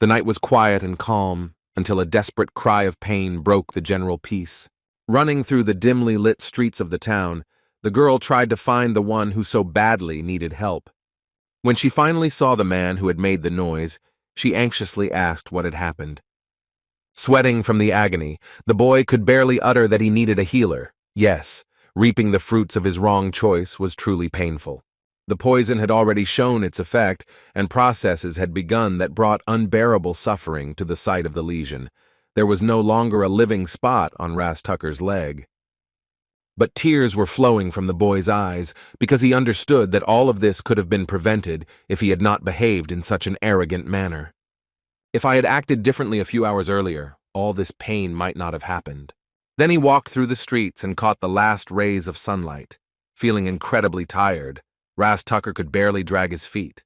The night was quiet and calm until a desperate cry of pain broke the general peace. Running through the dimly lit streets of the town, the girl tried to find the one who so badly needed help. When she finally saw the man who had made the noise, she anxiously asked what had happened. Sweating from the agony, the boy could barely utter that he needed a healer. Yes, reaping the fruits of his wrong choice was truly painful. The poison had already shown its effect, and processes had begun that brought unbearable suffering to the site of the lesion. There was no longer a living spot on Ras Tucker's leg. But tears were flowing from the boy's eyes because he understood that all of this could have been prevented if he had not behaved in such an arrogant manner. If I had acted differently a few hours earlier, all this pain might not have happened. Then he walked through the streets and caught the last rays of sunlight. Feeling incredibly tired, Ras Tucker could barely drag his feet.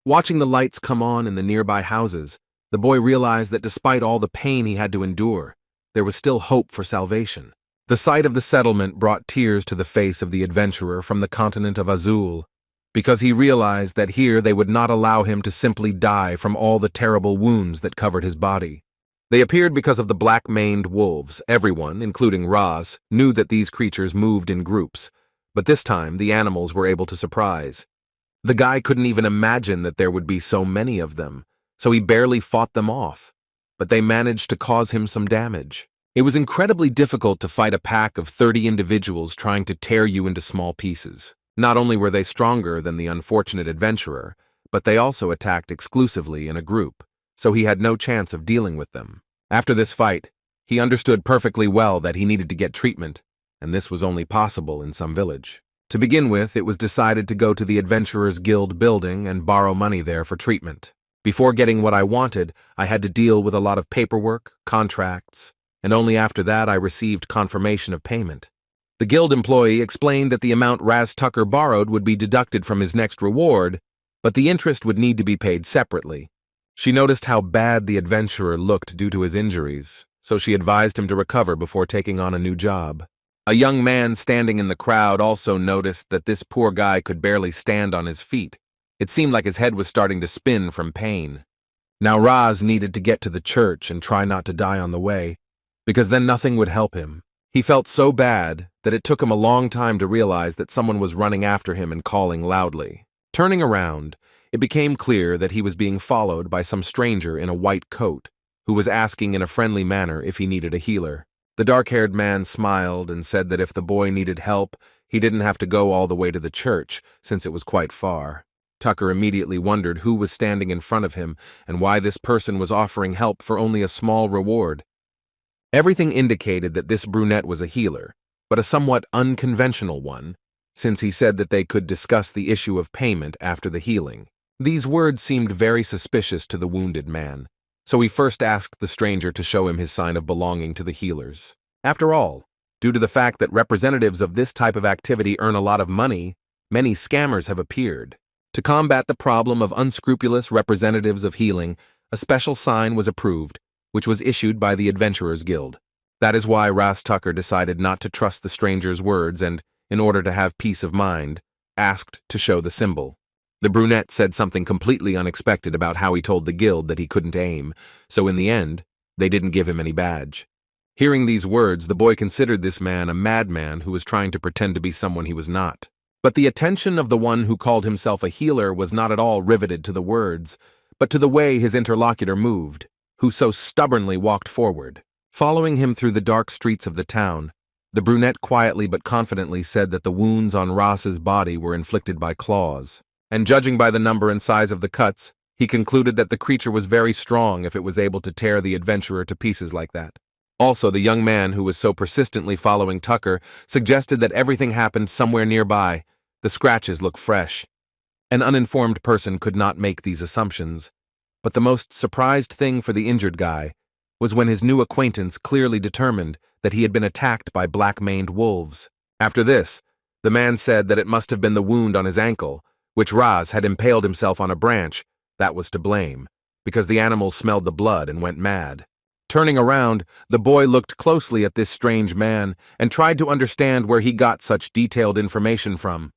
Watching the lights come on in the nearby houses, the boy realized that despite all the pain he had to endure, there was still hope for salvation. The sight of the settlement brought tears to the face of the adventurer from the continent of Azul, because he realized that here they would not allow him to simply die from all the terrible wounds that covered his body. They appeared because of the black-maned wolves. Everyone, including Ras, knew that these creatures moved in groups, but this time the animals were able to surprise. The guy couldn't even imagine that there would be so many of them, so he barely fought them off, but they managed to cause him some damage. It was incredibly difficult to fight a pack of 30 individuals trying to tear you into small pieces. Not only were they stronger than the unfortunate adventurer, but they also attacked exclusively in a group, so he had no chance of dealing with them. After this fight, he understood perfectly well that he needed to get treatment, and this was only possible in some village. To begin with, it was decided to go to the Adventurers Guild building and borrow money there for treatment. Before getting what I wanted, I had to deal with a lot of paperwork, contracts, and only after that I received confirmation of payment. The guild employee explained that the amount Ras Tucker borrowed would be deducted from his next reward, but the interest would need to be paid separately. She noticed how bad the adventurer looked due to his injuries, so she advised him to recover before taking on a new job. A young man standing in the crowd also noticed that this poor guy could barely stand on his feet. It seemed like his head was starting to spin from pain. Now Ras needed to get to the church and try not to die on the way, because then nothing would help him. He felt so bad that it took him a long time to realize that someone was running after him and calling loudly. Turning around, it became clear that he was being followed by some stranger in a white coat, who was asking in a friendly manner if he needed a healer. The dark-haired man smiled and said that if the boy needed help, he didn't have to go all the way to the church, since it was quite far. Tucker immediately wondered who was standing in front of him and why this person was offering help for only a small reward. Everything indicated that this brunette was a healer, but a somewhat unconventional one, since he said that they could discuss the issue of payment after the healing. These words seemed very suspicious to the wounded man, so he first asked the stranger to show him his sign of belonging to the healers. After all, due to the fact that representatives of this type of activity earn a lot of money, many scammers have appeared. To combat the problem of unscrupulous representatives of healing, a special sign was approved, which was issued by the Adventurers Guild. That is why Ras Tucker decided not to trust the stranger's words and, in order to have peace of mind, asked to show the symbol. The brunette said something completely unexpected about how he told the guild that he couldn't aim, so in the end, they didn't give him any badge. Hearing these words, the boy considered this man a madman who was trying to pretend to be someone he was not. But the attention of the one who called himself a healer was not at all riveted to the words, but to the way his interlocutor moved, who so stubbornly walked forward. Following him through the dark streets of the town, the brunette quietly but confidently said that the wounds on Ras's body were inflicted by claws, and judging by the number and size of the cuts, he concluded that the creature was very strong if it was able to tear the adventurer to pieces like that. Also, the young man who was so persistently following Tucker suggested that everything happened somewhere nearby. The scratches look fresh. An uninformed person could not make these assumptions, but the most surprised thing for the injured guy was when his new acquaintance clearly determined that he had been attacked by black-maned wolves. After this, the man said that it must have been the wound on his ankle, which Ras had impaled himself on a branch, that was to blame, because the animals smelled the blood and went mad. Turning around, the boy looked closely at this strange man and tried to understand where he got such detailed information from.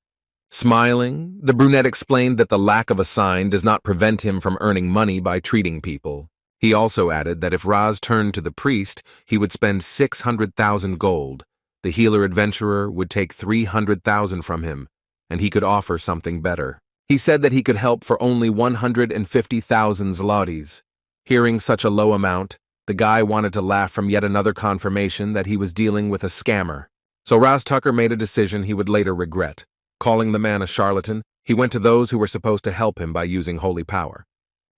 Smiling, the brunette explained that the lack of a sign does not prevent him from earning money by treating people. He also added that if Raz turned to the priest, he would spend 600,000 gold. The healer adventurer would take 300,000 from him, and he could offer something better. He said that he could help for only 150,000 zlotys. Hearing such a low amount, the guy wanted to laugh from yet another confirmation that he was dealing with a scammer. So Raz Tucker made a decision he would later regret. Calling the man a charlatan, he went to those who were supposed to help him by using holy power.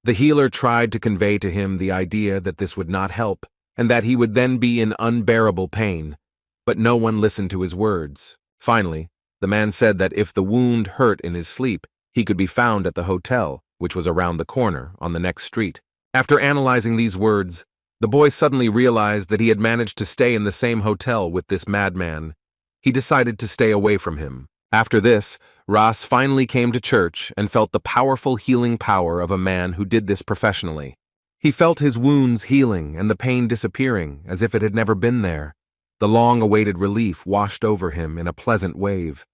The healer tried to convey to him the idea that this would not help, and that he would then be in unbearable pain, but no one listened to his words. Finally, the man said that if the wound hurt in his sleep, he could be found at the hotel, which was around the corner on the next street. After analyzing these words, the boy suddenly realized that he had managed to stay in the same hotel with this madman. He decided to stay away from him. After this, Ras finally came to church and felt the powerful healing power of a man who did this professionally. He felt his wounds healing and the pain disappearing as if it had never been there. The long-awaited relief washed over him in a pleasant wave.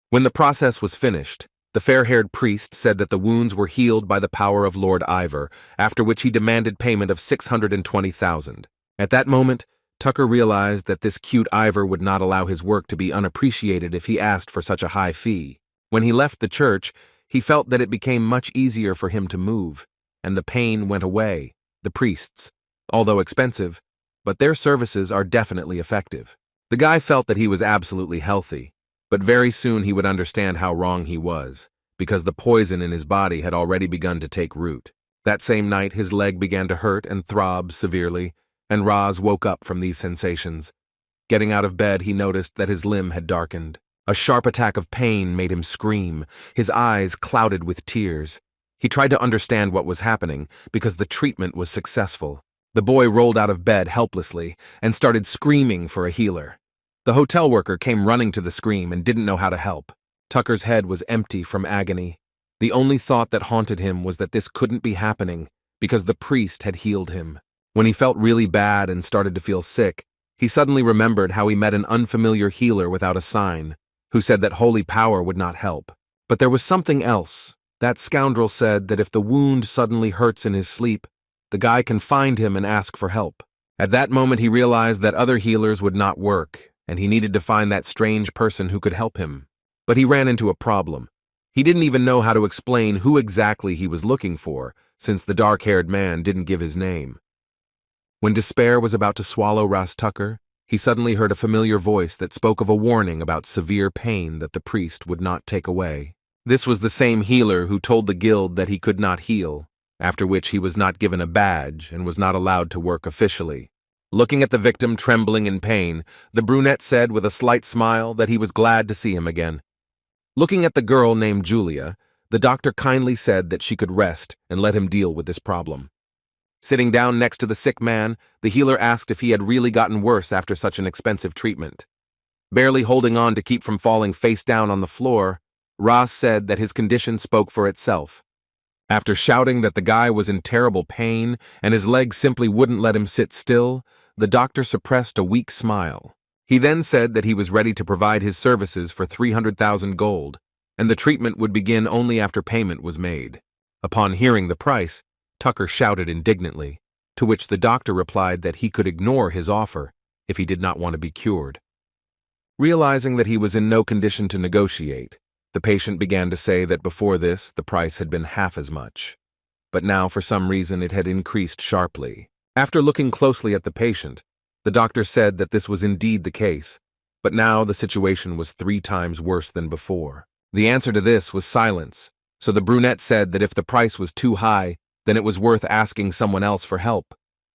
When the process was finished, the fair-haired priest said that the wounds were healed by the power of Lord Ivor, after which he demanded payment of 620,000. At that moment, Tucker realized that this cute Ivor would not allow his work to be unappreciated if he asked for such a high fee. When he left the church, he felt that it became much easier for him to move, and the pain went away. The priests, although expensive, but their services are definitely effective. The guy felt that he was absolutely healthy, but very soon he would understand how wrong he was, because the poison in his body had already begun to take root. That same night, his leg began to hurt and throb severely, and Raz woke up from these sensations. Getting out of bed, he noticed that his limb had darkened. A sharp attack of pain made him scream, his eyes clouded with tears. He tried to understand what was happening, because the treatment was successful. The boy rolled out of bed helplessly and started screaming for a healer. The hotel worker came running to the scream and didn't know how to help. Tucker's head was empty from agony. The only thought that haunted him was that this couldn't be happening, because the priest had healed him. When he felt really bad and started to feel sick, he suddenly remembered how he met an unfamiliar healer without a sign, who said that holy power would not help. But there was something else. That scoundrel said that if the wound suddenly hurts in his sleep, the guy can find him and ask for help. At that moment, he realized that other healers would not work, and he needed to find that strange person who could help him. But he ran into a problem. He didn't even know how to explain who exactly he was looking for, since the dark-haired man didn't give his name. When despair was about to swallow Ras Tucker, he suddenly heard a familiar voice that spoke of a warning about severe pain that the priest would not take away. This was the same healer who told the guild that he could not heal, after which he was not given a badge and was not allowed to work officially. Looking at the victim trembling in pain, the brunette said with a slight smile that he was glad to see him again. Looking at the girl named Julia, the doctor kindly said that she could rest and let him deal with this problem. Sitting down next to the sick man, the healer asked if he had really gotten worse after such an expensive treatment. Barely holding on to keep from falling face down on the floor, Ras said that his condition spoke for itself. After shouting that the guy was in terrible pain and his legs simply wouldn't let him sit still, the doctor suppressed a weak smile. He then said that he was ready to provide his services for 300,000 gold, and the treatment would begin only after payment was made. Upon hearing the price, Tucker shouted indignantly, to which the doctor replied that he could ignore his offer if he did not want to be cured. Realizing that he was in no condition to negotiate, the patient began to say that before this, the price had been half as much. But now, for some reason, it had increased sharply. After looking closely at the patient, the doctor said that this was indeed the case, but now the situation was 3 times worse than before. The answer to this was silence, so the brunette said that if the price was too high, then it was worth asking someone else for help.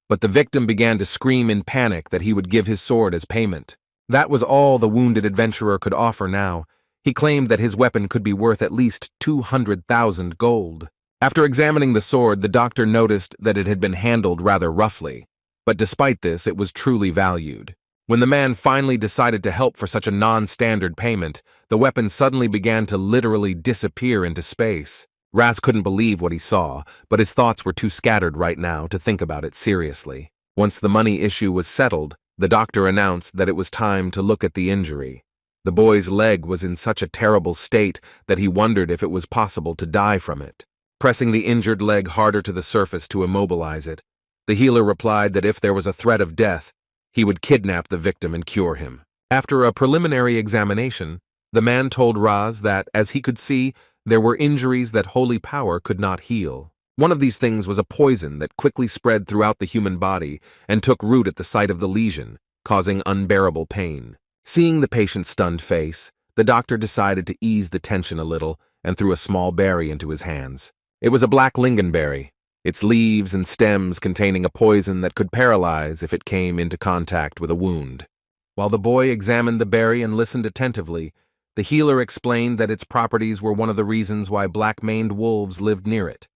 But the victim began to scream in panic that he would give his sword as payment. That was all the wounded adventurer could offer now. He claimed that his weapon could be worth at least 200,000 gold. After examining the sword, the doctor noticed that it had been handled rather roughly, but despite this, it was truly valued. When the man finally decided to help for such a non-standard payment, the weapon suddenly began to literally disappear into space. Ras couldn't believe what he saw, but his thoughts were too scattered right now to think about it seriously. Once the money issue was settled, the doctor announced that it was time to look at the injury. The boy's leg was in such a terrible state that he wondered if it was possible to die from it. Pressing the injured leg harder to the surface to immobilize it, The healer replied that if there was a threat of death, he would kidnap the victim and cure him. After a preliminary examination, the man told Raz that, as he could see, there were injuries that holy power could not heal. One of these things was a poison that quickly spread throughout the human body and took root at the site of the lesion, causing unbearable pain. Seeing the patient's stunned face, the doctor decided to ease the tension a little and threw a small berry into his hands. It was a black lingonberry, its leaves and stems containing a poison that could paralyze if it came into contact with a wound. While the boy examined the berry and listened attentively, the healer explained that its properties were one of the reasons why black-maned wolves lived near it.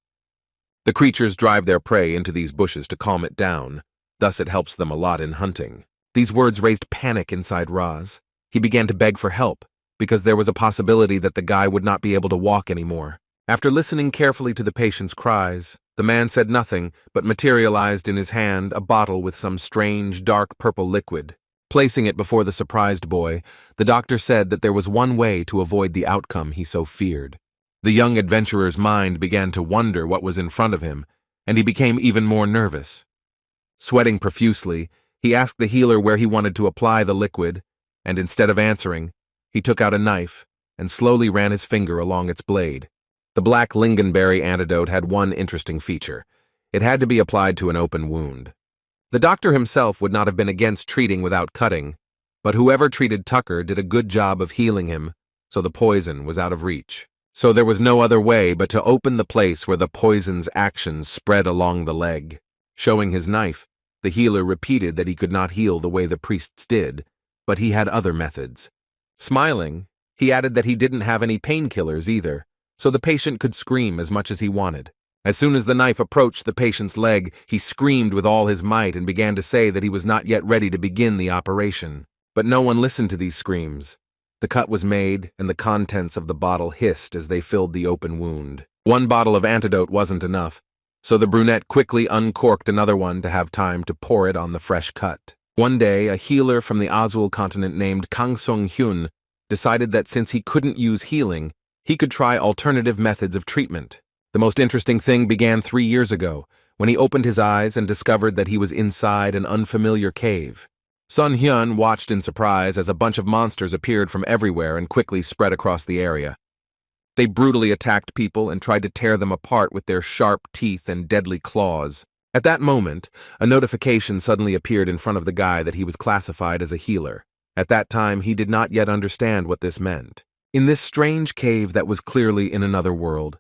The creatures drive their prey into these bushes to calm it down, thus it helps them a lot in hunting. These words raised panic inside Raz. He began to beg for help, because there was a possibility that the guy would not be able to walk anymore. After listening carefully to the patient's cries, the man said nothing but materialized in his hand a bottle with some strange dark purple liquid. Placing it before the surprised boy, the doctor said that there was one way to avoid the outcome he so feared. The young adventurer's mind began to wonder what was in front of him, and he became even more nervous. Sweating profusely, he asked the healer where he wanted to apply the liquid, and instead of answering, he took out a knife and slowly ran his finger along its blade. The black lingonberry antidote had one interesting feature. It had to be applied to an open wound. The doctor himself would not have been against treating without cutting, but whoever treated Tucker did a good job of healing him, so the poison was out of reach. So there was no other way but to open the place where the poison's actions spread along the leg. Showing his knife, the healer repeated that he could not heal the way the priests did, but he had other methods. Smiling, he added that he didn't have any painkillers either, so the patient could scream as much as he wanted. As soon as the knife approached the patient's leg, he screamed with all his might and began to say that he was not yet ready to begin the operation. But no one listened to these screams. The cut was made, and the contents of the bottle hissed as they filled the open wound. One bottle of antidote wasn't enough, so the brunette quickly uncorked another one to have time to pour it on the fresh cut. One day, a healer from the Azul continent named Kang Sung-hyun decided that since he couldn't use healing, he could try alternative methods of treatment. The most interesting thing began 3 years ago, when he opened his eyes and discovered that he was inside an unfamiliar cave. Sun Hyun watched in surprise as a bunch of monsters appeared from everywhere and quickly spread across the area. They brutally attacked people and tried to tear them apart with their sharp teeth and deadly claws. At that moment, a notification suddenly appeared in front of the guy that he was classified as a healer. At that time, he did not yet understand what this meant. In this strange cave that was clearly in another world,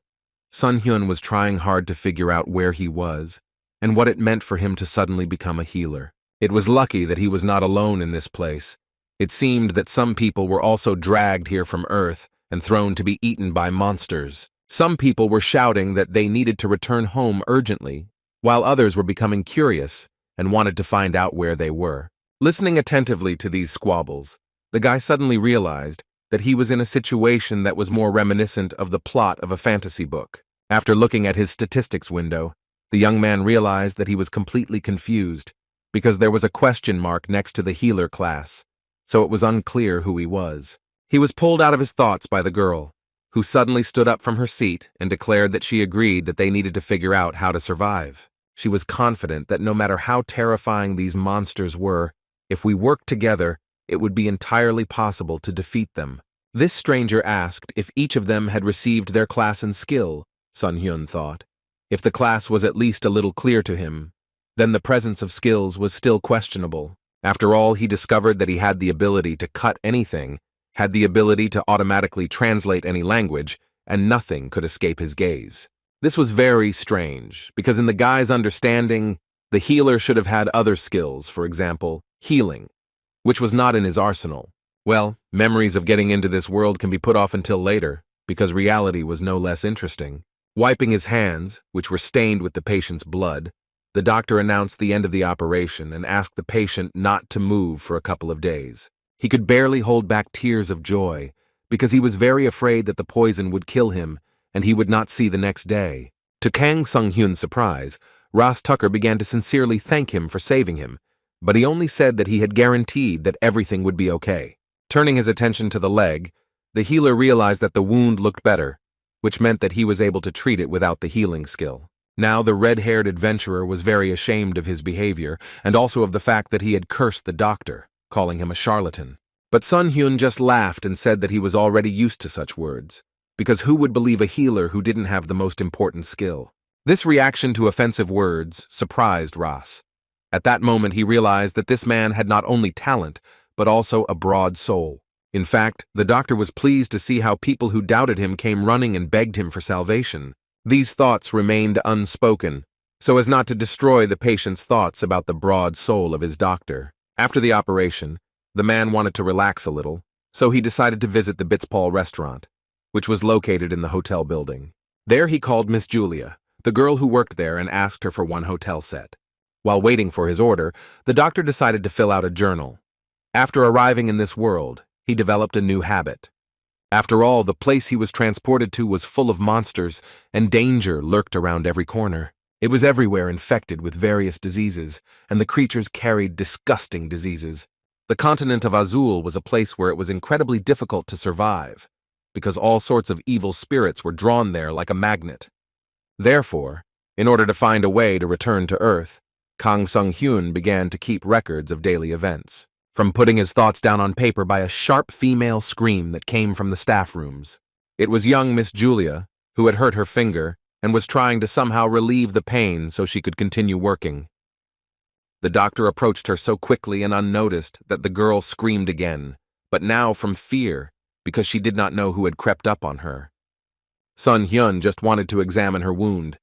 Sun Hyun was trying hard to figure out where he was and what it meant for him to suddenly become a healer. It was lucky that he was not alone in this place. It seemed that some people were also dragged here from Earth and thrown to be eaten by monsters. Some people were shouting that they needed to return home urgently, while others were becoming curious and wanted to find out where they were. Listening attentively to these squabbles, the guy suddenly realized that he was in a situation that was more reminiscent of the plot of a fantasy book. After looking at his statistics window, the young man realized that he was completely confused because there was a question mark next to the healer class, so it was unclear who he was. He was pulled out of his thoughts by the girl, who suddenly stood up from her seat and declared that she agreed that they needed to figure out how to survive. She was confident that no matter how terrifying these monsters were, if we worked together, it would be entirely possible to defeat them. This stranger asked if each of them had received their class and skill, Sun Hyun thought. If the class was at least a little clear to him, then the presence of skills was still questionable. After all, he discovered that he had the ability to cut anything, had the ability to automatically translate any language, and nothing could escape his gaze. This was very strange, because in the guy's understanding, the healer should have had other skills, for example, healing, which was not in his arsenal. Well, memories of getting into this world can be put off until later, because reality was no less interesting. Wiping his hands, which were stained with the patient's blood, the doctor announced the end of the operation and asked the patient not to move for a couple of days. He could barely hold back tears of joy, because he was very afraid that the poison would kill him and he would not see the next day. To Kang Sung-hyun's surprise, Ross Tucker began to sincerely thank him for saving him, but he only said that he had guaranteed that everything would be okay. Turning his attention to the leg, the healer realized that the wound looked better, which meant that he was able to treat it without the healing skill. Now the red-haired adventurer was very ashamed of his behavior and also of the fact that he had cursed the doctor, calling him a charlatan. But Sun Hyun just laughed and said that he was already used to such words, because who would believe a healer who didn't have the most important skill? This reaction to offensive words surprised Ras. At that moment he realized that this man had not only talent, but also a broad soul. In fact, the doctor was pleased to see how people who doubted him came running and begged him for salvation. These thoughts remained unspoken, so as not to destroy the patient's thoughts about the broad soul of his doctor. After the operation, the man wanted to relax a little, so he decided to visit the Bitspal restaurant, which was located in the hotel building. There he called Miss Julia, the girl who worked there, and asked her for one hotel set. While waiting for his order, the doctor decided to fill out a journal. After arriving in this world, he developed a new habit. After all, the place he was transported to was full of monsters, and danger lurked around every corner. It was everywhere infected with various diseases, and the creatures carried disgusting diseases. The continent of Azul was a place where it was incredibly difficult to survive, because all sorts of evil spirits were drawn there like a magnet. Therefore, in order to find a way to return to Earth, Kang Sung-hyun began to keep records of daily events, from putting his thoughts down on paper by a sharp female scream that came from the staff rooms. It was young Miss Julia, who had hurt her finger and was trying to somehow relieve the pain so she could continue working. The doctor approached her so quickly and unnoticed that the girl screamed again, but now from fear, because she did not know who had crept up on her. Sun Hyun just wanted to examine her wound,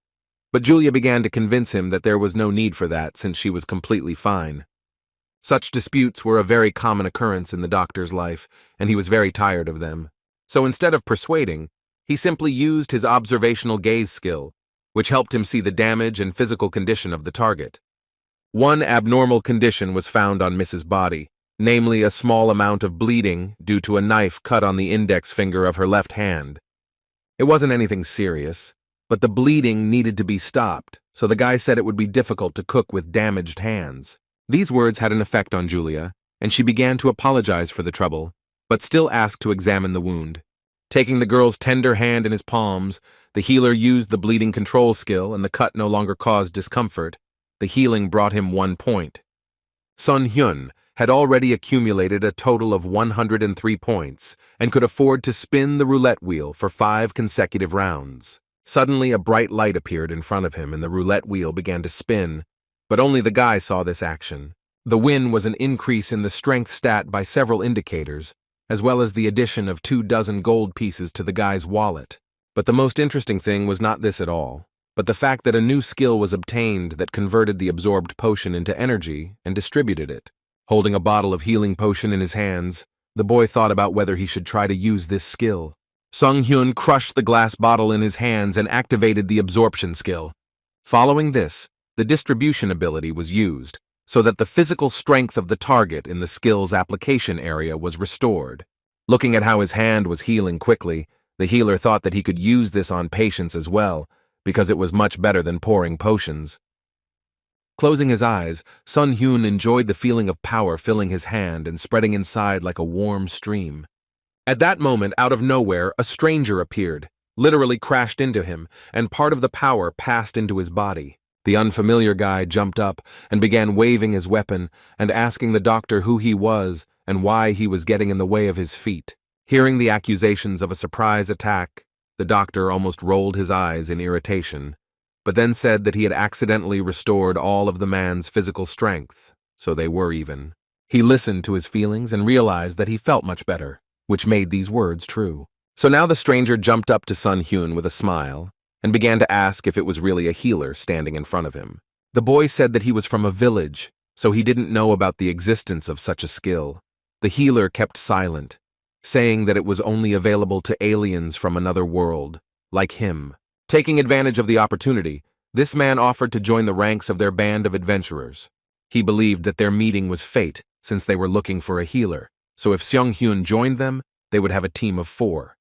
but Julia began to convince him that there was no need for that since she was completely fine. Such disputes were a very common occurrence in the doctor's life, and he was very tired of them. So instead of persuading, he simply used his observational gaze skill, which helped him see the damage and physical condition of the target. One abnormal condition was found on Mrs. Body, namely a small amount of bleeding due to a knife cut on the index finger of her left hand. It wasn't anything serious, but the bleeding needed to be stopped, so the guy said it would be difficult to cook with damaged hands. These words had an effect on Julia, and she began to apologize for the trouble, but still asked to examine the wound. Taking the girl's tender hand in his palms, the healer used the bleeding control skill, and the cut no longer caused discomfort. The healing brought him 1 point. Sun Hyun had already accumulated a total of 103 points and could afford to spin the roulette wheel for 5 consecutive rounds. Suddenly, a bright light appeared in front of him and the roulette wheel began to spin, but only the guy saw this action. The win was an increase in the strength stat by several indicators, as well as the addition of 24 gold pieces to the guy's wallet. But the most interesting thing was not this at all, but the fact that a new skill was obtained that converted the absorbed potion into energy and distributed it. Holding a bottle of healing potion in his hands, the boy thought about whether he should try to use this skill. Sung Hyun crushed the glass bottle in his hands and activated the absorption skill. Following this, the distribution ability was used, so that the physical strength of the target in the skill's application area was restored. Looking at how his hand was healing quickly, the healer thought that he could use this on patients as well, because it was much better than pouring potions. Closing his eyes, Sun Hyun enjoyed the feeling of power filling his hand and spreading inside like a warm stream. At that moment, out of nowhere, a stranger appeared, literally crashed into him, and part of the power passed into his body. The unfamiliar guy jumped up and began waving his weapon and asking the doctor who he was and why he was getting in the way of his feat. Hearing the accusations of a surprise attack, the doctor almost rolled his eyes in irritation, but then said that he had accidentally restored all of the man's physical strength, so they were even. He listened to his feelings and realized that he felt much better, which made these words true. So now the stranger jumped up to Sun Hyun with a smile and began to ask if it was really a healer standing in front of him. The boy said that he was from a village, so he didn't know about the existence of such a skill. The healer kept silent, saying that it was only available to aliens from another world, like him. Taking advantage of the opportunity, this man offered to join the ranks of their band of adventurers. He believed that their meeting was fate, since they were looking for a healer, so if Sung Hyun joined them, they would have a team of 4.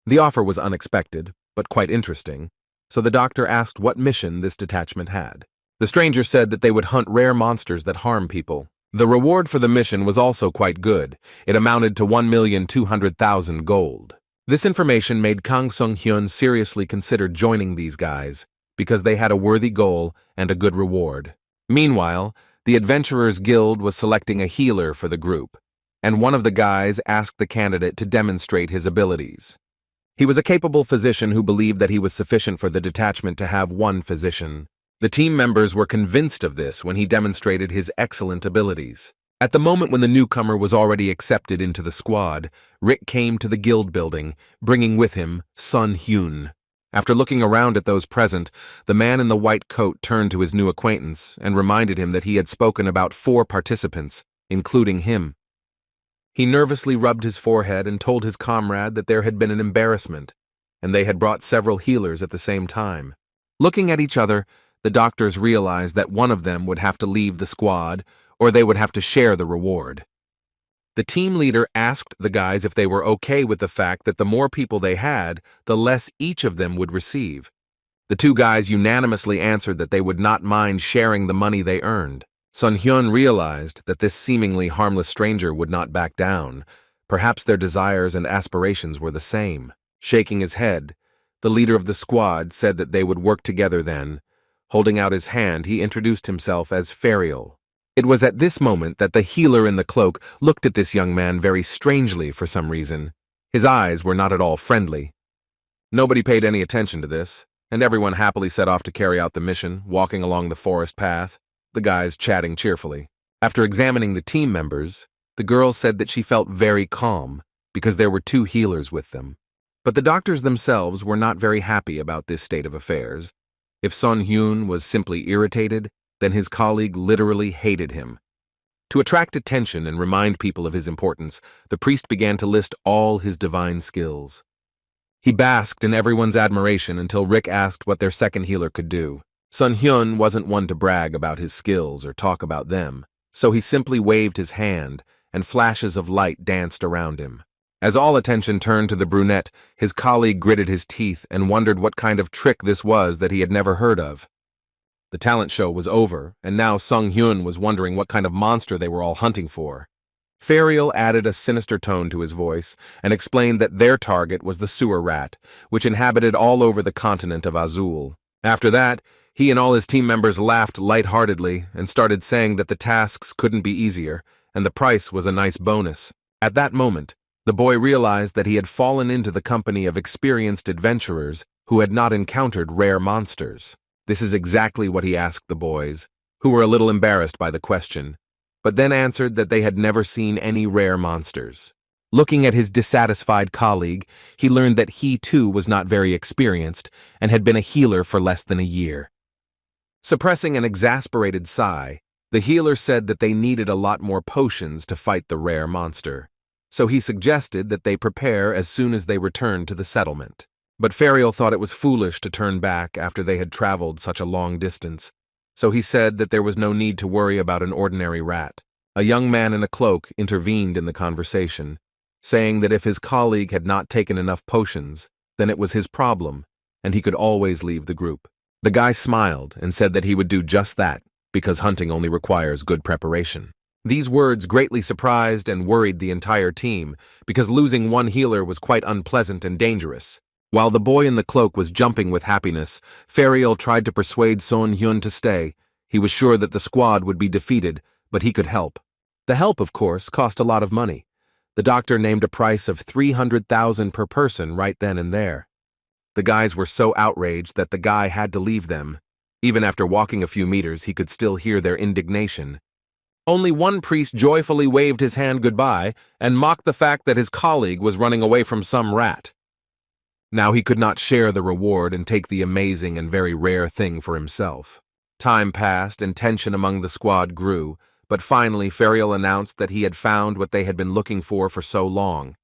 The offer was unexpected, but quite interesting, so the doctor asked what mission this detachment had. The stranger said that they would hunt rare monsters that harm people. The reward for the mission was also quite good. It amounted to 1,200,000 gold. This information made Kang Sung-hyun seriously consider joining these guys, because they had a worthy goal and a good reward. Meanwhile, the Adventurers Guild was selecting a healer for the group, and one of the guys asked the candidate to demonstrate his abilities. He was a capable physician who believed that he was sufficient for the detachment to have one physician. The team members were convinced of this when he demonstrated his excellent abilities. At the moment when the newcomer was already accepted into the squad, Rick came to the guild building, bringing with him Sun Hyun. After looking around at those present, the man in the white coat turned to his new acquaintance and reminded him that he had spoken about 4 participants, including him. He nervously rubbed his forehead and told his comrade that there had been an embarrassment, and they had brought several healers at the same time. Looking at each other, the doctors realized that one of them would have to leave the squad, or they would have to share the reward. The team leader asked the guys if they were okay with the fact that the more people they had, the less each of them would receive. The 2 guys unanimously answered that they would not mind sharing the money they earned. Sun Hyun realized that this seemingly harmless stranger would not back down. Perhaps their desires and aspirations were the same. Shaking his head, the leader of the squad said that they would work together then. Holding out his hand, he introduced himself as Ferial. It was at this moment that the healer in the cloak looked at this young man very strangely for some reason. His eyes were not at all friendly. Nobody paid any attention to this, and everyone happily set off to carry out the mission, walking along the forest path, the guys chatting cheerfully. After examining the team members, the girl said that she felt very calm because there were 2 healers with them. But the doctors themselves were not very happy about this state of affairs. If Sun Hyun was simply irritated, then his colleague literally hated him. To attract attention and remind people of his importance, the priest began to list all his divine skills. He basked in everyone's admiration until Rick asked what their second healer could do. Sun Hyun wasn't one to brag about his skills or talk about them, so he simply waved his hand, and flashes of light danced around him. As all attention turned to the brunette, his colleague gritted his teeth and wondered what kind of trick this was that he had never heard of. The talent show was over, and now Sung Hyun was wondering what kind of monster they were all hunting for. Ferial added a sinister tone to his voice and explained that their target was the sewer rat, which inhabited all over the continent of Azul. After that, he and all his team members laughed lightheartedly and started saying that the tasks couldn't be easier, and the price was a nice bonus. At that moment, the boy realized that he had fallen into the company of experienced adventurers who had not encountered rare monsters. This is exactly what he asked the boys, who were a little embarrassed by the question, but then answered that they had never seen any rare monsters. Looking at his dissatisfied colleague, he learned that he too was not very experienced and had been a healer for less than a year. Suppressing an exasperated sigh, the healer said that they needed a lot more potions to fight the rare monster, so he suggested that they prepare as soon as they returned to the settlement. But Ferial thought it was foolish to turn back after they had traveled such a long distance, so he said that there was no need to worry about an ordinary rat. A young man in a cloak intervened in the conversation, saying that if his colleague had not taken enough potions, then it was his problem, and he could always leave the group. The guy smiled and said that he would do just that, because hunting only requires good preparation. These words greatly surprised and worried the entire team, because losing one healer was quite unpleasant and dangerous. While the boy in the cloak was jumping with happiness, Ferial tried to persuade Son Hyun to stay. He was sure that the squad would be defeated, but he could help. The help, of course, cost a lot of money. The doctor named a price of 300,000 per person right then and there. The guys were so outraged that the guy had to leave them. Even after walking a few meters, he could still hear their indignation. Only one priest joyfully waved his hand goodbye and mocked the fact that his colleague was running away from some rat. Now he could not share the reward and take the amazing and very rare thing for himself. Time passed and tension among the squad grew, but finally Ferial announced that he had found what they had been looking for so long.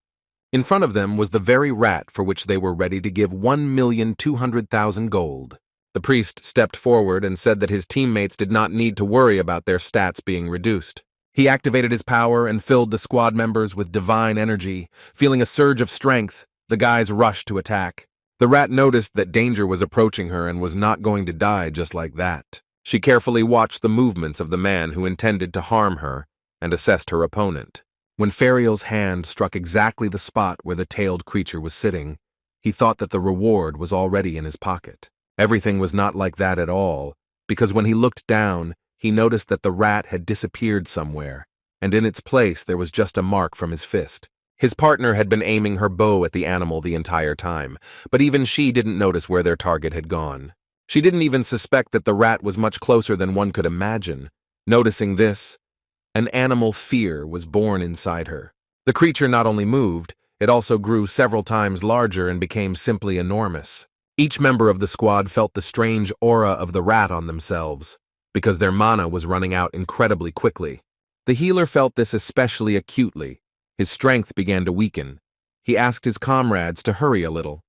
In front of them was the very rat for which they were ready to give 1,200,000 gold. The priest stepped forward and said that his teammates did not need to worry about their stats being reduced. He activated his power and filled the squad members with divine energy. Feeling a surge of strength, the guys rushed to attack. The rat noticed that danger was approaching her and was not going to die just like that. She carefully watched the movements of the man who intended to harm her and assessed her opponent. When Ferial's hand struck exactly the spot where the tailed creature was sitting, he thought that the reward was already in his pocket. Everything was not like that at all, because when he looked down, he noticed that the rat had disappeared somewhere, and in its place there was just a mark from his fist. His partner had been aiming her bow at the animal the entire time, but even she didn't notice where their target had gone. She didn't even suspect that the rat was much closer than one could imagine. Noticing this, an animal fear was born inside her. The creature not only moved, it also grew several times larger and became simply enormous. Each member of the squad felt the strange aura of the rat on themselves, because their mana was running out incredibly quickly. The healer felt this especially acutely. His strength began to weaken. He asked his comrades to hurry a little.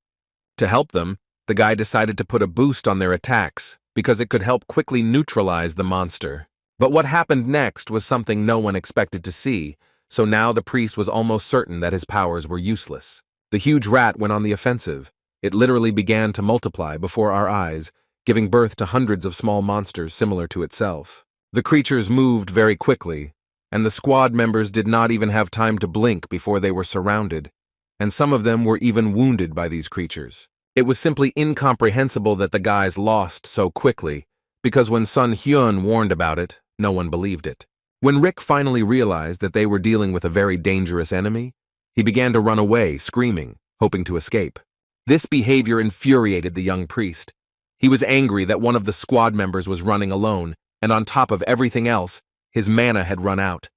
To help them, the guy decided to put a boost on their attacks, because it could help quickly neutralize the monster. But what happened next was something no one expected to see, so now the priest was almost certain that his powers were useless. The huge rat went on the offensive. It literally began to multiply before our eyes, giving birth to hundreds of small monsters similar to itself. The creatures moved very quickly, and the squad members did not even have time to blink before they were surrounded, and some of them were even wounded by these creatures. It was simply incomprehensible that the guys lost so quickly, because when Sun Hyun warned about it, no one believed it. When Rick finally realized that they were dealing with a very dangerous enemy, he began to run away, screaming, hoping to escape. This behavior infuriated the young priest. He was angry that one of the squad members was running alone, and on top of everything else, his mana had run out.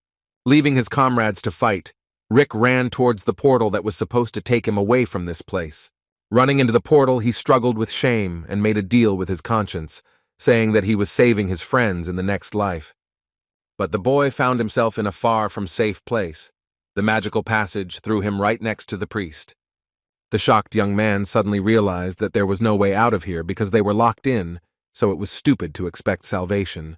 Leaving his comrades to fight, Rick ran towards the portal that was supposed to take him away from this place. Running into the portal, he struggled with shame and made a deal with his conscience, saying that he was saving his friends in the next life. But the boy found himself in a far from safe place. The magical passage threw him right next to the priest. The shocked young man suddenly realized that there was no way out of here because they were locked in, so it was stupid to expect salvation.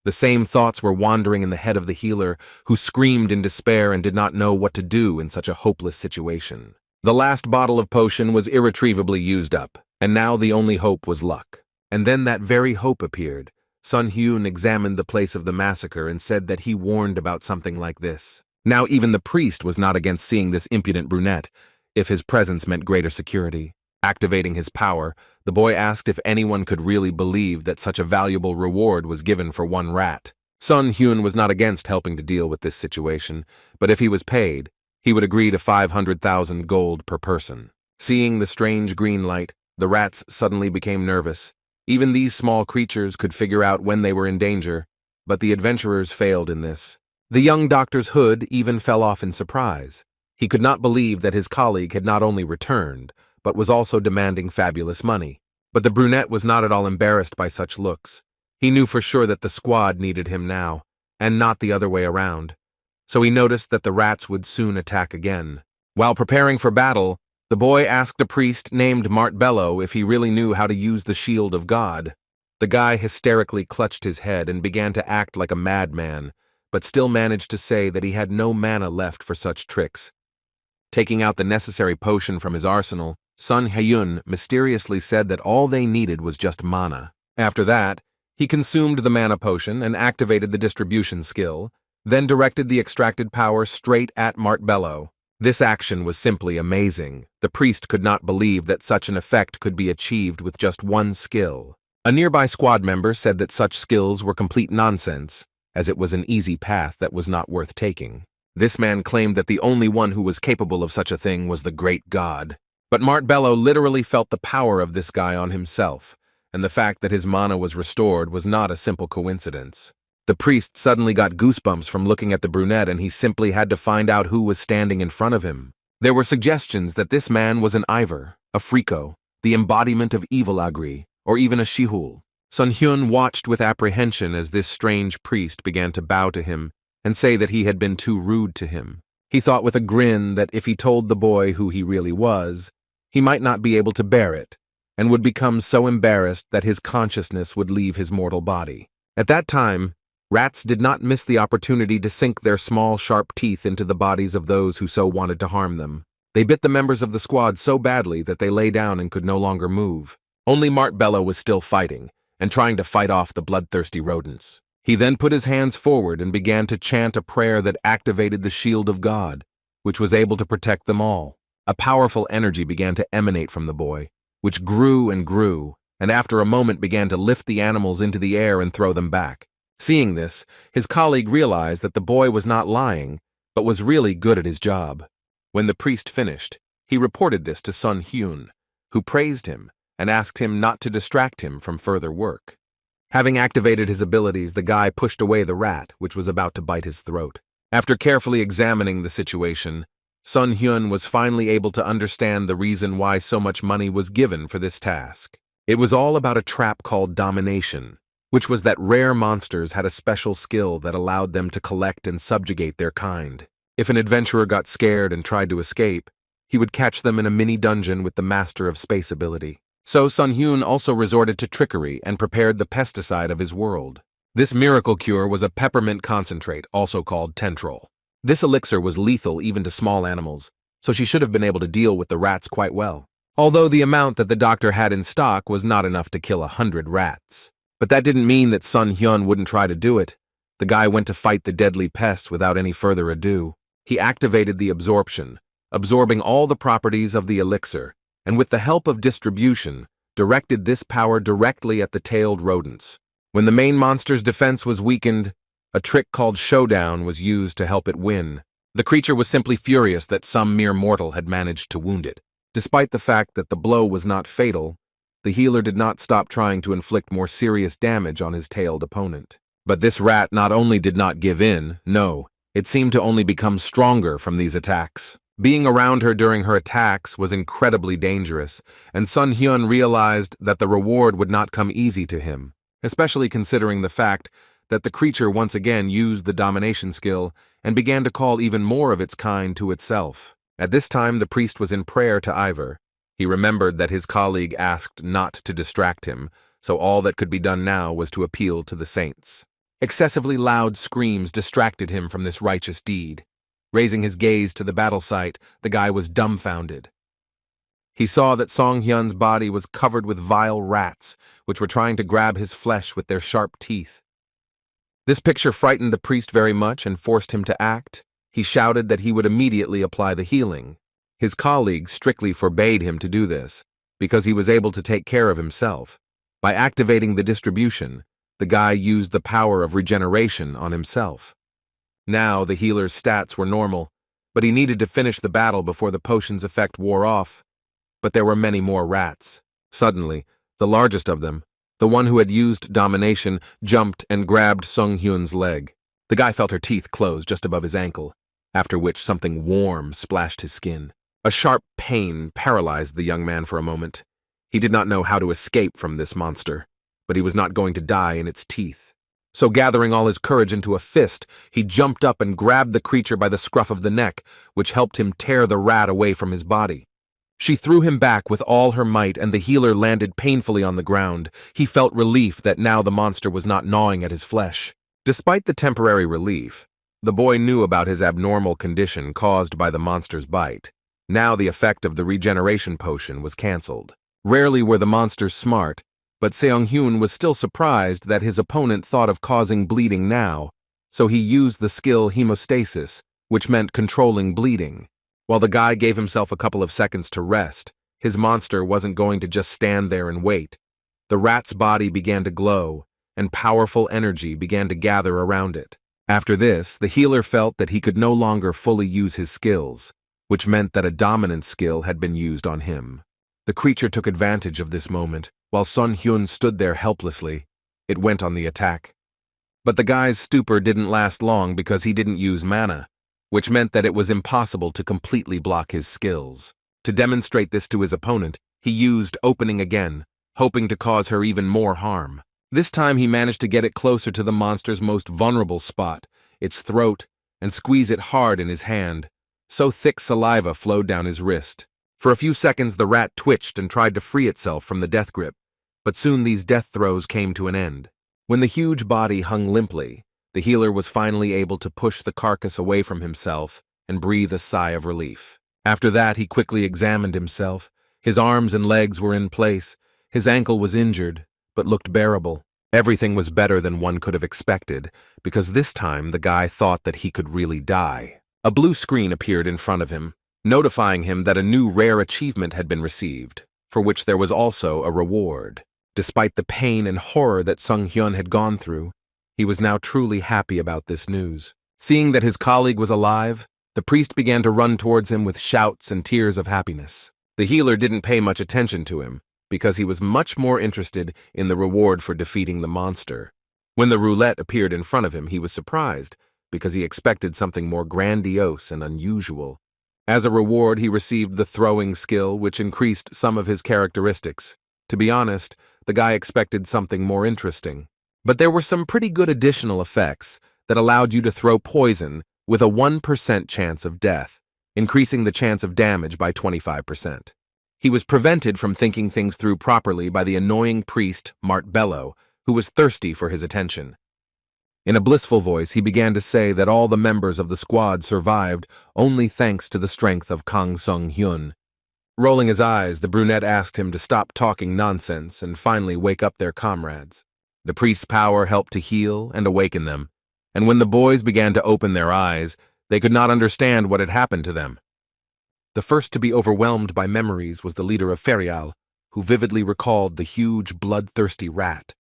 The same thoughts were wandering in the head of the healer, who screamed in despair and did not know what to do in such a hopeless situation. The last bottle of potion was irretrievably used up, and now the only hope was luck. And then that very hope appeared. Sun Hyun examined the place of the massacre and said that he warned about something like this. Now even the priest was not against seeing this impudent brunette, if his presence meant greater security. Activating his power, the boy asked if anyone could really believe that such a valuable reward was given for one rat. Sun Hyun was not against helping to deal with this situation, but if he was paid, he would agree to 500,000 gold per person. Seeing the strange green light, the rats suddenly became nervous. Even these small creatures could figure out when they were in danger, but the adventurers failed in this. The young doctor's hood even fell off in surprise. He could not believe that his colleague had not only returned, but was also demanding fabulous money. But the brunette was not at all embarrassed by such looks. He knew for sure that the squad needed him now, and not the other way around. So he noticed that the rats would soon attack again. While preparing for battle, the boy asked a priest named Mart Bello if he really knew how to use the shield of God. The guy hysterically clutched his head and began to act like a madman, but still managed to say that he had no mana left for such tricks. Taking out the necessary potion from his arsenal, Sun Hyun mysteriously said that all they needed was just mana. After that, he consumed the mana potion and activated the distribution skill, then directed the extracted power straight at Mart Bello. This action was simply amazing. The priest could not believe that such an effect could be achieved with just one skill. A nearby squad member said that such skills were complete nonsense, as it was an easy path that was not worth taking. This man claimed that the only one who was capable of such a thing was the great god. But Mart Bello literally felt the power of this guy on himself, and the fact that his mana was restored was not a simple coincidence. The priest suddenly got goosebumps from looking at the brunette, and he simply had to find out who was standing in front of him. There were suggestions that this man was an Ivor, a Frico, the embodiment of evil Agri, or even a Shihul. Sun Hyun watched with apprehension as this strange priest began to bow to him and say that he had been too rude to him. He thought with a grin that if he told the boy who he really was, he might not be able to bear it, and would become so embarrassed that his consciousness would leave his mortal body. At that time, rats did not miss the opportunity to sink their small, sharp teeth into the bodies of those who so wanted to harm them. They bit the members of the squad so badly that they lay down and could no longer move. Only Mart Bello was still fighting, and trying to fight off the bloodthirsty rodents. He then put his hands forward and began to chant a prayer that activated the shield of God, which was able to protect them all. A powerful energy began to emanate from the boy, which grew and grew, and after a moment began to lift the animals into the air and throw them back. Seeing this, his colleague realized that the boy was not lying, but was really good at his job. When the priest finished, he reported this to Sun Hyun, who praised him and asked him not to distract him from further work. Having activated his abilities, the guy pushed away the rat, which was about to bite his throat. After carefully examining the situation, Sun Hyun was finally able to understand the reason why so much money was given for this task. It was all about a trap called domination, which was that rare monsters had a special skill that allowed them to collect and subjugate their kind. If an adventurer got scared and tried to escape, he would catch them in a mini dungeon with the Master of Space ability. So Sun Hyun also resorted to trickery and prepared the pesticide of his world. This miracle cure was a peppermint concentrate, also called tentrol. This elixir was lethal even to small animals, so she should have been able to deal with the rats quite well. Although the amount that the doctor had in stock was not enough to kill 100 rats. But that didn't mean that Sun Hyun wouldn't try to do it. The guy went to fight the deadly pests without any further ado. He activated the absorption, absorbing all the properties of the elixir, and with the help of distribution, directed this power directly at the tailed rodents. When the main monster's defense was weakened, a trick called showdown was used to help it win. The creature was simply furious that some mere mortal had managed to wound it. Despite the fact that the blow was not fatal, the healer did not stop trying to inflict more serious damage on his tailed opponent. But this rat not only did not give in, no, it seemed to only become stronger from these attacks. Being around her during her attacks was incredibly dangerous, and Sun Hyun realized that the reward would not come easy to him, especially considering the fact that the creature once again used the domination skill and began to call even more of its kind to itself. At this time, the priest was in prayer to Ivor. He remembered that his colleague asked not to distract him, so all that could be done now was to appeal to the saints. Excessively loud screams distracted him from this righteous deed. Raising his gaze to the battle site, the guy was dumbfounded. He saw that Song Hyun's body was covered with vile rats, which were trying to grab his flesh with their sharp teeth. This picture frightened the priest very much and forced him to act. He shouted that he would immediately apply the healing. His colleague strictly forbade him to do this, because he was able to take care of himself. By activating the distribution, the guy used the power of regeneration on himself. Now the healer's stats were normal, but he needed to finish the battle before the potion's effect wore off. But there were many more rats. Suddenly, the largest of them, the one who had used domination, jumped and grabbed Sung Hyun's leg. The guy felt her teeth close just above his ankle, after which something warm splashed his skin. A sharp pain paralyzed the young man for a moment. He did not know how to escape from this monster, but he was not going to die in its teeth. So gathering all his courage into a fist, he jumped up and grabbed the creature by the scruff of the neck, which helped him tear the rat away from his body. She threw him back with all her might, and the healer landed painfully on the ground. He felt relief that now the monster was not gnawing at his flesh. Despite the temporary relief, the boy knew about his abnormal condition caused by the monster's bite. Now the effect of the regeneration potion was cancelled. Rarely were the monsters smart, but Seong-hyun was still surprised that his opponent thought of causing bleeding now, so he used the skill hemostasis, which meant controlling bleeding. While the guy gave himself a couple of seconds to rest, his monster wasn't going to just stand there and wait. The rat's body began to glow, and powerful energy began to gather around it. After this, the healer felt that he could no longer fully use his skills, which meant that a dominant skill had been used on him. The creature took advantage of this moment. While Sun Hyun stood there helplessly, it went on the attack. But the guy's stupor didn't last long because he didn't use mana, which meant that it was impossible to completely block his skills. To demonstrate this to his opponent, he used opening again, hoping to cause her even more harm. This time he managed to get it closer to the monster's most vulnerable spot, its throat, and squeeze it hard in his hand, so thick saliva flowed down his wrist. For a few seconds the rat twitched and tried to free itself from the death grip, but soon these death throes came to an end. When the huge body hung limply, the healer was finally able to push the carcass away from himself and breathe a sigh of relief. After that, he quickly examined himself. His arms and legs were in place. His ankle was injured, but looked bearable. Everything was better than one could have expected, because this time the guy thought that he could really die. A blue screen appeared in front of him, notifying him that a new rare achievement had been received, for which there was also a reward. Despite the pain and horror that Sung-hyun had gone through, he was now truly happy about this news. Seeing that his colleague was alive, the priest began to run towards him with shouts and tears of happiness. The healer didn't pay much attention to him, because he was much more interested in the reward for defeating the monster. When the roulette appeared in front of him, he was surprised, because he expected something more grandiose and unusual. As a reward, he received the throwing skill, which increased some of his characteristics. To be honest, the guy expected something more interesting. But there were some pretty good additional effects that allowed you to throw poison with a 1% chance of death, increasing the chance of damage by 25%. He was prevented from thinking things through properly by the annoying priest, Mart Bello, who was thirsty for his attention. In a blissful voice, he began to say that all the members of the squad survived only thanks to the strength of Kang Sung-hyun. Rolling his eyes, the brunette asked him to stop talking nonsense and finally wake up their comrades. The priest's power helped to heal and awaken them, and when the boys began to open their eyes, they could not understand what had happened to them. The first to be overwhelmed by memories was the leader of Ferial, who vividly recalled the huge, bloodthirsty rat.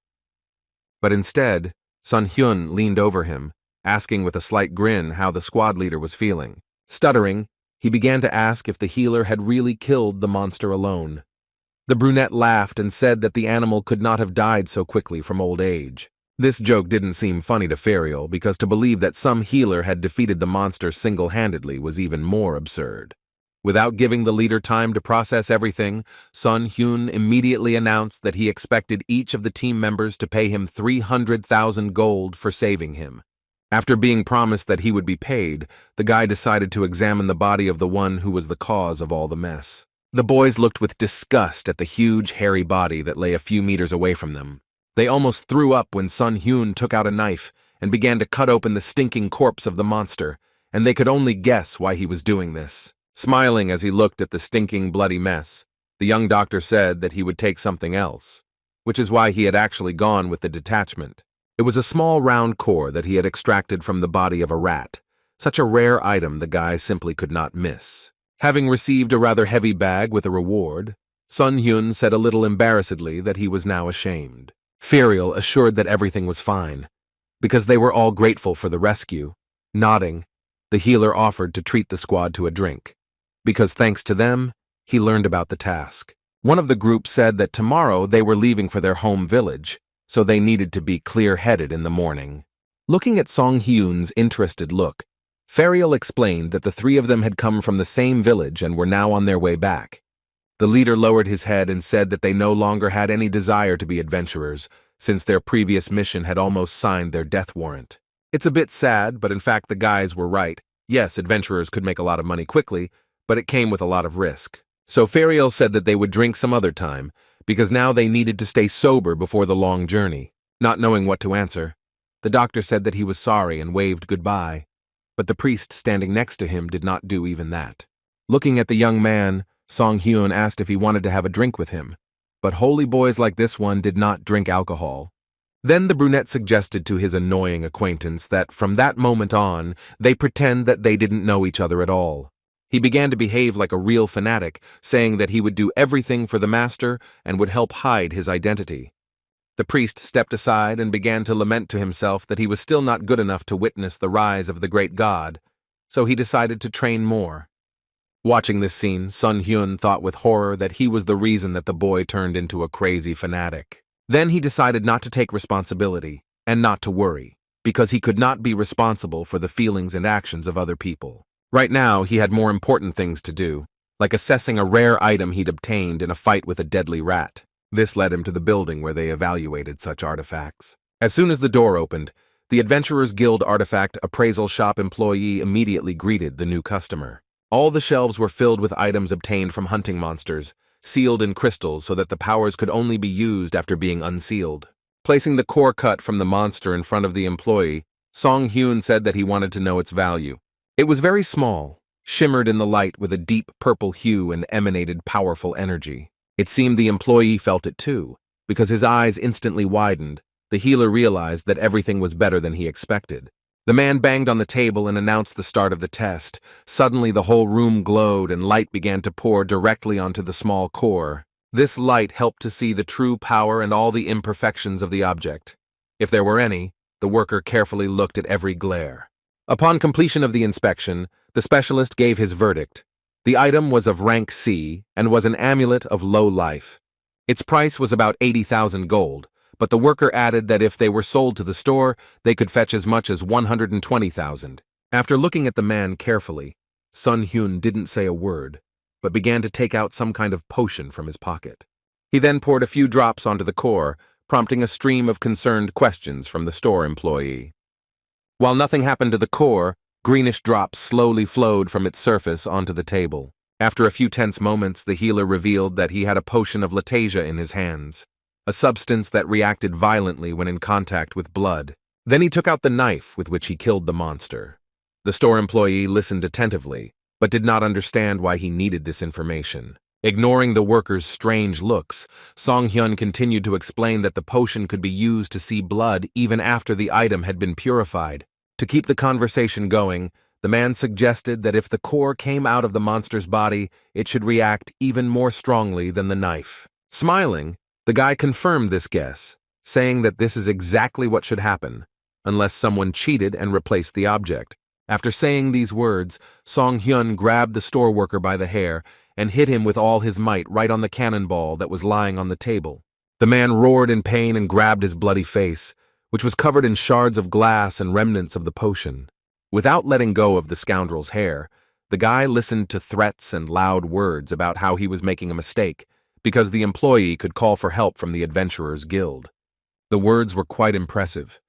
But instead, Sun-hyun leaned over him, asking with a slight grin how the squad leader was feeling. Stuttering, he began to ask if the healer had really killed the monster alone. The brunette laughed and said that the animal could not have died so quickly from old age. This joke didn't seem funny to Ferial, because to believe that some healer had defeated the monster single-handedly was even more absurd. Without giving the leader time to process everything, Sun-hyun immediately announced that he expected each of the team members to pay him 300,000 gold for saving him. After being promised that he would be paid, the guy decided to examine the body of the one who was the cause of all the mess. The boys looked with disgust at the huge, hairy body that lay a few meters away from them. They almost threw up when Sun-hyun took out a knife and began to cut open the stinking corpse of the monster, and they could only guess why he was doing this. Smiling as he looked at the stinking, bloody mess, the young doctor said that he would take something else, which is why he had actually gone with the detachment. It was a small round core that he had extracted from the body of a rat, such a rare item the guy simply could not miss. Having received a rather heavy bag with a reward, Sun-hyun said a little embarrassedly that he was now ashamed. Ferial assured that everything was fine, because they were all grateful for the rescue. Nodding, the healer offered to treat the squad to a drink, because thanks to them, he learned about the task. One of the group said that tomorrow they were leaving for their home village, so they needed to be clear-headed in the morning. Looking at Sung-hyun's interested look, Ferial explained that the three of them had come from the same village and were now on their way back. The leader lowered his head and said that they no longer had any desire to be adventurers, since their previous mission had almost signed their death warrant. It's a bit sad, but in fact the guys were right. Yes, adventurers could make a lot of money quickly, but it came with a lot of risk. So Ferial said that they would drink some other time, because now they needed to stay sober before the long journey. Not knowing what to answer, the doctor said that he was sorry and waved goodbye, but the priest standing next to him did not do even that. Looking at the young man, Sung-hyun asked if he wanted to have a drink with him, but holy boys like this one did not drink alcohol. Then the brunette suggested to his annoying acquaintance that from that moment on, they pretend that they didn't know each other at all. He began to behave like a real fanatic, saying that he would do everything for the master and would help hide his identity. The priest stepped aside and began to lament to himself that he was still not good enough to witness the rise of the great god, so he decided to train more. Watching this scene, Sun-hyun thought with horror that he was the reason that the boy turned into a crazy fanatic. Then he decided not to take responsibility and not to worry, because he could not be responsible for the feelings and actions of other people. Right now, he had more important things to do, like assessing a rare item he'd obtained in a fight with a deadly rat. This led him to the building where they evaluated such artifacts. As soon as the door opened, the Adventurers Guild artifact appraisal shop employee immediately greeted the new customer. All the shelves were filled with items obtained from hunting monsters, sealed in crystals so that the powers could only be used after being unsealed. Placing the core cut from the monster in front of the employee, Sung-hyun said that he wanted to know its value. It was very small, shimmered in the light with a deep purple hue and emanated powerful energy. It seemed the employee felt it too, because his eyes instantly widened. The healer realized that everything was better than he expected. The man banged on the table and announced the start of the test. Suddenly the whole room glowed and light began to pour directly onto the small core. This light helped to see the true power and all the imperfections of the object. If there were any, the worker carefully looked at every glare. Upon completion of the inspection, the specialist gave his verdict. The item was of rank C and was an amulet of low life. Its price was about 80,000 gold, but the worker added that if they were sold to the store, they could fetch as much as 120,000. After looking at the man carefully, Sun Hyun didn't say a word, but began to take out some kind of potion from his pocket. He then poured a few drops onto the core, prompting a stream of concerned questions from the store employee. While nothing happened to the core, greenish drops slowly flowed from its surface onto the table. After a few tense moments, the healer revealed that he had a potion of latasia in his hands, a substance that reacted violently when in contact with blood. Then he took out the knife with which he killed the monster. The store employee listened attentively, but did not understand why he needed this information. Ignoring the worker's strange looks, Song Hyun continued to explain that the potion could be used to see blood even after the item had been purified. To keep the conversation going, the man suggested that if the core came out of the monster's body, it should react even more strongly than the knife. Smiling, the guy confirmed this guess, saying that this is exactly what should happen, unless someone cheated and replaced the object. After saying these words, Song Hyun grabbed the store worker by the hair and hit him with all his might right on the cannonball that was lying on the table. The man roared in pain and grabbed his bloody face, which was covered in shards of glass and remnants of the potion. Without letting go of the scoundrel's hair, the guy listened to threats and loud words about how he was making a mistake, because the employee could call for help from the Adventurers Guild. The words were quite impressive,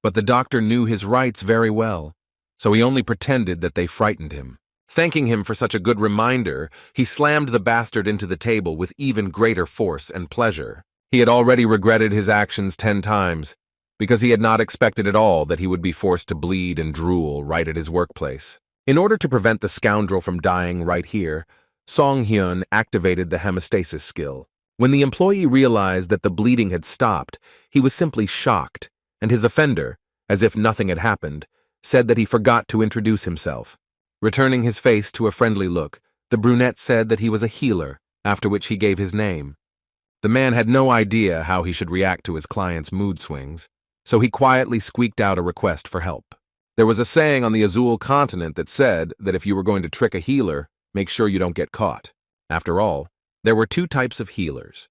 but the doctor knew his rights very well, so he only pretended that they frightened him. Thanking him for such a good reminder, he slammed the bastard into the table with even greater force and pleasure. He had already regretted his actions 10 times, because he had not expected at all that he would be forced to bleed and drool right at his workplace. In order to prevent the scoundrel from dying right here, Song Hyun activated the hemostasis skill. When the employee realized that the bleeding had stopped, he was simply shocked, and his offender, as if nothing had happened, said that he forgot to introduce himself. Returning his face to a friendly look, the brunette said that he was a healer, after which he gave his name. The man had no idea how he should react to his client's mood swings, so he quietly squeaked out a request for help. There was a saying on the Azul continent that said that if you were going to trick a healer, make sure you don't get caught. After all, there were 2 types of healers: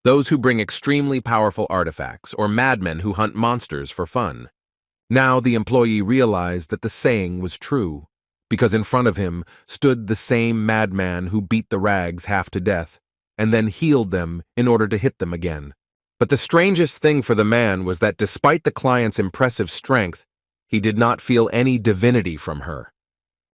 those who bring extremely powerful artifacts, or madmen who hunt monsters for fun. Now the employee realized that the saying was true, because in front of him stood the same madman who beat the rags half to death, and then healed them in order to hit them again. But the strangest thing for the man was that despite the client's impressive strength, he did not feel any divinity from her.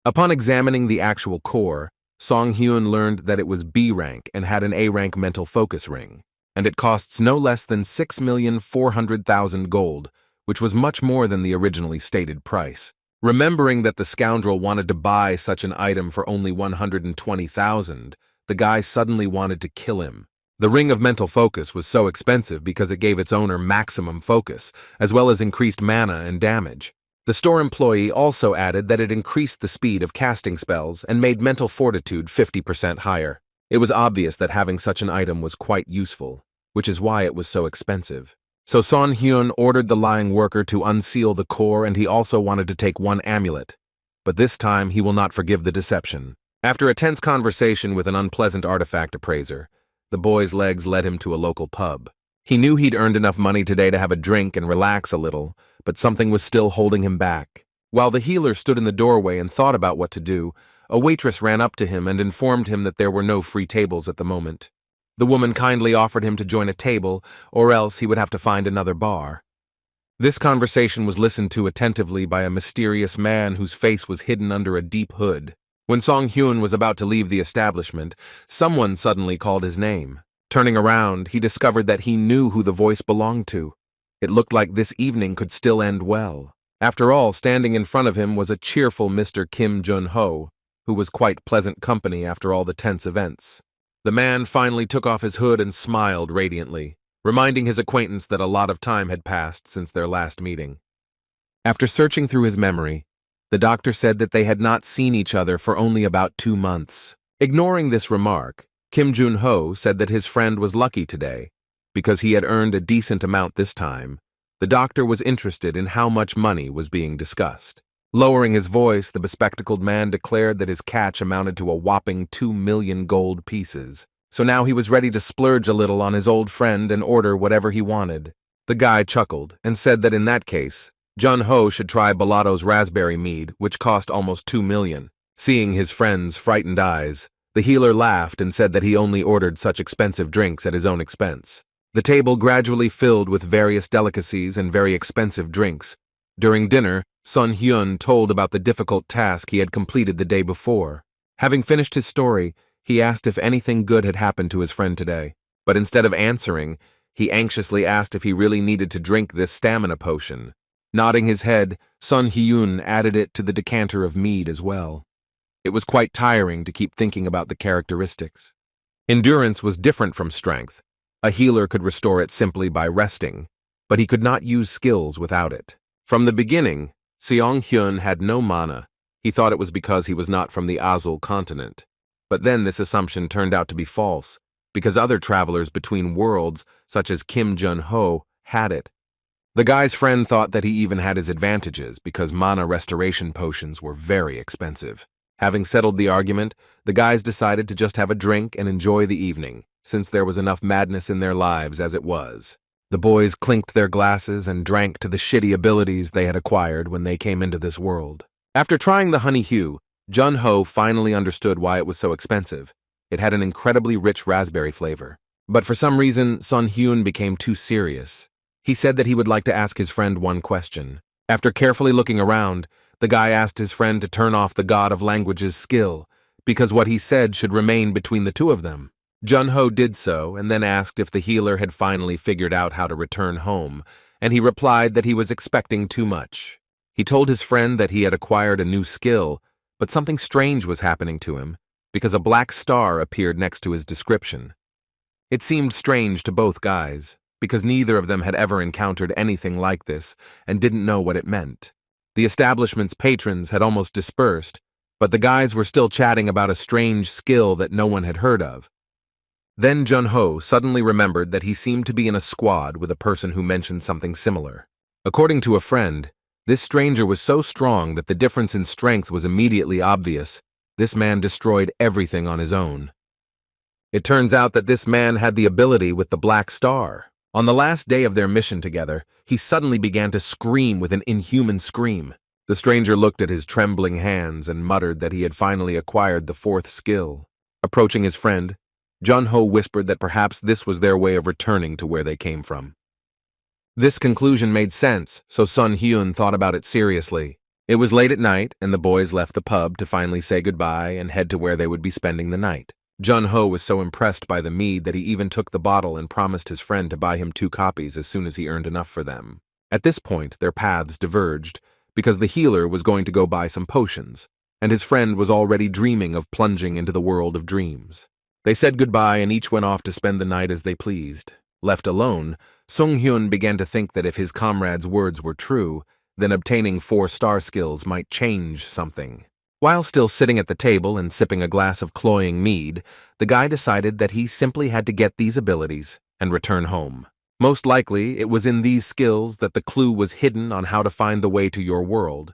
Upon examining the actual core, Song Hyun learned that it was B rank and had an A rank mental focus ring, and it costs no less than 6,400,000 gold, which was much more than the originally stated price. Remembering that the scoundrel wanted to buy such an item for only 120,000, the guy suddenly wanted to kill him. The ring of mental focus was so expensive because it gave its owner maximum focus, as well as increased mana and damage. The store employee also added that it increased the speed of casting spells and made mental fortitude 50% higher. It was obvious that having such an item was quite useful, which is why it was so expensive. So Son Hyun ordered the lying worker to unseal the core, and he also wanted to take 1 amulet. But this time he will not forgive the deception. After a tense conversation with an unpleasant artifact appraiser, the boy's legs led him to a local pub. He knew he'd earned enough money today to have a drink and relax a little, but something was still holding him back. While the healer stood in the doorway and thought about what to do, a waitress ran up to him and informed him that there were no free tables at the moment. The woman kindly offered him to join a table, or else he would have to find another bar. This conversation was listened to attentively by a mysterious man whose face was hidden under a deep hood. When Song Hyun was about to leave the establishment, someone suddenly called his name. Turning around, he discovered that he knew who the voice belonged to. It looked like this evening could still end well. After all, standing in front of him was a cheerful Mr. Kim Jun-ho, who was quite pleasant company after all the tense events. The man finally took off his hood and smiled radiantly, reminding his acquaintance that a lot of time had passed since their last meeting. After searching through his memory, the doctor said that they had not seen each other for only about 2 months. Ignoring this remark, Kim Jun-ho said that his friend was lucky today, because he had earned a decent amount this time. The doctor was interested in how much money was being discussed. Lowering his voice, the bespectacled man declared that his catch amounted to a whopping 2 million gold pieces. So now he was ready to splurge a little on his old friend and order whatever he wanted. The guy chuckled and said that in that case, Jun-ho should try Balato's raspberry mead, which cost almost 2 million. Seeing his friend's frightened eyes, the healer laughed and said that he only ordered such expensive drinks at his own expense. The table gradually filled with various delicacies and very expensive drinks. During dinner, Sun Hyun told about the difficult task he had completed the day before. Having finished his story, he asked if anything good had happened to his friend today. But instead of answering, he anxiously asked if he really needed to drink this stamina potion. Nodding his head, Sun Hyun added it to the decanter of mead as well. It was quite tiring to keep thinking about the characteristics. Endurance was different from strength. A healer could restore it simply by resting, but he could not use skills without it. From the beginning, Seong Hyun had no mana. He thought it was because he was not from the Azul continent. But then this assumption turned out to be false, because other travelers between worlds, such as Kim Jun-ho, had it. The guy's friend thought that he even had his advantages because mana restoration potions were very expensive. Having settled the argument, the guys decided to just have a drink and enjoy the evening, since there was enough madness in their lives as it was. The boys clinked their glasses and drank to the shitty abilities they had acquired when they came into this world. After trying the honey hue, Jun-ho finally understood why it was so expensive. It had an incredibly rich raspberry flavor. But for some reason, Sun Hyun became too serious. He said that he would like to ask his friend one question. After carefully looking around, the guy asked his friend to turn off the God of Language's skill, because what he said should remain between the two of them. Jun-ho did so, and then asked if the healer had finally figured out how to return home, and he replied that he was expecting too much. He told his friend that he had acquired a new skill, but something strange was happening to him, because a black star appeared next to his description. It seemed strange to both guys, because neither of them had ever encountered anything like this and didn't know what it meant. The establishment's patrons had almost dispersed, but the guys were still chatting about a strange skill that no one had heard of. Then Jun-ho suddenly remembered that he seemed to be in a squad with a person who mentioned something similar. According to a friend, this stranger was so strong that the difference in strength was immediately obvious. This man destroyed everything on his own. It turns out that this man had the ability with the Black Star. On the last day of their mission together, he suddenly began to scream with an inhuman scream. The stranger looked at his trembling hands and muttered that he had finally acquired the fourth skill. Approaching his friend, Jun-ho whispered that perhaps this was their way of returning to where they came from. This conclusion made sense, so Sun Hyun thought about it seriously. It was late at night, and the boys left the pub to finally say goodbye and head to where they would be spending the night. Jun-ho was so impressed by the mead that he even took the bottle and promised his friend to buy him 2 copies as soon as he earned enough for them. At this point, their paths diverged, because the healer was going to go buy some potions, and his friend was already dreaming of plunging into the world of dreams. They said goodbye and each went off to spend the night as they pleased. Left alone, Sung Hyun began to think that if his comrade's words were true, then obtaining 4-star skills might change something. While still sitting at the table and sipping a glass of cloying mead, the guy decided that he simply had to get these abilities and return home. Most likely, it was in these skills that the clue was hidden on how to find the way to your world.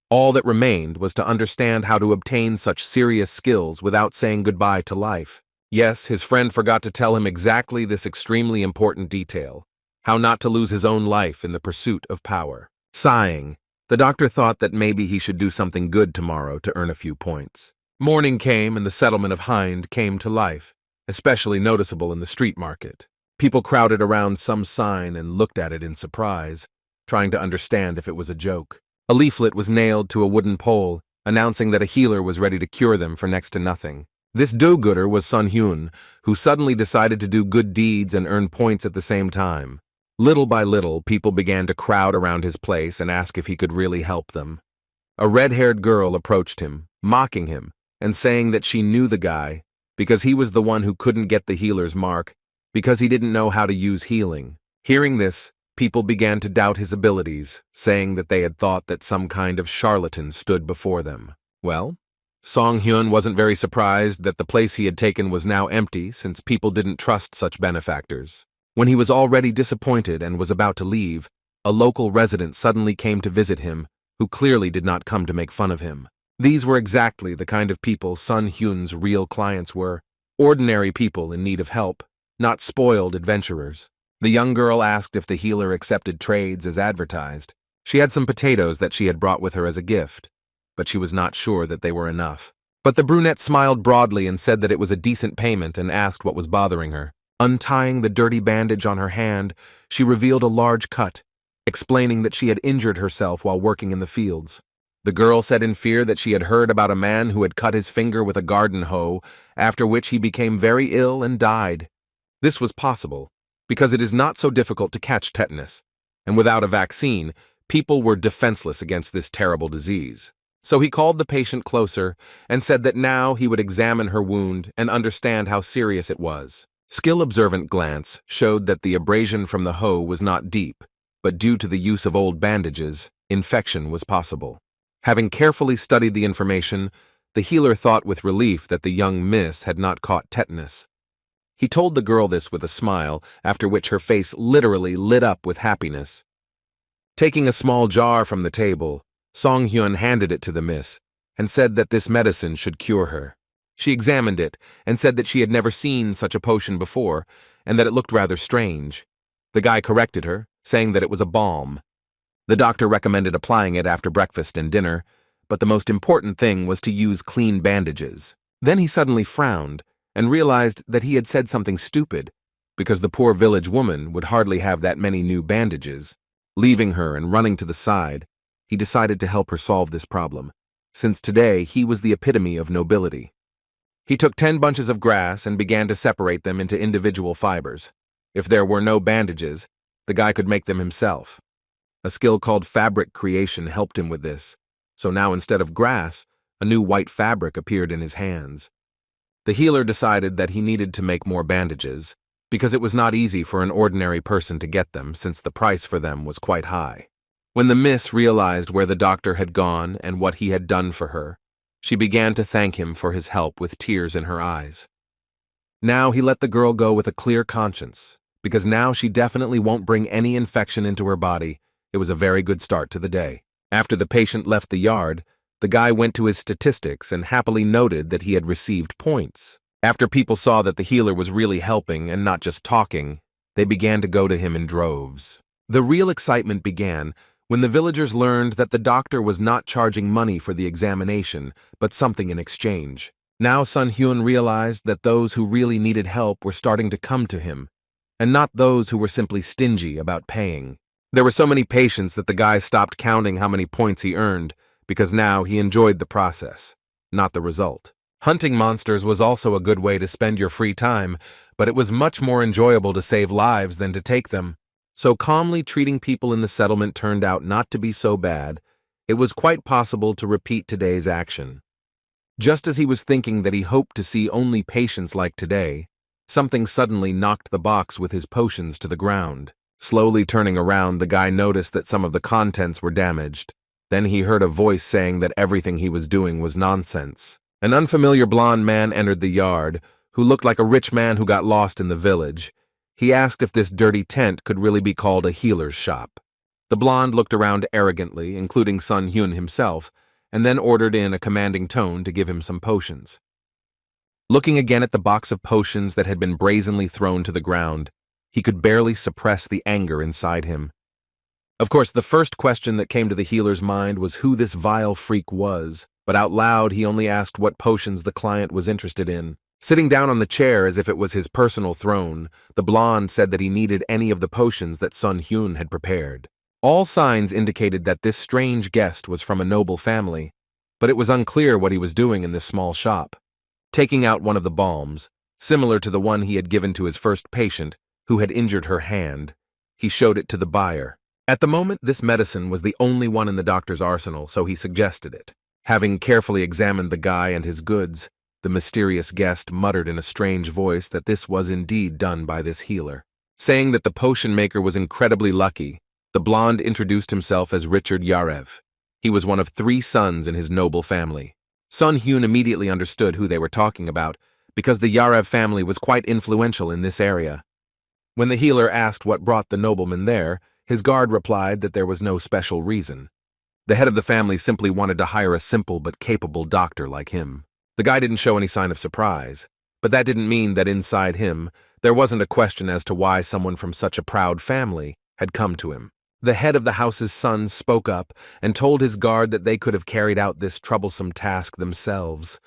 All that remained was to understand how to obtain such serious skills without saying goodbye to life. Yes, his friend forgot to tell him exactly this extremely important detail: how not to lose his own life in the pursuit of power. Sighing, the doctor thought that maybe he should do something good tomorrow to earn a few points. Morning came and the settlement of Hind came to life, especially noticeable in the street market. People crowded around some sign and looked at it in surprise, trying to understand if it was a joke. A leaflet was nailed to a wooden pole, announcing that a healer was ready to cure them for next to nothing. This do-gooder was Sun Hyun, who suddenly decided to do good deeds and earn points at the same time. Little by little, people began to crowd around his place and ask if he could really help them. A red-haired girl approached him, mocking him, and saying that she knew the guy because he was the one who couldn't get the healer's mark because he didn't know how to use healing. Hearing this, people began to doubt his abilities, saying that they had thought that some kind of charlatan stood before them. Well, Song Hyun wasn't very surprised that the place he had taken was now empty since people didn't trust such benefactors. When he was already disappointed and was about to leave, a local resident suddenly came to visit him, who clearly did not come to make fun of him. These were exactly the kind of people Sun Hyun's real clients were, ordinary people in need of help, not spoiled adventurers. The young girl asked if the healer accepted trades as advertised. She had some potatoes that she had brought with her as a gift, but she was not sure that they were enough. But the brunette smiled broadly and said that it was a decent payment and asked what was bothering her. Untying the dirty bandage on her hand, she revealed a large cut, explaining that she had injured herself while working in the fields. The girl said in fear that she had heard about a man who had cut his finger with a garden hoe, after which he became very ill and died. This was possible, because it is not so difficult to catch tetanus, and without a vaccine, people were defenseless against this terrible disease. So he called the patient closer and said that now he would examine her wound and understand how serious it was. Skill-observant glance showed that the abrasion from the hoe was not deep, but due to the use of old bandages, infection was possible. Having carefully studied the information, the healer thought with relief that the young miss had not caught tetanus. He told the girl this with a smile, after which her face literally lit up with happiness. Taking a small jar from the table, Song Hyun handed it to the miss and said that this medicine should cure her. She examined it and said that she had never seen such a potion before and that it looked rather strange. The guy corrected her, saying that it was a balm. The doctor recommended applying it after breakfast and dinner, but the most important thing was to use clean bandages. Then he suddenly frowned and realized that he had said something stupid, because the poor village woman would hardly have that many new bandages. Leaving her and running to the side, he decided to help her solve this problem, since today he was the epitome of nobility. He took 10 bunches of grass and began to separate them into individual fibers. If there were no bandages, the guy could make them himself. A skill called fabric creation helped him with this, so now instead of grass, a new white fabric appeared in his hands. The healer decided that he needed to make more bandages, because it was not easy for an ordinary person to get them since the price for them was quite high. When the miss realized where the doctor had gone and what he had done for her, she began to thank him for his help with tears in her eyes. Now he let the girl go with a clear conscience, because now she definitely won't bring any infection into her body. It was a very good start to the day. After the patient left the yard, the guy went to his statistics and happily noted that he had received points. After people saw that the healer was really helping and not just talking, they began to go to him in droves. The real excitement began when the villagers learned that the doctor was not charging money for the examination, but something in exchange. Now Sun Hyun realized that those who really needed help were starting to come to him, and not those who were simply stingy about paying. There were so many patients that the guy stopped counting how many points he earned, because now he enjoyed the process, not the result. Hunting monsters was also a good way to spend your free time, but it was much more enjoyable to save lives than to take them. So calmly treating people in the settlement turned out not to be so bad. It was quite possible to repeat today's action. Just as he was thinking that he hoped to see only patients like today, something suddenly knocked the box with his potions to the ground. Slowly turning around, the guy noticed that some of the contents were damaged. Then he heard a voice saying that everything he was doing was nonsense. An unfamiliar blonde man entered the yard, who looked like a rich man who got lost in the village. He asked if this dirty tent could really be called a healer's shop. The blonde looked around arrogantly, including Sun Hyun himself, and then ordered in a commanding tone to give him some potions. Looking again at the box of potions that had been brazenly thrown to the ground, he could barely suppress the anger inside him. Of course, the first question that came to the healer's mind was who this vile freak was, but out loud he only asked what potions the client was interested in. Sitting down on the chair as if it was his personal throne, the blonde said that he needed any of the potions that Sun Hyun had prepared. All signs indicated that this strange guest was from a noble family, but it was unclear what he was doing in this small shop. Taking out one of the balms, similar to the one he had given to his first patient, who had injured her hand, he showed it to the buyer. At the moment, this medicine was the only one in the doctor's arsenal, so he suggested it. Having carefully examined the guy and his goods, the mysterious guest muttered in a strange voice that this was indeed done by this healer. Saying that the potion maker was incredibly lucky, the blonde introduced himself as Richard Yarev. He was one of 3 sons in his noble family. Sun Hyun immediately understood who they were talking about, because the Yarev family was quite influential in this area. When the healer asked what brought the nobleman there, his guard replied that there was no special reason. The head of the family simply wanted to hire a simple but capable doctor like him. The guy didn't show any sign of surprise, but that didn't mean that inside him, there wasn't a question as to why someone from such a proud family had come to him. The head of the house's son spoke up and told his guard that they could have carried out this troublesome task themselves,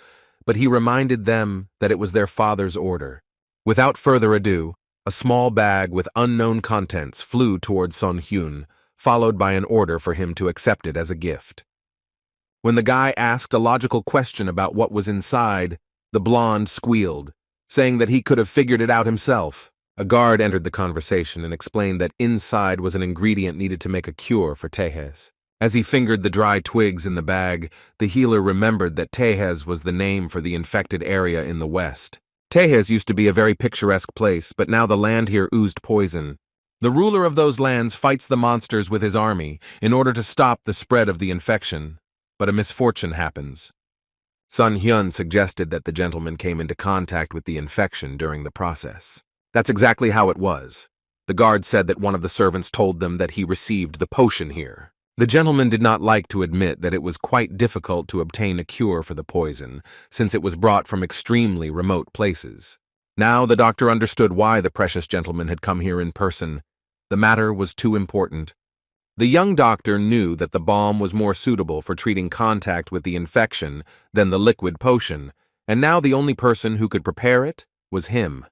but he reminded them that it was their father's order. Without further ado, a small bag with unknown contents flew toward Sun Hyun, followed by an order for him to accept it as a gift. When the guy asked a logical question about what was inside, the blonde squealed, saying that he could have figured it out himself. A guard entered the conversation and explained that inside was an ingredient needed to make a cure for Tejes. As he fingered the dry twigs in the bag, the healer remembered that Tejes was the name for the infected area in the west. Tejes used to be a very picturesque place, but now the land here oozed poison. The ruler of those lands fights the monsters with his army in order to stop the spread of the infection, but a misfortune happens. Sun Hyun suggested that the gentleman came into contact with the infection during the process. That's exactly how it was. The guard said that one of the servants told them that he received the potion here. The gentleman did not like to admit that it was quite difficult to obtain a cure for the poison, since it was brought from extremely remote places. Now the doctor understood why the precious gentleman had come here in person. The matter was too important. The young doctor knew that the balm was more suitable for treating contact with the infection than the liquid potion, and now the only person who could prepare it was him.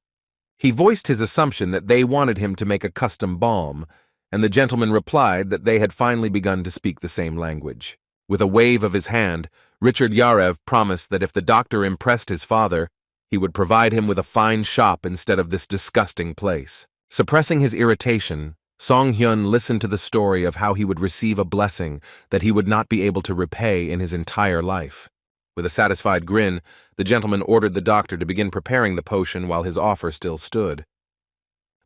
He voiced his assumption that they wanted him to make a custom balm, and the gentleman replied that they had finally begun to speak the same language. With a wave of his hand, Richard Yarev promised that if the doctor impressed his father, he would provide him with a fine shop instead of this disgusting place. Suppressing his irritation, Song Hyun listened to the story of how he would receive a blessing that he would not be able to repay in his entire life. With a satisfied grin, the gentleman ordered the doctor to begin preparing the potion while his offer still stood.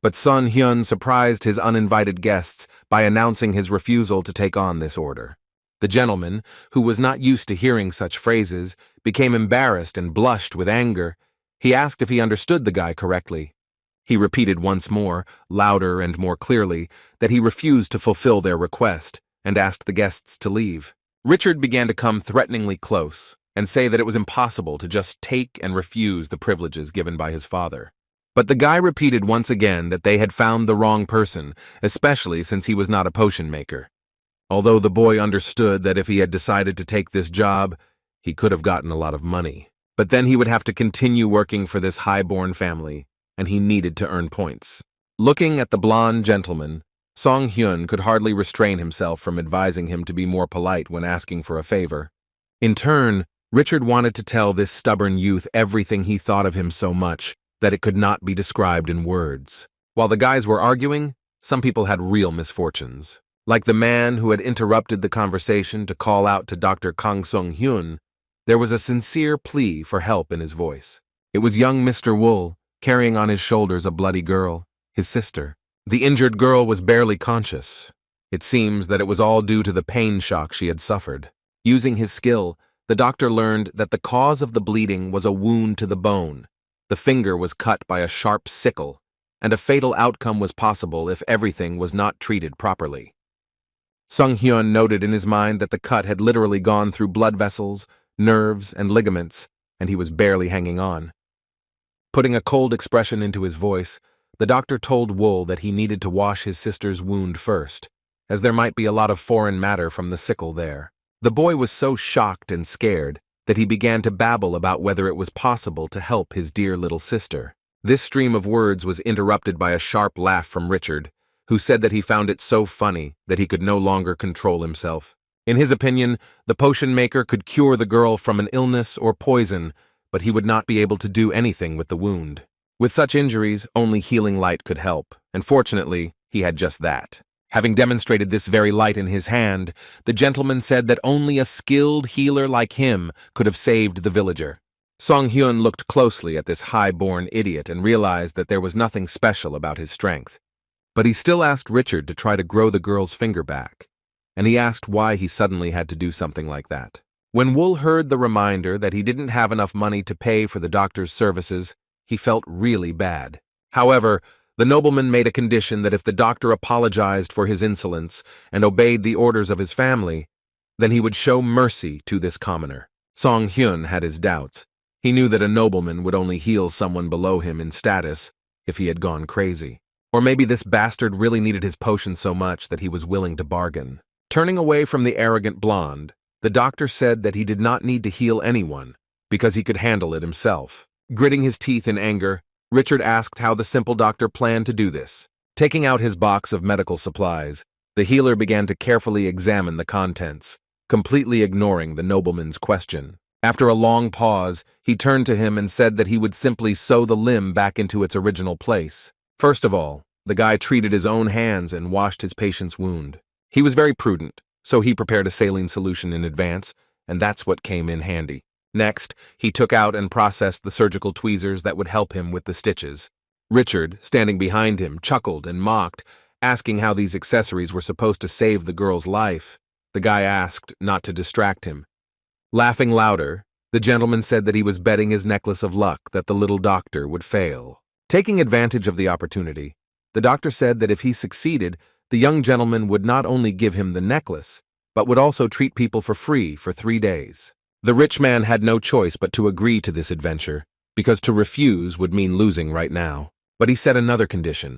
But Sun Hyun surprised his uninvited guests by announcing his refusal to take on this order. The gentleman, who was not used to hearing such phrases, became embarrassed and blushed with anger. He asked if he understood the guy correctly. He repeated once more, louder and more clearly, that he refused to fulfill their request, and asked the guests to leave. Richard began to come threateningly close, and say that it was impossible to just take and refuse the privileges given by his father. But the guy repeated once again that they had found the wrong person, especially since he was not a potion maker. Although the boy understood that if he had decided to take this job, he could have gotten a lot of money. But then he would have to continue working for this high-born family, and he needed to earn points. Looking at the blonde gentleman, Song Hyun could hardly restrain himself from advising him to be more polite when asking for a favor. In turn, Richard wanted to tell this stubborn youth everything he thought of him so much that it could not be described in words. While the guys were arguing, some people had real misfortunes. Like the man who had interrupted the conversation to call out to Dr. Kang Sung-hyun, there was a sincere plea for help in his voice. It was young Mr. Wool, carrying on his shoulders a bloody girl, his sister. The injured girl was barely conscious. It seems that it was all due to the pain shock she had suffered. Using his skill, the doctor learned that the cause of the bleeding was a wound to the bone. The finger was cut by a sharp sickle, and a fatal outcome was possible if everything was not treated properly. Sung Hyun noted in his mind that the cut had literally gone through blood vessels, nerves, and ligaments, and he was barely hanging on. Putting a cold expression into his voice, the doctor told Wool that he needed to wash his sister's wound first, as there might be a lot of foreign matter from the sickle there. The boy was so shocked and scared that he began to babble about whether it was possible to help his dear little sister. This stream of words was interrupted by a sharp laugh from Richard, who said that he found it so funny that he could no longer control himself. In his opinion, the potion maker could cure the girl from an illness or poison, but he would not be able to do anything with the wound. With such injuries, only healing light could help, and fortunately, he had just that. Having demonstrated this very light in his hand, the gentleman said that only a skilled healer like him could have saved the villager. Song Hyun looked closely at this high-born idiot and realized that there was nothing special about his strength. But he still asked Richard to try to grow the girl's finger back, and he asked why he suddenly had to do something like that. When Wool heard the reminder that he didn't have enough money to pay for the doctor's services, he felt really bad. However, the nobleman made a condition that if the doctor apologized for his insolence and obeyed the orders of his family, then he would show mercy to this commoner. Song Hyun had his doubts. He knew that a nobleman would only heal someone below him in status if he had gone crazy. Or maybe this bastard really needed his potion so much that he was willing to bargain. Turning away from the arrogant blonde, the doctor said that he did not need to heal anyone because he could handle it himself. Gritting his teeth in anger, Richard asked how the simple doctor planned to do this. Taking out his box of medical supplies, the healer began to carefully examine the contents, completely ignoring the nobleman's question. After a long pause, he turned to him and said that he would simply sew the limb back into its original place. First of all, the guy treated his own hands and washed his patient's wound. He was very prudent, so he prepared a saline solution in advance, and that's what came in handy. Next, he took out and processed the surgical tweezers that would help him with the stitches. Richard, standing behind him, chuckled and mocked, asking how these accessories were supposed to save the girl's life. The guy asked not to distract him. Laughing louder, the gentleman said that he was betting his necklace of luck that the little doctor would fail. Taking advantage of the opportunity, the doctor said that if he succeeded, the young gentleman would not only give him the necklace, but would also treat people for free for 3 days. The rich man had no choice but to agree to this adventure, because to refuse would mean losing right now. But he set another condition.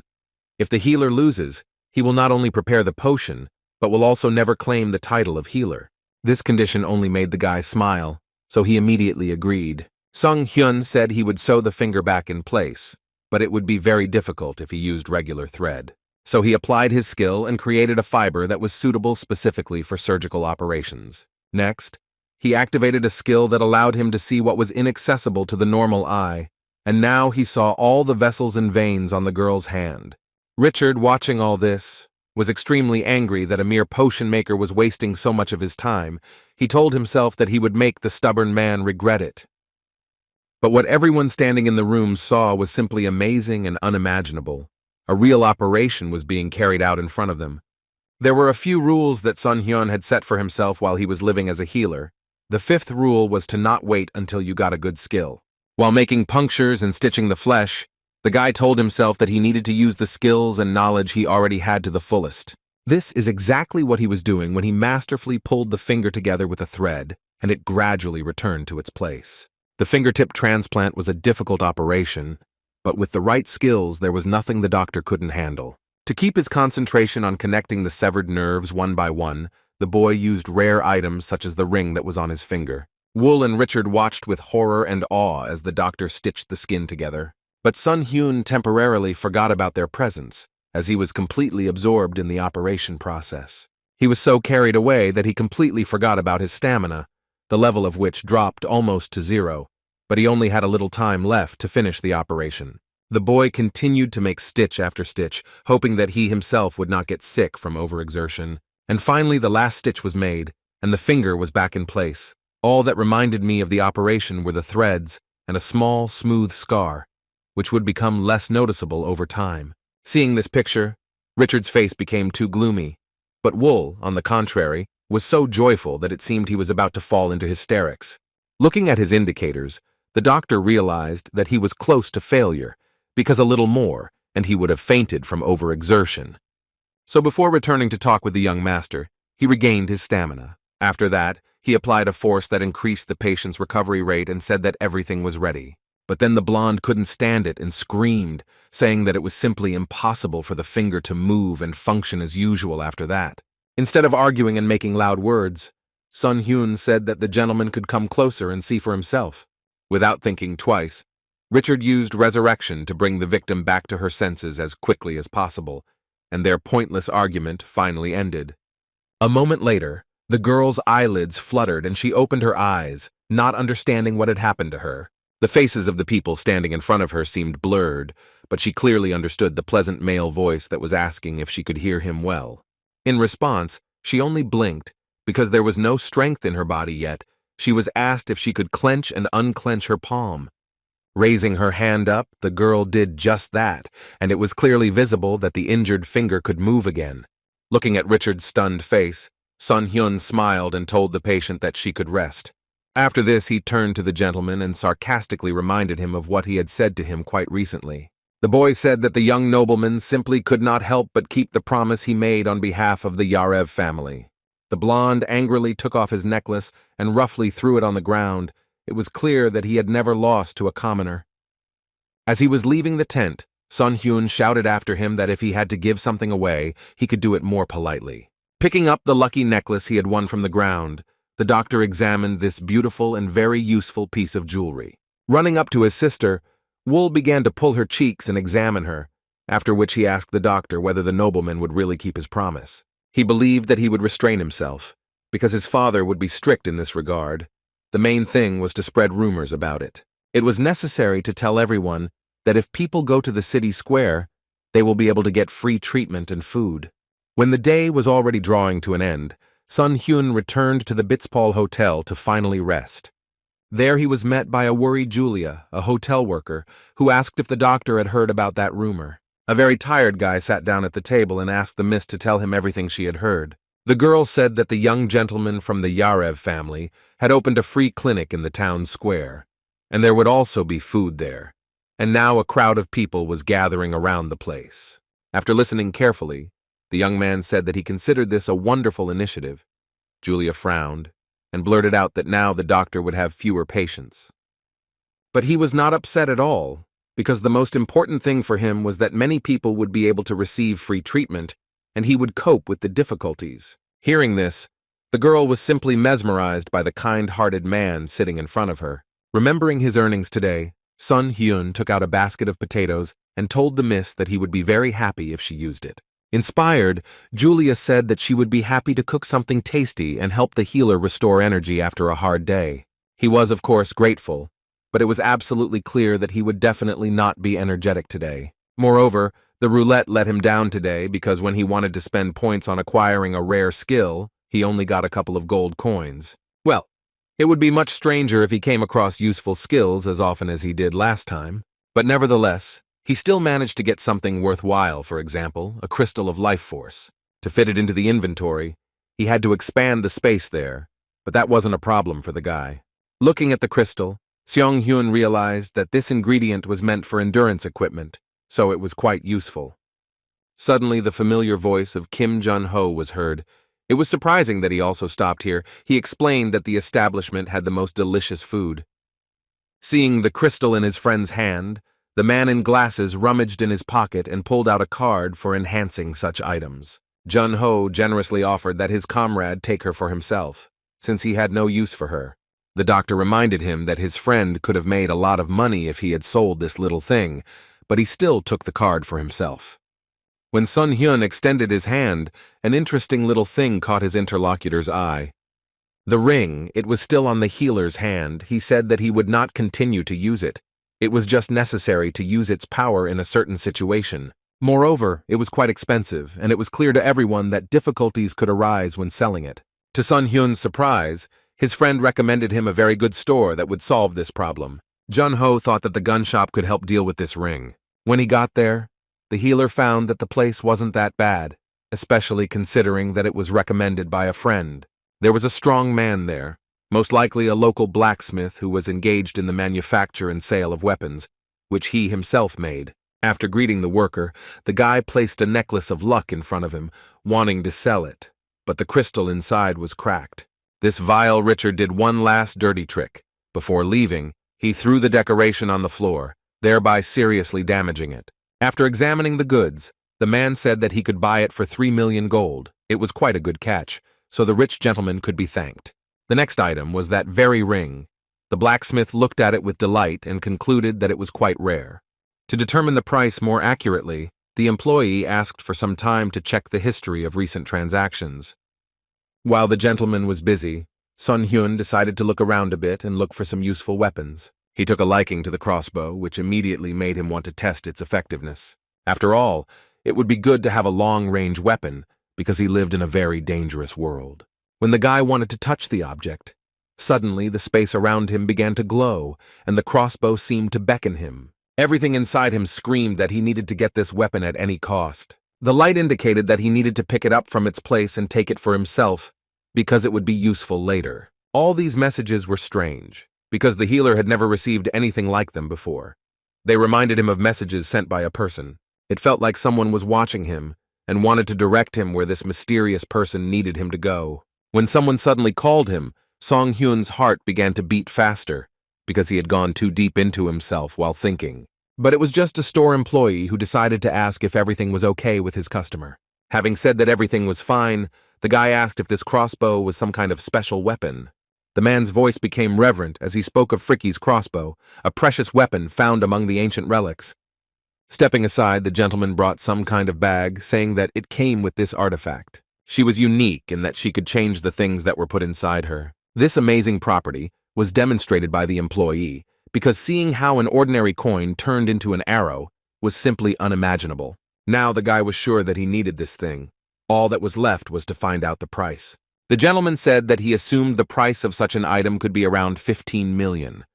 If the healer loses, he will not only prepare the potion, but will also never claim the title of healer. This condition only made the guy smile, so he immediately agreed. Sung Hyun said he would sew the finger back in place, but it would be very difficult if he used regular thread. So he applied his skill and created a fiber that was suitable specifically for surgical operations. Next, he activated a skill that allowed him to see what was inaccessible to the normal eye, and now he saw all the vessels and veins on the girl's hand. Richard, watching all this, was extremely angry that a mere potion maker was wasting so much of his time. He told himself that he would make the stubborn man regret it. But what everyone standing in the room saw was simply amazing and unimaginable. A real operation was being carried out in front of them. There were a few rules that Sun Hyun had set for himself while he was living as a healer. The 5th rule was to not wait until you got a good skill. While making punctures and stitching the flesh, the guy told himself that he needed to use the skills and knowledge he already had to the fullest. This is exactly what he was doing when he masterfully pulled the finger together with a thread, and it gradually returned to its place. The fingertip transplant was a difficult operation, but with the right skills there was nothing the doctor couldn't handle. To keep his concentration on connecting the severed nerves one by one, the boy used rare items such as the ring that was on his finger. Wool and Richard watched with horror and awe as the doctor stitched the skin together. But Sun Hyun temporarily forgot about their presence, as he was completely absorbed in the operation process. He was so carried away that he completely forgot about his stamina, the level of which dropped almost to 0, but he only had a little time left to finish the operation. The boy continued to make stitch after stitch, hoping that he himself would not get sick from overexertion. And finally the last stitch was made, and the finger was back in place. All that reminded me of the operation were the threads and a small, smooth scar, which would become less noticeable over time. Seeing this picture, Richard's face became too gloomy, but Wool, on the contrary, was so joyful that it seemed he was about to fall into hysterics. Looking at his indicators, the doctor realized that he was close to failure, because a little more, and he would have fainted from overexertion. So before returning to talk with the young master, he regained his stamina. After that, he applied a force that increased the patient's recovery rate and said that everything was ready. But then the blonde couldn't stand it and screamed, saying that it was simply impossible for the finger to move and function as usual after that. Instead of arguing and making loud words, Sun Hyun said that the gentleman could come closer and see for himself. Without thinking twice, Richard used resurrection to bring the victim back to her senses as quickly as possible, and their pointless argument finally ended. A moment later, the girl's eyelids fluttered and she opened her eyes, not understanding what had happened to her. The faces of the people standing in front of her seemed blurred, but she clearly understood the pleasant male voice that was asking if she could hear him well. In response, she only blinked, because there was no strength in her body yet. She was asked if she could clench and unclench her palm. Raising her hand up, the girl did just that, and it was clearly visible that the injured finger could move again. Looking at Richard's stunned face, Sun Hyun smiled and told the patient that she could rest. After this, he turned to the gentleman and sarcastically reminded him of what he had said to him quite recently. The boy said that the young nobleman simply could not help but keep the promise he made on behalf of the Yarev family. The blonde angrily took off his necklace and roughly threw it on the ground. It was clear that he had never lost to a commoner. As he was leaving the tent, Sun Hyun shouted after him that if he had to give something away, he could do it more politely. Picking up the lucky necklace he had won from the ground, the doctor examined this beautiful and very useful piece of jewelry. Running up to his sister, Wool began to pull her cheeks and examine her, after which he asked the doctor whether the nobleman would really keep his promise. He believed that he would restrain himself, because his father would be strict in this regard. The main thing was to spread rumors about it. It was necessary to tell everyone that if people go to the city square, they will be able to get free treatment and food. When the day was already drawing to an end, Sun Hyun returned to the Bitspal Hotel to finally rest. There he was met by a worried Julia, a hotel worker, who asked if the doctor had heard about that rumor. A very tired guy sat down at the table and asked the miss to tell him everything she had heard. The girl said that the young gentleman from the Yarev family had opened a free clinic in the town square, and there would also be food there, and now a crowd of people was gathering around the place. After listening carefully, the young man said that he considered this a wonderful initiative. Julia frowned and blurted out that now the doctor would have fewer patients. But he was not upset at all, because the most important thing for him was that many people would be able to receive free treatment, and he would cope with the difficulties. Hearing this, the girl was simply mesmerized by the kind-hearted man sitting in front of her. Remembering his earnings today, Sun Hyun took out a basket of potatoes and told the miss that he would be very happy if she used it. Inspired, Julia said that she would be happy to cook something tasty and help the healer restore energy after a hard day. He was, of course, grateful, but it was absolutely clear that he would definitely not be energetic today. Moreover, the roulette let him down today because when he wanted to spend points on acquiring a rare skill, he only got a couple of gold coins. Well, it would be much stranger if he came across useful skills as often as he did last time, but nevertheless, he still managed to get something worthwhile, for example, a crystal of life force. To fit it into the inventory, he had to expand the space there, but that wasn't a problem for the guy. Looking at the crystal, Seong Hyun realized that this ingredient was meant for endurance equipment, so it was quite useful. Suddenly, the familiar voice of Kim Jun-ho was heard. It was surprising that he also stopped here. He explained that the establishment had the most delicious food. Seeing the crystal in his friend's hand, the man in glasses rummaged in his pocket and pulled out a card for enhancing such items. Jun-ho generously offered that his comrade take her for himself, since he had no use for her. The doctor reminded him that his friend could have made a lot of money if he had sold this little thing, but he still took the card for himself. When Sun Hyun extended his hand, an interesting little thing caught his interlocutor's eye. The ring, it was still on the healer's hand. He said that he would not continue to use it. It was just necessary to use its power in a certain situation. Moreover, it was quite expensive, and it was clear to everyone that difficulties could arise when selling it. To Sun Hyun's surprise, his friend recommended him a very good store that would solve this problem. Jun-ho thought that the gun shop could help deal with this ring. When he got there, the healer found that the place wasn't that bad, especially considering that it was recommended by a friend. There was a strong man there, most likely a local blacksmith who was engaged in the manufacture and sale of weapons, which he himself made. After greeting the worker, the guy placed a necklace of luck in front of him, wanting to sell it, but the crystal inside was cracked. This vile Richard did one last dirty trick. Before leaving, he threw the decoration on the floor, thereby seriously damaging it. After examining the goods, the man said that he could buy it for 3 million gold. It was quite a good catch, so the rich gentleman could be thanked. The next item was that very ring. The blacksmith looked at it with delight and concluded that it was quite rare. To determine the price more accurately, the employee asked for some time to check the history of recent transactions. While the gentleman was busy, Sun Hyun decided to look around a bit and look for some useful weapons. He took a liking to the crossbow, which immediately made him want to test its effectiveness. After all, it would be good to have a long-range weapon, because he lived in a very dangerous world. When the guy wanted to touch the object, suddenly the space around him began to glow, and the crossbow seemed to beckon him. Everything inside him screamed that he needed to get this weapon at any cost. The light indicated that he needed to pick it up from its place and take it for himself, because it would be useful later. All these messages were strange, because the healer had never received anything like them before. They reminded him of messages sent by a person. It felt like someone was watching him and wanted to direct him where this mysterious person needed him to go. When someone suddenly called him, Song Hyun's heart began to beat faster, because he had gone too deep into himself while thinking. But it was just a store employee who decided to ask if everything was okay with his customer. Having said that everything was fine, the guy asked if this crossbow was some kind of special weapon. The man's voice became reverent as he spoke of Fricky's crossbow, a precious weapon found among the ancient relics. Stepping aside, the gentleman brought some kind of bag, saying that it came with this artifact. She was unique in that she could change the things that were put inside her. This amazing property was demonstrated by the employee, because seeing how an ordinary coin turned into an arrow was simply unimaginable. Now the guy was sure that he needed this thing. All that was left was to find out the price. The gentleman said that he assumed the price of such an item could be around 15 million,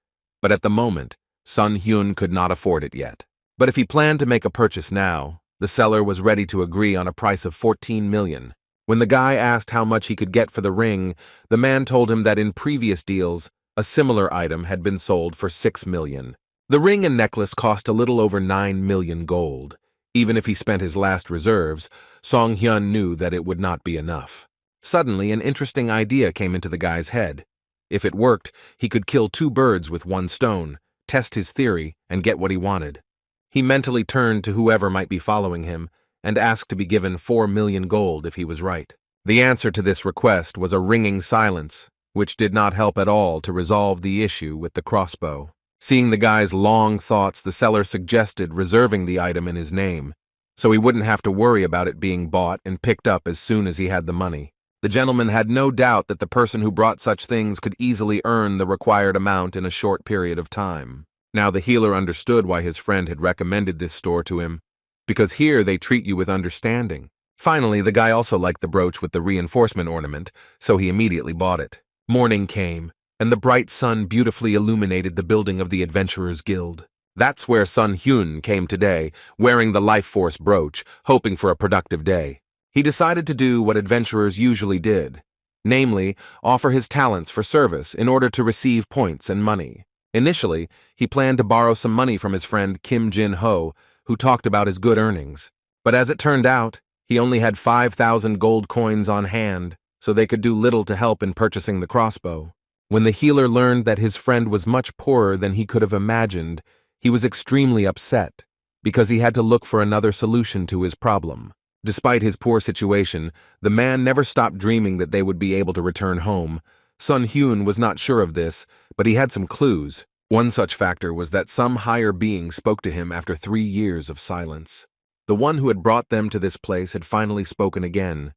but at the moment, Sun Hyun could not afford it yet. But if he planned to make a purchase now, the seller was ready to agree on a price of 14 million. When the guy asked how much he could get for the ring, the man told him that in previous deals, a similar item had been sold for 6 million. The ring and necklace cost a little over 9 million gold. Even if he spent his last reserves, Song Hyun knew that it would not be enough. Suddenly, an interesting idea came into the guy's head. If it worked, he could kill 2 birds with 1 stone, test his theory, and get what he wanted. He mentally turned to whoever might be following him and asked to be given 4 million gold if he was right. The answer to this request was a ringing silence, which did not help at all to resolve the issue with the crossbow. Seeing the guy's long thoughts, the seller suggested reserving the item in his name, so he wouldn't have to worry about it being bought and picked up as soon as he had the money. The gentleman had no doubt that the person who brought such things could easily earn the required amount in a short period of time. Now the healer understood why his friend had recommended this store to him, because here they treat you with understanding. Finally, the guy also liked the brooch with the reinforcement ornament, so he immediately bought it. Morning came, and the bright sun beautifully illuminated the building of the Adventurers Guild. That's where Sun Hyun came today, wearing the Life Force brooch, hoping for a productive day. He decided to do what adventurers usually did, namely, offer his talents for service in order to receive points and money. Initially, he planned to borrow some money from his friend Kim Jin-ho, who talked about his good earnings. But as it turned out, he only had 5,000 gold coins on hand, so they could do little to help in purchasing the crossbow. When the healer learned that his friend was much poorer than he could have imagined, he was extremely upset, because he had to look for another solution to his problem. Despite his poor situation, the man never stopped dreaming that they would be able to return home. Sun Hyun was not sure of this, but he had some clues. One such factor was that some higher being spoke to him after 3 years of silence. The one who had brought them to this place had finally spoken again,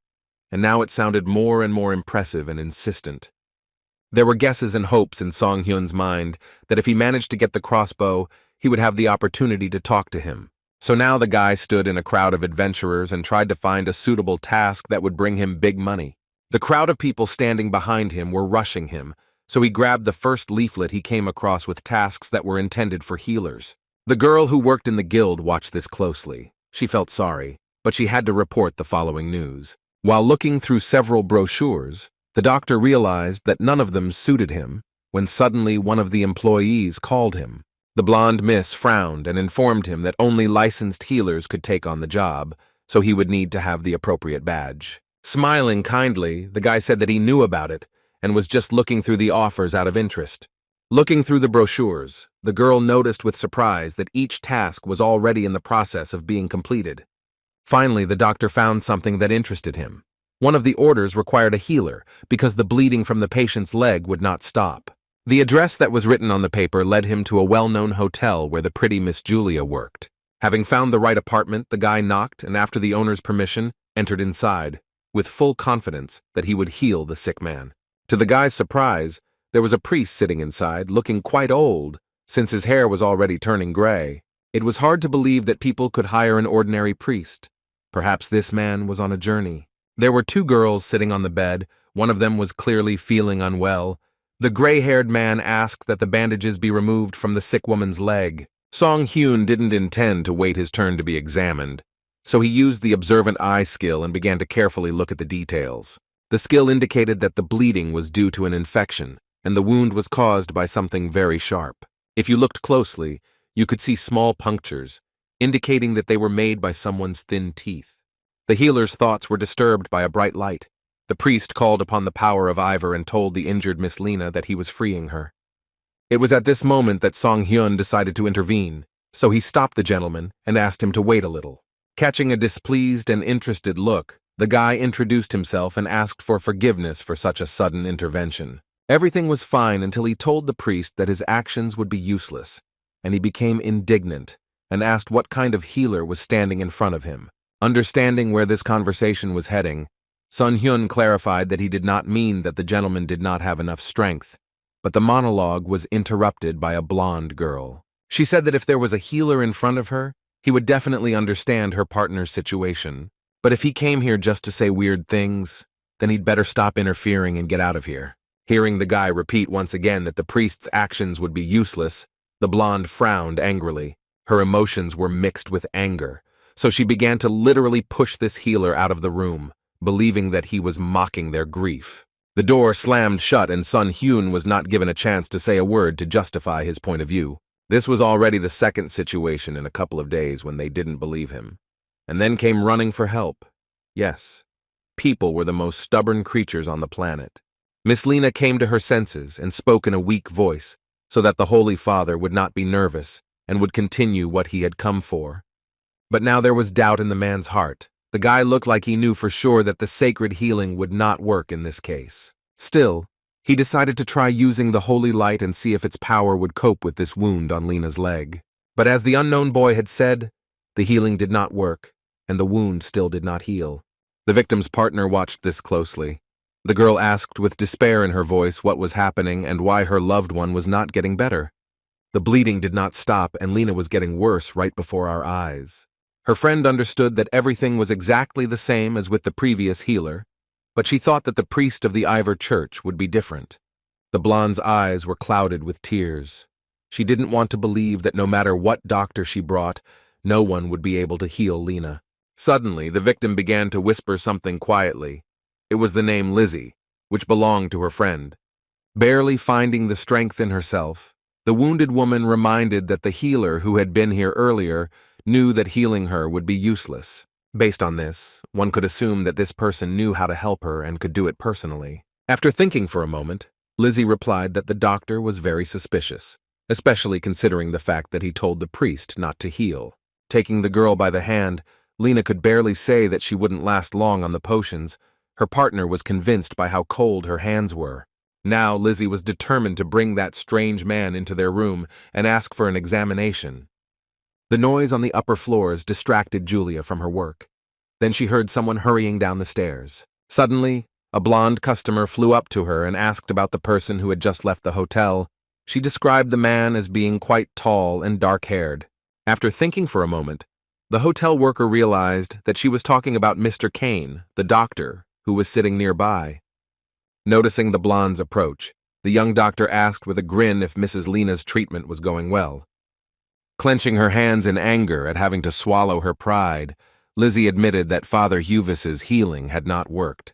and now it sounded more and more impressive and insistent. There were guesses and hopes in Song Hyun's mind that if he managed to get the crossbow, he would have the opportunity to talk to him. So now the guy stood in a crowd of adventurers and tried to find a suitable task that would bring him big money. The crowd of people standing behind him were rushing him, so he grabbed the first leaflet he came across with tasks that were intended for healers. The girl who worked in the guild watched this closely. She felt sorry, but she had to report the following news. While looking through several brochures, the doctor realized that none of them suited him when suddenly one of the employees called him. The blonde miss frowned and informed him that only licensed healers could take on the job, so he would need to have the appropriate badge. Smiling kindly, the guy said that he knew about it and was just looking through the offers out of interest. Looking through the brochures, the girl noticed with surprise that each task was already in the process of being completed. Finally, the doctor found something that interested him. One of the orders required a healer because the bleeding from the patient's leg would not stop. The address that was written on the paper led him to a well-known hotel where the pretty Miss Julia worked. Having found the right apartment, the guy knocked and, after the owner's permission, entered inside, with full confidence that he would heal the sick man. To the guy's surprise, there was a priest sitting inside, looking quite old, since his hair was already turning gray. It was hard to believe that people could hire an ordinary priest. Perhaps this man was on a journey. There were 2 girls sitting on the bed. One of them was clearly feeling unwell. The gray-haired man asked that the bandages be removed from the sick woman's leg. Song Hyun didn't intend to wait his turn to be examined, so he used the observant eye skill and began to carefully look at the details. The skill indicated that the bleeding was due to an infection, and the wound was caused by something very sharp. If you looked closely, you could see small punctures, indicating that they were made by someone's thin teeth. The healer's thoughts were disturbed by a bright light. The priest called upon the power of Ivor and told the injured Miss Lena that he was freeing her. It was at this moment that Song Hyun decided to intervene, so he stopped the gentleman and asked him to wait a little. Catching a displeased and interested look, the guy introduced himself and asked for forgiveness for such a sudden intervention. Everything was fine until he told the priest that his actions would be useless, and he became indignant and asked what kind of healer was standing in front of him. Understanding where this conversation was heading, Sun Hyun clarified that he did not mean that the gentleman did not have enough strength, but the monologue was interrupted by a blonde girl. She said that if there was a healer in front of her, he would definitely understand her partner's situation. But if he came here just to say weird things, then he'd better stop interfering and get out of here. Hearing the guy repeat once again that the priest's actions would be useless, the blonde frowned angrily. Her emotions were mixed with anger, so she began to literally push this healer out of the room, believing that he was mocking their grief. The door slammed shut and Sun Hyun was not given a chance to say a word to justify his point of view. This was already the second situation in a couple of days when they didn't believe him. And then came running for help. Yes, people were the most stubborn creatures on the planet. Miss Lena came to her senses and spoke in a weak voice so that the Holy Father would not be nervous and would continue what he had come for. But now there was doubt in the man's heart. The guy looked like he knew for sure that the sacred healing would not work in this case. Still, he decided to try using the holy light and see if its power would cope with this wound on Lena's leg. But as the unknown boy had said, the healing did not work, and the wound still did not heal. The victim's partner watched this closely. The girl asked with despair in her voice what was happening and why her loved one was not getting better. The bleeding did not stop, and Lena was getting worse right before our eyes. Her friend understood that everything was exactly the same as with the previous healer, but she thought that the priest of the Ivor Church would be different. The blonde's eyes were clouded with tears. She didn't want to believe that no matter what doctor she brought, no one would be able to heal Lena. Suddenly, the victim began to whisper something quietly. It was the name Lizzie, which belonged to her friend. Barely finding the strength in herself, the wounded woman reminded that the healer who had been here earlier knew that healing her would be useless. Based on this, one could assume that this person knew how to help her and could do it personally. After thinking for a moment, Lizzie replied that the doctor was very suspicious, especially considering the fact that he told the priest not to heal. Taking the girl by the hand, Lena could barely say that she wouldn't last long on the potions. Her partner was convinced by how cold her hands were. Now Lizzie was determined to bring that strange man into their room and ask for an examination. The noise on the upper floors distracted Julia from her work. Then she heard someone hurrying down the stairs. Suddenly, a blonde customer flew up to her and asked about the person who had just left the hotel. She described the man as being quite tall and dark-haired. After thinking for a moment, the hotel worker realized that she was talking about Mr. Kane, the doctor, who was sitting nearby. Noticing the blonde's approach, the young doctor asked with a grin if Mrs. Lena's treatment was going well. Clenching her hands in anger at having to swallow her pride, Lizzie admitted that Father Huvis's healing had not worked.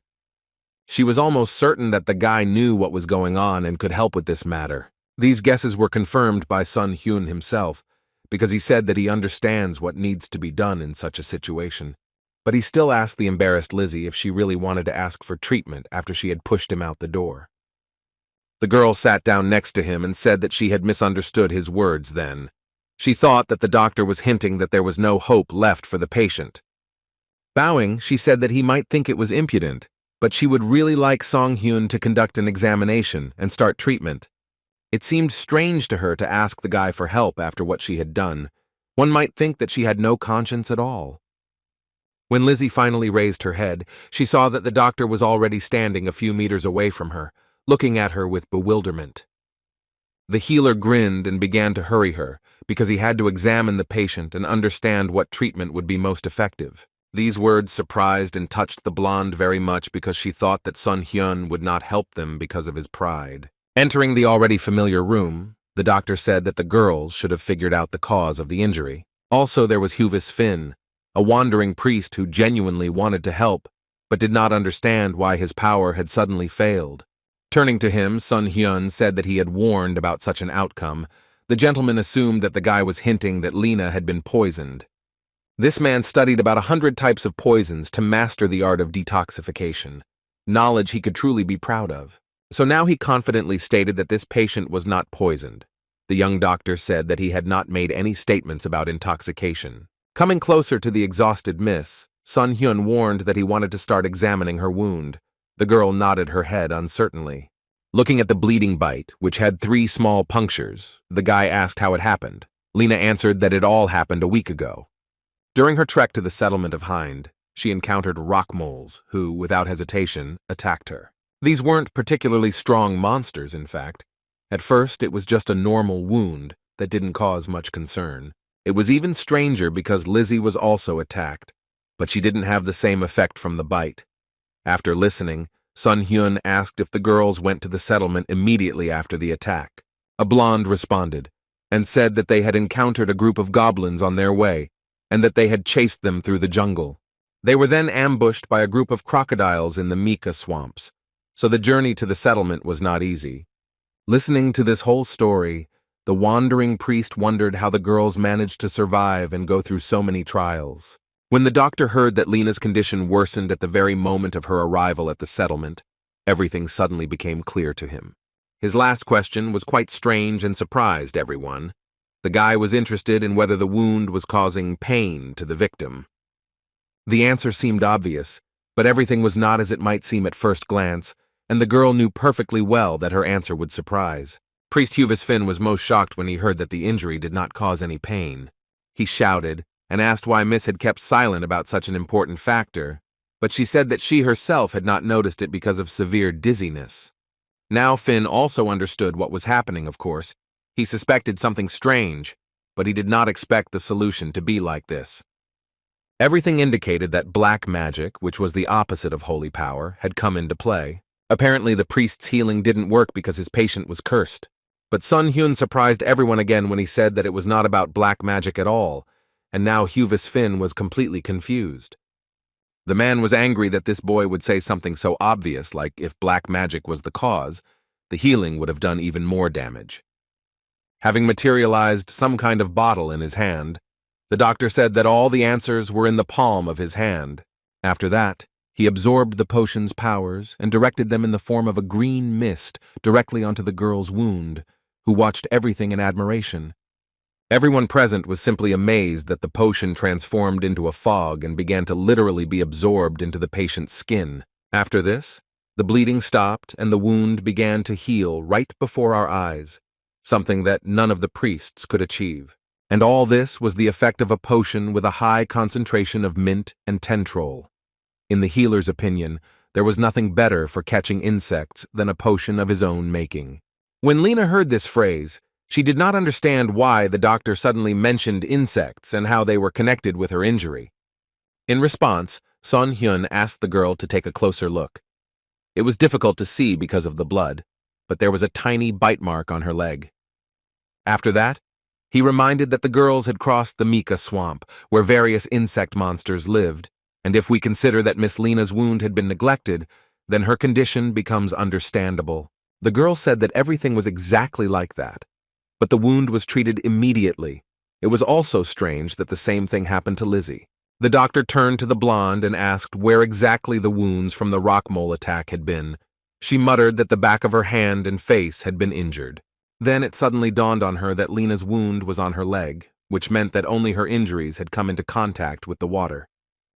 She was almost certain that the guy knew what was going on and could help with this matter. These guesses were confirmed by Sun Hyun himself, because he said that he understands what needs to be done in such a situation. But he still asked the embarrassed Lizzie if she really wanted to ask for treatment after she had pushed him out the door. The girl sat down next to him and said that she had misunderstood his words then. She thought that the doctor was hinting that there was no hope left for the patient. Bowing, she said that he might think it was impudent, but she would really like Song Hyun to conduct an examination and start treatment. It seemed strange to her to ask the guy for help after what she had done. One might think that she had no conscience at all. When Lizzie finally raised her head, she saw that the doctor was already standing a few meters away from her, looking at her with bewilderment. The healer grinned and began to hurry her, because he had to examine the patient and understand what treatment would be most effective. These words surprised and touched the blonde very much because she thought that Sun Hyun would not help them because of his pride. Entering the already familiar room, the doctor said that the girls should have figured out the cause of the injury. Also, there was Huvis Finn, a wandering priest who genuinely wanted to help, but did not understand why his power had suddenly failed. Turning to him, Sun Hyun said that he had warned about such an outcome. The gentleman assumed that the guy was hinting that Lena had been poisoned. This man studied about 100 types of poisons to master the art of detoxification, knowledge he could truly be proud of. So now he confidently stated that this patient was not poisoned. The young doctor said that he had not made any statements about intoxication. Coming closer to the exhausted miss, Sun Hyun warned that he wanted to start examining her wound. The girl nodded her head uncertainly. Looking at the bleeding bite, which had 3 small punctures, the guy asked how it happened. Lena answered that it all happened a week ago. During her trek to the settlement of Hind, she encountered rock moles who, without hesitation, attacked her. These weren't particularly strong monsters, in fact. At first, it was just a normal wound that didn't cause much concern. It was even stranger because Lizzie was also attacked, but she didn't have the same effect from the bite. After listening, Sun Hyun asked if the girls went to the settlement immediately after the attack. A blonde responded and said that they had encountered a group of goblins on their way and that they had chased them through the jungle. They were then ambushed by a group of crocodiles in the Mika swamps, so the journey to the settlement was not easy. Listening to this whole story, the wandering priest wondered how the girls managed to survive and go through so many trials. When the doctor heard that Lena's condition worsened at the very moment of her arrival at the settlement, everything suddenly became clear to him. His last question was quite strange and surprised everyone. The guy was interested in whether the wound was causing pain to the victim. The answer seemed obvious, but everything was not as it might seem at first glance, and the girl knew perfectly well that her answer would surprise. Priest Huvis Finn was most shocked when he heard that the injury did not cause any pain. He shouted and asked why Miss had kept silent about such an important factor, but she said that she herself had not noticed it because of severe dizziness. Now Finn also understood what was happening, of course. He suspected something strange, but he did not expect the solution to be like this. Everything indicated that black magic, which was the opposite of holy power, had come into play. Apparently the priest's healing didn't work because his patient was cursed. But Sun Hyun surprised everyone again when he said that it was not about black magic at all, and now Huvis Finn was completely confused. The man was angry that this boy would say something so obvious, like if black magic was the cause, the healing would have done even more damage. Having materialized some kind of bottle in his hand, the doctor said that all the answers were in the palm of his hand. After that, he absorbed the potion's powers and directed them in the form of a green mist directly onto the girl's wound, who watched everything in admiration. Everyone present was simply amazed that the potion transformed into a fog and began to literally be absorbed into the patient's skin. After this, the bleeding stopped and the wound began to heal right before our eyes, something that none of the priests could achieve. And all this was the effect of a potion with a high concentration of mint and tentrol. In the healer's opinion, there was nothing better for catching insects than a potion of his own making. When Lena heard this phrase, she did not understand why the doctor suddenly mentioned insects and how they were connected with her injury. In response, Sun Hyun asked the girl to take a closer look. It was difficult to see because of the blood, but there was a tiny bite mark on her leg. After that, he reminded that the girls had crossed the Mika swamp, where various insect monsters lived, and if we consider that Miss Lena's wound had been neglected, then her condition becomes understandable. The girl said that everything was exactly like that, but the wound was treated immediately. It was also strange that the same thing happened to Lizzie. The doctor turned to the blonde and asked where exactly the wounds from the rock mole attack had been. She muttered that the back of her hand and face had been injured. Then it suddenly dawned on her that Lena's wound was on her leg, which meant that only her injuries had come into contact with the water.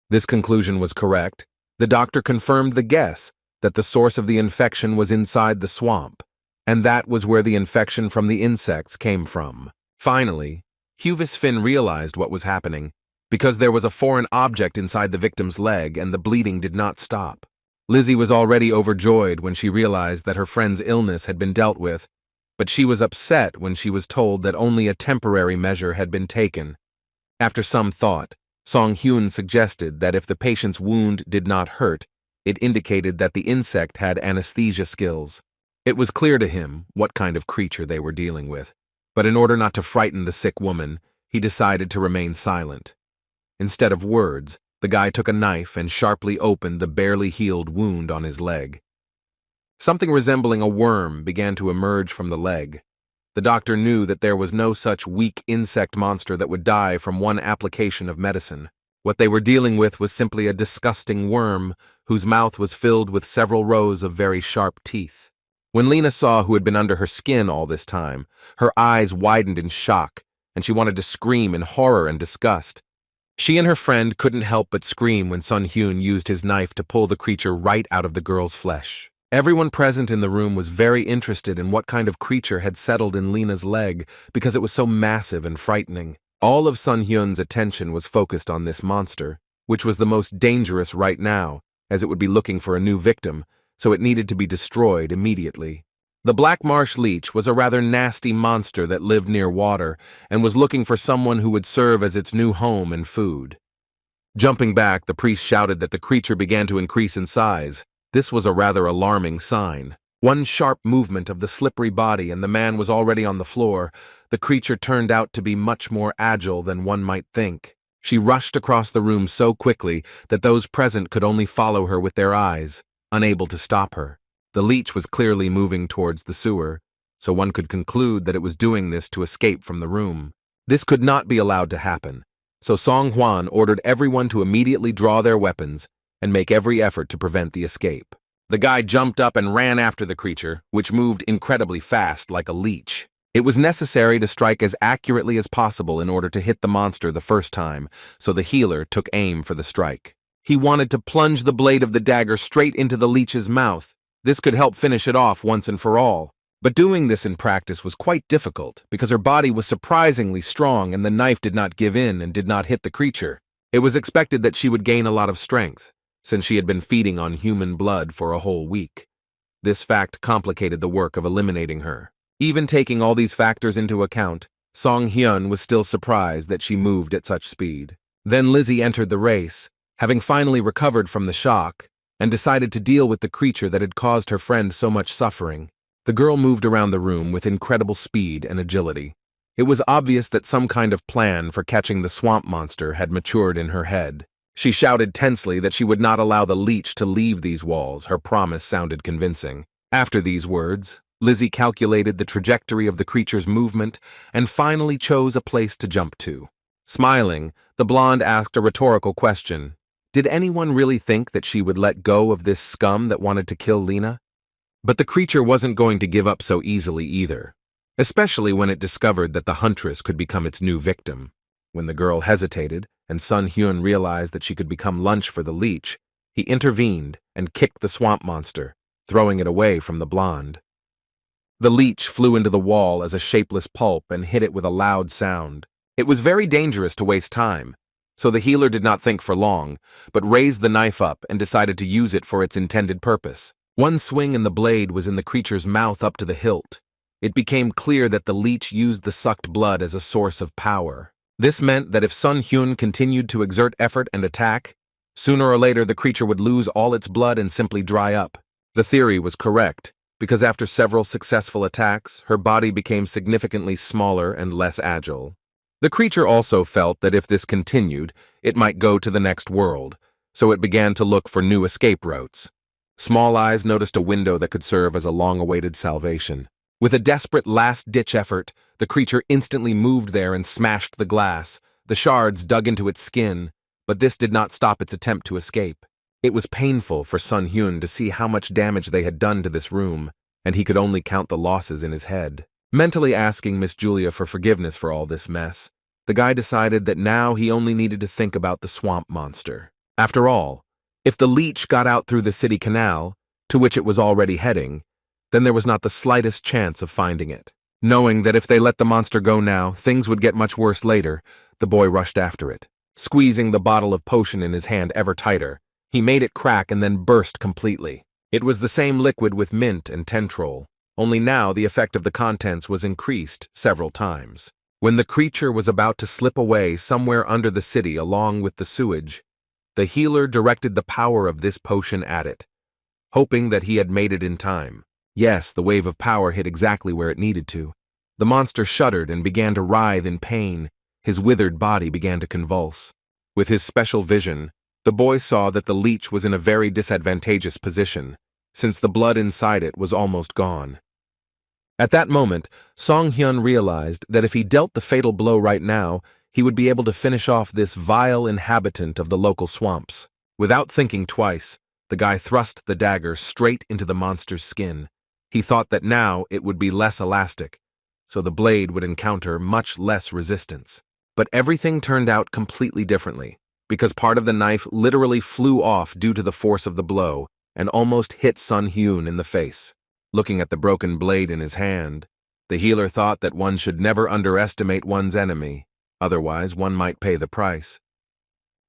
This conclusion was correct. The doctor confirmed the guess that the source of the infection was inside the swamp, and that was where the infection from the insects came from. Finally, Huvis Finn realized what was happening, because there was a foreign object inside the victim's leg and the bleeding did not stop. Lizzie was already overjoyed when she realized that her friend's illness had been dealt with, but she was upset when she was told that only a temporary measure had been taken. After some thought, Song Hyun suggested that if the patient's wound did not hurt, it indicated that the insect had anesthesia skills. It was clear to him what kind of creature they were dealing with, but in order not to frighten the sick woman, he decided to remain silent. Instead of words, The guy took a knife and sharply opened the barely healed wound on his leg. Something resembling a worm began to emerge from the leg. The doctor knew that there was no such weak insect monster that would die from one application of medicine. What they were dealing with was simply a disgusting worm whose mouth was filled with several rows of very sharp teeth. When Lena saw who had been under her skin all this time, her eyes widened in shock, and she wanted to scream in horror and disgust. She and her friend couldn't help but scream when Sun Hyun used his knife to pull the creature right out of the girl's flesh. Everyone present in the room was very interested in what kind of creature had settled in Lena's leg because it was so massive and frightening. All of Sun Hyun's attention was focused on this monster, which was the most dangerous right now, as it would be looking for a new victim, so it needed to be destroyed immediately. The Black Marsh Leech was a rather nasty monster that lived near water and was looking for someone who would serve as its new home and food. Jumping back, the priest shouted that the creature began to increase in size. This was a rather alarming sign. One sharp movement of the slippery body and the man was already on the floor. The creature turned out to be much more agile than one might think. She rushed across the room so quickly that those present could only follow her with their eyes, unable to stop her. The leech was clearly moving towards the sewer, so one could conclude that it was doing this to escape from the room. This could not be allowed to happen, so Song Hwan ordered everyone to immediately draw their weapons and make every effort to prevent the escape. The guy jumped up and ran after the creature, which moved incredibly fast like a leech. It was necessary to strike as accurately as possible in order to hit the monster the first time, so the healer took aim for the strike. He wanted to plunge the blade of the dagger straight into the leech's mouth. This could help finish it off once and for all. But doing this in practice was quite difficult because her body was surprisingly strong and the knife did not give in and did not hit the creature. It was expected that she would gain a lot of strength, since she had been feeding on human blood for a whole week. This fact complicated the work of eliminating her. Even taking all these factors into account, Song Hyun was still surprised that she moved at such speed. Then Lizzie entered the race, having finally recovered from the shock, and decided to deal with the creature that had caused her friend so much suffering. The girl moved around the room with incredible speed and agility. It was obvious that some kind of plan for catching the swamp monster had matured in her head. She shouted tensely that she would not allow the leech to leave these walls. Her promise sounded convincing. After these words, Lizzie calculated the trajectory of the creature's movement and finally chose a place to jump to. Smiling, the blonde asked a rhetorical question. Did anyone really think that she would let go of this scum that wanted to kill Lena? But the creature wasn't going to give up so easily either, especially when it discovered that the huntress could become its new victim. When the girl hesitated, and Sun Hyun realized that she could become lunch for the leech, he intervened and kicked the swamp monster, throwing it away from the blonde. The leech flew into the wall as a shapeless pulp and hit it with a loud sound. It was very dangerous to waste time, so the healer did not think for long, but raised the knife up and decided to use it for its intended purpose. One swing and the blade was in the creature's mouth up to the hilt. It became clear that the leech used the sucked blood as a source of power. This meant that if Sun Hyun continued to exert effort and attack, sooner or later the creature would lose all its blood and simply dry up. The theory was correct, because after several successful attacks, her body became significantly smaller and less agile. The creature also felt that if this continued, it might go to the next world, so it began to look for new escape routes. Small Eyes noticed a window that could serve as a long-awaited salvation. With a desperate last-ditch effort, the creature instantly moved there and smashed the glass. The shards dug into its skin, but this did not stop its attempt to escape. It was painful for Sun Hyun to see how much damage they had done to this room, and he could only count the losses in his head. Mentally asking Miss Julia for forgiveness for all this mess, the guy decided that now he only needed to think about the swamp monster. After all, if the leech got out through the city canal, to which it was already heading, then there was not the slightest chance of finding it. Knowing that if they let the monster go now, things would get much worse later, the boy rushed after it. Squeezing the bottle of potion in his hand ever tighter, he made it crack and then burst completely. It was the same liquid with mint and tentrol, only now the effect of the contents was increased several times. When the creature was about to slip away somewhere under the city along with the sewage, the healer directed the power of this potion at it, hoping that he had made it in time. Yes, the wave of power hit exactly where it needed to. The monster shuddered and began to writhe in pain. His withered body began to convulse. With his special vision, the boy saw that the leech was in a very disadvantageous position, since the blood inside it was almost gone. At that moment, Song Hyun realized that if he dealt the fatal blow right now, he would be able to finish off this vile inhabitant of the local swamps. Without thinking twice, the guy thrust the dagger straight into the monster's skin. He thought that now it would be less elastic, so the blade would encounter much less resistance. But everything turned out completely differently, because part of the knife literally flew off due to the force of the blow and almost hit Sun Hyun in the face. Looking at the broken blade in his hand, the healer thought that one should never underestimate one's enemy, otherwise one might pay the price.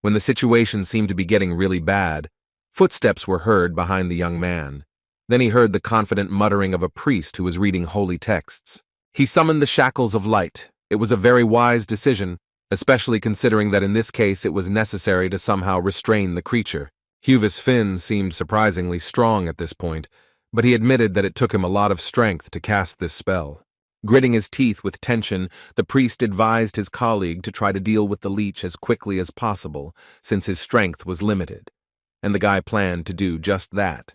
When the situation seemed to be getting really bad, footsteps were heard behind the young man. Then he heard the confident muttering of a priest who was reading holy texts. He summoned the shackles of light. It was a very wise decision, especially considering that in this case it was necessary to somehow restrain the creature. Huvis Finn seemed surprisingly strong at this point, but he admitted that it took him a lot of strength to cast this spell. Gritting his teeth with tension, the priest advised his colleague to try to deal with the leech as quickly as possible, since his strength was limited, and the guy planned to do just that.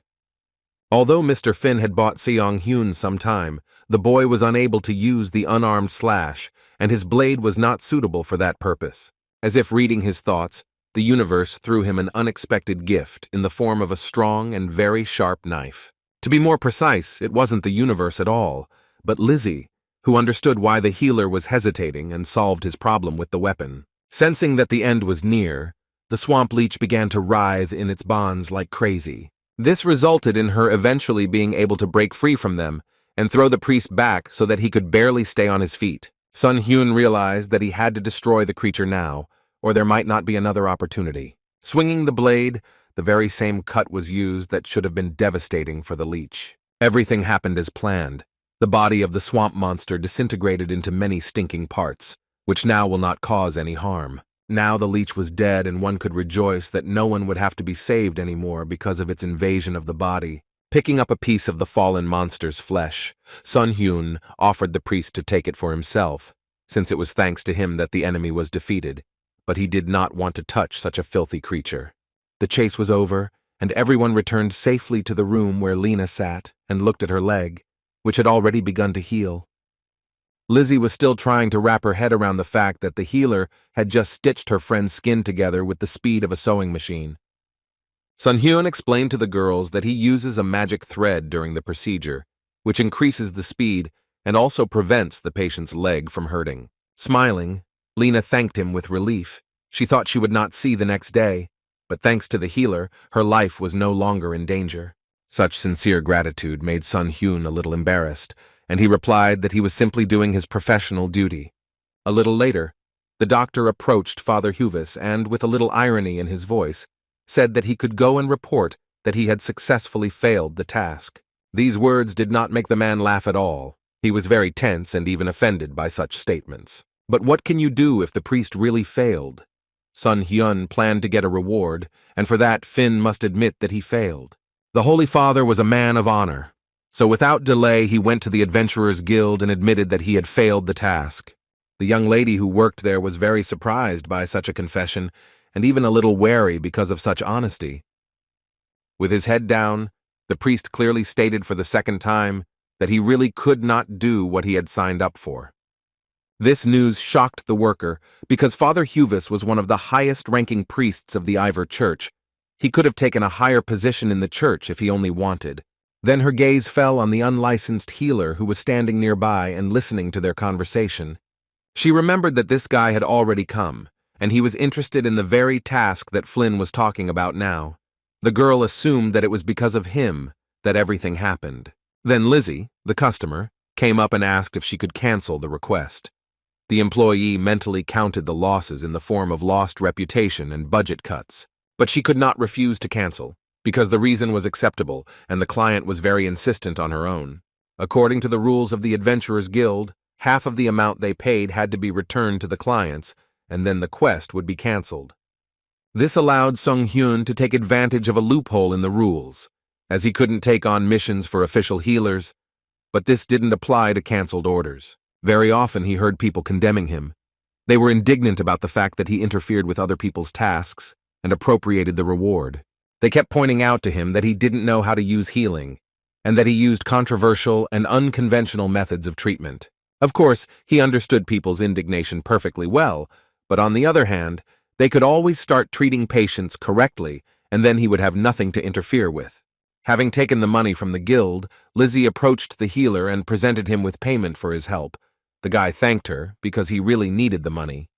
Although Mr. Finn had bought Seong Hyun some time, the boy was unable to use the unarmed slash, and his blade was not suitable for that purpose. As if reading his thoughts, the universe threw him an unexpected gift in the form of a strong and very sharp knife. To be more precise, it wasn't the universe at all, but Lizzie, who understood why the healer was hesitating and solved his problem with the weapon. Sensing that the end was near, the swamp leech began to writhe in its bonds like crazy. This resulted in her eventually being able to break free from them and throw the priest back so that he could barely stay on his feet. Sun Hyun realized that he had to destroy the creature now, or there might not be another opportunity. Swinging the blade, the very same cut was used that should have been devastating for the leech. Everything happened as planned. The body of the swamp monster disintegrated into many stinking parts, which now will not cause any harm. Now the leech was dead, and one could rejoice that no one would have to be saved anymore because of its invasion of the body. Picking up a piece of the fallen monster's flesh, Sun Hyun offered the priest to take it for himself, since it was thanks to him that the enemy was defeated, but he did not want to touch such a filthy creature. The chase was over, and everyone returned safely to the room where Lena sat and looked at her leg, which had already begun to heal. Lizzie was still trying to wrap her head around the fact that the healer had just stitched her friend's skin together with the speed of a sewing machine. Sun Hyun explained to the girls that he uses a magic thread during the procedure, which increases the speed and also prevents the patient's leg from hurting. Smiling, Lena thanked him with relief. She thought she would not see the next day, but thanks to the healer, her life was no longer in danger. Such sincere gratitude made Sun Hyun a little embarrassed, and he replied that he was simply doing his professional duty. A little later, the doctor approached Father Huvis and, with a little irony in his voice, said that he could go and report that he had successfully failed the task. These words did not make the man laugh at all. He was very tense and even offended by such statements. But what can you do if the priest really failed? Sun Hyun planned to get a reward, and for that Finn must admit that he failed. The Holy Father was a man of honor, so without delay he went to the Adventurers Guild and admitted that he had failed the task. The young lady who worked there was very surprised by such a confession, and even a little wary because of such honesty. With his head down, the priest clearly stated for the second time that he really could not do what he had signed up for. This news shocked the worker, because Father Huvis was one of the highest-ranking priests of the Ivor Church. He could have taken a higher position in the church if he only wanted. Then her gaze fell on the unlicensed healer who was standing nearby and listening to their conversation. She remembered that this guy had already come, and he was interested in the very task that Flynn was talking about now. The girl assumed that it was because of him that everything happened. Then Lizzie, the customer, came up and asked if she could cancel the request. The employee mentally counted the losses in the form of lost reputation and budget cuts, but she could not refuse to cancel, because the reason was acceptable and the client was very insistent on her own. According to the rules of the Adventurers Guild, half of the amount they paid had to be returned to the clients, and then the quest would be cancelled. This allowed Sung Hyun to take advantage of a loophole in the rules, as he couldn't take on missions for official healers, but this didn't apply to cancelled orders. Very often he heard people condemning him. They were indignant about the fact that he interfered with other people's tasks, and appropriated the reward. They kept pointing out to him that he didn't know how to use healing, and that he used controversial and unconventional methods of treatment. Of course, he understood people's indignation perfectly well, but on the other hand, they could always start treating patients correctly, and then he would have nothing to interfere with. Having taken the money from the guild, Lizzie approached the healer and presented him with payment for his help. The guy thanked her because he really needed the money.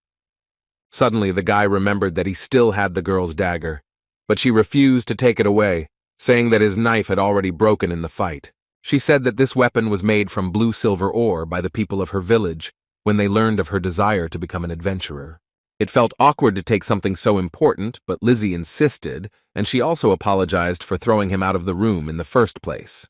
Suddenly, the guy remembered that he still had the girl's dagger, but she refused to take it away, saying that his knife had already broken in the fight. She said that this weapon was made from blue-silver ore by the people of her village when they learned of her desire to become an adventurer. It felt awkward to take something so important, but Lizzie insisted, and she also apologized for throwing him out of the room in the first place.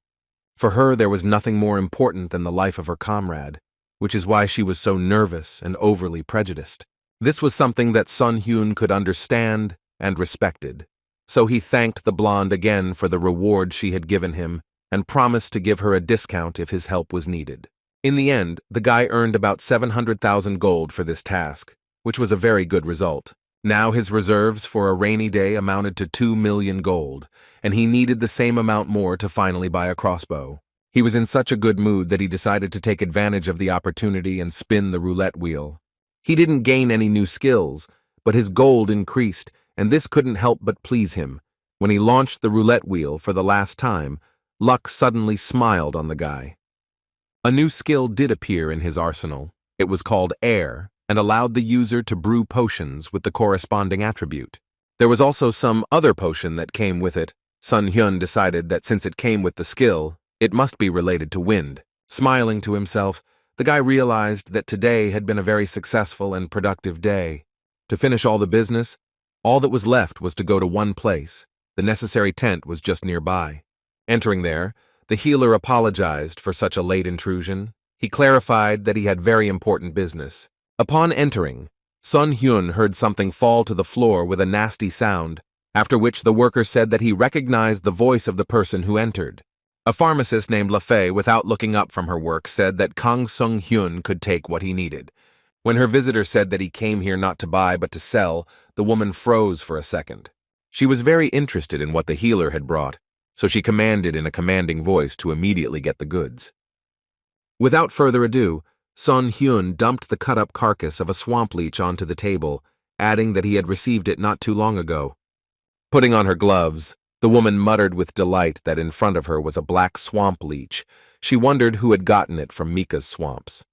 For her, there was nothing more important than the life of her comrade, which is why she was so nervous and overly prejudiced. This was something that Sun Hyun could understand and respected. So he thanked the blonde again for the reward she had given him and promised to give her a discount if his help was needed. In the end, the guy earned about 700,000 gold for this task, which was a very good result. Now his reserves for a rainy day amounted to 2 million gold, and he needed the same amount more to finally buy a crossbow. He was in such a good mood that he decided to take advantage of the opportunity and spin the roulette wheel. He didn't gain any new skills, but his gold increased, and this couldn't help but please him. When he launched the roulette wheel for the last time, luck suddenly smiled on the guy. A new skill did appear in his arsenal. It was called Air, and allowed the user to brew potions with the corresponding attribute. There was also some other potion that came with it. Sun Hyun decided that since it came with the skill, it must be related to wind. Smiling to himself, the guy realized that today had been a very successful and productive day. To finish all the business, all that was left was to go to one place. The necessary tent was just nearby. Entering there, the healer apologized for such a late intrusion. He clarified that he had very important business. Upon entering, Sun Hyun heard something fall to the floor with a nasty sound, after which the worker said that he recognized the voice of the person who entered. A pharmacist named LaFei, without looking up from her work, said that Kang Sung Hyun could take what he needed. When her visitor said that he came here not to buy but to sell, the woman froze for a second. She was very interested in what the healer had brought, so she commanded in a commanding voice to immediately get the goods. Without further ado, Sun Hyun dumped the cut-up carcass of a swamp leech onto the table, adding that he had received it not too long ago. Putting on her gloves, the woman muttered with delight that in front of her was a black swamp leech. She wondered who had gotten it from Mika's swamps.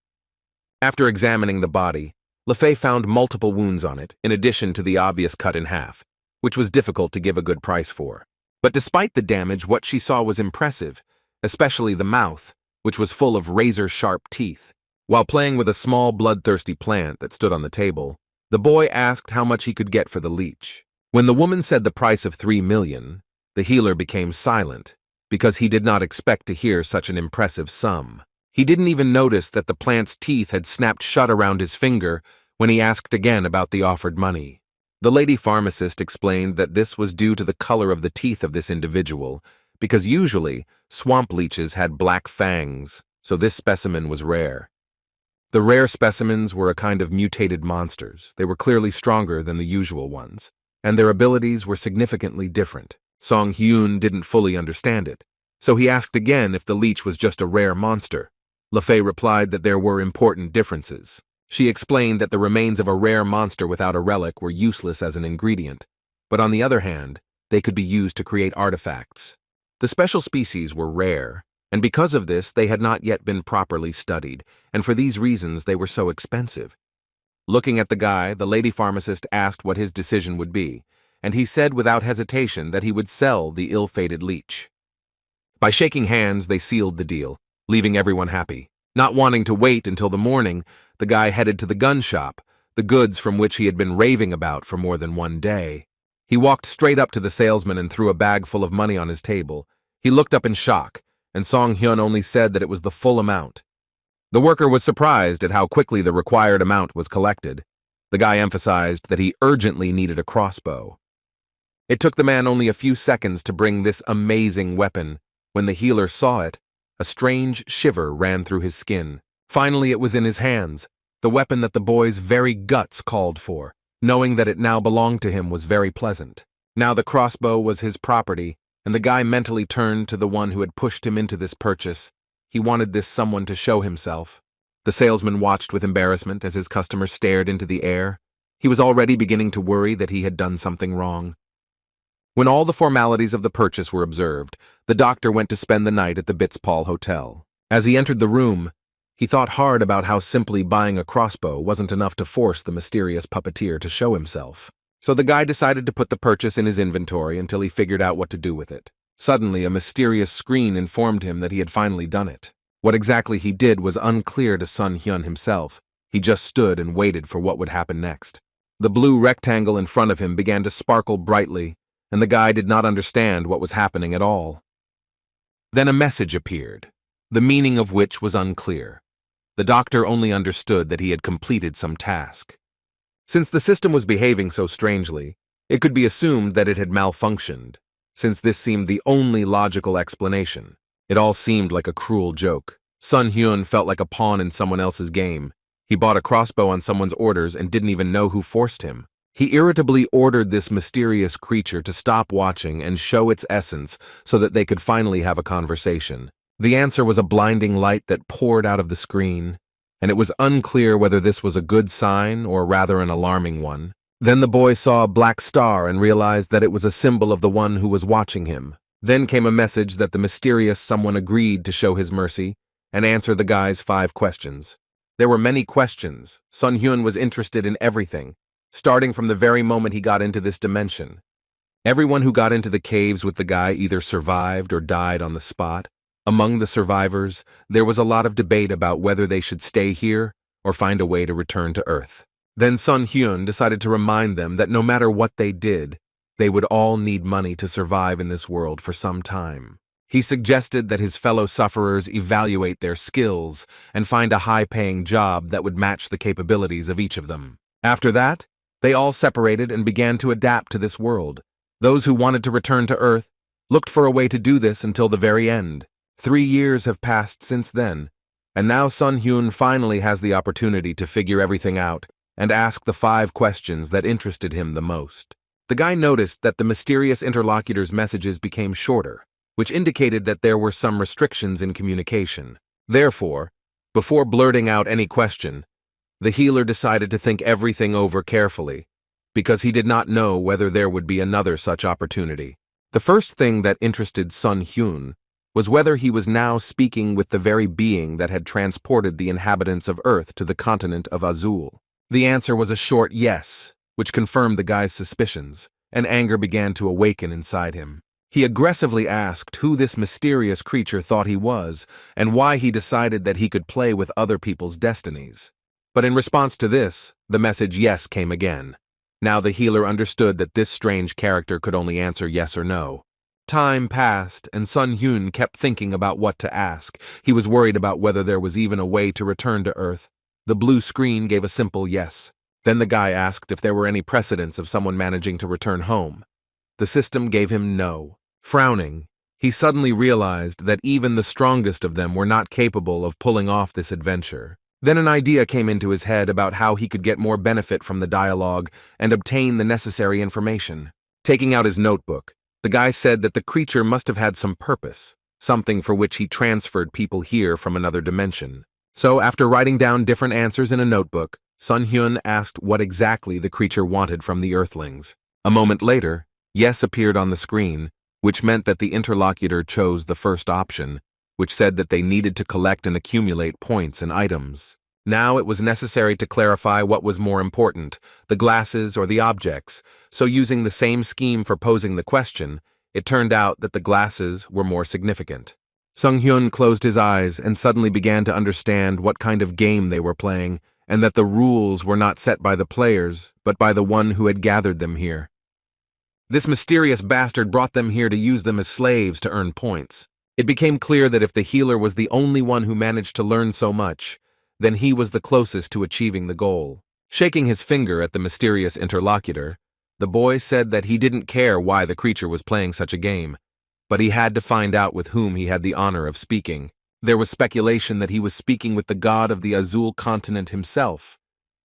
After examining the body, LaFei found multiple wounds on it, in addition to the obvious cut in half, which was difficult to give a good price for. But despite the damage, what she saw was impressive, especially the mouth, which was full of razor-sharp teeth. While playing with a small bloodthirsty plant that stood on the table, the boy asked how much he could get for the leech. When the woman said the price of 3 million, the healer became silent, because he did not expect to hear such an impressive sum. He didn't even notice that the plant's teeth had snapped shut around his finger when he asked again about the offered money. The lady pharmacist explained that this was due to the color of the teeth of this individual, because usually swamp leeches had black fangs, so this specimen was rare. The rare specimens were a kind of mutated monsters. They were clearly stronger than the usual ones, and their abilities were significantly different. Song Hyun didn't fully understand it, so he asked again if the leech was just a rare monster. LaFei replied that there were important differences. She explained that the remains of a rare monster without a relic were useless as an ingredient, but on the other hand, they could be used to create artifacts. The special species were rare, and because of this, they had not yet been properly studied, and for these reasons they were so expensive. Looking at the guy, the lady pharmacist asked what his decision would be, and he said without hesitation that he would sell the ill-fated leech. By shaking hands, they sealed the deal, leaving everyone happy. Not wanting to wait until the morning, the guy headed to the gun shop, the goods from which he had been raving about for more than one day. He walked straight up to the salesman and threw a bag full of money on his table. He looked up in shock, and Song Hyun only said that it was the full amount. The worker was surprised at how quickly the required amount was collected. The guy emphasized that he urgently needed a crossbow. It took the man only a few seconds to bring this amazing weapon. When the healer saw it, a strange shiver ran through his skin. Finally, it was in his hands, the weapon that the boy's very guts called for. Knowing that it now belonged to him was very pleasant. Now the crossbow was his property, and the guy mentally turned to the one who had pushed him into this purchase. He wanted this someone to show himself. The salesman watched with embarrassment as his customer stared into the air. He was already beginning to worry that he had done something wrong. When all the formalities of the purchase were observed, the doctor went to spend the night at the Bitspal Hotel. As he entered the room, he thought hard about how simply buying a crossbow wasn't enough to force the mysterious puppeteer to show himself. So the guy decided to put the purchase in his inventory until he figured out what to do with it. Suddenly, a mysterious screen informed him that he had finally done it. What exactly he did was unclear to Sun Hyun himself. He just stood and waited for what would happen next. The blue rectangle in front of him began to sparkle brightly, and the guy did not understand what was happening at all. Then a message appeared, the meaning of which was unclear. The doctor only understood that he had completed some task. Since the system was behaving so strangely, it could be assumed that it had malfunctioned. Since this seemed the only logical explanation, it all seemed like a cruel joke. Sun Hyun felt like a pawn in someone else's game. He bought a crossbow on someone's orders and didn't even know who forced him. He irritably ordered this mysterious creature to stop watching and show its essence so that they could finally have a conversation. The answer was a blinding light that poured out of the screen, and it was unclear whether this was a good sign or rather an alarming one. Then the boy saw a black star and realized that it was a symbol of the one who was watching him. Then came a message that the mysterious someone agreed to show his mercy and answer the guy's 5 questions. There were many questions. Sun Hyun was interested in everything, starting from the very moment he got into this dimension. Everyone who got into the caves with the guy either survived or died on the spot. Among the survivors, there was a lot of debate about whether they should stay here or find a way to return to Earth. Then Sun Hyun decided to remind them that no matter what they did, they would all need money to survive in this world for some time. He suggested that his fellow sufferers evaluate their skills and find a high-paying job that would match the capabilities of each of them. After that, they all separated and began to adapt to this world. Those who wanted to return to Earth looked for a way to do this until the very end. 3 years have passed since then, and now Sun Hyun finally has the opportunity to figure everything out and ask the 5 questions that interested him the most. The guy noticed that the mysterious interlocutor's messages became shorter, which indicated that there were some restrictions in communication. Therefore, before blurting out any question, the healer decided to think everything over carefully, because he did not know whether there would be another such opportunity. The first thing that interested Sun Hyun was whether he was now speaking with the very being that had transported the inhabitants of Earth to the continent of Azul. The answer was a short yes, which confirmed the guy's suspicions, and anger began to awaken inside him. He aggressively asked who this mysterious creature thought he was and why he decided that he could play with other people's destinies. But in response to this, the message yes came again. Now the healer understood that this strange character could only answer yes or no. Time passed, and Sun Hyun kept thinking about what to ask. He was worried about whether there was even a way to return to Earth. The blue screen gave a simple yes. Then the guy asked if there were any precedents of someone managing to return home. The system gave him no. Frowning, he suddenly realized that even the strongest of them were not capable of pulling off this adventure. Then an idea came into his head about how he could get more benefit from the dialogue and obtain the necessary information. Taking out his notebook, the guy said that the creature must have had some purpose, something for which he transferred people here from another dimension. So after writing down different answers in a notebook, Sun Hyun asked what exactly the creature wanted from the Earthlings. A moment later, yes appeared on the screen, which meant that the interlocutor chose the first option, which said that they needed to collect and accumulate points and items. Now it was necessary to clarify what was more important, the glasses or the objects, so using the same scheme for posing the question, it turned out that the glasses were more significant. Sun Hyun closed his eyes and suddenly began to understand what kind of game they were playing, and that the rules were not set by the players, but by the one who had gathered them here. This mysterious bastard brought them here to use them as slaves to earn points. It became clear that if the healer was the only one who managed to learn so much, then he was the closest to achieving the goal. Shaking his finger at the mysterious interlocutor, the boy said that he didn't care why the creature was playing such a game, but he had to find out with whom he had the honor of speaking. There was speculation that he was speaking with the god of the Azul continent himself,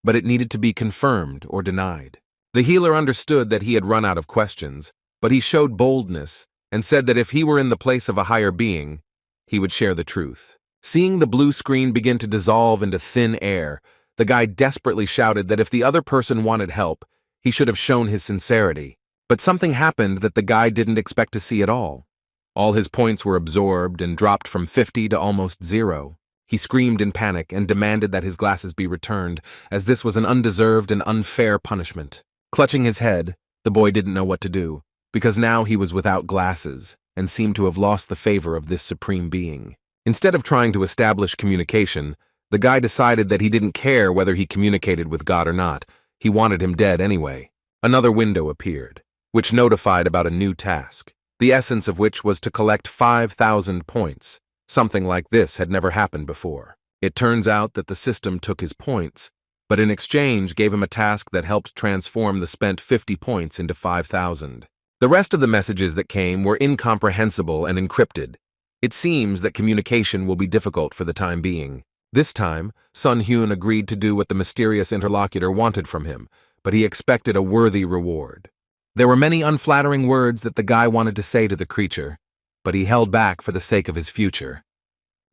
but it needed to be confirmed or denied. The healer understood that he had run out of questions, but he showed boldness and said that if he were in the place of a higher being, he would share the truth. Seeing the blue screen begin to dissolve into thin air, the guy desperately shouted that if the other person wanted help, he should have shown his sincerity. But something happened that the guy didn't expect to see at all. All his points were absorbed and dropped from 50 to almost 0. He screamed in panic and demanded that his glasses be returned, as this was an undeserved and unfair punishment. Clutching his head, the boy didn't know what to do, because now he was without glasses and seemed to have lost the favor of this supreme being. Instead of trying to establish communication, the guy decided that he didn't care whether he communicated with God or not. He wanted him dead anyway. Another window appeared, which notified about a new task, the essence of which was to collect 5,000 points. Something like this had never happened before. It turns out that the system took his points, but in exchange gave him a task that helped transform the spent 50 points into 5,000. The rest of the messages that came were incomprehensible and encrypted. It seems that communication will be difficult for the time being. This time, Sun Hyun agreed to do what the mysterious interlocutor wanted from him, but he expected a worthy reward. There were many unflattering words that the guy wanted to say to the creature, but he held back for the sake of his future.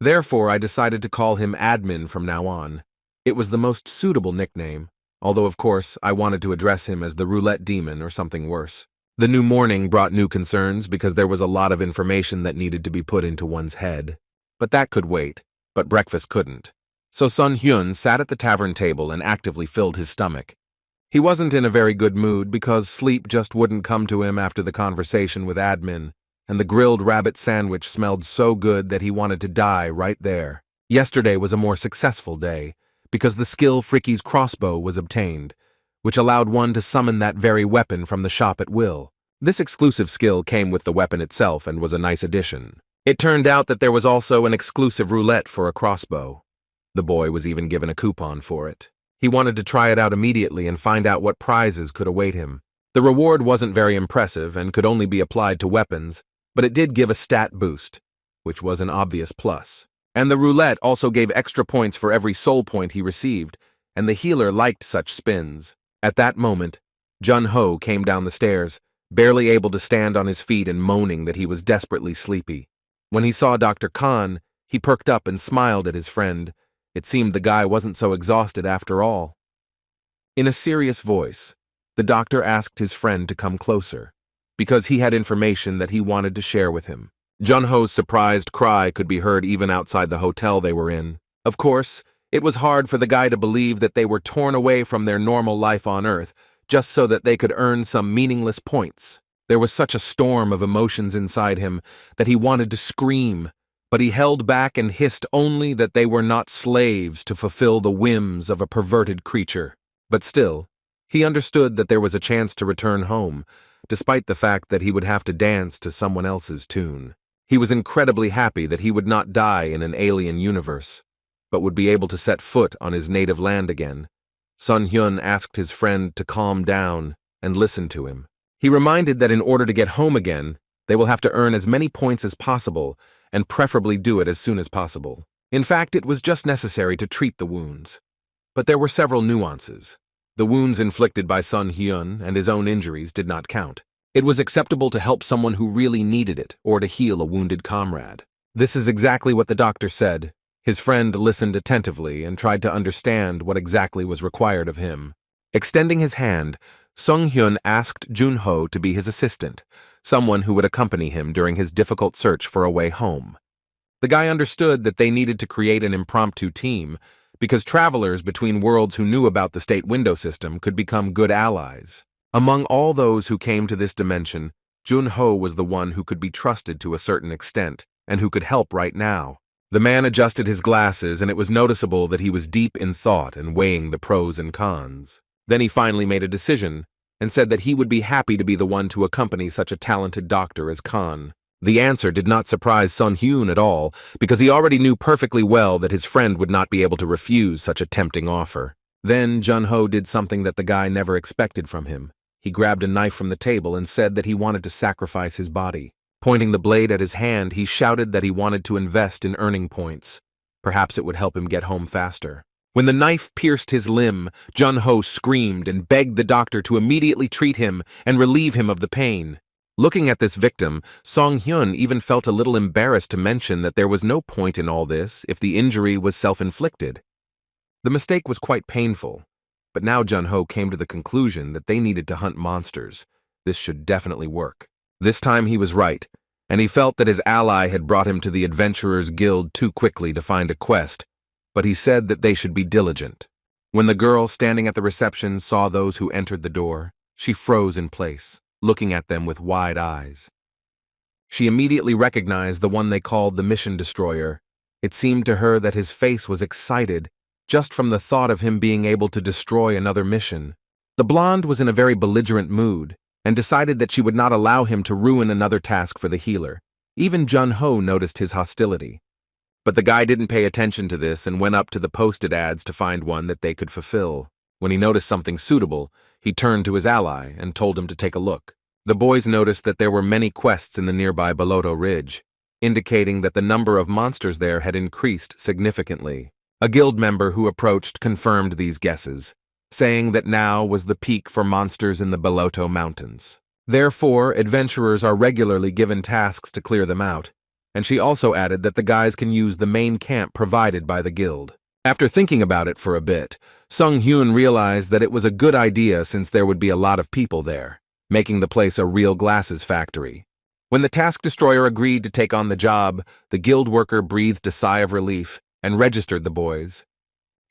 Therefore, I decided to call him Admin from now on. It was the most suitable nickname, although of course I wanted to address him as the Roulette Demon or something worse. The new morning brought new concerns because there was a lot of information that needed to be put into one's head. But that could wait, but breakfast couldn't. So Sun Hyun sat at the tavern table and actively filled his stomach. He wasn't in a very good mood because sleep just wouldn't come to him after the conversation with Admin, and the grilled rabbit sandwich smelled so good that he wanted to die right there. Yesterday was a more successful day, because the skill Fricky's crossbow was obtained, which allowed one to summon that very weapon from the shop at will. This exclusive skill came with the weapon itself and was a nice addition. It turned out that there was also an exclusive roulette for a crossbow. The boy was even given a coupon for it. He wanted to try it out immediately and find out what prizes could await him. The reward wasn't very impressive and could only be applied to weapons, but it did give a stat boost, which was an obvious plus. And the roulette also gave extra points for every soul point he received, and the healer liked such spins. At that moment, Jun-ho came down the stairs, barely able to stand on his feet and moaning that he was desperately sleepy. When he saw Dr. Khan, he perked up and smiled at his friend. It seemed the guy wasn't so exhausted after all. In a serious voice, the doctor asked his friend to come closer, because he had information that he wanted to share with him. Jun-ho's surprised cry could be heard even outside the hotel they were in. Of course, it was hard for the guy to believe that they were torn away from their normal life on Earth just so that they could earn some meaningless points. There was such a storm of emotions inside him that he wanted to scream, but he held back and hissed only that they were not slaves to fulfill the whims of a perverted creature. But still, he understood that there was a chance to return home, despite the fact that he would have to dance to someone else's tune. He was incredibly happy that he would not die in an alien universe, but would be able to set foot on his native land again. Sun Hyun asked his friend to calm down and listen to him. He reminded that in order to get home again, they will have to earn as many points as possible, and preferably do it as soon as possible. In fact, it was just necessary to treat the wounds. But there were several nuances. The wounds inflicted by Sun Hyun and his own injuries did not count. It was acceptable to help someone who really needed it or to heal a wounded comrade. This is exactly what the doctor said. His friend listened attentively and tried to understand what exactly was required of him. Extending his hand, Sung Hyun asked Jun-ho to be his assistant, someone who would accompany him during his difficult search for a way home. The guy understood that they needed to create an impromptu team, because travelers between worlds who knew about the state window system could become good allies. Among all those who came to this dimension, Jun-ho was the one who could be trusted to a certain extent, and who could help right now. The man adjusted his glasses, and it was noticeable that he was deep in thought and weighing the pros and cons. Then he finally made a decision, and said that he would be happy to be the one to accompany such a talented doctor as Khan. The answer did not surprise Sun Hyun at all, because he already knew perfectly well that his friend would not be able to refuse such a tempting offer. Then Jun-ho did something that the guy never expected from him. He grabbed a knife from the table and said that he wanted to sacrifice his body. Pointing the blade at his hand, he shouted that he wanted to invest in earning points. Perhaps it would help him get home faster. When the knife pierced his limb, Jun-ho screamed and begged the doctor to immediately treat him and relieve him of the pain. Looking at this victim, Song-hyun even felt a little embarrassed to mention that there was no point in all this if the injury was self-inflicted. The mistake was quite painful, but now Jun-ho came to the conclusion that they needed to hunt monsters. This should definitely work. This time he was right, and he felt that his ally had brought him to the Adventurers Guild too quickly to find a quest, but he said that they should be diligent. When the girl standing at the reception saw those who entered the door, she froze in place, looking at them with wide eyes. She immediately recognized the one they called the Mission Destroyer. It seemed to her that his face was excited just from the thought of him being able to destroy another mission. The blonde was in a very belligerent mood and decided that she would not allow him to ruin another task for the healer. Even Jun-ho noticed his hostility. But the guy didn't pay attention to this and went up to the posted ads to find one that they could fulfill. When he noticed something suitable, he turned to his ally and told him to take a look. The boys noticed that there were many quests in the nearby Baloto Ridge, indicating that the number of monsters there had increased significantly. A guild member who approached confirmed these guesses, saying that now was the peak for monsters in the Baloto Mountains. Therefore, adventurers are regularly given tasks to clear them out, and she also added that the guys can use the main camp provided by the guild. After thinking about it for a bit, Sung-hyun realized that it was a good idea since there would be a lot of people there, making the place a real glasses factory. When the task destroyer agreed to take on the job, the guild worker breathed a sigh of relief and registered the boys.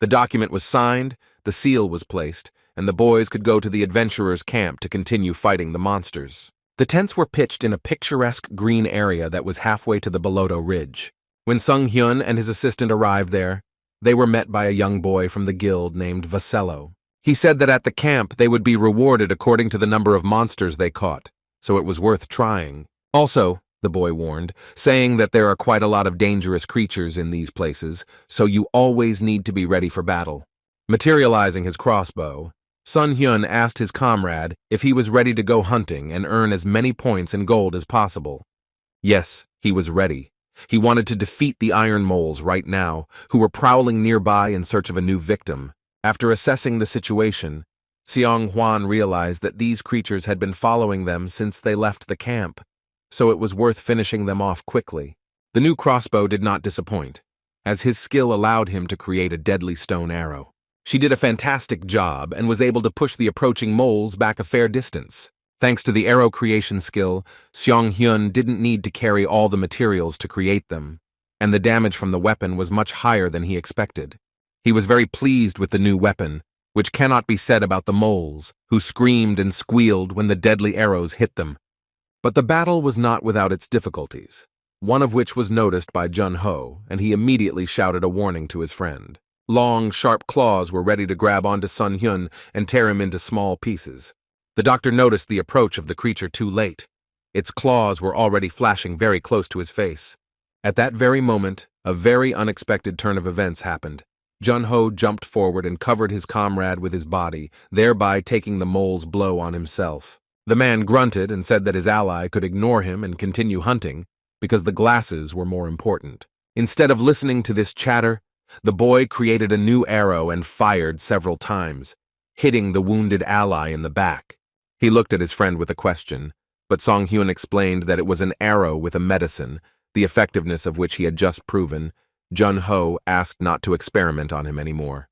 The document was signed, the seal was placed, and the boys could go to the adventurers' camp to continue fighting the monsters. The tents were pitched in a picturesque green area that was halfway to the Baloto Ridge. When Sung-hyun and his assistant arrived there, they were met by a young boy from the guild named Vasello. He said that at the camp they would be rewarded according to the number of monsters they caught, so it was worth trying. Also, the boy warned, saying that there are quite a lot of dangerous creatures in these places, so you always need to be ready for battle. Materializing his crossbow, Sun-hyun asked his comrade if he was ready to go hunting and earn as many points and gold as possible. Yes, he was ready. He wanted to defeat the iron moles right now, who were prowling nearby in search of a new victim. After assessing the situation, Seong-hwan realized that these creatures had been following them since they left the camp, so it was worth finishing them off quickly. The new crossbow did not disappoint, as his skill allowed him to create a deadly stone arrow. She did a fantastic job and was able to push the approaching moles back a fair distance. Thanks to the arrow creation skill, Seong-hyun didn't need to carry all the materials to create them, and the damage from the weapon was much higher than he expected. He was very pleased with the new weapon, which cannot be said about the moles, who screamed and squealed when the deadly arrows hit them. But the battle was not without its difficulties, one of which was noticed by Jun-ho, and he immediately shouted a warning to his friend. Long, sharp claws were ready to grab onto Sun-hyun and tear him into small pieces. The doctor noticed the approach of the creature too late. Its claws were already flashing very close to his face. At that very moment, a very unexpected turn of events happened. Jun-ho jumped forward and covered his comrade with his body, thereby taking the mole's blow on himself. The man grunted and said that his ally could ignore him and continue hunting, because the glasses were more important. Instead of listening to this chatter, the boy created a new arrow and fired several times, hitting the wounded ally in the back. He looked at his friend with a question, but Song-hyun explained that it was an arrow with a medicine, the effectiveness of which he had just proven. Jun-ho asked not to experiment on him anymore.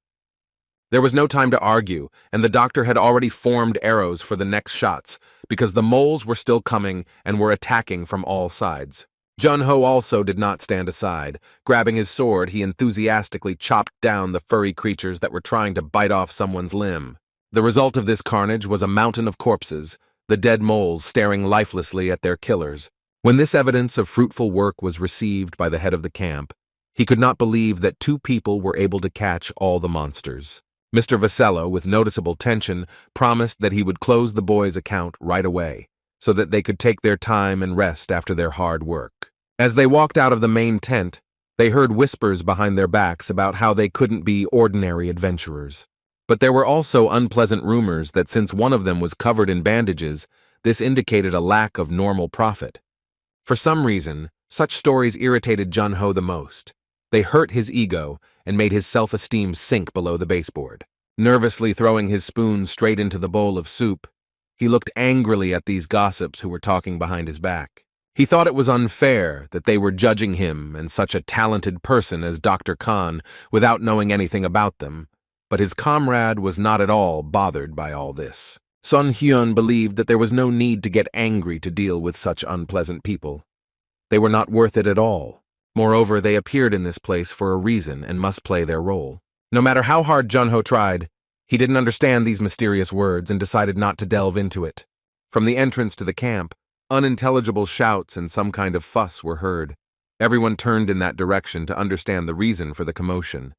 There was no time to argue, and the doctor had already formed arrows for the next shots, because the moles were still coming and were attacking from all sides. Jun-ho also did not stand aside. Grabbing his sword, he enthusiastically chopped down the furry creatures that were trying to bite off someone's limb. The result of this carnage was a mountain of corpses, the dead moles staring lifelessly at their killers. When this evidence of fruitful work was received by the head of the camp, he could not believe that 2 people were able to catch all the monsters. Mr. Vasello, with noticeable tension, promised that he would close the boys' account right away, so that they could take their time and rest after their hard work. As they walked out of the main tent, they heard whispers behind their backs about how they couldn't be ordinary adventurers. But there were also unpleasant rumors that since one of them was covered in bandages, this indicated a lack of normal profit. For some reason, such stories irritated Jun-ho the most. They hurt his ego, and made his self-esteem sink below the baseboard. Nervously throwing his spoon straight into the bowl of soup, he looked angrily at these gossips who were talking behind his back. He thought it was unfair that they were judging him and such a talented person as Dr. Khan without knowing anything about them, but his comrade was not at all bothered by all this. Sun Hyun believed that there was no need to get angry to deal with such unpleasant people. They were not worth it at all. Moreover, they appeared in this place for a reason and must play their role. No matter how hard Junho tried, he didn't understand these mysterious words and decided not to delve into it. From the entrance to the camp, unintelligible shouts and some kind of fuss were heard. Everyone turned in that direction to understand the reason for the commotion.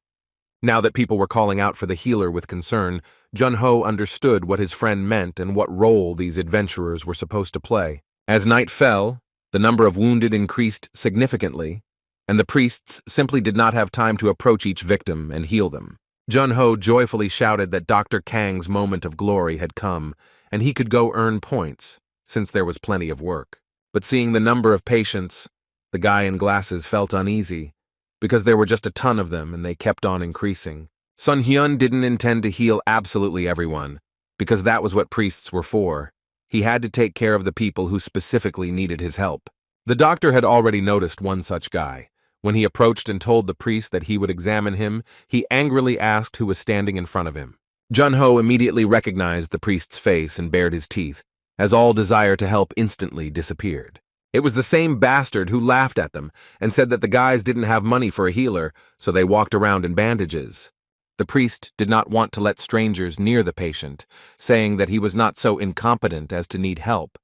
Now that people were calling out for the healer with concern, Junho understood what his friend meant and what role these adventurers were supposed to play. As night fell, the number of wounded increased significantly, and the priests simply did not have time to approach each victim and heal them. Junho joyfully shouted that Dr. Kang's moment of glory had come, and he could go earn points, since there was plenty of work. But seeing the number of patients, the guy in glasses felt uneasy, because there were just a ton of them and they kept on increasing. Sun Hyun didn't intend to heal absolutely everyone, because that was what priests were for. He had to take care of the people who specifically needed his help. The doctor had already noticed one such guy. When he approached and told the priest that he would examine him, he angrily asked who was standing in front of him. Junho immediately recognized the priest's face and bared his teeth, as all desire to help instantly disappeared. It was the same bastard who laughed at them and said that the guys didn't have money for a healer, so they walked around in bandages. The priest did not want to let strangers near the patient, saying that he was not so incompetent as to need help,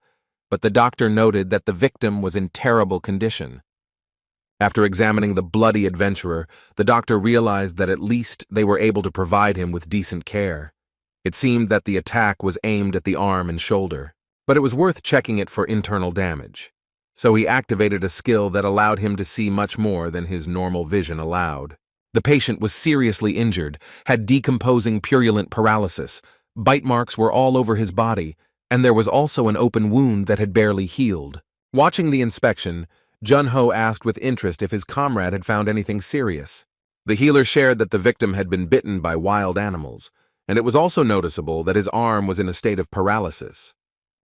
but the doctor noted that the victim was in terrible condition. After examining the bloody adventurer, the doctor realized that at least they were able to provide him with decent care. It seemed that the attack was aimed at the arm and shoulder, but it was worth checking it for internal damage. So he activated a skill that allowed him to see much more than his normal vision allowed. The patient was seriously injured, had decomposing purulent paralysis, bite marks were all over his body, and there was also an open wound that had barely healed. Watching the inspection, Junho asked with interest if his comrade had found anything serious. The healer shared that the victim had been bitten by wild animals, and it was also noticeable that his arm was in a state of paralysis.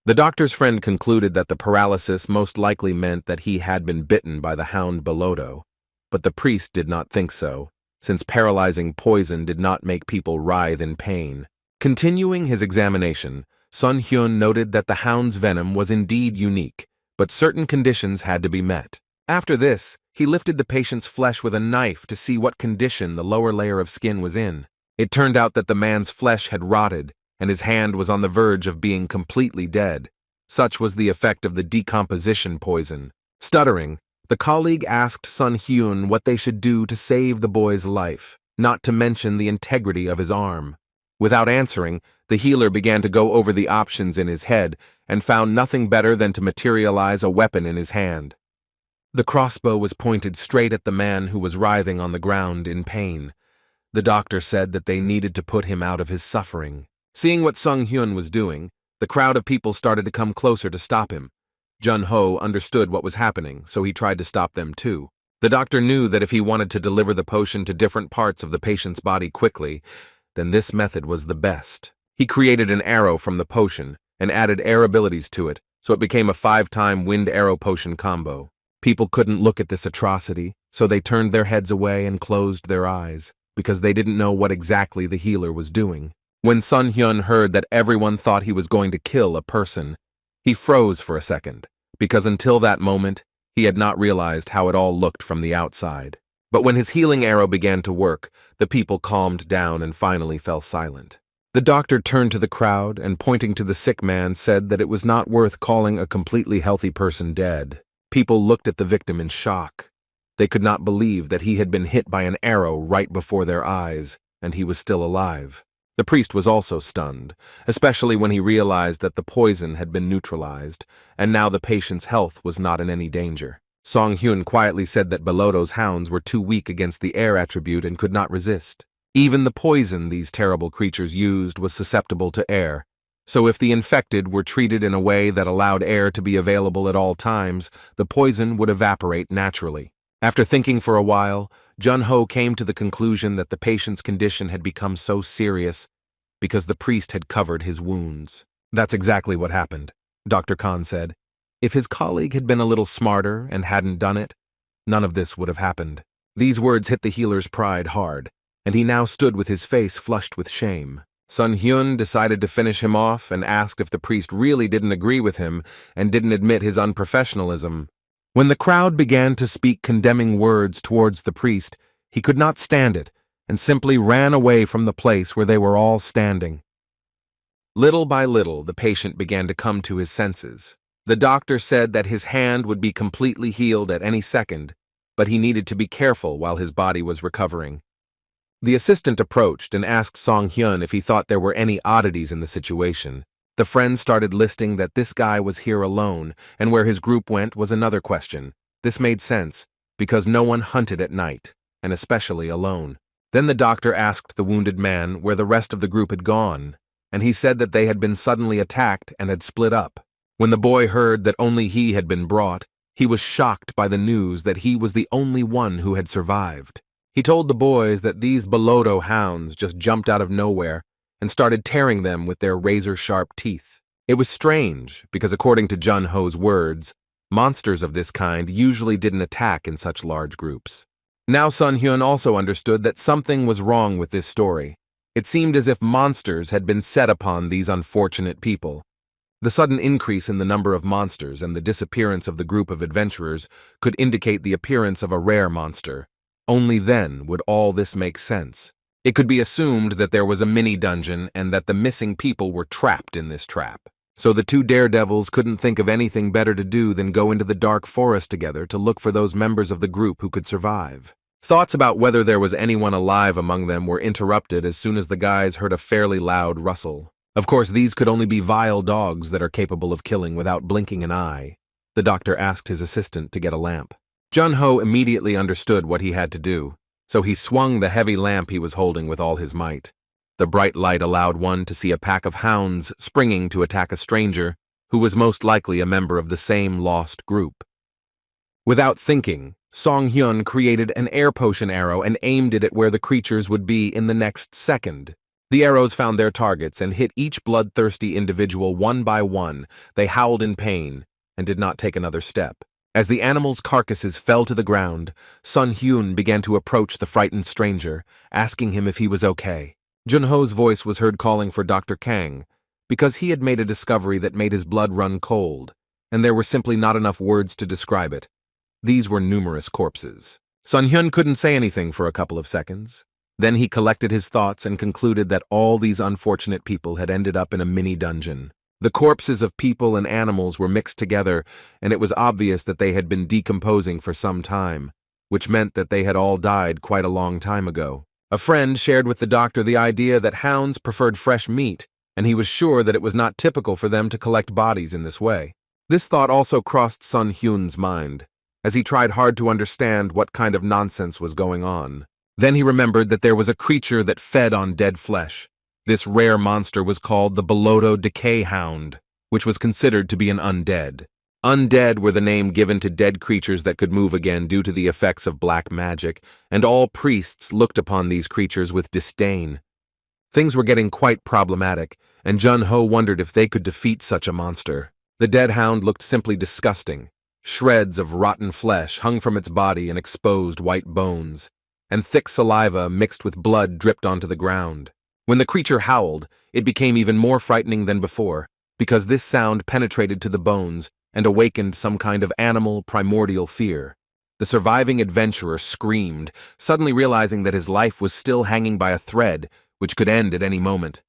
The doctor's friend concluded that the paralysis most likely meant that he had been bitten by the hound Bolodo, but the priest did not think so, since paralyzing poison did not make people writhe in pain. Continuing his examination, Sun Hyun noted that the hound's venom was indeed unique, but certain conditions had to be met. After this, he lifted the patient's flesh with a knife to see what condition the lower layer of skin was in. It turned out that the man's flesh had rotted, and his hand was on the verge of being completely dead. Such was the effect of the decomposition poison. Stuttering, the colleague asked Sun Hyun what they should do to save the boy's life, not to mention the integrity of his arm. Without answering, the healer began to go over the options in his head and found nothing better than to materialize a weapon in his hand. The crossbow was pointed straight at the man who was writhing on the ground in pain. The doctor said that they needed to put him out of his suffering. Seeing what Sun Hyun was doing, the crowd of people started to come closer to stop him. Junho understood what was happening, so he tried to stop them too. The doctor knew that if he wanted to deliver the potion to different parts of the patient's body quickly, then this method was the best. He created an arrow from the potion and added air abilities to it, so it became a 5-time wind arrow potion combo. People couldn't look at this atrocity, so they turned their heads away and closed their eyes, because they didn't know what exactly the healer was doing. When Sun Hyun heard that everyone thought he was going to kill a person, he froze for a second, because until that moment, he had not realized how it all looked from the outside. But when his healing arrow began to work, the people calmed down and finally fell silent. The doctor turned to the crowd and, pointing to the sick man, said that it was not worth calling a completely healthy person dead. People looked at the victim in shock. They could not believe that he had been hit by an arrow right before their eyes, and he was still alive. The priest was also stunned, especially when he realized that the poison had been neutralized, and now the patient's health was not in any danger. Song Hyun quietly said that Beloto's hounds were too weak against the air attribute and could not resist. Even the poison these terrible creatures used was susceptible to air, so if the infected were treated in a way that allowed air to be available at all times, the poison would evaporate naturally. After thinking for a while, Jun-ho came to the conclusion that the patient's condition had become so serious because the priest had covered his wounds. That's exactly what happened, Dr. Khan said. If his colleague had been a little smarter and hadn't done it, none of this would have happened. These words hit the healer's pride hard, and he now stood with his face flushed with shame. Sun Hyun decided to finish him off and asked if the priest really didn't agree with him and didn't admit his unprofessionalism. When the crowd began to speak condemning words towards the priest, he could not stand it and simply ran away from the place where they were all standing. Little by little, the patient began to come to his senses. The doctor said that his hand would be completely healed at any second, but he needed to be careful while his body was recovering. The assistant approached and asked Song Hyun if he thought there were any oddities in the situation. The friend started listing that this guy was here alone, and where his group went was another question. This made sense, because no one hunted at night, and especially alone. Then the doctor asked the wounded man where the rest of the group had gone, and he said that they had been suddenly attacked and had split up. When the boy heard that only he had been brought, he was shocked by the news that he was the only one who had survived. He told the boys that these Bolodo hounds just jumped out of nowhere and started tearing them with their razor-sharp teeth. It was strange, because according to Jun-ho's words, monsters of this kind usually didn't attack in such large groups. Now Sun Hyun also understood that something was wrong with this story. It seemed as if monsters had been set upon these unfortunate people. The sudden increase in the number of monsters and the disappearance of the group of adventurers could indicate the appearance of a rare monster. Only then would all this make sense. It could be assumed that there was a mini-dungeon and that the missing people were trapped in this trap. So the two daredevils couldn't think of anything better to do than go into the dark forest together to look for those members of the group who could survive. Thoughts about whether there was anyone alive among them were interrupted as soon as the guys heard a fairly loud rustle. Of course, these could only be vile dogs that are capable of killing without blinking an eye. The doctor asked his assistant to get a lamp. Jun-ho immediately understood what he had to do, so he swung the heavy lamp he was holding with all his might. The bright light allowed one to see a pack of hounds springing to attack a stranger who was most likely a member of the same lost group. Without thinking, Song Hyun created an air potion arrow and aimed it at where the creatures would be in the next second. The arrows found their targets and hit each bloodthirsty individual one by one. They howled in pain and did not take another step. As the animals' carcasses fell to the ground, Sun Hyun began to approach the frightened stranger, asking him if he was okay. Jun-ho's voice was heard calling for Dr. Kang, because he had made a discovery that made his blood run cold, and there were simply not enough words to describe it. These were numerous corpses. Sun Hyun couldn't say anything for a couple of seconds. Then he collected his thoughts and concluded that all these unfortunate people had ended up in a mini-dungeon. The corpses of people and animals were mixed together, and it was obvious that they had been decomposing for some time, which meant that they had all died quite a long time ago. A friend shared with the doctor the idea that hounds preferred fresh meat, and he was sure that it was not typical for them to collect bodies in this way. This thought also crossed Sun Hyun's mind, as he tried hard to understand what kind of nonsense was going on. Then he remembered that there was a creature that fed on dead flesh. This rare monster was called the Bolodo Decay Hound, which was considered to be an undead. Undead were the name given to dead creatures that could move again due to the effects of black magic, and all priests looked upon these creatures with disdain. Things were getting quite problematic, and Jun-ho wondered if they could defeat such a monster. The dead hound looked simply disgusting. Shreds of rotten flesh hung from its body and exposed white bones, and thick saliva mixed with blood dripped onto the ground. When the creature howled, it became even more frightening than before, because this sound penetrated to the bones and awakened some kind of animal primordial fear. The surviving adventurer screamed, suddenly realizing that his life was still hanging by a thread, which could end at any moment.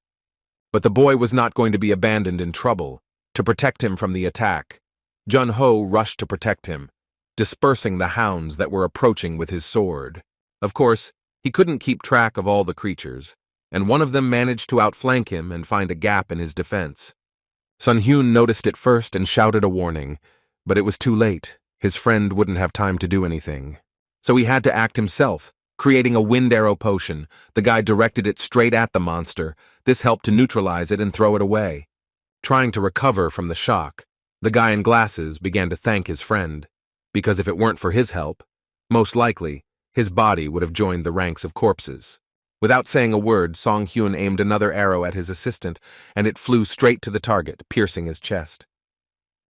But the boy was not going to be abandoned in trouble. To protect him from the attack, Jun-ho rushed to protect him, dispersing the hounds that were approaching with his sword. Of course, he couldn't keep track of all the creatures, and one of them managed to outflank him and find a gap in his defense. Sun Hyun noticed it first and shouted a warning, but it was too late. His friend wouldn't have time to do anything. So he had to act himself, creating a wind arrow potion. The guy directed it straight at the monster. This helped to neutralize it and throw it away. Trying to recover from the shock, the guy in glasses began to thank his friend, because if it weren't for his help, Most likely, his body would have joined the ranks of corpses. Without saying a word, Song Hyun aimed another arrow at his assistant, and it flew straight to the target, piercing his chest.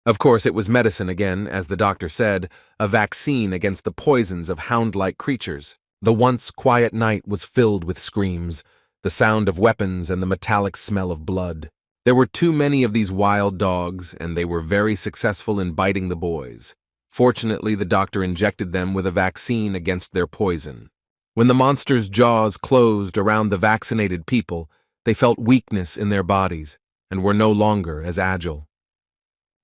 Of course, it was medicine again, as the doctor said, a vaccine against the poisons of hound-like creatures. The once quiet night was filled with screams, the sound of weapons and the metallic smell of blood. There were too many of these wild dogs, and they were very successful in biting the boys. Fortunately, the doctor injected them with a vaccine against their poison. When the monster's jaws closed around the vaccinated people, they felt weakness in their bodies and were no longer as agile.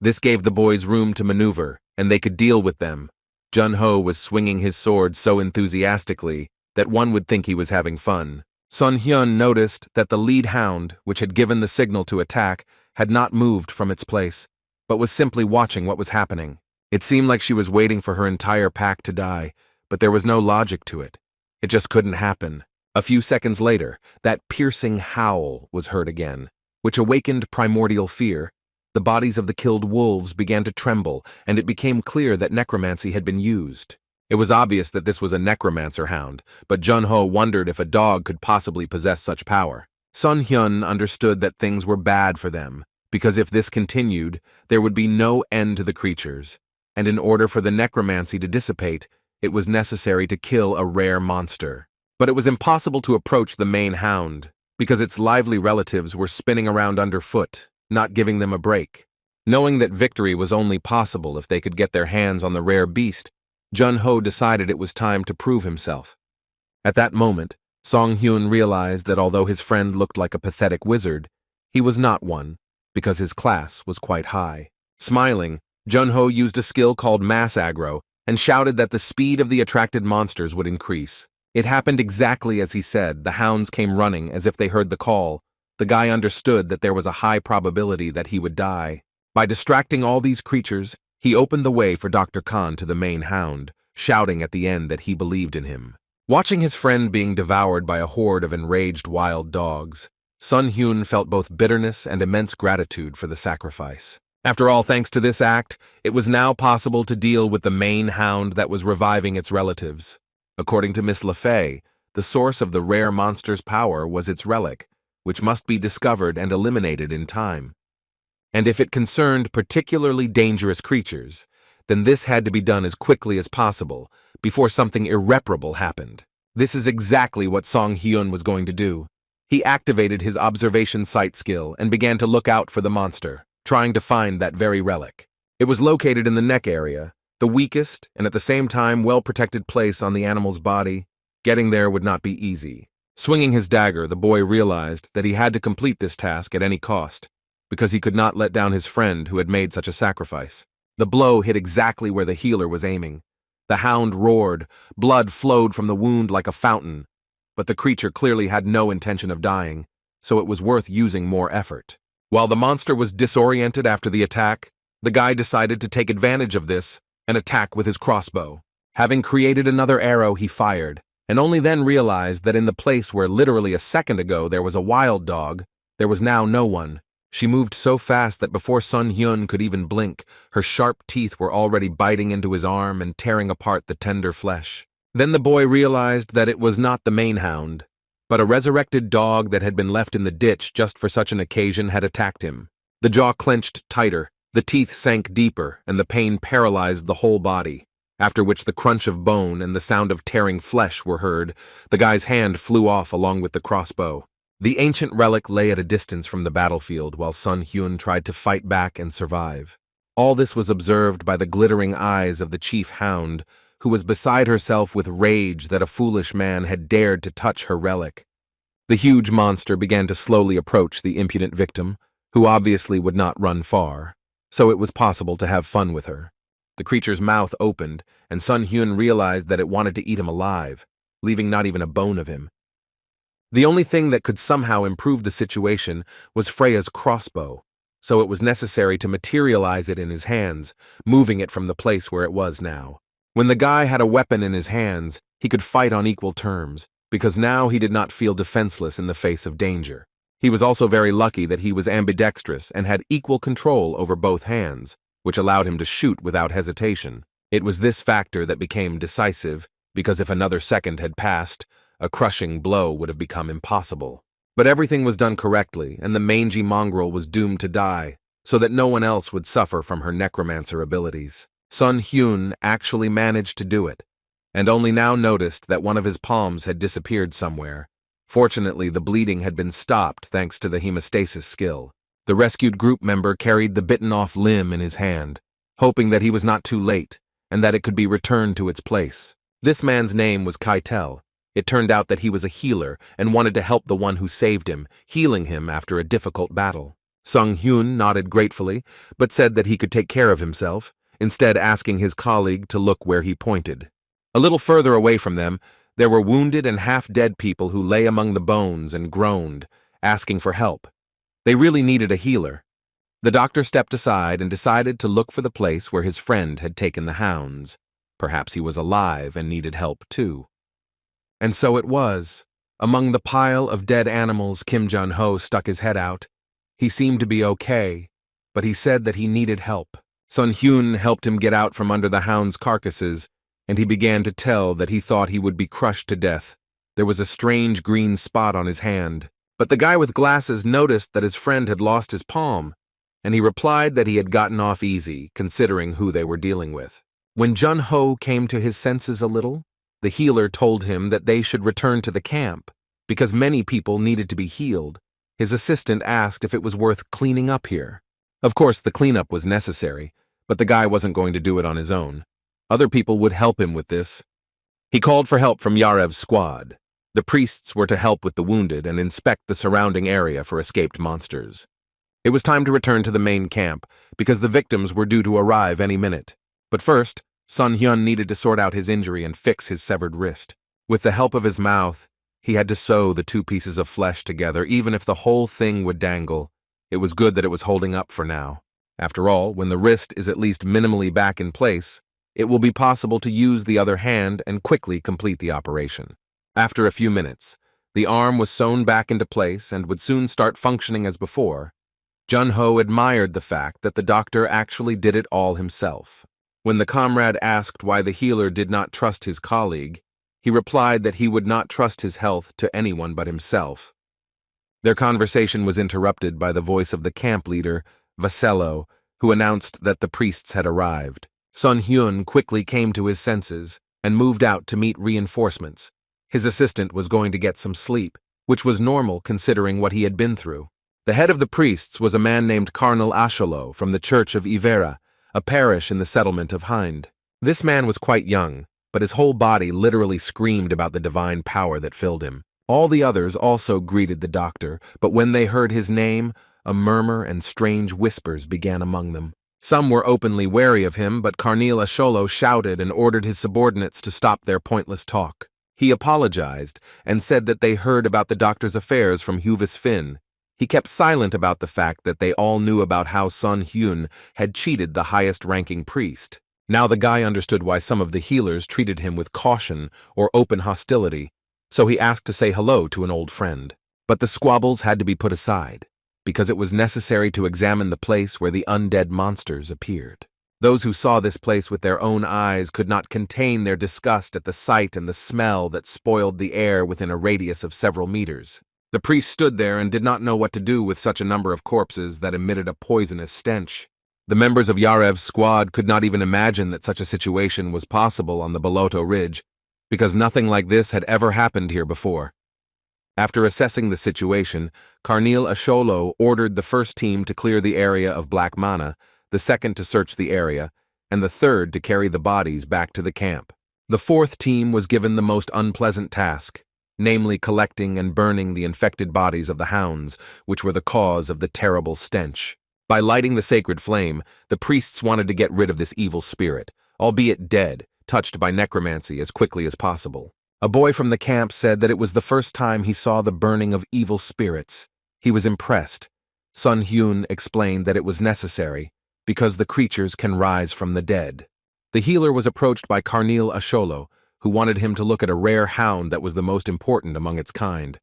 This gave the boys room to maneuver, and they could deal with them. Jun-ho was swinging his sword so enthusiastically that one would think he was having fun. Sun Hyun noticed that the lead hound, which had given the signal to attack, had not moved from its place, but was simply watching what was happening. It seemed like she was waiting for her entire pack to die, but there was no logic to it. It just couldn't happen. A few seconds later, that piercing howl was heard again, which awakened primordial fear. The bodies of the killed wolves began to tremble, and it became clear that necromancy had been used. It was obvious that this was a necromancer hound, but Jun-ho wondered if a dog could possibly possess such power. Sun Hyun understood that things were bad for them, because if this continued, there would be no end to the creatures, and in order for the necromancy to dissipate, it was necessary to kill a rare monster. But it was impossible to approach the main hound, because its lively relatives were spinning around underfoot, not giving them a break. Knowing that victory was only possible if they could get their hands on the rare beast, Jun-ho decided it was time to prove himself. At that moment, Song Hyun realized that although his friend looked like a pathetic wizard, he was not one, because his class was quite high. Smiling, Jun-ho used a skill called mass aggro and shouted that the speed of the attracted monsters would increase. It happened exactly as he said. The hounds came running as if they heard the call. The guy understood that there was a high probability that he would die. By distracting all these creatures, he opened the way for Dr. Khan to the main hound, shouting at the end that he believed in him. Watching his friend being devoured by a horde of enraged wild dogs, Sun Hyun felt both bitterness and immense gratitude for the sacrifice. After all, thanks to this act, it was now possible to deal with the main hound that was reviving its relatives. According to Miss LaFay, the source of the rare monster's power was its relic, which must be discovered and eliminated in time. And if it concerned particularly dangerous creatures, then this had to be done as quickly as possible, before something irreparable happened. This is exactly what Song Hyun was going to do. He activated his observation sight skill and began to look out for the monster, trying to find that very relic. It was located in the neck area, the weakest and at the same time well-protected place on the animal's body. Getting there would not be easy. Swinging his dagger, the boy realized that he had to complete this task at any cost, because he could not let down his friend who had made such a sacrifice. The blow hit exactly where the healer was aiming. The hound roared, blood flowed from the wound like a fountain, but the creature clearly had no intention of dying, so it was worth using more effort. While the monster was disoriented after the attack, the guy decided to take advantage of this and attack with his crossbow. Having created another arrow, he fired, and only then realized that in the place where literally a second ago there was a wild dog, there was now no one. She moved so fast that before Sun Hyun could even blink, her sharp teeth were already biting into his arm and tearing apart the tender flesh. Then the boy realized that it was not the main hound, but a resurrected dog that had been left in the ditch just for such an occasion had attacked him. The jaw clenched tighter, the teeth sank deeper, and the pain paralyzed the whole body. After which the crunch of bone and the sound of tearing flesh were heard, the guy's hand flew off along with the crossbow. The ancient relic lay at a distance from the battlefield while Sun Hyun tried to fight back and survive. All this was observed by the glittering eyes of the chief hound, who was beside herself with rage that a foolish man had dared to touch her relic. The huge monster began to slowly approach the impudent victim, who obviously would not run far, so it was possible to have fun with her. The creature's mouth opened, and Sun Hyun realized that it wanted to eat him alive, leaving not even a bone of him. The only thing that could somehow improve the situation was Freya's crossbow, so it was necessary to materialize it in his hands, moving it from the place where it was now. When the guy had a weapon in his hands, he could fight on equal terms, because now he did not feel defenseless in the face of danger. He was also very lucky that he was ambidextrous and had equal control over both hands, which allowed him to shoot without hesitation. It was this factor that became decisive, because if another second had passed, a crushing blow would have become impossible. But everything was done correctly, and the mangy mongrel was doomed to die, so that no one else would suffer from her necromancer abilities. Sun Hyun actually managed to do it, and only now noticed that one of his palms had disappeared somewhere. Fortunately, the bleeding had been stopped thanks to the hemostasis skill. The rescued group member carried the bitten-off limb in his hand, hoping that he was not too late, and that it could be returned to its place. This man's name was Keitel. It turned out that he was a healer and wanted to help the one who saved him, healing him after a difficult battle. Sung Hyun nodded gratefully, but said that he could take care of himself, instead asking his colleague to look where he pointed. A little further away from them, there were wounded and half-dead people who lay among the bones and groaned, asking for help. They really needed a healer. The doctor stepped aside and decided to look for the place where his friend had taken the hounds. Perhaps he was alive and needed help too. And so it was. Among the pile of dead animals, Kim Jun-ho stuck his head out. He seemed to be okay, but he said that he needed help. Sun Hyun helped him get out from under the hounds' carcasses, and he began to tell that he thought he would be crushed to death. There was a strange green spot on his hand, but the guy with glasses noticed that his friend had lost his palm, and he replied that he had gotten off easy, considering who they were dealing with. When Jun-ho came to his senses a little, the healer told him that they should return to the camp, because many people needed to be healed. His assistant asked if it was worth cleaning up here. Of course, the cleanup was necessary, but the guy wasn't going to do it on his own. Other people would help him with this. He called for help from Yarev's squad. The priests were to help with the wounded and inspect the surrounding area for escaped monsters. It was time to return to the main camp, because the victims were due to arrive any minute. But first, Sun Hyun needed to sort out his injury and fix his severed wrist. With the help of his mouth, he had to sew the two pieces of flesh together, even if the whole thing would dangle. It was good that it was holding up for now. After all, when the wrist is at least minimally back in place, it will be possible to use the other hand and quickly complete the operation. After a few minutes, the arm was sewn back into place and would soon start functioning as before. Jun-ho admired the fact that the doctor actually did it all himself. When the comrade asked why the healer did not trust his colleague, he replied that he would not trust his health to anyone but himself. Their conversation was interrupted by the voice of the camp leader, Vasello, who announced that the priests had arrived. Sun Hyun quickly came to his senses and moved out to meet reinforcements. His assistant was going to get some sleep, which was normal considering what he had been through. The head of the priests was a man named Cardinal Asholo from the Church of Ivera, a parish in the settlement of Hind. This man was quite young, but his whole body literally screamed about the divine power that filled him. All the others also greeted the doctor, but when they heard his name, a murmur and strange whispers began among them. Some were openly wary of him, but Cardinal Asholo shouted and ordered his subordinates to stop their pointless talk. He apologized and said that they heard about the doctor's affairs from Huvis Finn. He kept silent about the fact that they all knew about how Sun Hyun had cheated the highest-ranking priest. Now the guy understood why some of the healers treated him with caution or open hostility, so he asked to say hello to an old friend. But the squabbles had to be put aside, because it was necessary to examine the place where the undead monsters appeared. Those who saw this place with their own eyes could not contain their disgust at the sight and the smell that spoiled the air within a radius of several meters. The priest stood there and did not know what to do with such a number of corpses that emitted a poisonous stench. The members of Yarev's squad could not even imagine that such a situation was possible on the Boloto Ridge, because nothing like this had ever happened here before. After assessing the situation, Cardinal Asholo ordered the first team to clear the area of Black Mana, the second to search the area, and the third to carry the bodies back to the camp. The fourth team was given the most unpleasant task, namely collecting and burning the infected bodies of the hounds, which were the cause of the terrible stench. By lighting the sacred flame, the priests wanted to get rid of this evil spirit, albeit dead, touched by necromancy as quickly as possible. A boy from the camp said that it was the first time he saw the burning of evil spirits. He was impressed. Sun Hyun explained that it was necessary, because the creatures can rise from the dead. The healer was approached by Cardinal Asholo, who wanted him to look at a rare hound that was the most important among its kind.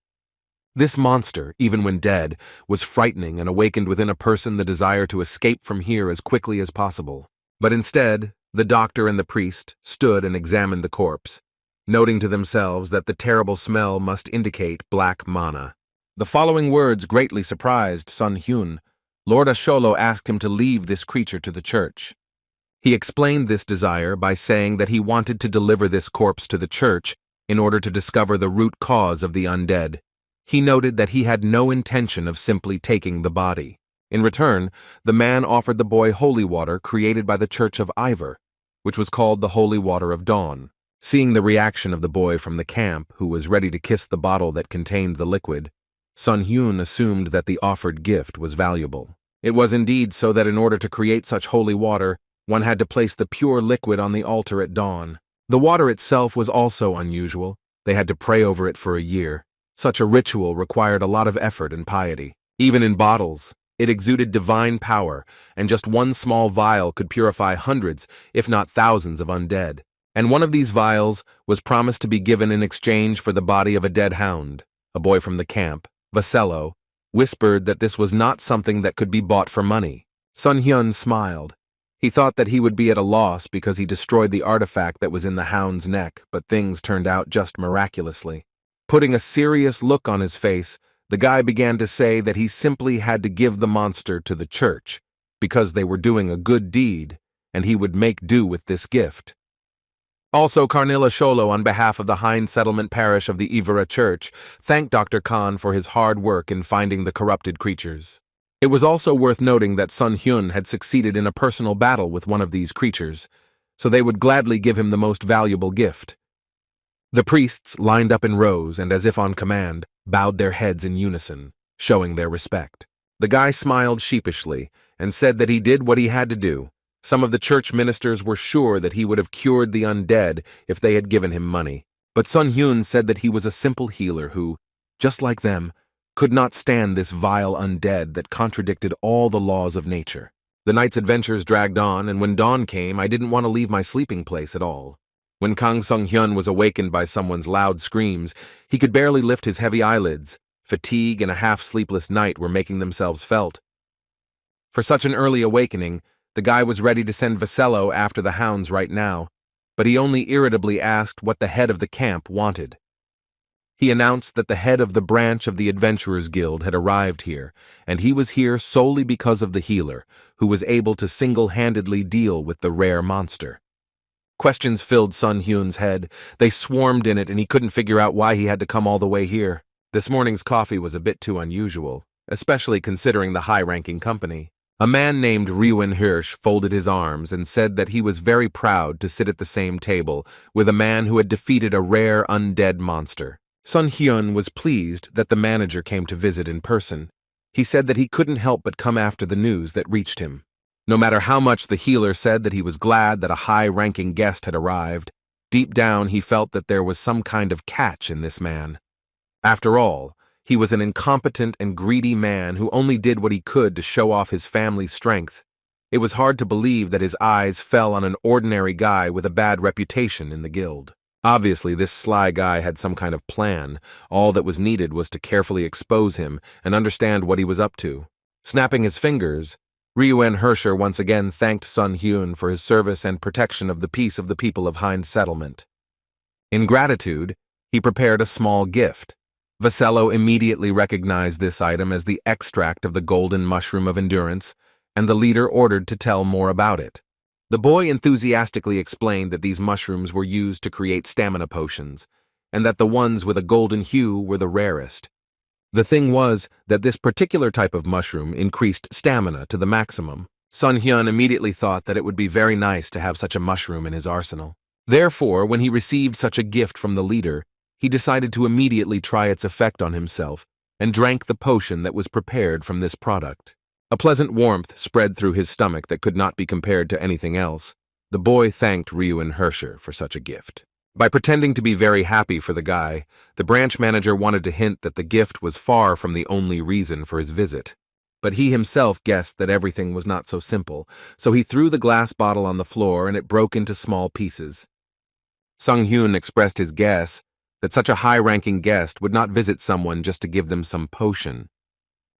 This monster, even when dead, was frightening and awakened within a person the desire to escape from here as quickly as possible. But instead, The doctor and the priest stood and examined the corpse, noting to themselves that the terrible smell must indicate black mana. The following words greatly surprised Sun Hyun. Lord Asholo asked him to leave this creature to the church. He explained this desire by saying that he wanted to deliver this corpse to the church in order to discover the root cause of the undead. He noted that he had no intention of simply taking the body. In return, the man offered the boy holy water created by the Church of Ivor, which was called the Holy Water of Dawn. Seeing the reaction of the boy from the camp, who was ready to kiss the bottle that contained the liquid, Sun Hyun assumed that the offered gift was valuable. It was indeed so that in order to create such holy water, one had to place the pure liquid on the altar at dawn. The water itself was also unusual. They had to pray over it for a year. Such a ritual required a lot of effort and piety. Even in bottles, it exuded divine power, and just one small vial could purify hundreds, if not thousands, of undead. And one of these vials was promised to be given in exchange for the body of a dead hound. A boy from the camp, Vasello, whispered that this was not something that could be bought for money. Sun Hyun smiled. He thought that he would be at a loss because he destroyed the artifact that was in the hound's neck, but things turned out just miraculously. Putting a serious look on his face, the guy began to say that he simply had to give the monster to the church, because they were doing a good deed, and he would make do with this gift. Also, Carnilla Sholo, on behalf of the Hind Settlement Parish of the Ivora Church, thanked Dr. Khan for his hard work in finding the corrupted creatures. It was also worth noting that Sun Hyun had succeeded in a personal battle with one of these creatures, so they would gladly give him the most valuable gift. The priests lined up in rows and, as if on command, bowed their heads in unison, showing their respect. The guy smiled sheepishly and said that he did what he had to do. Some of the church ministers were sure that he would have cured the undead if they had given him money. But Sun Hyun said that he was a simple healer who, just like them, could not stand this vile undead that contradicted all the laws of nature. The night's adventures dragged on, and when dawn came, I didn't want to leave my sleeping place at all. When Kang Sung-hyun was awakened by someone's loud screams, he could barely lift his heavy eyelids. Fatigue and a half-sleepless night were making themselves felt. For such an early awakening, the guy was ready to send Vasello after the hounds right now, but he only irritably asked what the head of the camp wanted. He announced that the head of the branch of the Adventurers Guild had arrived here, and he was here solely because of the healer, who was able to single-handedly deal with the rare monster. Questions filled Sun Hyun's head. They swarmed in it, and he couldn't figure out why he had to come all the way here. This morning's coffee was a bit too unusual, especially considering the high-ranking company. A man named Ryuin Hirsch folded his arms and said that he was very proud to sit at the same table with a man who had defeated a rare undead monster. Sun Hyun was pleased that the manager came to visit in person. He said that he couldn't help but come after the news that reached him. No matter how much the healer said that he was glad that a high-ranking guest had arrived, deep down he felt that there was some kind of catch in this man. After all, he was an incompetent and greedy man who only did what he could to show off his family's strength. It was hard to believe that his eyes fell on an ordinary guy with a bad reputation in the guild. Obviously, this sly guy had some kind of plan. All that was needed was to carefully expose him and understand what he was up to. Snapping his fingers, Ryuin Hirscher once again thanked Sun Hyun for his service and protection of the peace of the people of Hind Settlement. In gratitude, he prepared a small gift. Vasello immediately recognized this item as the extract of the golden mushroom of endurance, and the leader ordered to tell more about it. The boy enthusiastically explained that these mushrooms were used to create stamina potions, and that the ones with a golden hue were the rarest. The thing was that this particular type of mushroom increased stamina to the maximum. Sun Hyun immediately thought that it would be very nice to have such a mushroom in his arsenal. Therefore, when he received such a gift from the leader, he decided to immediately try its effect on himself and drank the potion that was prepared from this product. A pleasant warmth spread through his stomach that could not be compared to anything else. The boy thanked Ryuin Hirscher for such a gift. By pretending to be very happy for the guy, the branch manager wanted to hint that the gift was far from the only reason for his visit. But he himself guessed that everything was not so simple, so he threw the glass bottle on the floor and it broke into small pieces. Sung Hyun expressed his guess that such a high-ranking guest would not visit someone just to give them some potion.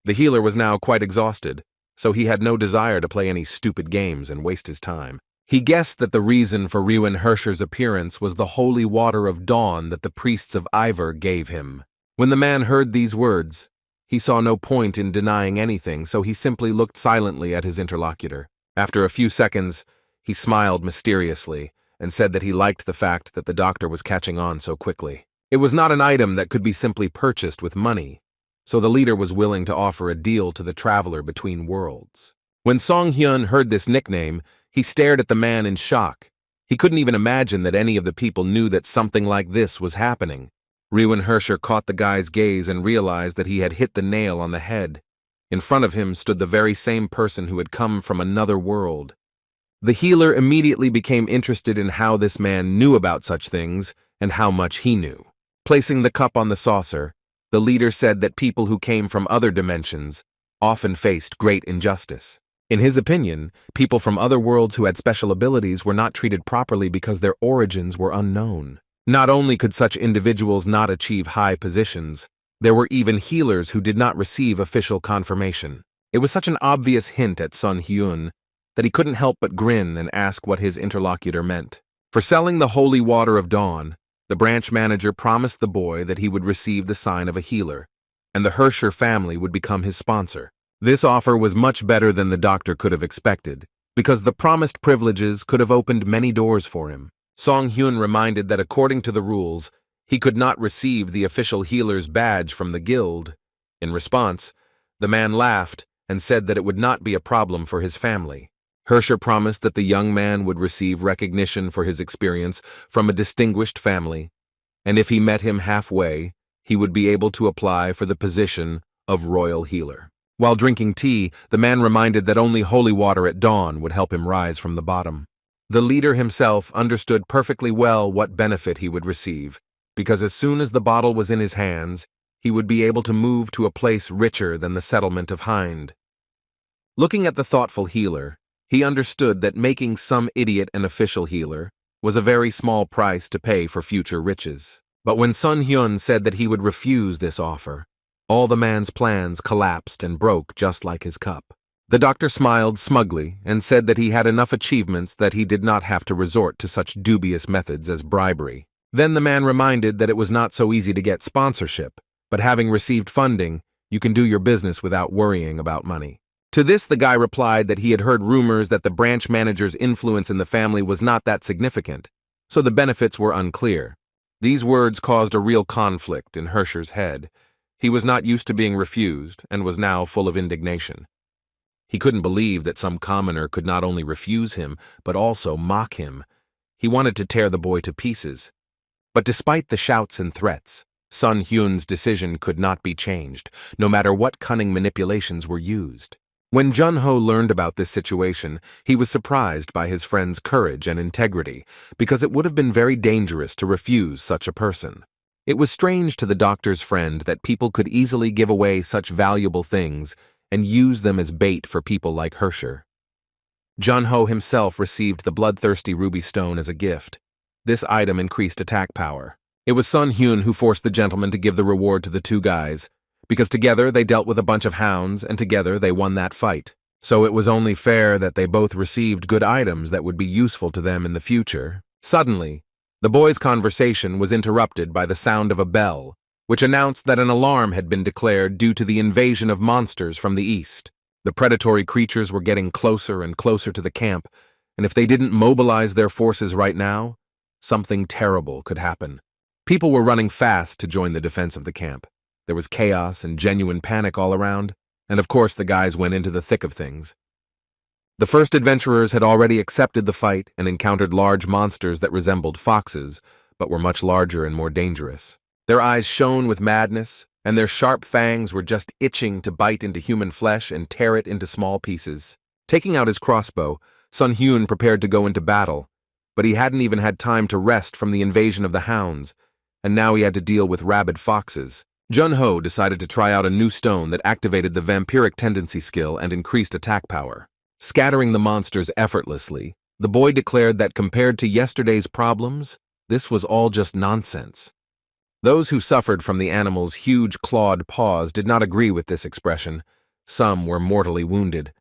The healer was now quite exhausted, so he had no desire to play any stupid games and waste his time. He guessed that the reason for Ryuen Hersher's appearance was the holy water of dawn that the priests of Ivor gave him. When the man heard these words, he saw no point in denying anything, so he simply looked silently at his interlocutor. After a few seconds, he smiled mysteriously and said that he liked the fact that the doctor was catching on so quickly. It was not an item that could be simply purchased with money, so the leader was willing to offer a deal to the traveler between worlds. When Song Hyun heard this nickname, he stared at the man in shock. He couldn't even imagine that any of the people knew that something like this was happening. Ryuen Hersher caught the guy's gaze and realized that he had hit the nail on the head. In front of him stood the very same person who had come from another world. The healer immediately became interested in how this man knew about such things and how much he knew. Placing the cup on the saucer, the leader said that people who came from other dimensions often faced great injustice. In his opinion, people from other worlds who had special abilities were not treated properly because their origins were unknown. Not only could such individuals not achieve high positions, there were even healers who did not receive official confirmation. It was such an obvious hint at Sun Hyun that he couldn't help but grin and ask what his interlocutor meant. For selling the holy water of dawn, the branch manager promised the boy that he would receive the sign of a healer, and the Hersher family would become his sponsor. This offer was much better than the doctor could have expected, because the promised privileges could have opened many doors for him. Song Hyun reminded that according to the rules, he could not receive the official healer's badge from the guild. In response, the man laughed and said that it would not be a problem for his family. Hersher promised that the young man would receive recognition for his experience from a distinguished family, and if he met him halfway, he would be able to apply for the position of royal healer. While drinking tea, the man reminded that only holy water at dawn would help him rise from the bottom. The leader himself understood perfectly well what benefit he would receive, because as soon as the bottle was in his hands, he would be able to move to a place richer than the settlement of Hind. Looking at the thoughtful healer, he understood that making some idiot an official healer was a very small price to pay for future riches. But when Sun Hyun said that he would refuse this offer, all the man's plans collapsed and broke just like his cup. The doctor smiled smugly and said that he had enough achievements that he did not have to resort to such dubious methods as bribery. Then the man reminded that it was not so easy to get sponsorship, but having received funding, you can do your business without worrying about money. To this, the guy replied that he had heard rumors that the branch manager's influence in the family was not that significant, so the benefits were unclear. These words caused a real conflict in Hersher's head. He was not used to being refused and was now full of indignation. He couldn't believe that some commoner could not only refuse him, but also mock him. He wanted to tear the boy to pieces. But despite the shouts and threats, Sun Hyun's decision could not be changed, no matter what cunning manipulations were used. When Jun-ho learned about this situation, he was surprised by his friend's courage and integrity, because it would have been very dangerous to refuse such a person. It was strange to the doctor's friend that people could easily give away such valuable things and use them as bait for people like Hersher. Jun-ho himself received the bloodthirsty ruby stone as a gift. This item increased attack power. It was Sun Hyun who forced the gentleman to give the reward to the two guys, because together they dealt with a bunch of hounds and together they won that fight. So it was only fair that they both received good items that would be useful to them in the future. Suddenly, the boys' conversation was interrupted by the sound of a bell, which announced that an alarm had been declared due to the invasion of monsters from the east. The predatory creatures were getting closer and closer to the camp, and if they didn't mobilize their forces right now, something terrible could happen. People were running fast to join the defense of the camp. There was chaos and genuine panic all around, and of course the guys went into the thick of things. The first adventurers had already accepted the fight and encountered large monsters that resembled foxes, but were much larger and more dangerous. Their eyes shone with madness, and their sharp fangs were just itching to bite into human flesh and tear it into small pieces. Taking out his crossbow, Sun Hyun prepared to go into battle, but he hadn't even had time to rest from the invasion of the hounds, and now he had to deal with rabid foxes. Jun-ho decided to try out a new stone that activated the vampiric tendency skill and increased attack power. Scattering the monsters effortlessly, the boy declared that compared to yesterday's problems, this was all just nonsense. Those who suffered from the animal's huge clawed paws did not agree with this expression. Some were mortally wounded.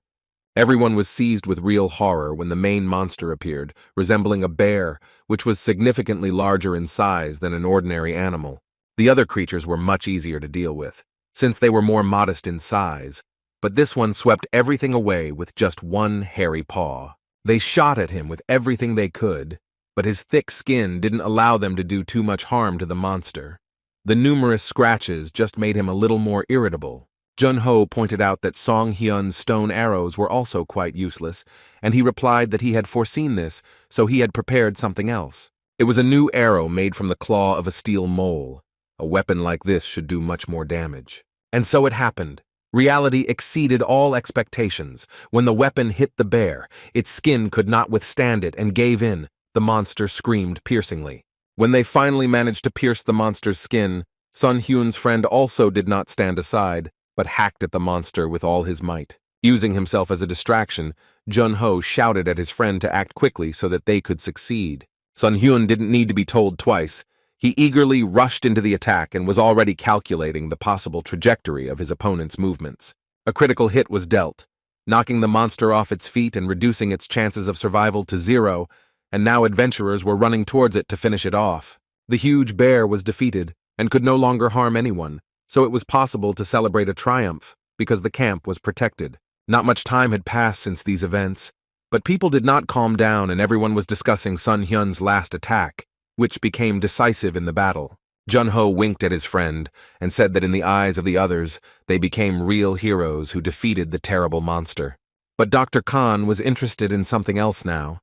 Everyone was seized with real horror when the main monster appeared, resembling a bear, which was significantly larger in size than an ordinary animal. The other creatures were much easier to deal with, since they were more modest in size, but this one swept everything away with just one hairy paw. They shot at him with everything they could, but his thick skin didn't allow them to do too much harm to the monster. The numerous scratches just made him a little more irritable. Jun-ho pointed out that Song Hyun's stone arrows were also quite useless, and he replied that he had foreseen this, so he had prepared something else. It was a new arrow made from the claw of a steel mole. A weapon like this should do much more damage. And so it happened. Reality exceeded all expectations. When the weapon hit the bear, its skin could not withstand it and gave in. The monster screamed piercingly. When they finally managed to pierce the monster's skin, Sun Hyun's friend also did not stand aside, but hacked at the monster with all his might. Using himself as a distraction, Jun-ho shouted at his friend to act quickly so that they could succeed. Sun Hyun didn't need to be told twice. He eagerly rushed into the attack and was already calculating the possible trajectory of his opponent's movements. A critical hit was dealt, knocking the monster off its feet and reducing its chances of survival to 0, and now adventurers were running towards it to finish it off. The huge bear was defeated and could no longer harm anyone, so it was possible to celebrate a triumph because the camp was protected. Not much time had passed since these events, but people did not calm down and everyone was discussing Sun Hyun's last attack, which became decisive in the battle. Jun-ho winked at his friend and said that in the eyes of the others, they became real heroes who defeated the terrible monster. But Dr. Khan was interested in something else now.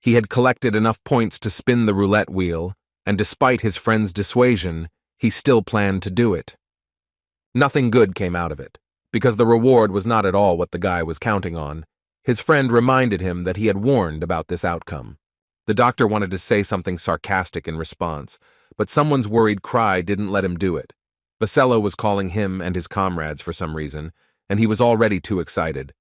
He had collected enough points to spin the roulette wheel, and despite his friend's dissuasion, he still planned to do it. Nothing good came out of it, because the reward was not at all what the guy was counting on. His friend reminded him that he had warned about this outcome. The doctor wanted to say something sarcastic in response, but someone's worried cry didn't let him do it. Vasello was calling him and his comrades for some reason, and he was already too excited.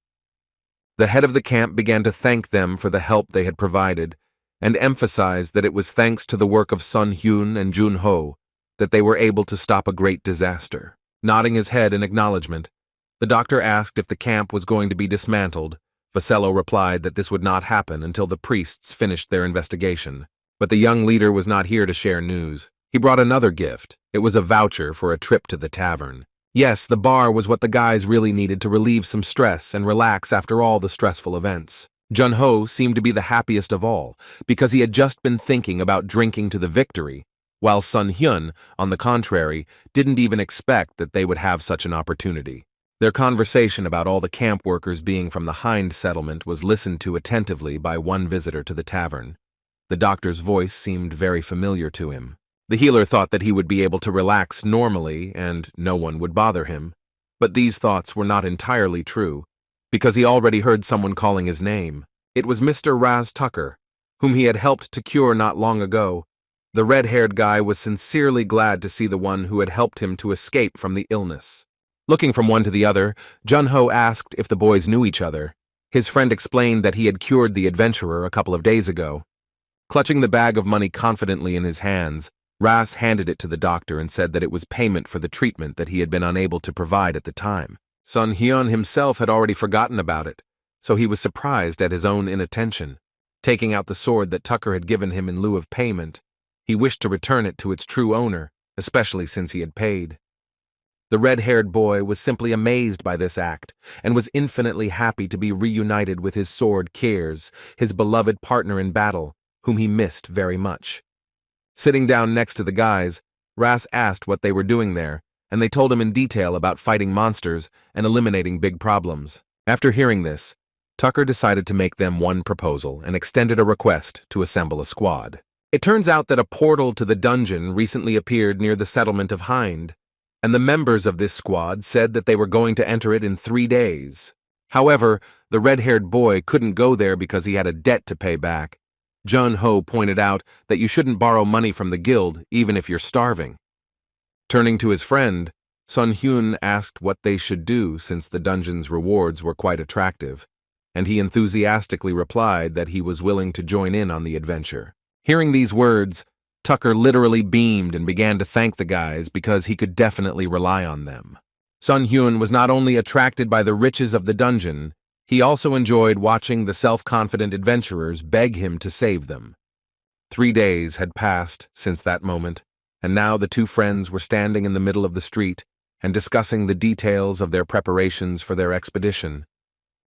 The head of the camp began to thank them for the help they had provided, and emphasized that it was thanks to the work of Sun Hyun and Jun-ho that they were able to stop a great disaster. Nodding his head in acknowledgement, the doctor asked if the camp was going to be dismantled. Vasello replied that this would not happen until the priests finished their investigation. But the young leader was not here to share news. He brought another gift. It was a voucher for a trip to the tavern. Yes, the bar was what the guys really needed to relieve some stress and relax after all the stressful events. Jun-ho seemed to be the happiest of all, because he had just been thinking about drinking to the victory, while Sun Hyun, on the contrary, didn't even expect that they would have such an opportunity. Their conversation about all the camp workers being from the Hind settlement was listened to attentively by one visitor to the tavern. The doctor's voice seemed very familiar to him. The healer thought that he would be able to relax normally and no one would bother him. But these thoughts were not entirely true, because he already heard someone calling his name. It was Mr. Raz Tucker, whom he had helped to cure not long ago. The red-haired guy was sincerely glad to see the one who had helped him to escape from the illness. Looking from one to the other, Jun-ho asked if the boys knew each other. His friend explained that he had cured the adventurer a couple of days ago. Clutching the bag of money confidently in his hands, Ras handed it to the doctor and said that it was payment for the treatment that he had been unable to provide at the time. Sun Hyun himself had already forgotten about it, so he was surprised at his own inattention. Taking out the sword that Tucker had given him in lieu of payment, he wished to return it to its true owner, especially since he had paid. The red-haired boy was simply amazed by this act, and was infinitely happy to be reunited with his sword Kiers, his beloved partner in battle, whom he missed very much. Sitting down next to the guys, Ras asked what they were doing there, and they told him in detail about fighting monsters and eliminating big problems. After hearing this, Tucker decided to make them one proposal and extended a request to assemble a squad. It turns out that a portal to the dungeon recently appeared near the settlement of Hind, and the members of this squad said that they were going to enter it in 3 days. However, the red-haired boy couldn't go there because he had a debt to pay back. Jun-ho pointed out that you shouldn't borrow money from the guild, even if you're starving. Turning to his friend, Sun Hyun asked what they should do since the dungeon's rewards were quite attractive, and he enthusiastically replied that he was willing to join in on the adventure. Hearing these words, Tucker literally beamed and began to thank the guys because he could definitely rely on them. Sun Hyun was not only attracted by the riches of the dungeon, He also enjoyed watching the self-confident adventurers beg him to save them. 3 days had passed since that moment, and now the two friends were standing in the middle of the street and discussing the details of their preparations for their expedition.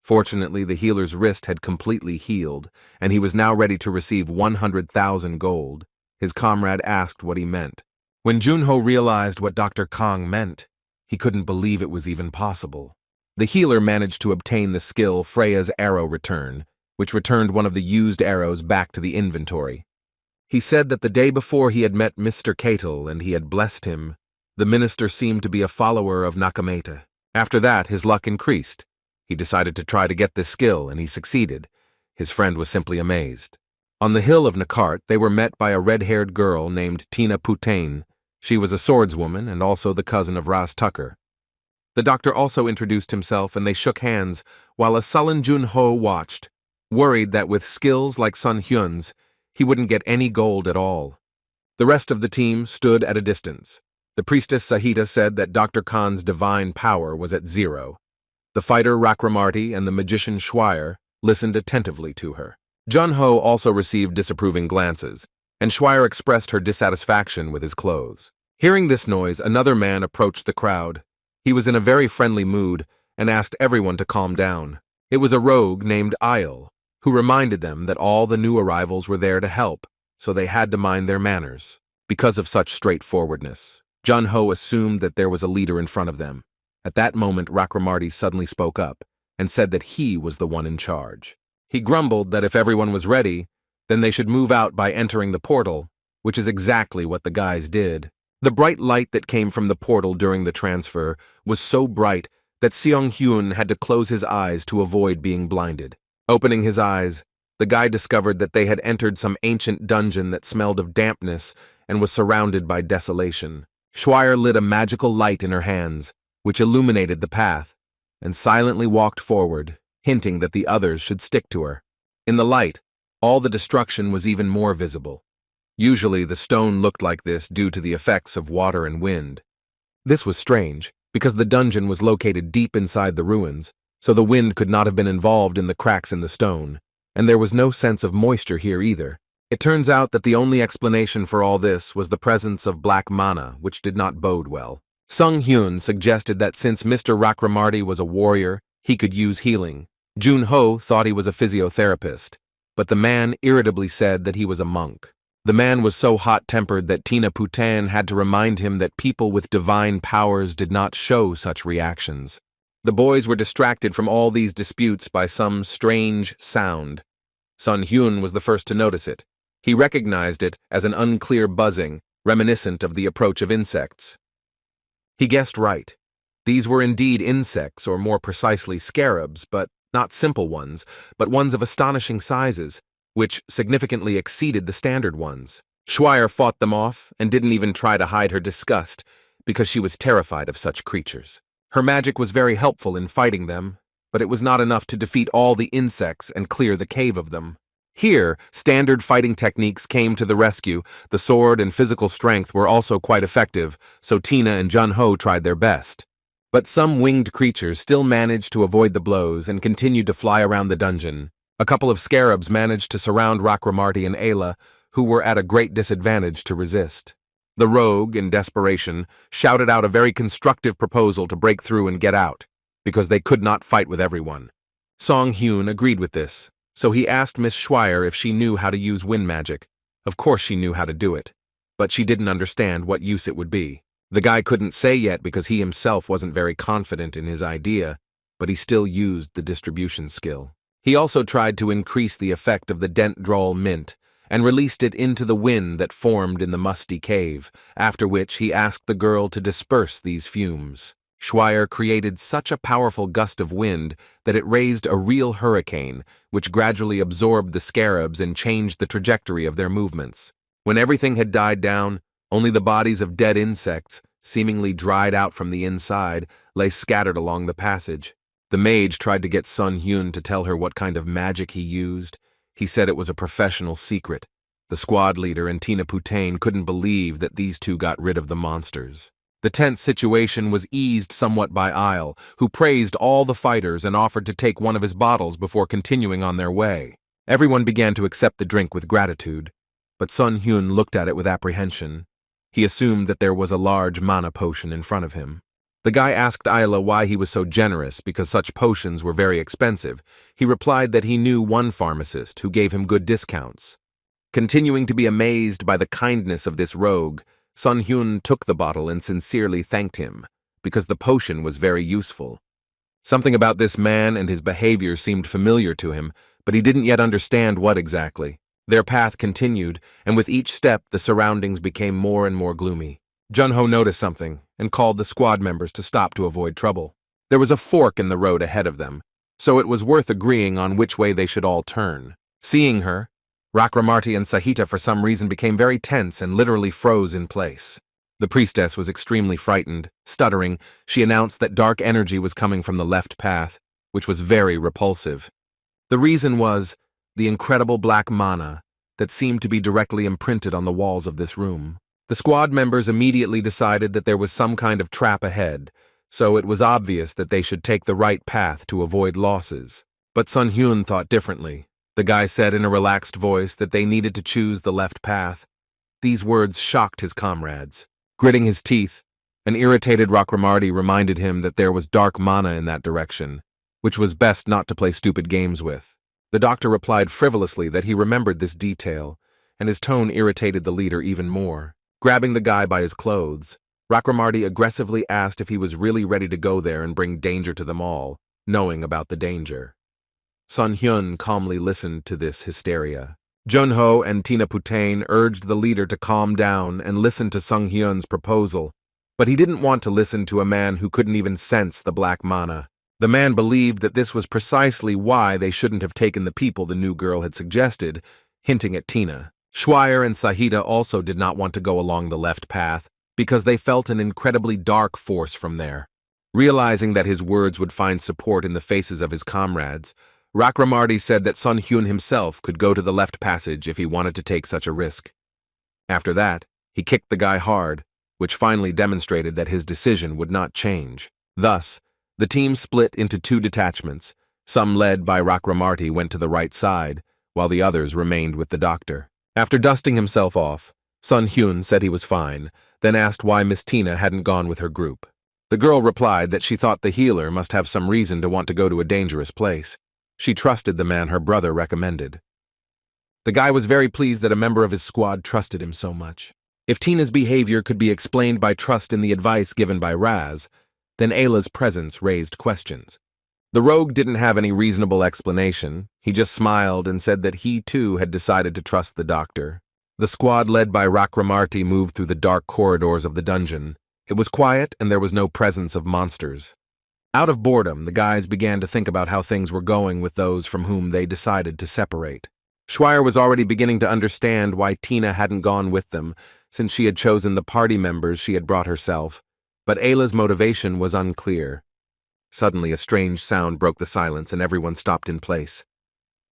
Fortunately, the healer's wrist had completely healed, and he was now ready to receive 100,000 gold. His comrade asked what he meant. When Junho realized what Dr. Kong meant, he couldn't believe it was even possible. The healer managed to obtain the skill Freya's Arrow Return, which returned one of the used arrows back to the inventory. He said that the day before he had met Mr. Catel and he had blessed him, the minister seemed to be a follower of Nakameta. After that, his luck increased. He decided to try to get this skill, and he succeeded. His friend was simply amazed. On the hill of Nakart, they were met by a red-haired girl named Tina Putain. She was a swordswoman and also the cousin of Ras Tucker. The doctor also introduced himself, and they shook hands, while a sullen Junho watched, worried that with skills like Sun Hyun's, he wouldn't get any gold at all. The rest of the team stood at a distance. The priestess Sahita said that Dr. Khan's divine power was at 0. The fighter Rakramarty and the magician Schweier listened attentively to her. Junho also received disapproving glances, and Schweier expressed her dissatisfaction with his clothes. Hearing this noise, another man approached the crowd. He was in a very friendly mood and asked everyone to calm down. It was a rogue named Isle, who reminded them that all the new arrivals were there to help, so they had to mind their manners. Because of such straightforwardness, Junho assumed that there was a leader in front of them. At that moment, Rakramarty suddenly spoke up and said that he was the one in charge. He grumbled that if everyone was ready, then they should move out by entering the portal, which is exactly what the guys did. The bright light that came from the portal during the transfer was so bright that Seong-hyun had to close his eyes to avoid being blinded. Opening his eyes, the guy discovered that they had entered some ancient dungeon that smelled of dampness and was surrounded by desolation. Schweier lit a magical light in her hands, which illuminated the path, and silently walked forward, hinting that the others should stick to her. In the light, all the destruction was even more visible. Usually the stone looked like this due to the effects of water and wind. This was strange, because the dungeon was located deep inside the ruins, so the wind could not have been involved in the cracks in the stone, and there was no sense of moisture here either. It turns out that the only explanation for all this was the presence of black mana, which did not bode well. Sung-hyun suggested that since Mr. Rakramarty was a warrior, he could use healing. Junho thought he was a physiotherapist, but the man irritably said that he was a monk. The man was so hot-tempered that Tina Putain had to remind him that people with divine powers did not show such reactions. The boys were distracted from all these disputes by some strange sound. Sun Hyun was the first to notice it. He recognized it as an unclear buzzing, reminiscent of the approach of insects. He guessed right. These were indeed insects, or more precisely scarabs, but not simple ones, but ones of astonishing sizes, which significantly exceeded the standard ones. Schweier fought them off and didn't even try to hide her disgust, because she was terrified of such creatures. Her magic was very helpful in fighting them, but it was not enough to defeat all the insects and clear the cave of them. Here, standard fighting techniques came to the rescue. The sword and physical strength were also quite effective, so Tina and Junho tried their best. But some winged creatures still managed to avoid the blows and continued to fly around the dungeon. A couple of scarabs managed to surround Rakramarty and Ayla, who were at a great disadvantage to resist. The rogue, in desperation, shouted out a very constructive proposal to break through and get out, because they could not fight with everyone. Song-hyun agreed with this, so he asked Miss Schweier if she knew how to use wind magic. Of course she knew how to do it, but she didn't understand what use it would be. The guy couldn't say yet because he himself wasn't very confident in his idea, but he still used the distribution skill. He also tried to increase the effect of the Dent-Droll mint and released it into the wind that formed in the musty cave, after which he asked the girl to disperse these fumes. Schweier created such a powerful gust of wind that it raised a real hurricane, which gradually absorbed the scarabs and changed the trajectory of their movements. When everything had died down, only the bodies of dead insects, seemingly dried out from the inside, lay scattered along the passage. The mage tried to get Sun Hyun to tell her what kind of magic he used. He said it was a professional secret. The squad leader and Tina Putain couldn't believe that these two got rid of the monsters. The tense situation was eased somewhat by Isle, who praised all the fighters and offered to take one of his bottles before continuing on their way. Everyone began to accept the drink with gratitude, but Sun Hyun looked at it with apprehension. He assumed that there was a large mana potion in front of him. The guy asked Isla why he was so generous because such potions were very expensive. He replied that he knew one pharmacist who gave him good discounts. Continuing to be amazed by the kindness of this rogue, Sun Hyun took the bottle and sincerely thanked him, because the potion was very useful. Something about this man and his behavior seemed familiar to him, but he didn't yet understand what exactly. Their path continued, and with each step the surroundings became more and more gloomy. Junho noticed something and called the squad members to stop to avoid trouble. There was a fork in the road ahead of them, so it was worth agreeing on which way they should all turn. Seeing her, Rakramarty and Sahita for some reason became very tense and literally froze in place. The priestess was extremely frightened. Stuttering, she announced that dark energy was coming from the left path, which was very repulsive. The reason was the incredible black mana that seemed to be directly imprinted on the walls of this room. The squad members immediately decided that there was some kind of trap ahead, so it was obvious that they should take the right path to avoid losses. But Sun Hyun thought differently. The guy said in a relaxed voice that they needed to choose the left path. These words shocked his comrades. Gritting his teeth, an irritated Rakramarty reminded him that there was dark mana in that direction, which was best not to play stupid games with. The doctor replied frivolously that he remembered this detail, and his tone irritated the leader even more. Grabbing the guy by his clothes, Rakramarty aggressively asked if he was really ready to go there and bring danger to them all, knowing about the danger. Sun Hyun calmly listened to this hysteria. Junho and Tina Putain urged the leader to calm down and listen to Sung Hyun's proposal, but he didn't want to listen to a man who couldn't even sense the black mana. The man believed that this was precisely why they shouldn't have taken the people the new girl had suggested, hinting at Tina. Schweier and Sahita also did not want to go along the left path because they felt an incredibly dark force from there. Realizing that his words would find support in the faces of his comrades, Rakramarty said that Sun Hyun himself could go to the left passage if he wanted to take such a risk. After that, he kicked the guy hard, which finally demonstrated that his decision would not change. Thus, the team split into two detachments. Some led by Rakramarty went to the right side, while the others remained with the doctor. After dusting himself off, Sun Hyun said he was fine, then asked why Miss Tina hadn't gone with her group. The girl replied that she thought the healer must have some reason to want to go to a dangerous place. She trusted the man her brother recommended. The guy was very pleased that a member of his squad trusted him so much. If Tina's behavior could be explained by trust in the advice given by Raz, then Ayla's presence raised questions. The rogue didn't have any reasonable explanation. He just smiled and said that he too had decided to trust the doctor. The squad led by Rakramarty moved through the dark corridors of the dungeon. It was quiet and there was no presence of monsters. Out of boredom, the guys began to think about how things were going with those from whom they decided to separate. Schweier was already beginning to understand why Tina hadn't gone with them, since she had chosen the party members she had brought herself, but Ayla's motivation was unclear. Suddenly, a strange sound broke the silence and everyone stopped in place.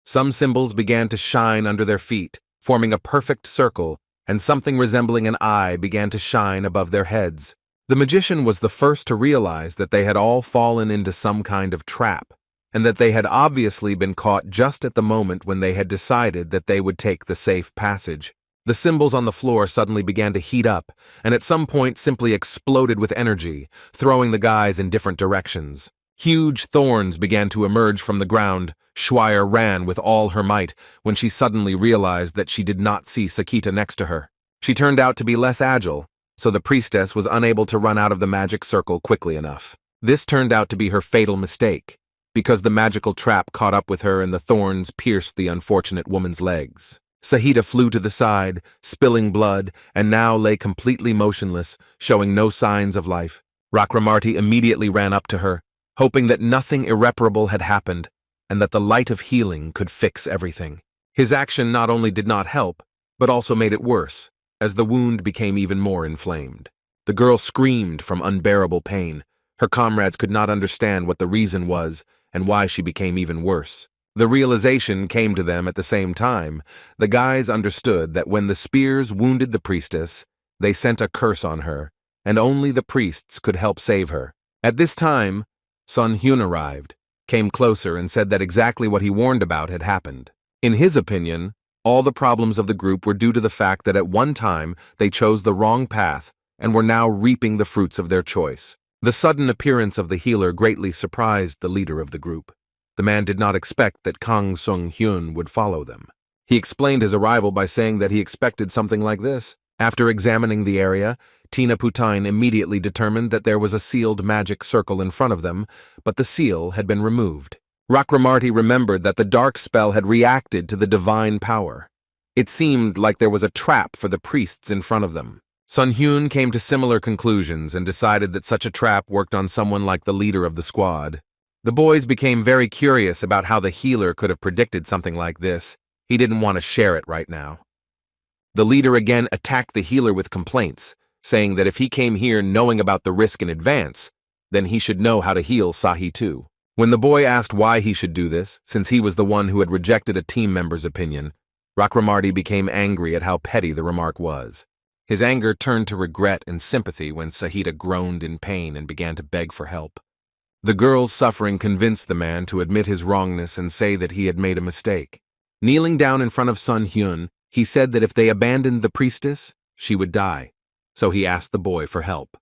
Some symbols began to shine under their feet, forming a perfect circle, and something resembling an eye began to shine above their heads. The magician was the first to realize that they had all fallen into some kind of trap, and that they had obviously been caught just at the moment when they had decided that they would take the safe passage. The symbols on the floor suddenly began to heat up, and at some point simply exploded with energy, throwing the guys in different directions. Huge thorns began to emerge from the ground. Schweier ran with all her might when she suddenly realized that she did not see Sakita next to her. She turned out to be less agile, so the priestess was unable to run out of the magic circle quickly enough. This turned out to be her fatal mistake, because the magical trap caught up with her and the thorns pierced the unfortunate woman's legs. Sahita flew to the side, spilling blood, and now lay completely motionless, showing no signs of life. Rakramarty immediately ran up to her, hoping that nothing irreparable had happened, and that the light of healing could fix everything. His action not only did not help, but also made it worse, as the wound became even more inflamed. The girl screamed from unbearable pain. Her comrades could not understand what the reason was and why she became even worse. The realization came to them at the same time. The guys understood that when the spears wounded the priestess, they sent a curse on her, and only the priests could help save her. At this time, Sun Hyun arrived, came closer, and said that exactly what he warned about had happened. In his opinion, all the problems of the group were due to the fact that at one time they chose the wrong path and were now reaping the fruits of their choice. The sudden appearance of the healer greatly surprised the leader of the group. The man did not expect that Kang Sung-hyun would follow them. He explained his arrival by saying that he expected something like this. After examining the area, Tina Putain immediately determined that there was a sealed magic circle in front of them, but the seal had been removed. Rakramarty remembered that the dark spell had reacted to the divine power. It seemed like there was a trap for the priests in front of them. Sun Hyun came to similar conclusions and decided that such a trap worked on someone like the leader of the squad. The boys became very curious about how the healer could have predicted something like this. He didn't want to share it right now. The leader again attacked the healer with complaints, saying that if he came here knowing about the risk in advance, then he should know how to heal Sahi too. When the boy asked why he should do this, since he was the one who had rejected a team member's opinion, Rakramarty became angry at how petty the remark was. His anger turned to regret and sympathy when Sahita groaned in pain and began to beg for help. The girl's suffering convinced the man to admit his wrongness and say that he had made a mistake. Kneeling down in front of Sun Hyun, he said that if they abandoned the priestess, she would die, so he asked the boy for help.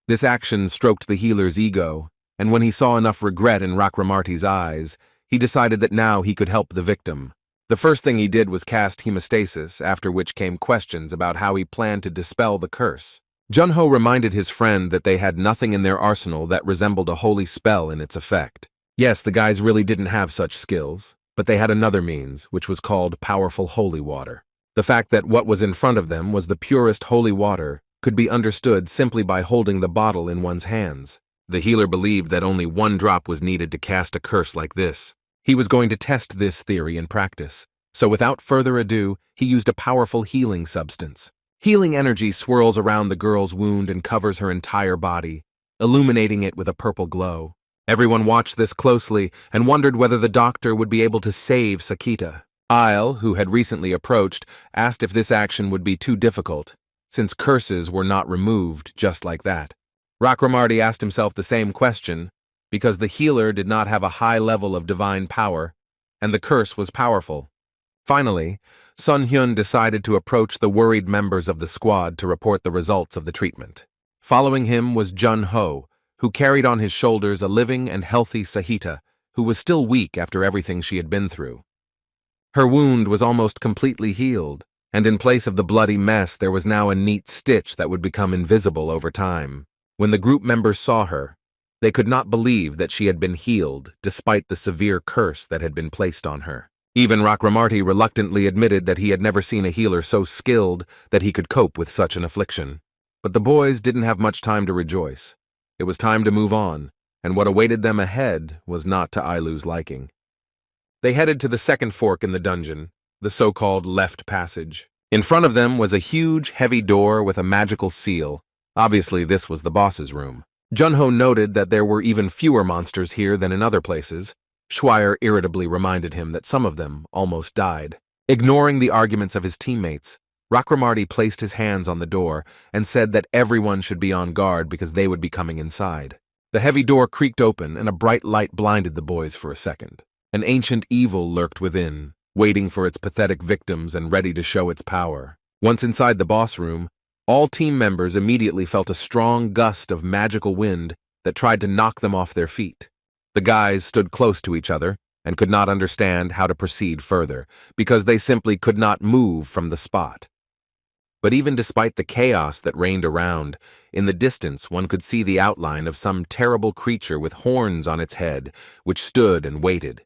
This action stroked the healer's ego, and when he saw enough regret in Rakramarty's eyes, he decided that now he could help the victim. The first thing he did was cast hemostasis, after which came questions about how he planned to dispel the curse. Junho reminded his friend that they had nothing in their arsenal that resembled a holy spell in its effect. Yes, the guys really didn't have such skills, but they had another means, which was called powerful holy water. The fact that what was in front of them was the purest holy water could be understood simply by holding the bottle in one's hands. The healer believed that only one drop was needed to cast a curse like this. He was going to test this theory in practice, so without further ado, he used a powerful healing substance. Healing energy swirls around the girl's wound and covers her entire body, illuminating it with a purple glow. Everyone watched this closely and wondered whether the doctor would be able to save Sakita. Isle, who had recently approached, asked if this action would be too difficult, since curses were not removed just like that. Rakramarty asked himself the same question, because the healer did not have a high level of divine power, and the curse was powerful. Finally, Sun Hyun decided to approach the worried members of the squad to report the results of the treatment. Following him was Jun Ho, who carried on his shoulders a living and healthy Sahita, who was still weak after everything she had been through. Her wound was almost completely healed, and in place of the bloody mess there was now a neat stitch that would become invisible over time. When the group members saw her, they could not believe that she had been healed despite the severe curse that had been placed on her. Even Rakramarty reluctantly admitted that he had never seen a healer so skilled that he could cope with such an affliction. But the boys didn't have much time to rejoice. It was time to move on, and what awaited them ahead was not to Ailu's liking. They headed to the second fork in the dungeon, the so-called left passage. In front of them was a huge, heavy door with a magical seal. Obviously, this was the boss's room. Junho noted that there were even fewer monsters here than in other places. Schweier irritably reminded him that some of them almost died. Ignoring the arguments of his teammates, Rakramarty placed his hands on the door and said that everyone should be on guard because they would be coming inside. The heavy door creaked open and a bright light blinded the boys for a second. An ancient evil lurked within, waiting for its pathetic victims and ready to show its power. Once inside the boss room, all team members immediately felt a strong gust of magical wind that tried to knock them off their feet. The guys stood close to each other and could not understand how to proceed further, because they simply could not move from the spot. But even despite the chaos that reigned around, in the distance one could see the outline of some terrible creature with horns on its head, which stood and waited.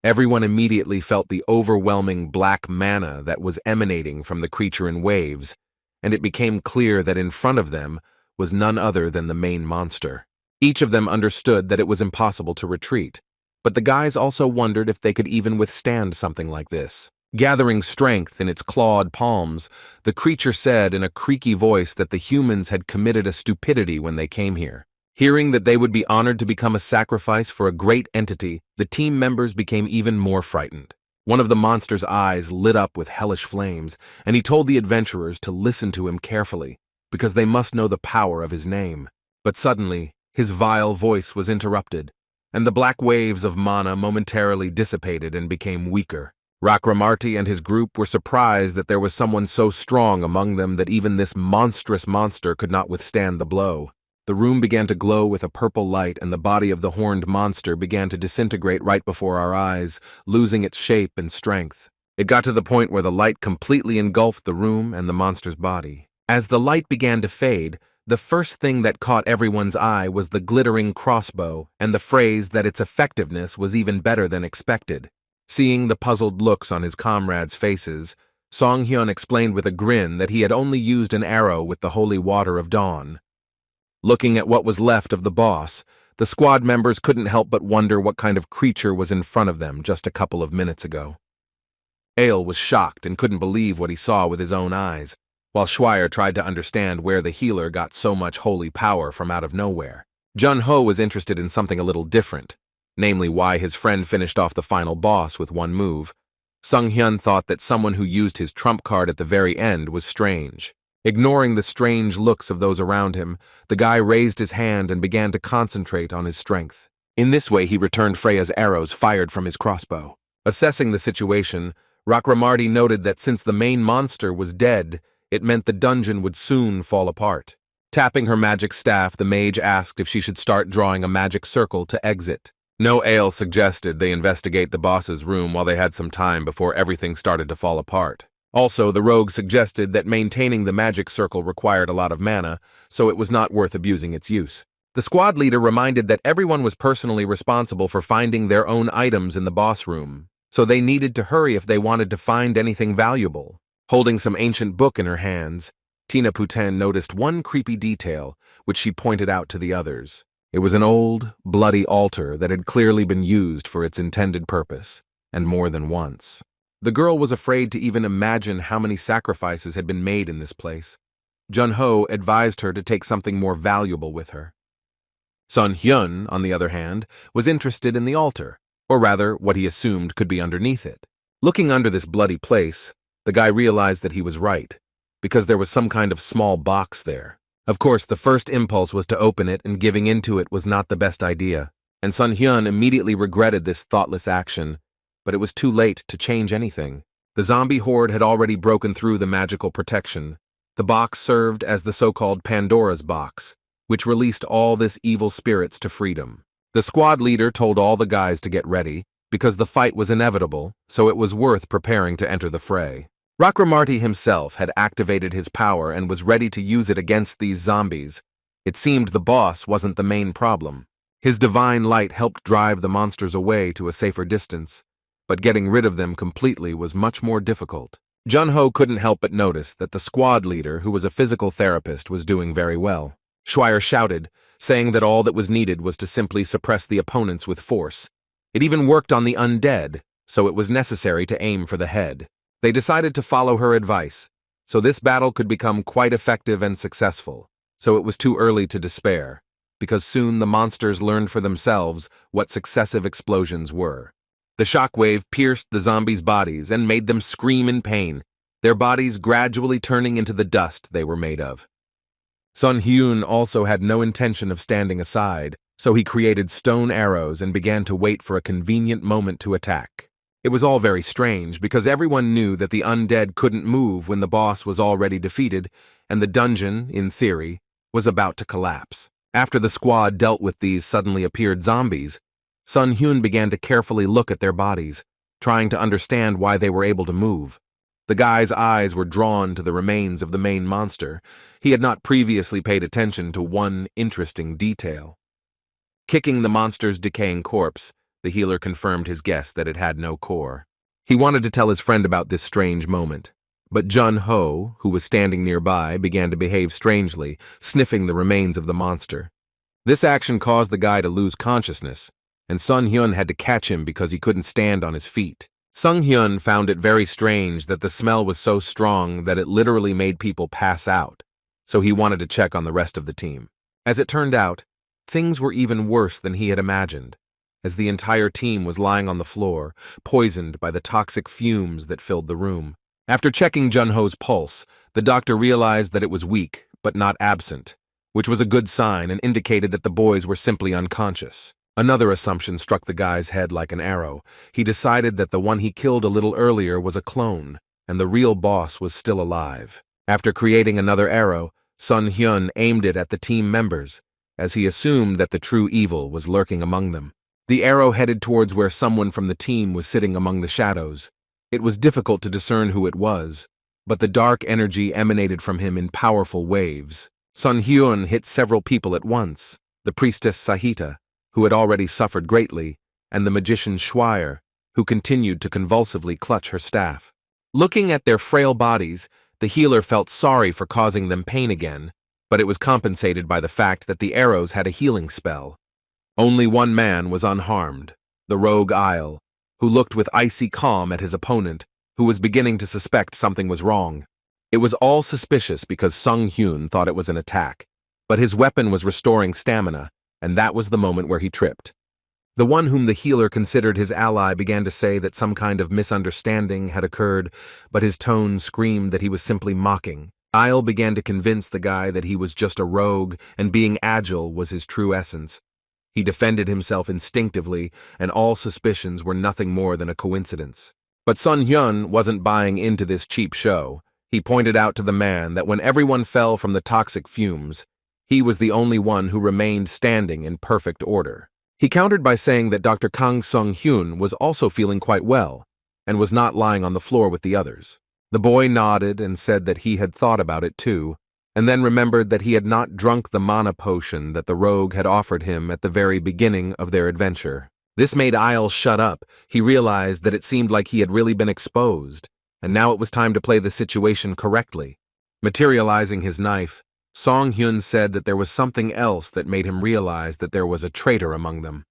Everyone immediately felt the overwhelming black mana that was emanating from the creature in waves, and it became clear that in front of them was none other than the main monster. Each of them understood that it was impossible to retreat, but the guys also wondered if they could even withstand something like this. Gathering strength in its clawed palms, the creature said in a creaky voice that the humans had committed a stupidity when they came here. Hearing that they would be honored to become a sacrifice for a great entity, the team members became even more frightened. One of the monster's eyes lit up with hellish flames, and he told the adventurers to listen to him carefully, because they must know the power of his name. But suddenly, his vile voice was interrupted, and the black waves of mana momentarily dissipated and became weaker. Rakramarty and his group were surprised that there was someone so strong among them that even this monstrous monster could not withstand the blow. The room began to glow with a purple light, and the body of the horned monster began to disintegrate right before our eyes, losing its shape and strength. It got to the point where the light completely engulfed the room and the monster's body. As the light began to fade, the first thing that caught everyone's eye was the glittering crossbow and the phrase that its effectiveness was even better than expected. Seeing the puzzled looks on his comrades' faces, Song Hyun explained with a grin that he had only used an arrow with the holy water of dawn. Looking at what was left of the boss, the squad members couldn't help but wonder what kind of creature was in front of them just a couple of minutes ago. Ale was shocked and couldn't believe what he saw with his own eyes, while Schweier tried to understand where the healer got so much holy power from out of nowhere. Jun-ho was interested in something a little different, namely why his friend finished off the final boss with one move. Sung-hyun thought that someone who used his trump card at the very end was strange. Ignoring the strange looks of those around him, the guy raised his hand and began to concentrate on his strength. In this way, he returned Freya's arrows fired from his crossbow. Assessing the situation, Rakramarty noted that since the main monster was dead, it meant the dungeon would soon fall apart. Tapping her magic staff, the mage asked if she should start drawing a magic circle to exit. No Ale suggested they investigate the boss's room while they had some time before everything started to fall apart. Also, the rogue suggested that maintaining the magic circle required a lot of mana, so it was not worth abusing its use. The squad leader reminded that everyone was personally responsible for finding their own items in the boss room, so they needed to hurry if they wanted to find anything valuable. Holding some ancient book in her hands, Tina Puten noticed one creepy detail, which she pointed out to the others. It was an old, bloody altar that had clearly been used for its intended purpose, and more than once. The girl was afraid to even imagine how many sacrifices had been made in this place. Jun-ho advised her to take something more valuable with her. Sun Hyun, on the other hand, was interested in the altar, or rather, what he assumed could be underneath it. Looking under this bloody place, the guy realized that he was right, because there was some kind of small box there. Of course, the first impulse was to open it, and giving into it was not the best idea, and Sun Hyun immediately regretted this thoughtless action, but it was too late to change anything. The zombie horde had already broken through the magical protection. The box served as the so-called Pandora's box, which released all this evil spirits to freedom. The squad leader told all the guys to get ready, because the fight was inevitable, so it was worth preparing to enter the fray. Rakramarty himself had activated his power and was ready to use it against these zombies. It seemed the boss wasn't the main problem. His divine light helped drive the monsters away to a safer distance, but getting rid of them completely was much more difficult. Jun-ho couldn't help but notice that the squad leader, who was a physical therapist, was doing very well. Schweier shouted, saying that all that was needed was to simply suppress the opponents with force. It even worked on the undead, so it was necessary to aim for the head. They decided to follow her advice, so this battle could become quite effective and successful, so it was too early to despair, because soon the monsters learned for themselves what successive explosions were. The shockwave pierced the zombies' bodies and made them scream in pain, their bodies gradually turning into the dust they were made of. Sun Hyun also had no intention of standing aside, so he created stone arrows and began to wait for a convenient moment to attack. It was all very strange, because everyone knew that the undead couldn't move when the boss was already defeated, and the dungeon, in theory, was about to collapse. After the squad dealt with these suddenly appeared zombies, Sun Hyun began to carefully look at their bodies, trying to understand why they were able to move. The guy's eyes were drawn to the remains of the main monster. He had not previously paid attention to one interesting detail. Kicking the monster's decaying corpse, the healer confirmed his guess that it had no core. He wanted to tell his friend about this strange moment, but Jun-ho, who was standing nearby, began to behave strangely, sniffing the remains of the monster. This action caused the guy to lose consciousness, and Sun Hyun had to catch him because he couldn't stand on his feet. Sung Hyun found it very strange that the smell was so strong that it literally made people pass out, so he wanted to check on the rest of the team. As it turned out, things were even worse than he had imagined, as the entire team was lying on the floor, poisoned by the toxic fumes that filled the room. After checking Jun-ho's pulse, the doctor realized that it was weak, but not absent, which was a good sign and indicated that the boys were simply unconscious. Another assumption struck the guy's head like an arrow. He decided that the one he killed a little earlier was a clone, and the real boss was still alive. After creating another arrow, Sun Hyun aimed it at the team members, as he assumed that the true evil was lurking among them. The arrow headed towards where someone from the team was sitting among the shadows. It was difficult to discern who it was, but the dark energy emanated from him in powerful waves. Sun Hyun hit several people at once: the priestess Sahita, who had already suffered greatly, and the magician Schweier, who continued to convulsively clutch her staff. Looking at their frail bodies, the healer felt sorry for causing them pain again, but it was compensated by the fact that the arrows had a healing spell. Only one man was unharmed, the rogue Isle, who looked with icy calm at his opponent, who was beginning to suspect something was wrong. It was all suspicious because Sung Hyun thought it was an attack, but his weapon was restoring stamina, and that was the moment where he tripped. The one whom the healer considered his ally began to say that some kind of misunderstanding had occurred, but his tone screamed that he was simply mocking. Isle began to convince the guy that he was just a rogue and being agile was his true essence. He defended himself instinctively, and all suspicions were nothing more than a coincidence. But Sun Hyun wasn't buying into this cheap show. He pointed out to the man that when everyone fell from the toxic fumes, he was the only one who remained standing in perfect order. He countered by saying that Dr. Kang Sung-hyun was also feeling quite well, and was not lying on the floor with the others. The boy nodded and said that he had thought about it too, and then remembered that he had not drunk the mana potion that the rogue had offered him at the very beginning of their adventure. This made Isle shut up. He realized that it seemed like he had really been exposed, and now it was time to play the situation correctly. Materializing his knife, Song Hyun said that there was something else that made him realize that there was a traitor among them.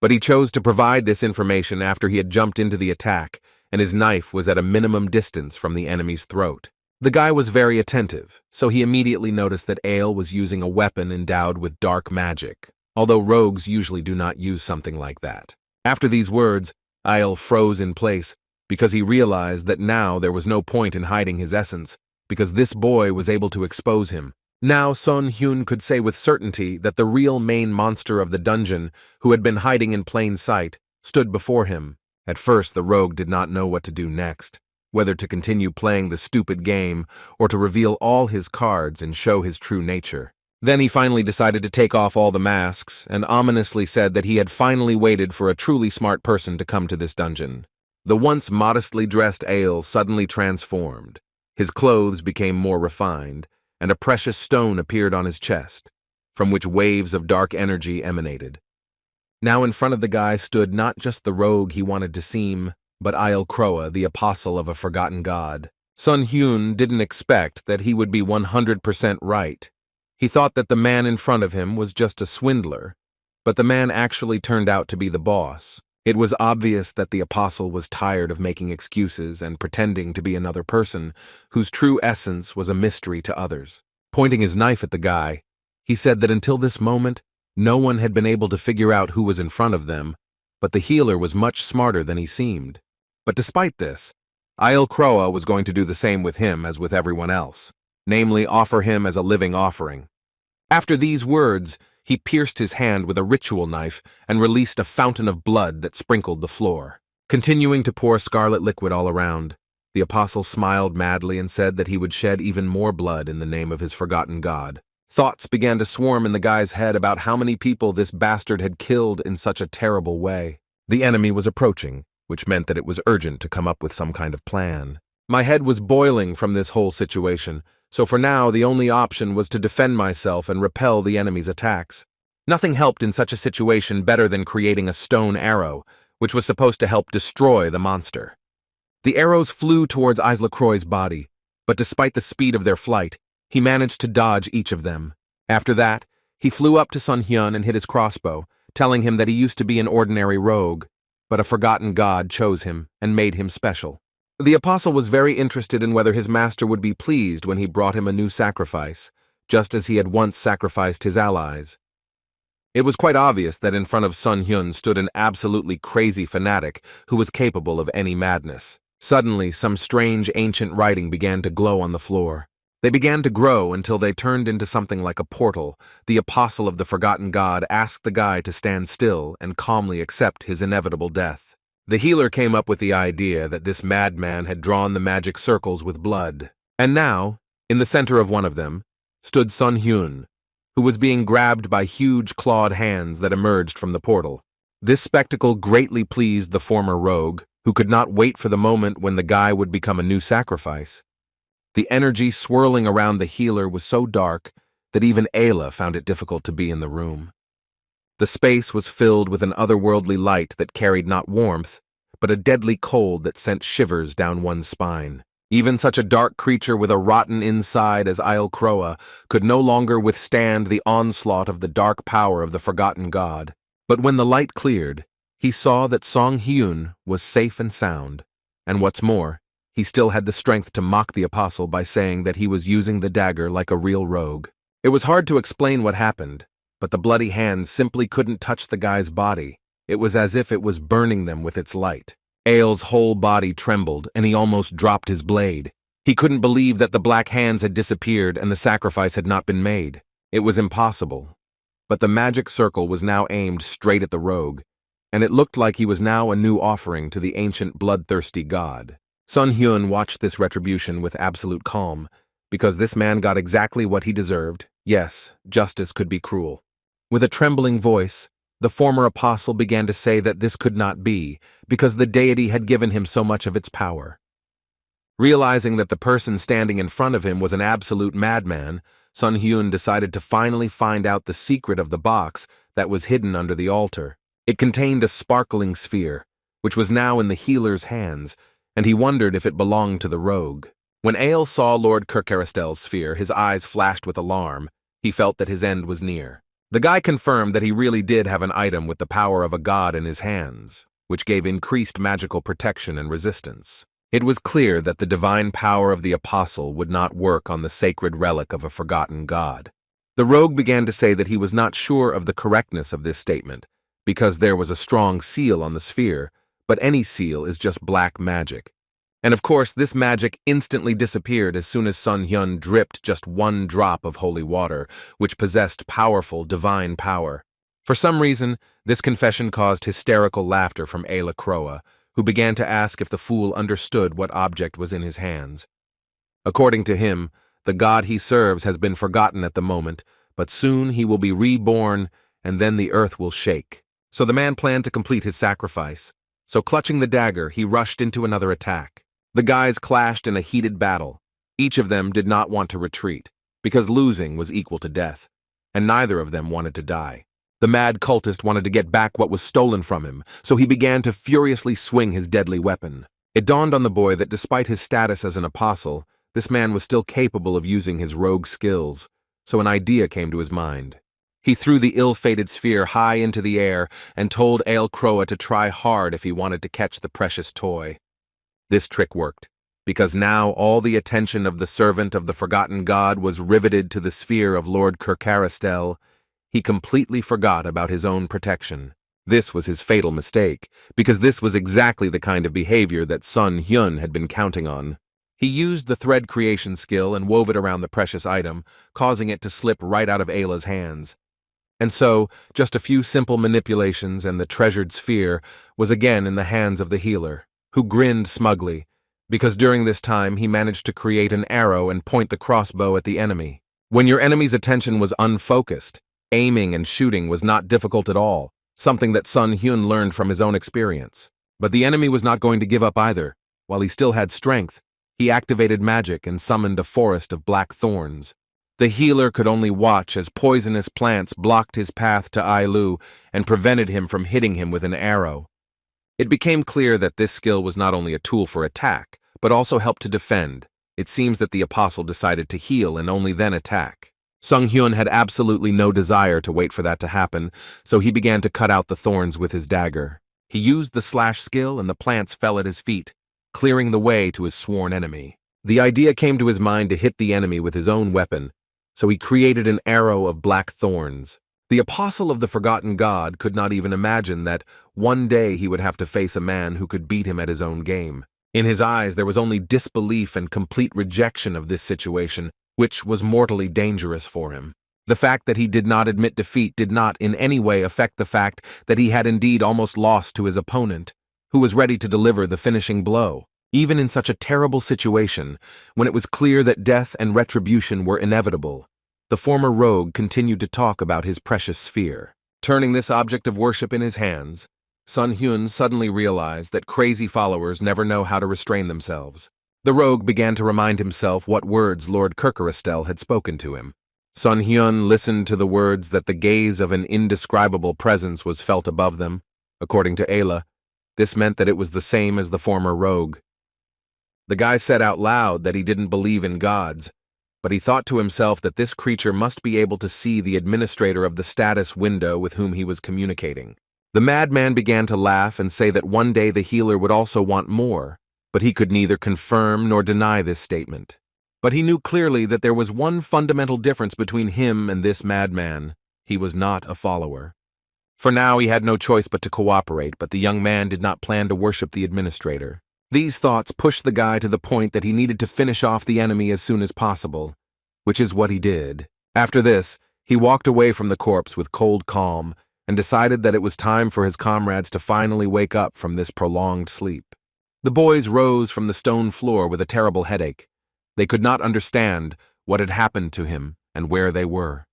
But he chose to provide this information after he had jumped into the attack, and his knife was at a minimum distance from the enemy's throat. The guy was very attentive, so he immediately noticed that Ale was using a weapon endowed with dark magic, although rogues usually do not use something like that. After these words, Ale froze in place, because he realized that now there was no point in hiding his essence, because this boy was able to expose him. Now Sun Hyun could say with certainty that the real main monster of the dungeon, who had been hiding in plain sight, stood before him. At first the rogue did not know what to do next, whether to continue playing the stupid game or to reveal all his cards and show his true nature. Then he finally decided to take off all the masks and ominously said that he had finally waited for a truly smart person to come to this dungeon. The once modestly dressed Ale suddenly transformed. His clothes became more refined, and a precious stone appeared on his chest, from which waves of dark energy emanated. Now in front of the guy stood not just the rogue he wanted to seem, but Isle Kroa, the apostle of a forgotten god. Sun Hyun didn't expect that he would be 100% right. He thought that the man in front of him was just a swindler, but the man actually turned out to be the boss. It was obvious that the apostle was tired of making excuses and pretending to be another person, whose true essence was a mystery to others. Pointing his knife at the guy, he said that until this moment, no one had been able to figure out who was in front of them, but the healer was much smarter than he seemed. But despite this, Isle Kroa was going to do the same with him as with everyone else, namely offer him as a living offering. After these words, he pierced his hand with a ritual knife and released a fountain of blood that sprinkled the floor. Continuing to pour scarlet liquid all around, the apostle smiled madly and said that he would shed even more blood in the name of his forgotten god. Thoughts began to swarm in the guy's head about how many people this bastard had killed in such a terrible way. The enemy was approaching, which meant that it was urgent to come up with some kind of plan. My head was boiling from this whole situation, so for now the only option was to defend myself and repel the enemy's attacks. Nothing helped in such a situation better than creating a stone arrow, which was supposed to help destroy the monster. The arrows flew towards Isla Croix's body, but despite the speed of their flight, he managed to dodge each of them. After that, he flew up to Sun Hyun and hit his crossbow, telling him that he used to be an ordinary rogue, but a forgotten god chose him and made him special. The apostle was very interested in whether his master would be pleased when he brought him a new sacrifice, just as he had once sacrificed his allies. It was quite obvious that in front of Sun Hyun stood an absolutely crazy fanatic who was capable of any madness. Suddenly, some strange ancient writing began to glow on the floor. They began to grow until they turned into something like a portal. The apostle of the forgotten god asked the guy to stand still and calmly accept his inevitable death. The healer came up with the idea that this madman had drawn the magic circles with blood. And now, in the center of one of them, stood Sun Hyun, who was being grabbed by huge clawed hands that emerged from the portal. This spectacle greatly pleased the former rogue, who could not wait for the moment when the guy would become a new sacrifice. The energy swirling around the healer was so dark that even Ayla found it difficult to be in the room. The space was filled with an otherworldly light that carried not warmth, but a deadly cold that sent shivers down one's spine. Even such a dark creature with a rotten inside as Croa could no longer withstand the onslaught of the dark power of the forgotten god. But when the light cleared, he saw that Song Hyun was safe and sound, and what's more, he still had the strength to mock the apostle by saying that he was using the dagger like a real rogue. It was hard to explain what happened, but the bloody hands simply couldn't touch the guy's body. It was as if it was burning them with its light. Ael's whole body trembled, and he almost dropped his blade. He couldn't believe that the black hands had disappeared and the sacrifice had not been made. It was impossible. But the magic circle was now aimed straight at the rogue, and it looked like he was now a new offering to the ancient bloodthirsty god. Sun Hyun watched this retribution with absolute calm, because this man got exactly what he deserved. Yes, justice could be cruel. With a trembling voice, the former apostle began to say that this could not be, because the deity had given him so much of its power. Realizing that the person standing in front of him was an absolute madman, Sun Hyun decided to finally find out the secret of the box that was hidden under the altar. It contained a sparkling sphere, which was now in the healer's hands, and he wondered if it belonged to the rogue. When Ael saw Lord Kirkaristel's sphere, his eyes flashed with alarm. He felt that his end was near. The guy confirmed that he really did have an item with the power of a god in his hands, which gave increased magical protection and resistance. It was clear that the divine power of the apostle would not work on the sacred relic of a forgotten god. The rogue began to say that he was not sure of the correctness of this statement, because there was a strong seal on the sphere, but any seal is just black magic. And of course, this magic instantly disappeared as soon as Sun Hyun dripped just one drop of holy water, which possessed powerful divine power. For some reason, this confession caused hysterical laughter from Ayla Croa, who began to ask if the fool understood what object was in his hands. According to him, the god he serves has been forgotten at the moment, but soon he will be reborn, and then the earth will shake. So the man planned to complete his sacrifice. So clutching the dagger, he rushed into another attack. The guys clashed in a heated battle. Each of them did not want to retreat, because losing was equal to death, and neither of them wanted to die. The mad cultist wanted to get back what was stolen from him, so he began to furiously swing his deadly weapon. It dawned on the boy that despite his status as an apostle, this man was still capable of using his rogue skills, so an idea came to his mind. He threw the ill-fated sphere high into the air and told Ael Croa to try hard if he wanted to catch the precious toy. This trick worked, because now all the attention of the servant of the forgotten god was riveted to the sphere of Lord Kirkaristel. He completely forgot about his own protection. This was his fatal mistake, because this was exactly the kind of behavior that Sun Hyun had been counting on. He used the thread creation skill and wove it around the precious item, causing it to slip right out of Ayla's hands. And so, just a few simple manipulations and the treasured sphere was again in the hands of the healer, who grinned smugly, because during this time he managed to create an arrow and point the crossbow at the enemy. When your enemy's attention was unfocused, aiming and shooting was not difficult at all, something that Sun Hyun learned from his own experience. But the enemy was not going to give up either. While he still had strength, he activated magic and summoned a forest of black thorns. The healer could only watch as poisonous plants blocked his path to Ailu and prevented him from hitting him with an arrow. It became clear that this skill was not only a tool for attack, but also helped to defend. It seems that the apostle decided to heal and only then attack. Sung Hyun had absolutely no desire to wait for that to happen, so he began to cut out the thorns with his dagger. He used the slash skill and the plants fell at his feet, clearing the way to his sworn enemy. The idea came to his mind to hit the enemy with his own weapon, so he created an arrow of black thorns. The apostle of the forgotten god could not even imagine that one day he would have to face a man who could beat him at his own game. In his eyes, there was only disbelief and complete rejection of this situation, which was mortally dangerous for him. The fact that he did not admit defeat did not in any way affect the fact that he had indeed almost lost to his opponent, who was ready to deliver the finishing blow. Even in such a terrible situation, when it was clear that death and retribution were inevitable, the former rogue continued to talk about his precious sphere. Turning this object of worship in his hands, Sun Hyun suddenly realized that crazy followers never know how to restrain themselves. The rogue began to remind himself what words Lord Kirkerestel had spoken to him. Sun Hyun listened to the words that the gaze of an indescribable presence was felt above them. According to Ayla, this meant that it was the same as the former rogue. The guy said out loud that he didn't believe in gods, but he thought to himself that this creature must be able to see the administrator of the status window with whom he was communicating. The madman began to laugh and say that one day the healer would also want more, but he could neither confirm nor deny this statement. But he knew clearly that there was one fundamental difference between him and this madman. He was not a follower. For now he had no choice but to cooperate, but the young man did not plan to worship the administrator. These thoughts pushed the guy to the point that he needed to finish off the enemy as soon as possible, which is what he did. After this, he walked away from the corpse with cold calm and decided that it was time for his comrades to finally wake up from this prolonged sleep. The boys rose from the stone floor with a terrible headache. They could not understand what had happened to him and where they were.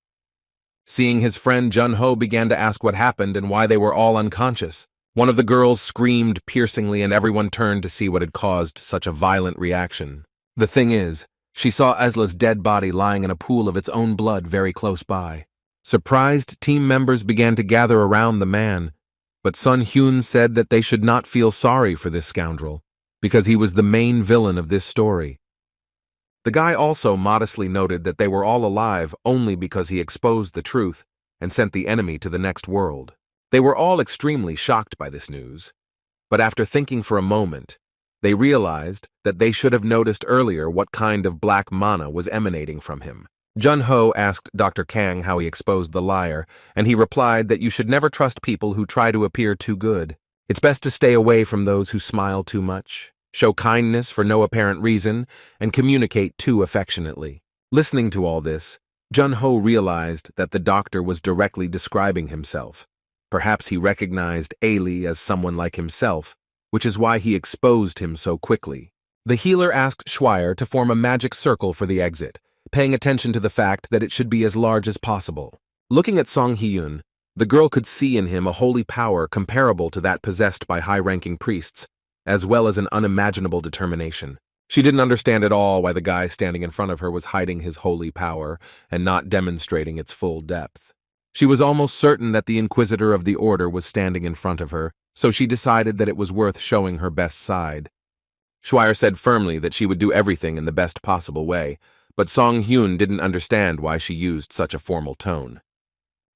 Seeing his friend Jun-ho began to ask what happened and why they were all unconscious. One of the girls screamed piercingly and everyone turned to see what had caused such a violent reaction. The thing is, she saw Esla's dead body lying in a pool of its own blood very close by. Surprised team members began to gather around the man, but Sun Hyun said that they should not feel sorry for this scoundrel, because he was the main villain of this story. The guy also modestly noted that they were all alive only because he exposed the truth and sent the enemy to the next world. They were all extremely shocked by this news, but after thinking for a moment, they realized that they should have noticed earlier what kind of black mana was emanating from him. Jun-ho asked Dr. Kang how he exposed the liar, and he replied that you should never trust people who try to appear too good. It's best to stay away from those who smile too much, show kindness for no apparent reason, and communicate too affectionately. Listening to all this, Jun-ho realized that the doctor was directly describing himself. Perhaps he recognized Ailey as someone like himself, which is why he exposed him so quickly. The healer asked Schweier to form a magic circle for the exit, paying attention to the fact that it should be as large as possible. Looking at Song Hyun, the girl could see in him a holy power comparable to that possessed by high-ranking priests, as well as an unimaginable determination. She didn't understand at all why the guy standing in front of her was hiding his holy power and not demonstrating its full depth. She was almost certain that the Inquisitor of the Order was standing in front of her, so she decided that it was worth showing her best side. Schweier said firmly that she would do everything in the best possible way, but Song Hyun didn't understand why she used such a formal tone.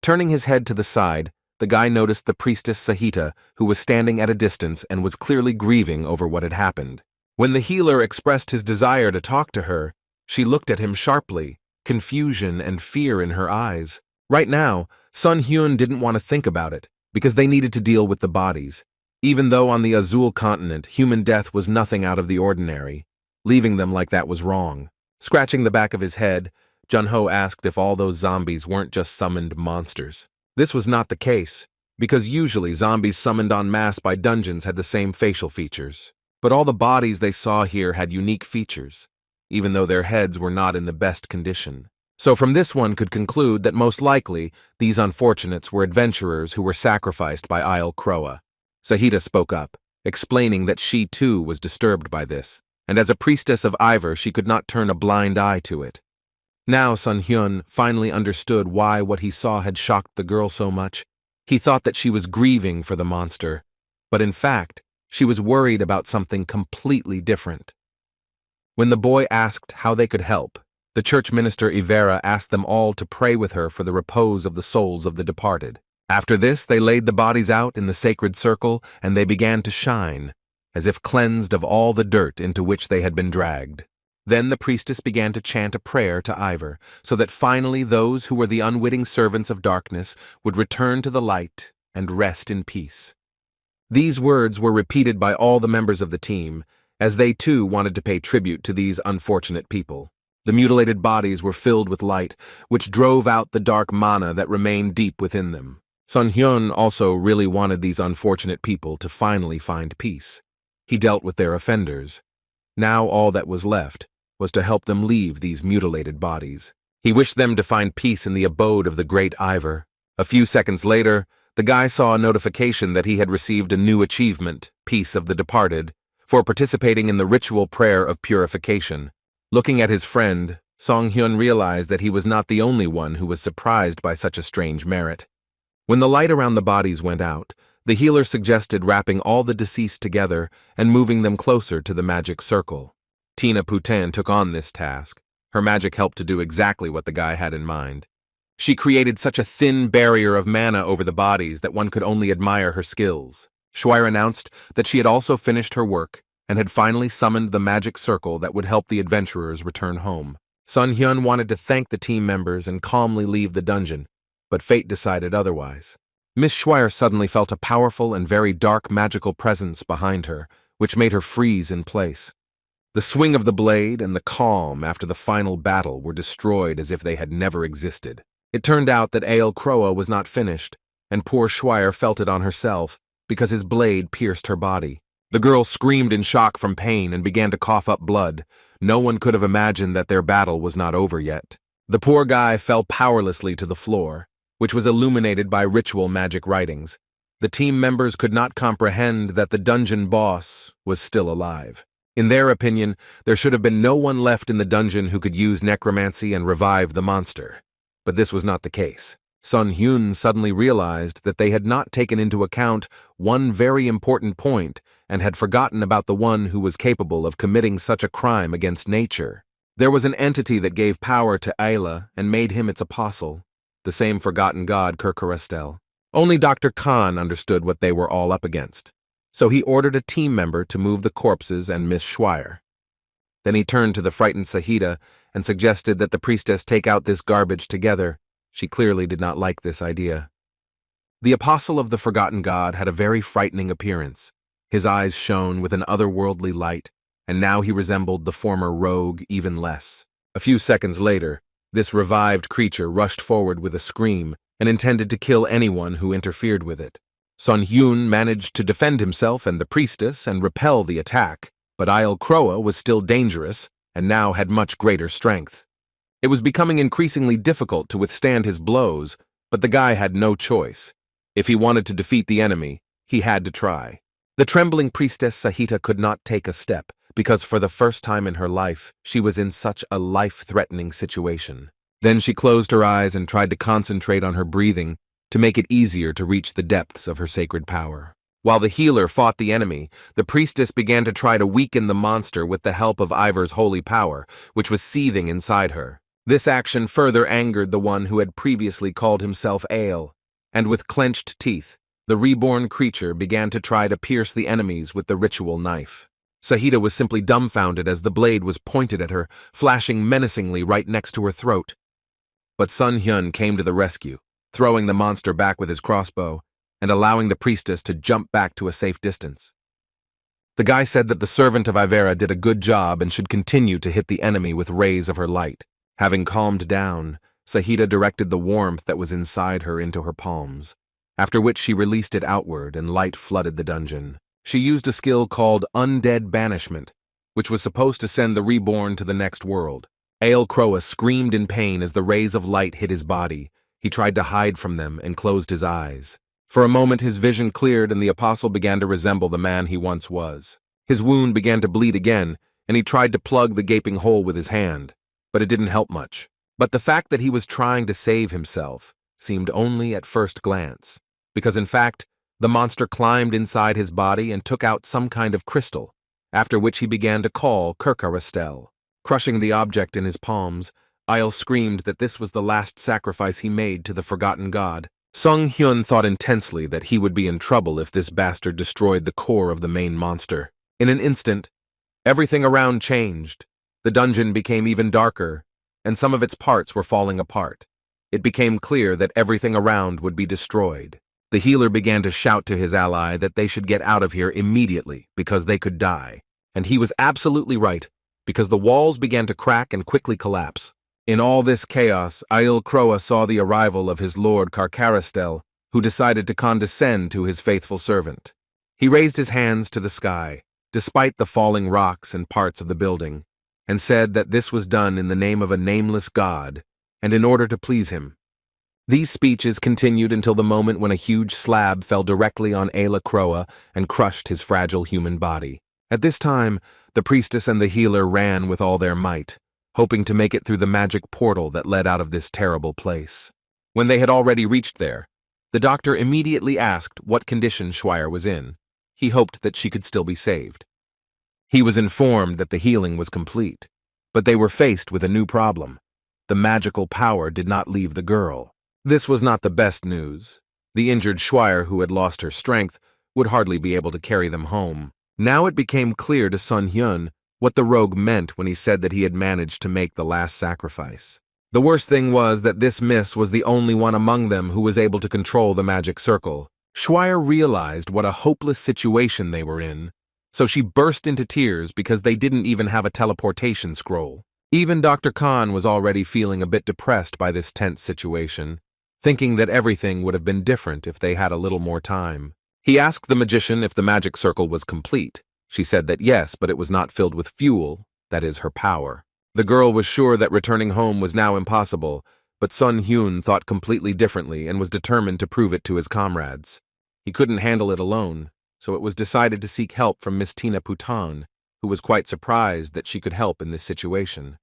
Turning his head to the side, the guy noticed the priestess Sahita, who was standing at a distance and was clearly grieving over what had happened. When the healer expressed his desire to talk to her, she looked at him sharply, confusion and fear in her eyes. Right now, Sun Hyun didn't want to think about it, because they needed to deal with the bodies. Even though on the Azul continent, human death was nothing out of the ordinary, leaving them like that was wrong. Scratching the back of his head, Jun-ho asked if all those zombies weren't just summoned monsters. This was not the case, because usually zombies summoned en masse by dungeons had the same facial features. But all the bodies they saw here had unique features, even though their heads were not in the best condition. So from this one could conclude that most likely these unfortunates were adventurers who were sacrificed by Isle Croa. Sahita spoke up, explaining that she too was disturbed by this, and as a priestess of Ivor she could not turn a blind eye to it. Now Sun Hyun finally understood why what he saw had shocked the girl so much. He thought that she was grieving for the monster, but in fact, she was worried about something completely different. When the boy asked how they could help, the church minister Ivera asked them all to pray with her for the repose of the souls of the departed. After this, they laid the bodies out in the sacred circle, and they began to shine, as if cleansed of all the dirt into which they had been dragged. Then the priestess began to chant a prayer to Ivor, so that finally those who were the unwitting servants of darkness would return to the light and rest in peace. These words were repeated by all the members of the team, as they too wanted to pay tribute to these unfortunate people. The mutilated bodies were filled with light, which drove out the dark mana that remained deep within them. Sun Hyun also really wanted these unfortunate people to finally find peace. He dealt with their offenders. Now all that was left was to help them leave these mutilated bodies. He wished them to find peace in the abode of the great Ivor. A few seconds later, the guy saw a notification that he had received a new achievement, Peace of the Departed, for participating in the ritual prayer of purification. Looking at his friend, Song Hyun realized that he was not the only one who was surprised by such a strange merit. When the light around the bodies went out, the healer suggested wrapping all the deceased together and moving them closer to the magic circle. Tina Putin took on this task. Her magic helped to do exactly what the guy had in mind. She created such a thin barrier of mana over the bodies that one could only admire her skills. Schweier announced that she had also finished her work and had finally summoned the magic circle that would help the adventurers return home. Sun Hyun wanted to thank the team members and calmly leave the dungeon, but fate decided otherwise. Miss Schweier suddenly felt a powerful and very dark magical presence behind her, which made her freeze in place. The swing of the blade and the calm after the final battle were destroyed as if they had never existed. It turned out that Ael Kroa was not finished, and poor Schweier felt it on herself because his blade pierced her body. The girl screamed in shock from pain and began to cough up blood. No one could have imagined that their battle was not over yet. The poor guy fell powerlessly to the floor, which was illuminated by ritual magic writings. The team members could not comprehend that the dungeon boss was still alive. In their opinion, there should have been no one left in the dungeon who could use necromancy and revive the monster. But this was not the case. Sun Hyun suddenly realized that they had not taken into account one very important point and had forgotten about the one who was capable of committing such a crime against nature. There was an entity that gave power to Ayla and made him its apostle, the same forgotten god Kirkarestel. Only Dr. Khan understood what they were all up against, so he ordered a team member to move the corpses and Miss Schweier. Then he turned to the frightened Sahita and suggested that the priestess take out this garbage together. She clearly did not like this idea. The apostle of the forgotten god had a very frightening appearance. His eyes shone with an otherworldly light, and now he resembled the former rogue even less. A few seconds later, this revived creature rushed forward with a scream and intended to kill anyone who interfered with it. Sun Hyun managed to defend himself and the priestess and repel the attack, but Ael Kroa was still dangerous and now had much greater strength. It was becoming increasingly difficult to withstand his blows, but the guy had no choice. If he wanted to defeat the enemy, he had to try. The trembling priestess Sahita could not take a step, because for the first time in her life, she was in such a life-threatening situation. Then she closed her eyes and tried to concentrate on her breathing to make it easier to reach the depths of her sacred power. While the healer fought the enemy, the priestess began to try to weaken the monster with the help of Ivor's holy power, which was seething inside her. This action further angered the one who had previously called himself Ael, and with clenched teeth, the reborn creature began to try to pierce the enemies with the ritual knife. Sahita was simply dumbfounded as the blade was pointed at her, flashing menacingly right next to her throat. But Sun Hyun came to the rescue, throwing the monster back with his crossbow and allowing the priestess to jump back to a safe distance. The guy said that the servant of Ivera did a good job and should continue to hit the enemy with rays of her light. Having calmed down, Sahita directed the warmth that was inside her into her palms, after which she released it outward and light flooded the dungeon. She used a skill called Undead Banishment, which was supposed to send the reborn to the next world. Ael Kroa screamed in pain as the rays of light hit his body. He tried to hide from them and closed his eyes. For a moment his vision cleared and the apostle began to resemble the man he once was. His wound began to bleed again, and he tried to plug the gaping hole with his hand, but it didn't help much. But the fact that he was trying to save himself seemed only at first glance, because in fact, the monster climbed inside his body and took out some kind of crystal, after which he began to call Kirkarestel. Crushing the object in his palms, Ael screamed that this was the last sacrifice he made to the forgotten god. Sung Hyun thought intensely that he would be in trouble if this bastard destroyed the core of the main monster. In an instant, everything around changed. The dungeon became even darker, and some of its parts were falling apart. It became clear that everything around would be destroyed. The healer began to shout to his ally that they should get out of here immediately because they could die. And he was absolutely right. because the walls began to crack and quickly collapse. In all this chaos, Ail Croa saw the arrival of his lord Carcaristel, who decided to condescend to his faithful servant. He raised his hands to the sky, despite the falling rocks and parts of the building, and said that this was done in the name of a nameless god, and in order to please him. These speeches continued until the moment when a huge slab fell directly on Ail Croa and crushed his fragile human body. At this time, the priestess and the healer ran with all their might, hoping to make it through the magic portal that led out of this terrible place. When they had already reached there, the doctor immediately asked what condition Schweier was in. He hoped that she could still be saved. He was informed that the healing was complete, but they were faced with a new problem. The magical power did not leave the girl. This was not the best news. The injured Schweier, who had lost her strength, would hardly be able to carry them home. Now it became clear to Sun Hyun what the rogue meant when he said that he had managed to make the last sacrifice. The worst thing was that this miss was the only one among them who was able to control the magic circle. Schweier realized what a hopeless situation they were in, so she burst into tears because they didn't even have a teleportation scroll. Even Dr. Khan was already feeling a bit depressed by this tense situation, thinking that everything would have been different if they had a little more time. He asked the magician if the magic circle was complete. She said that yes, but it was not filled with fuel, that is, her power. The girl was sure that returning home was now impossible, but Sun Hyun thought completely differently and was determined to prove it to his comrades. He couldn't handle it alone, so it was decided to seek help from Miss Tina Putan, who was quite surprised that she could help in this situation.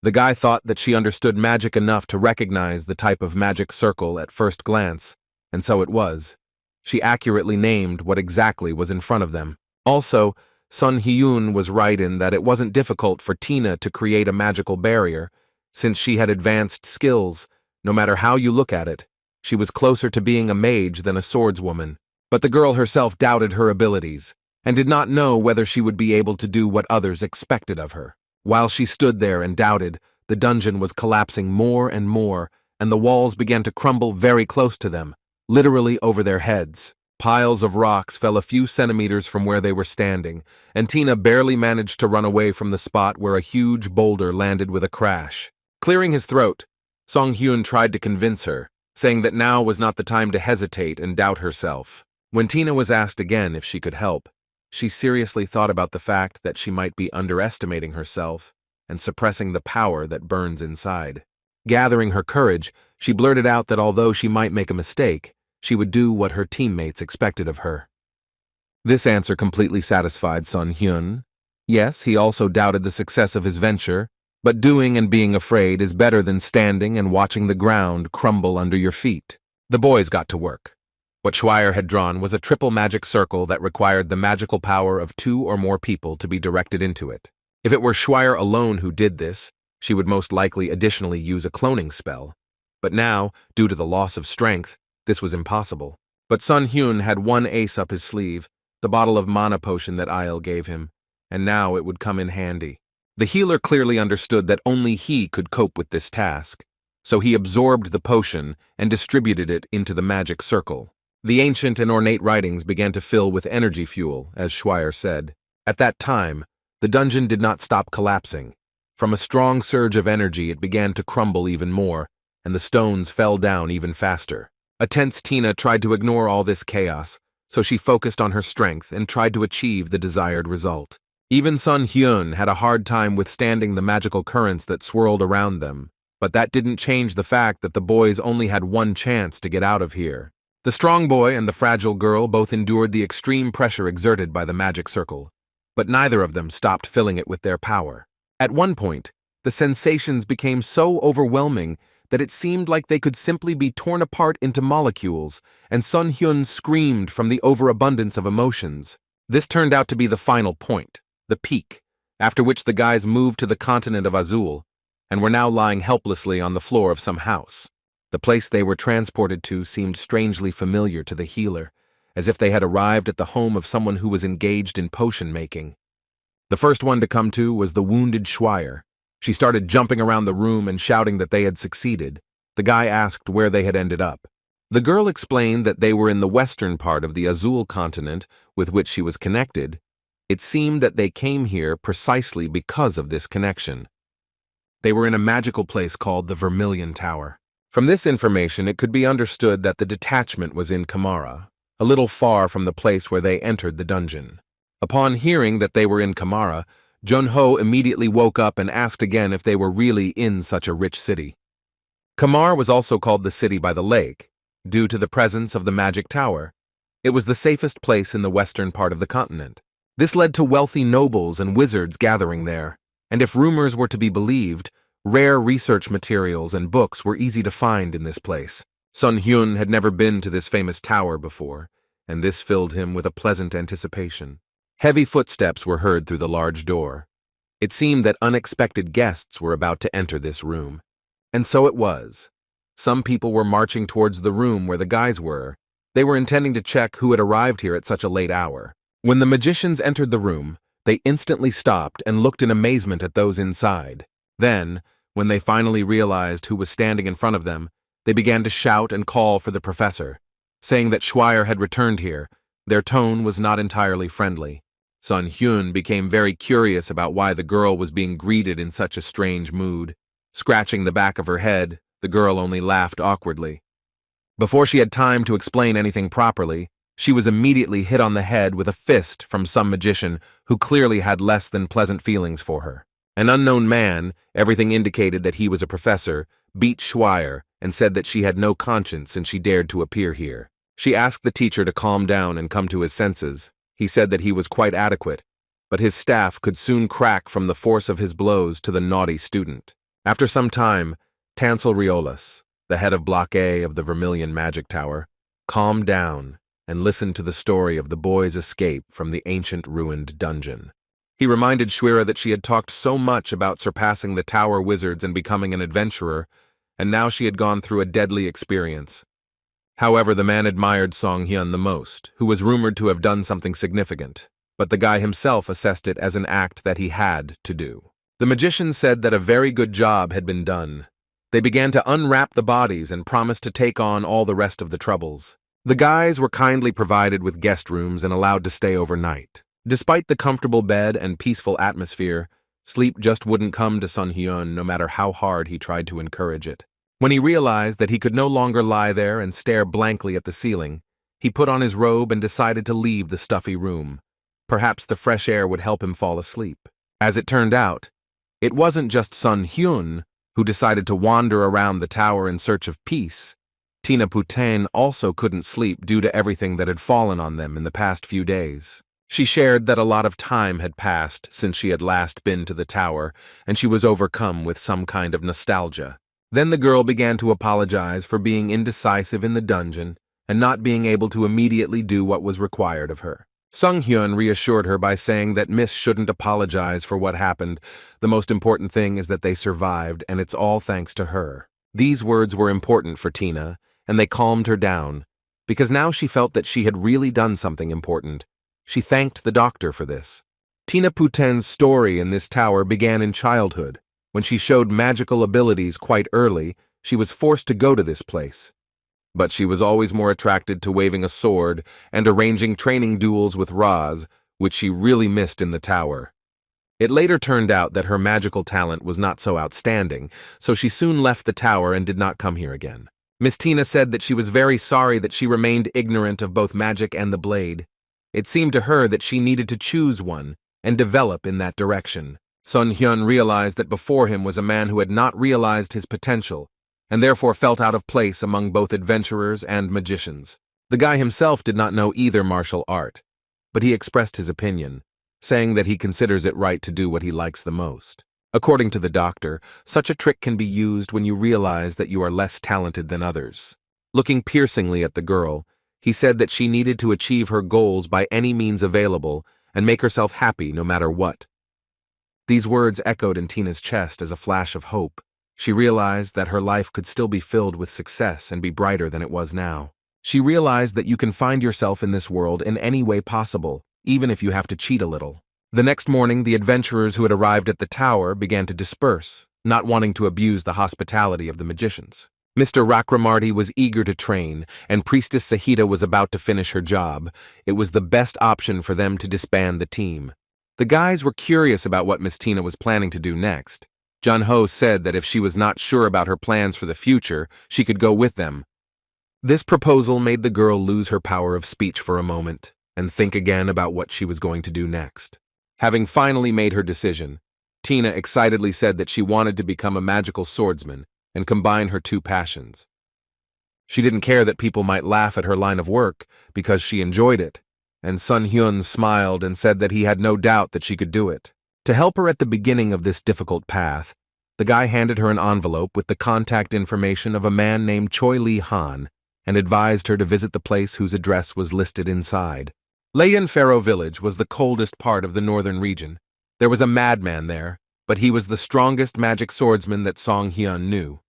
The guy thought that she understood magic enough to recognize the type of magic circle at first glance, and so it was. She accurately named what exactly was in front of them. Also, Sun Hyun was right in that it wasn't difficult for Tina to create a magical barrier, since she had advanced skills. No matter how you look at it, she was closer to being a mage than a swordswoman. But the girl herself doubted her abilities, and did not know whether she would be able to do what others expected of her. While she stood there and doubted, the dungeon was collapsing more and more, and the walls began to crumble very close to them, literally over their heads. Piles of rocks fell a few centimeters from where they were standing, and Tina barely managed to run away from the spot where a huge boulder landed with a crash. Clearing his throat, Song Hyun tried to convince her, saying that now was not the time to hesitate and doubt herself. When Tina was asked again if she could help, she seriously thought about the fact that she might be underestimating herself and suppressing the power that burns inside. Gathering her courage, she blurted out that although she might make a mistake, she would do what her teammates expected of her. This answer completely satisfied Sun Hyun. Yes, he also doubted the success of his venture, but doing and being afraid is better than standing and watching the ground crumble under your feet. The boys got to work. What Schweier had drawn was a triple magic circle that required the magical power of 2 or more people to be directed into it. If it were Schweier alone who did this, she would most likely additionally use a cloning spell. But now, due to the loss of strength, this was impossible. But Sun Hyun had one ace up his sleeve, the bottle of mana potion that Ail gave him, and now it would come in handy. The healer clearly understood that only he could cope with this task, so he absorbed the potion and distributed it into the magic circle. The ancient and ornate writings began to fill with energy fuel, as Schweier said. At that time, the dungeon did not stop collapsing. From a strong surge of energy, it began to crumble even more, and the stones fell down even faster. A tense Tina tried to ignore all this chaos, so she focused on her strength and tried to achieve the desired result. Even Sun Hyun had a hard time withstanding the magical currents that swirled around them, but that didn't change the fact that the boys only had one chance to get out of here. The strong boy and the fragile girl both endured the extreme pressure exerted by the magic circle, but neither of them stopped filling it with their power. At one point, the sensations became so overwhelming that it seemed like they could simply be torn apart into molecules, and Sun Hyun screamed from the overabundance of emotions. This turned out to be the final point, the peak, after which the guys moved to the continent of Azul, and were now lying helplessly on the floor of some house. The place they were transported to seemed strangely familiar to the healer, as if they had arrived at the home of someone who was engaged in potion making. The first one to come to was the wounded Schweier. She started jumping around the room and shouting that they had succeeded. The guy asked where they had ended up. The girl explained that they were in the western part of the Azul continent with which she was connected. It seemed that they came here precisely because of this connection. They were in a magical place called the Vermilion Tower. From this information, it could be understood that the detachment was in Kamara, a little far from the place where they entered the dungeon. Upon hearing that they were in Kamara, Junho immediately woke up and asked again if they were really in such a rich city. Kamar was also called the city by the lake, due to the presence of the magic tower. It was the safest place in the western part of the continent. This led to wealthy nobles and wizards gathering there, and if rumors were to be believed, rare research materials and books were easy to find in this place. Sun Hyun had never been to this famous tower before, and this filled him with a pleasant anticipation. Heavy footsteps were heard through the large door. It seemed that unexpected guests were about to enter this room. And so it was. Some people were marching towards the room where the guys were. They were intending to check who had arrived here at such a late hour. When the magicians entered the room, they instantly stopped and looked in amazement at those inside. Then, when they finally realized who was standing in front of them, they began to shout and call for the professor, saying that Schweier had returned here. Their tone was not entirely friendly. Sun Hyun became very curious about why the girl was being greeted in such a strange mood. Scratching the back of her head, the girl only laughed awkwardly. Before she had time to explain anything properly, she was immediately hit on the head with a fist from some magician who clearly had less than pleasant feelings for her. An unknown man, everything indicated that he was a professor, beat Schweier and said that she had no conscience since she dared to appear here. She asked the teacher to calm down and come to his senses. He said that he was quite adequate, but his staff could soon crack from the force of his blows to the naughty student. After some time, Tansel Riolas, the head of Block A of the Vermilion Magic Tower, calmed down and listened to the story of the boy's escape from the ancient ruined dungeon. He reminded Schweier that she had talked so much about surpassing the tower wizards and becoming an adventurer, and now she had gone through a deadly experience. However, the man admired Song Hyun the most, who was rumored to have done something significant, but the guy himself assessed it as an act that he had to do. The magician said that a very good job had been done. They began to unwrap the bodies and promised to take on all the rest of the troubles. The guys were kindly provided with guest rooms and allowed to stay overnight. Despite the comfortable bed and peaceful atmosphere, sleep just wouldn't come to Sun Hyun no matter how hard he tried to encourage it. When he realized that he could no longer lie there and stare blankly at the ceiling, he put on his robe and decided to leave the stuffy room. Perhaps the fresh air would help him fall asleep. As it turned out, it wasn't just Sun Hyun who decided to wander around the tower in search of peace. Tina Putain also couldn't sleep due to everything that had fallen on them in the past few days. She shared that a lot of time had passed since she had last been to the tower, and she was overcome with some kind of nostalgia. Then the girl began to apologize for being indecisive in the dungeon and not being able to immediately do what was required of her. Sung Hyun reassured her by saying that Miss shouldn't apologize for what happened. The most important thing is that they survived, and it's all thanks to her. These words were important for Tina, and they calmed her down, because now she felt that she had really done something important. She thanked the doctor for this. Tina Putain's story in this tower began in childhood. When she showed magical abilities quite early, she was forced to go to this place. But she was always more attracted to waving a sword and arranging training duels with Raz, which she really missed in the tower. It later turned out that her magical talent was not so outstanding, so she soon left the tower and did not come here again. Miss Tina said that she was very sorry that she remained ignorant of both magic and the blade. It seemed to her that she needed to choose one and develop in that direction. Sun Hyun realized that before him was a man who had not realized his potential, and therefore felt out of place among both adventurers and magicians. The guy himself did not know either martial art, but he expressed his opinion, saying that he considers it right to do what he likes the most. According to the doctor, such a trick can be used when you realize that you are less talented than others. Looking piercingly at the girl, he said that she needed to achieve her goals by any means available and make herself happy no matter what. These words echoed in Tina's chest as a flash of hope. She realized that her life could still be filled with success and be brighter than it was now. She realized that you can find yourself in this world in any way possible, even if you have to cheat a little. The next morning, the adventurers who had arrived at the tower began to disperse, not wanting to abuse the hospitality of the magicians. Mr. Rakramarty was eager to train, and Priestess Sahita was about to finish her job. It was the best option for them to disband the team. The guys were curious about what Miss Tina was planning to do next. Jun-ho said that if she was not sure about her plans for the future, she could go with them. This proposal made the girl lose her power of speech for a moment and think again about what she was going to do next. Having finally made her decision, Tina excitedly said that she wanted to become a magical swordsman and combine her two passions. She didn't care that people might laugh at her line of work because she enjoyed it, and Sun Hyun smiled and said that he had no doubt that she could do it. To help her at the beginning of this difficult path, the guy handed her an envelope with the contact information of a man named Choi Lee Han and advised her to visit the place whose address was listed inside. Leyen Pharaoh Village was the coldest part of the northern region. There was a madman there, but he was the strongest magic swordsman that Song Hyun knew.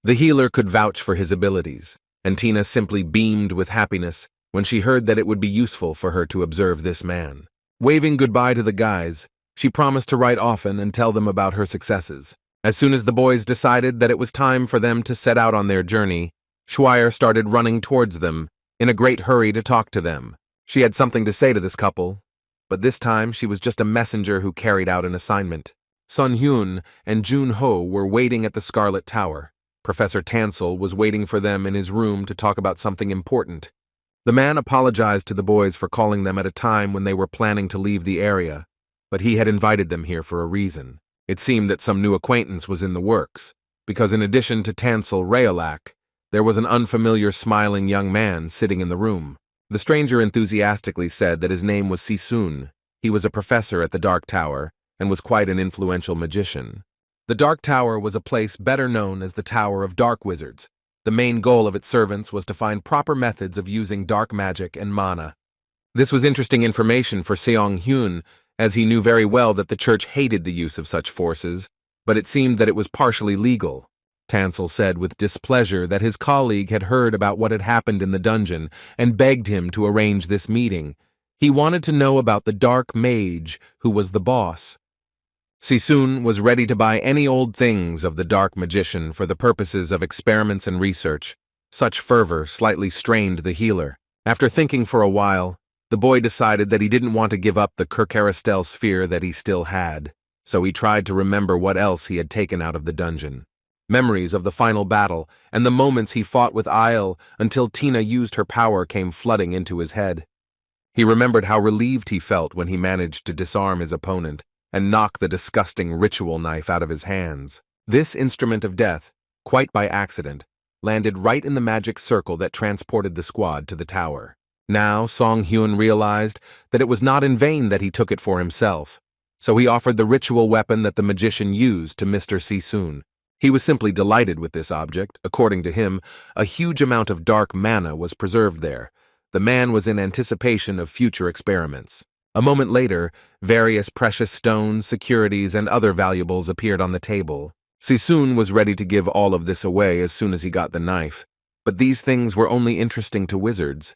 The healer could vouch for his abilities, and Tina simply beamed with happiness when she heard that it would be useful for her to observe this man. Waving goodbye to the guys, she promised to write often and tell them about her successes. As soon as the boys decided that it was time for them to set out on their journey, Schweier started running towards them, in a great hurry to talk to them. She had something to say to this couple, but this time she was just a messenger who carried out an assignment. Sun Hyun and Jun-ho were waiting at the Scarlet Tower. Professor Tansel was waiting for them in his room to talk about something important. The man apologized to the boys for calling them at a time when they were planning to leave the area, but he had invited them here for a reason. It seemed that some new acquaintance was in the works, because in addition to Tansel Rayalak, there was an unfamiliar smiling young man sitting in the room. The stranger enthusiastically said that his name was Si-soon. He was a professor at the Dark Tower and was quite an influential magician. The Dark Tower was a place better known as the Tower of Dark Wizards. The main goal of its servants was to find proper methods of using dark magic and mana. This was interesting information for Seong Hyun, as he knew very well that the church hated the use of such forces, but it seemed that it was partially legal. Tansel said with displeasure that his colleague had heard about what had happened in the dungeon and begged him to arrange this meeting. He wanted to know about the dark mage who was the boss. Si-soon was ready to buy any old things of the dark magician for the purposes of experiments and research. Such fervor slightly strained the healer. After thinking for a while, the boy decided that he didn't want to give up the Kirkaristel sphere that he still had, so he tried to remember what else he had taken out of the dungeon. Memories of the final battle and the moments he fought with Isle until Tina used her power came flooding into his head. He remembered how relieved he felt when he managed to disarm his opponent and knock the disgusting ritual knife out of his hands. This instrument of death, quite by accident, landed right in the magic circle that transported the squad to the tower. Now Song Hyun realized that it was not in vain that he took it for himself, so he offered the ritual weapon that the magician used to Mr. Si-soon. He was simply delighted with this object. According to him, a huge amount of dark mana was preserved there. The man was in anticipation of future experiments. A moment later, various precious stones, securities, and other valuables appeared on the table. Si-soon was ready to give all of this away as soon as he got the knife, but these things were only interesting to wizards.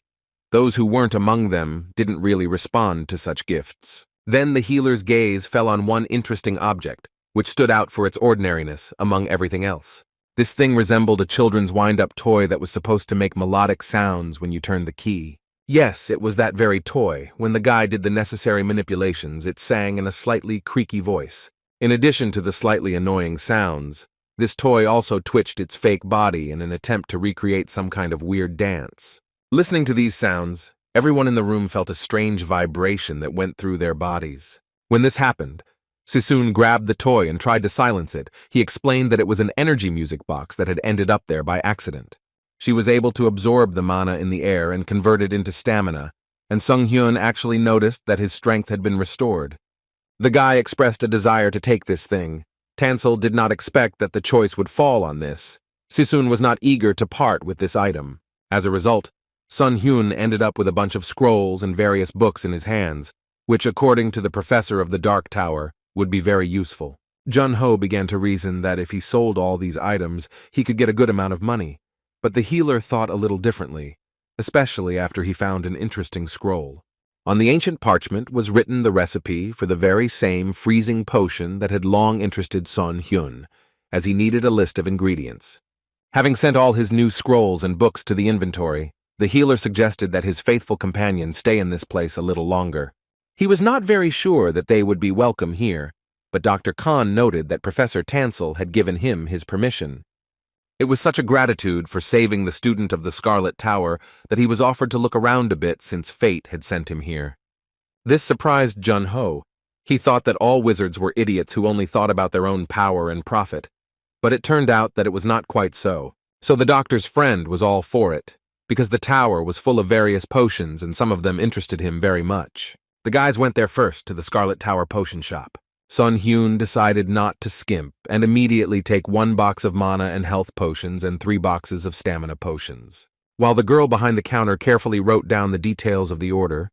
Those who weren't among them didn't really respond to such gifts. Then the healer's gaze fell on one interesting object, which stood out for its ordinariness among everything else. This thing resembled a children's wind-up toy that was supposed to make melodic sounds when you turned the key. Yes, it was that very toy. When the guy did the necessary manipulations, it sang in a slightly creaky voice. In addition to the slightly annoying sounds, this toy also twitched its fake body in an attempt to recreate some kind of weird dance. Listening to these sounds, everyone in the room felt a strange vibration that went through their bodies. When this happened, Si-soon grabbed the toy and tried to silence it. He explained that it was an energy music box that had ended up there by accident. She was able to absorb the mana in the air and convert it into stamina, and Sung Hyun actually noticed that his strength had been restored. The guy expressed a desire to take this thing. Tansel did not expect that the choice would fall on this. Si-soon was not eager to part with this item. As a result, Sun Hyun ended up with a bunch of scrolls and various books in his hands, which, according to the professor of the Dark Tower, would be very useful. Jun-ho began to reason that if he sold all these items, he could get a good amount of money. But the healer thought a little differently, especially after he found an interesting scroll. On the ancient parchment was written the recipe for the very same freezing potion that had long interested Sun Hyun, as he needed a list of ingredients. Having sent all his new scrolls and books to the inventory, the healer suggested that his faithful companion stay in this place a little longer. He was not very sure that they would be welcome here, but Dr. Khan noted that Professor Tansel had given him his permission. It was such a gratitude for saving the student of the Scarlet Tower that he was offered to look around a bit since fate had sent him here. This surprised Jun-Ho. He thought that all wizards were idiots who only thought about their own power and profit. But it turned out that it was not quite so. So the doctor's friend was all for it, because the tower was full of various potions and some of them interested him very much. The guys went there first to the Scarlet Tower potion shop. Sun Hyun decided not to skimp and immediately take 1 box of mana and health potions and 3 boxes of stamina potions. While the girl behind the counter carefully wrote down the details of the order,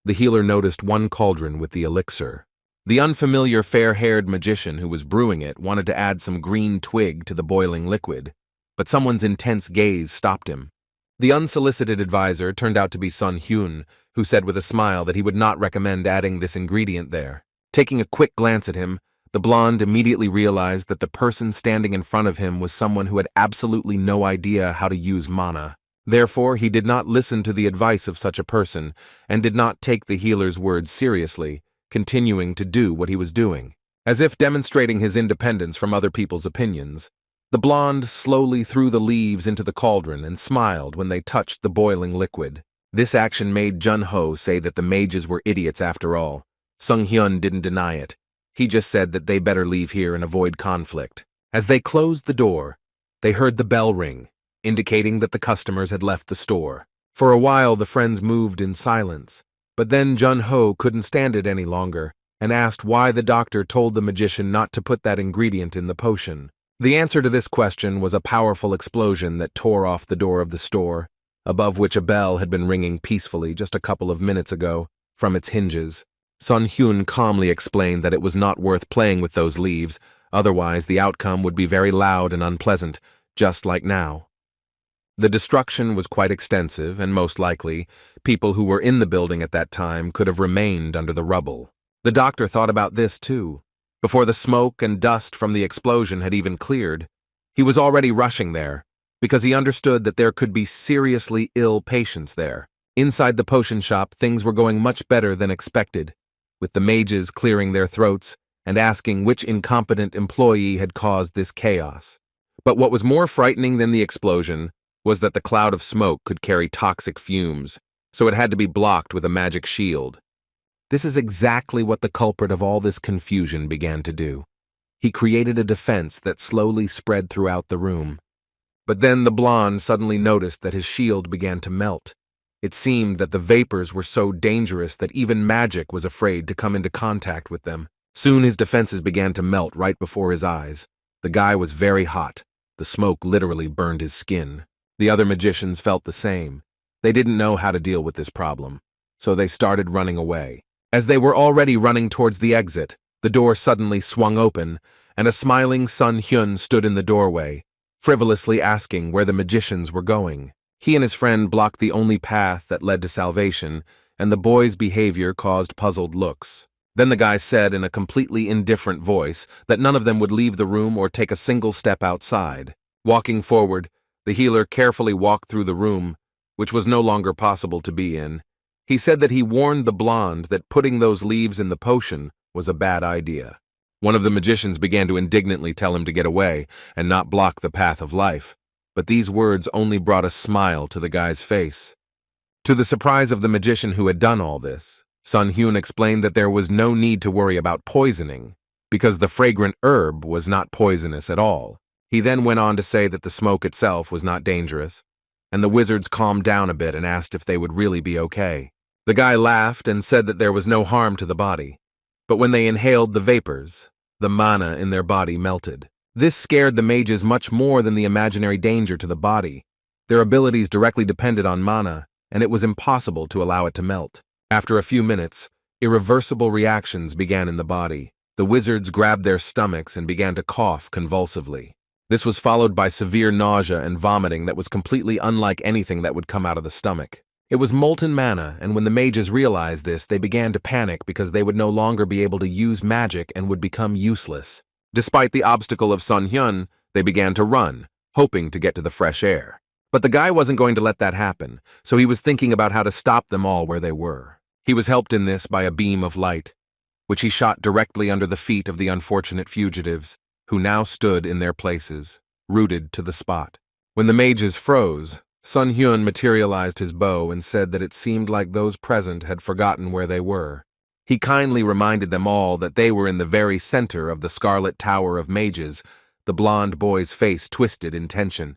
the healer noticed 1 cauldron with the elixir. The unfamiliar fair-haired magician who was brewing it wanted to add some green twig to the boiling liquid, but someone's intense gaze stopped him. The unsolicited advisor turned out to be Sun Hyun, who said with a smile that he would not recommend adding this ingredient there. Taking a quick glance at him, the blonde immediately realized that the person standing in front of him was someone who had absolutely no idea how to use mana. Therefore, he did not listen to the advice of such a person and did not take the healer's words seriously, continuing to do what he was doing. As if demonstrating his independence from other people's opinions, the blonde slowly threw the leaves into the cauldron and smiled when they touched the boiling liquid. This action made Jun-Ho say that the mages were idiots after all. Sung Hyun didn't deny it. He just said that they better leave here and avoid conflict. As they closed the door, they heard the bell ring, indicating that the customers had left the store. For a while, the friends moved in silence, but then Jun-Ho couldn't stand it any longer and asked why the doctor told the magician not to put that ingredient in the potion. The answer to this question was a powerful explosion that tore off the door of the store, above which a bell had been ringing peacefully just a couple of minutes ago from its hinges. Sun Hyun calmly explained that it was not worth playing with those leaves, otherwise the outcome would be very loud and unpleasant, just like now. The destruction was quite extensive, and most likely, people who were in the building at that time could have remained under the rubble. The doctor thought about this too. Before the smoke and dust from the explosion had even cleared, he was already rushing there, because he understood that there could be seriously ill patients there. Inside the potion shop, things were going much better than expected, with the mages clearing their throats and asking which incompetent employee had caused this chaos. But what was more frightening than the explosion was that the cloud of smoke could carry toxic fumes, so it had to be blocked with a magic shield. This is exactly what the culprit of all this confusion began to do. He created a defense that slowly spread throughout the room. But then the blonde suddenly noticed that his shield began to melt. It seemed that the vapors were so dangerous that even magic was afraid to come into contact with them. Soon his defenses began to melt right before his eyes. The guy was very hot. The smoke literally burned his skin. The other magicians felt the same. They didn't know how to deal with this problem, so they started running away. As they were already running towards the exit, the door suddenly swung open, and a smiling Sun Hyun stood in the doorway, frivolously asking where the magicians were going. He and his friend blocked the only path that led to salvation, and the boy's behavior caused puzzled looks. Then the guy said in a completely indifferent voice that none of them would leave the room or take a single step outside. Walking forward, the healer carefully walked through the room, which was no longer possible to be in. He said that he warned the blonde that putting those leaves in the potion was a bad idea. One of the magicians began to indignantly tell him to get away and not block the path of life, but these words only brought a smile to the guy's face. To the surprise of the magician who had done all this, Sun Hyun explained that there was no need to worry about poisoning, because the fragrant herb was not poisonous at all. He then went on to say that the smoke itself was not dangerous, and the wizards calmed down a bit and asked if they would really be okay. The guy laughed and said that there was no harm to the body, but when they inhaled the vapors, the mana in their body melted. This scared the mages much more than the imaginary danger to the body. Their abilities directly depended on mana, and it was impossible to allow it to melt. After a few minutes, irreversible reactions began in the body. The wizards grabbed their stomachs and began to cough convulsively. This was followed by severe nausea and vomiting that was completely unlike anything that would come out of the stomach. It was molten mana, and when the mages realized this, they began to panic because they would no longer be able to use magic and would become useless. Despite the obstacle of Sun Hyun, they began to run, hoping to get to the fresh air. But the guy wasn't going to let that happen, so he was thinking about how to stop them all where they were. He was helped in this by a beam of light, which he shot directly under the feet of the unfortunate fugitives, who now stood in their places, rooted to the spot. When the mages froze, Sun Hyun materialized his bow and said that it seemed like those present had forgotten where they were. He kindly reminded them all that they were in the very center of the Scarlet Tower of Mages. The blonde boy's face twisted in tension.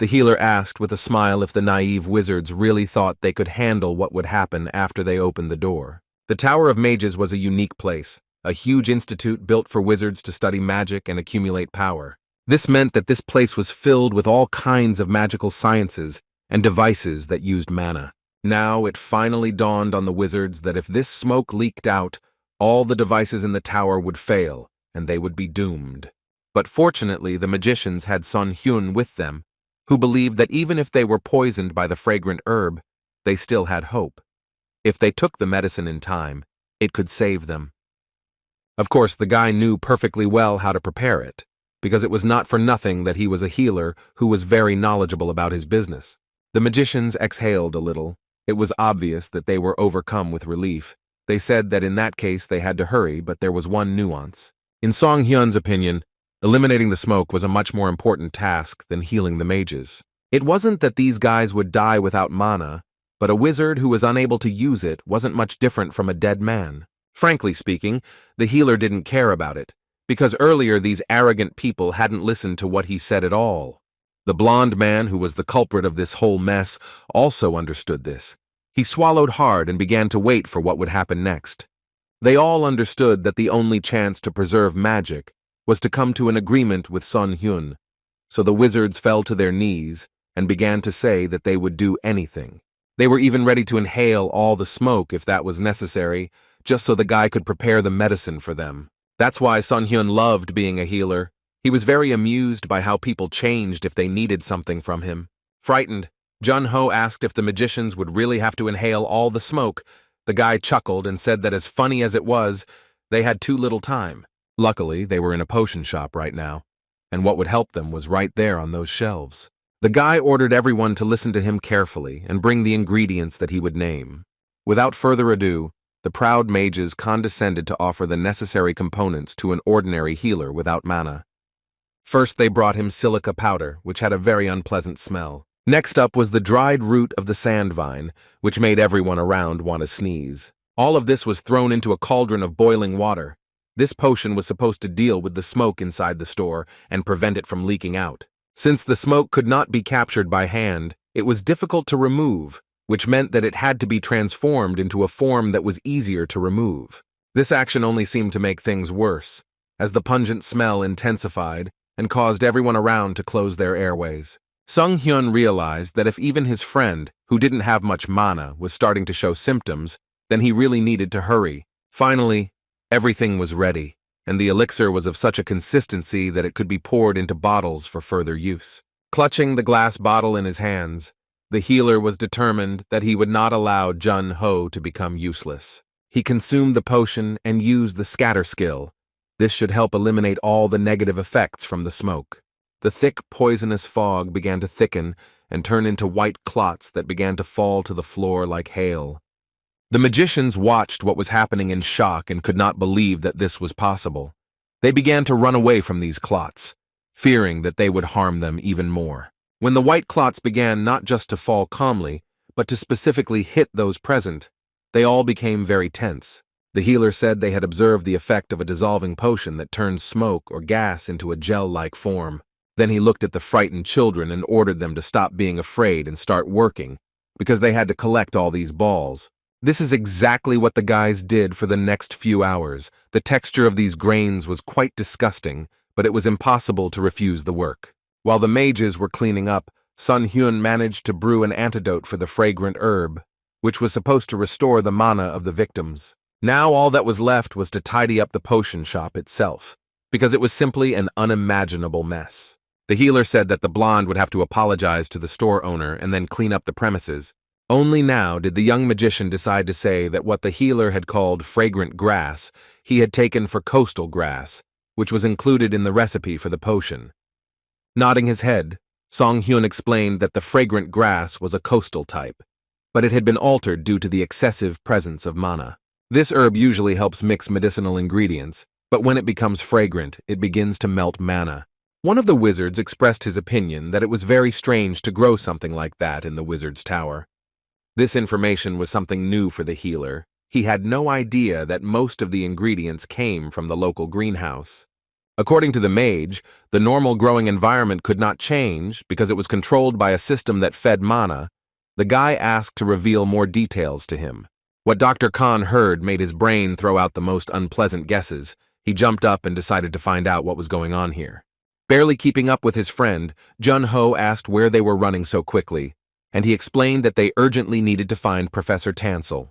The healer asked with a smile if the naive wizards really thought they could handle what would happen after they opened the door. The Tower of Mages was a unique place, a huge institute built for wizards to study magic and accumulate power. This meant that this place was filled with all kinds of magical sciences and devices that used mana. Now it finally dawned on the wizards that if this smoke leaked out, all the devices in the tower would fail, and they would be doomed. But fortunately, the magicians had Sun Hyun with them, who believed that even if they were poisoned by the fragrant herb, they still had hope. If they took the medicine in time, it could save them. Of course, the guy knew perfectly well how to prepare it, because it was not for nothing that he was a healer who was very knowledgeable about his business. The magicians exhaled a little. It was obvious that they were overcome with relief. They said that in that case they had to hurry, but there was one nuance. In Song Hyun's opinion, eliminating the smoke was a much more important task than healing the mages. It wasn't that these guys would die without mana, but a wizard who was unable to use it wasn't much different from a dead man. Frankly speaking, the healer didn't care about it, because earlier these arrogant people hadn't listened to what he said at all. The blonde man, who was the culprit of this whole mess, also understood this. He swallowed hard and began to wait for what would happen next. They all understood that the only chance to preserve magic was to come to an agreement with Sun Hyun, so the wizards fell to their knees and began to say that they would do anything. They were even ready to inhale all the smoke if that was necessary, just so the guy could prepare the medicine for them. That's why Sun Hyun loved being a healer. He was very amused by how people changed if they needed something from him. Frightened, Jun Ho asked if the magicians would really have to inhale all the smoke. The guy chuckled and said that as funny as it was, they had too little time. Luckily, they were in a potion shop right now, and what would help them was right there on those shelves. The guy ordered everyone to listen to him carefully and bring the ingredients that he would name. Without further ado, the proud mages condescended to offer the necessary components to an ordinary healer without mana. First, they brought him silica powder, which had a very unpleasant smell. Next up was the dried root of the sand vine, which made everyone around want to sneeze. All of this was thrown into a cauldron of boiling water. This potion was supposed to deal with the smoke inside the store and prevent it from leaking out. Since the smoke could not be captured by hand, it was difficult to remove, which meant that it had to be transformed into a form that was easier to remove. This action only seemed to make things worse, as the pungent smell intensified and caused everyone around to close their airways. Sung Hyun realized that if even his friend, who didn't have much mana, was starting to show symptoms, then he really needed to hurry. Finally, everything was ready, and the elixir was of such a consistency that it could be poured into bottles for further use. Clutching the glass bottle in his hands, the healer was determined that he would not allow Jun Ho to become useless. He consumed the potion and used the scatter skill. This should help eliminate all the negative effects from the smoke. The thick, poisonous fog began to thicken and turn into white clots that began to fall to the floor like hail. The magicians watched what was happening in shock and could not believe that this was possible. They began to run away from these clots, fearing that they would harm them even more. When the white clots began not just to fall calmly, but to specifically hit those present, they all became very tense. The healer said they had observed the effect of a dissolving potion that turns smoke or gas into a gel-like form. Then he looked at the frightened children and ordered them to stop being afraid and start working, because they had to collect all these balls. This is exactly what the guys did for the next few hours. The texture of these grains was quite disgusting, but it was impossible to refuse the work. While the mages were cleaning up, Sun Hyun managed to brew an antidote for the fragrant herb, which was supposed to restore the mana of the victims. Now all that was left was to tidy up the potion shop itself, because it was simply an unimaginable mess. The healer said that the blonde would have to apologize to the store owner and then clean up the premises. Only now did the young magician decide to say that what the healer had called fragrant grass, he had taken for coastal grass, which was included in the recipe for the potion. Nodding his head, Song Hyun explained that the fragrant grass was a coastal type. but it had been altered due to the excessive presence of mana. This herb usually helps mix medicinal ingredients, but when it becomes fragrant, it begins to melt mana. One of the wizards expressed his opinion that it was very strange to grow something like that in the wizard's tower. This information was something new for the healer. He had no idea that most of the ingredients came from the local greenhouse. According to the mage, the normal growing environment could not change because it was controlled by a system that fed mana. The guy asked to reveal more details to him. What Dr. Khan heard made his brain throw out the most unpleasant guesses. He jumped up and decided to find out what was going on here. Barely keeping up with his friend, Jun-Ho asked where they were running so quickly, and he explained that they urgently needed to find Professor Tansel.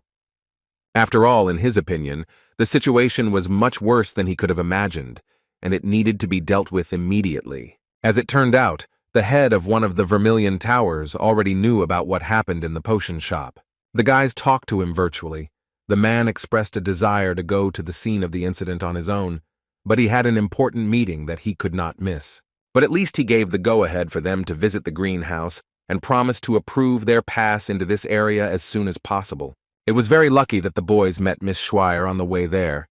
After all, in his opinion, the situation was much worse than he could have imagined, and it needed to be dealt with immediately. As it turned out, the head of one of the Vermilion Towers already knew about what happened in the potion shop. The guys talked to him virtually. The man expressed a desire to go to the scene of the incident on his own, but he had an important meeting that he could not miss. But at least he gave the go-ahead for them to visit the greenhouse and promised to approve their pass into this area as soon as possible. It was very lucky that the boys met Miss Schweier on the way there.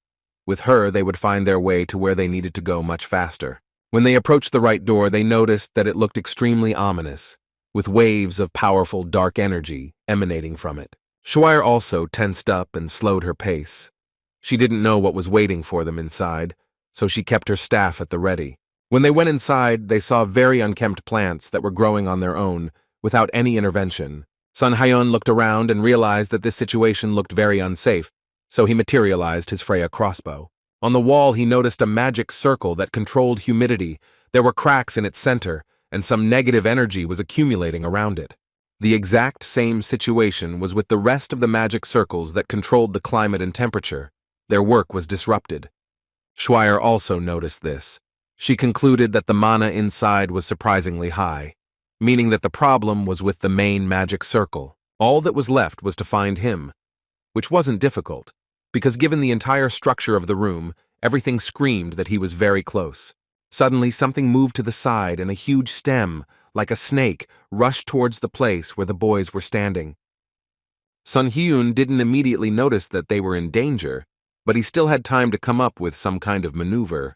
With her, they would find their way to where they needed to go much faster. When they approached the right door, they noticed that it looked extremely ominous, with waves of powerful dark energy emanating from it. Schweier also tensed up and slowed her pace. She didn't know what was waiting for them inside, so she kept her staff at the ready. When they went inside, they saw very unkempt plants that were growing on their own, without any intervention. Sun Hyun looked around and realized that this situation looked very unsafe, so he materialized his Freya crossbow. On the wall, he noticed a magic circle that controlled humidity. There were cracks in its center, and some negative energy was accumulating around it. The exact same situation was with the rest of the magic circles that controlled the climate and temperature. Their work was disrupted. Schweier also noticed this. She concluded that the mana inside was surprisingly high, meaning that the problem was with the main magic circle. All that was left was to find him, which wasn't difficult, because given the entire structure of the room, everything screamed that he was very close. Suddenly, something moved to the side and a huge stem, like a snake, rushed towards the place where the boys were standing. Sun Hyun didn't immediately notice that they were in danger, but he still had time to come up with some kind of maneuver.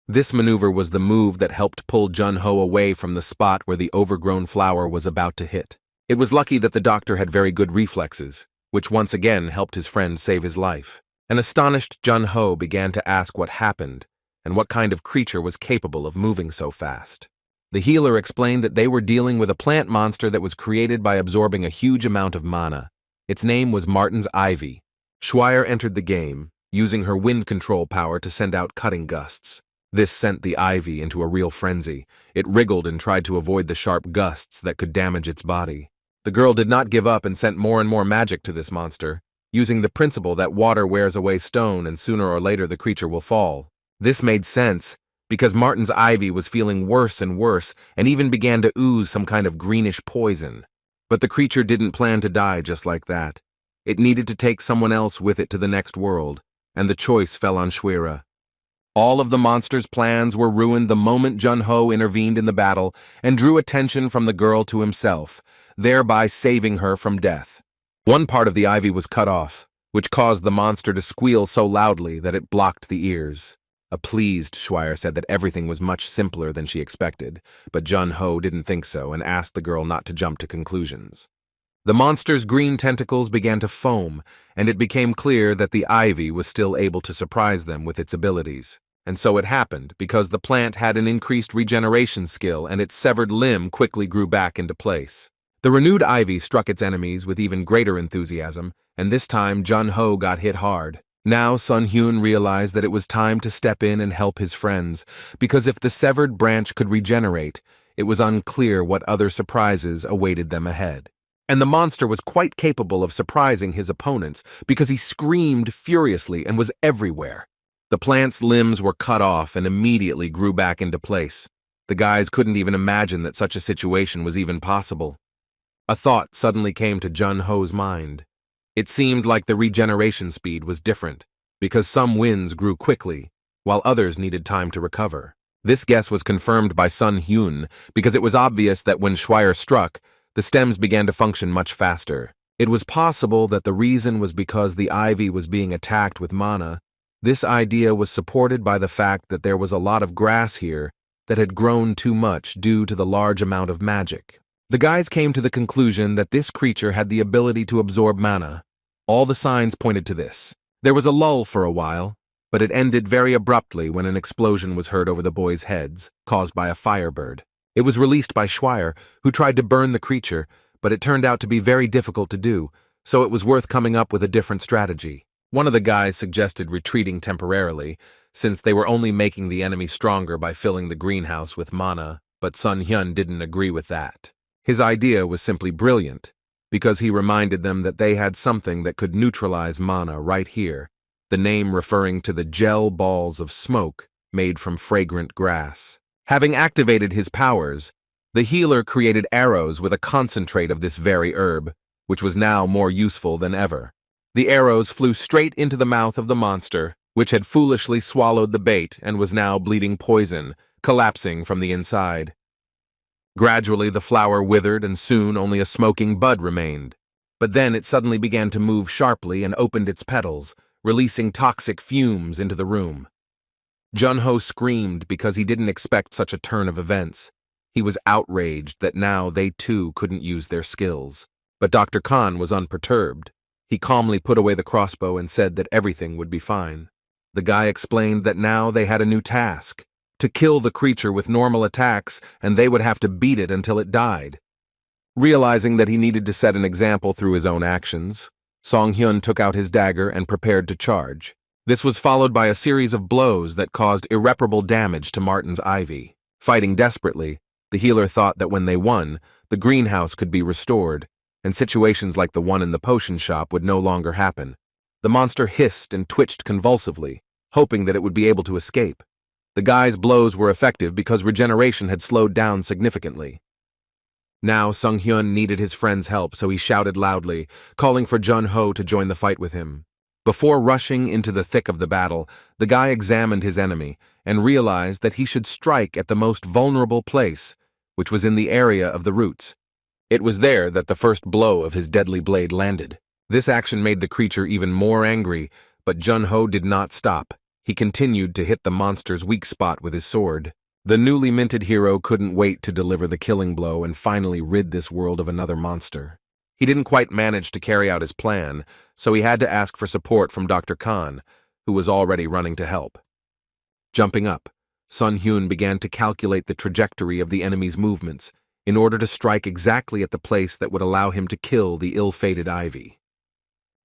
This maneuver was the move that helped pull Jun-Ho away from the spot where the overgrown flower was about to hit. It was lucky that the doctor had very good reflexes, which once again helped his friend save his life. An astonished Jun-Ho began to ask what happened and what kind of creature was capable of moving so fast. The healer explained that they were dealing with a plant monster that was created by absorbing a huge amount of mana. Its name was Martin's Ivy. Schweier entered the game, using her wind control power to send out cutting gusts. This sent the ivy into a real frenzy. It wriggled and tried to avoid the sharp gusts that could damage its body. The girl did not give up and sent more and more magic to this monster, using the principle that water wears away stone and sooner or later the creature will fall. This made sense, because Martin's ivy was feeling worse and worse and even began to ooze some kind of greenish poison. But the creature didn't plan to die just like that. It needed to take someone else with it to the next world, and the choice fell on Schweier. All of the monster's plans were ruined the moment Jun-Ho intervened in the battle and drew attention from the girl to himself, thereby saving her from death. One part of the ivy was cut off, which caused the monster to squeal so loudly that it blocked the ears. A pleased Schweier said that everything was much simpler than she expected, but Jun-Ho didn't think so and asked the girl not to jump to conclusions. The monster's green tentacles began to foam, and it became clear that the ivy was still able to surprise them with its abilities. And so it happened, because the plant had an increased regeneration skill and its severed limb quickly grew back into place. The renewed ivy struck its enemies with even greater enthusiasm, and this time Jun-Ho got hit hard. Now Sun Hyun realized that it was time to step in and help his friends, because if the severed branch could regenerate, it was unclear what other surprises awaited them ahead. And the monster was quite capable of surprising his opponents because he screamed furiously and was everywhere. The plant's limbs were cut off and immediately grew back into place. The guys couldn't even imagine that such a situation was even possible. A thought suddenly came to Jun-Ho's mind. It seemed like the regeneration speed was different, because some winds grew quickly, while others needed time to recover. This guess was confirmed by Sun Hyun, because it was obvious that when Schweier struck, the stems began to function much faster. It was possible that the reason was because the ivy was being attacked with mana. This idea was supported by the fact that there was a lot of grass here that had grown too much due to the large amount of magic. The guys came to the conclusion that this creature had the ability to absorb mana. All the signs pointed to this. There was a lull for a while, but it ended very abruptly when an explosion was heard over the boys' heads, caused by a firebird. It was released by Schweier, who tried to burn the creature, but it turned out to be very difficult to do, so it was worth coming up with a different strategy. One of the guys suggested retreating temporarily, since they were only making the enemy stronger by filling the greenhouse with mana, but Sun Hyun didn't agree with that. His idea was simply brilliant, because he reminded them that they had something that could neutralize mana right here, the name referring to the gel balls of smoke made from fragrant grass. Having activated his powers, the healer created arrows with a concentrate of this very herb, which was now more useful than ever. The arrows flew straight into the mouth of the monster, which had foolishly swallowed the bait and was now bleeding poison, collapsing from the inside. Gradually, the flower withered and soon only a smoking bud remained. But then it suddenly began to move sharply and opened its petals, releasing toxic fumes into the room. Jun-ho screamed because he didn't expect such a turn of events. He was outraged that now they too couldn't use their skills. But Dr. Khan was unperturbed. He calmly put away the crossbow and said that everything would be fine. The guy explained that now they had a new task: to kill the creature with normal attacks, and they would have to beat it until it died. Realizing that he needed to set an example through his own actions, Song Hyun took out his dagger and prepared to charge. This was followed by a series of blows that caused irreparable damage to Martin's ivy. Fighting desperately, the healer thought that when they won, the greenhouse could be restored, and situations like the one in the potion shop would no longer happen. The monster hissed and twitched convulsively, hoping that it would be able to escape. The guy's blows were effective because regeneration had slowed down significantly. Now Sung Hyun needed his friend's help, so he shouted loudly, calling for Jun-ho to join the fight with him. Before rushing into the thick of the battle, the guy examined his enemy and realized that he should strike at the most vulnerable place, which was in the area of the roots. It was there that the first blow of his deadly blade landed. This action made the creature even more angry, but Jun-ho did not stop. He continued to hit the monster's weak spot with his sword. The newly minted hero couldn't wait to deliver the killing blow and finally rid this world of another monster. He didn't quite manage to carry out his plan, so he had to ask for support from Dr. Khan, who was already running to help. Jumping up, Sun Hyun began to calculate the trajectory of the enemy's movements in order to strike exactly at the place that would allow him to kill the ill-fated ivy.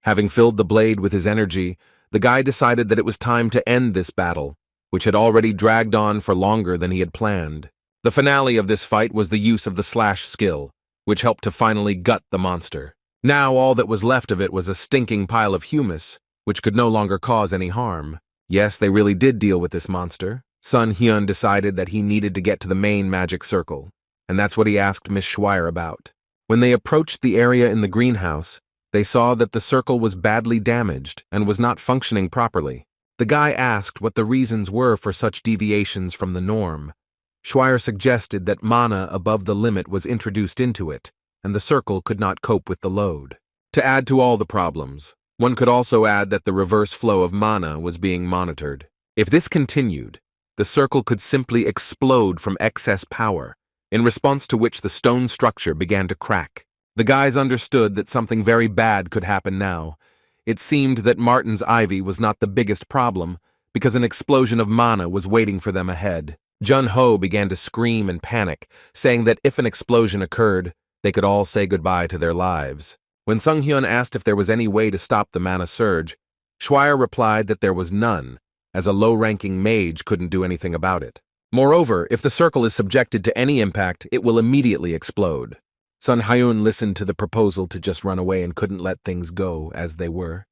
Having filled the blade with his energy, the guy decided that it was time to end this battle, which had already dragged on for longer than he had planned. The finale of this fight was the use of the slash skill, which helped to finally gut the monster. Now all that was left of it was a stinking pile of humus, which could no longer cause any harm. Yes, they really did deal with this monster. Sun Hyun decided that he needed to get to the main magic circle, and that's what he asked Miss Schweier about. When they approached the area in the greenhouse, they saw that the circle was badly damaged and was not functioning properly. The guy asked what the reasons were for such deviations from the norm. Schweier suggested that mana above the limit was introduced into it, and the circle could not cope with the load. To add to all the problems, one could also add that the reverse flow of mana was being monitored. If this continued, the circle could simply explode from excess power, in response to which the stone structure began to crack. The guys understood that something very bad could happen now. It seemed that Martin's ivy was not the biggest problem, because an explosion of mana was waiting for them ahead. Jun-ho began to scream and panic, saying that if an explosion occurred, they could all say goodbye to their lives. When Sung Hyun asked if there was any way to stop the mana surge, Schweier replied that there was none, as a low-ranking mage couldn't do anything about it. Moreover, if the circle is subjected to any impact, it will immediately explode. Sun Hyun listened to the proposal to just run away and couldn't let things go as they were.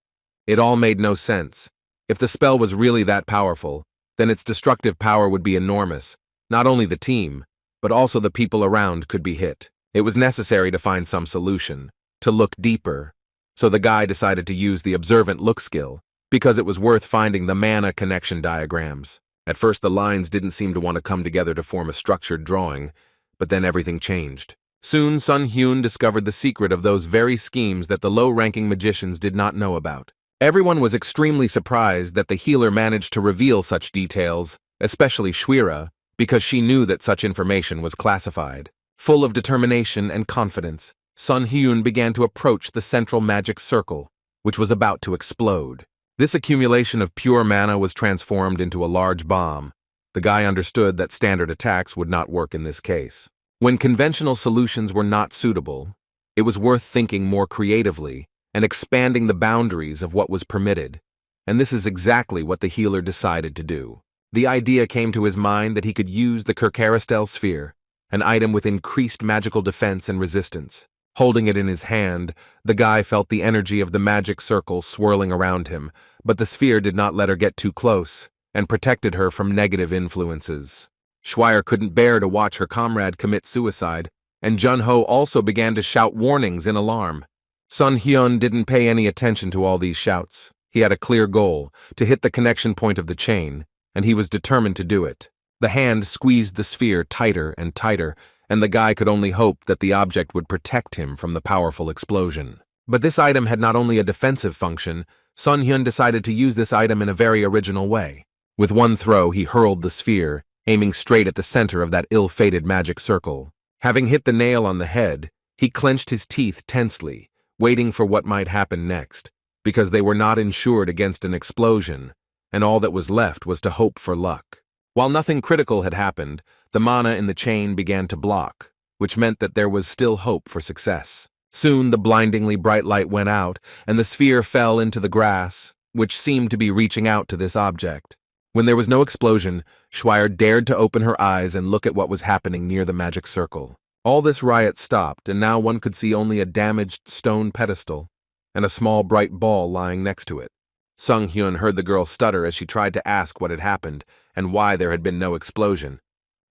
It all made no sense. If the spell was really that powerful, then its destructive power would be enormous. Not only the team, but also the people around could be hit. It was necessary to find some solution, to look deeper. So the guy decided to use the observant look skill, because it was worth finding the mana connection diagrams. At first the lines didn't seem to want to come together to form a structured drawing, but then everything changed. Soon Sun Hyun discovered the secret of those very schemes that the low-ranking magicians did not know about. Everyone was extremely surprised that the healer managed to reveal such details, especially Shwira, because she knew that such information was classified. Full of determination and confidence, Sun Hyun began to approach the central magic circle, which was about to explode. This accumulation of pure mana was transformed into a large bomb. The guy understood that standard attacks would not work in this case. When conventional solutions were not suitable, it was worth thinking more creatively and expanding the boundaries of what was permitted. And this is exactly what the healer decided to do. The idea came to his mind that he could use the Kirkaristel sphere, an item with increased magical defense and resistance. Holding it in his hand, the guy felt the energy of the magic circle swirling around him, but the sphere did not let her get too close and protected her from negative influences. Shwire couldn't bear to watch her comrade commit suicide, and Jun-ho also began to shout warnings in alarm. Sun Hyun didn't pay any attention to all these shouts. He had a clear goal, to hit the connection point of the chain, and he was determined to do it. The hand squeezed the sphere tighter and tighter, and the guy could only hope that the object would protect him from the powerful explosion. But this item had not only a defensive function. Sun Hyun decided to use this item in a very original way. With one throw, he hurled the sphere, aiming straight at the center of that ill-fated magic circle. Having hit the nail on the head, he clenched his teeth tensely, waiting for what might happen next, because they were not insured against an explosion, and all that was left was to hope for luck. While nothing critical had happened, the mana in the chain began to block, which meant that there was still hope for success. Soon the blindingly bright light went out, and the sphere fell into the grass, which seemed to be reaching out to this object. When there was no explosion, Shwire dared to open her eyes and look at what was happening near the magic circle. All this riot stopped, and now one could see only a damaged stone pedestal and a small bright ball lying next to it. Sun Hyun heard the girl stutter as she tried to ask what had happened and why there had been no explosion.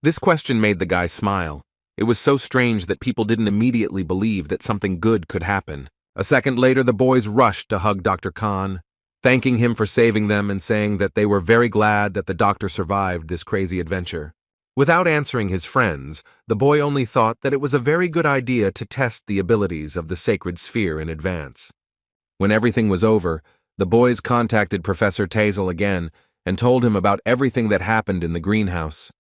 This question made the guy smile. It was so strange that people didn't immediately believe that something good could happen. A second later, the boys rushed to hug Dr. Khan, thanking him for saving them and saying that they were very glad that the doctor survived this crazy adventure. Without answering his friends, the boy only thought that it was a very good idea to test the abilities of the sacred sphere in advance. When everything was over, the boys contacted Professor Tazel again and told him about everything that happened in the greenhouse.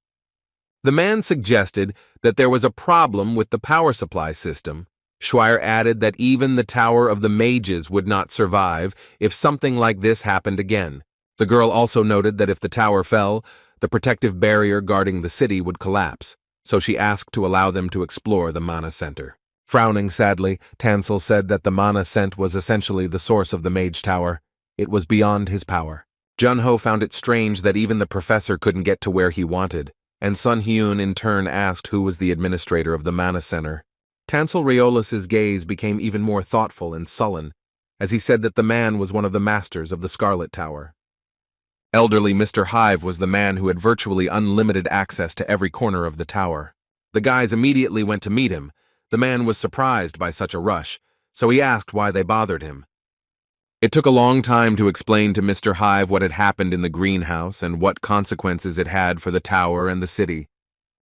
The man suggested that there was a problem with the power supply system. Shwire added that even the Tower of the Mages would not survive if something like this happened again. The girl also noted that if the tower fell, the protective barrier guarding the city would collapse, so she asked to allow them to explore the mana center. Frowning sadly, Tansel said that the mana cent was essentially the source of the mage tower. It was beyond his power. Jun-ho found it strange that even the professor couldn't get to where he wanted, and Sun Hyun in turn asked who was the administrator of the mana center. Tansel Riolas' gaze became even more thoughtful and sullen, as he said that the man was one of the masters of the Scarlet Tower. Elderly Mr. Hive was the man who had virtually unlimited access to every corner of the tower. The guys immediately went to meet him. The man was surprised by such a rush, so he asked why they bothered him. It took a long time to explain to Mr. Hive what had happened in the greenhouse and what consequences it had for the tower and the city.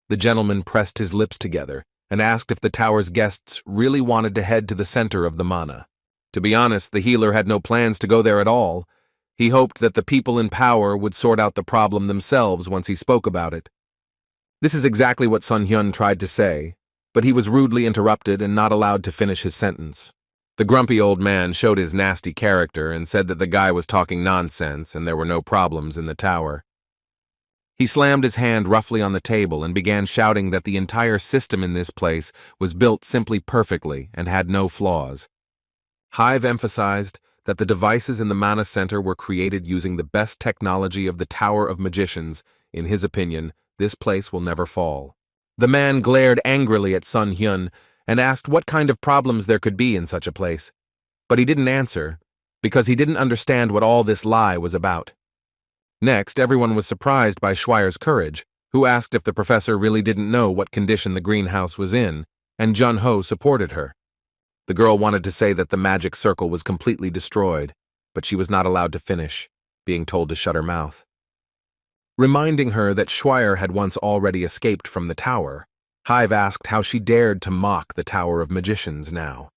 The gentleman pressed his lips together and asked if the tower's guests really wanted to head to the center of the mana. To be honest, the healer had no plans to go there at all. He hoped that the people in power would sort out the problem themselves once he spoke about it. This is exactly what Sun Hyun tried to say, but he was rudely interrupted and not allowed to finish his sentence. The grumpy old man showed his nasty character and said that the guy was talking nonsense and there were no problems in the tower. He slammed his hand roughly on the table and began shouting that the entire system in this place was built simply perfectly and had no flaws. Hive emphasized that the devices in the Mana Center were created using the best technology of the Tower of Magicians. In his opinion, this place will never fall. The man glared angrily at Sun Hyun and asked what kind of problems there could be in such a place. But he didn't answer, because he didn't understand what all this lie was about. Next, everyone was surprised by Shwire's courage, who asked if the professor really didn't know what condition the greenhouse was in, and Jun-ho supported her. The girl wanted to say that the magic circle was completely destroyed, but she was not allowed to finish, being told to shut her mouth. Reminding her that Shwire had once already escaped from the tower, Hive asked how she dared to mock the Tower of Magicians now.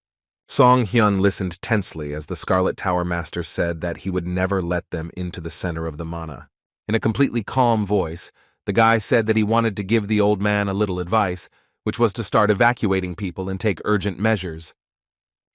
Song Hyun listened tensely as the Scarlet Tower Master said that he would never let them into the center of the mana. In a completely calm voice, the guy said that he wanted to give the old man a little advice, which was to start evacuating people and take urgent measures.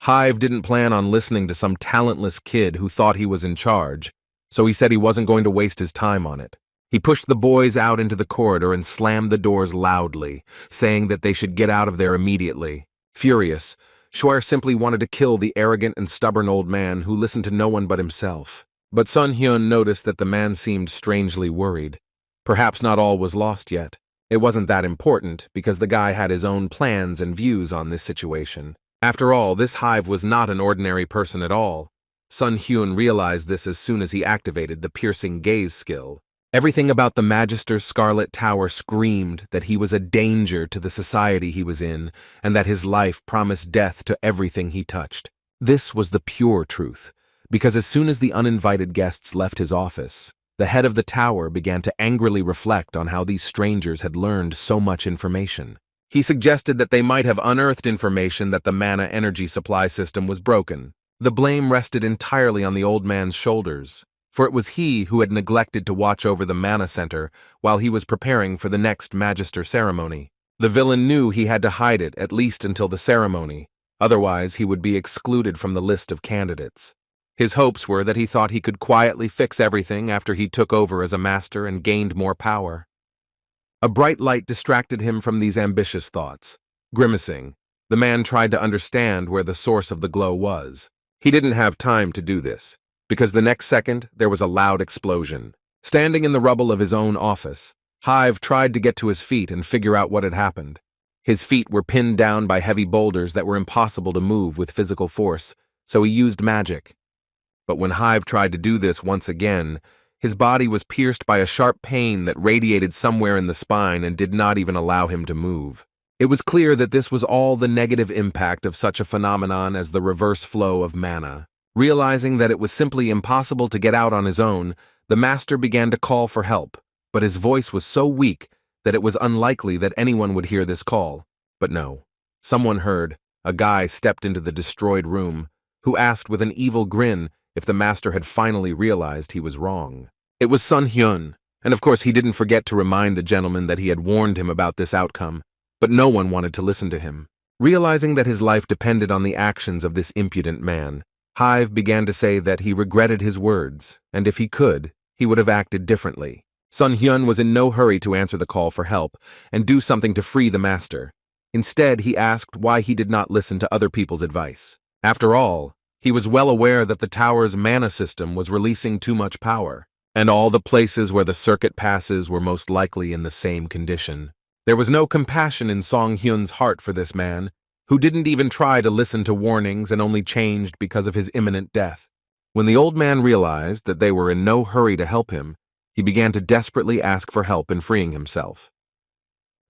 Hive didn't plan on listening to some talentless kid who thought he was in charge, so he said he wasn't going to waste his time on it. He pushed the boys out into the corridor and slammed the doors loudly, saying that they should get out of there immediately. Furious, Schwer simply wanted to kill the arrogant and stubborn old man who listened to no one but himself. But Sun Hyun noticed that the man seemed strangely worried. Perhaps not all was lost yet. It wasn't that important, because the guy had his own plans and views on this situation. After all, this Hive was not an ordinary person at all. Sun Hyun realized this as soon as he activated the piercing gaze skill. Everything about the Magister's Scarlet Tower screamed that he was a danger to the society he was in, and that his life promised death to everything he touched. This was the pure truth, because as soon as the uninvited guests left his office, the head of the tower began to angrily reflect on how these strangers had learned so much information. He suggested that they might have unearthed information that the mana energy supply system was broken. The blame rested entirely on the old man's shoulders, for it was he who had neglected to watch over the mana center while he was preparing for the next Magister ceremony. The villain knew he had to hide it at least until the ceremony, otherwise he would be excluded from the list of candidates. His hopes were that he thought he could quietly fix everything after he took over as a master and gained more power. A bright light distracted him from these ambitious thoughts. Grimacing, the man tried to understand where the source of the glow was. He didn't have time to do this, because the next second there was a loud explosion. Standing in the rubble of his own office, Hive tried to get to his feet and figure out what had happened. His feet were pinned down by heavy boulders that were impossible to move with physical force, so he used magic. But when Hive tried to do this once again, his body was pierced by a sharp pain that radiated somewhere in the spine and did not even allow him to move. It was clear that this was all the negative impact of such a phenomenon as the reverse flow of mana. Realizing that it was simply impossible to get out on his own, the master began to call for help, but his voice was so weak that it was unlikely that anyone would hear this call. But no, someone heard. A guy stepped into the destroyed room, who asked with an evil grin if the master had finally realized he was wrong. It was Sun Hyun, and of course he didn't forget to remind the gentleman that he had warned him about this outcome, but no one wanted to listen to him. Realizing that his life depended on the actions of this impudent man, Hive began to say that he regretted his words, and if he could, he would have acted differently. Sun Hyun was in no hurry to answer the call for help and do something to free the master. Instead, he asked why he did not listen to other people's advice. After all, he was well aware that the tower's mana system was releasing too much power, and all the places where the circuit passes were most likely in the same condition. There was no compassion in Song Hyun's heart for this man, who didn't even try to listen to warnings and only changed because of his imminent death. When the old man realized that they were in no hurry to help him, he began to desperately ask for help in freeing himself.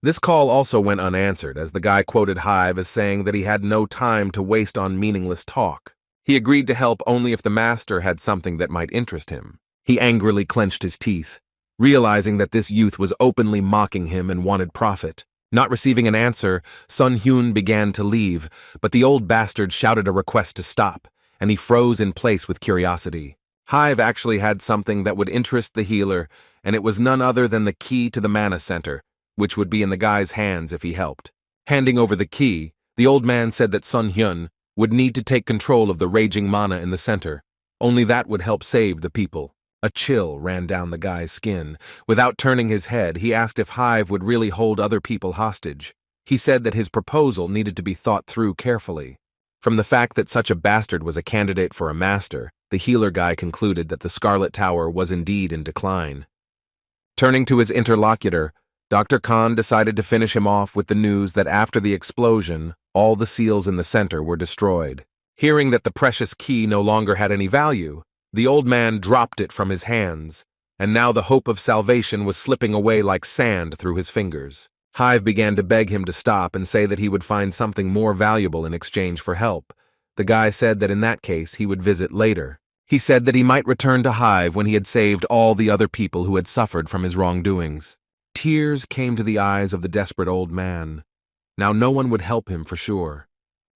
This call also went unanswered, as the guy quoted Hive as saying that he had no time to waste on meaningless talk. He agreed to help only if the master had something that might interest him. He angrily clenched his teeth, realizing that this youth was openly mocking him and wanted profit. Not receiving an answer, Sun Hyun began to leave, but the old bastard shouted a request to stop, and he froze in place with curiosity. Hive actually had something that would interest the healer, and it was none other than the key to the mana center, which would be in the guy's hands if he helped. Handing over the key, the old man said that Sun Hyun would need to take control of the raging mana in the center. Only that would help save the people. A chill ran down the guy's skin. Without turning his head, he asked if Hive would really hold other people hostage. He said that his proposal needed to be thought through carefully. From the fact that such a bastard was a candidate for a master, the healer guy concluded that the Scarlet Tower was indeed in decline. Turning to his interlocutor, Dr. Khan decided to finish him off with the news that after the explosion, all the seals in the center were destroyed. Hearing that the precious key no longer had any value, the old man dropped it from his hands, and now the hope of salvation was slipping away like sand through his fingers. Hive began to beg him to stop and say that he would find something more valuable in exchange for help. The guy said that in that case he would visit later. He said that he might return to Hive when he had saved all the other people who had suffered from his wrongdoings. Tears came to the eyes of the desperate old man. Now no one would help him for sure.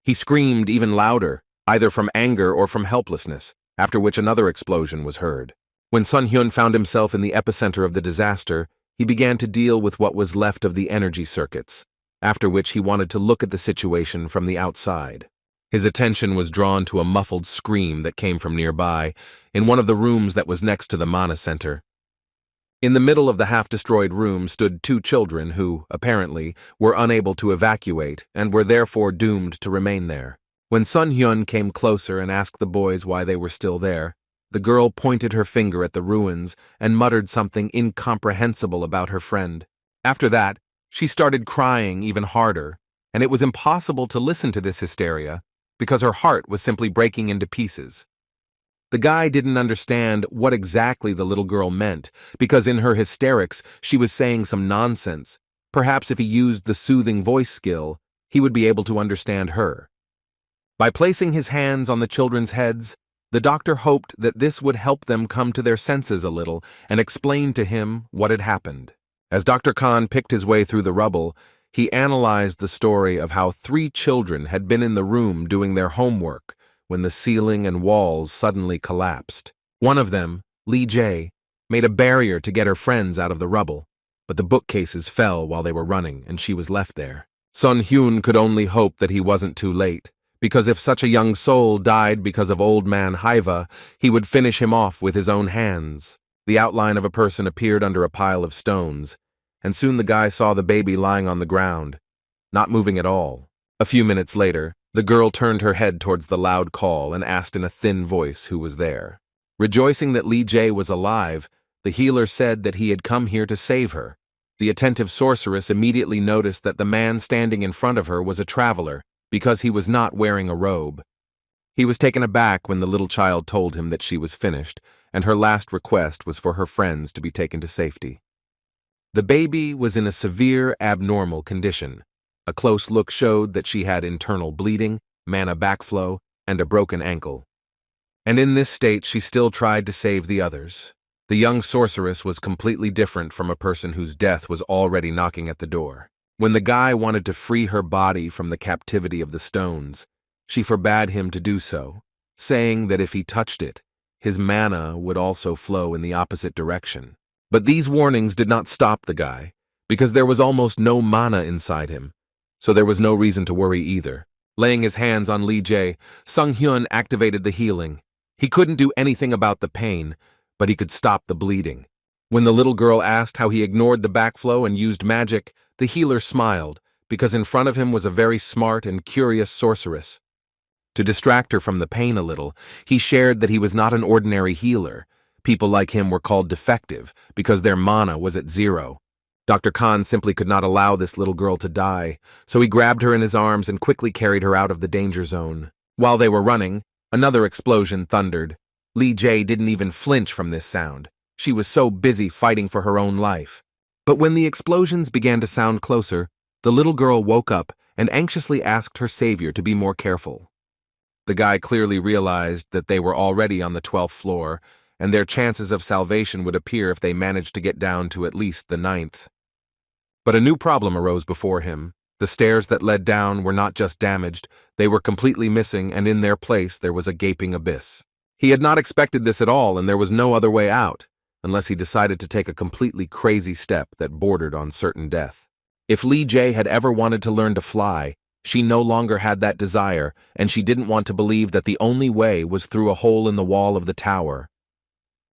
He screamed even louder, either from anger or from helplessness, after which another explosion was heard. When Sun Hyun found himself in the epicenter of the disaster, he began to deal with what was left of the energy circuits, after which he wanted to look at the situation from the outside. His attention was drawn to a muffled scream that came from nearby, in one of the rooms that was next to the Mana Center. In the middle of the half-destroyed room stood two children who, apparently, were unable to evacuate and were therefore doomed to remain there. When Sun Hyun came closer and asked the boys why they were still there, the girl pointed her finger at the ruins and muttered something incomprehensible about her friend. After that, she started crying even harder, and it was impossible to listen to this hysteria because her heart was simply breaking into pieces. The guy didn't understand what exactly the little girl meant, because in her hysterics she was saying some nonsense. Perhaps if he used the soothing voice skill, he would be able to understand her. By placing his hands on the children's heads, the doctor hoped that this would help them come to their senses a little and explain to him what had happened. As Dr. Khan picked his way through the rubble, he analyzed the story of how 3 children had been in the room doing their homework when the ceiling and walls suddenly collapsed. One of them, Lee Jae, made a barrier to get her friends out of the rubble, but the bookcases fell while they were running and she was left there. Sun Hyun could only hope that he wasn't too late, because if such a young soul died because of Old Man Haiva, he would finish him off with his own hands. The outline of a person appeared under a pile of stones, and soon the guy saw the baby lying on the ground, not moving at all. A few minutes later, the girl turned her head towards the loud call and asked in a thin voice who was there. Rejoicing that Lee Jae was alive, the healer said that he had come here to save her. The attentive sorceress immediately noticed that the man standing in front of her was a traveler, because he was not wearing a robe. He was taken aback when the little child told him that she was finished, and her last request was for her friends to be taken to safety. The baby was in a severe abnormal condition. A close look showed that she had internal bleeding, mana backflow, and a broken ankle. And in this state she still tried to save the others. The young sorceress was completely different from a person whose death was already knocking at the door. When the guy wanted to free her body from the captivity of the stones, she forbade him to do so, saying that if he touched it, his mana would also flow in the opposite direction. But these warnings did not stop the guy, because there was almost no mana inside him, so there was no reason to worry either. Laying his hands on Lee Jae, Sun Hyun activated the healing. He couldn't do anything about the pain, but he could stop the bleeding. When the little girl asked how he ignored the backflow and used magic, the healer smiled, because in front of him was a very smart and curious sorceress. To distract her from the pain a little, he shared that he was not an ordinary healer. People like him were called defective, because their mana was at 0. Dr. Khan simply could not allow this little girl to die, so he grabbed her in his arms and quickly carried her out of the danger zone. While they were running, another explosion thundered. Lee Jae didn't even flinch from this sound. She was so busy fighting for her own life. But when the explosions began to sound closer, the little girl woke up and anxiously asked her savior to be more careful. The guy clearly realized that they were already on the 12th floor, and their chances of salvation would appear if they managed to get down to at least the 9th. But a new problem arose before him. The stairs that led down were not just damaged, they were completely missing, and in their place there was a gaping abyss. He had not expected this at all, and there was no other way out, unless he decided to take a completely crazy step that bordered on certain death. If Lee Jae had ever wanted to learn to fly, she no longer had that desire, and she didn't want to believe that the only way was through a hole in the wall of the tower.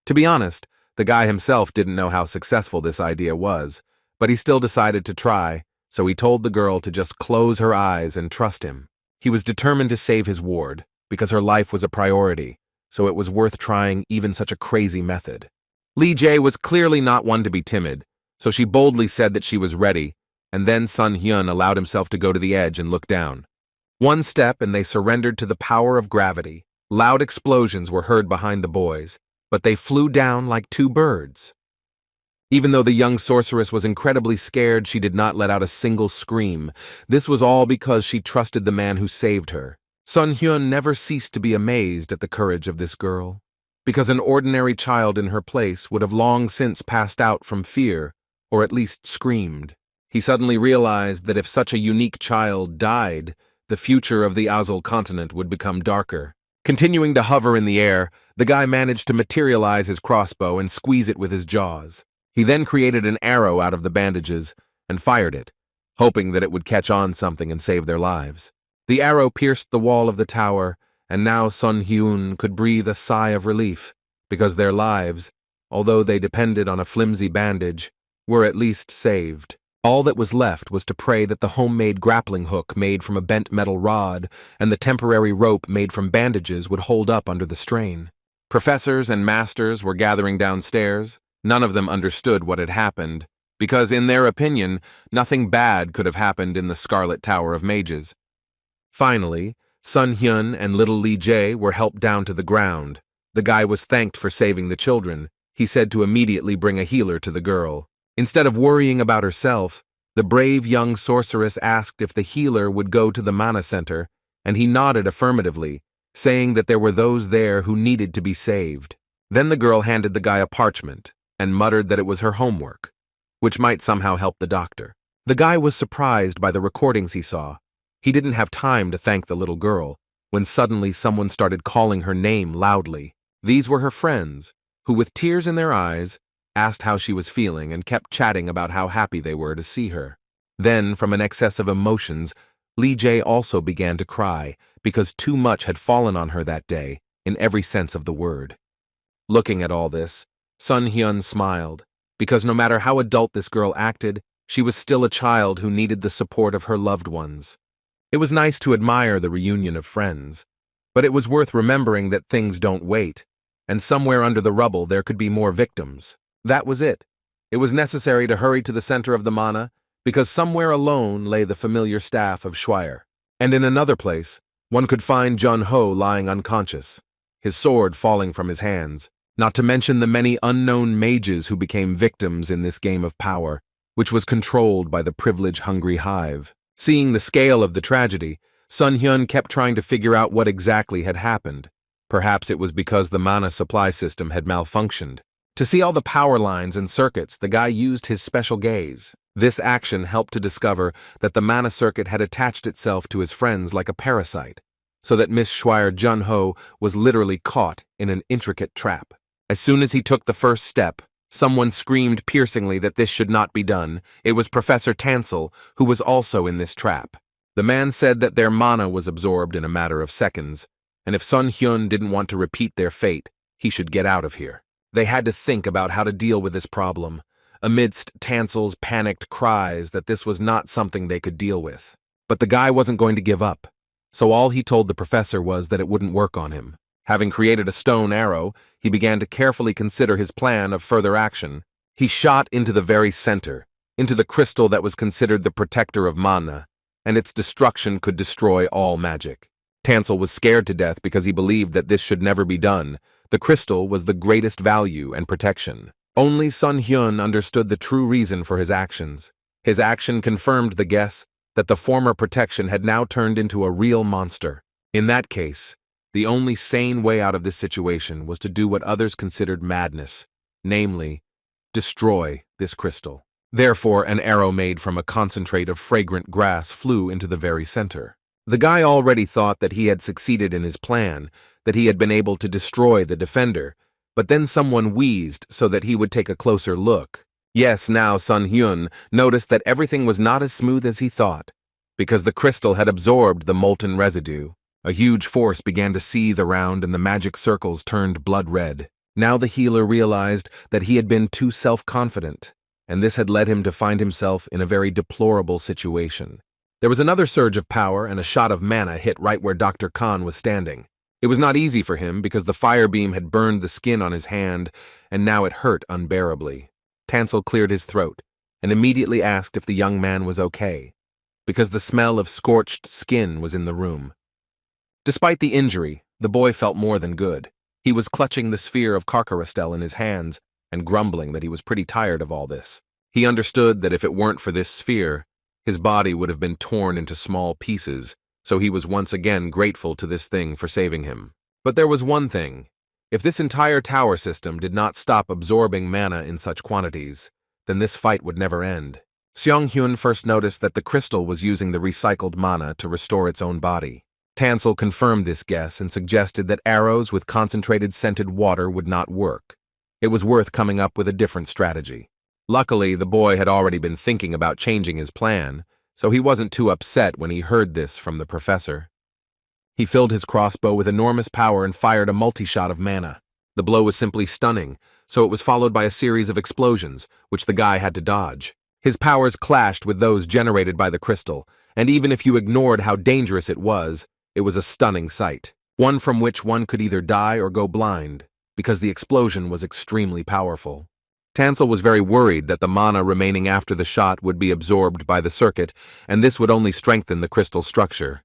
To be honest, the guy himself didn't know how successful this idea was, but he still decided to try, so he told the girl to just close her eyes and trust him. He was determined to save his ward, because her life was a priority, so it was worth trying even such a crazy method. Lee Jae was clearly not one to be timid, so she boldly said that she was ready, and then Sun Hyun allowed himself to go to the edge and look down. One step and they surrendered to the power of gravity. Loud explosions were heard behind the boys, but they flew down like 2 birds. Even though the young sorceress was incredibly scared, she did not let out a single scream. This was all because she trusted the man who saved her. Sun Hyun never ceased to be amazed at the courage of this girl, because an ordinary child in her place would have long since passed out from fear, or at least screamed. He suddenly realized that if such a unique child died, the future of the Azul continent would become darker. Continuing to hover in the air, the guy managed to materialize his crossbow and squeeze it with his jaws. He then created an arrow out of the bandages and fired it, hoping that it would catch on something and save their lives. The arrow pierced the wall of the tower, and now Sun Hyun could breathe a sigh of relief, because their lives, although they depended on a flimsy bandage, were at least saved. All that was left was to pray that the homemade grappling hook made from a bent metal rod and the temporary rope made from bandages would hold up under the strain. Professors and masters were gathering downstairs. None of them understood what had happened, because in their opinion, nothing bad could have happened in the Scarlet Tower of Mages. Finally, Sun Hyun and little Lee Jae were helped down to the ground. The guy was thanked for saving the children. He said to immediately bring a healer to the girl. Instead of worrying about herself, the brave young sorceress asked if the healer would go to the Mana Center, and he nodded affirmatively, saying that there were those there who needed to be saved. Then the girl handed the guy a parchment and muttered that it was her homework, which might somehow help the doctor. The guy was surprised by the recordings he saw. He didn't have time to thank the little girl, when suddenly someone started calling her name loudly. These were her friends, who with tears in their eyes, asked how she was feeling and kept chatting about how happy they were to see her. Then, from an excess of emotions, Lee Jae also began to cry because too much had fallen on her that day, in every sense of the word. Looking at all this, Sun Hyun smiled, because no matter how adult this girl acted, she was still a child who needed the support of her loved ones. It was nice to admire the reunion of friends, but it was worth remembering that things don't wait, and somewhere under the rubble there could be more victims. That was it. It was necessary to hurry to the center of the mana, because somewhere alone lay the familiar staff of Schweier. And in another place, one could find Jun Ho lying unconscious, his sword falling from his hands, not to mention the many unknown mages who became victims in this game of power, which was controlled by the privilege-hungry hive. Seeing the scale of the tragedy, Sun Hyun kept trying to figure out what exactly had happened. Perhaps it was because the mana supply system had malfunctioned. To see all the power lines and circuits, the guy used his special gaze. This action helped to discover that the mana circuit had attached itself to his friends like a parasite, so that Miss Schweier Jun Ho was literally caught in an intricate trap. As soon as he took the first step, someone screamed piercingly that this should not be done. It was Professor Tansel, who was also in this trap. The man said that their mana was absorbed in a matter of seconds, and if Sun Hyun didn't want to repeat their fate, he should get out of here. They had to think about how to deal with this problem, amidst Tansel's panicked cries that this was not something they could deal with. But the guy wasn't going to give up, so all he told the professor was that it wouldn't work on him. Having created a stone arrow, he began to carefully consider his plan of further action. He shot into the very center, into the crystal that was considered the protector of mana, and its destruction could destroy all magic. Tansel was scared to death because he believed that this should never be done. The crystal was the greatest value and protection. Only Sun Hyun understood the true reason for his actions. His action confirmed the guess that the former protection had now turned into a real monster. In that case, the only sane way out of this situation was to do what others considered madness, namely, destroy this crystal. Therefore, an arrow made from a concentrate of fragrant grass flew into the very center. The guy already thought that he had succeeded in his plan, that he had been able to destroy the defender, but then someone wheezed so that he would take a closer look. Yes, now Sun Hyun noticed that everything was not as smooth as he thought, because the crystal had absorbed the molten residue. A huge force began to seethe around and the magic circles turned blood red. Now the healer realized that he had been too self-confident, and this had led him to find himself in a very deplorable situation. There was another surge of power and a shot of mana hit right where Dr. Khan was standing. It was not easy for him because the fire beam had burned the skin on his hand, and now it hurt unbearably. Tansel cleared his throat and immediately asked if the young man was okay, because the smell of scorched skin was in the room. Despite the injury, the boy felt more than good. He was clutching the sphere of Karkarastel in his hands and grumbling that he was pretty tired of all this. He understood that if it weren't for this sphere, his body would have been torn into small pieces, so he was once again grateful to this thing for saving him. But there was one thing. If this entire tower system did not stop absorbing mana in such quantities, then this fight would never end. Seong-hyun first noticed that the crystal was using the recycled mana to restore its own body. Tansel confirmed this guess and suggested that arrows with concentrated scented water would not work. It was worth coming up with a different strategy. Luckily, the boy had already been thinking about changing his plan, so he wasn't too upset when he heard this from the professor. He filled his crossbow with enormous power and fired a multi-shot of mana. The blow was simply stunning, so it was followed by a series of explosions, which the guy had to dodge. His powers clashed with those generated by the crystal, and even if you ignored how dangerous it was a stunning sight, one from which one could either die or go blind, because the explosion was extremely powerful. Tansel was very worried that the mana remaining after the shot would be absorbed by the circuit, and this would only strengthen the crystal structure.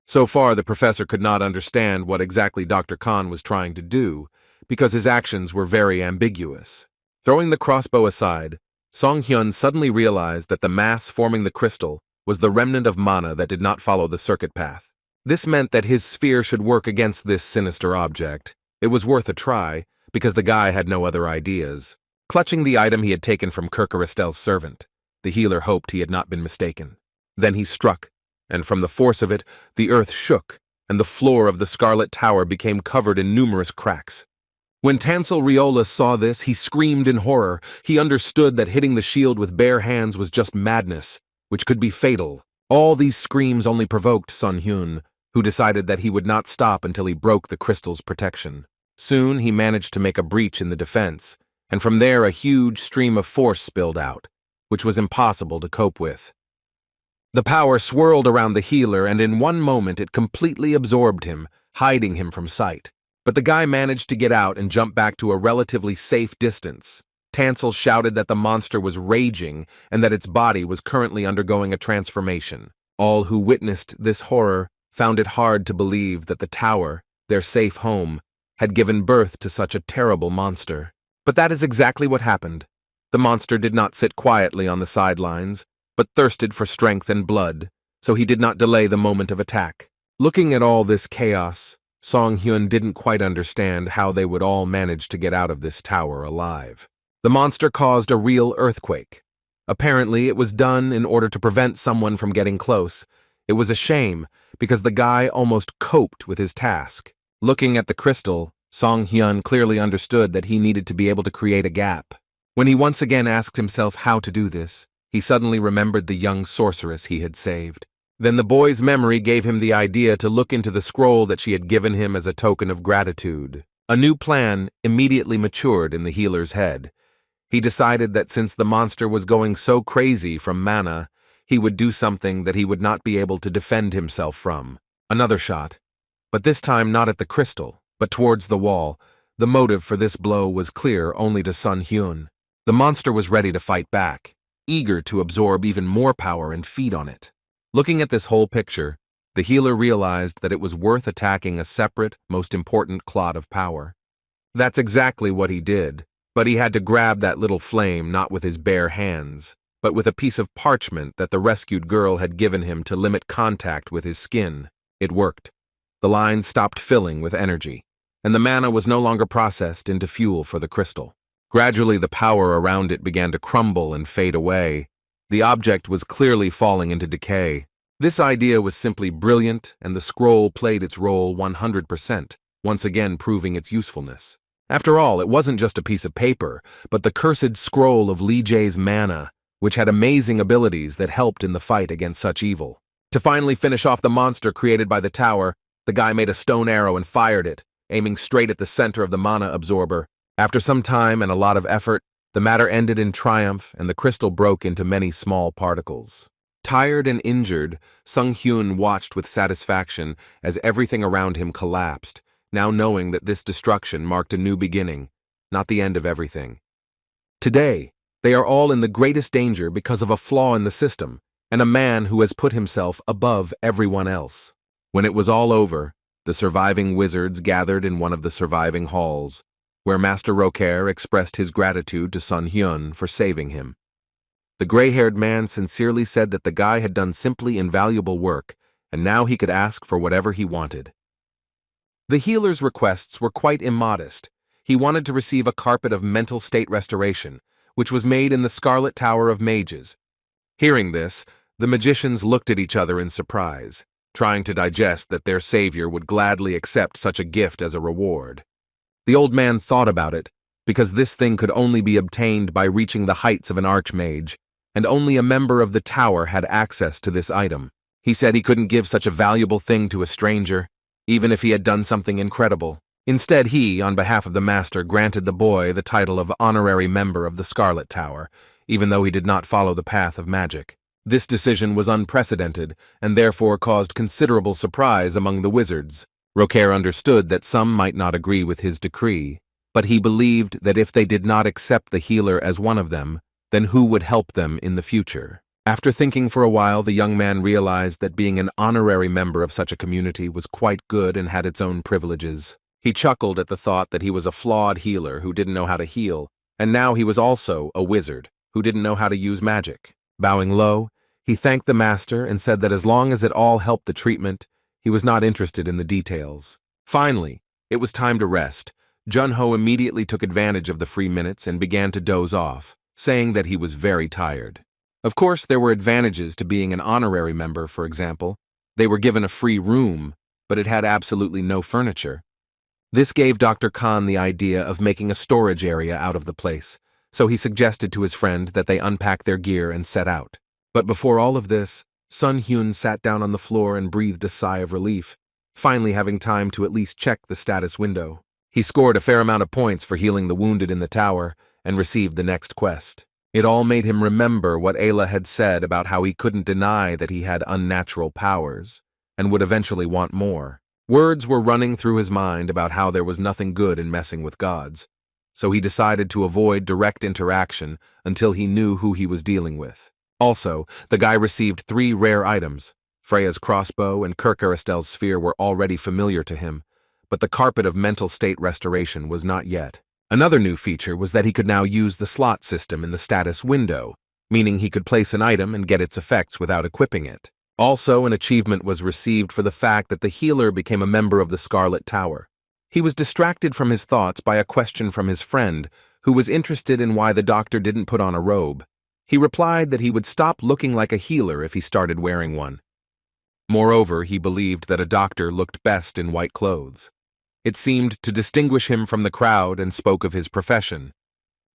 So far, the professor could not understand what exactly Dr. Khan was trying to do, because his actions were very ambiguous. Throwing the crossbow aside, Song-hyun suddenly realized that the mass forming the crystal was the remnant of mana that did not follow the circuit path. This meant that his sphere should work against this sinister object. It was worth a try, because the guy had no other ideas. Clutching the item he had taken from Kirkaristel's servant, the healer hoped he had not been mistaken. Then he struck, and from the force of it, the earth shook, and the floor of the Scarlet Tower became covered in numerous cracks. When Tansel Riola saw this, he screamed in horror. He understood that hitting the shield with bare hands was just madness, which could be fatal. All these screams only provoked Sun-hyun, who decided that he would not stop until he broke the crystal's protection. Soon he managed to make a breach in the defense, and from there a huge stream of force spilled out, which was impossible to cope with. The power swirled around the healer, and in one moment it completely absorbed him, hiding him from sight. But the guy managed to get out and jump back to a relatively safe distance. Tansel shouted that the monster was raging and that its body was currently undergoing a transformation. All who witnessed this horror found it hard to believe that the tower, their safe home, had given birth to such a terrible monster. But that is exactly what happened. The monster did not sit quietly on the sidelines, but thirsted for strength and blood, so he did not delay the moment of attack. Looking at all this chaos, Song-hyun didn't quite understand how they would all manage to get out of this tower alive. The monster caused a real earthquake. Apparently, it was done in order to prevent someone from getting close. It was a shame, because the guy almost coped with his task. Looking at the crystal, Song-hyun clearly understood that he needed to be able to create a gap. When he once again asked himself how to do this, he suddenly remembered the young sorceress he had saved. Then the boy's memory gave him the idea to look into the scroll that she had given him as a token of gratitude. A new plan immediately matured in the healer's head. He decided that since the monster was going so crazy from mana, he would do something that he would not be able to defend himself from. Another shot, but this time not at the crystal, but towards the wall. The motive for this blow was clear only to Sun-hyun. The monster was ready to fight back, eager to absorb even more power and feed on it. Looking at this whole picture, the healer realized that it was worth attacking a separate, most important clot of power. That's exactly what he did, but he had to grab that little flame not with his bare hands, but with a piece of parchment that the rescued girl had given him to limit contact with his skin. It worked. The lines stopped filling with energy, and the mana was no longer processed into fuel for the crystal. Gradually, the power around it began to crumble and fade away. The object was clearly falling into decay. This idea was simply brilliant, and the scroll played its role 100%, once again proving its usefulness. After all, it wasn't just a piece of paper, but the cursed scroll of Leech's mana, which had amazing abilities that helped in the fight against such evil. To finally finish off the monster created by the tower, the guy made a stone arrow and fired it, aiming straight at the center of the mana absorber. After some time and a lot of effort, the matter ended in triumph, and the crystal broke into many small particles. Tired and injured, Sung-hyun watched with satisfaction as everything around him collapsed, now knowing that this destruction marked a new beginning, not the end of everything. Today, they are all in the greatest danger because of a flaw in the system, and a man who has put himself above everyone else. When it was all over, the surviving wizards gathered in one of the surviving halls, where Master Roker expressed his gratitude to Sun-hyun for saving him. The gray-haired man sincerely said that the guy had done simply invaluable work, and now he could ask for whatever he wanted. The healer's requests were quite immodest. He wanted to receive a carpet of mental state restoration, which was made in the Scarlet Tower of Mages. Hearing this, the magicians looked at each other in surprise, trying to digest that their savior would gladly accept such a gift as a reward. The old man thought about it, because this thing could only be obtained by reaching the heights of an archmage, and only a member of the tower had access to this item. He said he couldn't give such a valuable thing to a stranger, even if he had done something incredible. Instead, he, on behalf of the master, granted the boy the title of honorary member of the Scarlet Tower, even though he did not follow the path of magic. This decision was unprecedented, and therefore caused considerable surprise among the wizards. Rocaire understood that some might not agree with his decree, but he believed that if they did not accept the healer as one of them, then who would help them in the future? After thinking for a while, the young man realized that being an honorary member of such a community was quite good and had its own privileges. He chuckled at the thought that he was a flawed healer who didn't know how to heal, and now he was also a wizard who didn't know how to use magic. Bowing low, he thanked the master and said that as long as it all helped the treatment, he was not interested in the details. Finally, it was time to rest. Junho immediately took advantage of the free minutes and began to doze off, saying that he was very tired. Of course, there were advantages to being an honorary member, for example. They were given a free room, but it had absolutely no furniture. This gave Dr. Khan the idea of making a storage area out of the place, so he suggested to his friend that they unpack their gear and set out. But before all of this, Sun Hyun sat down on the floor and breathed a sigh of relief, finally having time to at least check the status window. He scored a fair amount of points for healing the wounded in the tower and received the next quest. It all made him remember what Ayla had said about how he couldn't deny that he had unnatural powers and would eventually want more. Words were running through his mind about how there was nothing good in messing with gods, so he decided to avoid direct interaction until he knew who he was dealing with. Also, the guy received 3 rare items. Freya's crossbow and Kirk-Aristel's sphere were already familiar to him, but the carpet of mental state restoration was not yet. Another new feature was that he could now use the slot system in the status window, meaning he could place an item and get its effects without equipping it. Also, an achievement was received for the fact that the healer became a member of the Scarlet Tower. He was distracted from his thoughts by a question from his friend, who was interested in why the doctor didn't put on a robe. He replied that he would stop looking like a healer if he started wearing one. Moreover, he believed that a doctor looked best in white clothes. It seemed to distinguish him from the crowd and spoke of his profession.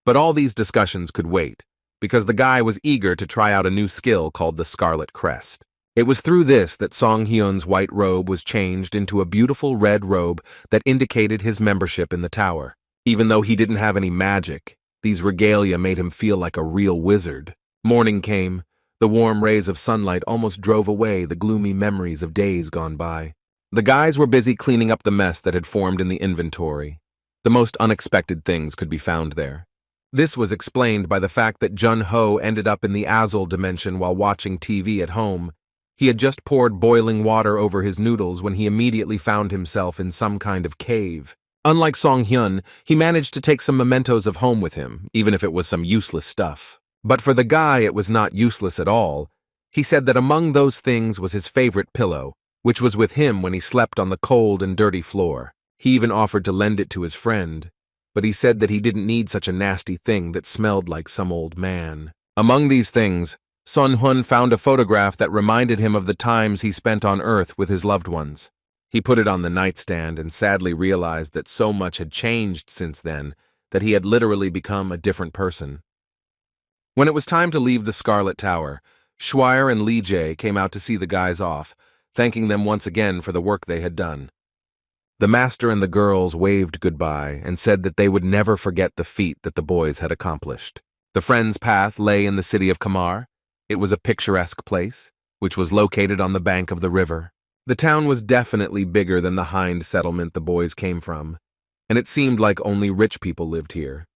But all these discussions could wait, because the guy was eager to try out a new skill called the Scarlet Crest. It was through this that Song Hyun's white robe was changed into a beautiful red robe that indicated his membership in the tower. Even though he didn't have any magic, these regalia made him feel like a real wizard. Morning came. The warm rays of sunlight almost drove away the gloomy memories of days gone by. The guys were busy cleaning up the mess that had formed in the inventory. The most unexpected things could be found there. This was explained by the fact that Jun-ho ended up in the Azul dimension while watching TV at home. He had just poured boiling water over his noodles when he immediately found himself in some kind of cave. Unlike Song Hyun, he managed to take some mementos of home with him, even if it was some useless stuff. But for the guy, it was not useless at all. He said that among those things was his favorite pillow, which was with him when he slept on the cold and dirty floor. He even offered to lend it to his friend, but he said that he didn't need such a nasty thing that smelled like some old man. Among these things, Sun Hun found a photograph that reminded him of the times he spent on Earth with his loved ones. He put it on the nightstand and sadly realized that so much had changed since then that he had literally become a different person. When it was time to leave the Scarlet Tower, Schweier and Lee Jae came out to see the guys off, thanking them once again for the work they had done. The master and the girls waved goodbye and said that they would never forget the feat that the boys had accomplished. The friends' path lay in the city of Kamar. It was a picturesque place, which was located on the bank of the river. The town was definitely bigger than the Hind settlement the boys came from, and it seemed like only rich people lived here,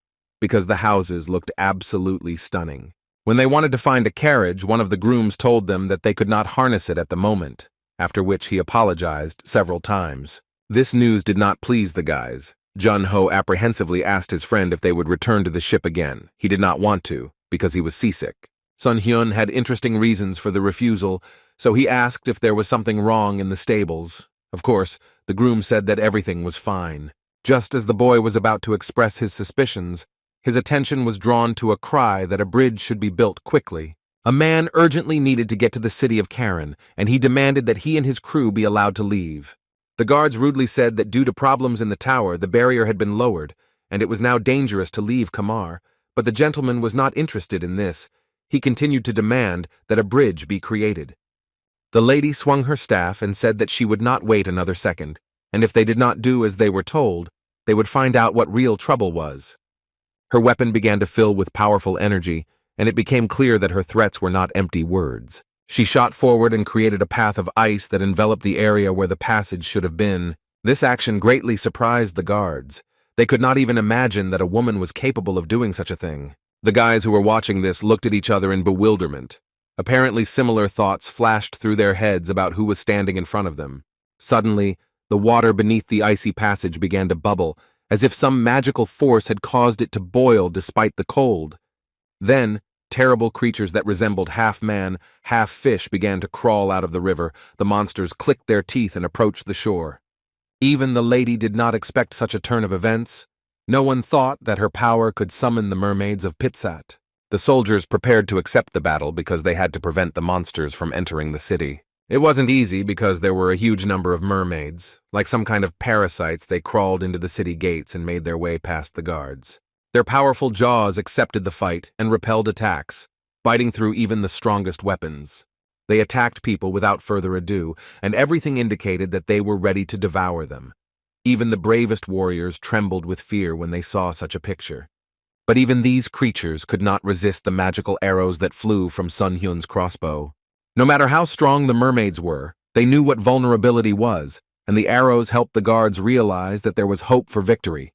because the houses looked absolutely stunning. When they wanted to find a carriage, one of the grooms told them that they could not harness it at the moment, after which he apologized several times. This news did not please the guys. Jun-ho apprehensively asked his friend if they would return to the ship again. He did not want to, because he was seasick. Sun Hyun had interesting reasons for the refusal, so he asked if there was something wrong in the stables. Of course, the groom said that everything was fine. Just as the boy was about to express his suspicions, his attention was drawn to a cry that a bridge should be built quickly. A man urgently needed to get to the city of Karen, and he demanded that he and his crew be allowed to leave. The guards rudely said that due to problems in the tower, the barrier had been lowered, and it was now dangerous to leave Kamar, but the gentleman was not interested in this. He continued to demand that a bridge be created. The lady swung her staff and said that she would not wait another second, and if they did not do as they were told, they would find out what real trouble was. Her weapon began to fill with powerful energy, and it became clear that her threats were not empty words. She shot forward and created a path of ice that enveloped the area where the passage should have been. This action greatly surprised the guards. They could not even imagine that a woman was capable of doing such a thing. The guys who were watching this looked at each other in bewilderment. Apparently similar thoughts flashed through their heads about who was standing in front of them. Suddenly, the water beneath the icy passage began to bubble, as if some magical force had caused it to boil despite the cold. Then, terrible creatures that resembled half man, half fish began to crawl out of the river. The monsters clicked their teeth and approached the shore. Even the lady did not expect such a turn of events. No one thought that her power could summon the mermaids of Pitsat. The soldiers prepared to accept the battle because they had to prevent the monsters from entering the city. It wasn't easy because there were a huge number of mermaids. Like some kind of parasites, they crawled into the city gates and made their way past the guards. Their powerful jaws accepted the fight and repelled attacks, biting through even the strongest weapons. They attacked people without further ado, and everything indicated that they were ready to devour them. Even the bravest warriors trembled with fear when they saw such a picture. But even these creatures could not resist the magical arrows that flew from Sun Hyun's crossbow. No matter how strong the mermaids were, they knew what vulnerability was, and the arrows helped the guards realize that there was hope for victory.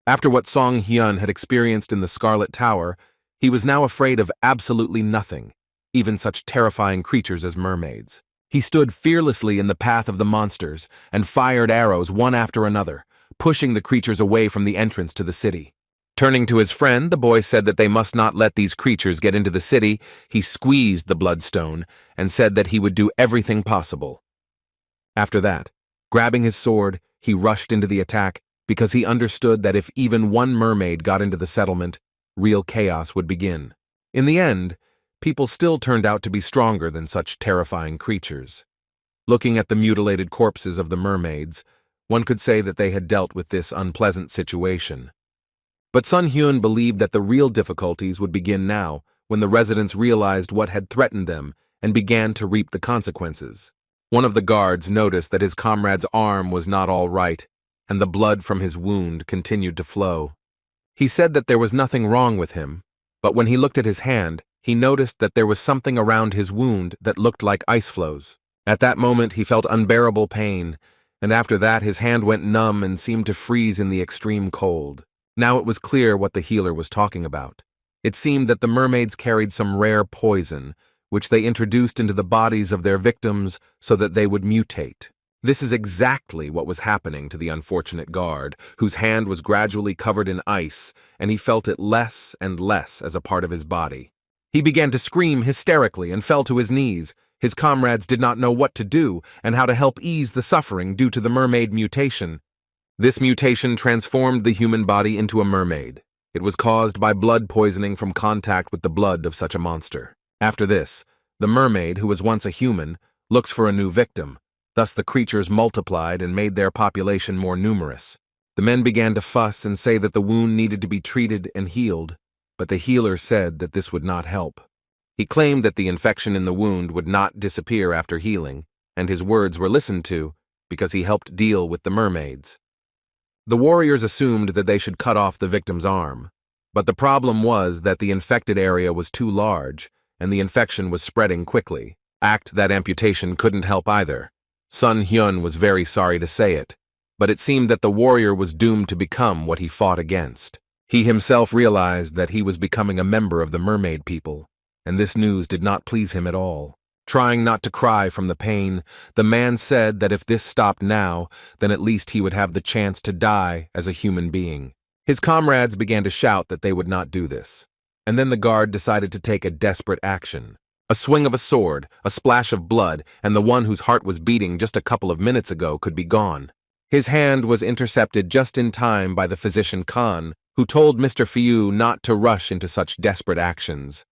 After what Song Hyun had experienced in the Scarlet Tower, he was now afraid of absolutely nothing, even such terrifying creatures as mermaids. He stood fearlessly in the path of the monsters and fired arrows one after another, pushing the creatures away from the entrance to the city. Turning to his friend, the boy said that they must not let these creatures get into the city. He squeezed the bloodstone and said that he would do everything possible. After that, grabbing his sword, he rushed into the attack because he understood that if even one mermaid got into the settlement, real chaos would begin. In the end, people still turned out to be stronger than such terrifying creatures. Looking at the mutilated corpses of the mermaids, one could say that they had dealt with this unpleasant situation. But Sun Hyun believed that the real difficulties would begin now, when the residents realized what had threatened them and began to reap the consequences. One of the guards noticed that his comrade's arm was not all right, and the blood from his wound continued to flow. He said that there was nothing wrong with him, but when he looked at his hand, he noticed that there was something around his wound that looked like ice flows. At that moment, he felt unbearable pain, and after that his hand went numb and seemed to freeze in the extreme cold. Now it was clear what the healer was talking about. It seemed that the mermaids carried some rare poison, which they introduced into the bodies of their victims so that they would mutate. This is exactly what was happening to the unfortunate guard, whose hand was gradually covered in ice, and he felt it less and less as a part of his body. He began to scream hysterically and fell to his knees. His comrades did not know what to do and how to help ease the suffering due to the mermaid mutation. This mutation transformed the human body into a mermaid. It was caused by blood poisoning from contact with the blood of such a monster. After this, the mermaid, who was once a human, looks for a new victim. Thus the creatures multiplied and made their population more numerous. The men began to fuss and say that the wound needed to be treated and healed, but the healer said that this would not help. He claimed that the infection in the wound would not disappear after healing, and his words were listened to because he helped deal with the mermaids. The warriors assumed that they should cut off the victim's arm, but the problem was that the infected area was too large, and the infection was spreading quickly. That amputation couldn't help either. Sun Hyun was very sorry to say it, but it seemed that the warrior was doomed to become what he fought against. He himself realized that he was becoming a member of the mermaid people, and this news did not please him at all. Trying not to cry from the pain, the man said that if this stopped now, then at least he would have the chance to die as a human being. His comrades began to shout that they would not do this, and then the guard decided to take a desperate action. A swing of a sword, a splash of blood, and the one whose heart was beating just a couple of minutes ago could be gone. His hand was intercepted just in time by the physician Khan, who told Mr. Fiu not to rush into such desperate actions.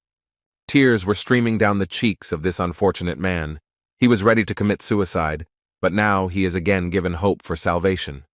Tears were streaming down the cheeks of this unfortunate man. He was ready to commit suicide, but now he is again given hope for salvation.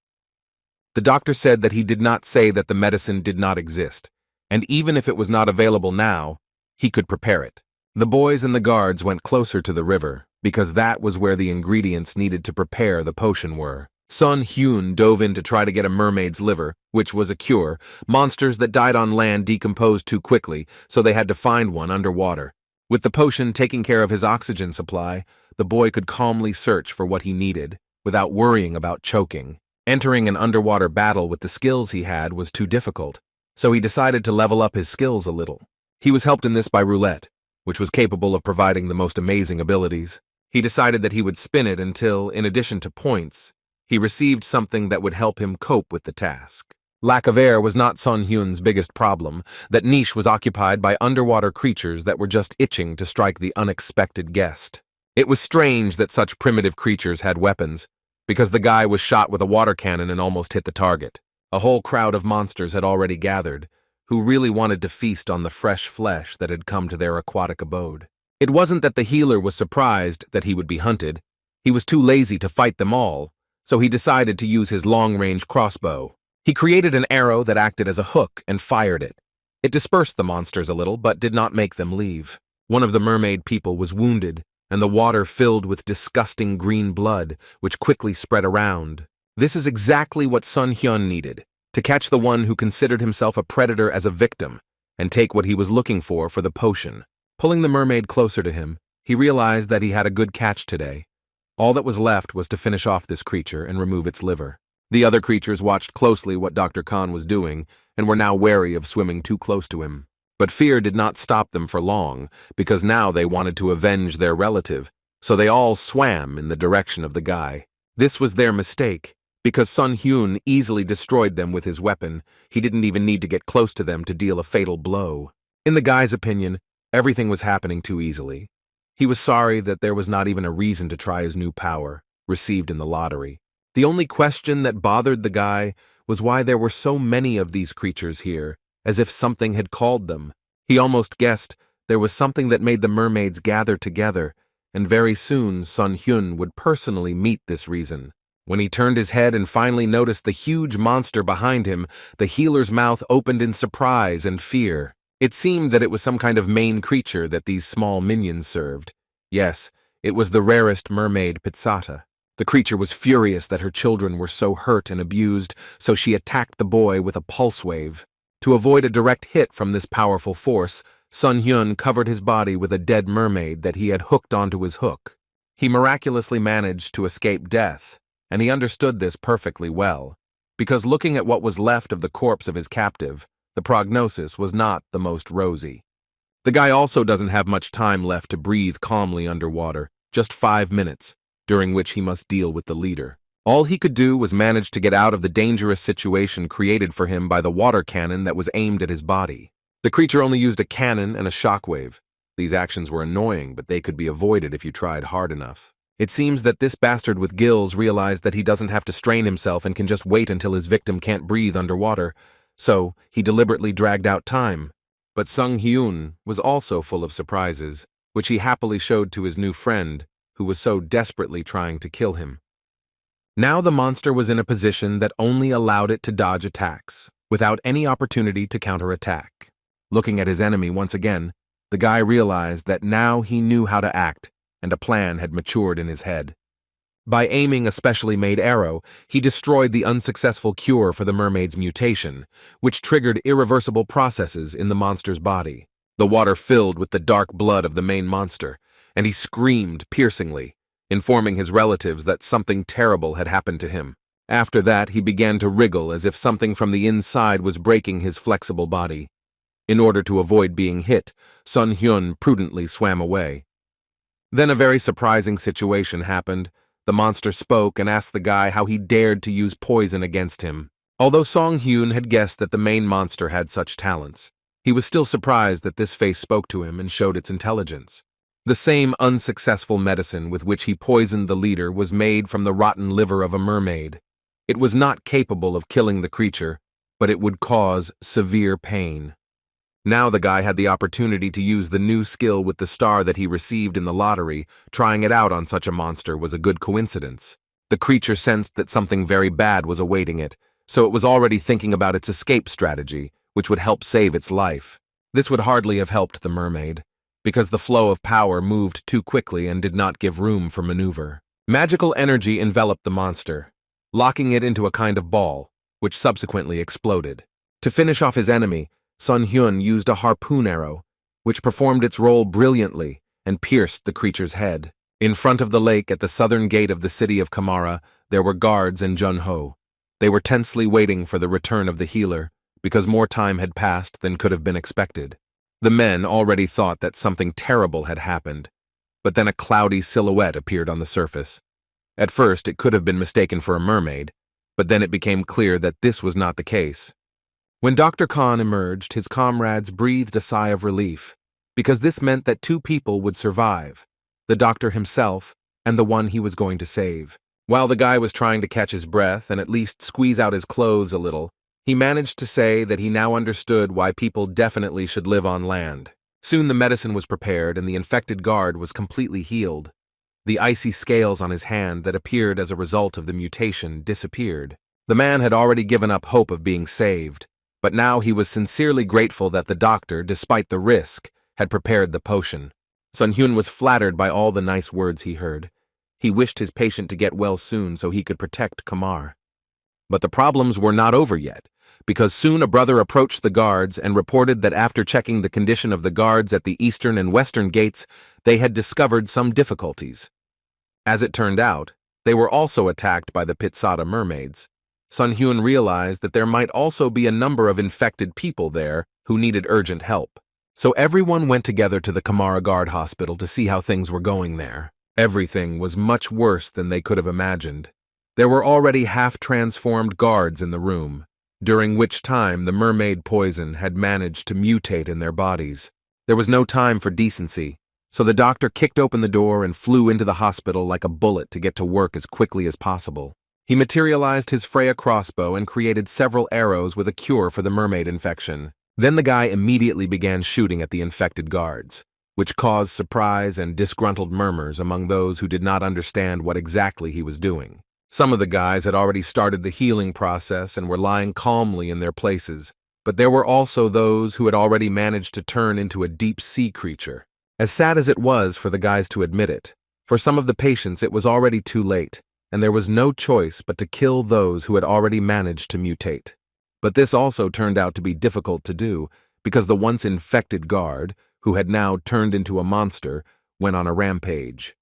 The doctor said that he did not say that the medicine did not exist, and even if it was not available now, he could prepare it. The boys and the guards went closer to the river, because that was where the ingredients needed to prepare the potion were. Sun Hyun dove in to try to get a mermaid's liver, which was a cure. Monsters that died on land decomposed too quickly, so they had to find one underwater. With the potion taking care of his oxygen supply, the boy could calmly search for what he needed, without worrying about choking. Entering an underwater battle with the skills he had was too difficult, so he decided to level up his skills a little. He was helped in this by Roulette, which was capable of providing the most amazing abilities. He decided that he would spin it until, in addition to points, he received something that would help him cope with the task. Lack of air was not Sun Hyun's biggest problem. That niche was occupied by underwater creatures that were just itching to strike the unexpected guest. It was strange that such primitive creatures had weapons, because the guy was shot with a water cannon and almost hit the target. A whole crowd of monsters had already gathered, who really wanted to feast on the fresh flesh that had come to their aquatic abode. It wasn't that the healer was surprised that he would be hunted. He was too lazy to fight them all, so he decided to use his long-range crossbow. He created an arrow that acted as a hook and fired it. It dispersed the monsters a little, but did not make them leave. One of the mermaid people was wounded, and the water filled with disgusting green blood, which quickly spread around. This is exactly what Sun Hyun needed, to catch the one who considered himself a predator as a victim, and take what he was looking for the potion. Pulling the mermaid closer to him, he realized that he had a good catch today. All that was left was to finish off this creature and remove its liver. The other creatures watched closely what Dr. Khan was doing and were now wary of swimming too close to him. But fear did not stop them for long, because now they wanted to avenge their relative, so they all swam in the direction of the guy. This was their mistake, because Sun Hyun easily destroyed them with his weapon. He didn't even need to get close to them to deal a fatal blow. In the guy's opinion, everything was happening too easily. He was sorry that there was not even a reason to try his new power, received in the lottery. The only question that bothered the guy was why there were so many of these creatures here, as if something had called them. He almost guessed there was something that made the mermaids gather together, and very soon Sun Hyun would personally meet this reason. When he turned his head and finally noticed the huge monster behind him, the healer's mouth opened in surprise and fear. It seemed that it was some kind of main creature that these small minions served. Yes, it was the rarest mermaid Pitsata. The creature was furious that her children were so hurt and abused, so she attacked the boy with a pulse wave. To avoid a direct hit from this powerful force, Sun Hyun covered his body with a dead mermaid that he had hooked onto his hook. He miraculously managed to escape death, and he understood this perfectly well, because looking at what was left of the corpse of his captive, the prognosis was not the most rosy. The guy also doesn't have much time left to breathe calmly underwater, just 5 minutes, during which he must deal with the leader. All he could do was manage to get out of the dangerous situation created for him by the water cannon that was aimed at his body. The creature only used a cannon and a shockwave. These actions were annoying, but they could be avoided if you tried hard enough. It seems that this bastard with gills realized that he doesn't have to strain himself and can just wait until his victim can't breathe underwater, so he deliberately dragged out time. But Sun Hyun was also full of surprises, which he happily showed to his new friend, who was so desperately trying to kill him. Now the monster was in a position that only allowed it to dodge attacks, without any opportunity to counterattack. Looking at his enemy once again, the guy realized that now he knew how to act, and a plan had matured in his head. By aiming a specially made arrow, he destroyed the unsuccessful cure for the mermaid's mutation, which triggered irreversible processes in the monster's body. The water filled with the dark blood of the main monster, and he screamed piercingly, informing his relatives that something terrible had happened to him. After that, he began to wriggle as if something from the inside was breaking his flexible body. In order to avoid being hit, Sun Hyun prudently swam away. Then a very surprising situation happened. The monster spoke and asked the guy how he dared to use poison against him. Although Sun Hyun had guessed that the main monster had such talents, he was still surprised that this face spoke to him and showed its intelligence. The same unsuccessful medicine with which he poisoned the leader was made from the rotten liver of a mermaid. It was not capable of killing the creature, but it would cause severe pain. Now the guy had the opportunity to use the new skill with the star that he received in the lottery. Trying it out on such a monster was a good coincidence. The creature sensed that something very bad was awaiting it, so it was already thinking about its escape strategy, which would help save its life. This would hardly have helped the mermaid, because the flow of power moved too quickly and did not give room for maneuver. Magical energy enveloped the monster, locking it into a kind of ball, which subsequently exploded. To finish off his enemy, Sun Hyun used a harpoon arrow, which performed its role brilliantly and pierced the creature's head. In front of the lake at the southern gate of the city of Kamara, there were guards and Jun-ho. They were tensely waiting for the return of the healer, because more time had passed than could have been expected. The men already thought that something terrible had happened, but then a cloudy silhouette appeared on the surface. At first, it could have been mistaken for a mermaid, but then it became clear that this was not the case. When Dr. Khan emerged, his comrades breathed a sigh of relief, because this meant that two people would survive, the doctor himself and the one he was going to save. While the guy was trying to catch his breath and at least squeeze out his clothes a little, he managed to say that he now understood why people definitely should live on land. Soon the medicine was prepared and the infected guard was completely healed. The icy scales on his hand that appeared as a result of the mutation disappeared. The man had already given up hope of being saved, but now he was sincerely grateful that the doctor, despite the risk, had prepared the potion. Sun Hyun was flattered by all the nice words he heard. He wished his patient to get well soon so he could protect Kamar. But the problems were not over yet, because soon a brother approached the guards and reported that after checking the condition of the guards at the eastern and western gates, they had discovered some difficulties. As it turned out, they were also attacked by the Pitsada mermaids. Sun Hyun realized that there might also be a number of infected people there who needed urgent help. So everyone went together to the Kamara Guard Hospital to see how things were going there. Everything was much worse than they could have imagined. There were already half-transformed guards in the room, during which time the mermaid poison had managed to mutate in their bodies. There was no time for decency, so the doctor kicked open the door and flew into the hospital like a bullet to get to work as quickly as possible. He materialized his Freya crossbow and created several arrows with a cure for the mermaid infection. Then the guy immediately began shooting at the infected guards, which caused surprise and disgruntled murmurs among those who did not understand what exactly he was doing. Some of the guys had already started the healing process and were lying calmly in their places, but there were also those who had already managed to turn into a deep-sea creature. As sad as it was for the guys to admit it, for some of the patients it was already too late, and there was no choice but to kill those who had already managed to mutate. But this also turned out to be difficult to do, because the once infected guard, who had now turned into a monster, went on a rampage.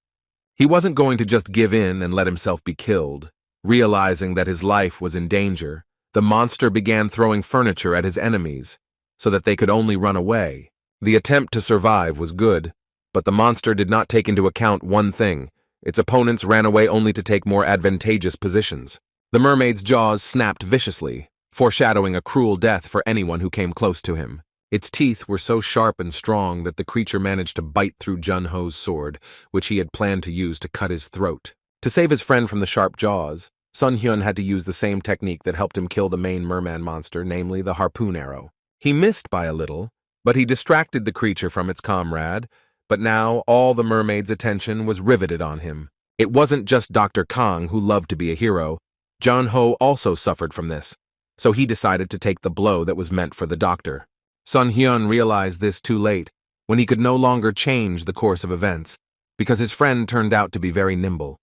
He wasn't going to just give in and let himself be killed. Realizing that his life was in danger, the monster began throwing furniture at his enemies, so that they could only run away. The attempt to survive was good, but the monster did not take into account one thing: its opponents ran away only to take more advantageous positions. The mermaid's jaws snapped viciously, foreshadowing a cruel death for anyone who came close to him. Its teeth were so sharp and strong that the creature managed to bite through Jun-ho's sword, which he had planned to use to cut his throat. To save his friend from the sharp jaws, Sun Hyun had to use the same technique that helped him kill the main merman monster, namely the harpoon arrow. He missed by a little, but he distracted the creature from its comrade, but now all the mermaid's attention was riveted on him. It wasn't just Dr. Kang who loved to be a hero. Jun-ho also suffered from this, so he decided to take the blow that was meant for the doctor. Sun Hyun realized this too late, when he could no longer change the course of events, because his friend turned out to be very nimble.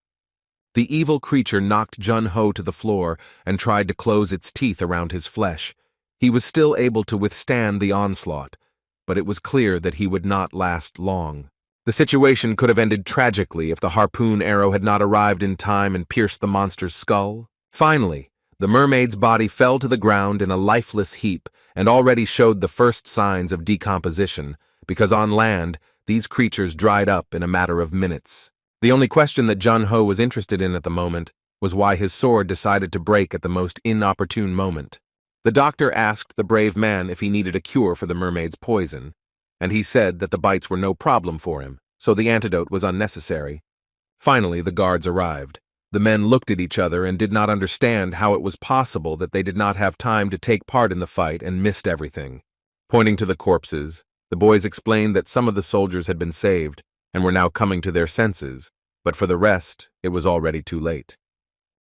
The evil creature knocked Jun-ho to the floor and tried to close its teeth around his flesh. He was still able to withstand the onslaught, but it was clear that he would not last long. The situation could have ended tragically if the harpoon arrow had not arrived in time and pierced the monster's skull. Finally, the mermaid's body fell to the ground in a lifeless heap and already showed the first signs of decomposition, because on land, these creatures dried up in a matter of minutes. The only question that Jun-ho was interested in at the moment was why his sword decided to break at the most inopportune moment. The doctor asked the brave man if he needed a cure for the mermaid's poison, and he said that the bites were no problem for him, so the antidote was unnecessary. Finally, the guards arrived. The men looked at each other and did not understand how it was possible that they did not have time to take part in the fight and missed everything. Pointing to the corpses, the boys explained that some of the soldiers had been saved and were now coming to their senses, but for the rest, it was already too late.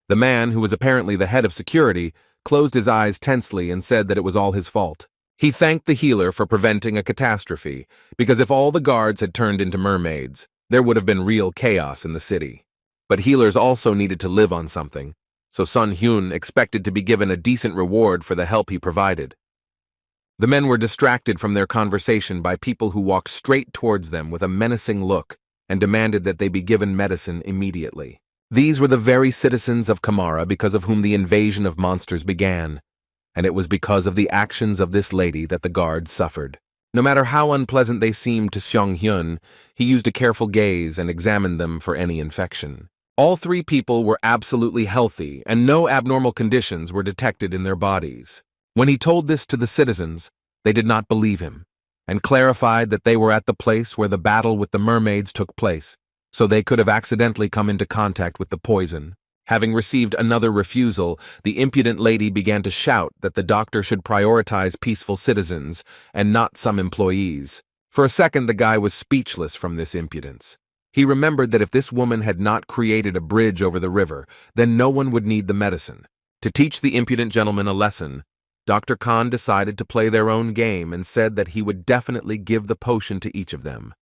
The man, who was apparently the head of security, closed his eyes tensely and said that it was all his fault. He thanked the healer for preventing a catastrophe, because if all the guards had turned into mermaids, there would have been real chaos in the city. But healers also needed to live on something, so Sun Hyun expected to be given a decent reward for the help he provided. The men were distracted from their conversation by people who walked straight towards them with a menacing look and demanded that they be given medicine immediately. These were the very citizens of Kamara because of whom the invasion of monsters began, and it was because of the actions of this lady that the guards suffered. No matter how unpleasant they seemed to Sung Hyun, he used a careful gaze and examined them for any infection. All three people were absolutely healthy, and no abnormal conditions were detected in their bodies. When he told this to the citizens, they did not believe him, and clarified that they were at the place where the battle with the mermaids took place, so they could have accidentally come into contact with the poison. Having received another refusal, the impudent lady began to shout that the doctor should prioritize peaceful citizens and not some employees. For a second, the guy was speechless from this impudence. He remembered that if this woman had not created a bridge over the river, then no one would need the medicine. To teach the impudent gentleman a lesson, Dr. Khan decided to play their own game and said that he would definitely give the potion to each of them.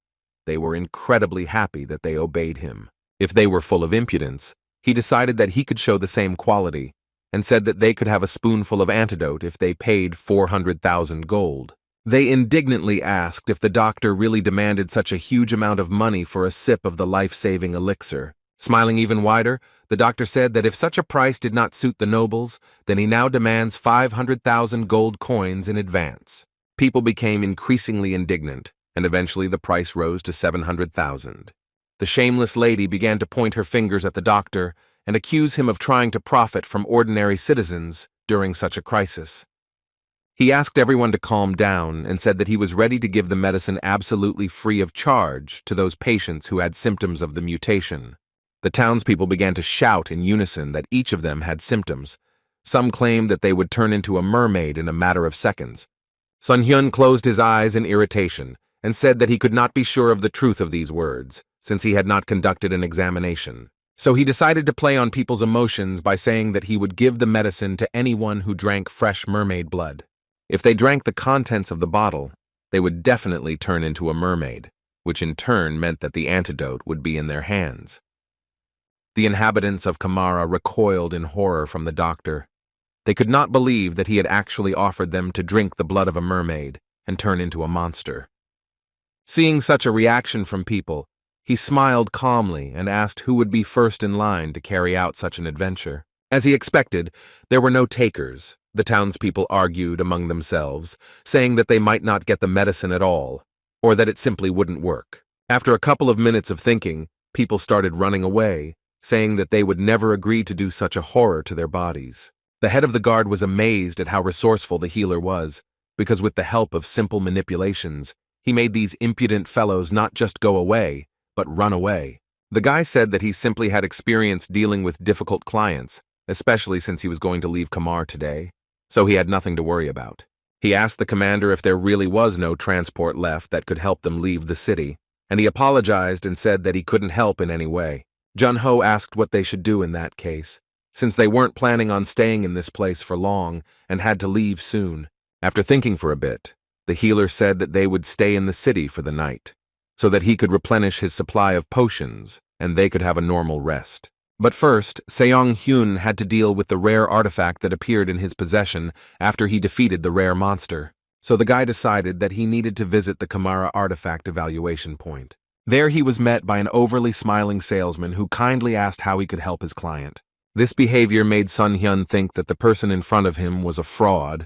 They were incredibly happy that they obeyed him. If they were full of impudence, he decided that he could show the same quality, and said that they could have a spoonful of antidote if they paid 400,000 gold. They indignantly asked if the doctor really demanded such a huge amount of money for a sip of the life-saving elixir. Smiling even wider, the doctor said that if such a price did not suit the nobles, then he now demands 500,000 gold coins in advance. People became increasingly indignant, and eventually the price rose to 700,000. The shameless lady began to point her fingers at the doctor and accuse him of trying to profit from ordinary citizens during such a crisis. He asked everyone to calm down and said that he was ready to give the medicine absolutely free of charge to those patients who had symptoms of the mutation. The townspeople began to shout in unison that each of them had symptoms. Some claimed that they would turn into a mermaid in a matter of seconds. Sun Hyun closed his eyes in irritation and said that he could not be sure of the truth of these words, since he had not conducted an examination. So he decided to play on people's emotions by saying that he would give the medicine to anyone who drank fresh mermaid blood. If they drank the contents of the bottle, they would definitely turn into a mermaid, which in turn meant that the antidote would be in their hands. The inhabitants of Kamara recoiled in horror from the doctor. They could not believe that he had actually offered them to drink the blood of a mermaid and turn into a monster. Seeing such a reaction from people, he smiled calmly and asked who would be first in line to carry out such an adventure. As he expected, there were no takers. The townspeople argued among themselves, saying that they might not get the medicine at all, or that it simply wouldn't work. After a couple of minutes of thinking, people started running away, saying that they would never agree to do such a horror to their bodies. The head of the guard was amazed at how resourceful the healer was, because with the help of simple manipulations, he made these impudent fellows not just go away, but run away. The guy said that he simply had experience dealing with difficult clients, especially since he was going to leave Kamar today, so he had nothing to worry about. He asked the commander if there really was no transport left that could help them leave the city, and he apologized and said that he couldn't help in any way. Jun-ho asked what they should do in that case, since they weren't planning on staying in this place for long and had to leave soon. After thinking for a bit, the healer said that they would stay in the city for the night, so that he could replenish his supply of potions and they could have a normal rest. But first, Seong-hyun had to deal with the rare artifact that appeared in his possession after he defeated the rare monster, so the guy decided that he needed to visit the Kamara artifact evaluation point. There he was met by an overly smiling salesman who kindly asked how he could help his client. This behavior made Sun Hyun think that the person in front of him was a fraud,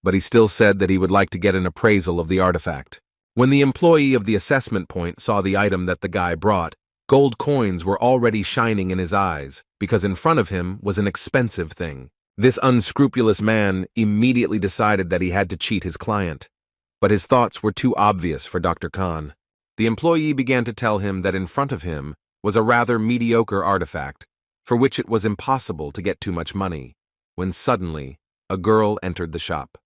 but he still said that he would like to get an appraisal of the artifact. When the employee of the assessment point saw the item that the guy brought, gold coins were already shining in his eyes, because in front of him was an expensive thing. This unscrupulous man immediately decided that he had to cheat his client, but his thoughts were too obvious for Dr. Khan. The employee began to tell him that in front of him was a rather mediocre artifact, for which it was impossible to get too much money, when suddenly a girl entered the shop.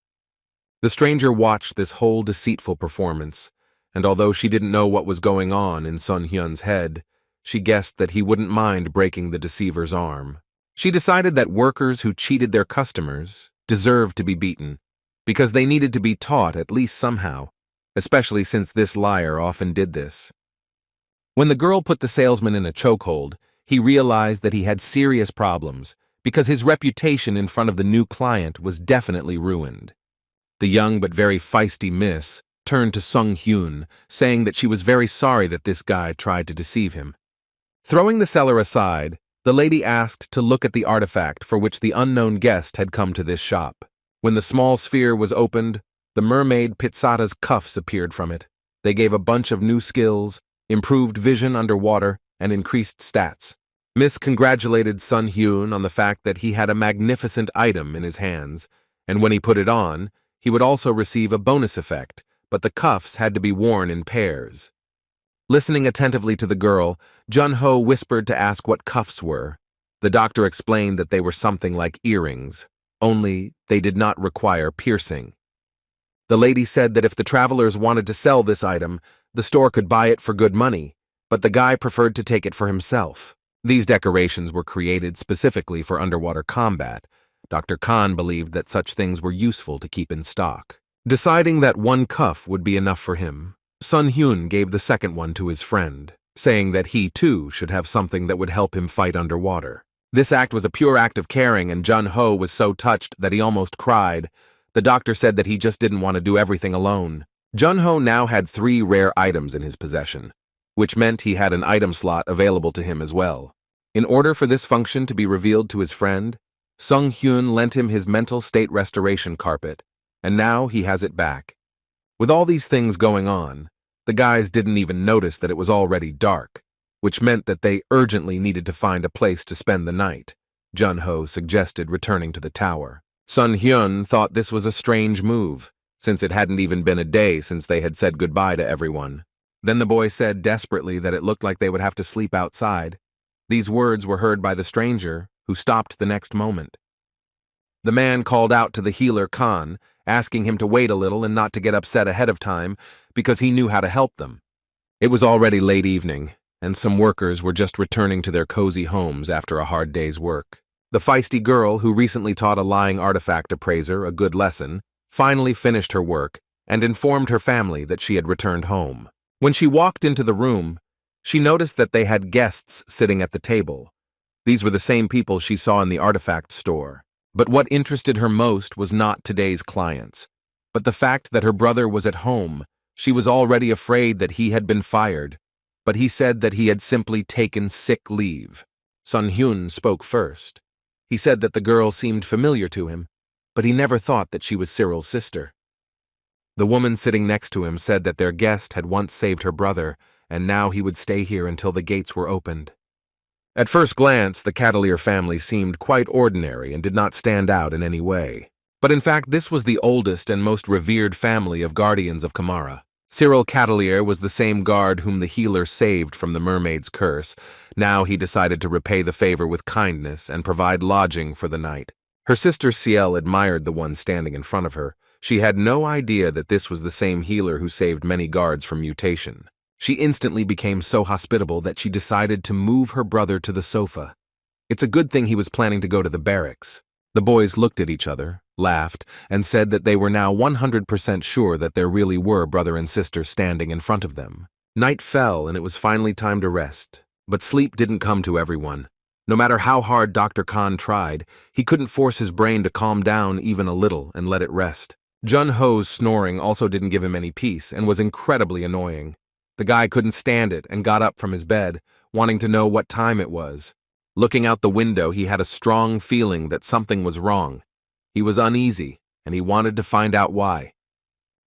The stranger watched this whole deceitful performance, and although she didn't know what was going on in Sun Hyun's head, she guessed that he wouldn't mind breaking the deceiver's arm. She decided that workers who cheated their customers deserved to be beaten, because they needed to be taught at least somehow, especially since this liar often did this. When the girl put the salesman in a chokehold, he realized that he had serious problems because his reputation in front of the new client was definitely ruined. The young but very feisty miss turned to Sung Hyun, saying that she was very sorry that this guy tried to deceive him. Throwing the seller aside, the lady asked to look at the artifact for which the unknown guest had come to this shop. When the small sphere was opened, the mermaid Pitsata's cuffs appeared from it. They gave a bunch of new skills, improved vision underwater, and increased stats. Miss congratulated Sun Hyun on the fact that he had a magnificent item in his hands, and when he put it on, he would also receive a bonus effect, but the cuffs had to be worn in pairs. Listening attentively to the girl, Jun-ho whispered to ask what cuffs were. The doctor explained that they were something like earrings, only they did not require piercing. The lady said that if the travelers wanted to sell this item, the store could buy it for good money, but the guy preferred to take it for himself. These decorations were created specifically for underwater combat. Dr. Khan believed that such things were useful to keep in stock. Deciding that one cuff would be enough for him, Sun Hyun gave the second one to his friend, saying that he too should have something that would help him fight underwater. This act was a pure act of caring, and Jun-ho was so touched that he almost cried. The doctor said that he just didn't want to do everything alone. Jun-ho now had 3 rare items in his possession, which meant he had an item slot available to him as well. In order for this function to be revealed to his friend, Sung Hyun lent him his mental state restoration carpet, and now he has it back. With all these things going on, the guys didn't even notice that it was already dark, which meant that they urgently needed to find a place to spend the night. Jun-ho suggested returning to the tower. Sun Hyun thought this was a strange move, since it hadn't even been a day since they had said goodbye to everyone. Then the boy said desperately that it looked like they would have to sleep outside. These words were heard by the stranger, who stopped the next moment. The man called out to the healer Khan, asking him to wait a little and not to get upset ahead of time, because he knew how to help them. It was already late evening, and some workers were just returning to their cozy homes after a hard day's work. The feisty girl, who recently taught a lying artifact appraiser a good lesson, finally finished her work and informed her family that she had returned home. When she walked into the room, she noticed that they had guests sitting at the table. These were the same people she saw in the artifact store. But what interested her most was not today's clients, but the fact that her brother was at home. She was already afraid that he had been fired, but he said that he had simply taken sick leave. Sun Hyun spoke first. He said that the girl seemed familiar to him, but he never thought that she was Cyril's sister. The woman sitting next to him said that their guest had once saved her brother, and now he would stay here until the gates were opened. At first glance, the Catalier family seemed quite ordinary and did not stand out in any way. But in fact, this was the oldest and most revered family of guardians of Kamara. Cyril Catalier was the same guard whom the healer saved from the mermaid's curse. Now he decided to repay the favor with kindness and provide lodging for the night. Her sister Ciel admired the one standing in front of her. She had no idea that this was the same healer who saved many guards from mutation. She instantly became so hospitable that she decided to move her brother to the sofa. It's a good thing he was planning to go to the barracks. The boys looked at each other, laughed, and said that they were now 100% sure that there really were brother and sister standing in front of them. Night fell and it was finally time to rest, but sleep didn't come to everyone. No matter how hard Dr. Khan tried, he couldn't force his brain to calm down even a little and let it rest. Jun-ho's snoring also didn't give him any peace and was incredibly annoying. The guy couldn't stand it and got up from his bed, wanting to know what time it was. Looking out the window, he had a strong feeling that something was wrong. He was uneasy, and he wanted to find out why.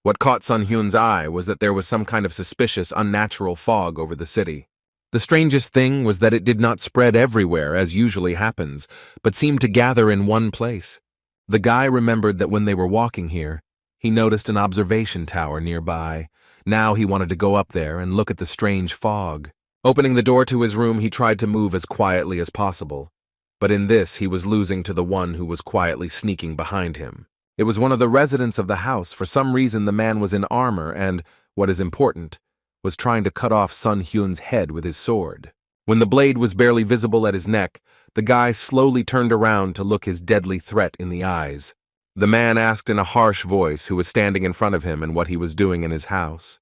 What caught Sun Hyun's eye was that there was some kind of suspicious, unnatural fog over the city. The strangest thing was that it did not spread everywhere, as usually happens, but seemed to gather in one place. The guy remembered that when they were walking here, he noticed an observation tower nearby. Now he wanted to go up there and look at the strange fog. Opening the door to his room, he tried to move as quietly as possible. But in this, he was losing to the one who was quietly sneaking behind him. It was one of the residents of the house. For some reason, the man was in armor and, what is important, was trying to cut off Sun Hyun's head with his sword. When the blade was barely visible at his neck, the guy slowly turned around to look his deadly threat in the eyes. The man asked in a harsh voice who was standing in front of him and what he was doing in his house.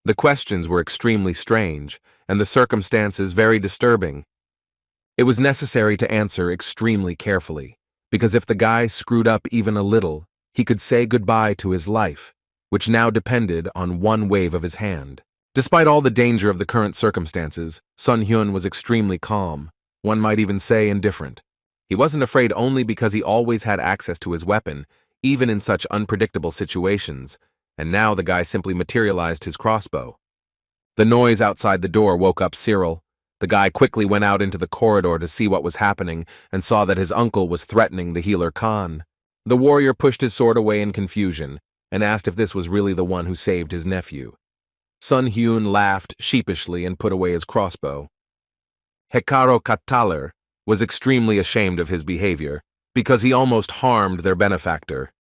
The questions were extremely strange, and the circumstances very disturbing. It was necessary to answer extremely carefully, because if the guy screwed up even a little, he could say goodbye to his life, which now depended on one wave of his hand. Despite all the danger of the current circumstances, Sun Hyun was extremely calm, one might even say indifferent. He wasn't afraid only because he always had access to his weapon, even in such unpredictable situations, and now the guy simply materialized his crossbow. The noise outside the door woke up Cyril. The guy quickly went out into the corridor to see what was happening and saw that his uncle was threatening the healer Khan. The warrior pushed his sword away in confusion and asked if this was really the one who saved his nephew. Sun Hyun laughed sheepishly and put away his crossbow. Hekaro Kataler was extremely ashamed of his behavior because he almost harmed their benefactor.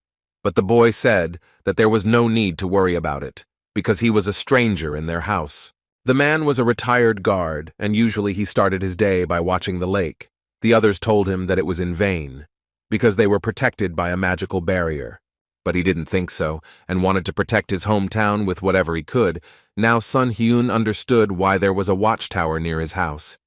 But the boy said that there was no need to worry about it because he was a stranger in their house. The man was a retired guard, and usually he started his day by watching the lake. The others told him that it was in vain because they were protected by a magical barrier. But he didn't think so and wanted to protect his hometown with whatever he could. Now Sun Hyun understood why there was a watchtower near his house.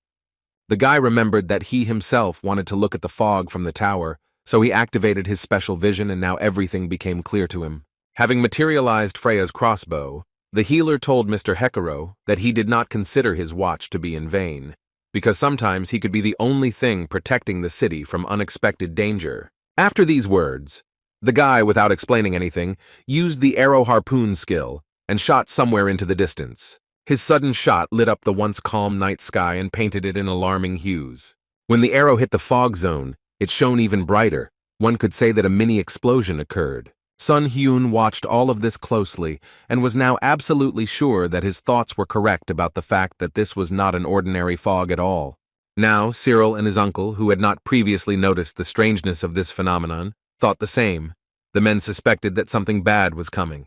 The guy remembered that he himself wanted to look at the fog from the tower, so he activated his special vision and now everything became clear to him. Having materialized Freya's crossbow, the healer told Mr. Hekaro that he did not consider his watch to be in vain, because sometimes he could be the only thing protecting the city from unexpected danger. After these words, the guy, without explaining anything, used the arrow harpoon skill and shot somewhere into the distance. His sudden shot lit up the once calm night sky and painted it in alarming hues. When the arrow hit the fog zone, it shone even brighter. One could say that a mini explosion occurred. Sun Hyun watched all of this closely and was now absolutely sure that his thoughts were correct about the fact that this was not an ordinary fog at all. Now, Cyril and his uncle, who had not previously noticed the strangeness of this phenomenon, thought the same. The men suspected that something bad was coming.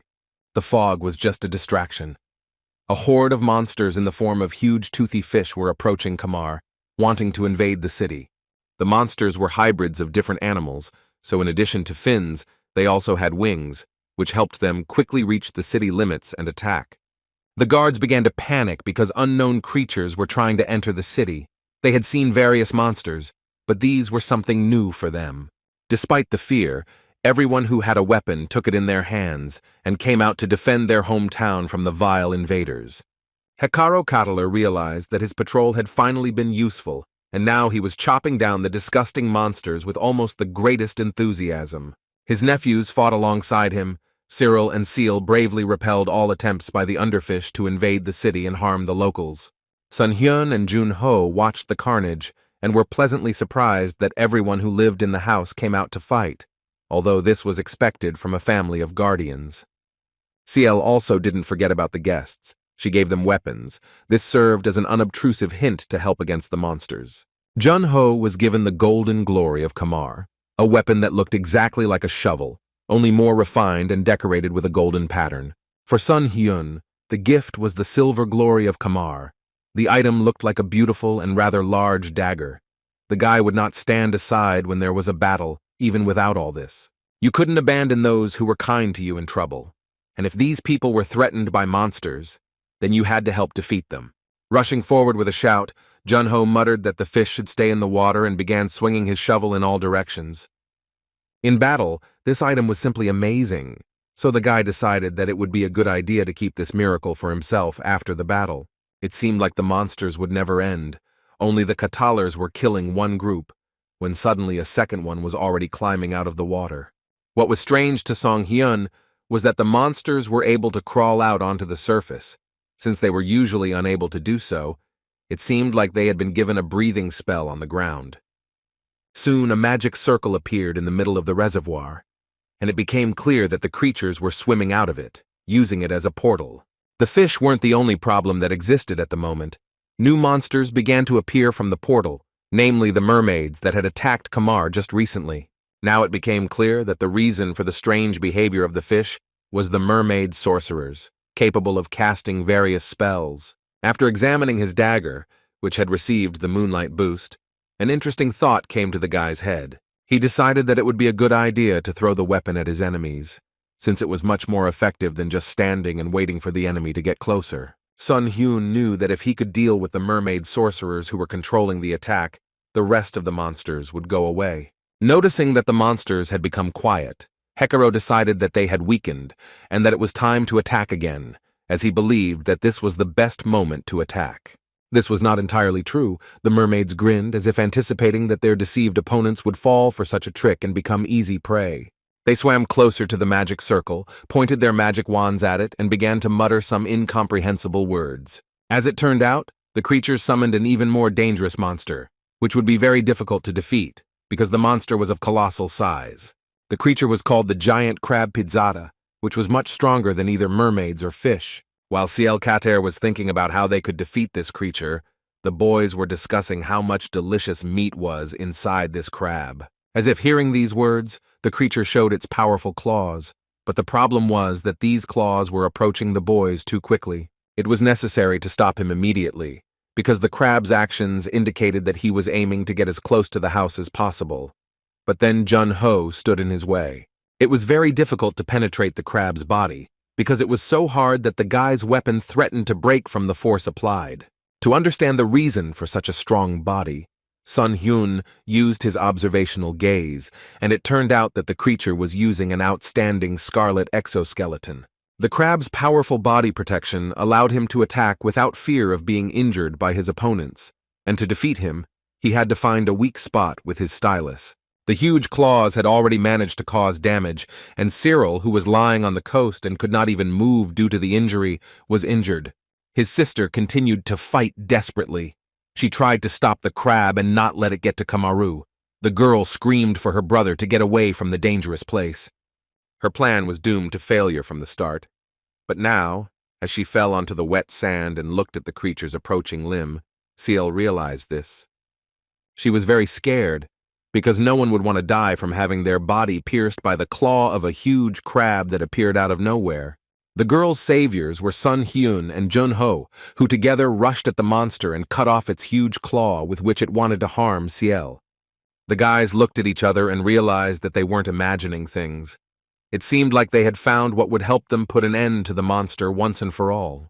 The fog was just a distraction. A horde of monsters in the form of huge toothy fish were approaching Kamar, wanting to invade the city. The monsters were hybrids of different animals, so in addition to fins, they also had wings, which helped them quickly reach the city limits and attack. The guards began to panic because unknown creatures were trying to enter the city. They had seen various monsters, but these were something new for them. Despite the fear, everyone who had a weapon took it in their hands and came out to defend their hometown from the vile invaders. Hekaro Kataler realized that his patrol had finally been useful, and now he was chopping down the disgusting monsters with almost the greatest enthusiasm. His nephews fought alongside him. Cyril and Seal bravely repelled all attempts by the underfish to invade the city and harm the locals. Sun Hyun and Jun Ho watched the carnage and were pleasantly surprised that everyone who lived in the house came out to fight, although this was expected from a family of guardians. Ciel also didn't forget about the guests. She gave them weapons. This served as an unobtrusive hint to help against the monsters. Jun Ho was given the golden glory of Kamar, a weapon that looked exactly like a shovel, only more refined and decorated with a golden pattern. For Sun Hyun, the gift was the silver glory of Kamar. The item looked like a beautiful and rather large dagger. The guy would not stand aside when there was a battle, even without all this. You couldn't abandon those who were kind to you in trouble. And if these people were threatened by monsters, then you had to help defeat them. Rushing forward with a shout, Jun Ho muttered that the fish should stay in the water and began swinging his shovel in all directions. In battle, this item was simply amazing, so the guy decided that it would be a good idea to keep this miracle for himself after the battle. It seemed like the monsters would never end. Only the Katalers were killing one group, when suddenly a second one was already climbing out of the water. What was strange to Song Hyun was that the monsters were able to crawl out onto the surface. Since they were usually unable to do so, it seemed like they had been given a breathing spell on the ground. Soon a magic circle appeared in the middle of the reservoir, and it became clear that the creatures were swimming out of it, using it as a portal. The fish weren't the only problem that existed at the moment. New monsters began to appear from the portal, namely the mermaids that had attacked Kamar just recently. Now it became clear that the reason for the strange behavior of the fish was the mermaid sorcerers, capable of casting various spells. After examining his dagger, which had received the moonlight boost, an interesting thought came to the guy's head. He decided that it would be a good idea to throw the weapon at his enemies, since it was much more effective than just standing and waiting for the enemy to get closer. Sun Hyun knew that if he could deal with the mermaid sorcerers who were controlling the attack, the rest of the monsters would go away. Noticing that the monsters had become quiet, Hekaro decided that they had weakened and that it was time to attack again, as he believed that this was the best moment to attack. This was not entirely true. The mermaids grinned as if anticipating that their deceived opponents would fall for such a trick and become easy prey. They swam closer to the magic circle, pointed their magic wands at it, and began to mutter some incomprehensible words. As it turned out, the creatures summoned an even more dangerous monster, which would be very difficult to defeat, because the monster was of colossal size. The creature was called the giant crab pizzata, which was much stronger than either mermaids or fish. While Ciel Kater was thinking about how they could defeat this creature, the boys were discussing how much delicious meat was inside this crab. As if hearing these words, the creature showed its powerful claws, but the problem was that these claws were approaching the boys too quickly. It was necessary to stop him immediately, because the crab's actions indicated that he was aiming to get as close to the house as possible. But then Jun-ho stood in his way. It was very difficult to penetrate the crab's body, because it was so hard that the guy's weapon threatened to break from the force applied. To understand the reason for such a strong body, Sun Hyun used his observational gaze, and it turned out that the creature was using an outstanding scarlet exoskeleton. The crab's powerful body protection allowed him to attack without fear of being injured by his opponents, and to defeat him, he had to find a weak spot with his stylus. The huge claws had already managed to cause damage, and Cyril, who was lying on the coast and could not even move due to the injury, was injured. His sister continued to fight desperately. She tried to stop the crab and not let it get to Kamaru. The girl screamed for her brother to get away from the dangerous place. Her plan was doomed to failure from the start. But now, as she fell onto the wet sand and looked at the creature's approaching limb, Ciel realized this. She was very scared, because no one would want to die from having their body pierced by the claw of a huge crab that appeared out of nowhere. The girl's saviors were Sun Hyun and Jun-ho, who together rushed at the monster and cut off its huge claw with which it wanted to harm Ciel. The guys looked at each other and realized that they weren't imagining things. It seemed like they had found what would help them put an end to the monster once and for all.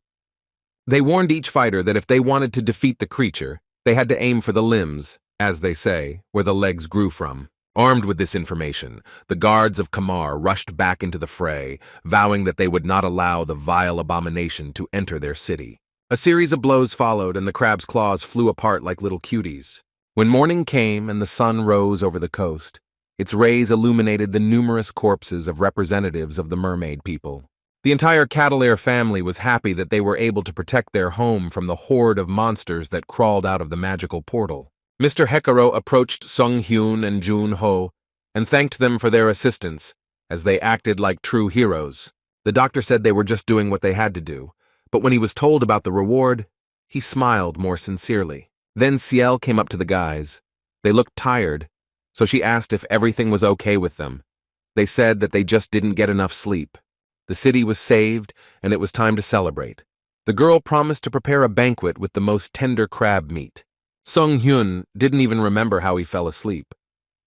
They warned each fighter that if they wanted to defeat the creature, they had to aim for the limbs, as they say, where the legs grew from. Armed with this information, the guards of Kamar rushed back into the fray, vowing that they would not allow the vile abomination to enter their city. A series of blows followed, and the crab's claws flew apart like little cuties. When morning came and the sun rose over the coast, its rays illuminated the numerous corpses of representatives of the mermaid people. The entire Catalair family was happy that they were able to protect their home from the horde of monsters that crawled out of the magical portal. Mr. Hekaro approached Sung Hyun and Jun-ho and thanked them for their assistance, as they acted like true heroes. The doctor said they were just doing what they had to do, but when he was told about the reward, he smiled more sincerely. Then Ciel came up to the guys. They looked tired, so she asked if everything was okay with them. They said that they just didn't get enough sleep. The city was saved, and it was time to celebrate. The girl promised to prepare a banquet with the most tender crab meat. Sung Hyun didn't even remember how he fell asleep.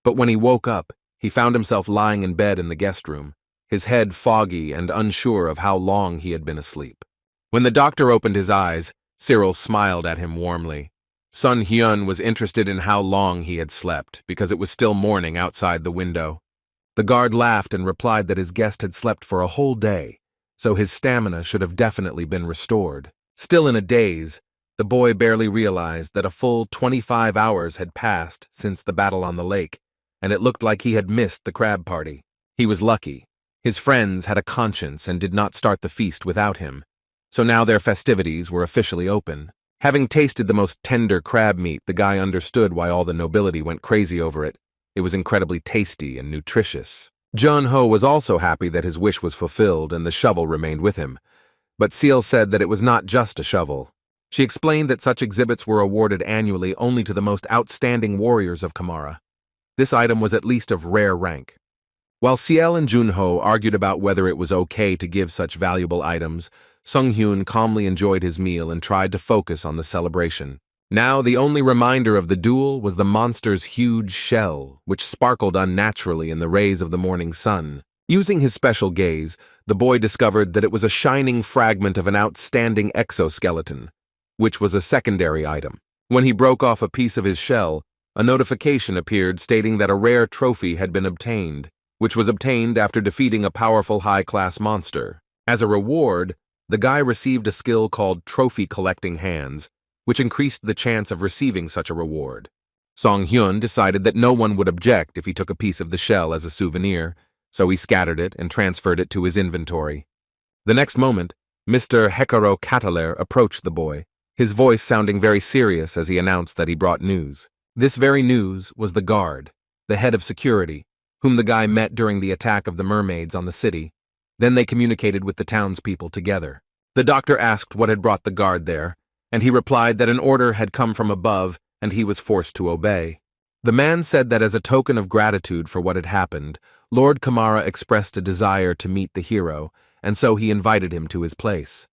But when he woke up, he found himself lying in bed in the guest room, his head foggy and unsure of how long he had been asleep. When the doctor opened his eyes, Cyril smiled at him warmly. Sun Hyun was interested in how long he had slept, because it was still morning outside the window. The guard laughed and replied that his guest had slept for a whole day, so his stamina should have definitely been restored. Still in a daze, the boy barely realized that a full 25 hours had passed since the battle on the lake, and it looked like he had missed the crab party. He was lucky. His friends had a conscience and did not start the feast without him, so now their festivities were officially open. Having tasted the most tender crab meat, the guy understood why all the nobility went crazy over it. It was incredibly tasty and nutritious. Jun-ho was also happy that his wish was fulfilled and the shovel remained with him, but Ciel said that it was not just a shovel. She explained that such exhibits were awarded annually only to the most outstanding warriors of Kamara. This item was at least of rare rank. While Ciel and Junho argued about whether it was okay to give such valuable items, Sung-hyun calmly enjoyed his meal and tried to focus on the celebration. Now, the only reminder of the duel was the monster's huge shell, which sparkled unnaturally in the rays of the morning sun. Using his special gaze, the boy discovered that it was a shining fragment of an outstanding exoskeleton, which was a secondary item. When he broke off a piece of his shell, a notification appeared stating that a rare trophy had been obtained, which was obtained after defeating a powerful high-class monster. As a reward, the guy received a skill called Trophy Collecting Hands, which increased the chance of receiving such a reward. Song-hyun decided that no one would object if he took a piece of the shell as a souvenir, so he scattered it and transferred it to his inventory. The next moment, Mr. Hekaro Kataler approached the boy, his voice sounding very serious as he announced that he brought news. This very news was the guard, the head of security, whom the guy met during the attack of the mermaids on the city. Then they communicated with the townspeople together. The doctor asked what had brought the guard there, and he replied that an order had come from above and he was forced to obey. The man said that as a token of gratitude for what had happened, Lord Kamara expressed a desire to meet the hero, and so he invited him to his place.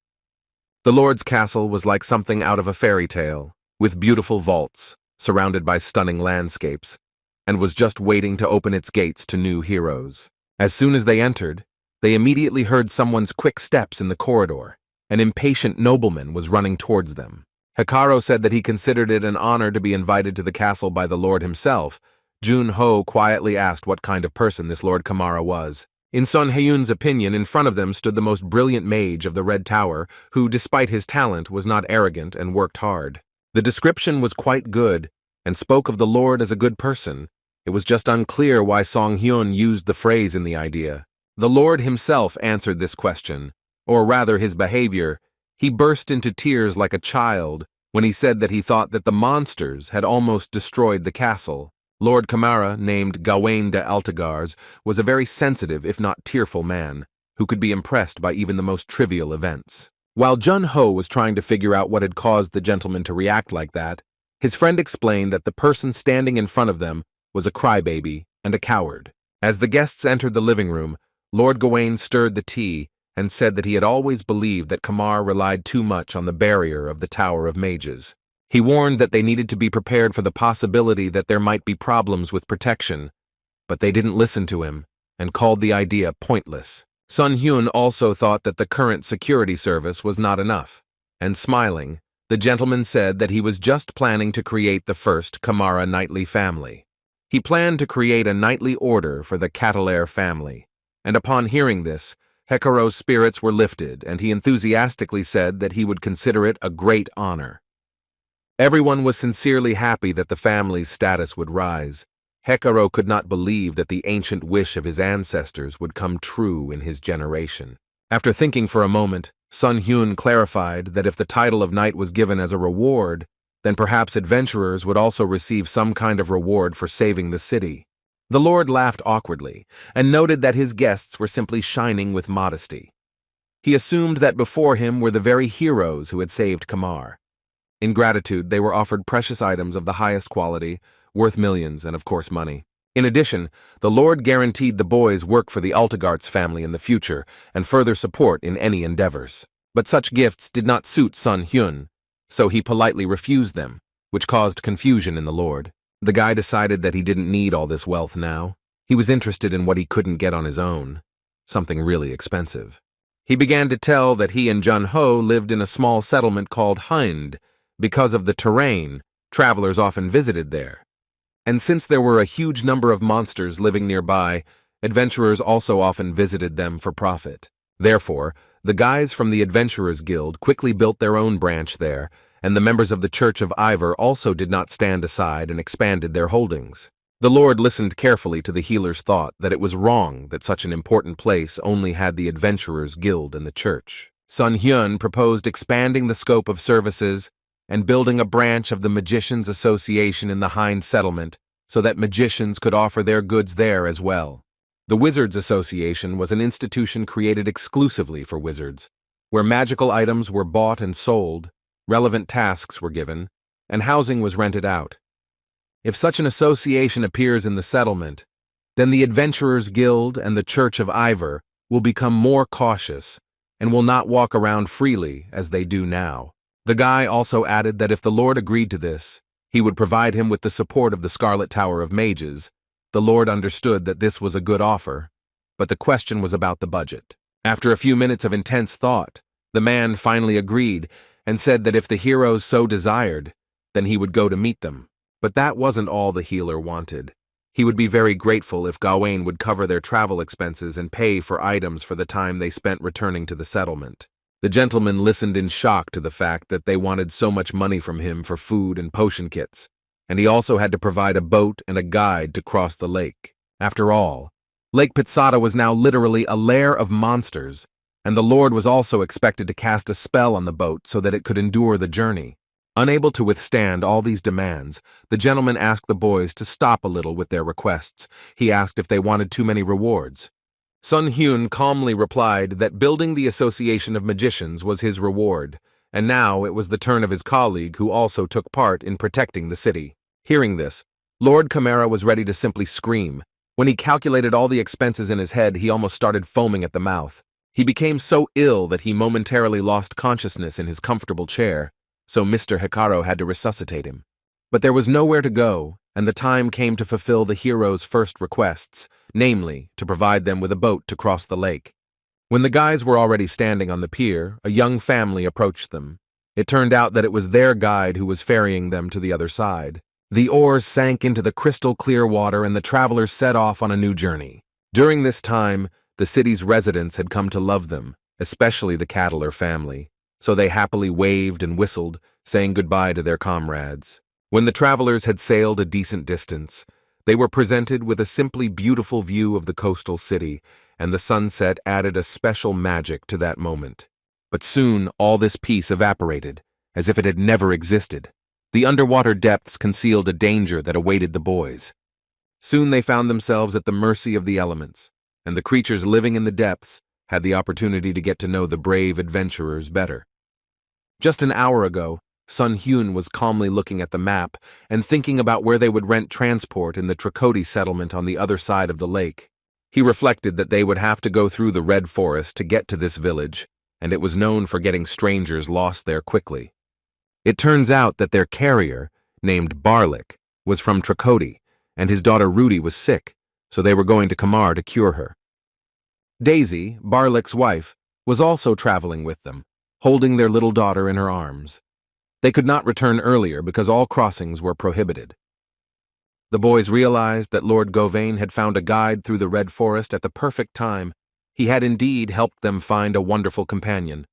The Lord's castle was like something out of a fairy tale, with beautiful vaults, surrounded by stunning landscapes, and was just waiting to open its gates to new heroes. As soon as they entered, they immediately heard someone's quick steps in the corridor. An impatient nobleman was running towards them. Hekaro said that he considered it an honor to be invited to the castle by the Lord himself. Junho quietly asked what kind of person this Lord Kamara was. In Son Hyun's opinion, in front of them stood the most brilliant mage of the Red Tower, who, despite his talent, was not arrogant and worked hard. The description was quite good, and spoke of the Lord as a good person. It was just unclear why Song-hyun used the phrase in the idea. The Lord himself answered this question, or rather his behavior. He burst into tears like a child when he said that he thought that the monsters had almost destroyed the castle. Lord Kamara, named Gawain de Altegars, was a very sensitive, if not tearful man, who could be impressed by even the most trivial events. While Junho was trying to figure out what had caused the gentleman to react like that, his friend explained that the person standing in front of them was a crybaby and a coward. As the guests entered the living room, Lord Gawain stirred the tea and said that he had always believed that Kamar relied too much on the barrier of the Tower of Mages. He warned that they needed to be prepared for the possibility that there might be problems with protection, but they didn't listen to him and called the idea pointless. Sun Hyun also thought that the current security service was not enough, and smiling, the gentleman said that he was just planning to create the first Kamara knightly family. He planned to create a knightly order for the Kataler family, and upon hearing this, Hekaro's spirits were lifted, and he enthusiastically said that he would consider it a great honor. Everyone was sincerely happy that the family's status would rise. Hekaro could not believe that the ancient wish of his ancestors would come true in his generation. After thinking for a moment, Sun Hyun clarified that if the title of knight was given as a reward, then perhaps adventurers would also receive some kind of reward for saving the city. The Lord laughed awkwardly and noted that his guests were simply shining with modesty. He assumed that before him were the very heroes who had saved Kamar. In gratitude, they were offered precious items of the highest quality, worth millions and, of course, money. In addition, the Lord guaranteed the boys work for the Altegarts family in the future and further support in any endeavors. But such gifts did not suit Sun Hyun, so he politely refused them, which caused confusion in the Lord. The guy decided that he didn't need all this wealth now. He was interested in what he couldn't get on his own, something really expensive. He began to tell that he and Junho lived in a small settlement called Hind. Because of the terrain, travelers often visited there. And since there were a huge number of monsters living nearby, adventurers also often visited them for profit. Therefore, the guys from the Adventurers Guild quickly built their own branch there, and the members of the Church of Ivor also did not stand aside and expanded their holdings. The Lord listened carefully to the healer's thought that it was wrong that such an important place only had the Adventurers Guild and the church. Sun Hyun proposed expanding the scope of services and building a branch of the Magicians Association in the Hind settlement so that magicians could offer their goods there as well. The Wizards Association was an institution created exclusively for wizards, where magical items were bought and sold, relevant tasks were given, and housing was rented out. If such an association appears in the settlement, then the Adventurers Guild and the Church of Ivor will become more cautious and will not walk around freely as they do now. The guy also added that if the Lord agreed to this, he would provide him with the support of the Scarlet Tower of Mages. The Lord understood that this was a good offer, but the question was about the budget. After a few minutes of intense thought, the man finally agreed and said that if the heroes so desired, then he would go to meet them. But that wasn't all the healer wanted. He would be very grateful if Gawain would cover their travel expenses and pay for items for the time they spent returning to the settlement. The gentleman listened in shock to the fact that they wanted so much money from him for food and potion kits, and he also had to provide a boat and a guide to cross the lake. After all, Lake Pitsata was now literally a lair of monsters, and the Lord was also expected to cast a spell on the boat so that it could endure the journey. Unable to withstand all these demands, the gentleman asked the boys to stop a little with their requests. He asked if they wanted too many rewards. Sun Hyun calmly replied that building the Association of Magicians was his reward, and now it was the turn of his colleague who also took part in protecting the city. Hearing this, Lord Chimera was ready to simply scream. When he calculated all the expenses in his head, he almost started foaming at the mouth. He became so ill that he momentarily lost consciousness in his comfortable chair, so Mr. Hikaru had to resuscitate him. But there was nowhere to go, and the time came to fulfill the heroes' first requests, namely, to provide them with a boat to cross the lake. When the guys were already standing on the pier, a young family approached them. It turned out that it was their guide who was ferrying them to the other side. The oars sank into the crystal-clear water and the travelers set off on a new journey. During this time, the city's residents had come to love them, especially the Cattler family, so they happily waved and whistled, saying goodbye to their comrades. When the travelers had sailed a decent distance, they were presented with a simply beautiful view of the coastal city, and the sunset added a special magic to that moment. But soon all this peace evaporated, as if it had never existed. The underwater depths concealed a danger that awaited the boys. Soon they found themselves at the mercy of the elements, and the creatures living in the depths had the opportunity to get to know the brave adventurers better. Just an hour ago, Sun Hyun was calmly looking at the map and thinking about where they would rent transport in the Tracoti settlement on the other side of the lake. He reflected that they would have to go through the Red Forest to get to this village, and it was known for getting strangers lost there quickly. It turns out that their carrier, named Barlik, was from Tracoti, and his daughter Rudy was sick, so they were going to Kamar to cure her. Daisy, Barlik's wife, was also traveling with them, holding their little daughter in her arms. They could not return earlier because all crossings were prohibited. The boys realized that Lord Gawain had found a guide through the Red Forest at the perfect time. He had indeed helped them find a wonderful companion.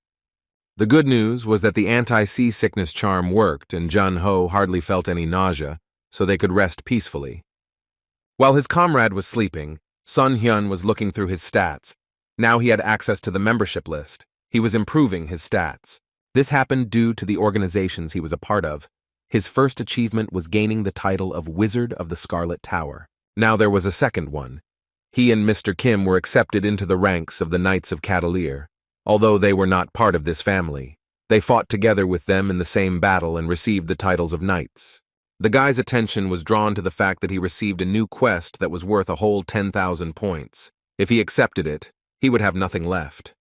The good news was that the anti-seasickness charm worked and Jun-ho hardly felt any nausea, so they could rest peacefully. While his comrade was sleeping, Sun Hyun was looking through his stats. Now he had access to the membership list. He was improving his stats. This happened due to the organizations he was a part of. His first achievement was gaining the title of Wizard of the Scarlet Tower. Now there was a second one. He and Mr. Kim were accepted into the ranks of the Knights of Cavalier. Although they were not part of this family, they fought together with them in the same battle and received the titles of knights. The guy's attention was drawn to the fact that he received a new quest that was worth a whole 10,000 points. If he accepted it, he would have nothing left.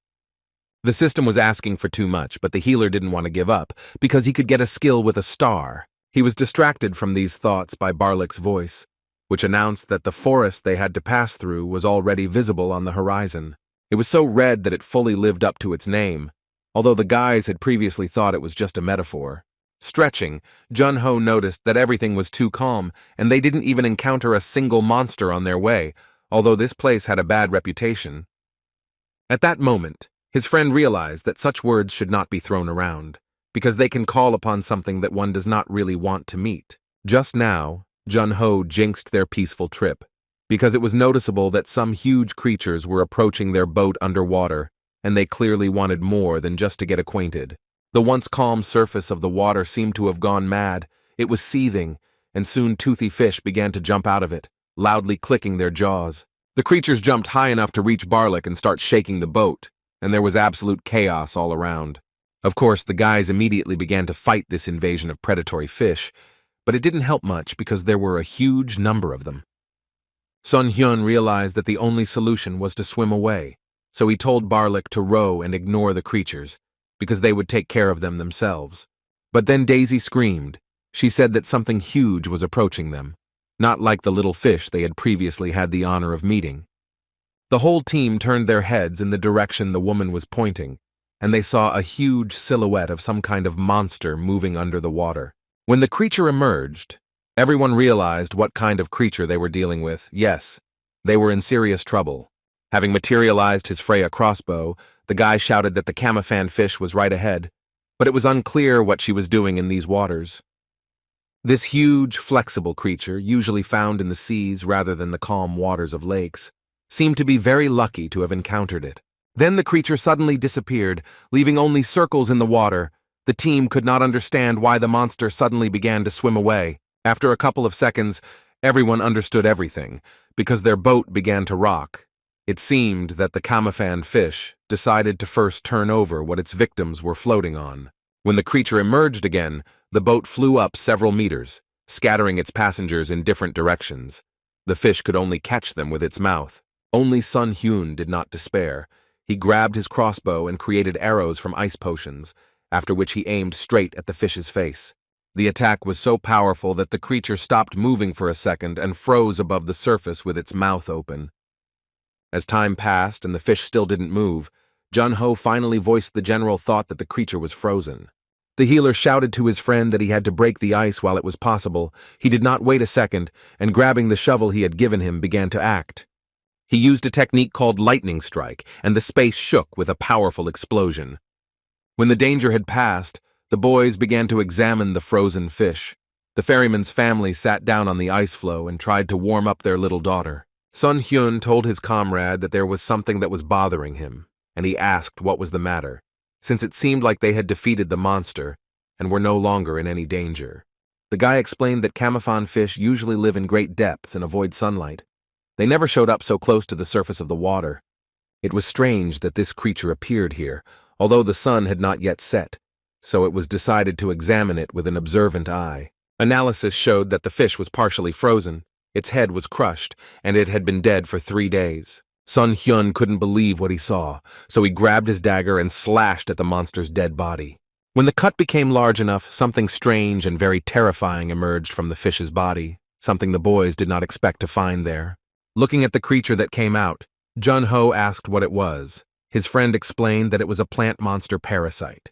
The system was asking for too much, but the healer didn't want to give up because he could get a skill with a star. He was distracted from these thoughts by Barlik's voice, which announced that the forest they had to pass through was already visible on the horizon. It was so red that it fully lived up to its name, although the guys had previously thought it was just a metaphor. Stretching, Jun-ho noticed that everything was too calm, and they didn't even encounter a single monster on their way, although this place had a bad reputation. At that moment, his friend realized that such words should not be thrown around, because they can call upon something that one does not really want to meet. Just now, Jun-ho jinxed their peaceful trip, because it was noticeable that some huge creatures were approaching their boat underwater, and they clearly wanted more than just to get acquainted. The once calm surface of the water seemed to have gone mad. It was seething, and soon toothy fish began to jump out of it, loudly clicking their jaws. The creatures jumped high enough to reach Barlik and start shaking the boat, and there was absolute chaos all around. Of course, the guys immediately began to fight this invasion of predatory fish, but it didn't help much because there were a huge number of them. Sun Hyun realized that the only solution was to swim away, so he told Barlik to row and ignore the creatures, because they would take care of them themselves. But then Daisy screamed. She said that something huge was approaching them, not like the little fish they had previously had the honor of meeting. The whole team turned their heads in the direction the woman was pointing, and they saw a huge silhouette of some kind of monster moving under the water. When the creature emerged, everyone realized what kind of creature they were dealing with. Yes, they were in serious trouble. Having materialized his Freya crossbow, the guy shouted that the Camafan fish was right ahead, but it was unclear what she was doing in these waters. This huge, flexible creature, usually found in the seas rather than the calm waters of lakes, seemed to be very lucky to have encountered it. Then the creature suddenly disappeared, leaving only circles in the water. The team could not understand why the monster suddenly began to swim away. After a couple of seconds, everyone understood everything, because their boat began to rock. It seemed that the Camafan fish decided to first turn over what its victims were floating on. When the creature emerged again, the boat flew up several meters, scattering its passengers in different directions. The fish could only catch them with its mouth. Only Sun Hyun did not despair. He grabbed his crossbow and created arrows from ice potions, after which he aimed straight at the fish's face. The attack was so powerful that the creature stopped moving for a second and froze above the surface with its mouth open. As time passed and the fish still didn't move, Jun-ho finally voiced the general thought that the creature was frozen. The healer shouted to his friend that he had to break the ice while it was possible. He did not wait a second, and grabbing the shovel he had given him, began to act. He used a technique called lightning strike, and the space shook with a powerful explosion. When the danger had passed, the boys began to examine the frozen fish. The ferryman's family sat down on the ice floe and tried to warm up their little daughter. Sun Hyun told his comrade that there was something that was bothering him, and he asked what was the matter, since it seemed like they had defeated the monster and were no longer in any danger. The guy explained that Camafan fish usually live in great depths and avoid sunlight. They never showed up so close to the surface of the water. It was strange that this creature appeared here, although the sun had not yet set, so it was decided to examine it with an observant eye. Analysis showed that the fish was partially frozen, its head was crushed, and it had been dead for 3 days. Sun Hyun couldn't believe what he saw, so he grabbed his dagger and slashed at the monster's dead body. When the cut became large enough, something strange and very terrifying emerged from the fish's body, something the boys did not expect to find there. Looking at the creature that came out, Jun-ho asked what it was. His friend explained that it was a plant monster parasite.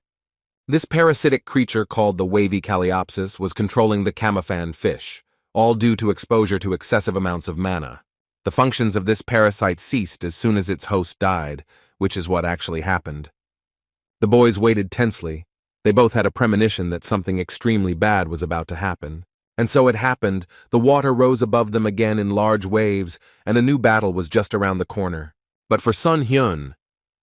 This parasitic creature called the wavy Calliopeus was controlling the Camafan fish, all due to exposure to excessive amounts of mana. The functions of this parasite ceased as soon as its host died, which is what actually happened. The boys waited tensely. They both had a premonition that something extremely bad was about to happen. And so it happened. The water rose above them again in large waves, and a new battle was just around the corner. But for Sun Hyun,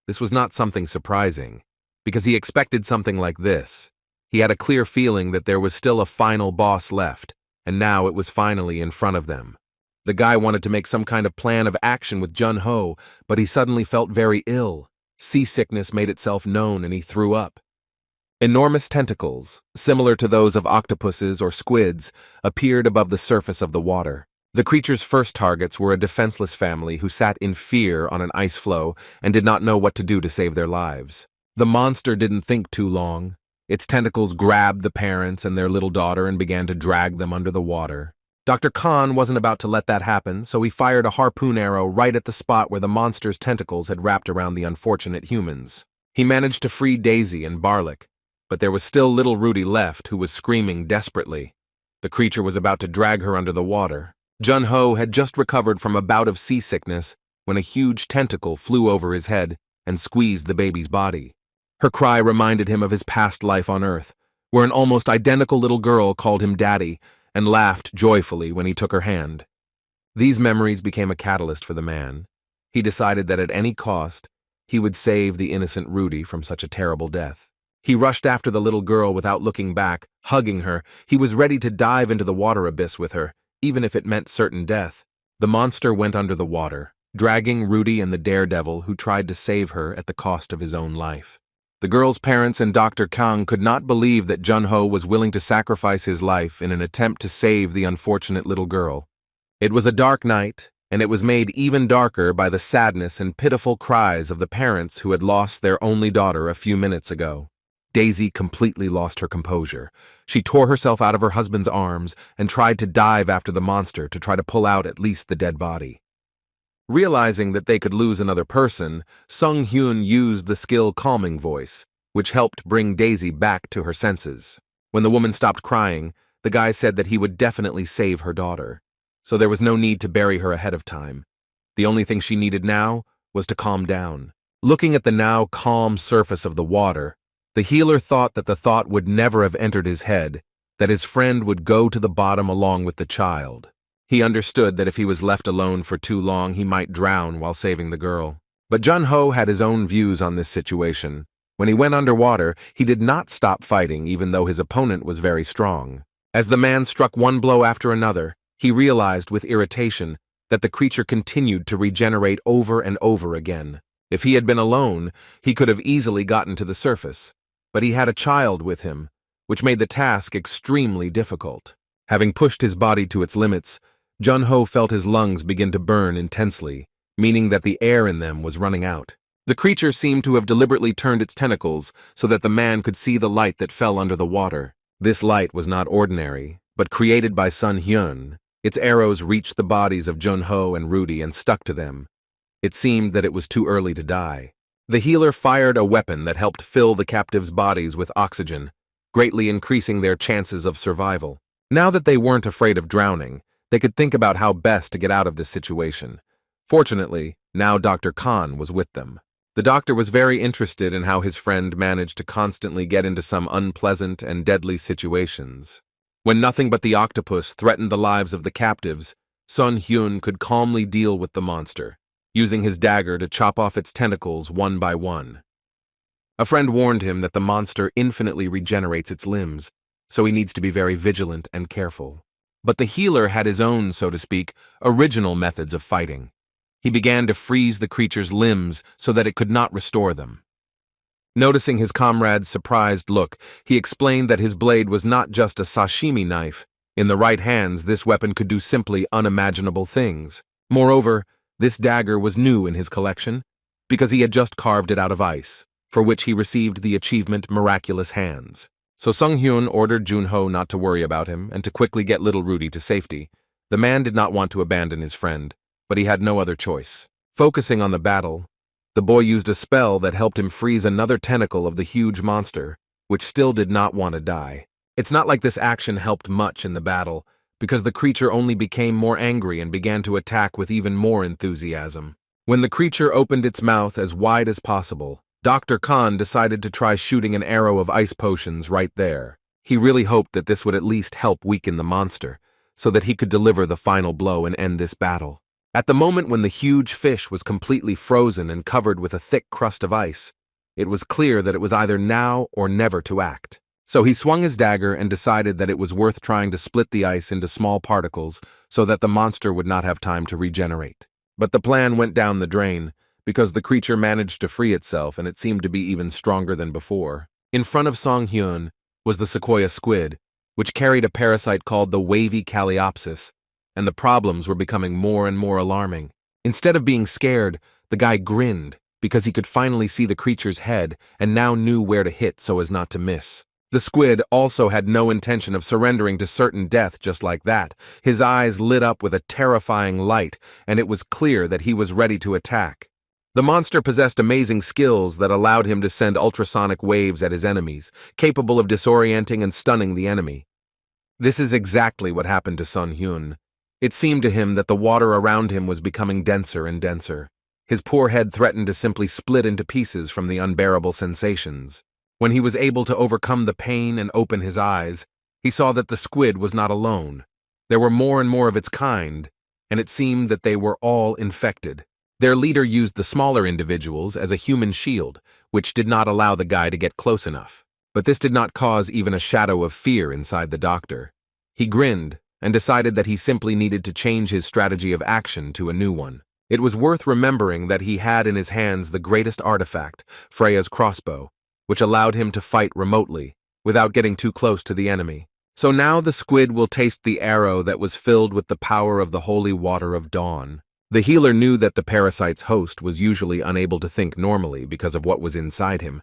this was not something surprising, because he expected something like this. He had a clear feeling that there was still a final boss left, and now it was finally in front of them. The guy wanted to make some kind of plan of action with Jun-ho, but he suddenly felt very ill. Seasickness made itself known and he threw up. Enormous tentacles, similar to those of octopuses or squids, appeared above the surface of the water. The creature's first targets were a defenseless family who sat in fear on an ice floe and did not know what to do to save their lives. The monster didn't think too long. Its tentacles grabbed the parents and their little daughter and began to drag them under the water. Dr. Khan wasn't about to let that happen, so he fired a harpoon arrow right at the spot where the monster's tentacles had wrapped around the unfortunate humans. He managed to free Daisy and Barlik, but there was still little Rudy left, who was screaming desperately. The creature was about to drag her under the water. Jun-ho had just recovered from a bout of seasickness when a huge tentacle flew over his head and squeezed the baby's body. Her cry reminded him of his past life on Earth, where an almost identical little girl called him Daddy and laughed joyfully when he took her hand. These memories became a catalyst for the man. He decided that at any cost, he would save the innocent Rudy from such a terrible death. He rushed after the little girl without looking back, hugging her. He was ready to dive into the water abyss with her, even if it meant certain death. The monster went under the water, dragging Rudy and the daredevil who tried to save her at the cost of his own life. The girl's parents and Dr. Kang could not believe that Junho was willing to sacrifice his life in an attempt to save the unfortunate little girl. It was a dark night, and it was made even darker by the sadness and pitiful cries of the parents who had lost their only daughter a few minutes ago. Daisy completely lost her composure. She tore herself out of her husband's arms and tried to dive after the monster to try to pull out at least the dead body. Realizing that they could lose another person, Sung Hyun used the skill Calming Voice, which helped bring Daisy back to her senses. When the woman stopped crying, the guy said that he would definitely save her daughter, so there was no need to bury her ahead of time. The only thing she needed now was to calm down. Looking at the now calm surface of the water, the healer thought that the thought would never have entered his head, that his friend would go to the bottom along with the child. He understood that if he was left alone for too long, he might drown while saving the girl. But Junho had his own views on this situation. When he went underwater, he did not stop fighting even though his opponent was very strong. As the man struck one blow after another, he realized with irritation that the creature continued to regenerate over and over again. If he had been alone, he could have easily gotten to the surface. But he had a child with him, which made the task extremely difficult. Having pushed his body to its limits, Junho felt his lungs begin to burn intensely, meaning that the air in them was running out. The creature seemed to have deliberately turned its tentacles so that the man could see the light that fell under the water. This light was not ordinary, but created by Sun Hyun. Its arrows reached the bodies of Junho and Rudy and stuck to them. It seemed that it was too early to die. The healer fired a weapon that helped fill the captives' bodies with oxygen, greatly increasing their chances of survival. Now that they weren't afraid of drowning, they could think about how best to get out of this situation. Fortunately, now Dr. Khan was with them. The doctor was very interested in how his friend managed to constantly get into some unpleasant and deadly situations. When nothing but the octopus threatened the lives of the captives, Sun Hyun could calmly deal with the monster, using his dagger to chop off its tentacles one by one. A friend warned him that the monster infinitely regenerates its limbs, so he needs to be very vigilant and careful. But the healer had his own, so to speak, original methods of fighting. He began to freeze the creature's limbs so that it could not restore them. Noticing his comrade's surprised look, he explained that his blade was not just a sashimi knife. In the right hands, this weapon could do simply unimaginable things. Moreover, this dagger was new in his collection, because he had just carved it out of ice, for which he received the achievement Miraculous Hands. So Sung Hyun ordered Junho not to worry about him and to quickly get little Rudy to safety. The man did not want to abandon his friend, but he had no other choice. Focusing on the battle, the boy used a spell that helped him freeze another tentacle of the huge monster, which still did not want to die. It's not like this action helped much in the battle, because the creature only became more angry and began to attack with even more enthusiasm. When the creature opened its mouth as wide as possible, Dr. Khan decided to try shooting an arrow of ice potions right there. He really hoped that this would at least help weaken the monster, so that he could deliver the final blow and end this battle. At the moment when the huge fish was completely frozen and covered with a thick crust of ice, it was clear that it was either now or never to act. So he swung his dagger and decided that it was worth trying to split the ice into small particles so that the monster would not have time to regenerate. But the plan went down the drain, because the creature managed to free itself and it seemed to be even stronger than before. In front of Song Hyun was the sequoia squid, which carried a parasite called the wavy Calliopeus, and the problems were becoming more and more alarming. Instead of being scared, the guy grinned because he could finally see the creature's head and now knew where to hit so as not to miss. The squid also had no intention of surrendering to certain death just like that. His eyes lit up with a terrifying light, and it was clear that he was ready to attack. The monster possessed amazing skills that allowed him to send ultrasonic waves at his enemies, capable of disorienting and stunning the enemy. This is exactly what happened to Sun Hyun. It seemed to him that the water around him was becoming denser and denser. His poor head threatened to simply split into pieces from the unbearable sensations. When he was able to overcome the pain and open his eyes, he saw that the squid was not alone. There were more and more of its kind, and it seemed that they were all infected. Their leader used the smaller individuals as a human shield, which did not allow the guy to get close enough. But this did not cause even a shadow of fear inside the doctor. He grinned and decided that he simply needed to change his strategy of action to a new one. It was worth remembering that he had in his hands the greatest artifact, Freya's crossbow, which allowed him to fight remotely, without getting too close to the enemy. So now the squid will taste the arrow that was filled with the power of the holy water of dawn. The healer knew that the parasite's host was usually unable to think normally because of what was inside him,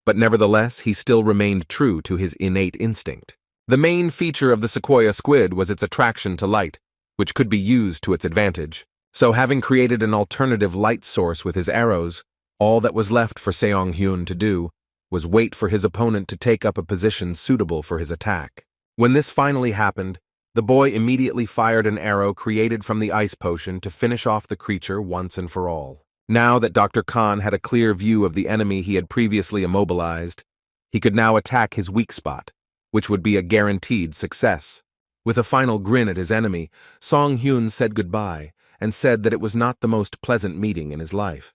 but nevertheless he still remained true to his innate instinct. The main feature of the sequoia squid was its attraction to light, which could be used to its advantage. So having created an alternative light source with his arrows, all that was left for Seong-hyun to do was wait for his opponent to take up a position suitable for his attack. When this finally happened, the boy immediately fired an arrow created from the ice potion to finish off the creature once and for all. Now that Dr. Khan had a clear view of the enemy he had previously immobilized, he could now attack his weak spot, which would be a guaranteed success. With a final grin at his enemy, Song-hyun said goodbye and said that it was not the most pleasant meeting in his life.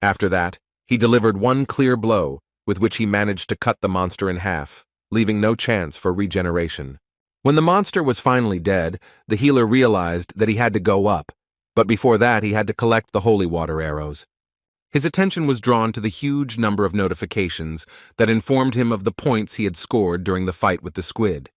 After that, he delivered one clear blow, with which he managed to cut the monster in half, leaving no chance for regeneration. When the monster was finally dead, the healer realized that he had to go up, but before that he had to collect the holy water arrows. His attention was drawn to the huge number of notifications that informed him of the points he had scored during the fight with the squid.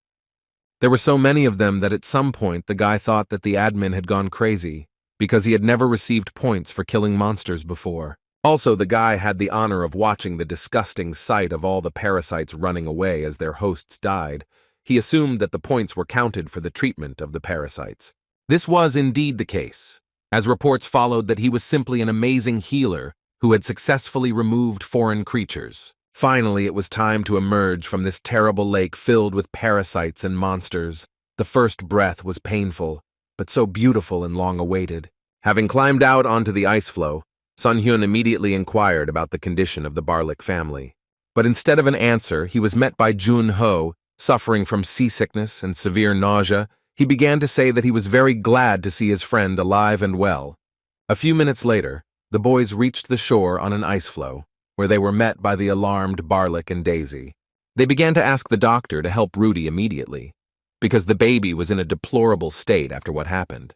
There were so many of them that at some point the guy thought that the admin had gone crazy, because he had never received points for killing monsters before. Also, the guy had the honor of watching the disgusting sight of all the parasites running away as their hosts died. He assumed that the points were counted for the treatment of the parasites. This was indeed the case, as reports followed that he was simply an amazing healer who had successfully removed foreign creatures. Finally, it was time to emerge from this terrible lake filled with parasites and monsters. The first breath was painful, but so beautiful and long-awaited. Having climbed out onto the ice floe, Sun-hyun immediately inquired about the condition of the Barlik family. But instead of an answer, he was met by Jun-ho. Suffering from seasickness and severe nausea, he began to say that he was very glad to see his friend alive and well. A few minutes later, the boys reached the shore on an ice floe, where they were met by the alarmed Barlik and Daisy. They began to ask the doctor to help Rudy immediately, because the baby was in a deplorable state after what happened.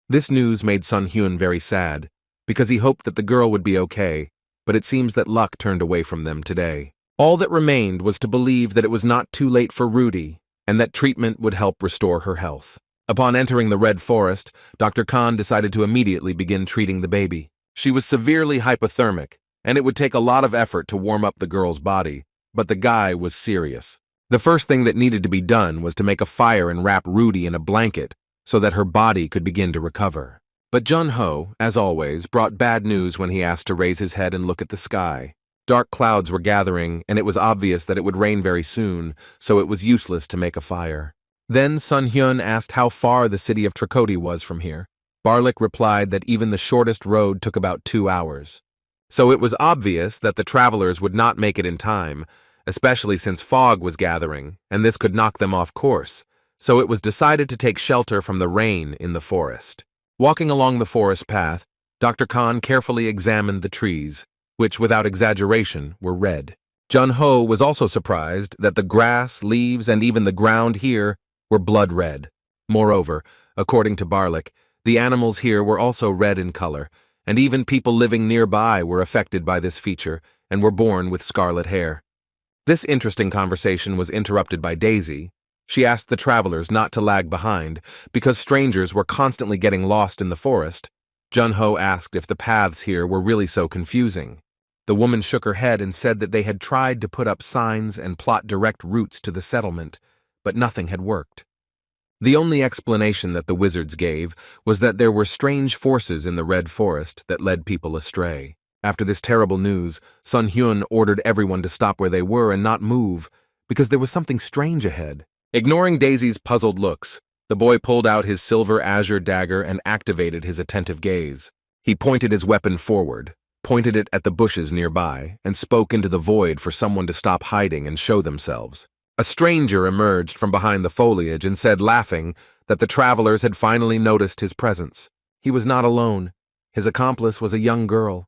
This news made Sun-hyun very sad, because he hoped that the girl would be okay, but it seems that luck turned away from them today. All that remained was to believe that it was not too late for Rudy, and that treatment would help restore her health. Upon entering the Red Forest, Dr. Khan decided to immediately begin treating the baby. She was severely hypothermic, and it would take a lot of effort to warm up the girl's body, but the guy was serious. The first thing that needed to be done was to make a fire and wrap Rudy in a blanket so that her body could begin to recover. But Jun-ho, as always, brought bad news when he asked to raise his head and look at the sky. Dark clouds were gathering, and it was obvious that it would rain very soon, so it was useless to make a fire. Then Sun-hyun asked how far the city of Trikoti was from here. Barlik replied that even the shortest road took about 2 hours. So it was obvious that the travelers would not make it in time, especially since fog was gathering, and this could knock them off course, so it was decided to take shelter from the rain in the forest. Walking along the forest path, Dr. Khan carefully examined the trees, which, without exaggeration, were red. Jun-ho was also surprised that the grass, leaves, and even the ground here were blood red. Moreover, according to Barlik, the animals here were also red in color, and even people living nearby were affected by this feature and were born with scarlet hair. This interesting conversation was interrupted by Daisy. She asked the travelers not to lag behind, because strangers were constantly getting lost in the forest. Jun-ho asked if the paths here were really so confusing. The woman shook her head and said that they had tried to put up signs and plot direct routes to the settlement, but nothing had worked. The only explanation that the wizards gave was that there were strange forces in the Red Forest that led people astray. After this terrible news, Sun-hyun ordered everyone to stop where they were and not move, because there was something strange ahead. Ignoring Daisy's puzzled looks, the boy pulled out his silver azure dagger and activated his attentive gaze. He pointed his weapon forward, pointed it at the bushes nearby, and spoke into the void for someone to stop hiding and show themselves. A stranger emerged from behind the foliage and said, laughing, that the travelers had finally noticed his presence. He was not alone. His accomplice was a young girl.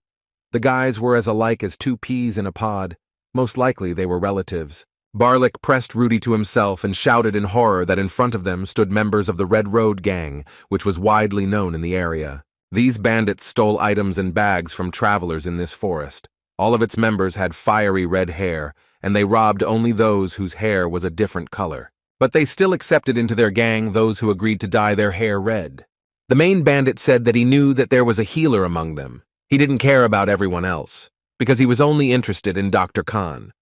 The guys were as alike as 2 peas in a pod. Most likely they were relatives. Barlik pressed Rudy to himself and shouted in horror that in front of them stood members of the Red Road Gang, which was widely known in the area. These bandits stole items and bags from travelers in this forest. All of its members had fiery red hair, and they robbed only those whose hair was a different color. But they still accepted into their gang those who agreed to dye their hair red. The main bandit said that he knew that there was a healer among them. He didn't care about everyone else, because he was only interested in Dr. Khan.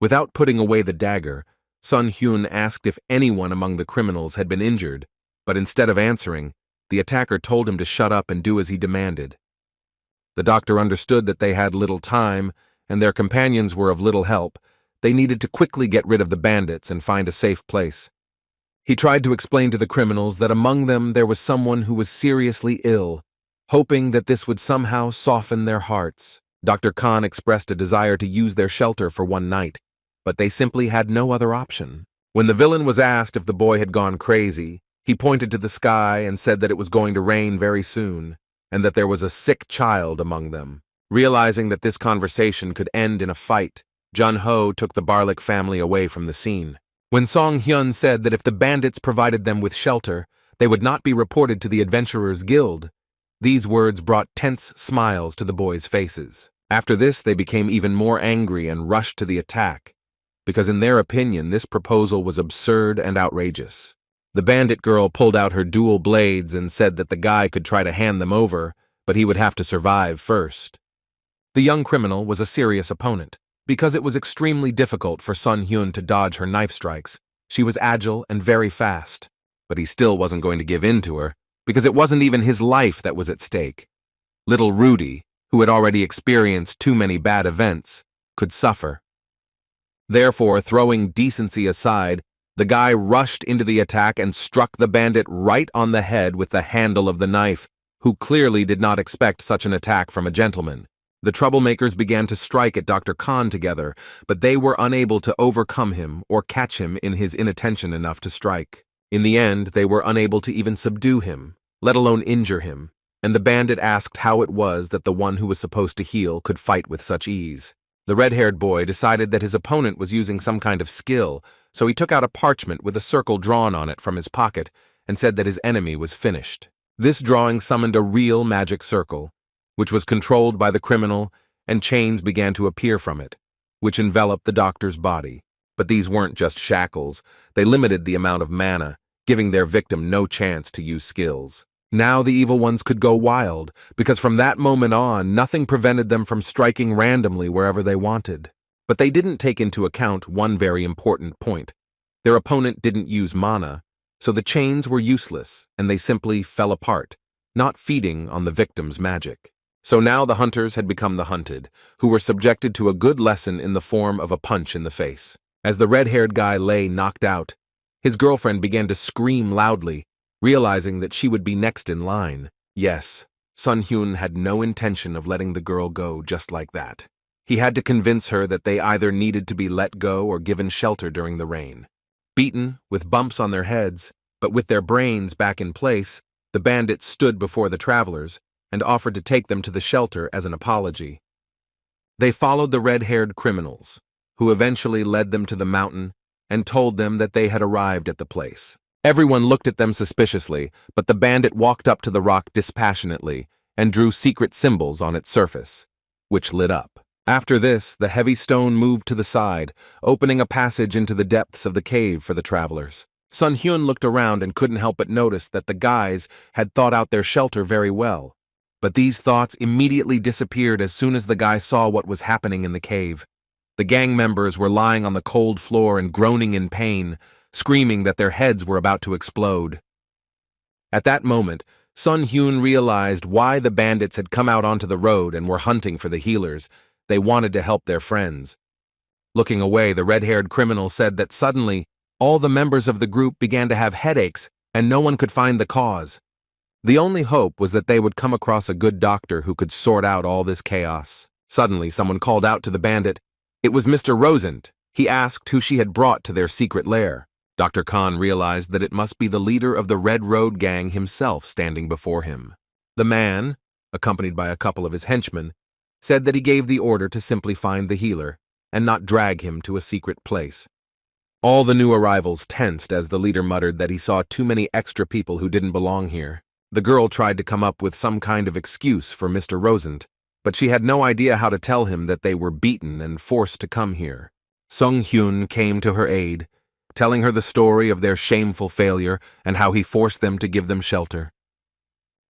Without putting away the dagger, Sun Hyun asked if anyone among the criminals had been injured, but instead of answering, the attacker told him to shut up and do as he demanded. The doctor understood that they had little time, and their companions were of little help. They needed to quickly get rid of the bandits and find a safe place. He tried to explain to the criminals that among them there was someone who was seriously ill, hoping that this would somehow soften their hearts. Dr. Khan expressed a desire to use their shelter for one night, but they simply had no other option. When the villain was asked if the boy had gone crazy, he pointed to the sky and said that it was going to rain very soon, and that there was a sick child among them. Realizing that this conversation could end in a fight, Jun-ho took the Barlik family away from the scene. When Song Hyun said that if the bandits provided them with shelter, they would not be reported to the Adventurers Guild, these words brought tense smiles to the boys' faces. After this, they became even more angry and rushed to the attack, because in their opinion, this proposal was absurd and outrageous. The bandit girl pulled out her dual blades and said that the guy could try to hand them over, but he would have to survive first. The young criminal was a serious opponent. Because it was extremely difficult for Sun Hyun to dodge her knife strikes, she was agile and very fast. But he still wasn't going to give in to her, because it wasn't even his life that was at stake. Little Rudy, who had already experienced too many bad events, could suffer. Therefore, throwing decency aside, the guy rushed into the attack and struck the bandit right on the head with the handle of the knife, who clearly did not expect such an attack from a gentleman. The troublemakers began to strike at Dr. Khan together, but they were unable to overcome him or catch him in his inattention enough to strike. In the end, they were unable to even subdue him, let alone injure him, and the bandit asked how it was that the one who was supposed to heal could fight with such ease. The red-haired boy decided that his opponent was using some kind of skill, so he took out a parchment with a circle drawn on it from his pocket and said that his enemy was finished. This drawing summoned a real magic circle, which was controlled by the criminal, and chains began to appear from it, which enveloped the doctor's body. But these weren't just shackles, they limited the amount of mana, giving their victim no chance to use skills. Now the evil ones could go wild, because from that moment on, nothing prevented them from striking randomly wherever they wanted. But they didn't take into account one very important point. Their opponent didn't use mana, so the chains were useless, and they simply fell apart, not feeding on the victim's magic. So now the hunters had become the hunted, who were subjected to a good lesson in the form of a punch in the face. As the red-haired guy lay knocked out, his girlfriend began to scream loudly, realizing that she would be next in line. Yes, Sun Hyun had no intention of letting the girl go just like that. He had to convince her that they either needed to be let go or given shelter during the rain. Beaten, with bumps on their heads, but with their brains back in place, the bandits stood before the travelers and offered to take them to the shelter as an apology. They followed the red-haired criminals, who eventually led them to the mountain and told them that they had arrived at the place. Everyone looked at them suspiciously, but the bandit walked up to the rock dispassionately and drew secret symbols on its surface, which lit up. After this, the heavy stone moved to the side, opening a passage into the depths of the cave for the travelers. Sun Hyun looked around and couldn't help but notice that the guys had thought out their shelter very well. But these thoughts immediately disappeared as soon as the guy saw what was happening in the cave. The gang members were lying on the cold floor and groaning in pain, screaming that their heads were about to explode. At that moment, Sun Hyun realized why the bandits had come out onto the road and were hunting for the healers. They wanted to help their friends. Looking away, the red-haired criminal said that suddenly, all the members of the group began to have headaches and no one could find the cause. The only hope was that they would come across a good doctor who could sort out all this chaos. Suddenly, someone called out to the bandit. It was Mr. Rosent. He asked who she had brought to their secret lair. Dr. Khan realized that it must be the leader of the Red Road gang himself standing before him. The man, accompanied by a couple of his henchmen, said that he gave the order to simply find the healer and not drag him to a secret place. All the new arrivals tensed as the leader muttered that he saw too many extra people who didn't belong here. The girl tried to come up with some kind of excuse for Mr. Rosent, but she had no idea how to tell him that they were beaten and forced to come here. Sung Hyun came to her aid, telling her the story of their shameful failure and how he forced them to give them shelter.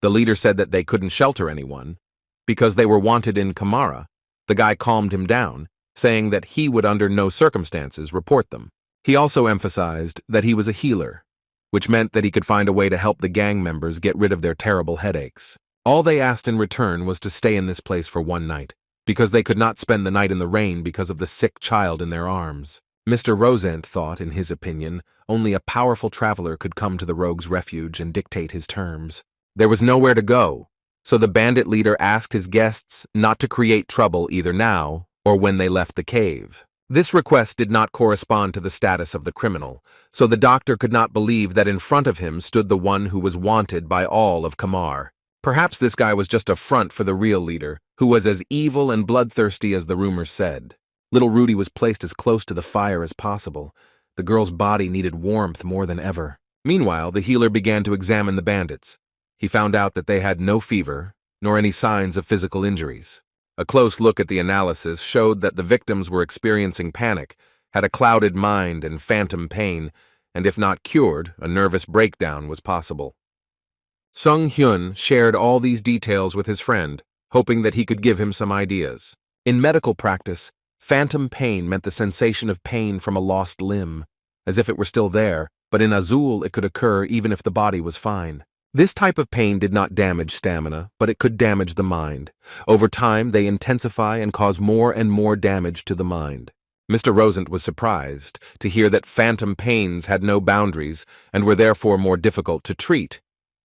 The leader said that they couldn't shelter anyone because they were wanted in Kamara. The guy calmed him down, saying that he would under no circumstances report them. He also emphasized that he was a healer, which meant that he could find a way to help the gang members get rid of their terrible headaches. All they asked in return was to stay in this place for one night, because they could not spend the night in the rain because of the sick child in their arms. Mr. Rosent thought, in his opinion, only a powerful traveler could come to the rogue's refuge and dictate his terms. There was nowhere to go, so the bandit leader asked his guests not to create trouble either now or when they left the cave. This request did not correspond to the status of the criminal, so the doctor could not believe that in front of him stood the one who was wanted by all of Kamar. Perhaps this guy was just a front for the real leader, who was as evil and bloodthirsty as the rumors said. Little Rudy was placed as close to the fire as possible. The girl's body needed warmth more than ever. Meanwhile, the healer began to examine the bandits. He found out that they had no fever, nor any signs of physical injuries. A close look at the analysis showed that the victims were experiencing panic, had a clouded mind and phantom pain, and if not cured, a nervous breakdown was possible. Sung Hyun shared all these details with his friend, hoping that he could give him some ideas. In medical practice, phantom pain meant the sensation of pain from a lost limb, as if it were still there, but in Azul it could occur even if the body was fine. This type of pain did not damage stamina, but it could damage the mind. Over time, they intensify and cause more and more damage to the mind. Mr. Rosent was surprised to hear that phantom pains had no boundaries and were therefore more difficult to treat,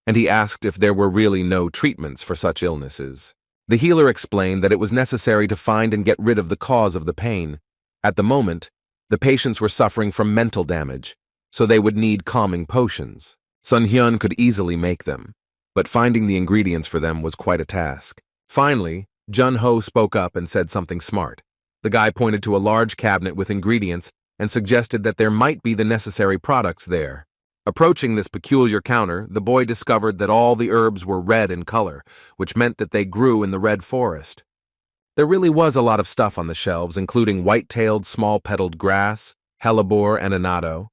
and he asked if there were really no treatments for such illnesses. The healer explained that it was necessary to find and get rid of the cause of the pain. At the moment, the patients were suffering from mental damage, so they would need calming potions. Sun Hyun could easily make them, but finding the ingredients for them was quite a task. Finally, Jun Ho spoke up and said something smart. The guy pointed to a large cabinet with ingredients and suggested that there might be the necessary products there. Approaching this peculiar counter, the boy discovered that all the herbs were red in color, which meant that they grew in the red forest. There really was a lot of stuff on the shelves, including white-tailed, small-petaled grass, hellebore, and annatto.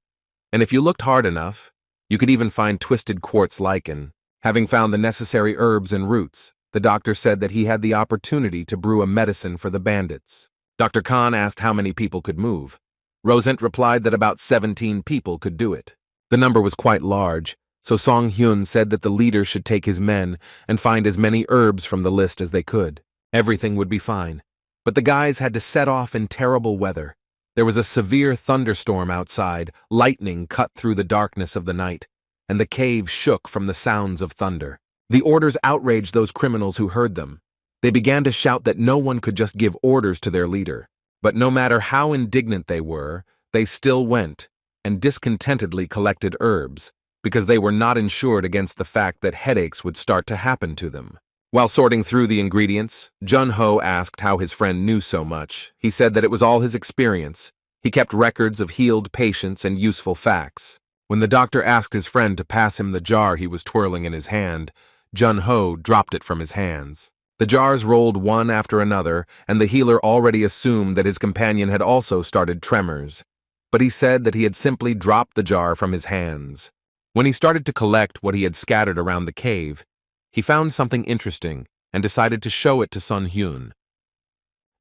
And if you looked hard enough, you could even find twisted quartz lichen. Having found the necessary herbs and roots, the doctor said that he had the opportunity to brew a medicine for the bandits. Dr. Khan asked how many people could move. Rosent replied that about 17 people could do it. The number was quite large, so Song Hyun said that the leader should take his men and find as many herbs from the list as they could. Everything would be fine. But the guys had to set off in terrible weather. There was a severe thunderstorm outside, lightning cut through the darkness of the night, and the cave shook from the sounds of thunder. The orders outraged those criminals who heard them. They began to shout that no one could just give orders to their leader. But no matter how indignant they were, they still went and discontentedly collected herbs, because they were not insured against the fact that headaches would start to happen to them. While sorting through the ingredients, Jun Ho asked how his friend knew so much. He said that it was all his experience. He kept records of healed patients and useful facts. When the doctor asked his friend to pass him the jar he was twirling in his hand, Jun Ho dropped it from his hands. The jars rolled one after another, and the healer already assumed that his companion had also started tremors. But he said that he had simply dropped the jar from his hands. When he started to collect what he had scattered around the cave, he found something interesting and decided to show it to Sun Hyun.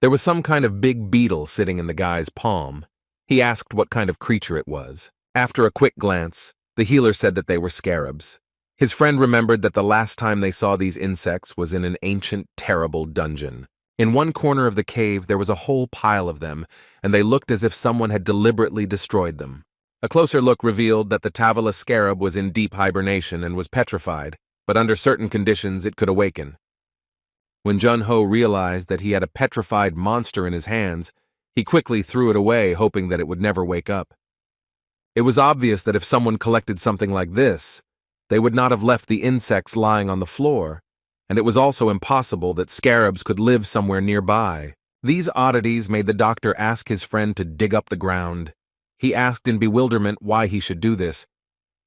There was some kind of big beetle sitting in the guy's palm. He asked what kind of creature it was. After a quick glance, the healer said that they were scarabs. His friend remembered that the last time they saw these insects was in an ancient, terrible dungeon. In one corner of the cave, there was a whole pile of them, and they looked as if someone had deliberately destroyed them. A closer look revealed that the Tavala scarab was in deep hibernation and was petrified, but under certain conditions it could awaken. When Jun Ho realized that he had a petrified monster in his hands, he quickly threw it away, hoping that it would never wake up. It was obvious that if someone collected something like this, they would not have left the insects lying on the floor, and it was also impossible that scarabs could live somewhere nearby. These oddities made the doctor ask his friend to dig up the ground. He asked in bewilderment why he should do this.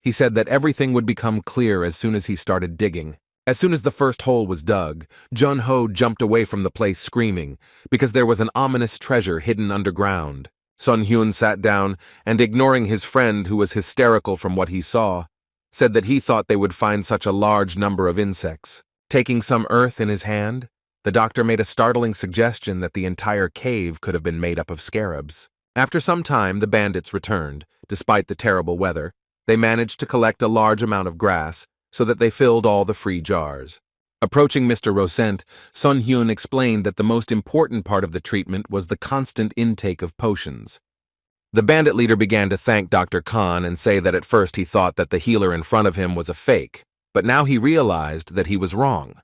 He said that everything would become clear as soon as he started digging. As soon as the first hole was dug, Jun-ho jumped away from the place screaming, because there was an ominous treasure hidden underground. Sun-hyun sat down and, ignoring his friend who was hysterical from what he saw, said that he thought they would find such a large number of insects. Taking some earth in his hand, the doctor made a startling suggestion that the entire cave could have been made up of scarabs. After some time, the bandits returned. Despite the terrible weather, they managed to collect a large amount of grass so that they filled all the free jars. Approaching Mr. Rosent, Sun-hyun explained that the most important part of the treatment was the constant intake of potions. The bandit leader began to thank Dr. Khan and say that at first he thought that the healer in front of him was a fake, but now he realized that he was wrong.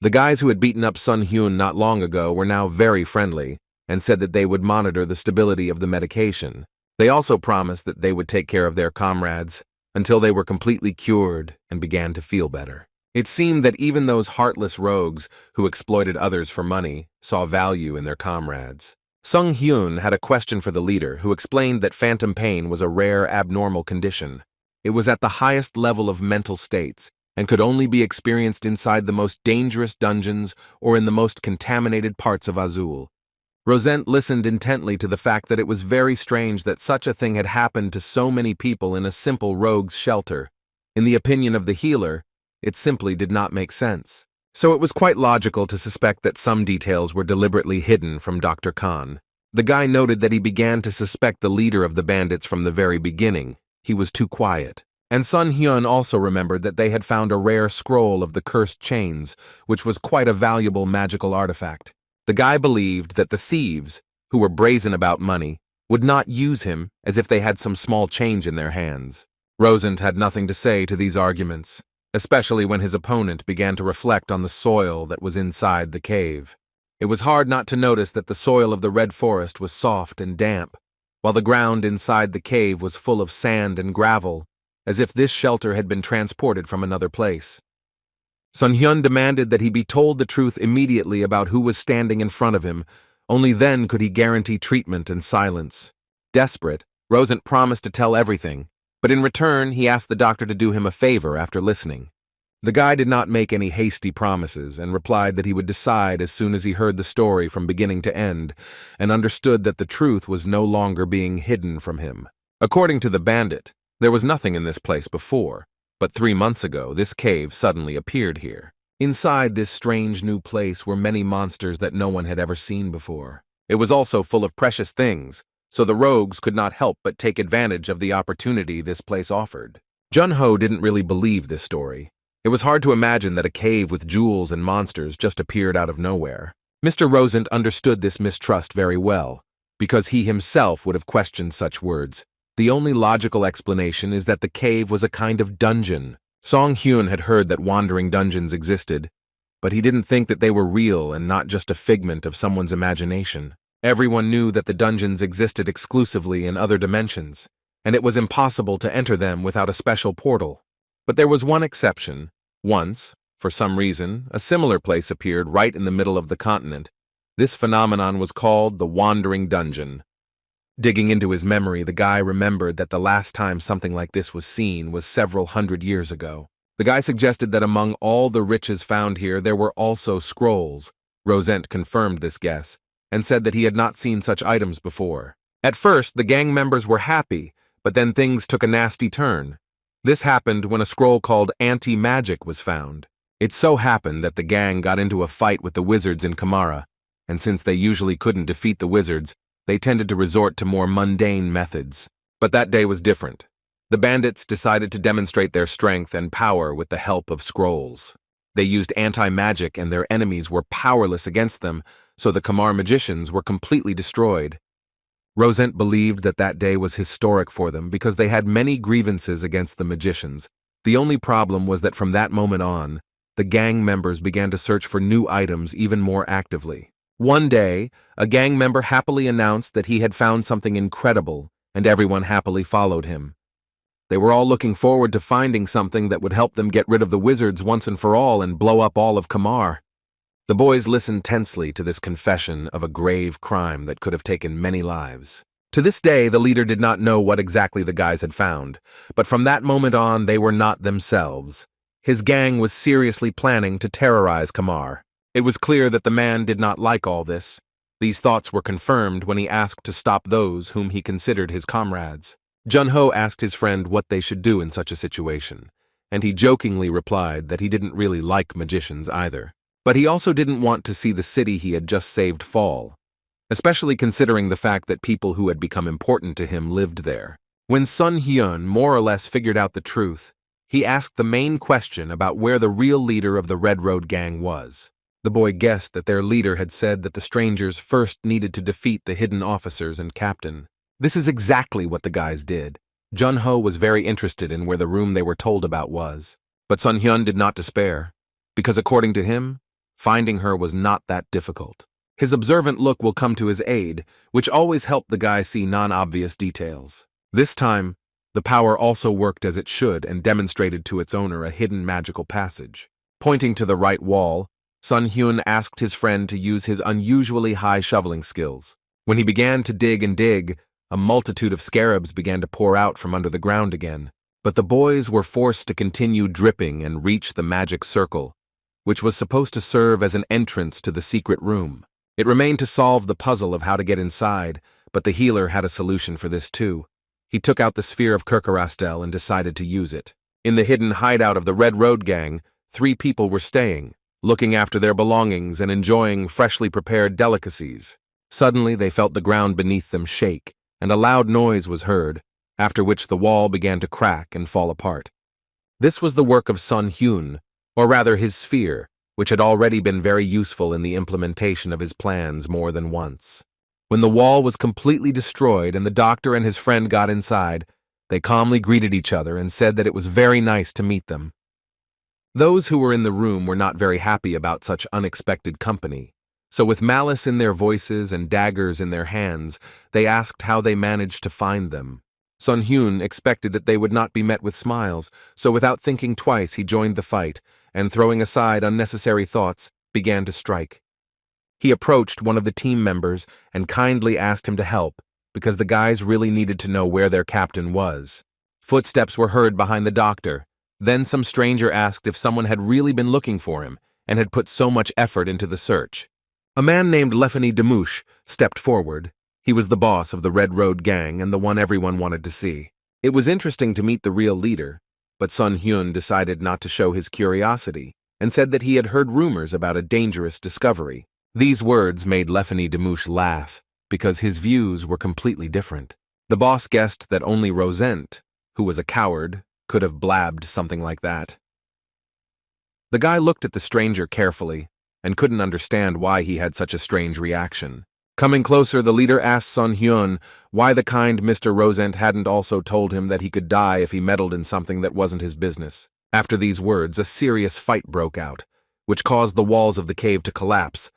The guys who had beaten up Sun-hyun not long ago were now very friendly and said that they would monitor the stability of the medication. They also promised that they would take care of their comrades until they were completely cured and began to feel better. It seemed that even those heartless rogues who exploited others for money saw value in their comrades. Sung-hyun had a question for the leader, who explained that phantom pain was a rare abnormal condition. It was at the highest level of mental states and could only be experienced inside the most dangerous dungeons or in the most contaminated parts of Azul. Rosent listened intently to the fact that it was very strange that such a thing had happened to so many people in a simple rogue's shelter. In the opinion of the healer, it simply did not make sense. So it was quite logical to suspect that some details were deliberately hidden from Dr. Khan. The guy noted that he began to suspect the leader of the bandits from the very beginning. He was too quiet. And Sun-hyun also remembered that they had found a rare scroll of the cursed chains, which was quite a valuable magical artifact. The guy believed that the thieves, who were brazen about money, would not use him as if they had some small change in their hands. Rosent had nothing to say to these arguments, especially when his opponent began to reflect on the soil that was inside the cave. It was hard not to notice that the soil of the Red Forest was soft and damp, while the ground inside the cave was full of sand and gravel, as if this shelter had been transported from another place. Sun-hyun demanded that he be told the truth immediately about who was standing in front of him. Only then could he guarantee treatment and silence. Desperate, Rosent promised to tell everything, but in return he asked the doctor to do him a favor after listening. The guy did not make any hasty promises and replied that he would decide as soon as he heard the story from beginning to end and understood that the truth was no longer being hidden from him. According to the bandit, there was nothing in this place before, but 3 months ago this cave suddenly appeared here. Inside this strange new place were many monsters that no one had ever seen before. It was also full of precious things, so the rogues could not help but take advantage of the opportunity this place offered. Jun-ho didn't really believe this story. It was hard to imagine that a cave with jewels and monsters just appeared out of nowhere. Mr. Rosent understood this mistrust very well, because he himself would have questioned such words. The only logical explanation is that the cave was a kind of dungeon. Song-hyun had heard that wandering dungeons existed, but he didn't think that they were real and not just a figment of someone's imagination. Everyone knew that the dungeons existed exclusively in other dimensions, and it was impossible to enter them without a special portal. But there was one exception. Once, for some reason, a similar place appeared right in the middle of the continent. This phenomenon was called the Wandering Dungeon. Digging into his memory, the guy remembered that the last time something like this was seen was several hundred years ago. The guy suggested that among all the riches found here, there were also scrolls. Rosent confirmed this guess and said that he had not seen such items before. At first, the gang members were happy, but then things took a nasty turn. This happened when a scroll called Anti-Magic was found. It so happened that the gang got into a fight with the wizards in Kamara, and since they usually couldn't defeat the wizards, they tended to resort to more mundane methods. But that day was different. The bandits decided to demonstrate their strength and power with the help of scrolls. They used anti-magic and their enemies were powerless against them, so the Kamar magicians were completely destroyed. Rosent believed that that day was historic for them because they had many grievances against the magicians. The only problem was that from that moment on, the gang members began to search for new items even more actively. One day, a gang member happily announced that he had found something incredible, and everyone happily followed him. They were all looking forward to finding something that would help them get rid of the wizards once and for all and blow up all of Kamar. The boys listened tensely to this confession of a grave crime that could have taken many lives. To this day, the leader did not know what exactly the guys had found, but from that moment on, they were not themselves. His gang was seriously planning to terrorize Kamar. It was clear that the man did not like all this. These thoughts were confirmed when he asked to stop those whom he considered his comrades. Jun-ho asked his friend what they should do in such a situation, and he jokingly replied that he didn't really like magicians either. But he also didn't want to see the city he had just saved fall, especially considering the fact that people who had become important to him lived there. When Sun Hyun more or less figured out the truth, he asked the main question about where the real leader of the Red Road gang was. The boy guessed that their leader had said that the strangers first needed to defeat the hidden officers and captain. This is exactly what the guys did. Jun-ho was very interested in where the room they were told about was. But Sun Hyun did not despair, because according to him, finding her was not that difficult. His observant look will come to his aid, which always helped the guy see non-obvious details. This time, the power also worked as it should and demonstrated to its owner a hidden magical passage. Pointing to the right wall, Sun Hyun asked his friend to use his unusually high shoveling skills. When he began to dig and dig, a multitude of scarabs began to pour out from under the ground again. But the boys were forced to continue dripping and reach the magic circle, which was supposed to serve as an entrance to the secret room. It remained to solve the puzzle of how to get inside, but the healer had a solution for this too. He took out the sphere of Kirkarastel and decided to use it. In the hidden hideout of the Red Road gang, 3 people were staying, looking after their belongings and enjoying freshly prepared delicacies. Suddenly they felt the ground beneath them shake, and a loud noise was heard, after which the wall began to crack and fall apart. This was the work of Sun Hyun, or rather his sphere, which had already been very useful in the implementation of his plans more than once. When the wall was completely destroyed and the doctor and his friend got inside, they calmly greeted each other and said that it was very nice to meet them. Those who were in the room were not very happy about such unexpected company, so with malice in their voices and daggers in their hands, they asked how they managed to find them. Sun Hyun expected that they would not be met with smiles, so without thinking twice he joined the fight, and throwing aside unnecessary thoughts, began to strike. He approached one of the team members and kindly asked him to help, because the guys really needed to know where their captain was. Footsteps were heard behind the doctor. Then some stranger asked if someone had really been looking for him and had put so much effort into the search. A man named Lefany Demouche stepped forward. He was the boss of the Red Road gang and the one everyone wanted to see. It was interesting to meet the real leader, but Sun Hyun decided not to show his curiosity and said that he had heard rumors about a dangerous discovery. These words made Lefany Demouche laugh, because his views were completely different. The boss guessed that only Rosent, who was a coward, could have blabbed something like that. The guy looked at the stranger carefully and couldn't understand why he had such a strange reaction. Coming closer, the leader asked Sun Hyun why the kind Mr. Rosent hadn't also told him that he could die if he meddled in something that wasn't his business. After these words, a serious fight broke out, which caused the walls of the cave to collapse,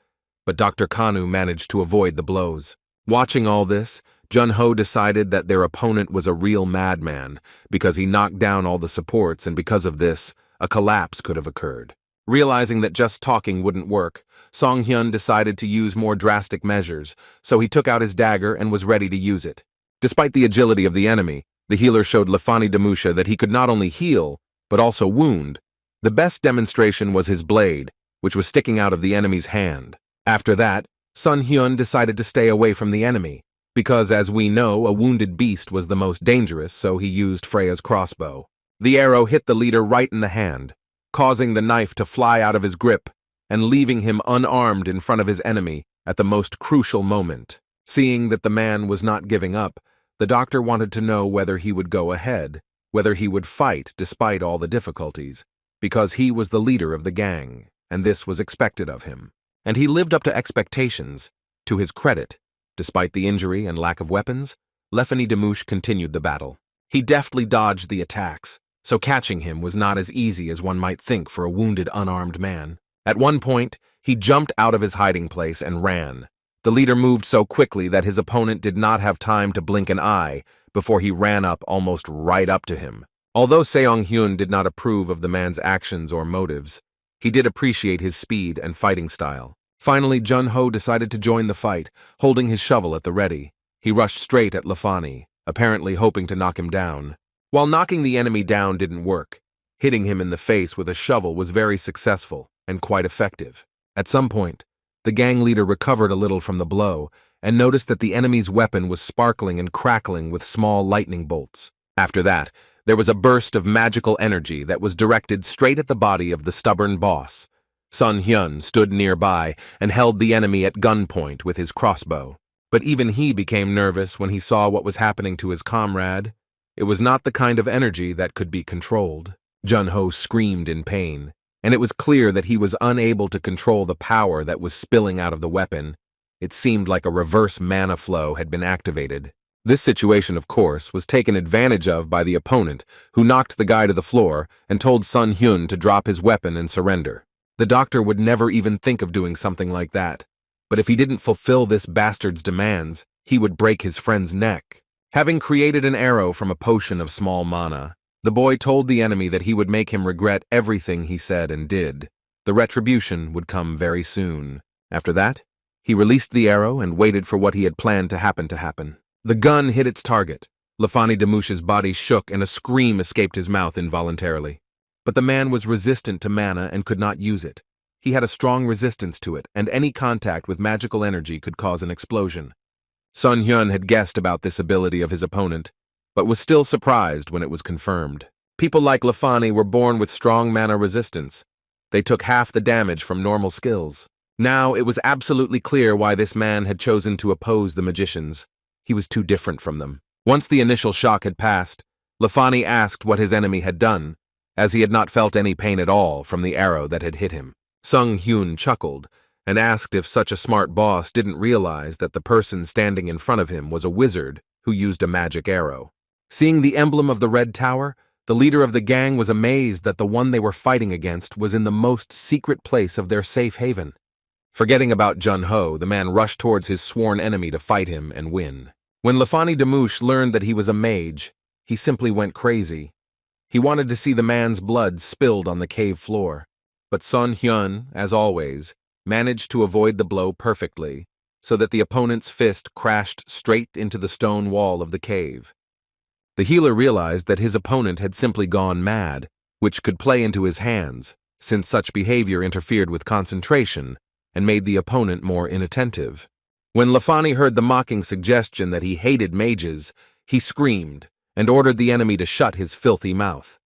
but Dr. Kanu managed to avoid the blows. Watching all this, Jun-ho decided that their opponent was a real madman because he knocked down all the supports, and because of this, a collapse could have occurred. Realizing that just talking wouldn't work, Song Hyun decided to use more drastic measures, so he took out his dagger and was ready to use it. Despite the agility of the enemy, the healer showed Lefany Demouche that he could not only heal, but also wound. The best demonstration was his blade, which was sticking out of the enemy's hand. After that, Sun Hyun decided to stay away from the enemy, because as we know, a wounded beast was the most dangerous, so he used Freya's crossbow. The arrow hit the leader right in the hand, causing the knife to fly out of his grip and leaving him unarmed in front of his enemy at the most crucial moment. Seeing that the man was not giving up, the doctor wanted to know whether he would go ahead, whether he would fight despite all the difficulties, because he was the leader of the gang, and this was expected of him. And he lived up to expectations. To his credit, despite the injury and lack of weapons, Lefany Demouche continued the battle. He deftly dodged the attacks, so catching him was not as easy as one might think for a wounded, unarmed man. At one point, he jumped out of his hiding place and ran. The leader moved so quickly that his opponent did not have time to blink an eye before he ran up almost right up to him. Although Seong Hyun did not approve of the man's actions or motives, he did appreciate his speed and fighting style. Finally, Jun-ho decided to join the fight, holding his shovel at the ready. He rushed straight at Lefany, apparently hoping to knock him down. While knocking the enemy down didn't work, Hitting him in the face with a shovel was very successful and quite effective. At some point, the gang leader recovered a little from the blow and noticed that the enemy's weapon was sparkling and crackling with small lightning bolts. After that, there was a burst of magical energy that was directed straight at the body of the stubborn boss. Sun Hyun stood nearby and held the enemy at gunpoint with his crossbow. But even he became nervous when he saw what was happening to his comrade. It was not the kind of energy that could be controlled. Jun-ho screamed in pain, and it was clear that he was unable to control the power that was spilling out of the weapon. It seemed like a reverse mana flow had been activated. This situation, of course, was taken advantage of by the opponent, who knocked the guy to the floor and told Sun Hyun to drop his weapon and surrender. The doctor would never even think of doing something like that, but if he didn't fulfill this bastard's demands, he would break his friend's neck. Having created an arrow from a potion of small mana, the boy told the enemy that he would make him regret everything he said and did. The retribution would come very soon. After that, he released the arrow and waited for what he had planned to happen. The gun hit its target. Lafani Damush's body shook and a scream escaped his mouth involuntarily. But the man was resistant to mana and could not use it. He had a strong resistance to it, and any contact with magical energy could cause an explosion. Sun Hyun had guessed about this ability of his opponent, but was still surprised when it was confirmed. People like Lafani were born with strong mana resistance. They took half the damage from normal skills. Now it was absolutely clear why this man had chosen to oppose the magicians. He was too different from them. Once the initial shock had passed, Lafani asked what his enemy had done, as he had not felt any pain at all from the arrow that had hit him. Sung Hyun chuckled and asked if such a smart boss didn't realize that the person standing in front of him was a wizard who used a magic arrow. Seeing the emblem of the Red Tower, the leader of the gang was amazed that the one they were fighting against was in the most secret place of their safe haven. Forgetting about Jun-ho, the man rushed towards his sworn enemy to fight him and win. When Lafani Damush learned that he was a mage, he simply went crazy. He wanted to see the man's blood spilled on the cave floor. But Sun Hyun, as always, managed to avoid the blow perfectly, so that the opponent's fist crashed straight into the stone wall of the cave. The healer realized that his opponent had simply gone mad, which could play into his hands, since such behavior interfered with concentration and made the opponent more inattentive. When Lafani heard the mocking suggestion that he hated mages, he screamed and ordered the enemy to shut his filthy mouth.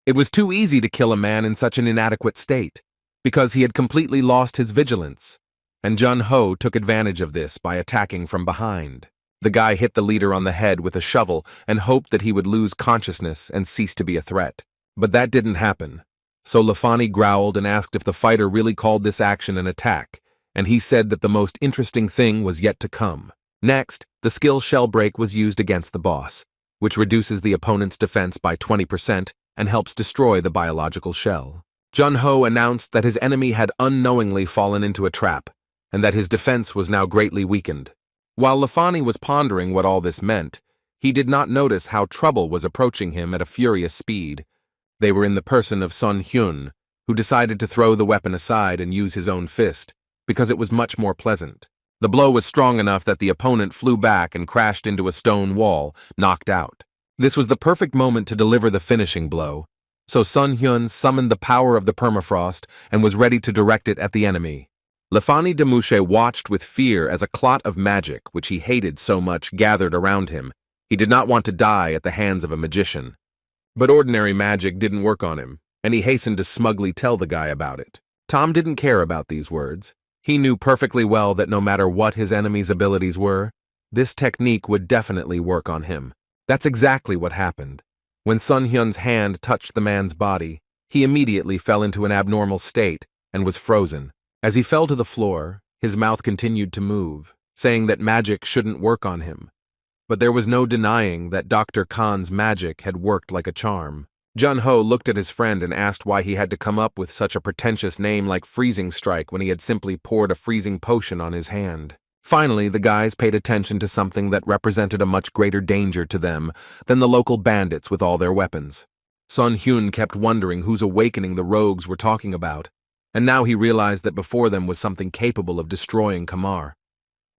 It was too easy to kill a man in such an inadequate state, because he had completely lost his vigilance, and Jun-ho took advantage of this by attacking from behind. The guy hit the leader on the head with a shovel and hoped that he would lose consciousness and cease to be a threat. But that didn't happen. So Lafani growled and asked if the fighter really called this action an attack, and he said that the most interesting thing was yet to come. Next, the skill Shell Break was used against the boss, which reduces the opponent's defense by 20% and helps destroy the biological shell. Jun-ho announced that his enemy had unknowingly fallen into a trap, and that his defense was now greatly weakened. While Lafani was pondering what all this meant, he did not notice how trouble was approaching him at a furious speed. They were in the person of Sun Hyun, who decided to throw the weapon aside and use his own fist, because it was much more pleasant. The blow was strong enough that the opponent flew back and crashed into a stone wall, knocked out. This was the perfect moment to deliver the finishing blow, so Sun Hyun summoned the power of the permafrost and was ready to direct it at the enemy. Lafani Damushe watched with fear as a clot of magic, which he hated so much, gathered around him. He did not want to die at the hands of a magician. But ordinary magic didn't work on him, and he hastened to smugly tell the guy about it. Tom didn't care about these words. He knew perfectly well that no matter what his enemy's abilities were, this technique would definitely work on him. That's exactly what happened. When Sun Hyun's hand touched the man's body, he immediately fell into an abnormal state and was frozen. As he fell to the floor, his mouth continued to move, saying that magic shouldn't work on him. But there was no denying that Dr. Khan's magic had worked like a charm. Jun-ho looked at his friend and asked why he had to come up with such a pretentious name like Freezing Strike when he had simply poured a freezing potion on his hand. Finally, the guys paid attention to something that represented a much greater danger to them than the local bandits with all their weapons. Sun Hyun kept wondering whose awakening the rogues were talking about, and now he realized that before them was something capable of destroying Kamar.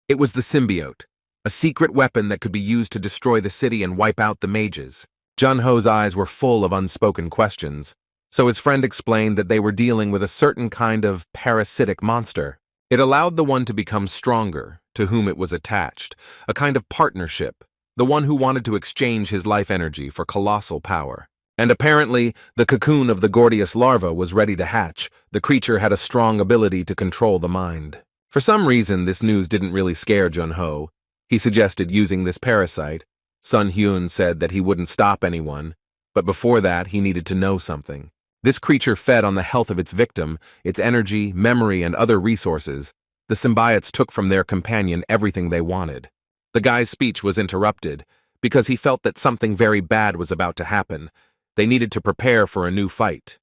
It was the symbiote, a secret weapon that could be used to destroy the city and wipe out the mages. Jun-ho's eyes were full of unspoken questions, So his friend explained that they were dealing with a certain kind of parasitic monster. It allowed the one to become stronger, to whom it was attached, a kind of partnership, the one who wanted to exchange his life energy for colossal power. And apparently, the cocoon of the Gordius larva was ready to hatch. The creature had a strong ability to control the mind. For some reason, this news didn't really scare Jun-ho. He suggested using this parasite. Sun Hyun said that he wouldn't stop anyone, but before that, he needed to know something. This creature fed on the health of its victim, its energy, memory, and other resources. The symbiotes took from their companion everything they wanted. The guy's speech was interrupted because he felt that something very bad was about to happen. They needed to prepare for a new fight.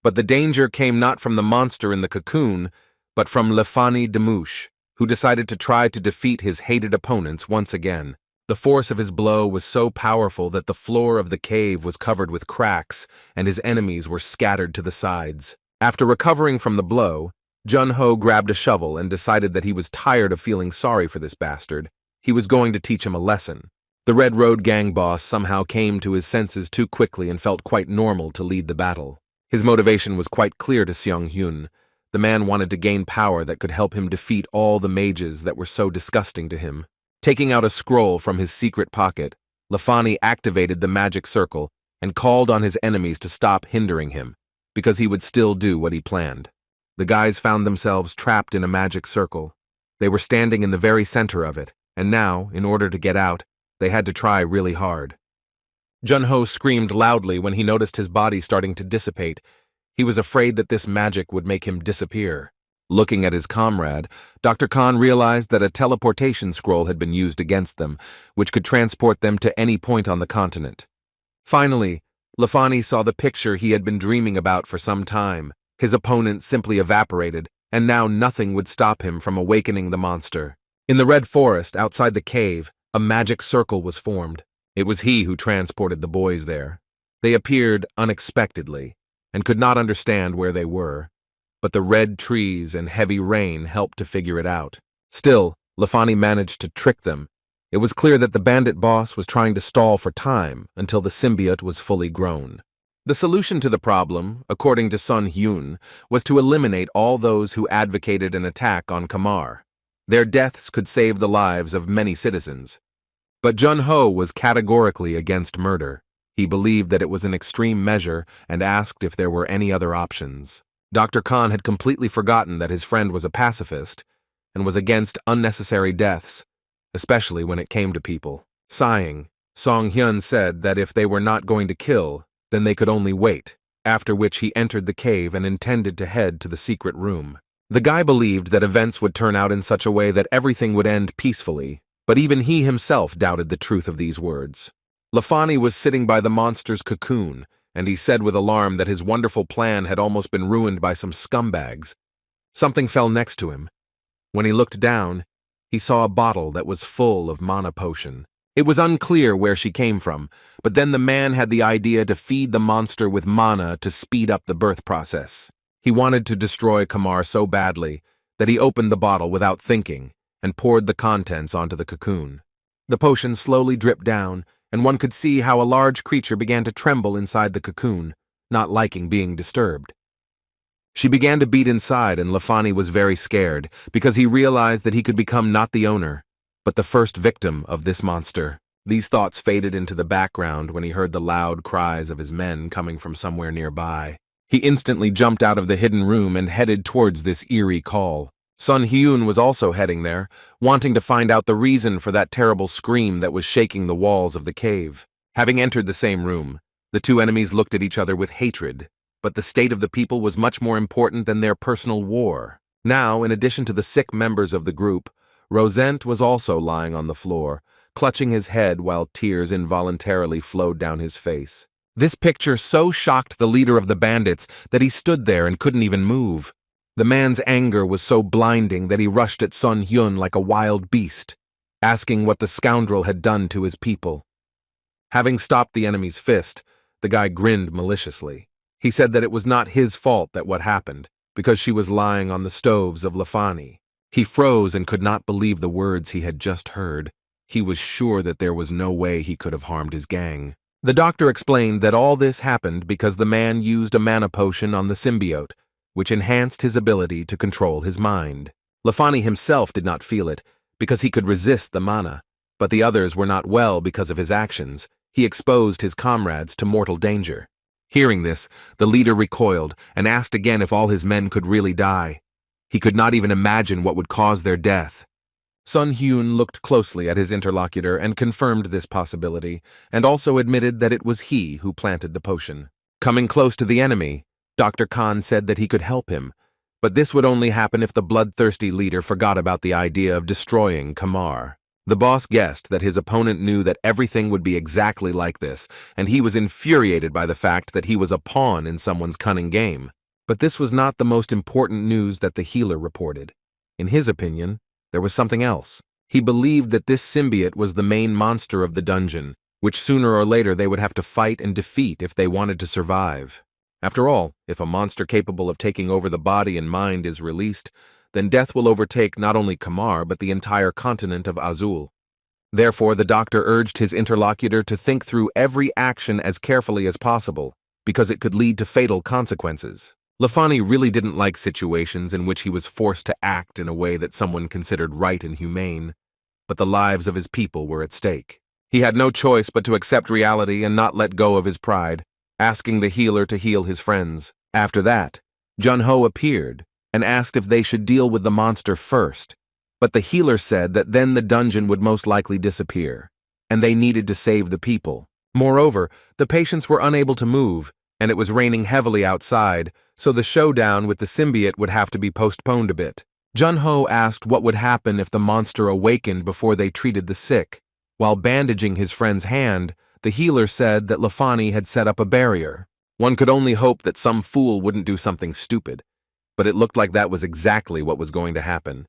But the danger came not from the monster in the cocoon, but from Lefani Demouche, who decided to try to defeat his hated opponents once again. The force of his blow was so powerful that the floor of the cave was covered with cracks, and his enemies were scattered to the sides. After recovering from the blow, Jun-ho grabbed a shovel and decided that he was tired of feeling sorry for this bastard. He was going to teach him a lesson. The Red Road gang boss somehow came to his senses too quickly and felt quite normal to lead the battle. His motivation was quite clear to Seong-hyun. The man wanted to gain power that could help him defeat all the mages that were so disgusting to him. Taking out a scroll from his secret pocket, Lefani activated the magic circle and called on his enemies to stop hindering him, because he would still do what he planned. The guys found themselves trapped in a magic circle. They were standing in the very center of it, and now, in order to get out, they had to try really hard. Jun-ho screamed loudly when he noticed his body starting to dissipate. He was afraid that this magic would make him disappear. Looking at his comrade, Dr. Khan realized that a teleportation scroll had been used against them, which could transport them to any point on the continent. Finally, Lefani saw the picture he had been dreaming about for some time. His opponent simply evaporated, and now nothing would stop him from awakening the monster. In the Red Forest, outside the cave, a magic circle was formed. It was he who transported the boys there. They appeared unexpectedly, and could not understand where they were. But the red trees and heavy rain helped to figure it out. Still, Lefani managed to trick them. It was clear that the bandit boss was trying to stall for time until the symbiote was fully grown. The solution to the problem, according to Sun Hyun, was to eliminate all those who advocated an attack on Kamar. Their deaths could save the lives of many citizens. But Jun-ho was categorically against murder. He believed that it was an extreme measure and asked if there were any other options. Dr. Khan had completely forgotten that his friend was a pacifist and was against unnecessary deaths, especially when it came to people. Sighing, Song-hyun said that if they were not going to kill, then they could only wait, after which he entered the cave and intended to head to the secret room. The guy believed that events would turn out in such a way that everything would end peacefully, but even he himself doubted the truth of these words. Lefani was sitting by the monster's cocoon, and he said with alarm that his wonderful plan had almost been ruined by some scumbags. Something fell next to him. When he looked down, he saw a bottle that was full of mana potion. It was unclear where she came from, but then the man had the idea to feed the monster with mana to speed up the birth process. He wanted to destroy Kamar so badly that he opened the bottle without thinking and poured the contents onto the cocoon. The potion slowly dripped down, and one could see how a large creature began to tremble inside the cocoon, not liking being disturbed. She began to beat inside, and Lefani was very scared because he realized that he could become not the owner, but the first victim of this monster. These thoughts faded into the background when he heard the loud cries of his men coming from somewhere nearby. He instantly jumped out of the hidden room and headed towards this eerie call. Sun Hyun was also heading there, wanting to find out the reason for that terrible scream that was shaking the walls of the cave. Having entered the same room, the two enemies looked at each other with hatred, but the state of the people was much more important than their personal war. Now, in addition to the sick members of the group, Rosent was also lying on the floor, clutching his head while tears involuntarily flowed down his face. This picture so shocked the leader of the bandits that he stood there and couldn't even move. The man's anger was so blinding that he rushed at Sun Hyun like a wild beast, asking what the scoundrel had done to his people. Having stopped the enemy's fist, the guy grinned maliciously. He said that it was not his fault that what happened, because she was lying on the stoves of Lefani. He froze and could not believe the words he had just heard. He was sure that there was no way he could have harmed his gang. The doctor explained that all this happened because the man used a mana potion on the symbiote, which enhanced his ability to control his mind. Lafani himself did not feel it, because he could resist the mana, but the others were not well because of his actions. He exposed his comrades to mortal danger. Hearing this, the leader recoiled and asked again if all his men could really die. He could not even imagine what would cause their death. Sun Hyun looked closely at his interlocutor and confirmed this possibility, and also admitted that it was he who planted the potion. Coming close to the enemy, Dr. Khan said that he could help him, but this would only happen if the bloodthirsty leader forgot about the idea of destroying Kamar. The boss guessed that his opponent knew that everything would be exactly like this, and he was infuriated by the fact that he was a pawn in someone's cunning game. But this was not the most important news that the healer reported. In his opinion, there was something else. He believed that this symbiote was the main monster of the dungeon, which sooner or later they would have to fight and defeat if they wanted to survive. After all, if a monster capable of taking over the body and mind is released, then death will overtake not only Kamar but the entire continent of Azul. Therefore, the doctor urged his interlocutor to think through every action as carefully as possible, because it could lead to fatal consequences. Lafani really didn't like situations in which he was forced to act in a way that someone considered right and humane, but the lives of his people were at stake. He had no choice but to accept reality and not let go of his pride, asking the healer to heal his friends. After that, Jun-ho appeared and asked if they should deal with the monster first, but the healer said that then the dungeon would most likely disappear, and they needed to save the people. Moreover, the patients were unable to move, and it was raining heavily outside, so the showdown with the symbiote would have to be postponed a bit. Jun-ho asked what would happen if the monster awakened before they treated the sick. While bandaging his friend's hand, the healer said that Lafani had set up a barrier. One could only hope that some fool wouldn't do something stupid, but it looked like that was exactly what was going to happen.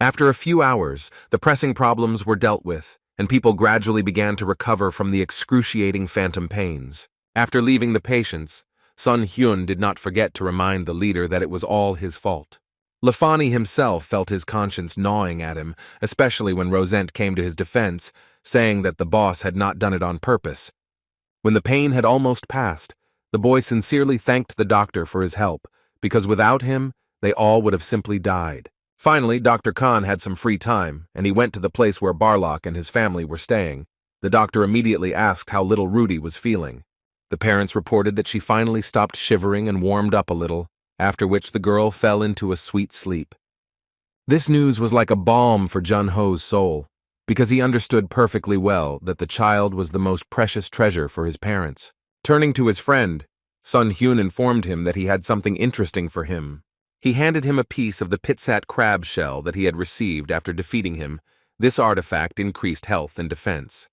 After a few hours, the pressing problems were dealt with, and people gradually began to recover from the excruciating phantom pains. After leaving the patients, Sun Hyun did not forget to remind the leader that it was all his fault. Lafani himself felt his conscience gnawing at him, especially when Rosent came to his defense, saying that the boss had not done it on purpose. When the pain had almost passed, the boy sincerely thanked the doctor for his help, because without him, they all would have simply died. Finally, Dr. Khan had some free time, and he went to the place where Barlock and his family were staying. The doctor immediately asked how little Rudy was feeling. The parents reported that she finally stopped shivering and warmed up a little, after which the girl fell into a sweet sleep. This news was like a balm for Jun-ho's soul, because he understood perfectly well that the child was the most precious treasure for his parents. Turning to his friend, Sun Hyun informed him that he had something interesting for him. He handed him a piece of the Pitsat crab shell that he had received after defeating him. This artifact increased health and defense.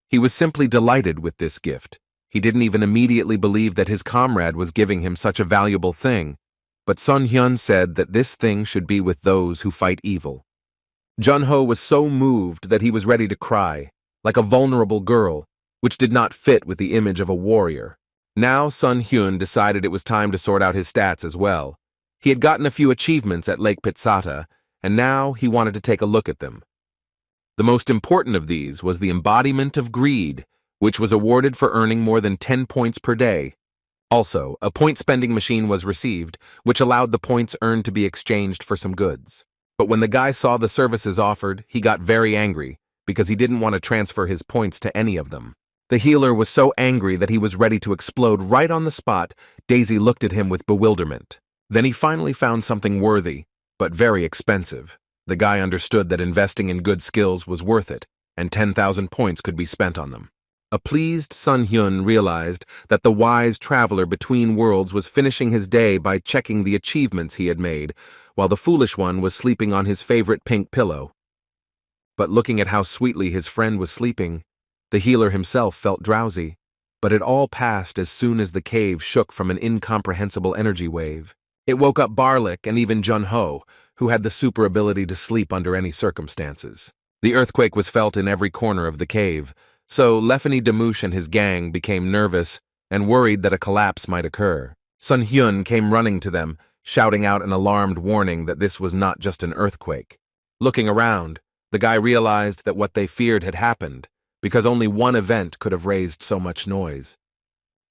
He was simply delighted with this gift. He didn't even immediately believe that his comrade was giving him such a valuable thing, but Sun Hyun said that this thing should be with those who fight evil. Jun-ho was so moved that he was ready to cry, like a vulnerable girl, which did not fit with the image of a warrior. Now Sun Hyun decided it was time to sort out his stats as well. He had gotten a few achievements at Lake Pitsata, and now he wanted to take a look at them. The most important of these was the embodiment of greed, which was awarded for earning more than 10 points per day. Also, a point-spending machine was received, which allowed the points earned to be exchanged for some goods. But when the guy saw the services offered, he got very angry, because he didn't want to transfer his points to any of them. The healer was so angry that he was ready to explode right on the spot. Daisy looked at him with bewilderment. Then he finally found something worthy, but very expensive. The guy understood that investing in good skills was worth it, and 10,000 points could be spent on them. A pleased Sun Hyun realized that the wise traveler between worlds was finishing his day by checking the achievements he had made, while the foolish one was sleeping on his favorite pink pillow. But looking at how sweetly his friend was sleeping, the healer himself felt drowsy. But it all passed as soon as the cave shook from an incomprehensible energy wave. It woke up Barlick and even Jun-ho, who had the super ability to sleep under any circumstances. The earthquake was felt in every corner of the cave, so Lefany Damouche and his gang became nervous and worried that a collapse might occur. Sun Hyun came running to them, shouting out an alarmed warning that this was not just an earthquake. Looking around, the guy realized that what they feared had happened. because only one event could have raised so much noise.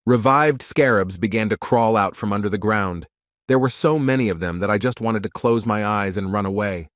Revived scarabs began to crawl out from under the ground. There were so many of them that I just wanted to close my eyes and run away.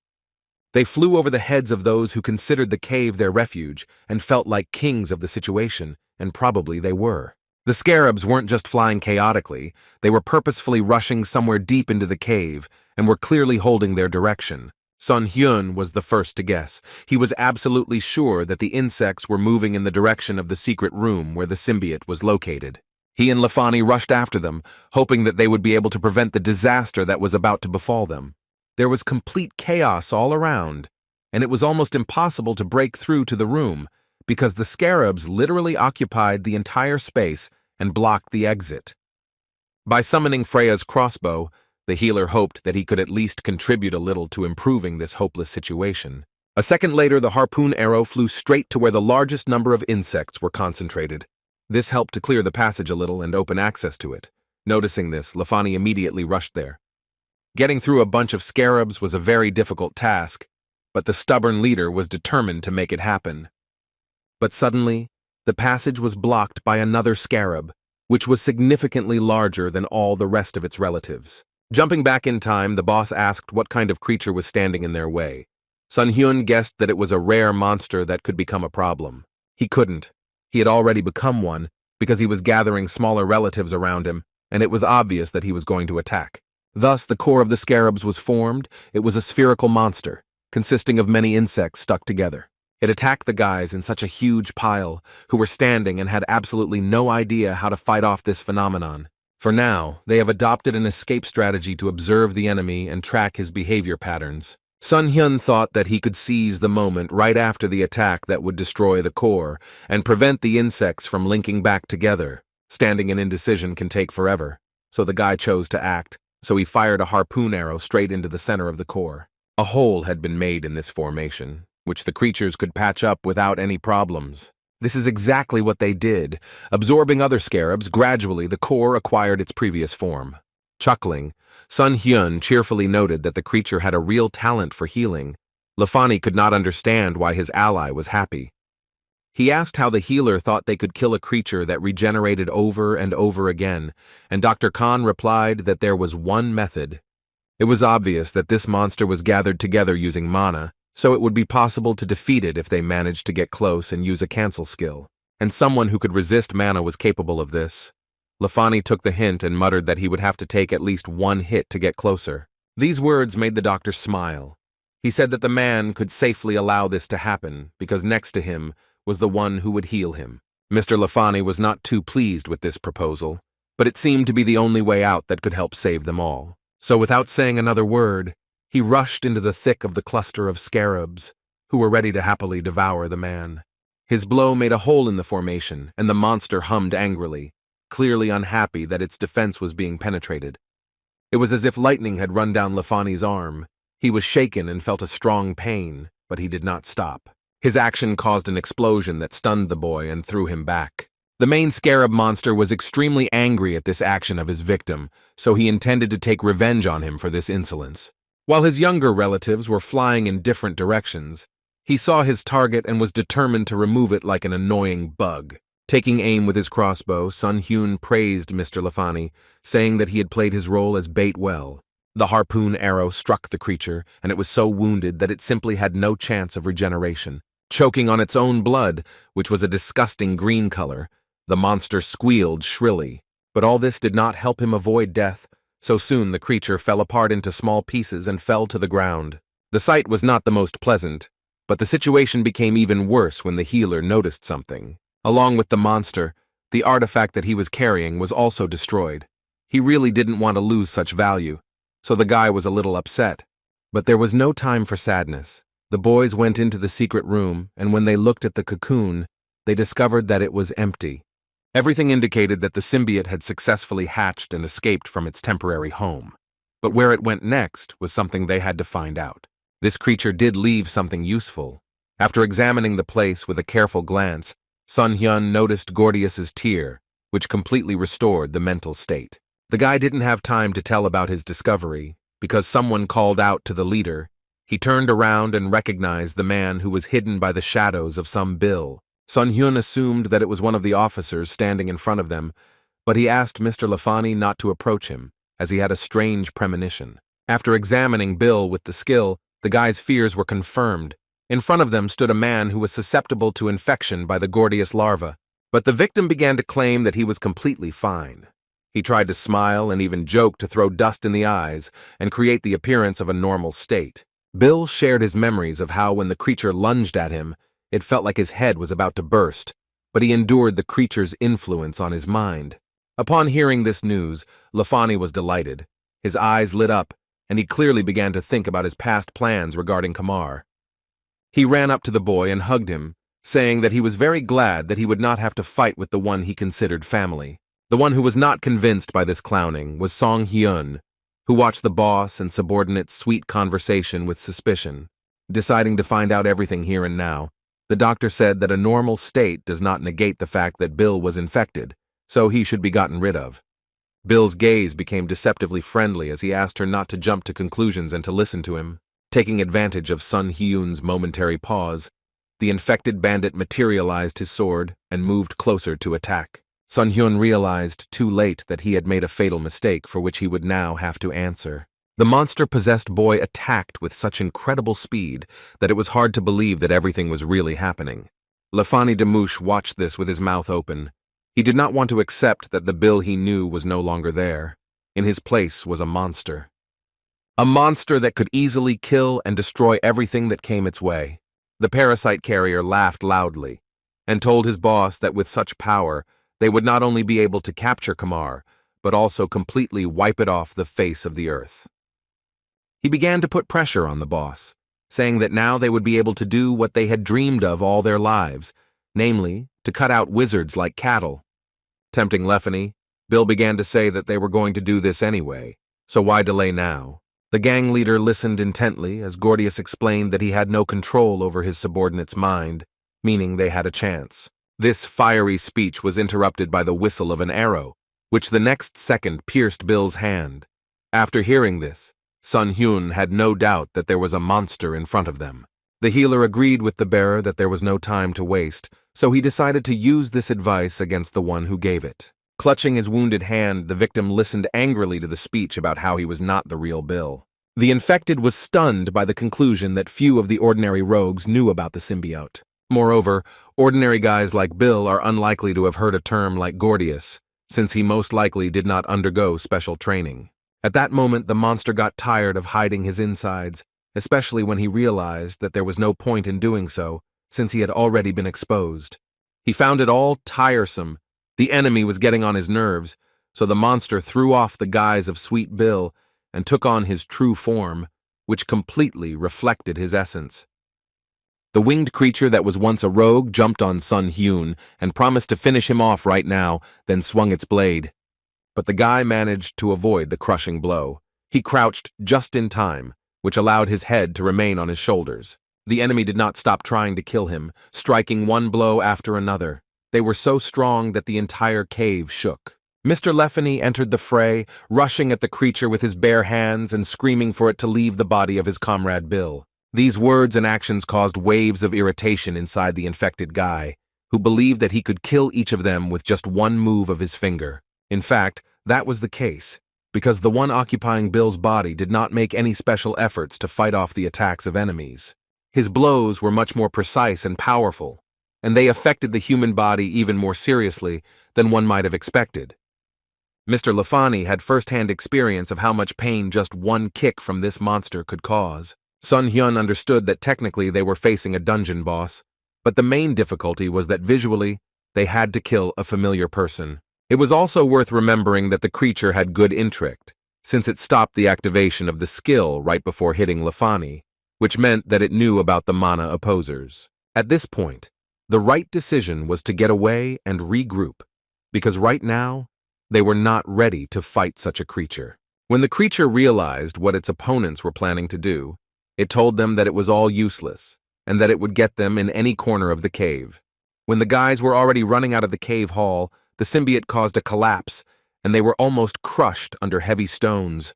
They flew over the heads of those who considered the cave their refuge and felt like kings of the situation, and probably they were. The scarabs weren't just flying chaotically, they were purposefully rushing somewhere deep into the cave and were clearly holding their direction. Sun Hyun was the first to guess. He was absolutely sure that the insects were moving in the direction of the secret room where the symbiote was located. He and Lafani rushed after them, hoping that they would be able to prevent the disaster that was about to befall them. There was complete chaos all around, and it was almost impossible to break through to the room, because the scarabs literally occupied the entire space and blocked the exit. By summoning Freya's crossbow, the healer hoped that he could at least contribute a little to improving this hopeless situation. A second later, the harpoon arrow flew straight to where the largest number of insects were concentrated. This helped to clear the passage a little and open access to it. Noticing this, Lafani immediately rushed there. Getting through a bunch of scarabs was a very difficult task, but the stubborn leader was determined to make it happen. But suddenly, the passage was blocked by another scarab, which was significantly larger than all the rest of its relatives. Jumping back in time, the boss asked what kind of creature was standing in their way. Sun Hyun guessed that it was a rare monster that could become a problem. He couldn't. He had already become one because he was gathering smaller relatives around him, and it was obvious that he was going to attack. Thus, the core of the scarabs was formed. It was a spherical monster, consisting of many insects stuck together. It attacked the guys in such a huge pile, who were standing and had absolutely no idea how to fight off this phenomenon. For now, they have adopted an escape strategy to observe the enemy and track his behavior patterns. Sun Hyun thought that he could seize the moment right after the attack that would destroy the core and prevent the insects from linking back together. Standing in indecision can take forever, so the guy chose to act, so he fired a harpoon arrow straight into the center of the core. A hole had been made in this formation, which the creatures could patch up without any problems. This is exactly what they did. Absorbing other scarabs, gradually the core acquired its previous form. Chuckling, Sun Hyun cheerfully noted that the creature had a real talent for healing. Lafani could not understand why his ally was happy. He asked how the healer thought they could kill a creature that regenerated over and over again, and Dr. Khan replied that there was one method. It was obvious that this monster was gathered together using mana, so it would be possible to defeat it if they managed to get close and use a cancel skill. And someone who could resist mana was capable of this. Lafani took the hint and muttered that he would have to take at least one hit to get closer. These words made the doctor smile. He said that the man could safely allow this to happen because next to him was the one who would heal him. Mr. Lafani was not too pleased with this proposal, but it seemed to be the only way out that could help save them all. So without saying another word, he rushed into the thick of the cluster of scarabs, who were ready to happily devour the man. His blow made a hole in the formation, and the monster hummed angrily, clearly unhappy that its defense was being penetrated. It was as if lightning had run down Lafani's arm. He was shaken and felt a strong pain, but he did not stop. His action caused an explosion that stunned the boy and threw him back. The main scarab monster was extremely angry at this action of his victim, so he intended to take revenge on him for this insolence. While his younger relatives were flying in different directions, he saw his target and was determined to remove it like an annoying bug. Taking aim with his crossbow, Sun Hyun praised Mr. Lafani, saying that he had played his role as bait well. The harpoon arrow struck the creature, and it was so wounded that it simply had no chance of regeneration. Choking on its own blood, which was a disgusting green color, the monster squealed shrilly. But all this did not help him avoid death. So soon the creature fell apart into small pieces and fell to the ground. The sight was not the most pleasant, but the situation became even worse when the healer noticed something. Along with the monster, the artifact that he was carrying was also destroyed. He really didn't want to lose such value, so the guy was a little upset. But there was no time for sadness. The boys went into the secret room, and when they looked at the cocoon, they discovered that it was empty. Everything indicated that the symbiote had successfully hatched and escaped from its temporary home. But where it went next was something they had to find out. This creature did leave something useful. After examining the place with a careful glance, Sun Hyun noticed Gordius's tear, which completely restored the mental state. The guy didn't have time to tell about his discovery, because someone called out to the leader. He turned around and recognized the man who was hidden by the shadows of some bill. Sun Hyun assumed that it was one of the officers standing in front of them, but he asked Mr. Lafani not to approach him, as he had a strange premonition. After examining Bill with the skill, the guy's fears were confirmed. In front of them stood a man who was susceptible to infection by the Gordius larva, but the victim began to claim that he was completely fine. He tried to smile and even joked to throw dust in the eyes and create the appearance of a normal state. Bill shared his memories of how when the creature lunged at him, it felt like his head was about to burst, but he endured the creature's influence on his mind. Upon hearing this news, Lafani was delighted. His eyes lit up, and he clearly began to think about his past plans regarding Kamar. He ran up to the boy and hugged him, saying that he was very glad that he would not have to fight with the one he considered family. The one who was not convinced by this clowning was Song Hyun, who watched the boss and subordinate's sweet conversation with suspicion. Deciding to find out everything here and now, the doctor said that a normal state does not negate the fact that Bill was infected, so he should be gotten rid of. Bill's gaze became deceptively friendly as he asked her not to jump to conclusions and to listen to him. Taking advantage of Sun Hyun's momentary pause, the infected bandit materialized his sword and moved closer to attack. Sun Hyun realized too late that he had made a fatal mistake for which he would now have to answer. The monster-possessed boy attacked with such incredible speed that it was hard to believe that everything was really happening. Lafani Demouche watched this with his mouth open. He did not want to accept that the Bill he knew was no longer there. In his place was a monster. A monster that could easily kill and destroy everything that came its way. The parasite carrier laughed loudly and told his boss that with such power, they would not only be able to capture Kamar, but also completely wipe it off the face of the earth. He began to put pressure on the boss, saying that now they would be able to do what they had dreamed of all their lives, namely, to cut out wizards like cattle. Tempting Lefany, Bill began to say that they were going to do this anyway, so why delay now? The gang leader listened intently as Gordius explained that he had no control over his subordinate's mind, meaning they had a chance. This fiery speech was interrupted by the whistle of an arrow, which the next second pierced Bill's hand. After hearing this, Sun Hyun had no doubt that there was a monster in front of them. The healer agreed with the bearer that there was no time to waste, so he decided to use this advice against the one who gave it. Clutching his wounded hand, the victim listened angrily to the speech about how he was not the real Bill. The infected was stunned by the conclusion that few of the ordinary rogues knew about the symbiote. Moreover, ordinary guys like Bill are unlikely to have heard a term like Gordius, since he most likely did not undergo special training. At that moment, the monster got tired of hiding his insides, especially when he realized that there was no point in doing so, since he had already been exposed. He found it all tiresome. The enemy was getting on his nerves, so the monster threw off the guise of Sweet Bill and took on his true form, which completely reflected his essence. The winged creature that was once a rogue jumped on Sun Hyun and promised to finish him off right now, then swung its blade. But the guy managed to avoid the crushing blow. He crouched just in time, which allowed his head to remain on his shoulders. The enemy did not stop trying to kill him, striking one blow after another. They were so strong that the entire cave shook. Mr. Lefany entered the fray, rushing at the creature with his bare hands and screaming for it to leave the body of his comrade Bill. These words and actions caused waves of irritation inside the infected guy, who believed that he could kill each of them with just one move of his finger. In fact, that was the case, because the one occupying Bill's body did not make any special efforts to fight off the attacks of enemies. His blows were much more precise and powerful, and they affected the human body even more seriously than one might have expected. Mr. Lafani had first-hand experience of how much pain just one kick from this monster could cause. Sun Hyun understood that technically they were facing a dungeon boss, but the main difficulty was that visually, they had to kill a familiar person. It was also worth remembering that the creature had good intellect, since it stopped the activation of the skill right before hitting Lafani, which meant that it knew about the mana opposers. At this point, the right decision was to get away and regroup, because right now, they were not ready to fight such a creature. When the creature realized what its opponents were planning to do, it told them that it was all useless, and that it would get them in any corner of the cave. When the guys were already running out of the cave hall, the symbiote caused a collapse, and they were almost crushed under heavy stones.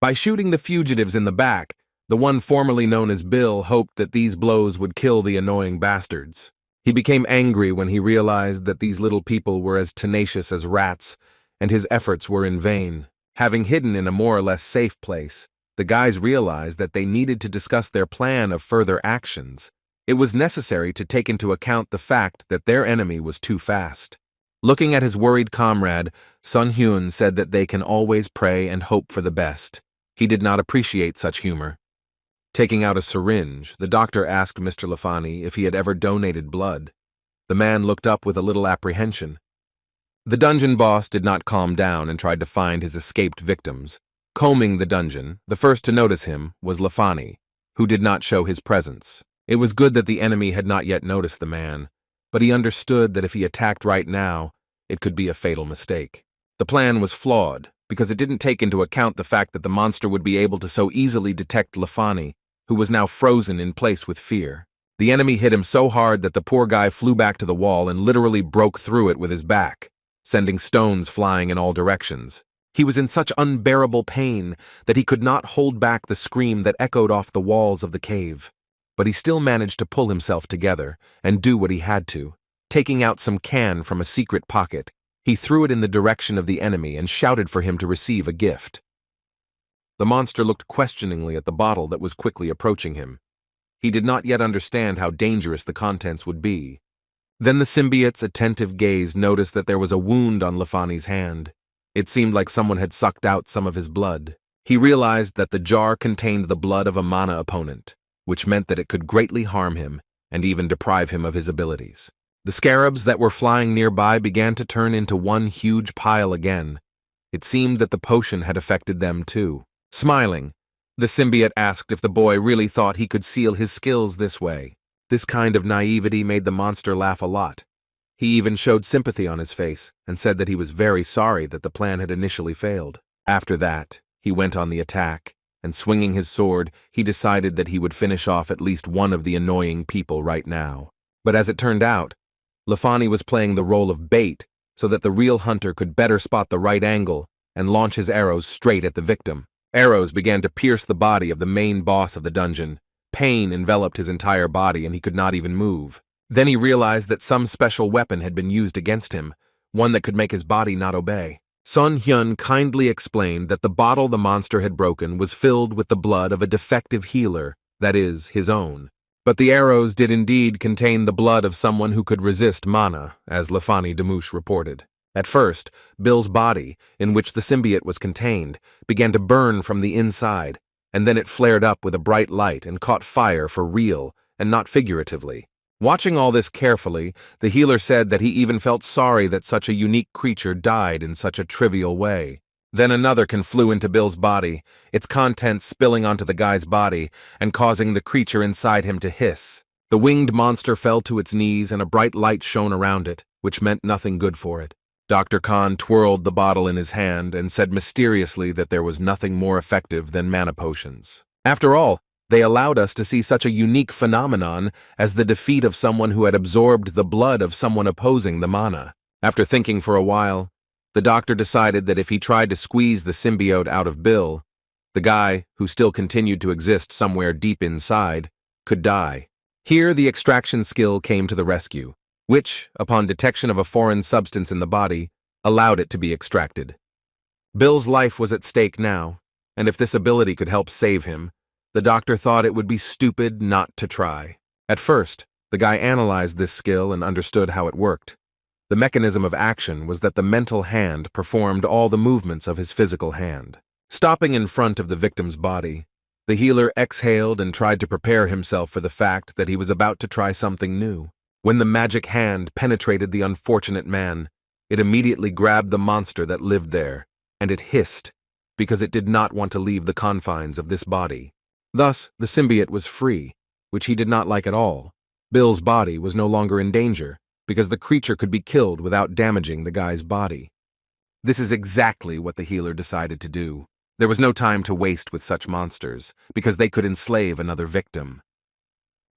By shooting the fugitives in the back, the one formerly known as Bill hoped that these blows would kill the annoying bastards. He became angry when he realized that these little people were as tenacious as rats, and his efforts were in vain. Having hidden in a more or less safe place, the guys realized that they needed to discuss their plan of further actions. It was necessary to take into account the fact that their enemy was too fast. Looking at his worried comrade, Sun Hyun said that they can always pray and hope for the best. He did not appreciate such humor. Taking out a syringe, the doctor asked Mr. Lafani if he had ever donated blood. The man looked up with a little apprehension. The dungeon boss did not calm down and tried to find his escaped victims. Combing the dungeon, the first to notice him was Lafani, who did not show his presence. It was good that the enemy had not yet noticed the man, but he understood that if he attacked right now, it could be a fatal mistake. The plan was flawed, because it didn't take into account the fact that the monster would be able to so easily detect Lafani, who was now frozen in place with fear. The enemy hit him so hard that the poor guy flew back to the wall and literally broke through it with his back, sending stones flying in all directions. He was in such unbearable pain that he could not hold back the scream that echoed off the walls of the cave. But he still managed to pull himself together and do what he had to. Taking out some can from a secret pocket, he threw it in the direction of the enemy and shouted for him to receive a gift. The monster looked questioningly at the bottle that was quickly approaching him. He did not yet understand how dangerous the contents would be. Then the symbiote's attentive gaze noticed that there was a wound on Lafani's hand. It seemed like someone had sucked out some of his blood. He realized that the jar contained the blood of a mana opponent, which meant that it could greatly harm him and even deprive him of his abilities. The scarabs that were flying nearby began to turn into one huge pile again. It seemed that the potion had affected them too. Smiling, the symbiote asked if the boy really thought he could seal his skills this way. This kind of naivety made the monster laugh a lot. He even showed sympathy on his face and said that he was very sorry that the plan had initially failed. After that, he went on the attack, and swinging his sword, he decided that he would finish off at least one of the annoying people right now. But as it turned out, Lafani was playing the role of bait so that the real hunter could better spot the right angle and launch his arrows straight at the victim. Arrows began to pierce the body of the main boss of the dungeon. Pain enveloped his entire body and he could not even move. Then he realized that some special weapon had been used against him, one that could make his body not obey. Sun Hyun kindly explained that the bottle the monster had broken was filled with the blood of a defective healer, that is, his own. But the arrows did indeed contain the blood of someone who could resist mana, as Lafani Demouche reported. At first, Bill's body, in which the symbiote was contained, began to burn from the inside, and then it flared up with a bright light and caught fire for real, and not figuratively. Watching all this carefully, the healer said that he even felt sorry that such a unique creature died in such a trivial way. Then another can flew into Bill's body, its contents spilling onto the guy's body and causing the creature inside him to hiss. The winged monster fell to its knees and a bright light shone around it, which meant nothing good for it. Dr. Khan twirled the bottle in his hand and said mysteriously that there was nothing more effective than mana potions. After all, they allowed us to see such a unique phenomenon as the defeat of someone who had absorbed the blood of someone opposing the mana. After thinking for a while, the doctor decided that if he tried to squeeze the symbiote out of Bill, the guy, who still continued to exist somewhere deep inside, could die. Here the extraction skill came to the rescue, which, upon detection of a foreign substance in the body, allowed it to be extracted. Bill's life was at stake now, and if this ability could help save him, the doctor thought it would be stupid not to try. At first, the guy analyzed this skill and understood how it worked. The mechanism of action was that the mental hand performed all the movements of his physical hand. Stopping in front of the victim's body, the healer exhaled and tried to prepare himself for the fact that he was about to try something new. When the magic hand penetrated the unfortunate man, it immediately grabbed the monster that lived there, and it hissed, because it did not want to leave the confines of this body. Thus, the symbiote was free, which he did not like at all. Bill's body was no longer in danger, because the creature could be killed without damaging the guy's body. This is exactly what the healer decided to do. There was no time to waste with such monsters, because they could enslave another victim.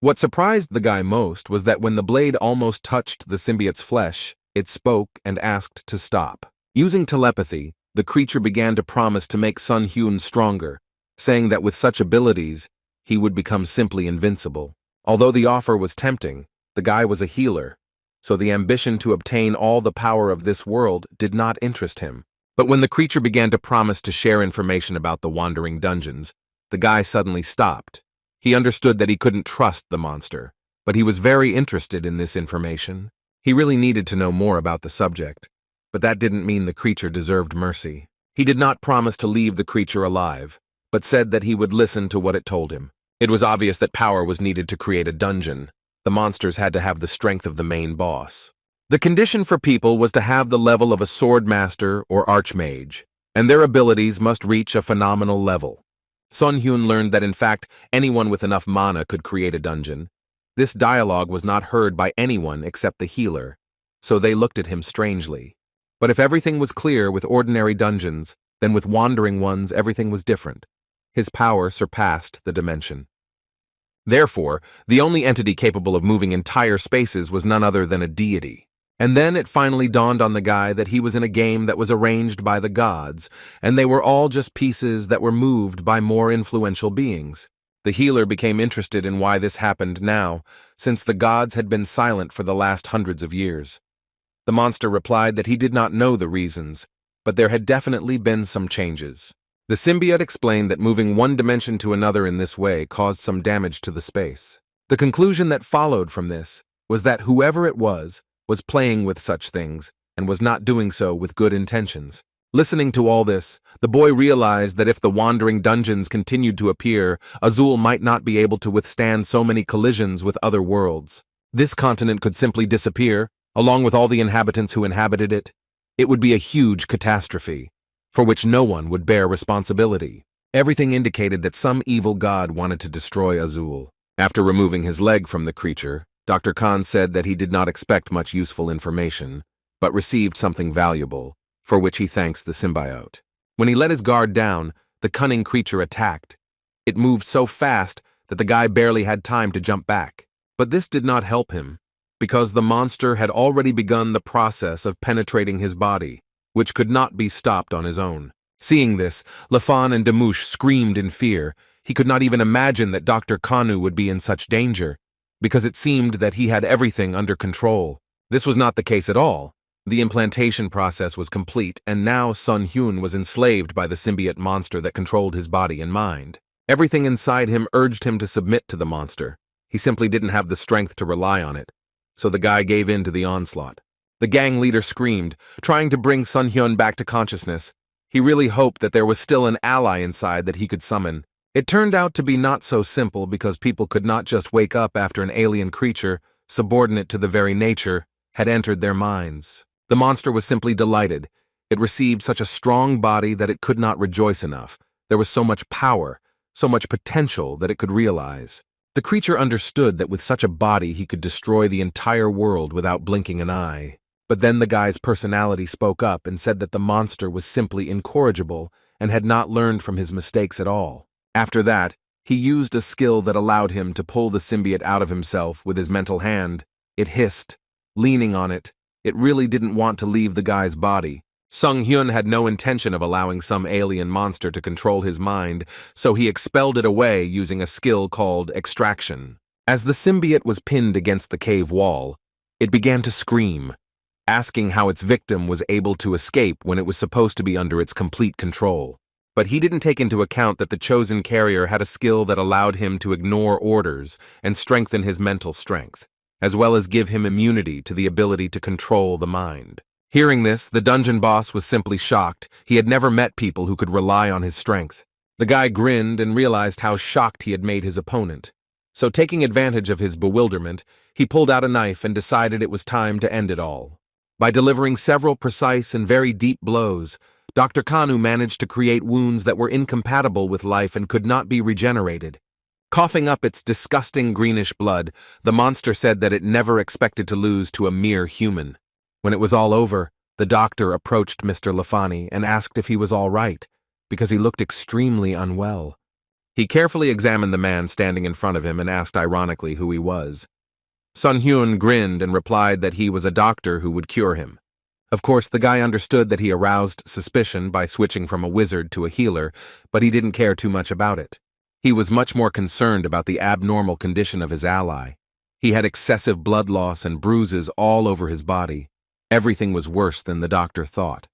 What surprised the guy most was that when the blade almost touched the symbiote's flesh, it spoke and asked to stop. Using telepathy, the creature began to promise to make Sun Hyun stronger, saying that with such abilities, he would become simply invincible. Although the offer was tempting, The guy was a healer, so the ambition to obtain all the power of this world did not interest him. But when the creature began to promise to share information about the wandering dungeons, the guy suddenly stopped. He understood that he couldn't trust the monster, but he was very interested in this information. He really needed to know more about the subject, but that didn't mean the creature deserved mercy. He did not promise to leave the creature alive, but said that he would listen to what it told him. It was obvious that power was needed to create a dungeon. The monsters had to have the strength of the main boss. The condition for people was to have the level of a sword master or archmage, and their abilities must reach a phenomenal level. Sun Hyun learned that in fact anyone with enough mana could create a dungeon. This dialogue was not heard by anyone except the healer, so they looked at him strangely. But if everything was clear with ordinary dungeons, then with wandering ones everything was different. His power surpassed the dimension. Therefore, the only entity capable of moving entire spaces was none other than a deity. And then it finally dawned on the guy that he was in a game that was arranged by the gods, and they were all just pieces that were moved by more influential beings. The healer became interested in why this happened now, since the gods had been silent for the last hundreds of years. The monster replied that he did not know the reasons, but there had definitely been some changes. The symbiote explained that moving one dimension to another in this way caused some damage to the space. The conclusion that followed from this was that whoever it was playing with such things and was not doing so with good intentions. Listening to all this, the boy realized that if the wandering dungeons continued to appear, Azul might not be able to withstand so many collisions with other worlds. This continent could simply disappear, along with all the inhabitants who inhabited it. It would be a huge catastrophe, for which no one would bear responsibility. Everything indicated that some evil god wanted to destroy Azul. After removing his leg from the creature, Dr. Khan said that he did not expect much useful information, but received something valuable, for which he thanks the symbiote. When he let his guard down, the cunning creature attacked. It moved so fast that the guy barely had time to jump back. But this did not help him, because the monster had already begun the process of penetrating his body, which could not be stopped on his own. Seeing this, Lafan and Demouche screamed in fear. He could not even imagine that Dr. Kanu would be in such danger, because it seemed that he had everything under control. This was not the case at all. The implantation process was complete, and now Sun Hyun was enslaved by the symbiote monster that controlled his body and mind. Everything inside him urged him to submit to the monster. He simply didn't have the strength to rely on it, so the guy gave in to the onslaught. The gang leader screamed, trying to bring Sun Hyun back to consciousness. He really hoped that there was still an ally inside that he could summon. It turned out to be not so simple because people could not just wake up after an alien creature, subordinate to the very nature, had entered their minds. The monster was simply delighted. It received such a strong body that it could not rejoice enough. There was so much power, so much potential that it could realize. The creature understood that with such a body he could destroy the entire world without blinking an eye. But then the guy's personality spoke up and said that the monster was simply incorrigible and had not learned from his mistakes at all. After that, he used a skill that allowed him to pull the symbiote out of himself with his mental hand. It hissed, leaning on it. It really didn't want to leave the guy's body. Sung Hyun had no intention of allowing some alien monster to control his mind, so he expelled it away using a skill called extraction. As the symbiote was pinned against the cave wall, it began to scream, asking how its victim was able to escape when it was supposed to be under its complete control. But he didn't take into account that the chosen carrier had a skill that allowed him to ignore orders and strengthen his mental strength, as well as give him immunity to the ability to control the mind. Hearing this, the dungeon boss was simply shocked. He had never met people who could rely on his strength. The guy grinned and realized how shocked he had made his opponent. So taking advantage of his bewilderment, he pulled out a knife and decided it was time to end it all. By delivering several precise and very deep blows, Dr. Kanu managed to create wounds that were incompatible with life and could not be regenerated. Coughing up its disgusting greenish blood, the monster said that it never expected to lose to a mere human. When it was all over, the doctor approached Mr. Lafani and asked if he was all right, because he looked extremely unwell. He carefully examined the man standing in front of him and asked ironically who he was. Sun Hyun grinned and replied that he was a doctor who would cure him. Of course, the guy understood that he aroused suspicion by switching from a wizard to a healer, but he didn't care too much about it. He was much more concerned about the abnormal condition of his ally. He had excessive blood loss and bruises all over his body. Everything was worse than the doctor thought.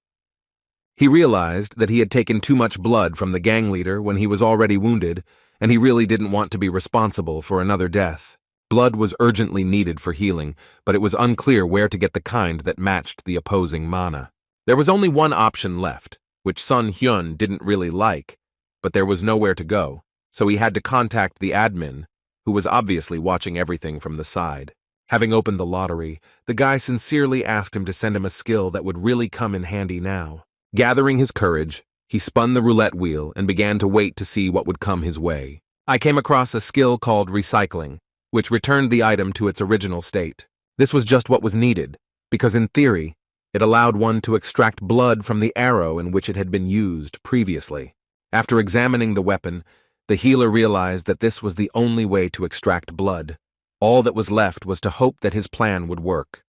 He realized that he had taken too much blood from the gang leader when he was already wounded, and he really didn't want to be responsible for another death. Blood was urgently needed for healing, but it was unclear where to get the kind that matched the opposing mana. There was only one option left, which Sun Hyun didn't really like, but there was nowhere to go, so he had to contact the admin, who was obviously watching everything from the side. Having opened the lottery, the guy sincerely asked him to send him a skill that would really come in handy now. Gathering his courage, he spun the roulette wheel and began to wait to see what would come his way. I came across a skill called recycling, which returned the item to its original state. This was just what was needed, because in theory, it allowed one to extract blood from the arrow in which it had been used previously. After examining the weapon, the healer realized that this was the only way to extract blood. All that was left was to hope that his plan would work.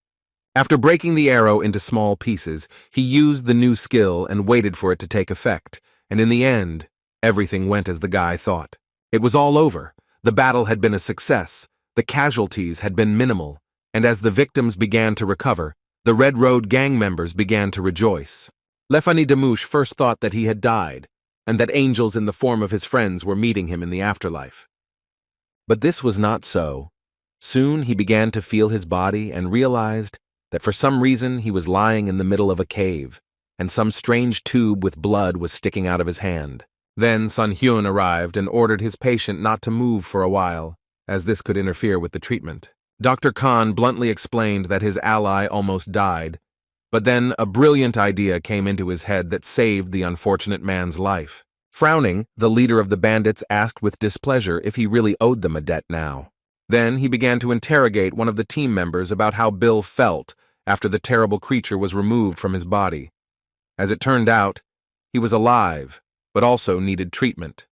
After breaking the arrow into small pieces, he used the new skill and waited for it to take effect, and in the end, everything went as the guy thought. It was all over. The battle had been a success, the casualties had been minimal, and as the victims began to recover, the Red Road gang members began to rejoice. Lefani Demouche first thought that he had died, and that angels in the form of his friends were meeting him in the afterlife. But this was not so. Soon he began to feel his body and realized that for some reason he was lying in the middle of a cave, and some strange tube with blood was sticking out of his hand. Then Sun Hyun arrived and ordered his patient not to move for a while, as this could interfere with the treatment. Dr. Khan bluntly explained that his ally almost died, but then a brilliant idea came into his head that saved the unfortunate man's life. Frowning, the leader of the bandits asked with displeasure if he really owed them a debt now. Then he began to interrogate one of the team members about how Bill felt after the terrible creature was removed from his body. As it turned out, he was alive, but also needed treatment.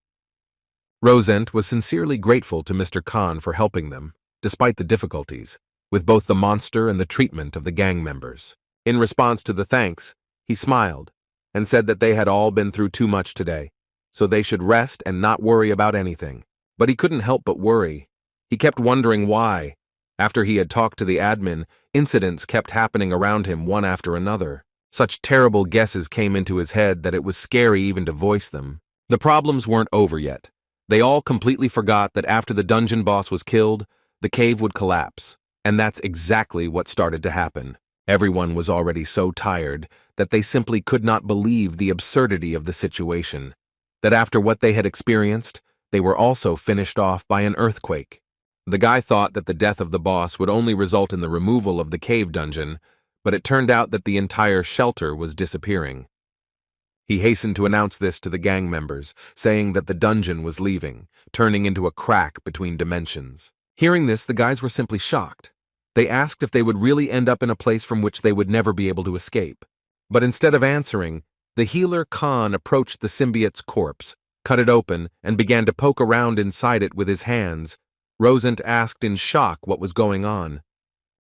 Rosent was sincerely grateful to Mr. Khan for helping them, despite the difficulties, with both the monster and the treatment of the gang members. In response to the thanks, he smiled and said that they had all been through too much today, so they should rest and not worry about anything. But he couldn't help but worry. He kept wondering why. After he had talked to the admin, incidents kept happening around him one after another. Such terrible guesses came into his head that it was scary even to voice them. The problems weren't over yet. They all completely forgot that after the dungeon boss was killed, the cave would collapse. And that's exactly what started to happen. Everyone was already so tired that they simply could not believe the absurdity of the situation. That after what they had experienced, they were also finished off by an earthquake. The guy thought that the death of the boss would only result in the removal of the cave dungeon, but it turned out that the entire shelter was disappearing. He hastened to announce this to the gang members, saying that the dungeon was leaving, turning into a crack between dimensions. Hearing this, the guys were simply shocked. They asked if they would really end up in a place from which they would never be able to escape. But instead of answering, the healer Khan approached the symbiote's corpse, cut it open, and began to poke around inside it with his hands. Rosent asked in shock what was going on.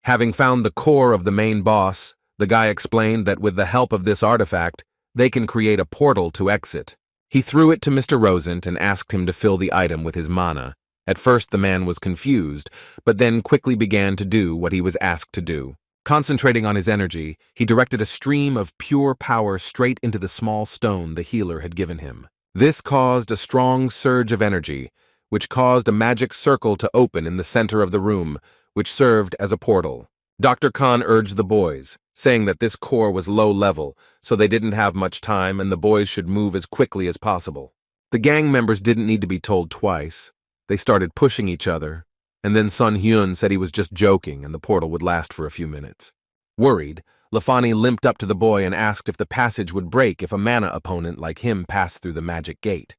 Having found the core of the main boss, the guy explained that with the help of this artifact, they can create a portal to exit. He threw it to Mr. Rosent and asked him to fill the item with his mana. At first the man was confused, but then quickly began to do what he was asked to do. Concentrating on his energy, he directed a stream of pure power straight into the small stone the healer had given him. This caused a strong surge of energy, which caused a magic circle to open in the center of the room, which served as a portal. Dr. Khan urged the boys, saying that this core was low level, so they didn't have much time and the boys should move as quickly as possible. The gang members didn't need to be told twice. They started pushing each other, and then Sun Hyun said he was just joking and the portal would last for a few minutes. Worried, Lefani limped up to the boy and asked if the passage would break if a mana opponent like him passed through the magic gate.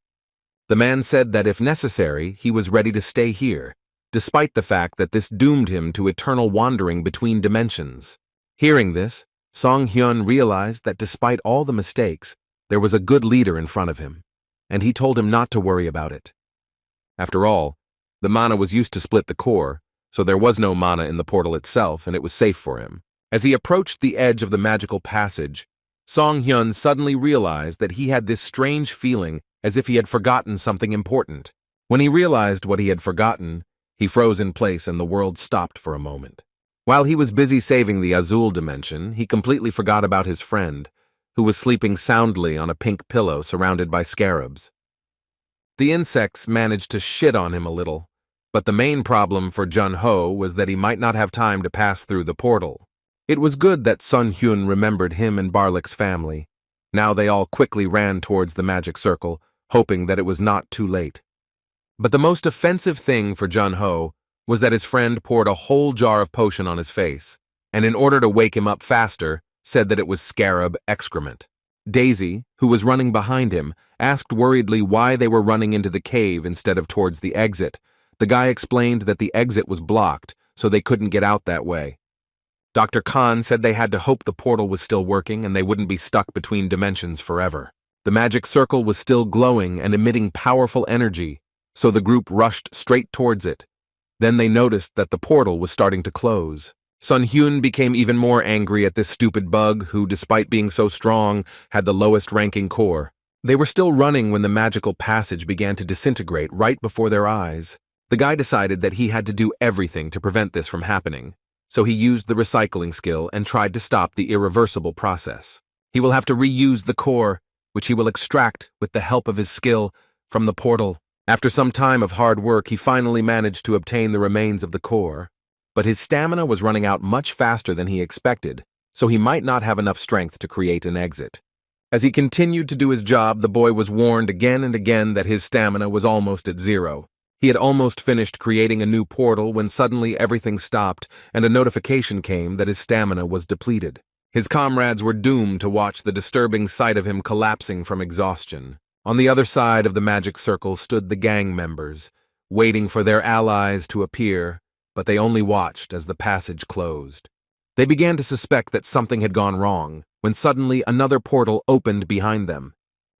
The man said that if necessary, he was ready to stay here, despite the fact that this doomed him to eternal wandering between dimensions. Hearing this, Song Hyun realized that despite all the mistakes, there was a good leader in front of him, and he told him not to worry about it. After all, the mana was used to split the core, so there was no mana in the portal itself and it was safe for him. As he approached the edge of the magical passage, Song Hyun suddenly realized that he had this strange feeling as if he had forgotten something important. When he realized what he had forgotten, He froze in place and the world stopped for a moment. While he was busy saving the Azul dimension, he completely forgot about his friend, who was sleeping soundly on a pink pillow surrounded by scarabs. The insects managed to shit on him a little, but the main problem for Jun-ho was that he might not have time to pass through the portal. It was good that Sun-hyun remembered him and Barlick's family. Now they all quickly ran towards the magic circle, hoping that it was not too late. But the most offensive thing for Jun-ho was that his friend poured a whole jar of potion on his face, and in order to wake him up faster, said that it was scarab excrement. Daisy, who was running behind him, asked worriedly why they were running into the cave instead of towards the exit. The guy explained that the exit was blocked, so they couldn't get out that way. Dr. Khan said they had to hope the portal was still working and they wouldn't be stuck between dimensions forever. The magic circle was still glowing and emitting powerful energy, so the group rushed straight towards it. Then they noticed that the portal was starting to close. Sun-hyun became even more angry at this stupid bug who, despite being so strong, had the lowest ranking core. They were still running when the magical passage began to disintegrate right before their eyes. The guy decided that he had to do everything to prevent this from happening, so he used the recycling skill and tried to stop the irreversible process. He will have to reuse the core, which he will extract with the help of his skill from the portal. After some time of hard work, he finally managed to obtain the remains of the core. But his stamina was running out much faster than he expected, so he might not have enough strength to create an exit. As he continued to do his job, the boy was warned again and again that his stamina was almost at zero. He had almost finished creating a new portal when suddenly everything stopped and a notification came that his stamina was depleted. His comrades were doomed to watch the disturbing sight of him collapsing from exhaustion. On the other side of the magic circle stood the gang members, waiting for their allies to appear, but they only watched as the passage closed. They began to suspect that something had gone wrong, when suddenly another portal opened behind them.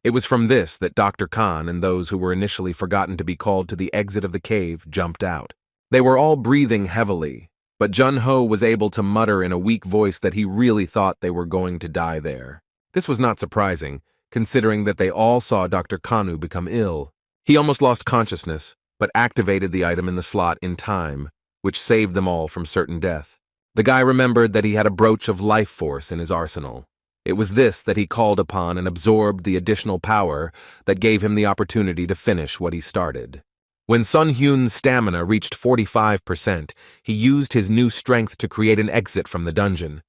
It was from this that Dr. Khan and those who were initially forgotten to be called to the exit of the cave jumped out. They were all breathing heavily, but Jun-ho was able to mutter in a weak voice that he really thought they were going to die there. This was not surprising, considering that they all saw Dr. Kanu become ill. He almost lost consciousness, but activated the item in the slot in time, which saved them all from certain death. The guy remembered that he had a brooch of life force in his arsenal. It was this that he called upon and absorbed the additional power that gave him the opportunity to finish what he started. When Sun-hyun's stamina reached 45%, he used his new strength to create an exit from the dungeon.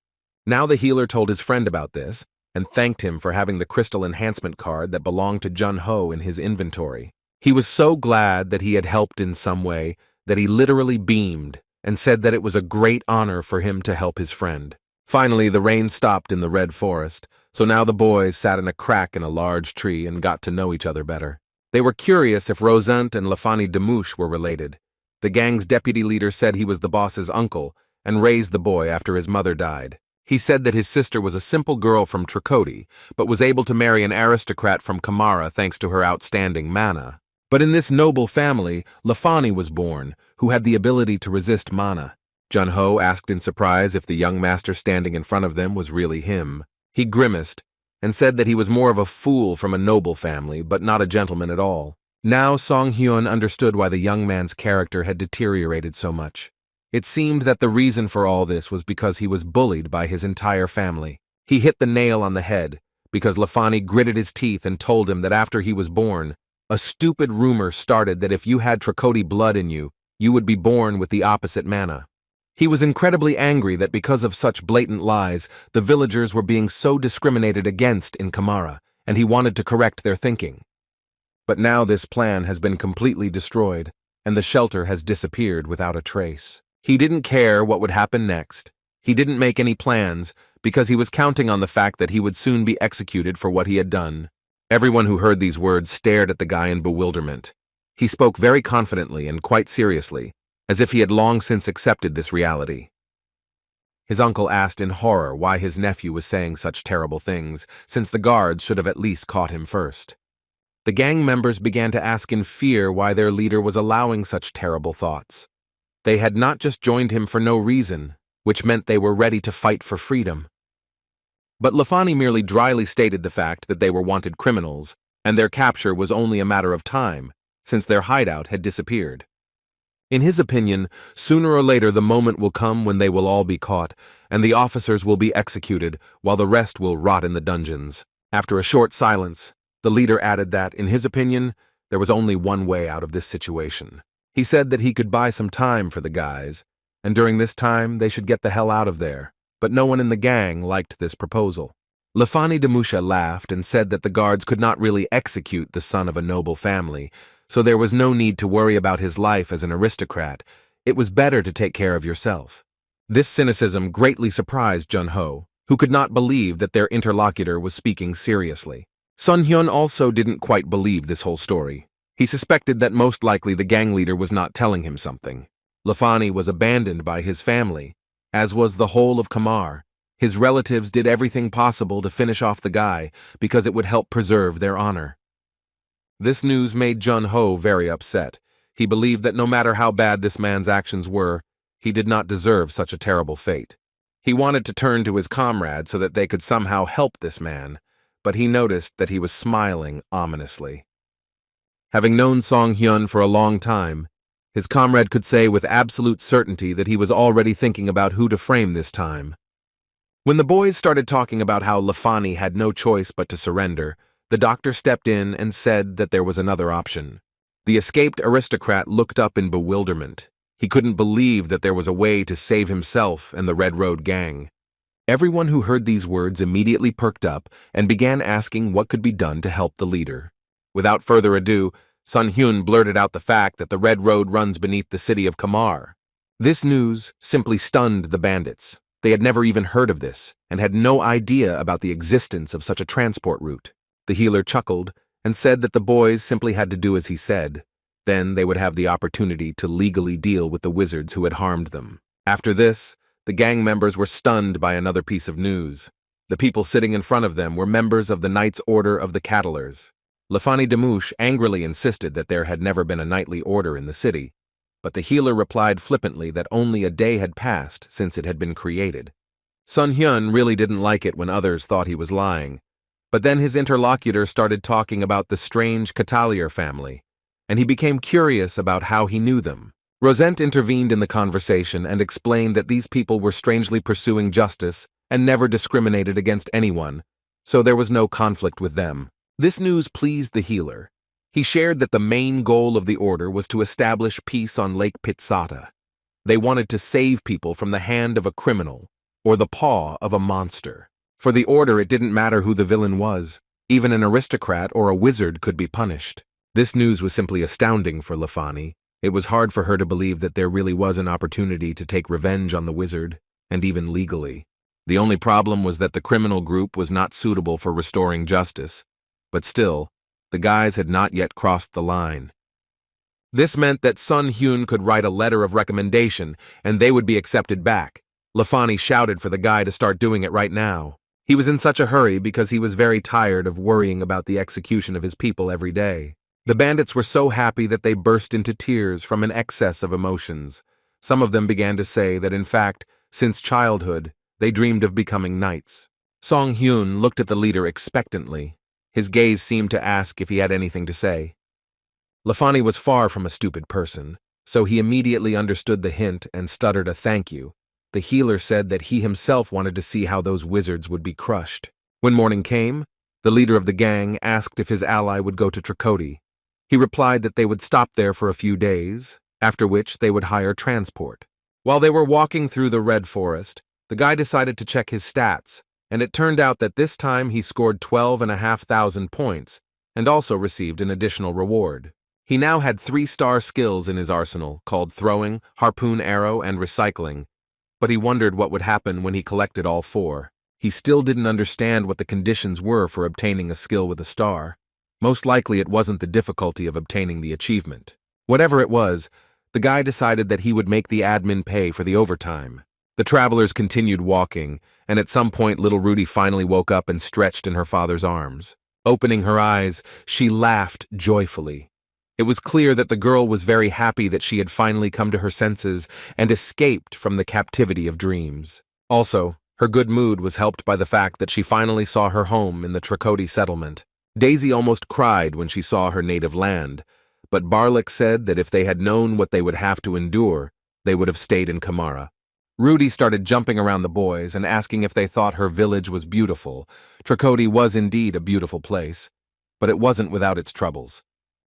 Now the healer told his friend about this and thanked him for having the crystal enhancement card that belonged to Jun-ho in his inventory. He was so glad that he had helped in some way that he literally beamed and said that it was a great honor for him to help his friend. Finally, the rain stopped in the red forest, so now the boys sat in a crack in a large tree and got to know each other better. They were curious if Rosant and Lafani Demouche were related. The gang's deputy leader said he was the boss's uncle and raised the boy after his mother died. He said that his sister was a simple girl from Trikoti, but was able to marry an aristocrat from Kamara thanks to her outstanding mana. But in this noble family, Lafani was born, who had the ability to resist mana. Jun-ho asked in surprise if the young master standing in front of them was really him. He grimaced and said that he was more of a fool from a noble family, but not a gentleman at all. Now Song-hyun understood why the young man's character had deteriorated so much. It seemed that the reason for all this was because he was bullied by his entire family. He hit the nail on the head, because Lafani gritted his teeth and told him that after he was born, a stupid rumor started that if you had Trikoti blood in you, you would be born with the opposite mana. He was incredibly angry that because of such blatant lies, the villagers were being so discriminated against in Kamara, and he wanted to correct their thinking. But now this plan has been completely destroyed, and the shelter has disappeared without a trace. He didn't care what would happen next. He didn't make any plans, because he was counting on the fact that he would soon be executed for what he had done. Everyone who heard these words stared at the guy in bewilderment. He spoke very confidently and quite seriously, as if he had long since accepted this reality. His uncle asked in horror why his nephew was saying such terrible things, since the guards should have at least caught him first. The gang members began to ask in fear why their leader was allowing such terrible thoughts. They had not just joined him for no reason, which meant they were ready to fight for freedom. But Lafani merely dryly stated the fact that they were wanted criminals, and their capture was only a matter of time, since their hideout had disappeared. In his opinion, sooner or later the moment will come when they will all be caught, and the officers will be executed, while the rest will rot in the dungeons. After a short silence, the leader added that, in his opinion, there was only one way out of this situation. He said that he could buy some time for the guys, and during this time they should get the hell out of there, but no one in the gang liked this proposal. Lafani Damusha laughed and said that the guards could not really execute the son of a noble family, so there was no need to worry about his life as an aristocrat. It was better to take care of yourself. This cynicism greatly surprised Jun-ho, who could not believe that their interlocutor was speaking seriously. Sun-hyun also didn't quite believe this whole story. He suspected that most likely the gang leader was not telling him something. Lafani was abandoned by his family, as was the whole of Kamar. His relatives did everything possible to finish off the guy because it would help preserve their honor. This news made Jun-ho very upset. He believed that no matter how bad this man's actions were, he did not deserve such a terrible fate. He wanted to turn to his comrade so that they could somehow help this man, but he noticed that he was smiling ominously. Having known Song-hyun for a long time, his comrade could say with absolute certainty that he was already thinking about who to frame this time. When the boys started talking about how Lafani had no choice but to surrender, the doctor stepped in and said that there was another option. The escaped aristocrat looked up in bewilderment. He couldn't believe that there was a way to save himself and the Red Road gang. Everyone who heard these words immediately perked up and began asking what could be done to help the leader. Without further ado, Sun-hyun blurted out the fact that the Red Road runs beneath the city of Kamar. This news simply stunned the bandits. They had never even heard of this and had no idea about the existence of such a transport route. The healer chuckled and said that the boys simply had to do as he said. Then they would have the opportunity to legally deal with the wizards who had harmed them. After this, the gang members were stunned by another piece of news. The people sitting in front of them were members of the Knights Order of the Cattlers. Lafani Damush angrily insisted that there had never been a knightly order in the city, but the healer replied flippantly that only a day had passed since it had been created. Sun-hyun really didn't like it when others thought he was lying, but then his interlocutor started talking about the strange Catalier family, and he became curious about how he knew them. Rosent intervened in the conversation and explained that these people were strangely pursuing justice and never discriminated against anyone, so there was no conflict with them. This news pleased the healer. He shared that the main goal of the order was to establish peace on Lake Pitsata. They wanted to save people from the hand of a criminal or the paw of a monster. For the order, it didn't matter who the villain was. Even an aristocrat or a wizard could be punished. This news was simply astounding for Lafani. It was hard for her to believe that there really was an opportunity to take revenge on the wizard, and even legally. The only problem was that the criminal group was not suitable for restoring justice, but still, the guys had not yet crossed the line. This meant that Sun-hyun could write a letter of recommendation, and they would be accepted back. Lafani shouted for the guy to start doing it right now. He was in such a hurry because he was very tired of worrying about the execution of his people every day. The bandits were so happy that they burst into tears from an excess of emotions. Some of them began to say that, in fact, since childhood, they dreamed of becoming knights. Song-hyun looked at the leader expectantly. His gaze seemed to ask if he had anything to say. Lafani was far from a stupid person, so he immediately understood the hint and stuttered a thank you. The healer said that he himself wanted to see how those wizards would be crushed. When morning came, the leader of the gang asked if his ally would go to Trikoti. He replied that they would stop there for a few days, after which they would hire transport. While they were walking through the Red Forest, the guy decided to check his stats, and it turned out that this time he scored 12,500 points and also received an additional reward. He now had 3-star skills in his arsenal called throwing, harpoon arrow, and recycling, but he wondered what would happen when he collected all 4. He still didn't understand what the conditions were for obtaining a skill with a star. Most likely it wasn't the difficulty of obtaining the achievement. Whatever it was, the guy decided that he would make the admin pay for the overtime. The travelers continued walking, and at some point little Rudy finally woke up and stretched in her father's arms. Opening her eyes, she laughed joyfully. It was clear that the girl was very happy that she had finally come to her senses and escaped from the captivity of dreams. Also, her good mood was helped by the fact that she finally saw her home in the Trikoti settlement. Daisy almost cried when she saw her native land, but Barlick said that if they had known what they would have to endure, they would have stayed in Kamara. Rudy started jumping around the boys and asking if they thought her village was beautiful. Tracoti was indeed a beautiful place, but it wasn't without its troubles.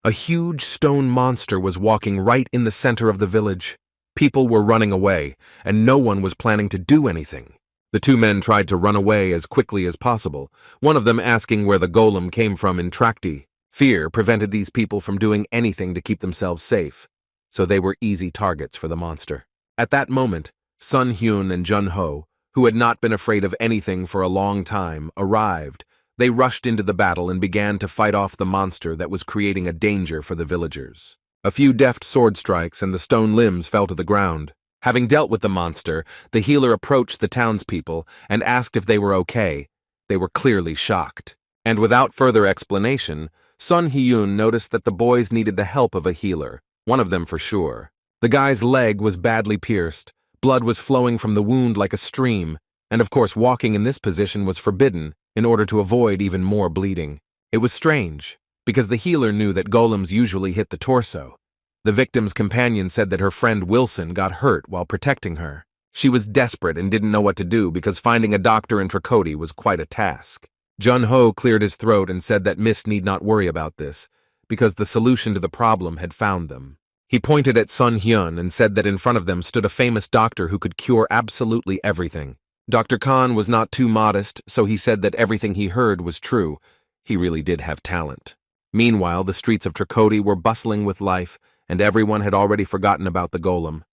A huge stone monster was walking right in the center of the village. People were running away, and no one was planning to do anything. The two men tried to run away as quickly as possible, one of them asking where the golem came from in Trakti. Fear prevented these people from doing anything to keep themselves safe, so they were easy targets for the monster. At that moment, Sun Hyun and Jun Ho, who had not been afraid of anything for a long time, arrived. They rushed into the battle and began to fight off the monster that was creating a danger for the villagers. A few deft sword strikes and the stone limbs fell to the ground. Having dealt with the monster, the healer approached the townspeople and asked if they were okay. They were clearly shocked. And without further explanation, Sun Hyun noticed that the boys needed the help of a healer, one of them for sure. The guy's leg was badly pierced, blood was flowing from the wound like a stream, and of course walking in this position was forbidden in order to avoid even more bleeding. It was strange, because the healer knew that golems usually hit the torso. The victim's companion said that her friend Wilson got hurt while protecting her. She was desperate and didn't know what to do because finding a doctor in Tracoti was quite a task. Jun Ho cleared his throat and said that Miss need not worry about this, because the solution to the problem had found them. He pointed at Sun Hyun and said that in front of them stood a famous doctor who could cure absolutely everything. Dr. Khan was not too modest, so he said that everything he heard was true. He really did have talent. Meanwhile, the streets of Tracoti were bustling with life, and everyone had already forgotten about the golem.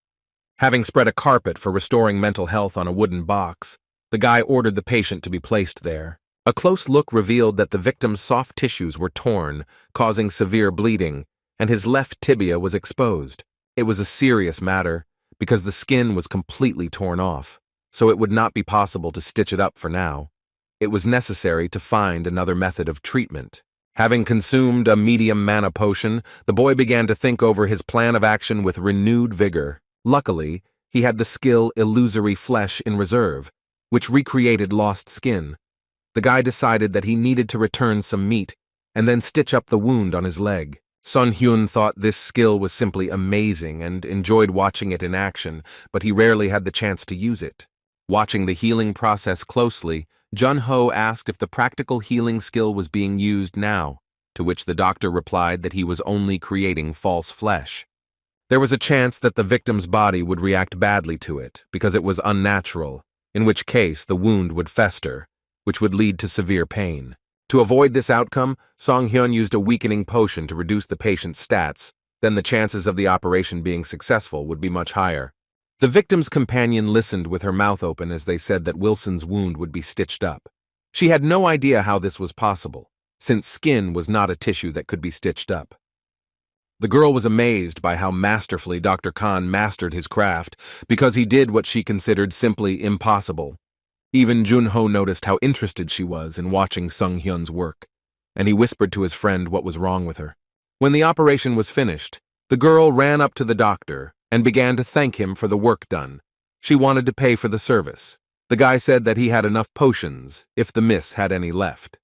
Having spread a carpet for restoring mental health on a wooden box, the guy ordered the patient to be placed there. A close look revealed that the victim's soft tissues were torn, causing severe bleeding, and his left tibia was exposed. It was a serious matter, because the skin was completely torn off, so it would not be possible to stitch it up for now. It was necessary to find another method of treatment. Having consumed a medium mana potion, the boy began to think over his plan of action with renewed vigor. Luckily, he had the skill Illusory Flesh in reserve, which recreated lost skin. The guy decided that he needed to return some meat and then stitch up the wound on his leg. Sun Hyun thought this skill was simply amazing and enjoyed watching it in action, but he rarely had the chance to use it. Watching the healing process closely, Jun Ho asked if the practical healing skill was being used now, to which the doctor replied that he was only creating false flesh. There was a chance that the victim's body would react badly to it because it was unnatural, in which case the wound would fester, which would lead to severe pain. To avoid this outcome, Song Hyun used a weakening potion to reduce the patient's stats. Then the chances of the operation being successful would be much higher. The victim's companion listened with her mouth open as they said that Wilson's wound would be stitched up. She had no idea how this was possible, since skin was not a tissue that could be stitched up. The girl was amazed by how masterfully Dr. Khan mastered his craft, because he did what she considered simply impossible. Even Jun Ho noticed how interested she was in watching Sung Hyun's work, and he whispered to his friend what was wrong with her. When the operation was finished, the girl ran up to the doctor and began to thank him for the work done. She wanted to pay for the service. The guy said that he had enough potions, if the miss had any left.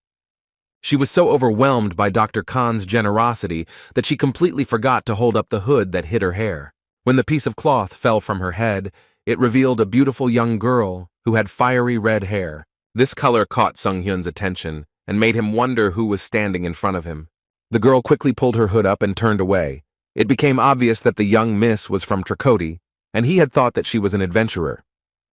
She was so overwhelmed by Dr. Khan's generosity that she completely forgot to hold up the hood that hid her hair. When the piece of cloth fell from her head, it revealed a beautiful young girl who had fiery red hair. This color caught Sung Hyun's attention and made him wonder who was standing in front of him. The girl quickly pulled her hood up and turned away. It became obvious that the young miss was from Tracoti, and he had thought that she was an adventurer.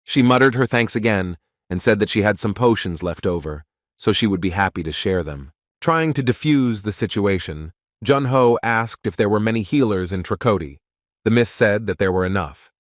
She muttered her thanks again and said that she had some potions left over, so she would be happy to share them. Trying to defuse the situation, Jun Ho asked if there were many healers in Tracoti. The miss said that there were enough.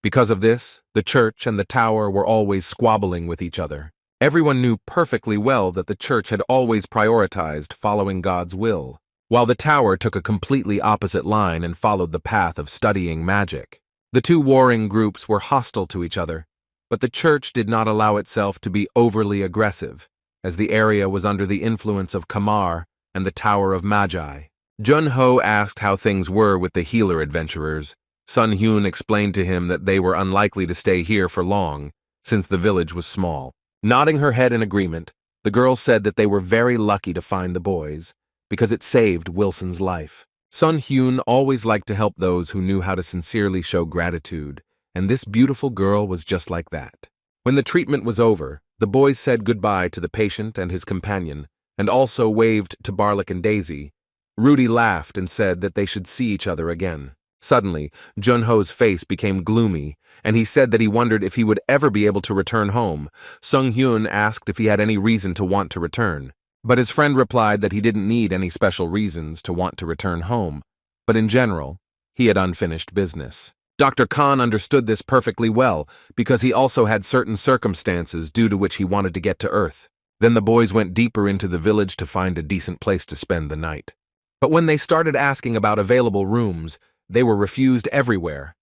Because of this, the church and the tower were always squabbling with each other. Everyone knew perfectly well that the church had always prioritized following God's will, while the tower took a completely opposite line and followed the path of studying magic. The two warring groups were hostile to each other, but the church did not allow itself to be overly aggressive, as the area was under the influence of Kamar and the Tower of Magi. Jun Ho asked how things were with the healer adventurers. Sun Hyun explained to him that they were unlikely to stay here for long, since the village was small. Nodding her head in agreement, the girl said that they were very lucky to find the boys, because it saved Wilson's life. Sun Hyun always liked to help those who knew how to sincerely show gratitude, and this beautiful girl was just like that. When the treatment was over, the boys said goodbye to the patient and his companion, and also waved to Barlick and Daisy. Rudy laughed and said that they should see each other again. Suddenly, Junho's face became gloomy, and he said that he wondered if he would ever be able to return home. Sung Hyun asked if he had any reason to want to return, but his friend replied that he didn't need any special reasons to want to return home, but in general, he had unfinished business. Dr. Khan understood this perfectly well, because he also had certain circumstances due to which he wanted to get to Earth. Then the boys went deeper into the village to find a decent place to spend the night. But when they started asking about available rooms, they were refused everywhere.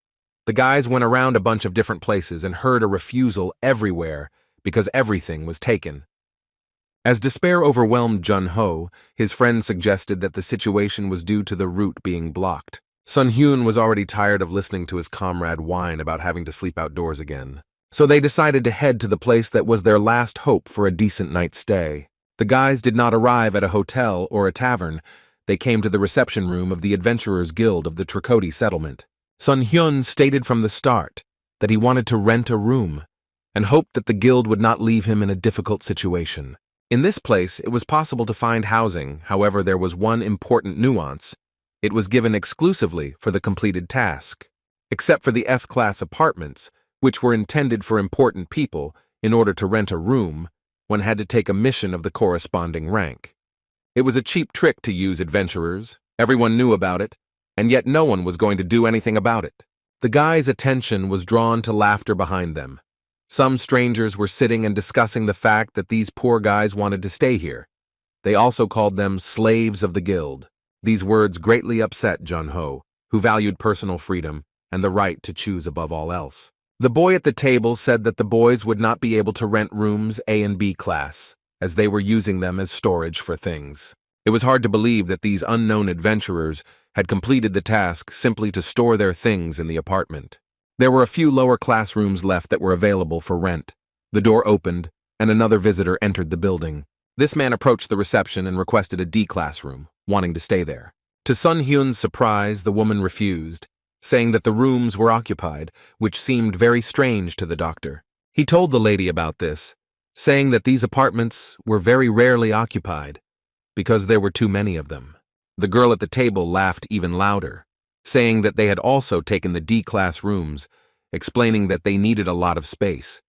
The guys went around a bunch of different places and heard a refusal everywhere because everything was taken. As despair overwhelmed Junho, his friend suggested that the situation was due to the route being blocked. Sun Hyun was already tired of listening to his comrade whine about having to sleep outdoors again. So they decided to head to the place that was their last hope for a decent night's stay. The guys did not arrive at a hotel or a tavern. They came to the reception room of the Adventurers Guild of the Trikoti settlement. Sun Hyun stated from the start that he wanted to rent a room and hoped that the guild would not leave him in a difficult situation. In this place, it was possible to find housing, however there was one important nuance. It was given exclusively for the completed task. Except for the S-class apartments, which were intended for important people, in order to rent a room, one had to take a mission of the corresponding rank. It was a cheap trick to use adventurers, everyone knew about it, and yet no one was going to do anything about it. The guys' attention was drawn to laughter behind them. Some strangers were sitting and discussing the fact that these poor guys wanted to stay here. They also called them slaves of the guild. These words greatly upset Junho, who valued personal freedom and the right to choose above all else. The boy at the table said that the boys would not be able to rent rooms A and B class, as they were using them as storage for things. It was hard to believe that these unknown adventurers had completed the task simply to store their things in the apartment. There were a few lower class rooms left that were available for rent. The door opened, and another visitor entered the building. This man approached the reception and requested a D-class room, wanting to stay there. To Sun Hyun's surprise, the woman refused, saying that the rooms were occupied, which seemed very strange to the doctor. He told the lady about this, saying that these apartments were very rarely occupied, because there were too many of them. The girl at the table laughed even louder, saying that they had also taken the D-class rooms, explaining that they needed a lot of space.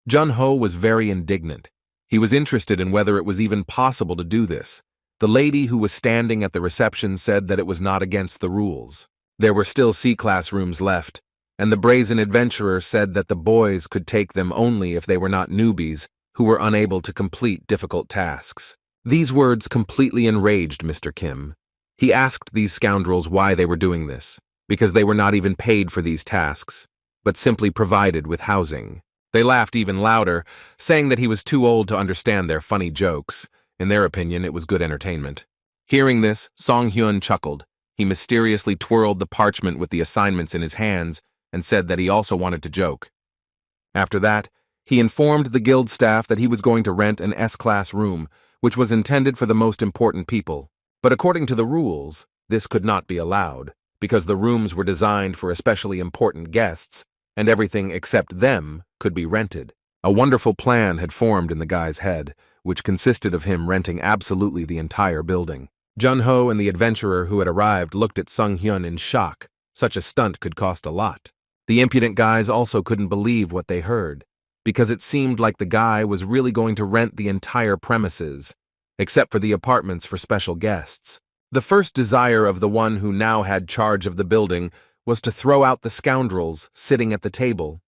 Junho was very indignant. He was interested in whether it was even possible to do this. The lady who was standing at the reception said that it was not against the rules. There were still C-class rooms left, and the brazen adventurer said that the boys could take them only if they were not newbies who were unable to complete difficult tasks. These words completely enraged Mr. Kim. He asked these scoundrels why they were doing this, because they were not even paid for these tasks, but simply provided with housing. They laughed even louder, saying that he was too old to understand their funny jokes. In their opinion, it was good entertainment. Hearing this, Song Hyun chuckled. He mysteriously twirled the parchment with the assignments in his hands and said that he also wanted to joke. After that, he informed the guild staff that he was going to rent an S-class room, which was intended for the most important people. But according to the rules, this could not be allowed, because the rooms were designed for especially important guests, and everything except them could be rented. A wonderful plan had formed in the guy's head, which consisted of him renting absolutely the entire building. Junho and the adventurer who had arrived looked at Sung Hyun in shock. Such a stunt could cost a lot. The impudent guys also couldn't believe what they heard, because it seemed like the guy was really going to rent the entire premises, except for the apartments for special guests. The first desire of the one who now had charge of the building was to throw out the scoundrels sitting at the table.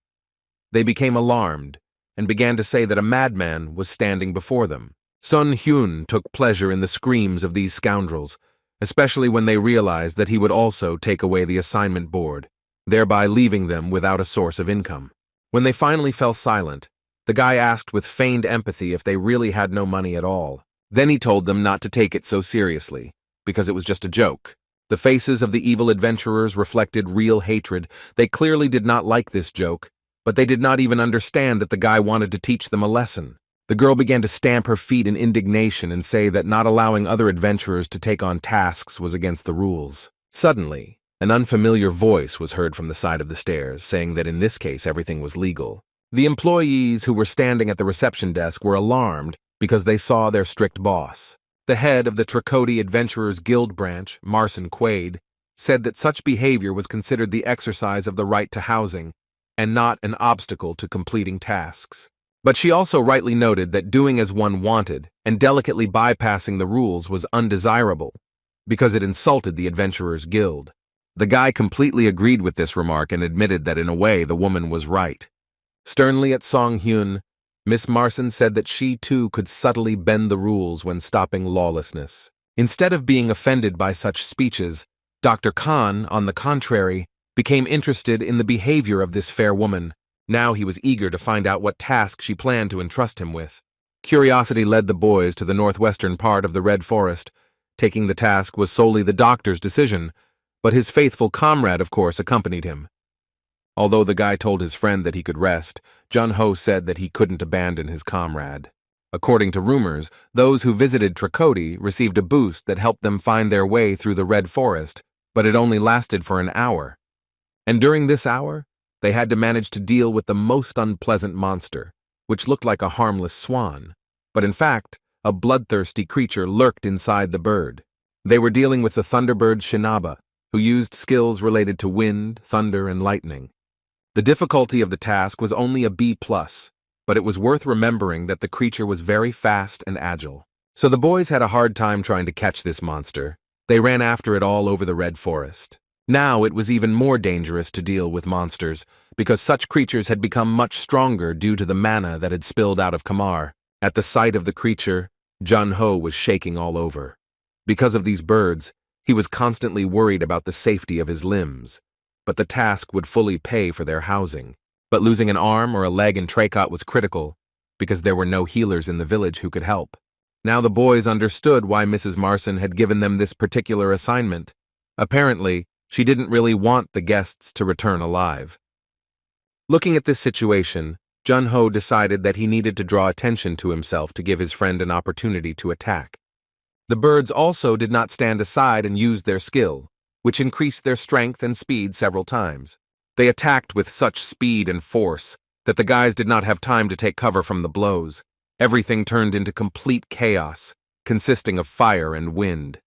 They became alarmed and began to say that a madman was standing before them. Sun Hyun took pleasure in the screams of these scoundrels, especially when they realized that he would also take away the assignment board, thereby leaving them without a source of income. When they finally fell silent, the guy asked with feigned empathy if they really had no money at all. Then he told them not to take it so seriously, because it was just a joke. The faces of the evil adventurers reflected real hatred. They clearly did not like this joke, but they did not even understand that the guy wanted to teach them a lesson. The girl began to stamp her feet in indignation and say that not allowing other adventurers to take on tasks was against the rules. Suddenly, an unfamiliar voice was heard from the side of the stairs, saying that in this case everything was legal. The employees who were standing at the reception desk were alarmed because they saw their strict boss. The head of the Tracody Adventurers Guild branch, Marson Quaid, said that such behavior was considered the exercise of the right to housing and not an obstacle to completing tasks. But she also rightly noted that doing as one wanted and delicately bypassing the rules was undesirable because it insulted the Adventurers Guild. The guy completely agreed with this remark and admitted that in a way the woman was right. Sternly at Song Hyun, Miss Marson said that she too could subtly bend the rules when stopping lawlessness. Instead of being offended by such speeches, Dr. Khan, on the contrary, became interested in the behavior of this fair woman. Now he was eager to find out what task she planned to entrust him with. Curiosity led the boys to the northwestern part of the Red Forest. Taking the task was solely the doctor's decision, but his faithful comrade, of course, accompanied him. Although the guy told his friend that he could rest, Jun-ho said that he couldn't abandon his comrade. According to rumors, those who visited Tracody received a boost that helped them find their way through the Red Forest, but it only lasted for an hour. And during this hour, they had to manage to deal with the most unpleasant monster, which looked like a harmless swan, but in fact, a bloodthirsty creature lurked inside the bird. They were dealing with the Thunderbird Shinaba, who used skills related to wind, thunder, and lightning. The difficulty of the task was only a B+, but it was worth remembering that the creature was very fast and agile. So the boys had a hard time trying to catch this monster. They ran after it all over the Red Forest. Now it was even more dangerous to deal with monsters, because such creatures had become much stronger due to the mana that had spilled out of Kamar. At the sight of the creature, Jun-ho was shaking all over. Because of these birds, he was constantly worried about the safety of his limbs, but the task would fully pay for their housing. But losing an arm or a leg in Tracot was critical, because there were no healers in the village who could help. Now the boys understood why Mrs. Marson had given them this particular assignment. Apparently, she didn't really want the guests to return alive. Looking at this situation, Jun-ho decided that he needed to draw attention to himself to give his friend an opportunity to attack. The birds also did not stand aside and use their skill, which increased their strength and speed several times. They attacked with such speed and force that the guys did not have time to take cover from the blows. Everything turned into complete chaos, consisting of fire and wind.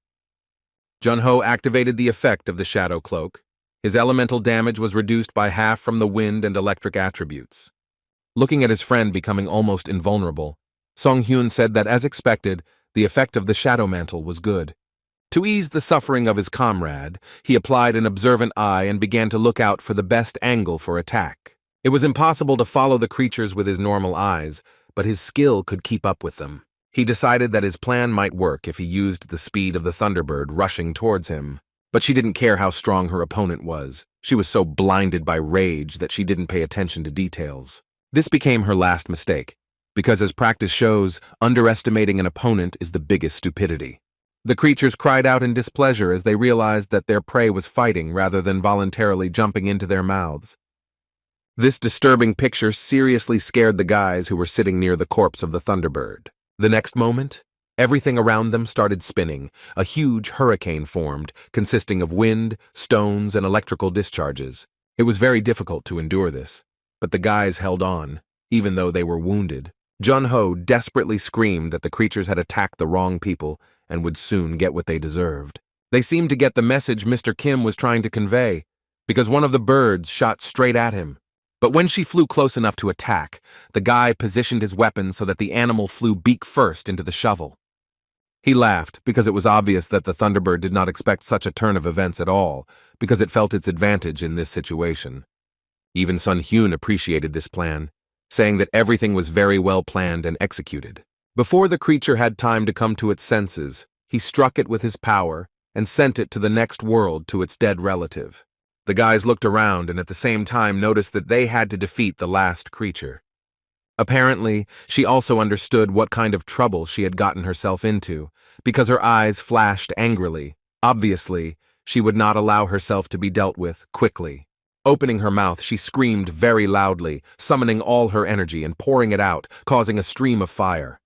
Jun-ho activated the effect of the Shadow Cloak. His elemental damage was reduced by half from the wind and electric attributes. Looking at his friend becoming almost invulnerable, Song Hyun said that, as expected, the effect of the Shadow Mantle was good. To ease the suffering of his comrade, he applied an observant eye and began to look out for the best angle for attack. It was impossible to follow the creatures with his normal eyes, but his skill could keep up with them. He decided that his plan might work if he used the speed of the Thunderbird rushing towards him. But she didn't care how strong her opponent was. She was so blinded by rage that she didn't pay attention to details. This became her last mistake, because as practice shows, underestimating an opponent is the biggest stupidity. The creatures cried out in displeasure as they realized that their prey was fighting rather than voluntarily jumping into their mouths. This disturbing picture seriously scared the guys who were sitting near the corpse of the Thunderbird. The next moment, everything around them started spinning. A huge hurricane formed, consisting of wind, stones, and electrical discharges. It was very difficult to endure this, but the guys held on, even though they were wounded. Jun-ho desperately screamed that the creatures had attacked the wrong people and would soon get what they deserved. They seemed to get the message Mr. Kim was trying to convey, because one of the birds shot straight at him. But when she flew close enough to attack, the guy positioned his weapon so that the animal flew beak first into the shovel. He laughed because it was obvious that the Thunderbird did not expect such a turn of events at all, because it felt its advantage in this situation. Even Sun Hyun appreciated this plan, saying that everything was very well planned and executed. Before the creature had time to come to its senses, he struck it with his power and sent it to the next world to its dead relative. The guys looked around and at the same time noticed that they had to defeat the last creature. Apparently, she also understood what kind of trouble she had gotten herself into, because her eyes flashed angrily. Obviously, she would not allow herself to be dealt with quickly. Opening her mouth, she screamed very loudly, summoning all her energy and pouring it out, causing a stream of fire.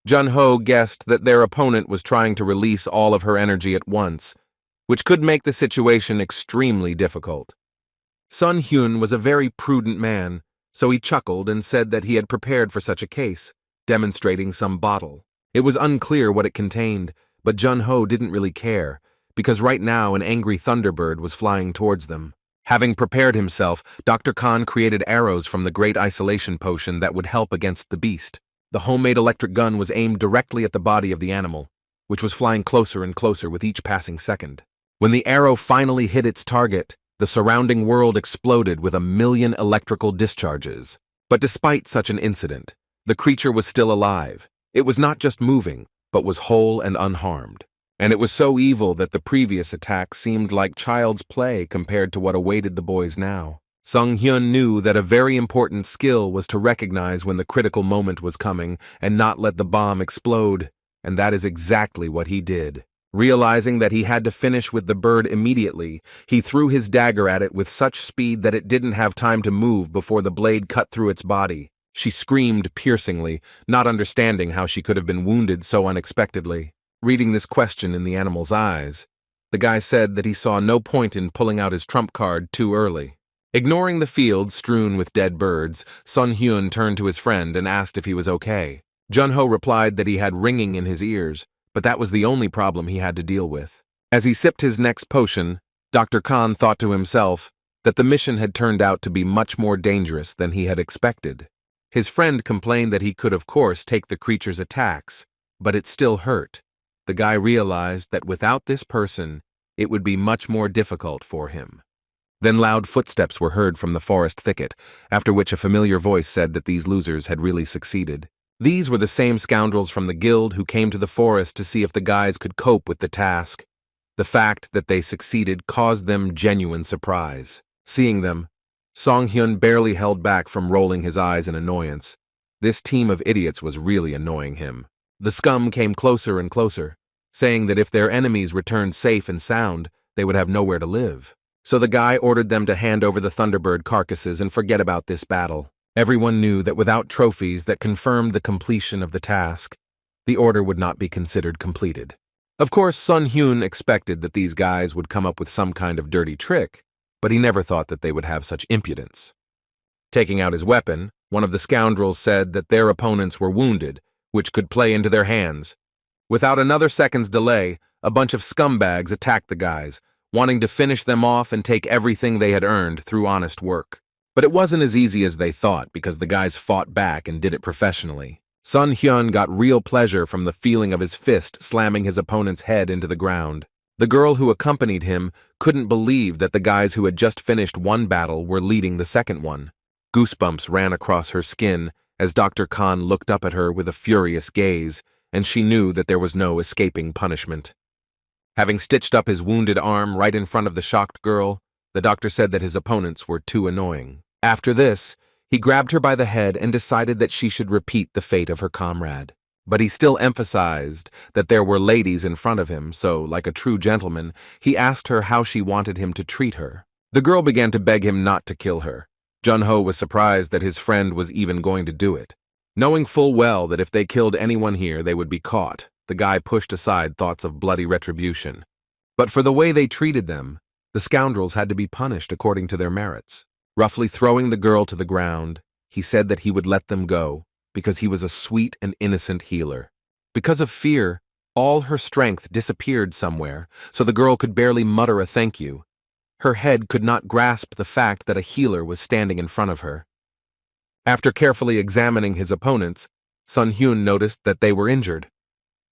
Jun-ho guessed that their opponent was trying to release all of her energy at once, which could make the situation extremely difficult. Sun Hyun was a very prudent man, so he chuckled and said that he had prepared for such a case, demonstrating some bottle. It was unclear what it contained, but Jun-ho didn't really care, because right now an angry thunderbird was flying towards them. Having prepared himself, Dr. Khan created arrows from the Great Isolation Potion that would help against the beast. The homemade electric gun was aimed directly at the body of the animal, which was flying closer and closer with each passing second. When the arrow finally hit its target, the surrounding world exploded with 1,000,000 electrical discharges. But despite such an incident, the creature was still alive. It was not just moving, but was whole and unharmed. And it was so evil that the previous attack seemed like child's play compared to what awaited the boys now. Sung Hyun knew that a very important skill was to recognize when the critical moment was coming and not let the bomb explode, and that is exactly what he did. Realizing that he had to finish with the bird immediately, he threw his dagger at it with such speed that it didn't have time to move before the blade cut through its body. She screamed piercingly, not understanding how she could have been wounded so unexpectedly. Reading this question in the animal's eyes, the guy said that he saw no point in pulling out his trump card too early. Ignoring the field strewn with dead birds, Sun Hyun turned to his friend and asked if he was okay. Jun-ho replied that he had ringing in his ears, but that was the only problem he had to deal with. As he sipped his next potion, Dr. Khan thought to himself that the mission had turned out to be much more dangerous than he had expected. His friend complained that he could of course take the creature's attacks, but it still hurt. The guy realized that without this person, it would be much more difficult for him. Then loud footsteps were heard from the forest thicket, after which a familiar voice said that these losers had really succeeded. These were the same scoundrels from the guild who came to the forest to see if the guys could cope with the task. The fact that they succeeded caused them genuine surprise. Seeing them, Song Hyun barely held back from rolling his eyes in annoyance. This team of idiots was really annoying him. The scum came closer and closer, saying that if their enemies returned safe and sound, they would have nowhere to live. So the guy ordered them to hand over the Thunderbird carcasses and forget about this battle. Everyone knew that without trophies that confirmed the completion of the task, the order would not be considered completed. Of course, Sun Hyun expected that these guys would come up with some kind of dirty trick, but he never thought that they would have such impudence. Taking out his weapon, one of the scoundrels said that their opponents were wounded, which could play into their hands. Without another second's delay, a bunch of scumbags attacked the guys, wanting to finish them off and take everything they had earned through honest work. But it wasn't as easy as they thought because the guys fought back and did it professionally. Sun Hyun got real pleasure from the feeling of his fist slamming his opponent's head into the ground. The girl who accompanied him couldn't believe that the guys who had just finished one battle were leading the second one. Goosebumps ran across her skin as Dr. Khan looked up at her with a furious gaze, and she knew that there was no escaping punishment. Having stitched up his wounded arm right in front of the shocked girl, the doctor said that his opponents were too annoying. After this, he grabbed her by the head and decided that she should repeat the fate of her comrade. But he still emphasized that there were ladies in front of him, so, like a true gentleman, he asked her how she wanted him to treat her. The girl began to beg him not to kill her. Jun-ho was surprised that his friend was even going to do it. Knowing full well that if they killed anyone here, they would be caught, the guy pushed aside thoughts of bloody retribution. But for the way they treated them, the scoundrels had to be punished according to their merits. Roughly throwing the girl to the ground, he said that he would let them go because he was a sweet and innocent healer. Because of fear, all her strength disappeared somewhere, so the girl could barely mutter a thank you. Her head could not grasp the fact that a healer was standing in front of her. After carefully examining his opponents, Sun Hyun noticed that they were injured.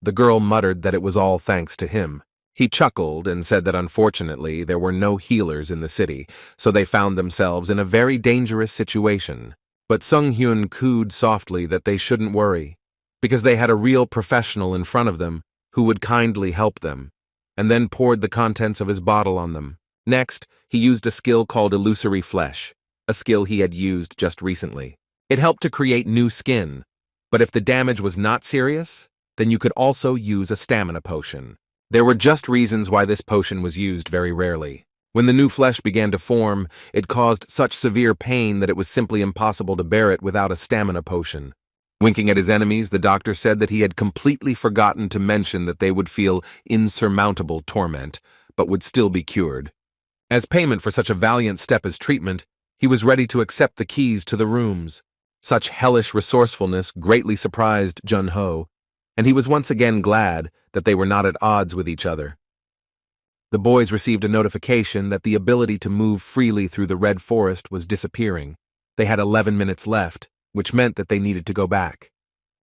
The girl muttered that it was all thanks to him. He chuckled and said that unfortunately there were no healers in the city, so they found themselves in a very dangerous situation. But Sung Hyun cooed softly that they shouldn't worry, because they had a real professional in front of them who would kindly help them, and then poured the contents of his bottle on them. Next, he used a skill called Illusory Flesh, a skill he had used just recently. It helped to create new skin, but if the damage was not serious, then you could also use a stamina potion. There were just reasons why this potion was used very rarely. When the new flesh began to form, it caused such severe pain that it was simply impossible to bear it without a stamina potion. Winking at his enemies, the doctor said that he had completely forgotten to mention that they would feel insurmountable torment, but would still be cured. As payment for such a valiant step as treatment, he was ready to accept the keys to the rooms. Such hellish resourcefulness greatly surprised Jun-ho, and he was once again glad that they were not at odds with each other. The boys received a notification that the ability to move freely through the Red Forest was disappearing. They had 11 minutes left, which meant that they needed to go back.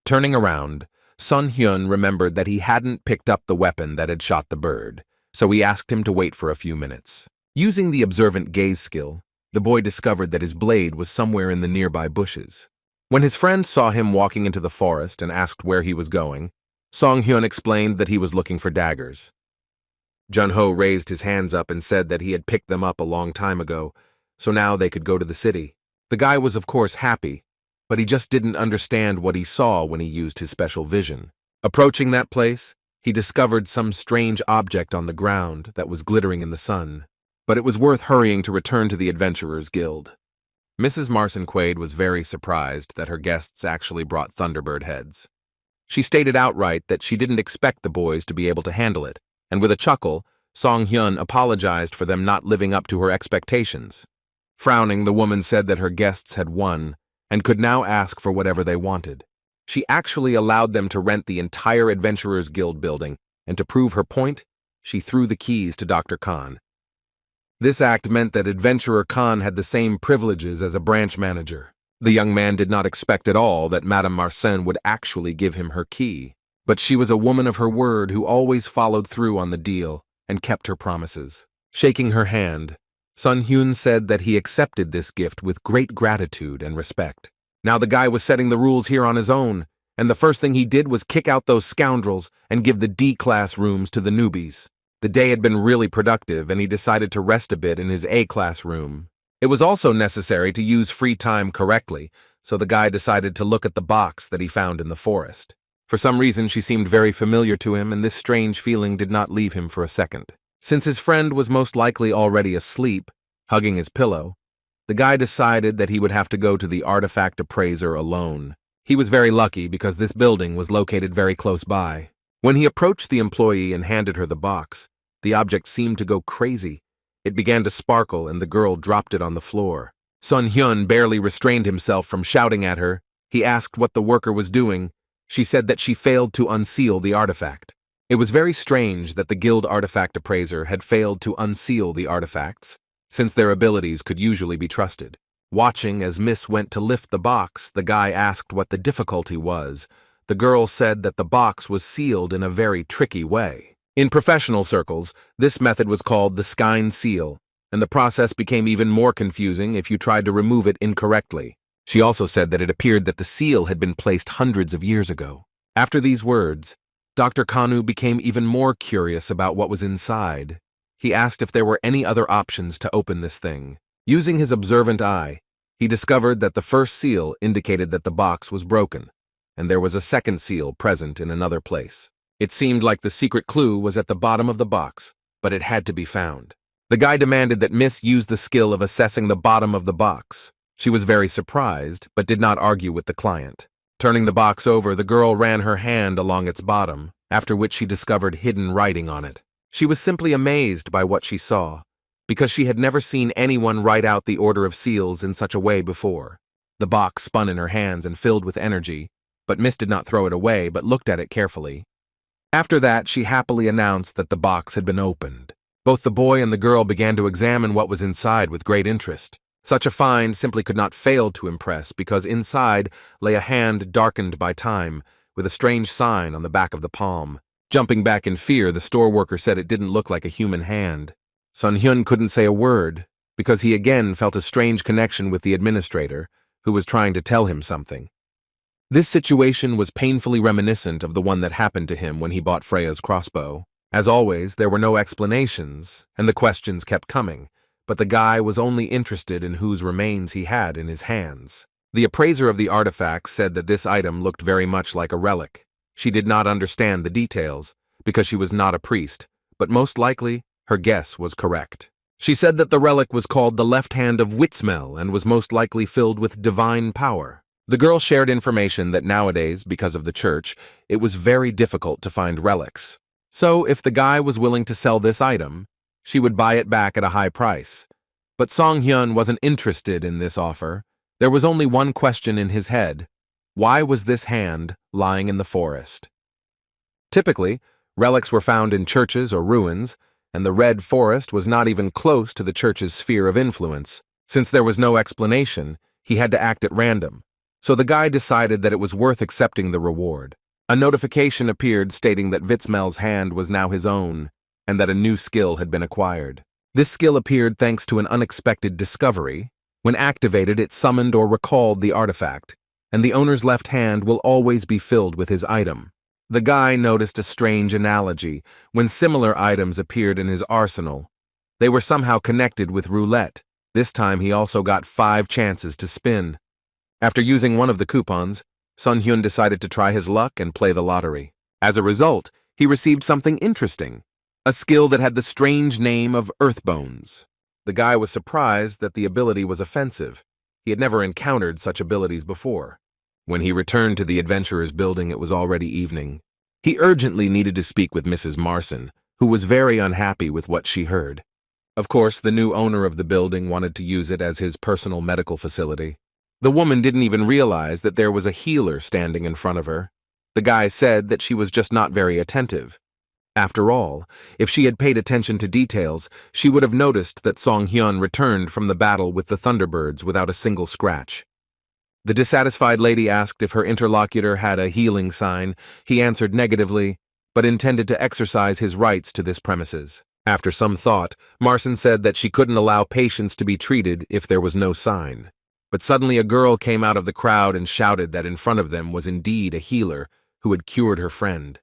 Turning around, Sun Hyun remembered that he hadn't picked up the weapon that had shot the bird, so he asked him to wait for a few minutes. Using the observant gaze skill, the boy discovered that his blade was somewhere in the nearby bushes. When his friend saw him walking into the forest and asked where he was going, Song Hyun explained that he was looking for daggers. Jun-ho raised his hands up and said that he had picked them up a long time ago, so now they could go to the city. The guy was of course happy, but he just didn't understand what he saw when he used his special vision. Approaching that place, he discovered some strange object on the ground that was glittering in the sun, but it was worth hurrying to return to the Adventurers Guild. Mrs. Marcinquaid was very surprised that her guests actually brought Thunderbird heads. She stated outright that she didn't expect the boys to be able to handle it, and with a chuckle, Song Hyun apologized for them not living up to her expectations. Frowning, the woman said that her guests had won and could now ask for whatever they wanted. She actually allowed them to rent the entire Adventurers Guild building, and to prove her point, she threw the keys to Dr. Khan. This act meant that Adventurer Khan had the same privileges as a branch manager. The young man did not expect at all that Madame Marcin would actually give him her key, but she was a woman of her word who always followed through on the deal and kept her promises. Shaking her hand, Sun Hyun said that he accepted this gift with great gratitude and respect. Now the guy was setting the rules here on his own, and the first thing he did was kick out those scoundrels and give the D-class rooms to the newbies. The day had been really productive, and he decided to rest a bit in his A-class room. It was also necessary to use free time correctly, so the guy decided to look at the box that he found in the forest. For some reason, she seemed very familiar to him, and this strange feeling did not leave him for a second. Since his friend was most likely already asleep, hugging his pillow, the guy decided that he would have to go to the artifact appraiser alone. He was very lucky because this building was located very close by. When he approached the employee and handed her the box, the object seemed to go crazy. It began to sparkle and the girl dropped it on the floor. Sun Hyun barely restrained himself from shouting at her. He asked what the worker was doing. She said that she failed to unseal the artifact. It was very strange that the guild artifact appraiser had failed to unseal the artifacts, since their abilities could usually be trusted. Watching as Miss went to lift the box, the guy asked what the difficulty was. The girl said that the box was sealed in a very tricky way. In professional circles, this method was called the Skein seal, and the process became even more confusing if you tried to remove it incorrectly. She also said that it appeared that the seal had been placed hundreds of years ago. After these words, Dr. Kanu became even more curious about what was inside. He asked if there were any other options to open this thing. Using his observant eye, he discovered that the first seal indicated that the box was broken, and there was a second seal present in another place. It seemed like the secret clue was at the bottom of the box, but it had to be found. The guy demanded that Miss use the skill of assessing the bottom of the box. She was very surprised, but did not argue with the client. Turning the box over, the girl ran her hand along its bottom, after which she discovered hidden writing on it. She was simply amazed by what she saw, because she had never seen anyone write out the order of seals in such a way before. The box spun in her hands and filled with energy, but Miss did not throw it away but looked at it carefully. After that, she happily announced that the box had been opened. Both the boy and the girl began to examine what was inside with great interest. Such a find simply could not fail to impress because inside lay a hand darkened by time, with a strange sign on the back of the palm. Jumping back in fear, the store worker said it didn't look like a human hand. Sun Hyun couldn't say a word, because he again felt a strange connection with the administrator, who was trying to tell him something. This situation was painfully reminiscent of the one that happened to him when he bought Freya's crossbow. As always, there were no explanations, and the questions kept coming, but the guy was only interested in whose remains he had in his hands. The appraiser of the artifacts said that this item looked very much like a relic. She did not understand the details, because she was not a priest, but most likely, her guess was correct. She said that the relic was called the left hand of Witsmel and was most likely filled with divine power. The girl shared information that nowadays, because of the church, it was very difficult to find relics. So if the guy was willing to sell this item, she would buy it back at a high price. But Song Hyun wasn't interested in this offer. There was only one question in his head. Why was this hand lying in the forest? Typically, relics were found in churches or ruins, and the red forest was not even close to the church's sphere of influence. Since there was no explanation, he had to act at random. So the guy decided that it was worth accepting the reward. A notification appeared stating that Witsmel's hand was now his own, and that a new skill had been acquired. This skill appeared thanks to an unexpected discovery. When activated, it summoned or recalled the artifact, and the owner's left hand will always be filled with his item. The guy noticed a strange analogy when similar items appeared in his arsenal. They were somehow connected with roulette. This time he also got 5 chances to spin. After using one of the coupons, Sun Hyun decided to try his luck and play the lottery. As a result, he received something interesting, a skill that had the strange name of Earthbones. The guy was surprised that the ability was offensive. He had never encountered such abilities before. When he returned to the adventurer's building, it was already evening. He urgently needed to speak with Mrs. Marson, who was very unhappy with what she heard. Of course, the new owner of the building wanted to use it as his personal medical facility. The woman didn't even realize that there was a healer standing in front of her. The guy said that she was just not very attentive. After all, if she had paid attention to details, she would have noticed that Song Hyun returned from the battle with the Thunderbirds without a single scratch. The dissatisfied lady asked if her interlocutor had a healing sign. He answered negatively, but intended to exercise his rights to this premises. After some thought, Marson said that she couldn't allow patients to be treated if there was no sign. But suddenly a girl came out of the crowd and shouted that in front of them was indeed a healer who had cured her friend.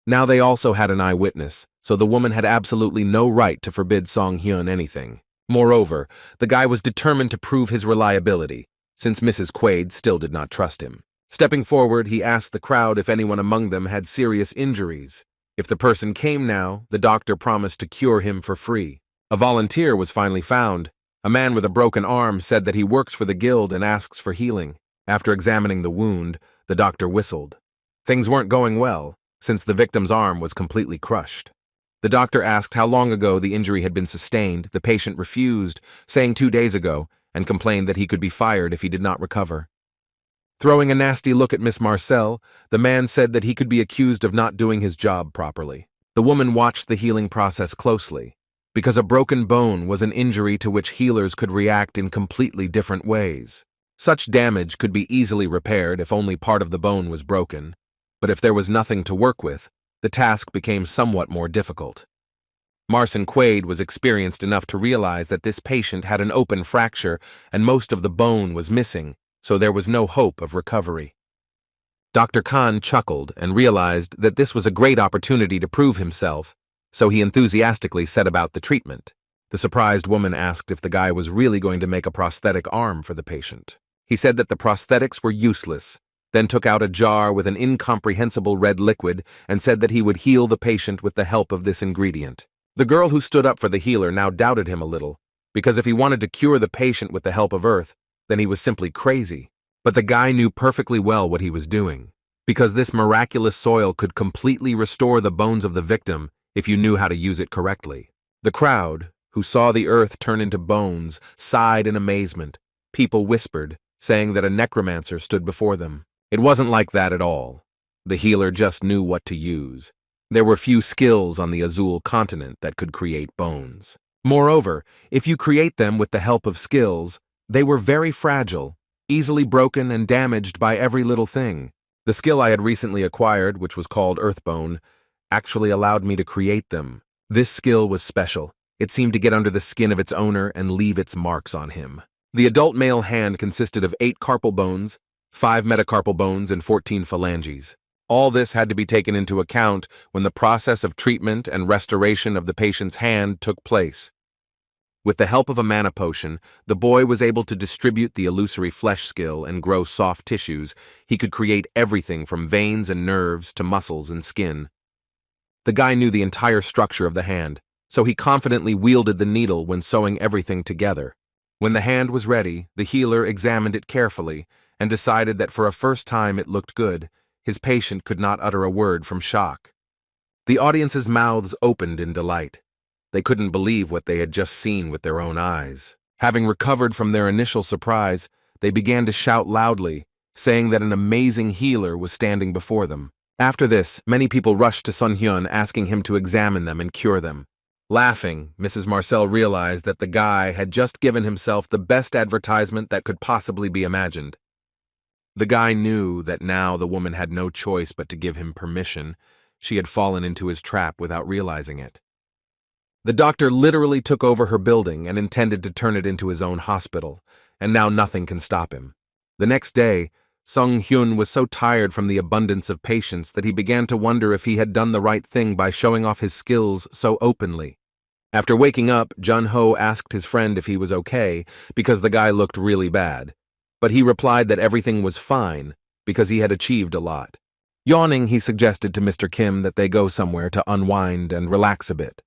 Now they also had an eyewitness, so the woman had absolutely no right to forbid Song Hyun anything. Moreover, the guy was determined to prove his reliability, since Mrs. Quaid still did not trust him. Stepping forward, he asked the crowd if anyone among them had serious injuries. If the person came now, the doctor promised to cure him for free. A volunteer was finally found. A man with a broken arm said that he works for the guild and asks for healing. After examining the wound, the doctor whistled. Things weren't going well, since the victim's arm was completely crushed. The doctor asked how long ago the injury had been sustained. The patient refused, saying 2 days ago, and complained that he could be fired if he did not recover. Throwing a nasty look at Miss Marcel, the man said that he could be accused of not doing his job properly. The woman watched the healing process closely, because a broken bone was an injury to which healers could react in completely different ways. Such damage could be easily repaired if only part of the bone was broken, but if there was nothing to work with, the task became somewhat more difficult. Marson Quaid was experienced enough to realize that this patient had an open fracture and most of the bone was missing, so there was no hope of recovery. Dr. Khan chuckled and realized that this was a great opportunity to prove himself, so he enthusiastically set about the treatment. The surprised woman asked if the guy was really going to make a prosthetic arm for the patient. He said that the prosthetics were useless, then took out a jar with an incomprehensible red liquid and said that he would heal the patient with the help of this ingredient. The girl who stood up for the healer now doubted him a little, because if he wanted to cure the patient with the help of earth, then he was simply crazy. But the guy knew perfectly well what he was doing, because this miraculous soil could completely restore the bones of the victim if you knew how to use it correctly. The crowd, who saw the earth turn into bones, sighed in amazement. People whispered, saying that a necromancer stood before them. It wasn't like that at all. The healer just knew what to use. There were few skills on the Azul continent that could create bones. Moreover, if you create them with the help of skills, they were very fragile, easily broken and damaged by every little thing. The skill I had recently acquired, which was called Earthbone, actually allowed me to create them. This skill was special. It seemed to get under the skin of its owner and leave its marks on him. The adult male hand consisted of 8 carpal bones, 5 metacarpal bones, and 14 phalanges. All this had to be taken into account when the process of treatment and restoration of the patient's hand took place. With the help of a mana potion, the boy was able to distribute the illusory flesh skill and grow soft tissues. He could create everything from veins and nerves to muscles and skin. The guy knew the entire structure of the hand, so he confidently wielded the needle when sewing everything together. When the hand was ready, the healer examined it carefully and decided that for a first time it looked good. His patient could not utter a word from shock. The audience's mouths opened in delight. They couldn't believe what they had just seen with their own eyes. Having recovered from their initial surprise, they began to shout loudly, saying that an amazing healer was standing before them. After this, many people rushed to Sun Hyun asking him to examine them and cure them. Laughing, Mrs. Marcel realized that the guy had just given himself the best advertisement that could possibly be imagined. The guy knew that now the woman had no choice but to give him permission. She had fallen into his trap without realizing it. The doctor literally took over her building and intended to turn it into his own hospital, and now nothing can stop him. The next day, Sung Hyun was so tired from the abundance of patients that he began to wonder if he had done the right thing by showing off his skills so openly. After waking up, Jun-ho asked his friend if he was okay because the guy looked really bad, but he replied that everything was fine because he had achieved a lot. Yawning, he suggested to Mr. Kim that they go somewhere to unwind and relax a bit.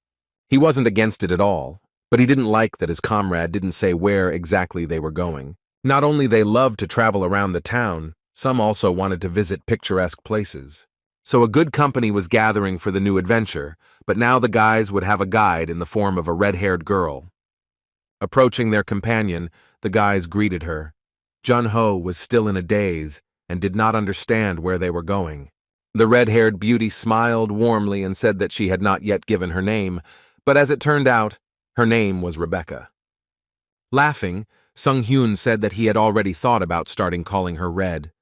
He wasn't against it at all, but he didn't like that his comrade didn't say where exactly they were going. Not only they loved to travel around the town, some also wanted to visit picturesque places. So a good company was gathering for the new adventure, but now the guys would have a guide in the form of a red-haired girl. Approaching their companion, the guys greeted her. Jun-ho was still in a daze and did not understand where they were going. The red-haired beauty smiled warmly and said that she had not yet given her name, but as it turned out, her name was Rebecca. Laughing, Sung Hyun said that he had already thought about starting calling her Red.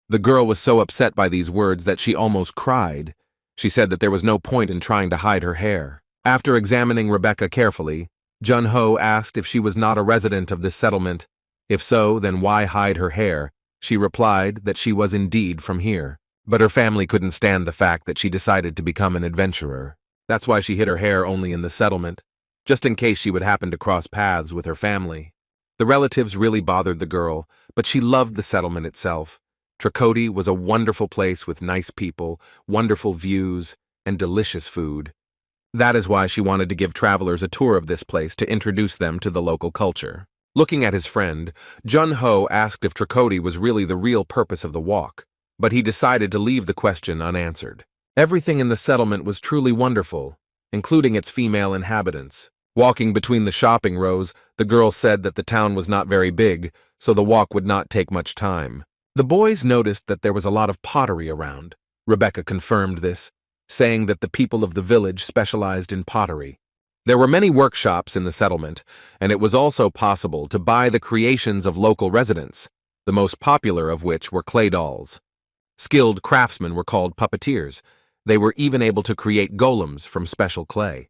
The girl was so upset by these words that she almost cried. She said that there was no point in trying to hide her hair. After examining Rebecca carefully, Jun-ho asked if she was not a resident of this settlement. If so, then why hide her hair? She replied that she was indeed from here, but her family couldn't stand the fact that she decided to become an adventurer. That's why she hid her hair only in the settlement, just in case she would happen to cross paths with her family. The relatives really bothered the girl, but she loved the settlement itself. Trikoti was a wonderful place with nice people, wonderful views, and delicious food. That is why she wanted to give travelers a tour of this place to introduce them to the local culture. Looking at his friend, Jun-ho asked if Trikoti was really the real purpose of the walk, but he decided to leave the question unanswered. Everything in the settlement was truly wonderful, including its female inhabitants. Walking between the shopping rows, the girl said that the town was not very big, so the walk would not take much time. The boys noticed that there was a lot of pottery around. Rebecca confirmed this, saying that the people of the village specialized in pottery. There were many workshops in the settlement, and it was also possible to buy the creations of local residents, the most popular of which were clay dolls. Skilled craftsmen were called puppeteers. They were even able to create golems from special clay.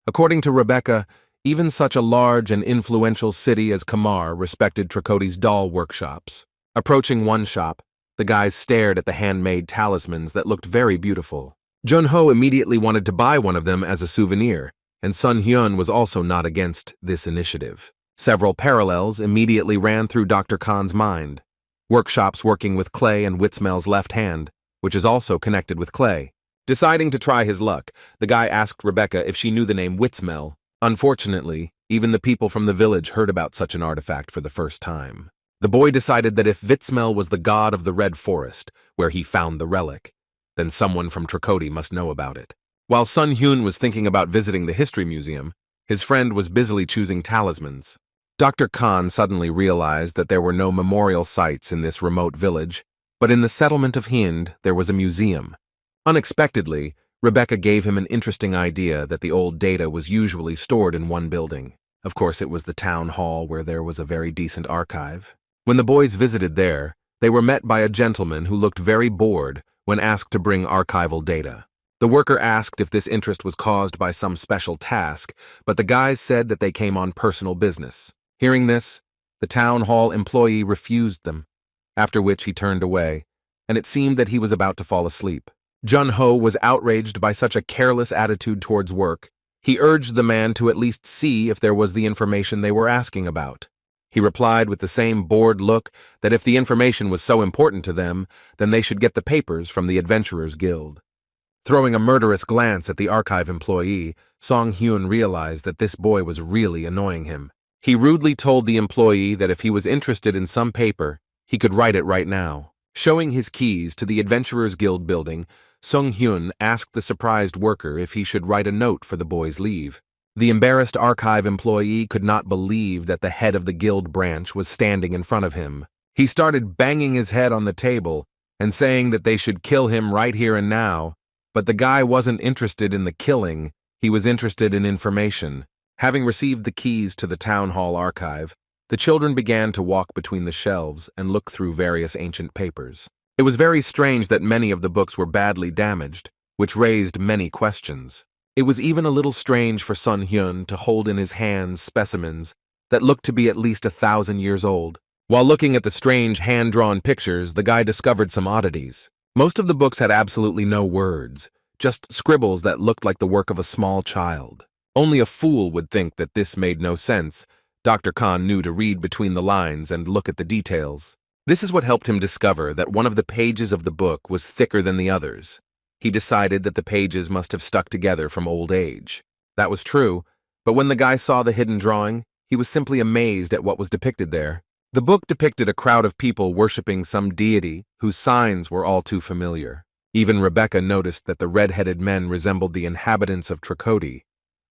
According to Rebecca, even such a large and influential city as Kamar respected Trikoti's doll workshops. Approaching one shop, the guys stared at the handmade talismans that looked very beautiful. Jun-ho immediately wanted to buy one of them as a souvenir, and Sun Hyun was also not against this initiative. Several parallels immediately ran through Dr. Khan's mind. Workshops working with clay and Witzmel's left hand, which is also connected with clay. Deciding to try his luck, the guy asked Rebecca if she knew the name Witzmel. Unfortunately, even the people from the village heard about such an artifact for the first time. The boy decided that if Witzmel was the god of the Red Forest, where he found the relic, then someone from Trikoti must know about it. While Sun Hyun was thinking about visiting the history museum, his friend was busily choosing talismans. Dr. Khan suddenly realized that there were no memorial sites in this remote village, but in the settlement of Hind there was a museum. Unexpectedly, Rebecca gave him an interesting idea that the old data was usually stored in one building. Of course, it was the town hall where there was a very decent archive. When the boys visited there, they were met by a gentleman who looked very bored when asked to bring archival data. The worker asked if this interest was caused by some special task, but the guys said that they came on personal business. Hearing this, the town hall employee refused them, after which he turned away, and it seemed that he was about to fall asleep. Jun-ho was outraged by such a careless attitude towards work. He urged the man to at least see if there was the information they were asking about. He replied with the same bored look that if the information was so important to them, then they should get the papers from the Adventurers Guild. Throwing a murderous glance at the archive employee, Song Hyun realized that this boy was really annoying him. He rudely told the employee that if he was interested in some paper, he could write it right now. Showing his keys to the Adventurers Guild building, Song Hyun asked the surprised worker if he should write a note for the boy's leave. The embarrassed archive employee could not believe that the head of the guild branch was standing in front of him. He started banging his head on the table and saying that they should kill him right here and now, but the guy wasn't interested in the killing, he was interested in information. Having received the keys to the town hall archive, the children began to walk between the shelves and look through various ancient papers. It was very strange that many of the books were badly damaged, which raised many questions. It was even a little strange for Sun Hyun to hold in his hands specimens that looked to be at least 1,000 years old. While looking at the strange hand-drawn pictures, the guy discovered some oddities. Most of the books had absolutely no words, just scribbles that looked like the work of a small child. Only a fool would think that this made no sense. Dr. Khan knew to read between the lines and look at the details. This is what helped him discover that one of the pages of the book was thicker than the others. He decided that the pages must have stuck together from old age. That was true, but when the guy saw the hidden drawing, he was simply amazed at what was depicted there. The book depicted a crowd of people worshipping some deity whose signs were all too familiar. Even Rebecca noticed that the red-headed men resembled the inhabitants of Tracoti,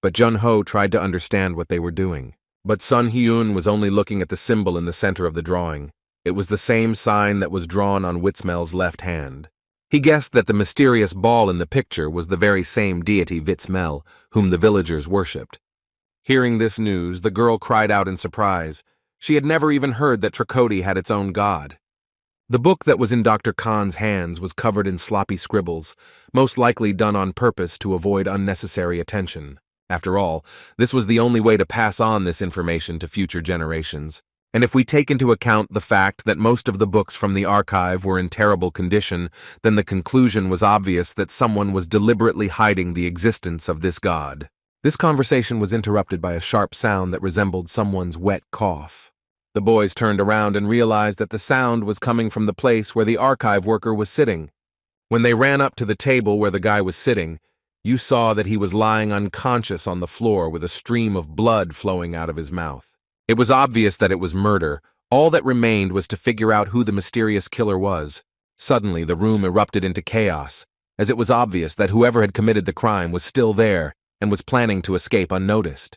but Jun-ho tried to understand what they were doing. But Sun Hyun was only looking at the symbol in the center of the drawing. It was the same sign that was drawn on Witzmel's left hand. He guessed that the mysterious ball in the picture was the very same deity Witzmel, whom the villagers worshipped. Hearing this news, the girl cried out in surprise. She had never even heard that Tracoti had its own god. The book that was in Dr. Khan's hands was covered in sloppy scribbles, most likely done on purpose to avoid unnecessary attention. After all, this was the only way to pass on this information to future generations. And if we take into account the fact that most of the books from the archive were in terrible condition, then the conclusion was obvious that someone was deliberately hiding the existence of this god. This conversation was interrupted by a sharp sound that resembled someone's wet cough. The boys turned around and realized that the sound was coming from the place where the archive worker was sitting. When they ran up to the table where the guy was sitting, you saw that he was lying unconscious on the floor with a stream of blood flowing out of his mouth. It was obvious that it was murder. All that remained was to figure out who the mysterious killer was. Suddenly, the room erupted into chaos, as it was obvious that whoever had committed the crime was still there and was planning to escape unnoticed.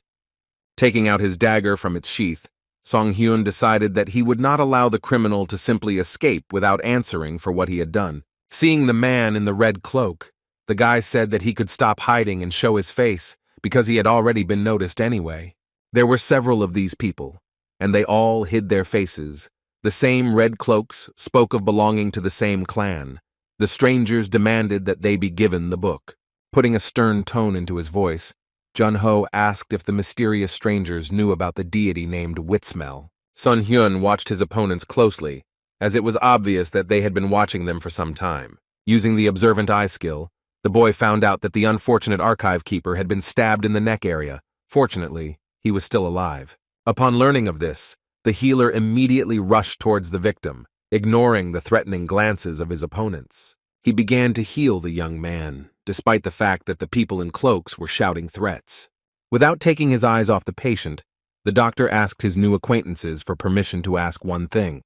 Taking out his dagger from its sheath, Song Hyun decided that he would not allow the criminal to simply escape without answering for what he had done. Seeing the man in the red cloak, the guy said that he could stop hiding and show his face because he had already been noticed anyway. There were several of these people, and they all hid their faces. The same red cloaks spoke of belonging to the same clan. The strangers demanded that they be given the book. Putting a stern tone into his voice, Jun-ho asked if the mysterious strangers knew about the deity named Witzmel. Sun Hyun watched his opponents closely, as it was obvious that they had been watching them for some time. Using the observant eye skill, the boy found out that the unfortunate archive keeper had been stabbed in the neck area. Fortunately, he was still alive. Upon learning of this, the healer immediately rushed towards the victim, ignoring the threatening glances of his opponents. He began to heal the young man, despite the fact that the people in cloaks were shouting threats. Without taking his eyes off the patient, the doctor asked his new acquaintances for permission to ask one thing.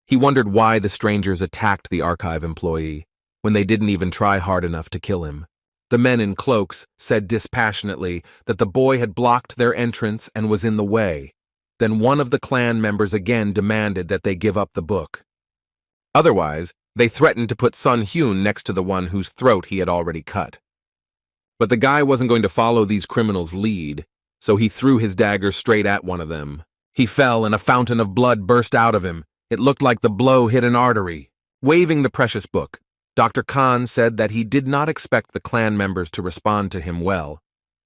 He wondered why the strangers attacked the archive employee when they didn't even try hard enough to kill him. The men in cloaks said dispassionately that the boy had blocked their entrance and was in the way. Then one of the clan members again demanded that they give up the book. Otherwise, they threatened to put Sun Hyun next to the one whose throat he had already cut. But the guy wasn't going to follow these criminals' lead, so he threw his dagger straight at one of them. He fell and a fountain of blood burst out of him. It looked like the blow hit an artery. Waving the precious book, Dr. Khan said that he did not expect the clan members to respond to him well,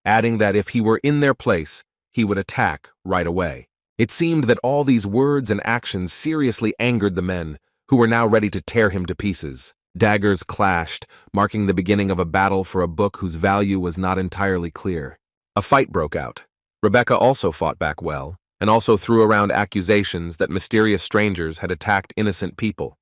adding that if he were in their place, he would attack right away. It seemed that all these words and actions seriously angered the men, who were now ready to tear him to pieces. Daggers clashed, marking the beginning of a battle for a book whose value was not entirely clear. A fight broke out. Rebecca also fought back well, and also threw around accusations that mysterious strangers had attacked innocent people.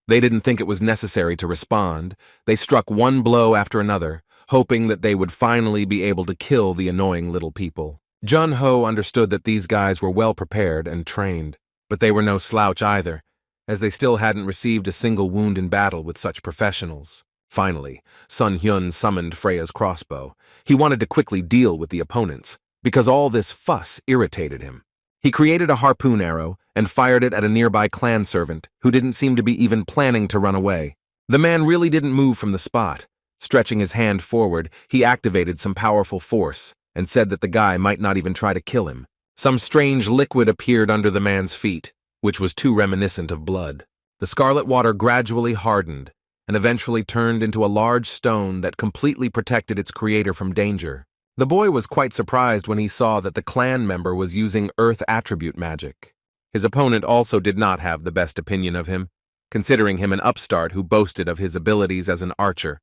They didn't think it was necessary to respond. They struck one blow after another, hoping that they would finally be able to kill the annoying little people. Jun-ho understood that these guys were well prepared and trained, but they were no slouch either, as they still hadn't received a single wound in battle with such professionals. Finally, Sun Hyun summoned Freya's crossbow. He wanted to quickly deal with the opponents, because all this fuss irritated him. He created a harpoon arrow and fired it at a nearby clan servant who didn't seem to be even planning to run away. The man really didn't move from the spot. Stretching his hand forward, he activated some powerful force and said that the guy might not even try to kill him. Some strange liquid appeared under the man's feet, which was too reminiscent of blood. The scarlet water gradually hardened and eventually turned into a large stone that completely protected its creator from danger. The boy was quite surprised when he saw that the clan member was using earth attribute magic. His opponent also did not have the best opinion of him, considering him an upstart who boasted of his abilities as an archer.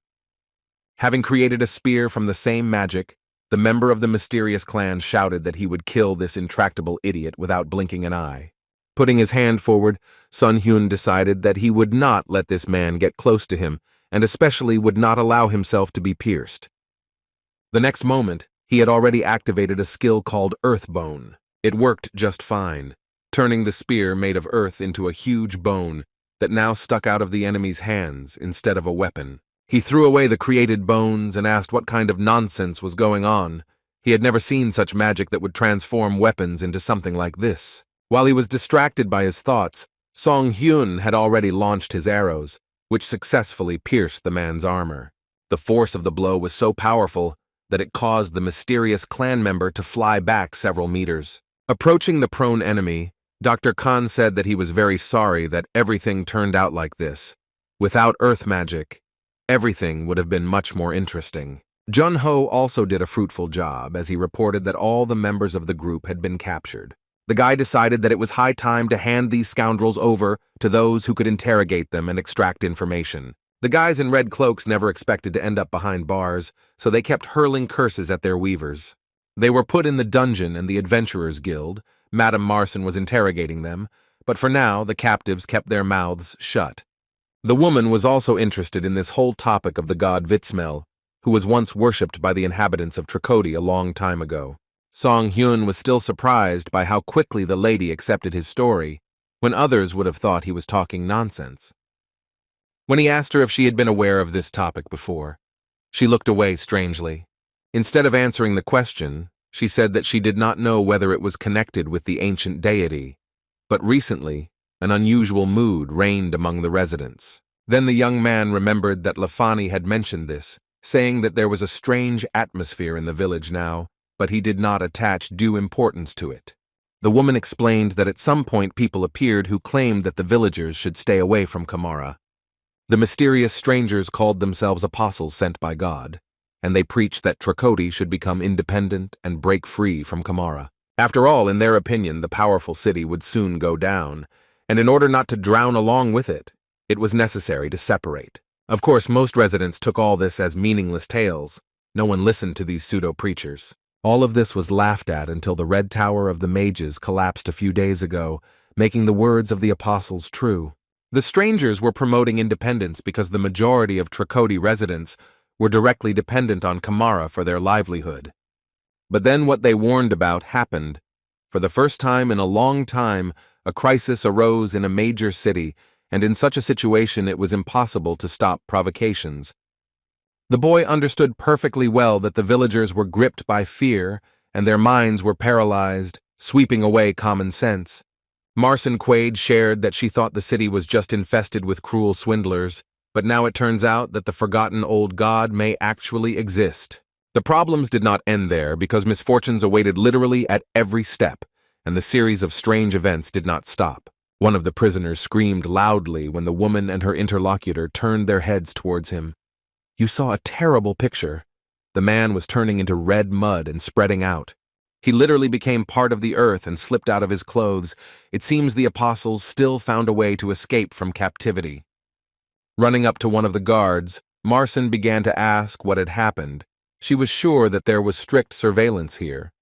Having created a spear from the same magic, the member of the mysterious clan shouted that he would kill this intractable idiot without blinking an eye. Putting his hand forward, Sun Hyun decided that he would not let this man get close to him, and especially would not allow himself to be pierced. The next moment, he had already activated a skill called Earthbone. It worked just fine, turning the spear made of earth into a huge bone that now stuck out of the enemy's hands instead of a weapon. He threw away the created bones and asked what kind of nonsense was going on. He had never seen such magic that would transform weapons into something like this. While he was distracted by his thoughts, Song Hyun had already launched his arrows, which successfully pierced the man's armor. The force of the blow was so powerful that it caused the mysterious clan member to fly back several meters. Approaching the prone enemy, Dr. Khan said that he was very sorry that everything turned out like this. Without earth magic, everything would have been much more interesting. Jun-ho also did a fruitful job as he reported that all the members of the group had been captured. The guy decided that it was high time to hand these scoundrels over to those who could interrogate them and extract information. The guys in red cloaks never expected to end up behind bars, so they kept hurling curses at their weavers. They were put in the dungeon and the Adventurers Guild. Madame Marson was interrogating them, but for now the captives kept their mouths shut. The woman was also interested in this whole topic of the god Vitsmel, who was once worshipped by the inhabitants of Trikodi a long time ago. Song Hyun was still surprised by how quickly the lady accepted his story, when others would have thought he was talking nonsense. When he asked her if she had been aware of this topic before, she looked away strangely. Instead of answering the question, she said that she did not know whether it was connected with the ancient deity, but recently, an unusual mood reigned among the residents. Then the young man remembered that Lafani had mentioned this, saying that there was a strange atmosphere in the village now, but he did not attach due importance to it. The woman explained that at some point people appeared who claimed that the villagers should stay away from Kamara. The mysterious strangers called themselves apostles sent by God, and they preached that Trikodi should become independent and break free from Kamara. After all, in their opinion, the powerful city would soon go down, and in order not to drown along with it, it was necessary to separate. Of course, most residents took all this as meaningless tales. No one listened to these pseudo-preachers. All of this was laughed at until the Red Tower of the Mages collapsed a few days ago, making the words of the apostles true. The strangers were promoting independence because the majority of Trikodi residents were directly dependent on Kamara for their livelihood. But then what they warned about happened. For the first time in a long time, a crisis arose in a major city, and in such a situation it was impossible to stop provocations. The boy understood perfectly well that the villagers were gripped by fear, and their minds were paralyzed, sweeping away common sense. Marson Quaid shared that she thought the city was just infested with cruel swindlers, but now it turns out that the forgotten old god may actually exist. The problems did not end there because misfortunes awaited literally at every step, and the series of strange events did not stop. One of the prisoners screamed loudly when the woman and her interlocutor turned their heads towards him. You saw a terrible picture. The man was turning into red mud and spreading out. He literally became part of the earth and slipped out of his clothes. It seems the apostles still found a way to escape from captivity. Running up to one of the guards, Marson began to ask what had happened. She was sure that there was strict surveillance here.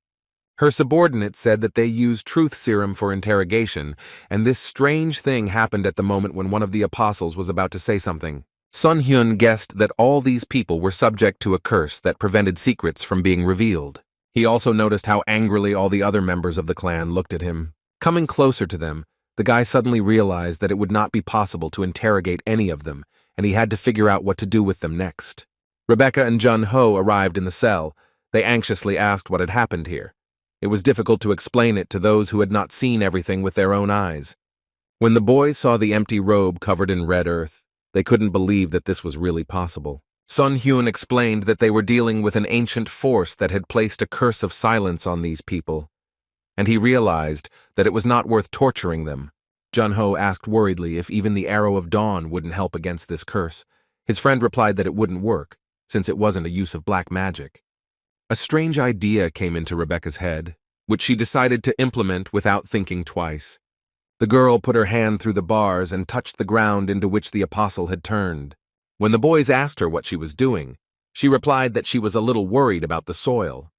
Her subordinate said that they used truth serum for interrogation, and this strange thing happened at the moment when one of the apostles was about to say something. Sun Hyun guessed that all these people were subject to a curse that prevented secrets from being revealed. He also noticed how angrily all the other members of the clan looked at him. Coming closer to them, the guy suddenly realized that it would not be possible to interrogate any of them, and he had to figure out what to do with them next. Rebecca and Jun Ho arrived in the cell. They anxiously asked what had happened here. It was difficult to explain it to those who had not seen everything with their own eyes. When the boys saw the empty robe covered in red earth, they couldn't believe that this was really possible. Sun Hyun explained that they were dealing with an ancient force that had placed a curse of silence on these people, and he realized that it was not worth torturing them. Jun Ho asked worriedly if even the arrow of dawn wouldn't help against this curse. His friend replied that it wouldn't work, since it wasn't a use of black magic. A strange idea came into Rebecca's head, which she decided to implement without thinking twice. The girl put her hand through the bars and touched the ground into which the apostle had turned. When the boys asked her what she was doing, she replied that she was a little worried about the soil.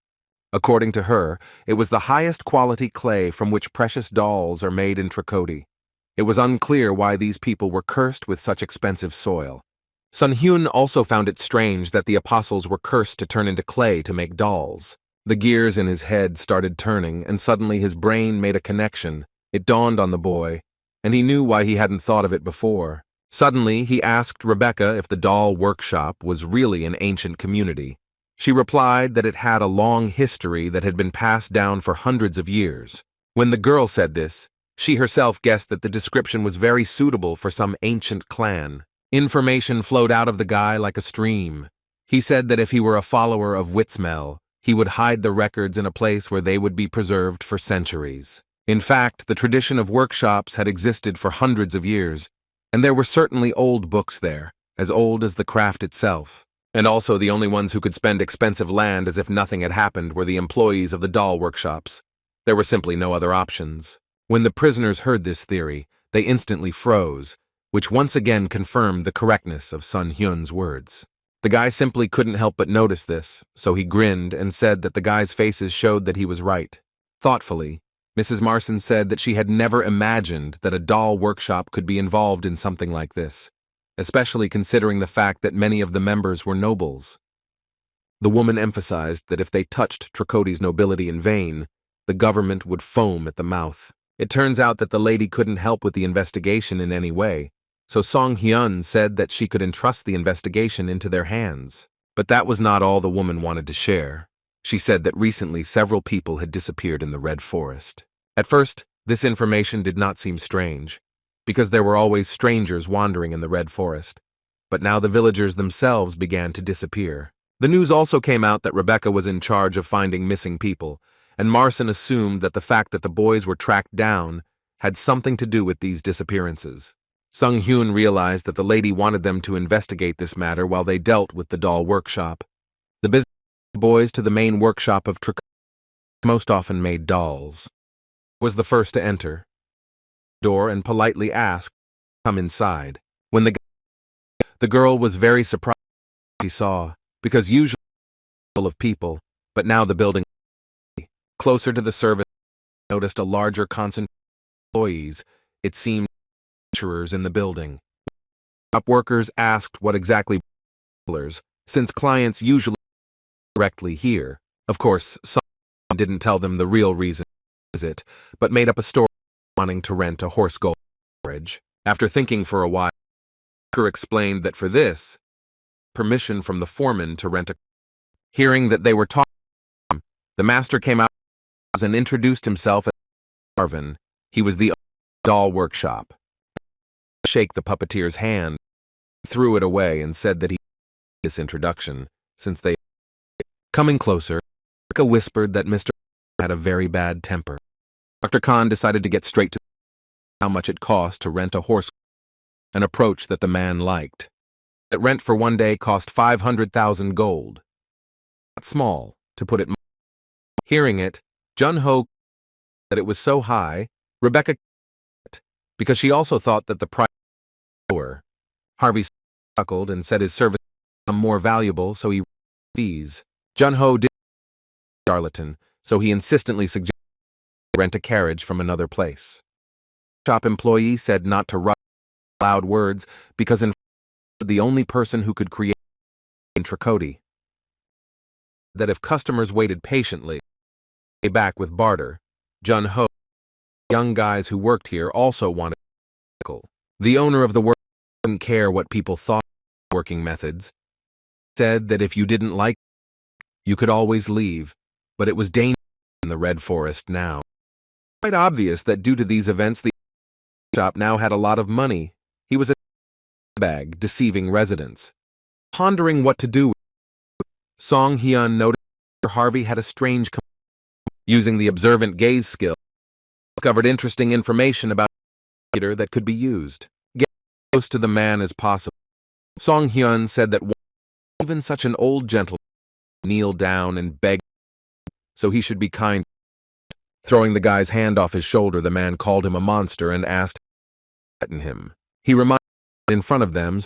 According to her, it was the highest quality clay from which precious dolls are made in Tricoti. It was unclear why these people were cursed with such expensive soil. Sun Hyun also found it strange that the apostles were cursed to turn into clay to make dolls. The gears in his head started turning, and suddenly his brain made a connection. It dawned on the boy, and he knew why he hadn't thought of it before. Suddenly, he asked Rebecca if the doll workshop was really an ancient community. She replied that it had a long history that had been passed down for hundreds of years. When the girl said this, she herself guessed that the description was very suitable for some ancient clan. Information flowed out of the guy like a stream. He said that if he were a follower of Witsmel, he would hide the records in a place where they would be preserved for centuries. In fact, the tradition of workshops had existed for hundreds of years, and there were certainly old books there, as old as the craft itself. And also the only ones who could spend expensive land as if nothing had happened were the employees of the doll workshops. There were simply no other options. When the prisoners heard this theory, they instantly froze, which once again confirmed the correctness of Sun Hyun's words. The guy simply couldn't help but notice this, so he grinned and said that the guy's faces showed that he was right. Thoughtfully, Mrs. Marson said that she had never imagined that a doll workshop could be involved in something like this, especially considering the fact that many of the members were nobles. The woman emphasized that if they touched Tricoti's nobility in vain, the government would foam at the mouth. It turns out that the lady couldn't help with the investigation in any way, so Song Hyun said that she could entrust the investigation into their hands. But that was not all the woman wanted to share. She said that recently several people had disappeared in the Red Forest. At first, this information did not seem strange, because there were always strangers wandering in the Red Forest. But now the villagers themselves began to disappear. The news also came out that Rebecca was in charge of finding missing people, and Marson assumed that the fact that the boys were tracked down had something to do with these disappearances. Sung Hyun realized that the lady wanted them to investigate this matter while they dealt with the doll workshop. The business boys to the main workshop of Tricoti most often made dolls. Was the first to enter door and politely asked, "Come inside." When the girl was very surprised she saw, because usually full of people, but now the building closer to the service noticed a larger concentration of employees. It seemed lecturers in the building. Up workers asked what exactly since clients usually directly here. Of course, some didn't tell them the real reason visit, but made up a story wanting to rent a horse carriage. After thinking for a while, Worker explained that for this, permission from the foreman to rent a. Hearing that they were talking, the master came out and introduced himself as Marvin. He was the doll workshop. Shake the puppeteer's hand, threw it away and said that he this introduction, since they coming closer, Erica whispered that Mr. had a very bad temper. Dr. Khan decided to get straight to how much it cost to rent a horse, an approach that the man liked. That rent for one day cost 500,000 gold. Not small, to put it mildly. Hearing it, Jun Ho that it was so high, Rebecca because she also thought that the price was lower. Harvey chuckled and said his service was more valuable, so he fees. Jun Ho did charlatan. so he insistently suggested rent a carriage from another place. Shop employee said not to rush loud words because in the only person who could create in Tricody. That if customers waited patiently, they back with barter. Jun Ho, young guys who worked here also wanted the owner of the work didn't care what people thought of working methods. Said that if you didn't like you could always leave, but it was dangerous in the Red Forest now. Quite obvious that due to these events the shop now had a lot of money. He was a bag deceiving residents. Pondering what to do, Song Hyun noticed Harvey had a strange using the observant gaze skill, discovered interesting information about the that could be used. Get as close to the man as possible. Song Hyun said that even such an old gentleman kneel down and beg, so he should be kind. Throwing the guy's hand off his shoulder, the man called him a monster and asked to threaten him. He reminded in front of them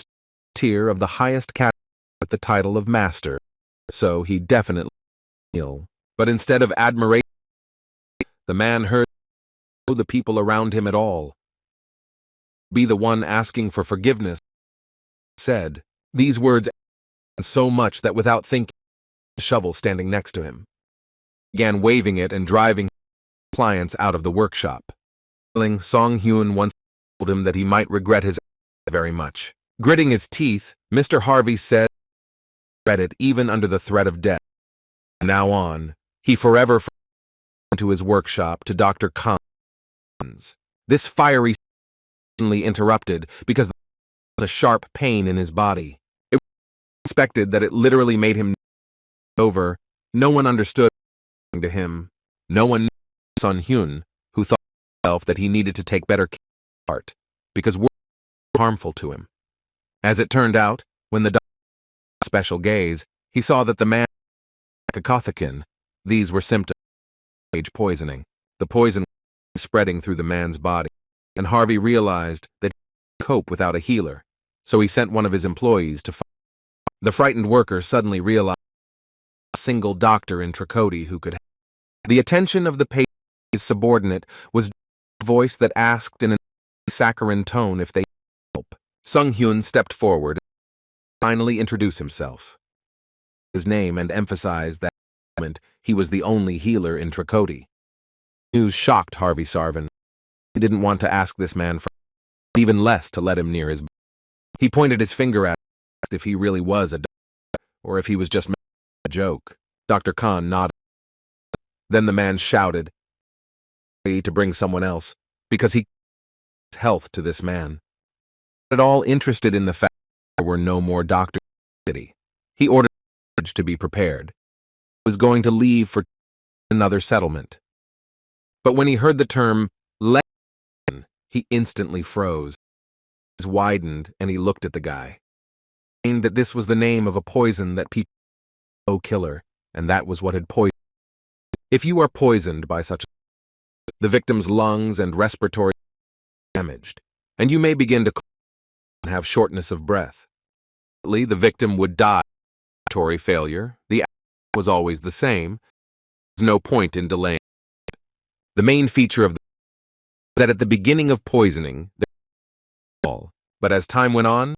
tier of the highest category with the title of master, so he definitely kneel. But instead of admiration, the man heard the people around him at all. Be the one asking for forgiveness, said these words so much that without thinking, the shovel standing next to him began waving it and driving clients out of the workshop. Song Hyun once told him that he might regret his very much. Gritting his teeth, Mr. Harvey said, "Regret it even under the threat of death." From now on, he forever to his workshop to Dr. Khan's. This fiery suddenly interrupted because there was a sharp pain in his body. It was expected that it literally made him over. No one understood to him. No one knew Sun Hyun, who thought himself that he needed to take better care of his heart because words were harmful to him. As it turned out, when the doctor had a special gaze, he saw that the man had a cacothekin. These were symptoms of rage poisoning. The poison was spreading through the man's body, and Harvey realized that he couldn't cope without a healer, so he sent one of his employees to find him. The frightened worker suddenly realized a single doctor in Tricody who could help. The attention of the patient's subordinate was a voice that asked in a saccharine tone if they could help. Sung Hyun stepped forward and finally introduced himself. His name and emphasized that at the moment he was the only healer in Tricody. News shocked Harvey Sarvan. He didn't want to ask this man for even less to let him near his body. He pointed his finger at him and asked if he really was a doctor or if he was just making a joke. Dr. Khan nodded. Then the man shouted to bring someone else because he gave his health to this man. Not at all interested in the fact that there were no more doctors in the city. He ordered a carriage to be prepared. He was going to leave for another settlement. But when he heard the term leech, he instantly froze. His eyes widened and he looked at the guy. He explained that this was the name of a poison that people killer, and that was what had poisoned. If you are poisoned by such the victim's lungs and respiratory are damaged, and you may begin to and have shortness of breath. The victim would die of respiratory failure. The outcome was always the same. There was no point in delaying. The main feature of that at the beginning of poisoning, there was all, but as time went on,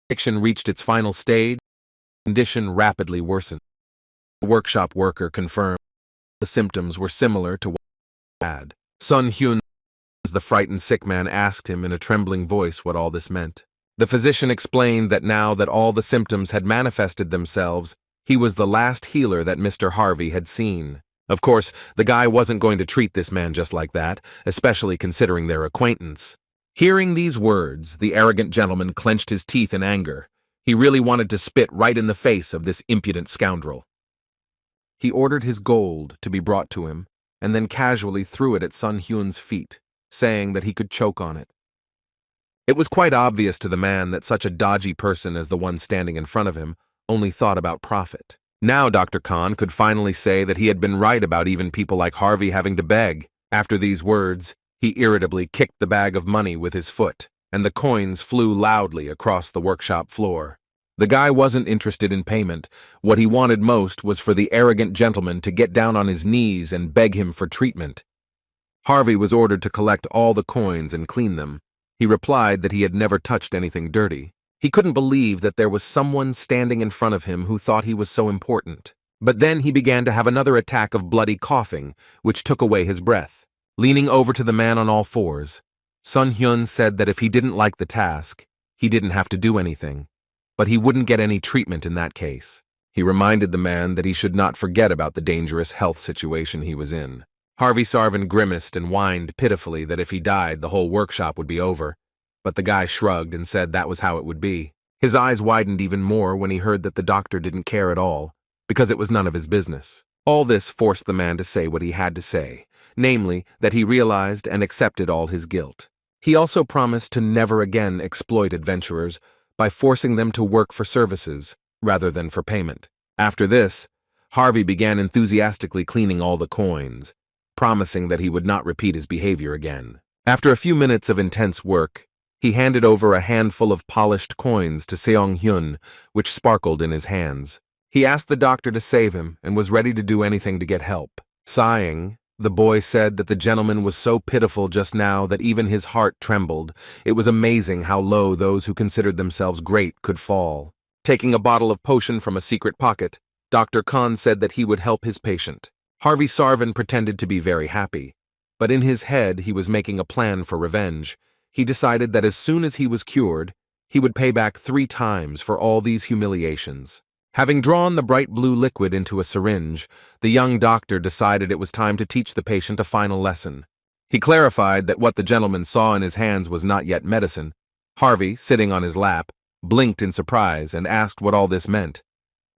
addiction reached its final stage, the condition rapidly worsened. The workshop worker confirmed the symptoms were similar to what he had. Sun Hyun, the frightened sick man, asked him in a trembling voice what all this meant. The physician explained that now that all the symptoms had manifested themselves, he was the last healer that Mr. Harvey had seen. Of course, the guy wasn't going to treat this man just like that, especially considering their acquaintance. Hearing these words, the arrogant gentleman clenched his teeth in anger. He really wanted to spit right in the face of this impudent scoundrel. He ordered his gold to be brought to him, and then casually threw it at Sun Hyun's feet, saying that he could choke on it. It was quite obvious to the man that such a dodgy person as the one standing in front of him only thought about profit. Now Dr. Khan could finally say that he had been right about even people like Harvey having to beg. After these words, he irritably kicked the bag of money with his foot, and the coins flew loudly across the workshop floor. The guy wasn't interested in payment. What he wanted most was for the arrogant gentleman to get down on his knees and beg him for treatment. Harvey was ordered to collect all the coins and clean them. He replied that he had never touched anything dirty. He couldn't believe that there was someone standing in front of him who thought he was so important. But then he began to have another attack of bloody coughing, which took away his breath. Leaning over to the man on all fours, Sun Hyun said that if he didn't like the task, he didn't have to do anything, but he wouldn't get any treatment in that case. He reminded the man that he should not forget about the dangerous health situation he was in. Harvey Sarvin grimaced and whined pitifully that if he died, the whole workshop would be over, but the guy shrugged and said that was how it would be. His eyes widened even more when he heard that the doctor didn't care at all, because it was none of his business. All this forced the man to say what he had to say, namely, that he realized and accepted all his guilt. He also promised to never again exploit adventurers by forcing them to work for services rather than for payment. After this, Harvey began enthusiastically cleaning all the coins, promising that he would not repeat his behavior again. After a few minutes of intense work, he handed over a handful of polished coins to Seong Hyun, which sparkled in his hands. He asked the doctor to save him and was ready to do anything to get help. Sighing, the boy said that the gentleman was so pitiful just now that even his heart trembled. It was amazing how low those who considered themselves great could fall. Taking a bottle of potion from a secret pocket, Dr. Khan said that he would help his patient. Harvey Sarvin pretended to be very happy, but in his head he was making a plan for revenge. He decided that as soon as he was cured, he would pay back 3 times for all these humiliations. Having drawn the bright blue liquid into a syringe, the young doctor decided it was time to teach the patient a final lesson. He clarified that what the gentleman saw in his hands was not yet medicine. Harvey, sitting on his lap, blinked in surprise and asked what all this meant.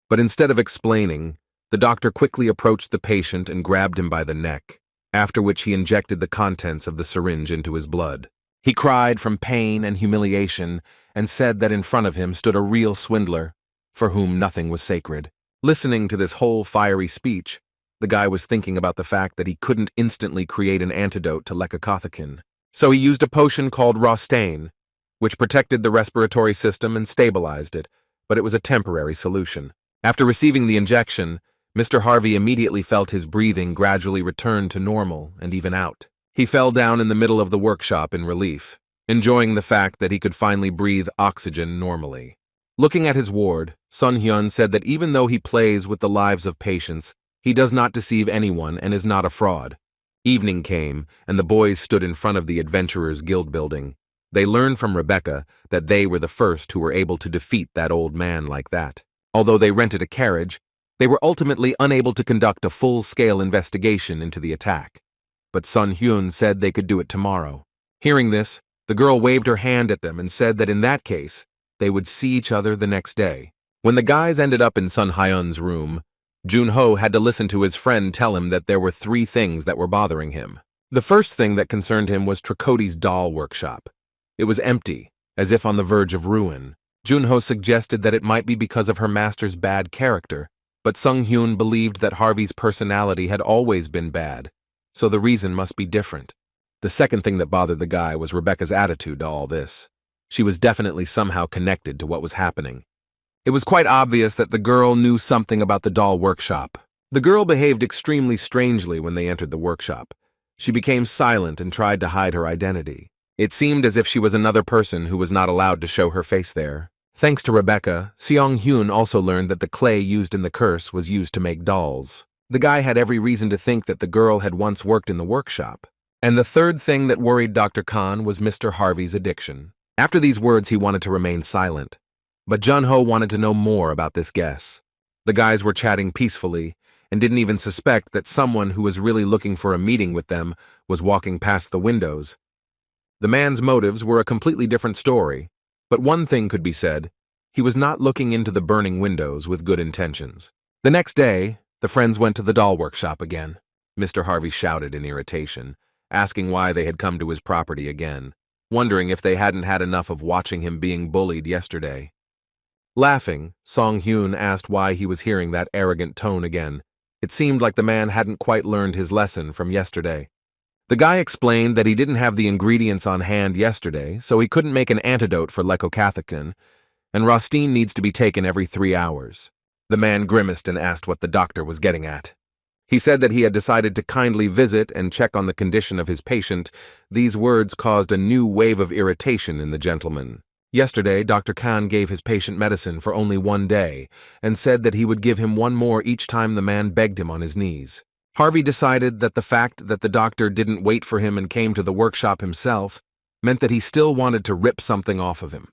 But instead of explaining, the doctor quickly approached the patient and grabbed him by the neck, after which he injected the contents of the syringe into his blood. He cried from pain and humiliation and said that in front of him stood a real swindler, for whom nothing was sacred. Listening to this whole fiery speech, the guy was thinking about the fact that he couldn't instantly create an antidote to leukothokin. So he used a potion called Rostain, which protected the respiratory system and stabilized it, but it was a temporary solution. After receiving the injection, Mr. Harvey immediately felt his breathing gradually return to normal and even out. He fell down in the middle of the workshop in relief, enjoying the fact that he could finally breathe oxygen normally. Looking at his ward, Sun Hyun said that even though he plays with the lives of patients, he does not deceive anyone and is not a fraud. Evening came, and the boys stood in front of the Adventurers Guild building. They learned from Rebecca that they were the first who were able to defeat that old man like that. Although they rented a carriage, they were ultimately unable to conduct a full-scale investigation into the attack. But Sun Hyun said they could do it tomorrow. Hearing this, the girl waved her hand at them and said that in that case, they would see each other the next day. When the guys ended up in Sun Hyun's room, Jun-ho had to listen to his friend tell him that there were 3 things that were bothering him. The first thing that concerned him was Tracote's doll workshop. It was empty, as if on the verge of ruin. Jun-ho suggested that it might be because of her master's bad character, but Sung Hyun believed that Harvey's personality had always been bad, so the reason must be different. The second thing that bothered the guy was Rebecca's attitude to all this. She was definitely somehow connected to what was happening. It was quite obvious that the girl knew something about the doll workshop. The girl behaved extremely strangely when they entered the workshop. She became silent and tried to hide her identity. It seemed as if she was another person who was not allowed to show her face there. Thanks to Rebecca, Seong Hyun also learned that the clay used in the curse was used to make dolls. The guy had every reason to think that the girl had once worked in the workshop. And the third thing that worried Dr. Khan was Mr. Harvey's addiction. After these words, he wanted to remain silent. But Jun-ho wanted to know more about this guess. The guys were chatting peacefully and didn't even suspect that someone who was really looking for a meeting with them was walking past the windows. The man's motives were a completely different story, but one thing could be said: he was not looking into the burning windows with good intentions. The next day, the friends went to the doll workshop again. Mr. Harvey shouted in irritation, asking why they had come to his property again, wondering if they hadn't had enough of watching him being bullied yesterday. Laughing, Song Hyun asked why he was hearing that arrogant tone again. It seemed like the man hadn't quite learned his lesson from yesterday. The guy explained that he didn't have the ingredients on hand yesterday, so he couldn't make an antidote for leukothokin. and Rostine needs to be taken every 3 hours. The man grimaced and asked what the doctor was getting at. He said that he had decided to kindly visit and check on the condition of his patient. These words caused a new wave of irritation in the gentleman. Yesterday, Dr. Khan gave his patient medicine for only 1 day and said that he would give him 1 more each time the man begged him on his knees. Harvey decided that the fact that the doctor didn't wait for him and came to the workshop himself meant that he still wanted to rip something off of him.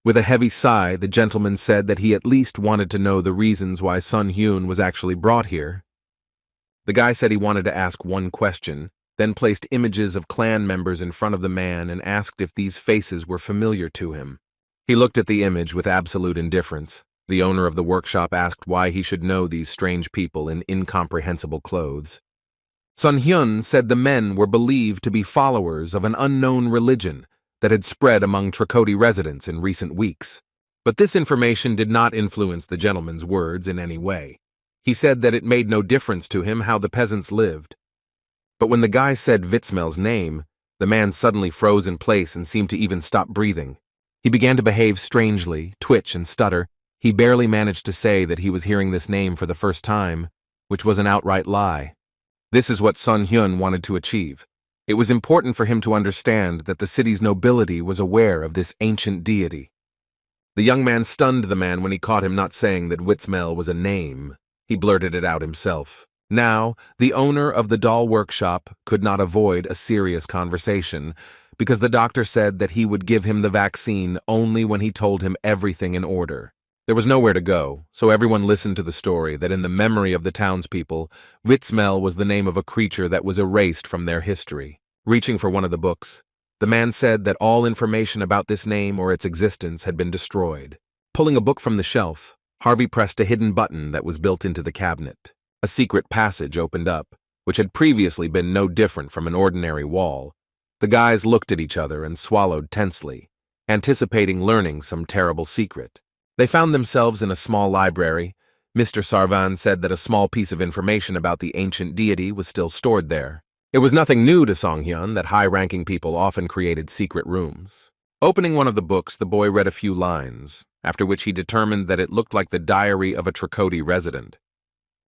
With a heavy sigh, the gentleman said that he at least wanted to know the reasons why Sun Hyun was actually brought here. The guy said he wanted to ask 1 question, then placed images of clan members in front of the man and asked if these faces were familiar to him. He looked at the image with absolute indifference. The owner of the workshop asked why he should know these strange people in incomprehensible clothes. Sun Hyun said the men were believed to be followers of an unknown religion that had spread among Trikoti residents in recent weeks. But this information did not influence the gentleman's words in any way. He said that it made no difference to him how the peasants lived. But when the guy said Vitzmel's name, the man suddenly froze in place and seemed to even stop breathing. He began to behave strangely, twitch and stutter. He barely managed to say that he was hearing this name for the first time, which was an outright lie. This is what Sun Hyun wanted to achieve. It was important for him to understand that the city's nobility was aware of this ancient deity. The young man stunned the man when he caught him not saying that Vitzmel was a name. He blurted it out himself. Now, the owner of the doll workshop could not avoid a serious conversation because the doctor said that he would give him the vaccine only when he told him everything in order. There was nowhere to go, so everyone listened to the story that in the memory of the townspeople, Vitzmel was the name of a creature that was erased from their history. Reaching for one of the books, the man said that all information about this name or its existence had been destroyed. Pulling a book from the shelf, Harvey pressed a hidden button that was built into the cabinet. A secret passage opened up, which had previously been no different from an ordinary wall. The guys looked at each other and swallowed tensely, anticipating learning some terrible secret. They found themselves in a small library. Mr. Sarvan said that a small piece of information about the ancient deity was still stored there. It was nothing new to Songhyun that high-ranking people often created secret rooms. Opening one of the books, the boy read a few lines, after which he determined that it looked like the diary of a Trikoti resident.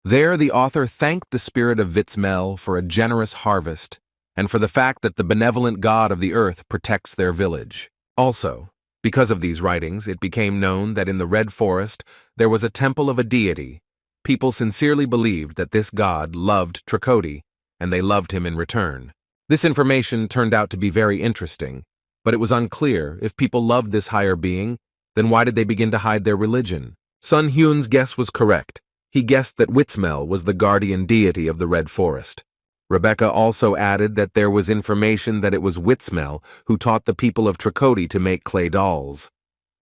There, the author thanked the spirit of Vitzmel for a generous harvest and for the fact that the benevolent god of the earth protects their village. Also, because of these writings, it became known that in the Red Forest there was a temple of a deity. People sincerely believed that this god loved Trikoti, and they loved him in return. This information turned out to be very interesting, but it was unclear if people loved this higher being, then why did they begin to hide their religion? Sun Hyun's guess was correct. He guessed that Vitzmel was the guardian deity of the Red Forest. Rebecca also added that there was information that it was Vitzmel who taught the people of Trikoti to make clay dolls.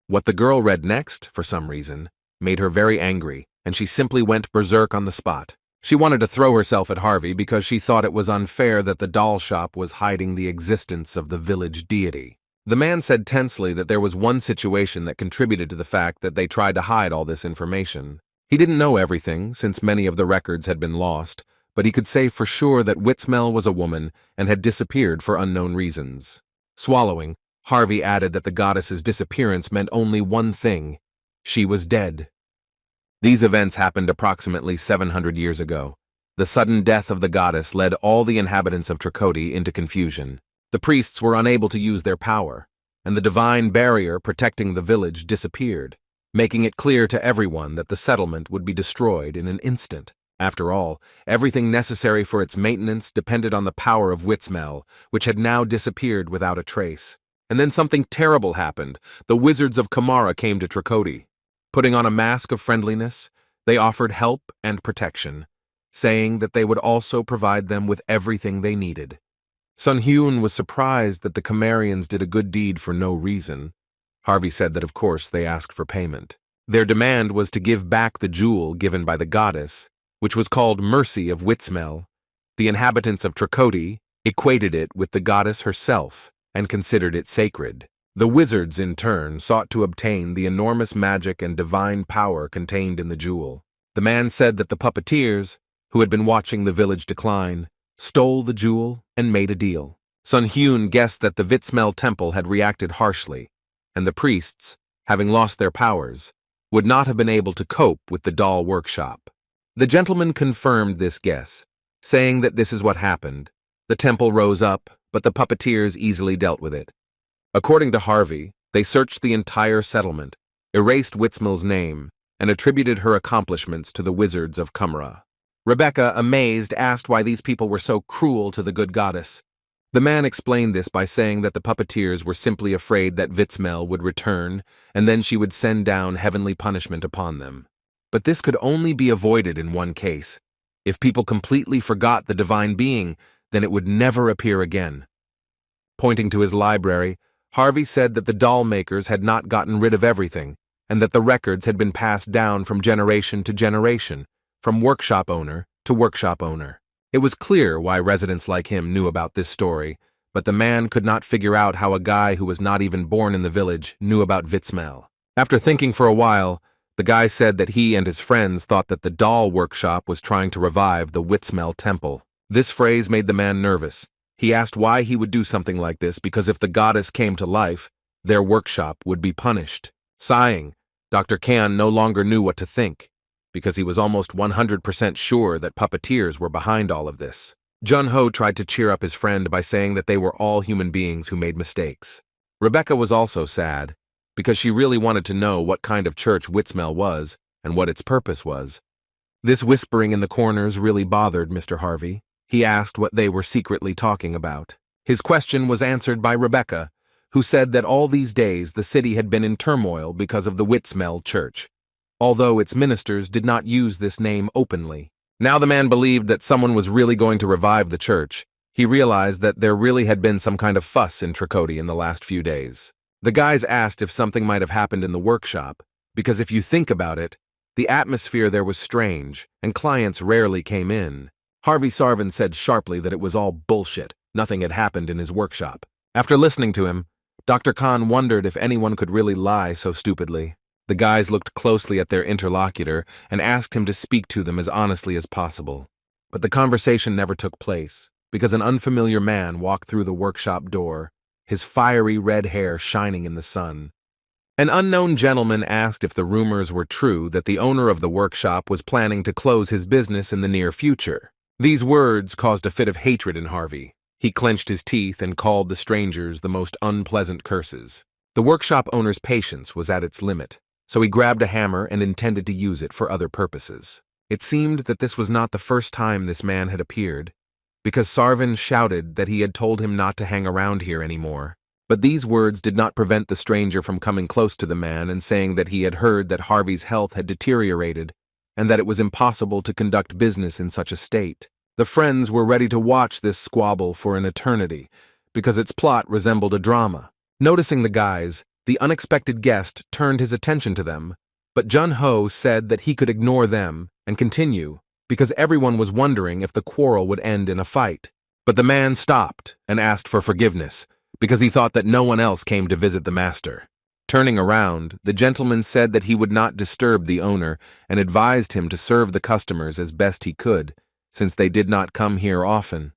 What the girl read next, for some reason, made her very angry, and she simply went berserk on the spot. She wanted to throw herself at Harvey because she thought it was unfair that the doll shop was hiding the existence of the village deity. The man said tensely that there was one situation that contributed to the fact that they tried to hide all this information. He didn't know everything, since many of the records had been lost, but he could say for sure that Vitzmel was a woman and had disappeared for unknown reasons. Swallowing, Harvey added that the goddess's disappearance meant only one thing: she was dead. These events happened approximately 700 years ago. The sudden death of the goddess led all the inhabitants of Trikoti into confusion. The priests were unable to use their power, and the divine barrier protecting the village disappeared, making it clear to everyone that the settlement would be destroyed in an instant. After all, everything necessary for its maintenance depended on the power of Vitzmel, which had now disappeared without a trace. And then something terrible happened. The wizards of Kamara came to Trikoti. Putting on a mask of friendliness, they offered help and protection, saying that they would also provide them with everything they needed. Sun Hyun was surprised that the Kamarians did a good deed for no reason. Harvey said that of course they asked for payment. Their demand was to give back the jewel given by the goddess, which was called Mercy of Vitzmel. The inhabitants of Trikoti equated it with the goddess herself and considered it sacred. The wizards, in turn, sought to obtain the enormous magic and divine power contained in the jewel. The man said that the puppeteers, who had been watching the village decline, stole the jewel and made a deal. Sun Hyun guessed that the Vitzmel temple had reacted harshly, and the priests, having lost their powers, would not have been able to cope with the doll workshop. The gentleman confirmed this guess, saying that this is what happened. The temple rose up, but the puppeteers easily dealt with it. According to Harvey, they searched the entire settlement, erased Witzmill's name, and attributed her accomplishments to the wizards of Qumra. Rebecca, amazed, asked why these people were so cruel to the good goddess. The man explained this by saying that the puppeteers were simply afraid that Witzmel would return, and then she would send down heavenly punishment upon them. But this could only be avoided in one case. If people completely forgot the divine being, then it would never appear again. Pointing to his library, Harvey said that the doll makers had not gotten rid of everything, and that the records had been passed down from generation to generation, from workshop owner to workshop owner. It was clear why residents like him knew about this story, but the man could not figure out how a guy who was not even born in the village knew about Witzmel. After thinking for a while, the guy said that he and his friends thought that the doll workshop was trying to revive the Witzmel temple. This phrase made the man nervous. He asked why he would do something like this, because if the goddess came to life, their workshop would be punished. Sighing, Dr. Kan no longer knew what to think, because he was almost 100% sure that puppeteers were behind all of this. Jun-ho tried to cheer up his friend by saying that they were all human beings who made mistakes. Rebecca was also sad, because she really wanted to know what kind of church Witzmel was and what its purpose was. This whispering in the corners really bothered Mr. Harvey. He asked what they were secretly talking about. His question was answered by Rebecca, who said that all these days the city had been in turmoil because of the Witzmel church, although its ministers did not use this name openly. Now the man believed that someone was really going to revive the church. He realized that there really had been some kind of fuss in Tricoti in the last few days. The guys asked if something might have happened in the workshop, because if you think about it, the atmosphere there was strange, and clients rarely came in. Harvey Sarvin said sharply that it was all bullshit. Nothing had happened in his workshop. After listening to him, Dr. Khan wondered if anyone could really lie so stupidly. The guys looked closely at their interlocutor and asked him to speak to them as honestly as possible. But the conversation never took place, because an unfamiliar man walked through the workshop door, his fiery red hair shining in the sun. An unknown gentleman asked if the rumors were true that the owner of the workshop was planning to close his business in the near future. These words caused a fit of hatred in Harvey. He clenched his teeth and called the strangers the most unpleasant curses. The workshop owner's patience was at its limit, so he grabbed a hammer and intended to use it for other purposes. It seemed that this was not the first time this man had appeared, because Sarvin shouted that he had told him not to hang around here anymore. But these words did not prevent the stranger from coming close to the man and saying that he had heard that Harvey's health had deteriorated and that it was impossible to conduct business in such a state. The friends were ready to watch this squabble for an eternity, because its plot resembled a drama. Noticing the guys, the unexpected guest turned his attention to them, but Jun-ho said that he could ignore them and continue, because everyone was wondering if the quarrel would end in a fight. But the man stopped and asked for forgiveness, because he thought that no one else came to visit the master. Turning around, the gentleman said that he would not disturb the owner and advised him to serve the customers as best he could, since they did not come here often.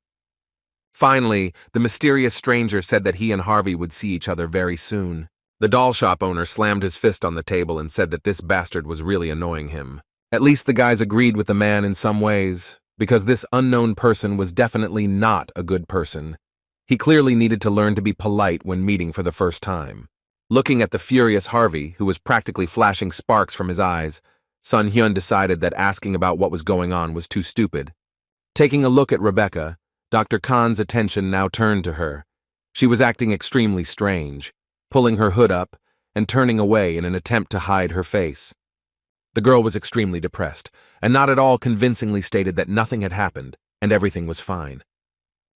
Finally, the mysterious stranger said that he and Harvey would see each other very soon. The doll shop owner slammed his fist on the table and said that this bastard was really annoying him. At least the guys agreed with the man in some ways, because this unknown person was definitely not a good person. He clearly needed to learn to be polite when meeting for the first time. Looking at the furious Harvey, who was practically flashing sparks from his eyes, Sun Hyun decided that asking about what was going on was too stupid. Taking a look at Rebecca, Dr. Khan's attention now turned to her. She was acting extremely strange, pulling her hood up and turning away in an attempt to hide her face. The girl was extremely depressed, and not at all convincingly stated that nothing had happened and everything was fine.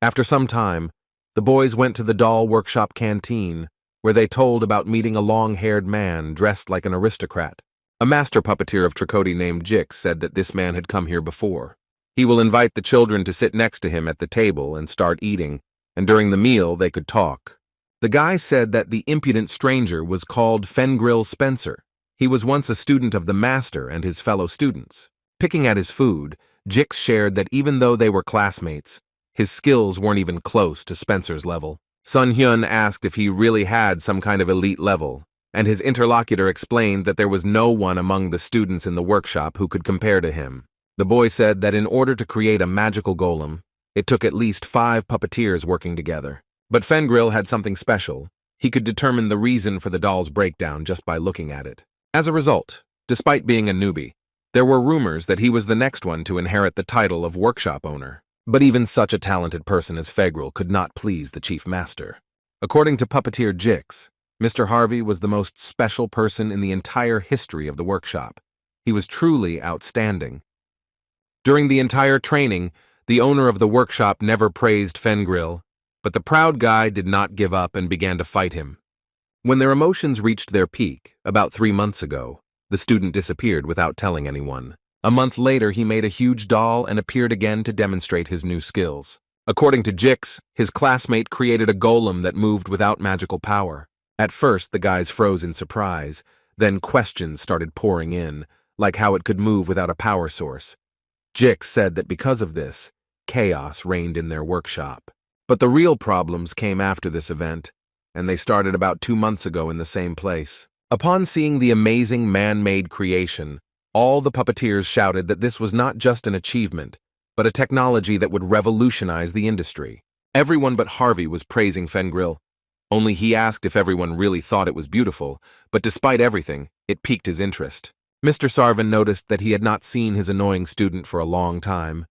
After some time, the boys went to the doll workshop canteen, where they told about meeting a long-haired man dressed like an aristocrat. A master puppeteer of Tricoti named Jix said that this man had come here before. He will invite the children to sit next to him at the table and start eating, and during the meal they could talk. The guy said that the impudent stranger was called Fengrill Spencer. He was once a student of the master and his fellow students. Picking at his food, Jix shared that even though they were classmates, his skills weren't even close to Spencer's level. Sun Hyun asked if he really had some kind of elite level, and his interlocutor explained that there was no one among the students in the workshop who could compare to him. The boy said that in order to create a magical golem, it took at least 5 puppeteers working together. But Fenil had something special. He could determine the reason for the doll's breakdown just by looking at it. As a result, despite being a newbie, there were rumors that he was the next one to inherit the title of workshop owner. But even such a talented person as Fenil could not please the chief master. According to puppeteer Jix, Mr. Harvey was the most special person in the entire history of the workshop. He was truly outstanding. During the entire training, the owner of the workshop never praised Fenil, but the proud guy did not give up and began to fight him. When their emotions reached their peak, about 3 months ago, the student disappeared without telling anyone. A month later, he made a huge doll and appeared again to demonstrate his new skills. According to Jix, his classmate created a golem that moved without magical power. At first, the guys froze in surprise, then questions started pouring in, like how it could move without a power source. Jix said that because of this, chaos reigned in their workshop. But the real problems came after this event, and they started about 2 months ago in the same place. Upon seeing the amazing man-made creation, all the puppeteers shouted that this was not just an achievement, but a technology that would revolutionize the industry. Everyone but Harvey was praising Fenil. Only he asked if everyone really thought it was beautiful, but despite everything, it piqued his interest. Mr. Sarvin noticed that he had not seen his annoying student for a long time,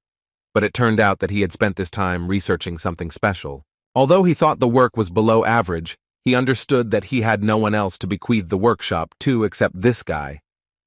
but it turned out that he had spent this time researching something special. Although he thought the work was below average, he understood that he had no one else to bequeath the workshop to except this guy.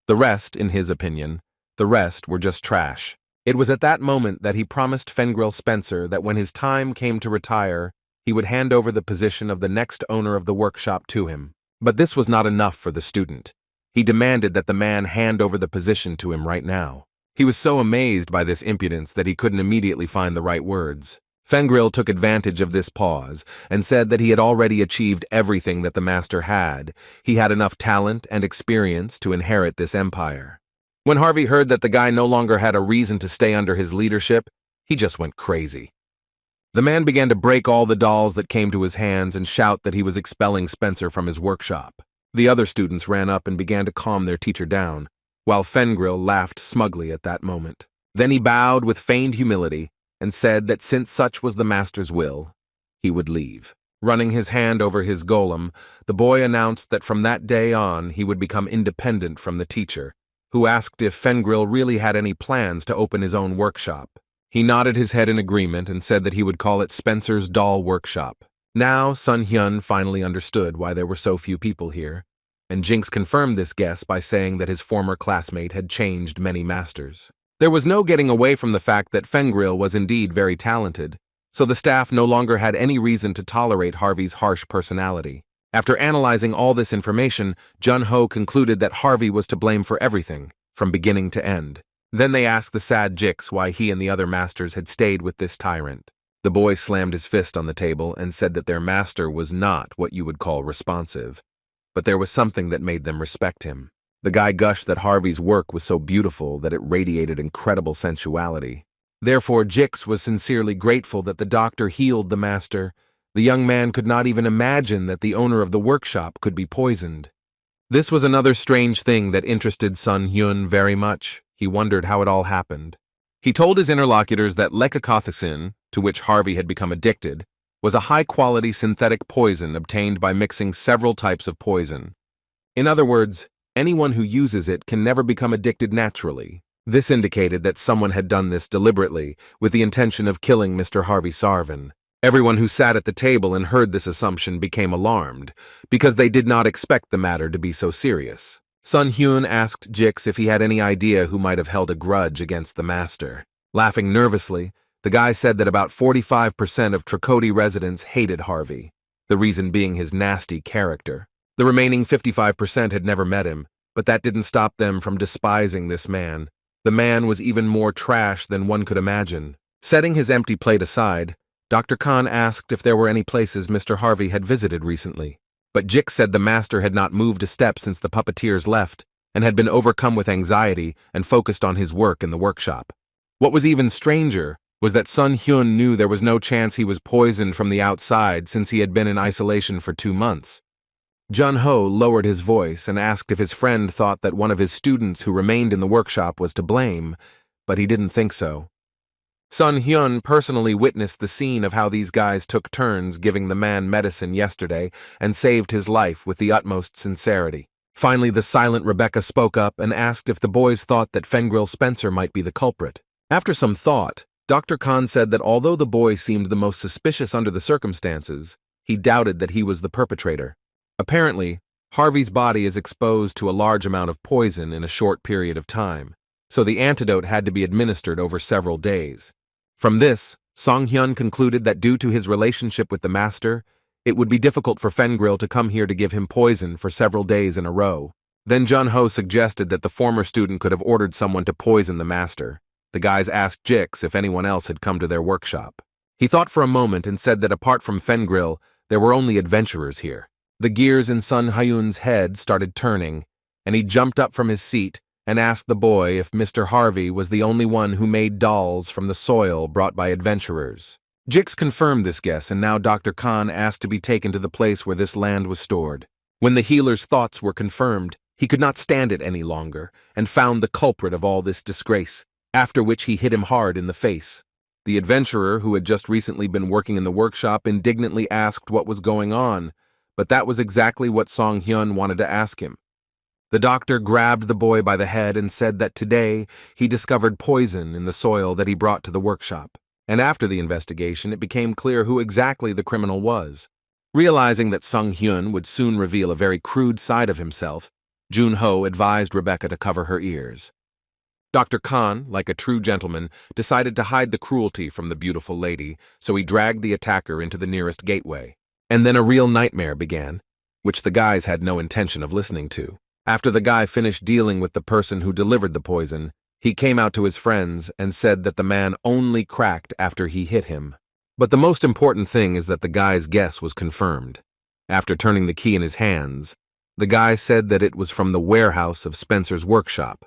The rest, in his opinion, the rest were just trash. It was at that moment that he promised Fenil Spencer that when his time came to retire, he would hand over the position of the next owner of the workshop to him. But this was not enough for the student. He demanded that the man hand over the position to him right now. He was so amazed by this impudence that he couldn't immediately find the right words. Fenil took advantage of this pause and said that he had already achieved everything that the master had. He had enough talent and experience to inherit this empire. When Harvey heard that the guy no longer had a reason to stay under his leadership, he just went crazy. The man began to break all the dolls that came to his hands and shout that he was expelling Spencer from his workshop. The other students ran up and began to calm their teacher down, while Fenil laughed smugly at that moment. Then he bowed with feigned humility and said that since such was the master's will, he would leave. Running his hand over his golem, the boy announced that from that day on he would become independent from the teacher, who asked if Fenil really had any plans to open his own workshop. He nodded his head in agreement and said that he would call it Spencer's Doll Workshop. Now, Sun Hyun finally understood why there were so few people here, and Jinx confirmed this guess by saying that his former classmate had changed many masters. There was no getting away from the fact that Fenil was indeed very talented, so the staff no longer had any reason to tolerate Harvey's harsh personality. After analyzing all this information, Jun-ho concluded that Harvey was to blame for everything, from beginning to end. Then they asked the sad Jix why he and the other masters had stayed with this tyrant. The boy slammed his fist on the table and said that their master was not what you would call responsive, but there was something that made them respect him. The guy gushed that Harvey's work was so beautiful that it radiated incredible sensuality. Therefore, Jix was sincerely grateful that the doctor healed the master. The young man could not even imagine that the owner of the workshop could be poisoned. This was another strange thing that interested Sun Hyun very much. He wondered how it all happened. He told his interlocutors that lecacothecin, to which Harvey had become addicted, was a high-quality synthetic poison obtained by mixing several types of poison. In other words, anyone who uses it can never become addicted naturally. This indicated that someone had done this deliberately, with the intention of killing Mr. Harvey Sarvin. Everyone who sat at the table and heard this assumption became alarmed, because they did not expect the matter to be so serious. Sun Hyun asked Jix if he had any idea who might have held a grudge against the master. Laughing nervously, the guy said that about 45% of Tracoti residents hated Harvey, the reason being his nasty character. The remaining 55% had never met him, but that didn't stop them from despising this man. The man was even more trash than one could imagine. Setting his empty plate aside, Dr. Khan asked if there were any places Mr. Harvey had visited recently. But Jix said the master had not moved a step since the puppeteers left and had been overcome with anxiety and focused on his work in the workshop. What was even stranger was that Sun Hyun knew there was no chance he was poisoned from the outside since he had been in isolation for 2 months. Jun-ho lowered his voice and asked if his friend thought that one of his students who remained in the workshop was to blame, but he didn't think so. Sun-hyun personally witnessed the scene of how these guys took turns giving the man medicine yesterday and saved his life with the utmost sincerity. Finally, the silent Rebecca spoke up and asked if the boys thought that Fengril Spencer might be the culprit. After some thought, Dr. Khan said that although the boy seemed the most suspicious under the circumstances, he doubted that he was the perpetrator. Apparently, Harvey's body is exposed to a large amount of poison in a short period of time, so the antidote had to be administered over several days. From this, Song-hyun concluded that due to his relationship with the master, it would be difficult for Fengril to come here to give him poison for several days in a row. Then Jun-ho suggested that the former student could have ordered someone to poison the master. The guys asked Jix if anyone else had come to their workshop. He thought for a moment and said that apart from Fengril, there were only adventurers here. The gears in Sun Hyun's head started turning, and he jumped up from his seat and asked the boy if Mr. Harvey was the only one who made dolls from the soil brought by adventurers. Jix confirmed this guess, and now Dr. Khan asked to be taken to the place where this land was stored. When the healer's thoughts were confirmed, he could not stand it any longer and found the culprit of all this disgrace, after which he hit him hard in the face. The adventurer, who had just recently been working in the workshop, indignantly asked what was going on, but that was exactly what Song-hyun wanted to ask him. The doctor grabbed the boy by the head and said that today he discovered poison in the soil that he brought to the workshop, and after the investigation it became clear who exactly the criminal was. Realizing that Song-hyun would soon reveal a very crude side of himself, Jun-ho advised Rebecca to cover her ears. Dr. Khan, like a true gentleman, decided to hide the cruelty from the beautiful lady, so he dragged the attacker into the nearest gateway. And then a real nightmare began, which the guys had no intention of listening to. After the guy finished dealing with the person who delivered the poison, he came out to his friends and said that the man only cracked after he hit him. But the most important thing is that the guy's guess was confirmed. After turning the key in his hands, the guy said that it was from the warehouse of Spencer's workshop.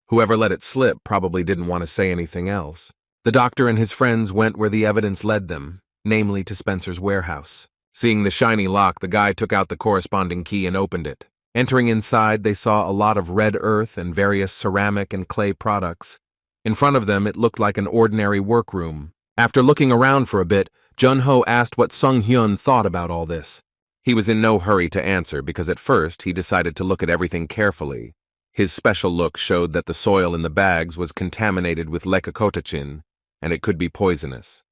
Whoever let it slip probably didn't want to say anything else. The doctor and his friends went where the evidence led them, namely to Spencer's warehouse. Seeing the shiny lock, the guy took out the corresponding key and opened it. Entering inside, they saw a lot of red earth and various ceramic and clay products. In front of them, it looked like an ordinary workroom. After looking around for a bit, Jun-ho asked what Sung-hyun thought about all this. He was in no hurry to answer because at first he decided to look at everything carefully. His special look showed that the soil in the bags was contaminated with lekakotachin, and it could be poisonous.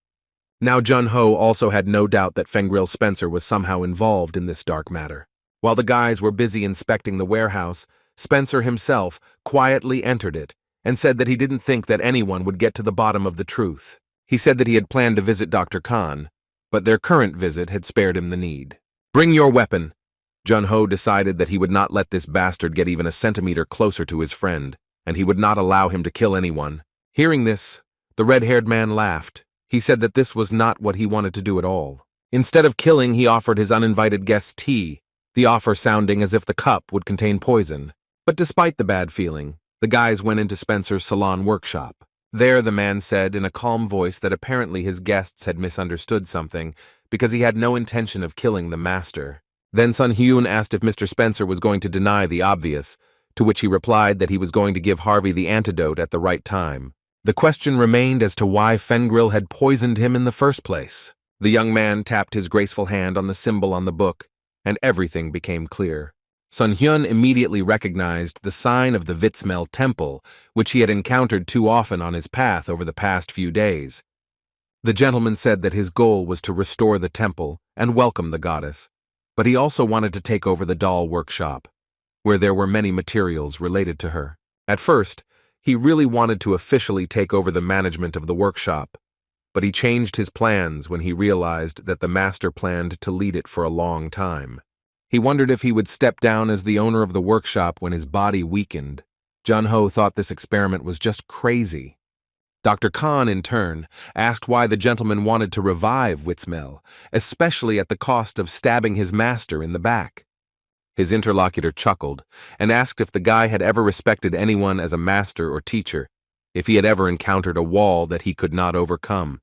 Now Jun-ho also had no doubt that Fengril Spencer was somehow involved in this dark matter. While the guys were busy inspecting the warehouse, Spencer himself quietly entered it and said that he didn't think that anyone would get to the bottom of the truth. He said that he had planned to visit Dr. Khan, but their current visit had spared him the need. "Bring your weapon!" Jun-ho decided that he would not let this bastard get even a centimeter closer to his friend, and he would not allow him to kill anyone. Hearing this, the red-haired man laughed. He said that this was not what he wanted to do at all. Instead of killing, he offered his uninvited guests tea, the offer sounding as if the cup would contain poison. But despite the bad feeling, the guys went into Spencer's salon workshop. There, the man said in a calm voice that apparently his guests had misunderstood something because he had no intention of killing the master. Then Sun-hyun asked if Mr. Spencer was going to deny the obvious, to which he replied that he was going to give Harvey the antidote at the right time. The question remained as to why Fengril had poisoned him in the first place. The young man tapped his graceful hand on the symbol on the book, and everything became clear. Sun-hyun immediately recognized the sign of the Vitsmel temple, which he had encountered too often on his path over the past few days. The gentleman said that his goal was to restore the temple and welcome the goddess, but he also wanted to take over the doll workshop, where there were many materials related to her. At first, he really wanted to officially take over the management of the workshop, but he changed his plans when he realized that the master planned to lead it for a long time. He wondered if he would step down as the owner of the workshop when his body weakened. Jun-ho thought this experiment was just crazy. Dr. Khan, in turn, asked why the gentleman wanted to revive Vitsmel, especially at the cost of stabbing his master in the back. His interlocutor chuckled and asked if the guy had ever respected anyone as a master or teacher, if he had ever encountered a wall that he could not overcome.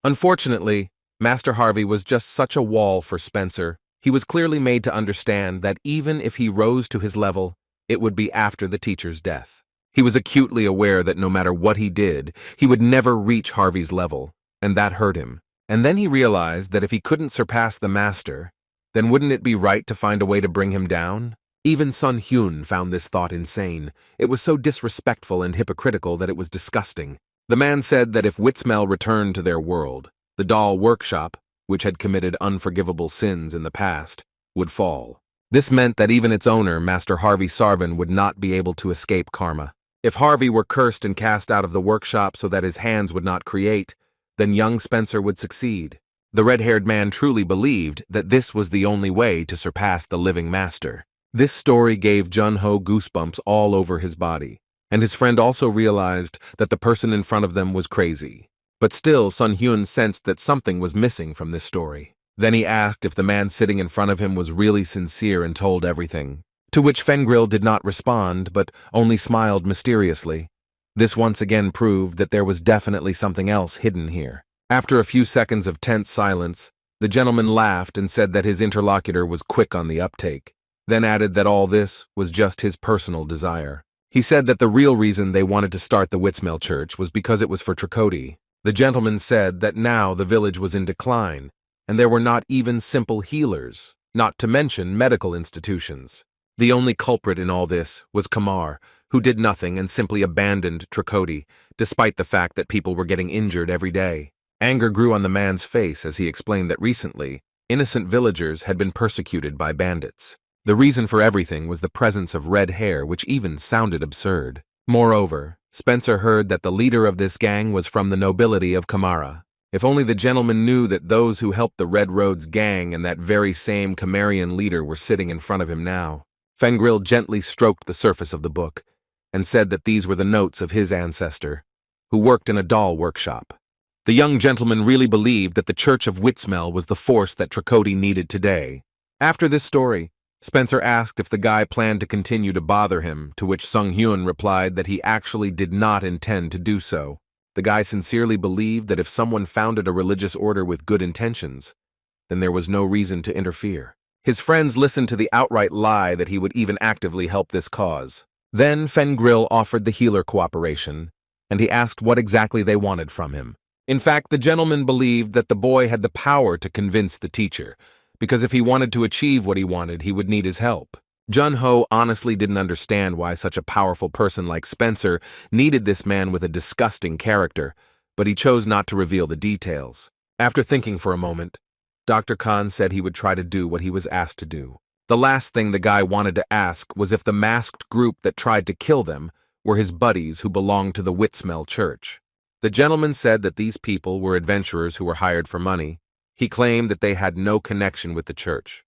Unfortunately, Master Harvey was just such a wall for Spencer. He was clearly made to understand that even if he rose to his level, it would be after the teacher's death. He was acutely aware that no matter what he did, he would never reach Harvey's level, and that hurt him. And then he realized that if he couldn't surpass the master, then wouldn't it be right to find a way to bring him down? Even Sun Hyun found this thought insane. It was so disrespectful and hypocritical that it was disgusting. The man said that if Witsmel returned to their world, the doll workshop, which had committed unforgivable sins in the past, would fall. This meant that even its owner, Master Harvey Sarvin, would not be able to escape karma. If Harvey were cursed and cast out of the workshop so that his hands would not create, then young Spencer would succeed. The red-haired man truly believed that this was the only way to surpass the living master. This story gave Jun-ho goosebumps all over his body, and his friend also realized that the person in front of them was crazy. But still, Sun Hyun sensed that something was missing from this story. Then he asked if the man sitting in front of him was really sincere and told everything, to which Fengril did not respond, but only smiled mysteriously. This once again proved that there was definitely something else hidden here. After a few seconds of tense silence, the gentleman laughed and said that his interlocutor was quick on the uptake, then added that all this was just his personal desire. He said that the real reason they wanted to start the Witsmel Church was because it was for Tricoti. The gentleman said that now the village was in decline, and there were not even simple healers, not to mention medical institutions. The only culprit in all this was Kamar, who did nothing and simply abandoned Tricoti, despite the fact that people were getting injured every day. Anger grew on the man's face as he explained that recently, innocent villagers had been persecuted by bandits. The reason for everything was the presence of red hair, which even sounded absurd. Moreover, Spencer heard that the leader of this gang was from the nobility of Kamara. If only the gentleman knew that those who helped the Red Roads gang and that very same Kamarian leader were sitting in front of him now. Fengril gently stroked the surface of the book and said that these were the notes of his ancestor, who worked in a doll workshop. The young gentleman really believed that the Church of Witsmel was the force that Tricoti needed today. After this story, Spencer asked if the guy planned to continue to bother him, to which Sung Hyun replied that he actually did not intend to do so. The guy sincerely believed that if someone founded a religious order with good intentions, then there was no reason to interfere. His friends listened to the outright lie that he would even actively help this cause. Then Fengril offered the healer cooperation, and he asked what exactly they wanted from him. In fact, the gentleman believed that the boy had the power to convince the teacher, because if he wanted to achieve what he wanted, he would need his help. Jun-ho honestly didn't understand why such a powerful person like Spencer needed this man with a disgusting character, but he chose not to reveal the details. After thinking for a moment, Dr. Khan said he would try to do what he was asked to do. The last thing the guy wanted to ask was if the masked group that tried to kill them were his buddies who belonged to the Witsmel Church. The gentleman said that these people were adventurers who were hired for money. He claimed that they had no connection with the church.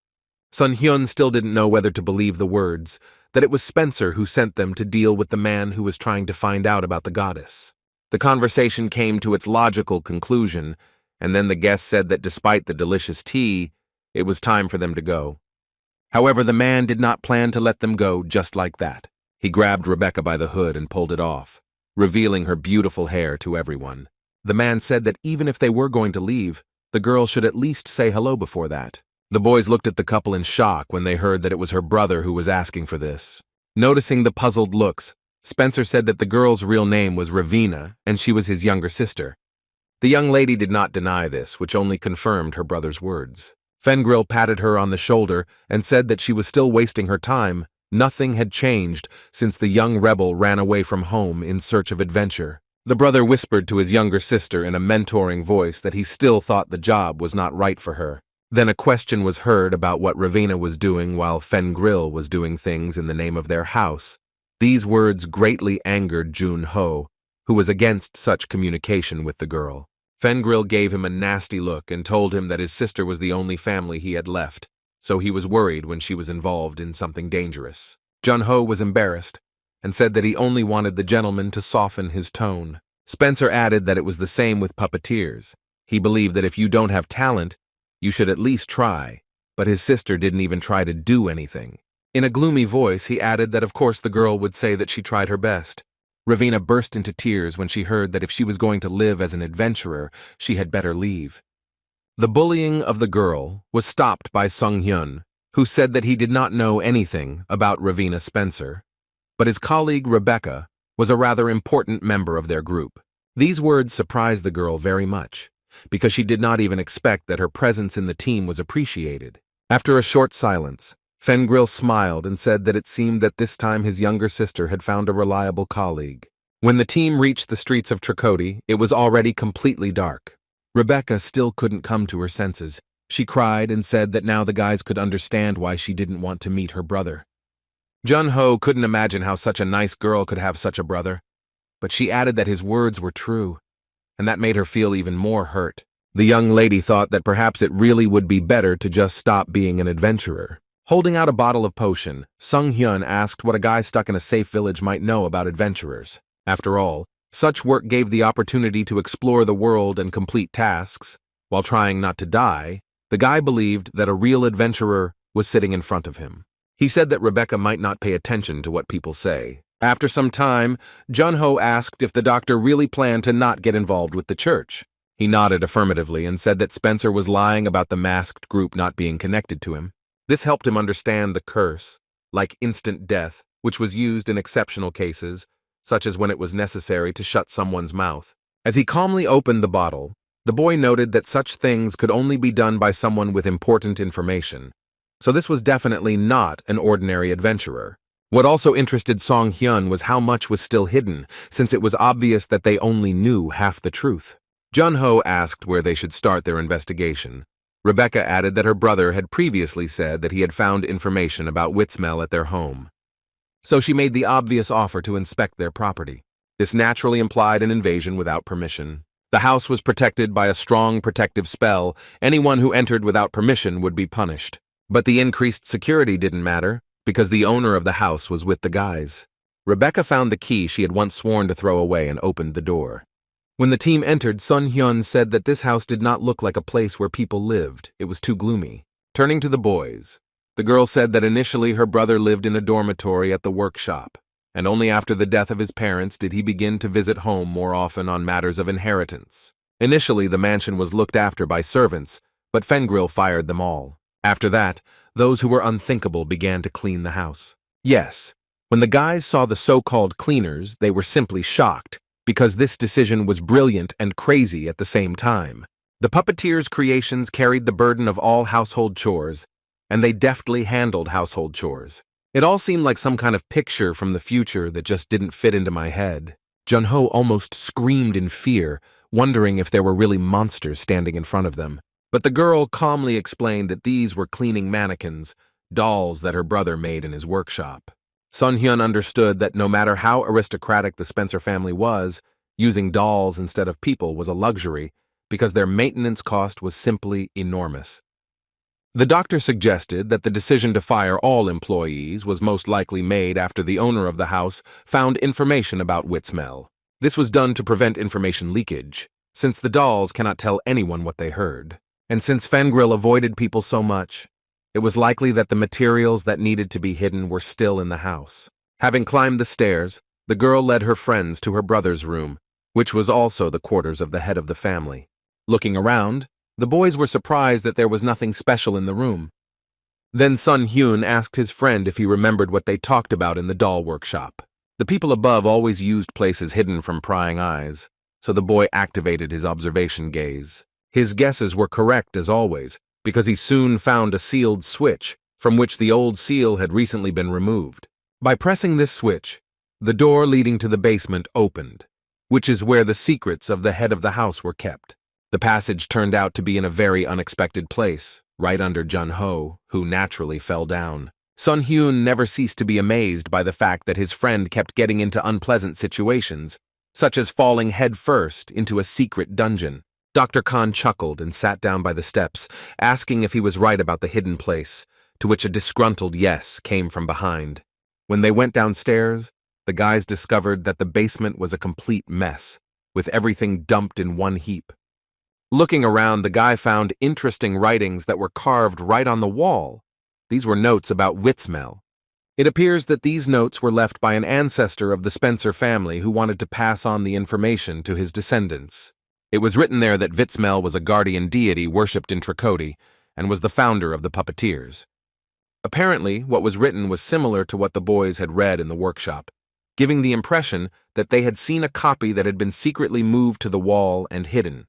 Sun Hyun still didn't know whether to believe the words, that it was Spencer who sent them to deal with the man who was trying to find out about the goddess. The conversation came to its logical conclusion, and then the guest said that despite the delicious tea, it was time for them to go. However, the man did not plan to let them go just like that. He grabbed Rebecca by the hood and pulled it off, revealing her beautiful hair to everyone. The man said that even if they were going to leave, the girl should at least say hello before that. The boys looked at the couple in shock when they heard that it was her brother who was asking for this. Noticing the puzzled looks, Spencer said that the girl's real name was Ravina, and she was his younger sister. The young lady did not deny this, which only confirmed her brother's words. Fengril patted her on the shoulder and said that she was still wasting her time. Nothing had changed since the young rebel ran away from home in search of adventure. The brother whispered to his younger sister in a mentoring voice that he still thought the job was not right for her. Then a question was heard about what Ravina was doing while Fengril was doing things in the name of their house. These words greatly angered Jun-ho, who was against such communication with the girl. Fengril gave him a nasty look and told him that his sister was the only family he had left, so he was worried when she was involved in something dangerous. Jun-ho was embarrassed and said that he only wanted the gentleman to soften his tone. Spencer added that it was the same with puppeteers. He believed that if you don't have talent, you should at least try, but his sister didn't even try to do anything. In a gloomy voice, he added that of course the girl would say that she tried her best. Ravina burst into tears when she heard that if she was going to live as an adventurer, she had better leave. The bullying of the girl was stopped by Sung Hyun, who said that he did not know anything about Ravina Spencer, but his colleague Rebecca was a rather important member of their group. These words surprised the girl very much, because she did not even expect that her presence in the team was appreciated. After a short silence, Fengril smiled and said that it seemed that this time his younger sister had found a reliable colleague. When the team reached the streets of Trikoti, it was already completely dark. Rebecca still couldn't come to her senses. She cried and said that now the guys could understand why she didn't want to meet her brother. Jun-ho couldn't imagine how such a nice girl could have such a brother, but she added that his words were true, and that made her feel even more hurt. The young lady thought that perhaps it really would be better to just stop being an adventurer. Holding out a bottle of potion, Sung Hyun asked what a guy stuck in a safe village might know about adventurers. After all, such work gave the opportunity to explore the world and complete tasks. While trying not to die, the guy believed that a real adventurer was sitting in front of him. He said that Rebecca might not pay attention to what people say. After some time, Jun-ho asked if the doctor really planned to not get involved with the church. He nodded affirmatively and said that Spencer was lying about the masked group not being connected to him. This helped him understand the curse, like instant death, which was used in exceptional cases, such as when it was necessary to shut someone's mouth. As he calmly opened the bottle, the boy noted that such things could only be done by someone with important information. So this was definitely not an ordinary adventurer. What also interested Song Hyun was how much was still hidden, since it was obvious that they only knew half the truth. Jun-ho asked where they should start their investigation. Rebecca added that her brother had previously said that he had found information about Witsmel at their home. So she made the obvious offer to inspect their property. This naturally implied an invasion without permission. The house was protected by a strong protective spell. Anyone who entered without permission would be punished. But the increased security didn't matter, because the owner of the house was with the guys. Rebecca found the key she had once sworn to throw away and opened the door. When the team entered, Sun Hyun said that this house did not look like a place where people lived. It was too gloomy. Turning to the boys, the girl said that initially her brother lived in a dormitory at the workshop, and only after the death of his parents did he begin to visit home more often on matters of inheritance. Initially, the mansion was looked after by servants, but Fengril fired them all. After that, those who were unthinkable began to clean the house. Yes, when the guys saw the so-called cleaners, they were simply shocked, because this decision was brilliant and crazy at the same time. The puppeteers' creations carried the burden of all household chores, and they deftly handled household chores. It all seemed like some kind of picture from the future that just didn't fit into my head. Jun-ho almost screamed in fear, wondering if there were really monsters standing in front of them. But the girl calmly explained that these were cleaning mannequins, dolls that her brother made in his workshop. Sun Hyun understood that no matter how aristocratic the Spencer family was, using dolls instead of people was a luxury because their maintenance cost was simply enormous. The doctor suggested that the decision to fire all employees was most likely made after the owner of the house found information about Witsmel. This was done to prevent information leakage, since the dolls cannot tell anyone what they heard. And since Fengril avoided people so much, it was likely that the materials that needed to be hidden were still in the house. Having climbed the stairs, the girl led her friends to her brother's room, which was also the quarters of the head of the family. Looking around, the boys were surprised that there was nothing special in the room. Then Sun Hyun asked his friend if he remembered what they talked about in the doll workshop. The people above always used places hidden from prying eyes, so the boy activated his observation gaze. His guesses were correct as always, because he soon found a sealed switch from which the old seal had recently been removed. By pressing this switch, the door leading to the basement opened, which is where the secrets of the head of the house were kept. The passage turned out to be in a very unexpected place, right under Jun-ho, who naturally fell down. Sun Hyun never ceased to be amazed by the fact that his friend kept getting into unpleasant situations, such as falling headfirst into a secret dungeon. Dr. Khan chuckled and sat down by the steps, asking if he was right about the hidden place, to which a disgruntled yes came from behind. When they went downstairs, the guys discovered that the basement was a complete mess, with everything dumped in one heap. Looking around, the guy found interesting writings that were carved right on the wall. These were notes about Witsmel. It appears that these notes were left by an ancestor of the Spencer family who wanted to pass on the information to his descendants. It was written there that Vitsmel was a guardian deity worshipped in Tricoti and was the founder of the puppeteers. Apparently, what was written was similar to what the boys had read in the workshop, giving the impression that they had seen a copy that had been secretly moved to the wall and hidden.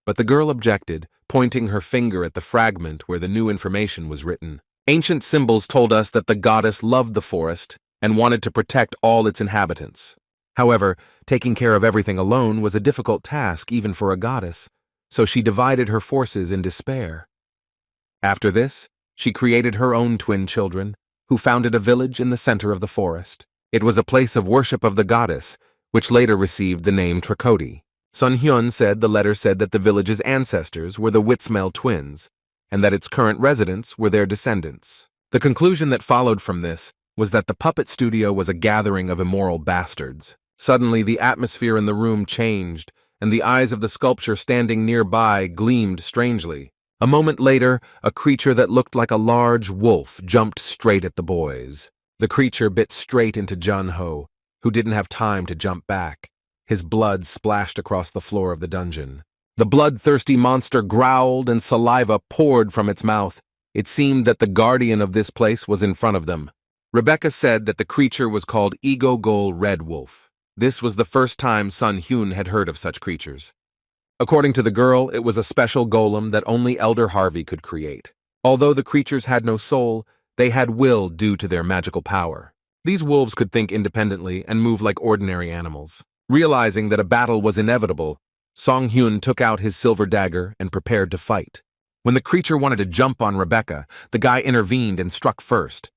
But the girl objected, pointing her finger at the fragment where the new information was written. Ancient symbols told us that the goddess loved the forest and wanted to protect all its inhabitants. However, taking care of everything alone was a difficult task even for a goddess, so she divided her forces in despair. After this, she created her own twin children, who founded a village in the center of the forest. It was a place of worship of the goddess, which later received the name Tricoti. Sun Hyun said the letter said that the village's ancestors were the Vitsmel twins, and that its current residents were their descendants. The conclusion that followed from this was that the puppet studio was a gathering of immoral bastards. Suddenly, the atmosphere in the room changed, and the eyes of the sculpture standing nearby gleamed strangely. A moment later, a creature that looked like a large wolf jumped straight at the boys. The creature bit straight into Jun-ho, who didn't have time to jump back. His blood splashed across the floor of the dungeon. The bloodthirsty monster growled and saliva poured from its mouth. It seemed that the guardian of this place was in front of them. Rebecca said that the creature was called Ego Gol Red Wolf. This was the first time Sun Hyun had heard of such creatures. According to the girl, it was a special golem that only Elder Harvey could create. Although the creatures had no soul, they had will due to their magical power. These wolves could think independently and move like ordinary animals. Realizing that a battle was inevitable, Song Hyun took out his silver dagger and prepared to fight. When the creature wanted to jump on Rebecca, the guy intervened and struck first.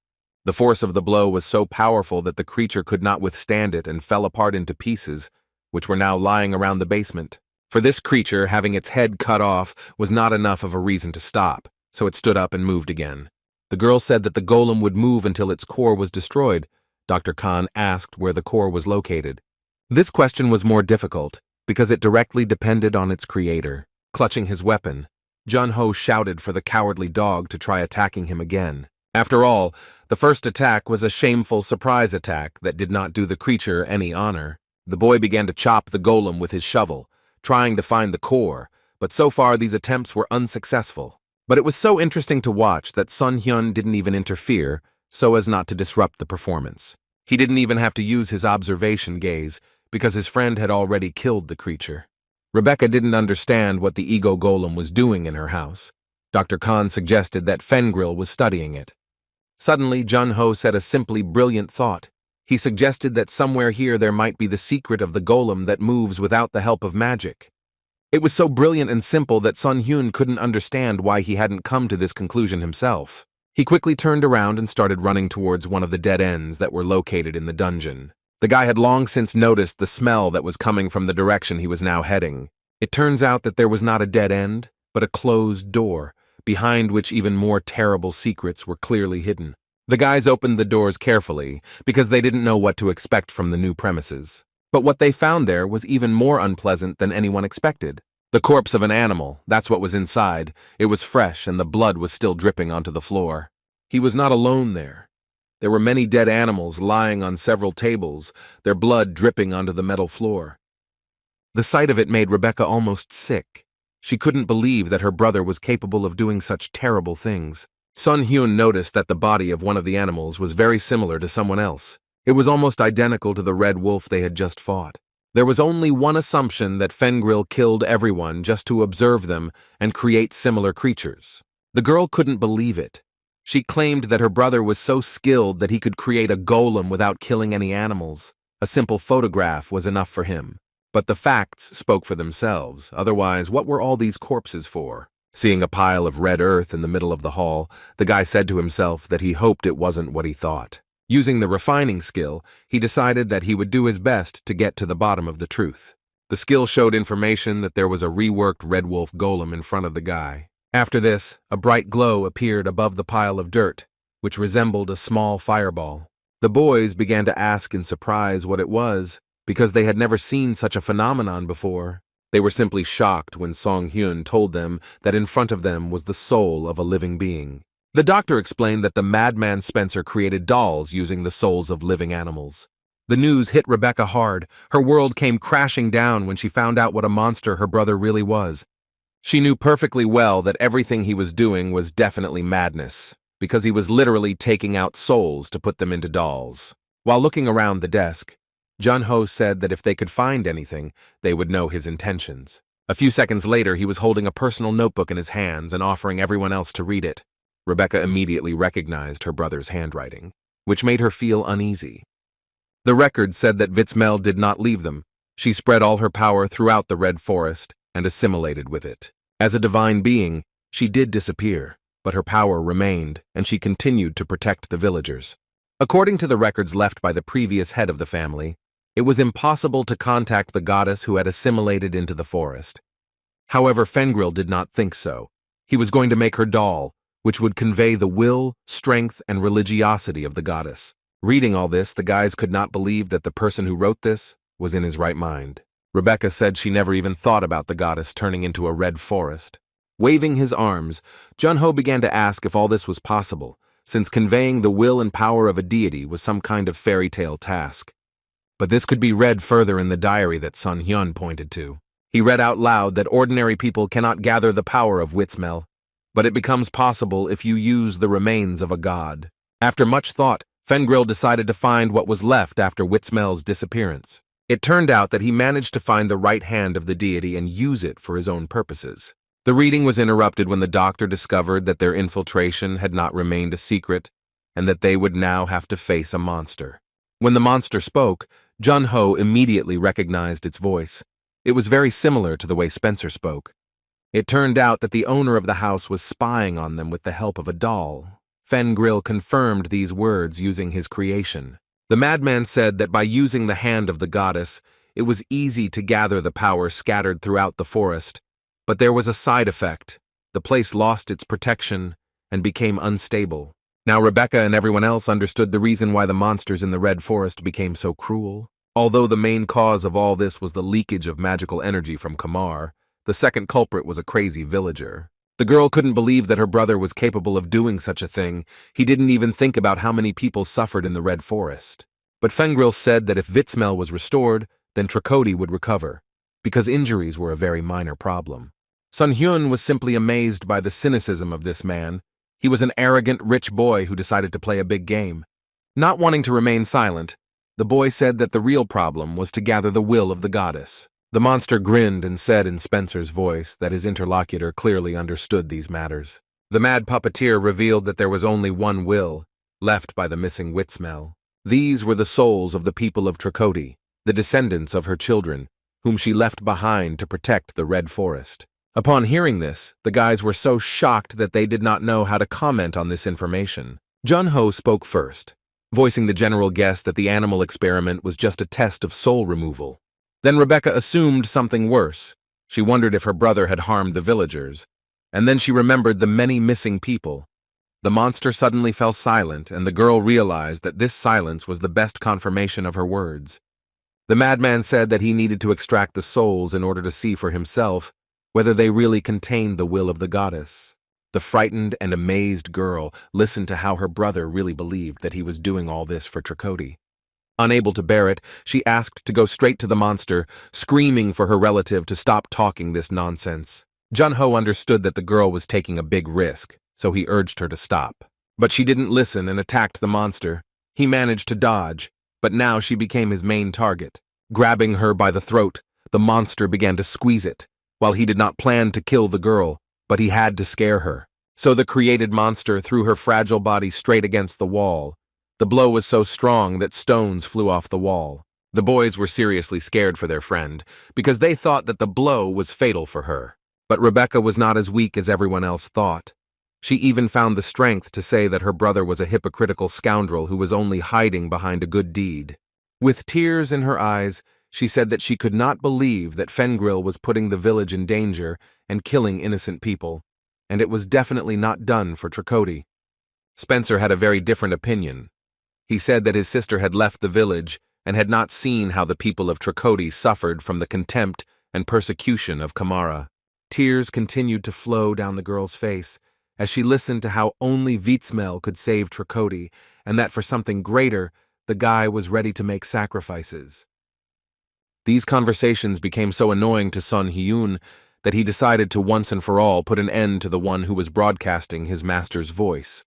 The force of the blow was so powerful that the creature could not withstand it and fell apart into pieces, which were now lying around the basement. For this creature, having its head cut off was not enough of a reason to stop, so it stood up and moved again. The girl said that the golem would move until its core was destroyed. Dr. Khan asked where the core was located. This question was more difficult, because it directly depended on its creator. Clutching his weapon, Jun-ho shouted for the cowardly dog to try attacking him again. After all, the first attack was a shameful surprise attack that did not do the creature any honor. The boy began to chop the golem with his shovel, trying to find the core, but so far these attempts were unsuccessful. But it was so interesting to watch that Sun Hyun didn't even interfere, so as not to disrupt the performance. He didn't even have to use his observation gaze, because his friend had already killed the creature. Rebecca didn't understand what the ego golem was doing in her house. Dr. Khan suggested that Fengril was studying it. Suddenly, Jun-ho said a simply brilliant thought. He suggested that somewhere here there might be the secret of the golem that moves without the help of magic. It was so brilliant and simple that Sun Hyun couldn't understand why he hadn't come to this conclusion himself. He quickly turned around and started running towards one of the dead ends that were located in the dungeon. The guy had long since noticed the smell that was coming from the direction he was now heading. It turns out that there was not a dead end, but a closed door, behind which even more terrible secrets were clearly hidden. The guys opened the doors carefully, because they didn't know what to expect from the new premises. But what they found there was even more unpleasant than anyone expected. The corpse of an animal, that's what was inside. It was fresh, and the blood was still dripping onto the floor. He was not alone there. There were many dead animals lying on several tables, their blood dripping onto the metal floor. The sight of it made Rebecca almost sick. She couldn't believe that her brother was capable of doing such terrible things. Sun Hyun noticed that the body of one of the animals was very similar to someone else. It was almost identical to the red wolf they had just fought. There was only one assumption that Fengril killed everyone just to observe them and create similar creatures. The girl couldn't believe it. She claimed that her brother was so skilled that he could create a golem without killing any animals. A simple photograph was enough for him. But the facts spoke for themselves. Otherwise, what were all these corpses for? Seeing a pile of red earth in the middle of the hall, the guy said to himself that he hoped it wasn't what he thought. Using the refining skill, he decided that he would do his best to get to the bottom of the truth. The skill showed information that there was a reworked red wolf golem in front of the guy. After this, a bright glow appeared above the pile of dirt, which resembled a small fireball. The boys began to ask in surprise what it was, because they had never seen such a phenomenon before. They were simply shocked when Song Hyun told them that in front of them was the soul of a living being. The doctor explained that the madman Spencer created dolls using the souls of living animals. The news hit Rebecca hard. Her world came crashing down when she found out what a monster her brother really was. She knew perfectly well that everything he was doing was definitely madness, because he was literally taking out souls to put them into dolls. While looking around the desk, Jun-ho said that if they could find anything, they would know his intentions. A few seconds later, he was holding a personal notebook in his hands and offering everyone else to read it. Rebecca immediately recognized her brother's handwriting, which made her feel uneasy. The record said that Vitzmel did not leave them. She spread all her power throughout the Red Forest and assimilated with it. As a divine being, she did disappear, but her power remained, and she continued to protect the villagers. According to the records left by the previous head of the family, it was impossible to contact the goddess who had assimilated into the forest. However, Fengril did not think so. He was going to make her doll, which would convey the will, strength, and religiosity of the goddess. Reading all this, the guys could not believe that the person who wrote this was in his right mind. Rebecca said she never even thought about the goddess turning into a red forest. Waving his arms, Jun-ho began to ask if all this was possible, since conveying the will and power of a deity was some kind of fairy tale task. But this could be read further in the diary that Sun Hyun pointed to. He read out loud that ordinary people cannot gather the power of Vitzmel, but it becomes possible if you use the remains of a god. After much thought, Fengril decided to find what was left after Vitzmel's disappearance. It turned out that he managed to find the right hand of the deity and use it for his own purposes. The reading was interrupted when the doctor discovered that their infiltration had not remained a secret and that they would now have to face a monster. When the monster spoke, Jun-ho immediately recognized its voice. It was very similar to the way Spencer spoke. It turned out that the owner of the house was spying on them with the help of a doll. Fengril confirmed these words using his creation. The madman said that by using the hand of the goddess, it was easy to gather the power scattered throughout the forest, but there was a side effect. The place lost its protection and became unstable. Now Rebecca and everyone else understood the reason why the monsters in the Red Forest became so cruel. Although the main cause of all this was the leakage of magical energy from Kamar, the second culprit was a crazy villager. The girl couldn't believe that her brother was capable of doing such a thing. He didn't even think about how many people suffered in the Red Forest. But Fengril said that if Vitzmel was restored, then Tracody would recover, because injuries were a very minor problem. Sun Hyun was simply amazed by the cynicism of this man. He was an arrogant, rich boy who decided to play a big game. Not wanting to remain silent, the boy said that the real problem was to gather the will of the goddess. The monster grinned and said in Spencer's voice that his interlocutor clearly understood these matters. The mad puppeteer revealed that there was only one will, left by the missing Vitzmel. These were the souls of the people of Tracody, the descendants of her children, whom she left behind to protect the Red Forest. Upon hearing this, the guys were so shocked that they did not know how to comment on this information. Jun-ho spoke first, voicing the general guess that the animal experiment was just a test of soul removal. Then Rebecca assumed something worse. She wondered if her brother had harmed the villagers, and then she remembered the many missing people. The monster suddenly fell silent, and the girl realized that this silence was the best confirmation of her words. The madman said that he needed to extract the souls in order to see for himself whether they really contained the will of the goddess. The frightened and amazed girl listened to how her brother really believed that he was doing all this for Tracody. Unable to bear it, she asked to go straight to the monster, screaming for her relative to stop talking this nonsense. Jun-ho understood that the girl was taking a big risk, so he urged her to stop. But she didn't listen and attacked the monster. He managed to dodge, but now she became his main target. Grabbing her by the throat, the monster began to squeeze it. While he did not plan to kill the girl, but he had to scare her. So the created monster threw her fragile body straight against the wall. The blow was so strong that stones flew off the wall. The boys were seriously scared for their friend, because they thought that the blow was fatal for her. But Rebecca was not as weak as everyone else thought. She even found the strength to say that her brother was a hypocritical scoundrel who was only hiding behind a good deed. With tears in her eyes, she said that she could not believe that Fengril was putting the village in danger and killing innocent people, and it was definitely not done for Tracody. Spencer had a very different opinion. He said that his sister had left the village and had not seen how the people of Tracody suffered from the contempt and persecution of Kamara. Tears continued to flow down the girl's face as she listened to how only Vitzmel could save Tracody, and that for something greater, the guy was ready to make sacrifices. These conversations became so annoying to Sun Hyun that he decided to once and for all put an end to the one who was broadcasting his master's voice.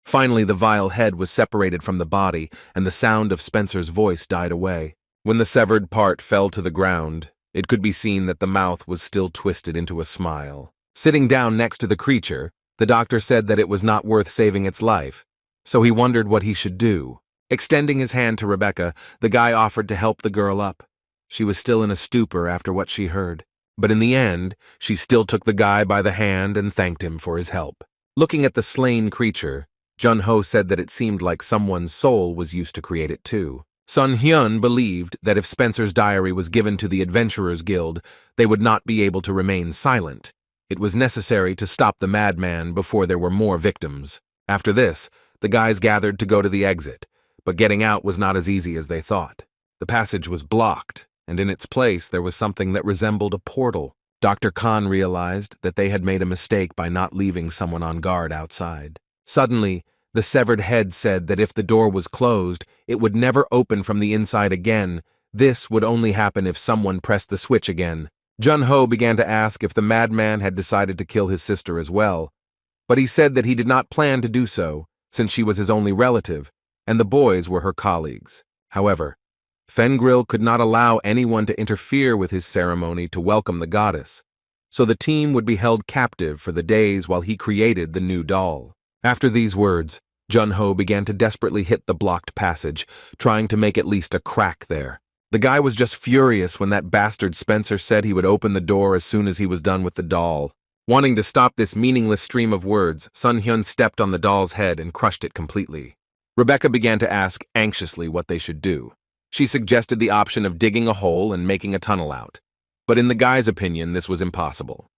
Finally, the vile head was separated from the body, and the sound of Spencer's voice died away. When the severed part fell to the ground, it could be seen that the mouth was still twisted into a smile. Sitting down next to the creature, the doctor said that it was not worth saving its life, so he wondered what he should do. Extending his hand to Rebecca, the guy offered to help the girl up. She was still in a stupor after what she heard, but in the end, she still took the guy by the hand and thanked him for his help. Looking at the slain creature, Jun-ho said that it seemed like someone's soul was used to create it too. Sun Hyun believed that if Spencer's diary was given to the Adventurers Guild, they would not be able to remain silent. It was necessary to stop the madman before there were more victims. After this, the guys gathered to go to the exit, but getting out was not as easy as they thought. The passage was blocked, and in its place there was something that resembled a portal. Dr. Khan realized that they had made a mistake by not leaving someone on guard outside. Suddenly, the severed head said that if the door was closed, it would never open from the inside again. This would only happen if someone pressed the switch again. Jun-ho began to ask if the madman had decided to kill his sister as well, but he said that he did not plan to do so, since she was his only relative, and the boys were her colleagues. However, Fengril could not allow anyone to interfere with his ceremony to welcome the goddess, so the team would be held captive for the days while he created the new doll. After these words, Jun-ho began to desperately hit the blocked passage, trying to make at least a crack there. The guy was just furious when that bastard Spencer said he would open the door as soon as he was done with the doll. Wanting to stop this meaningless stream of words, Sun Hyun stepped on the doll's head and crushed it completely. Rebecca began to ask anxiously what they should do. She suggested the option of digging a hole and making a tunnel out, but in the guy's opinion, this was impossible.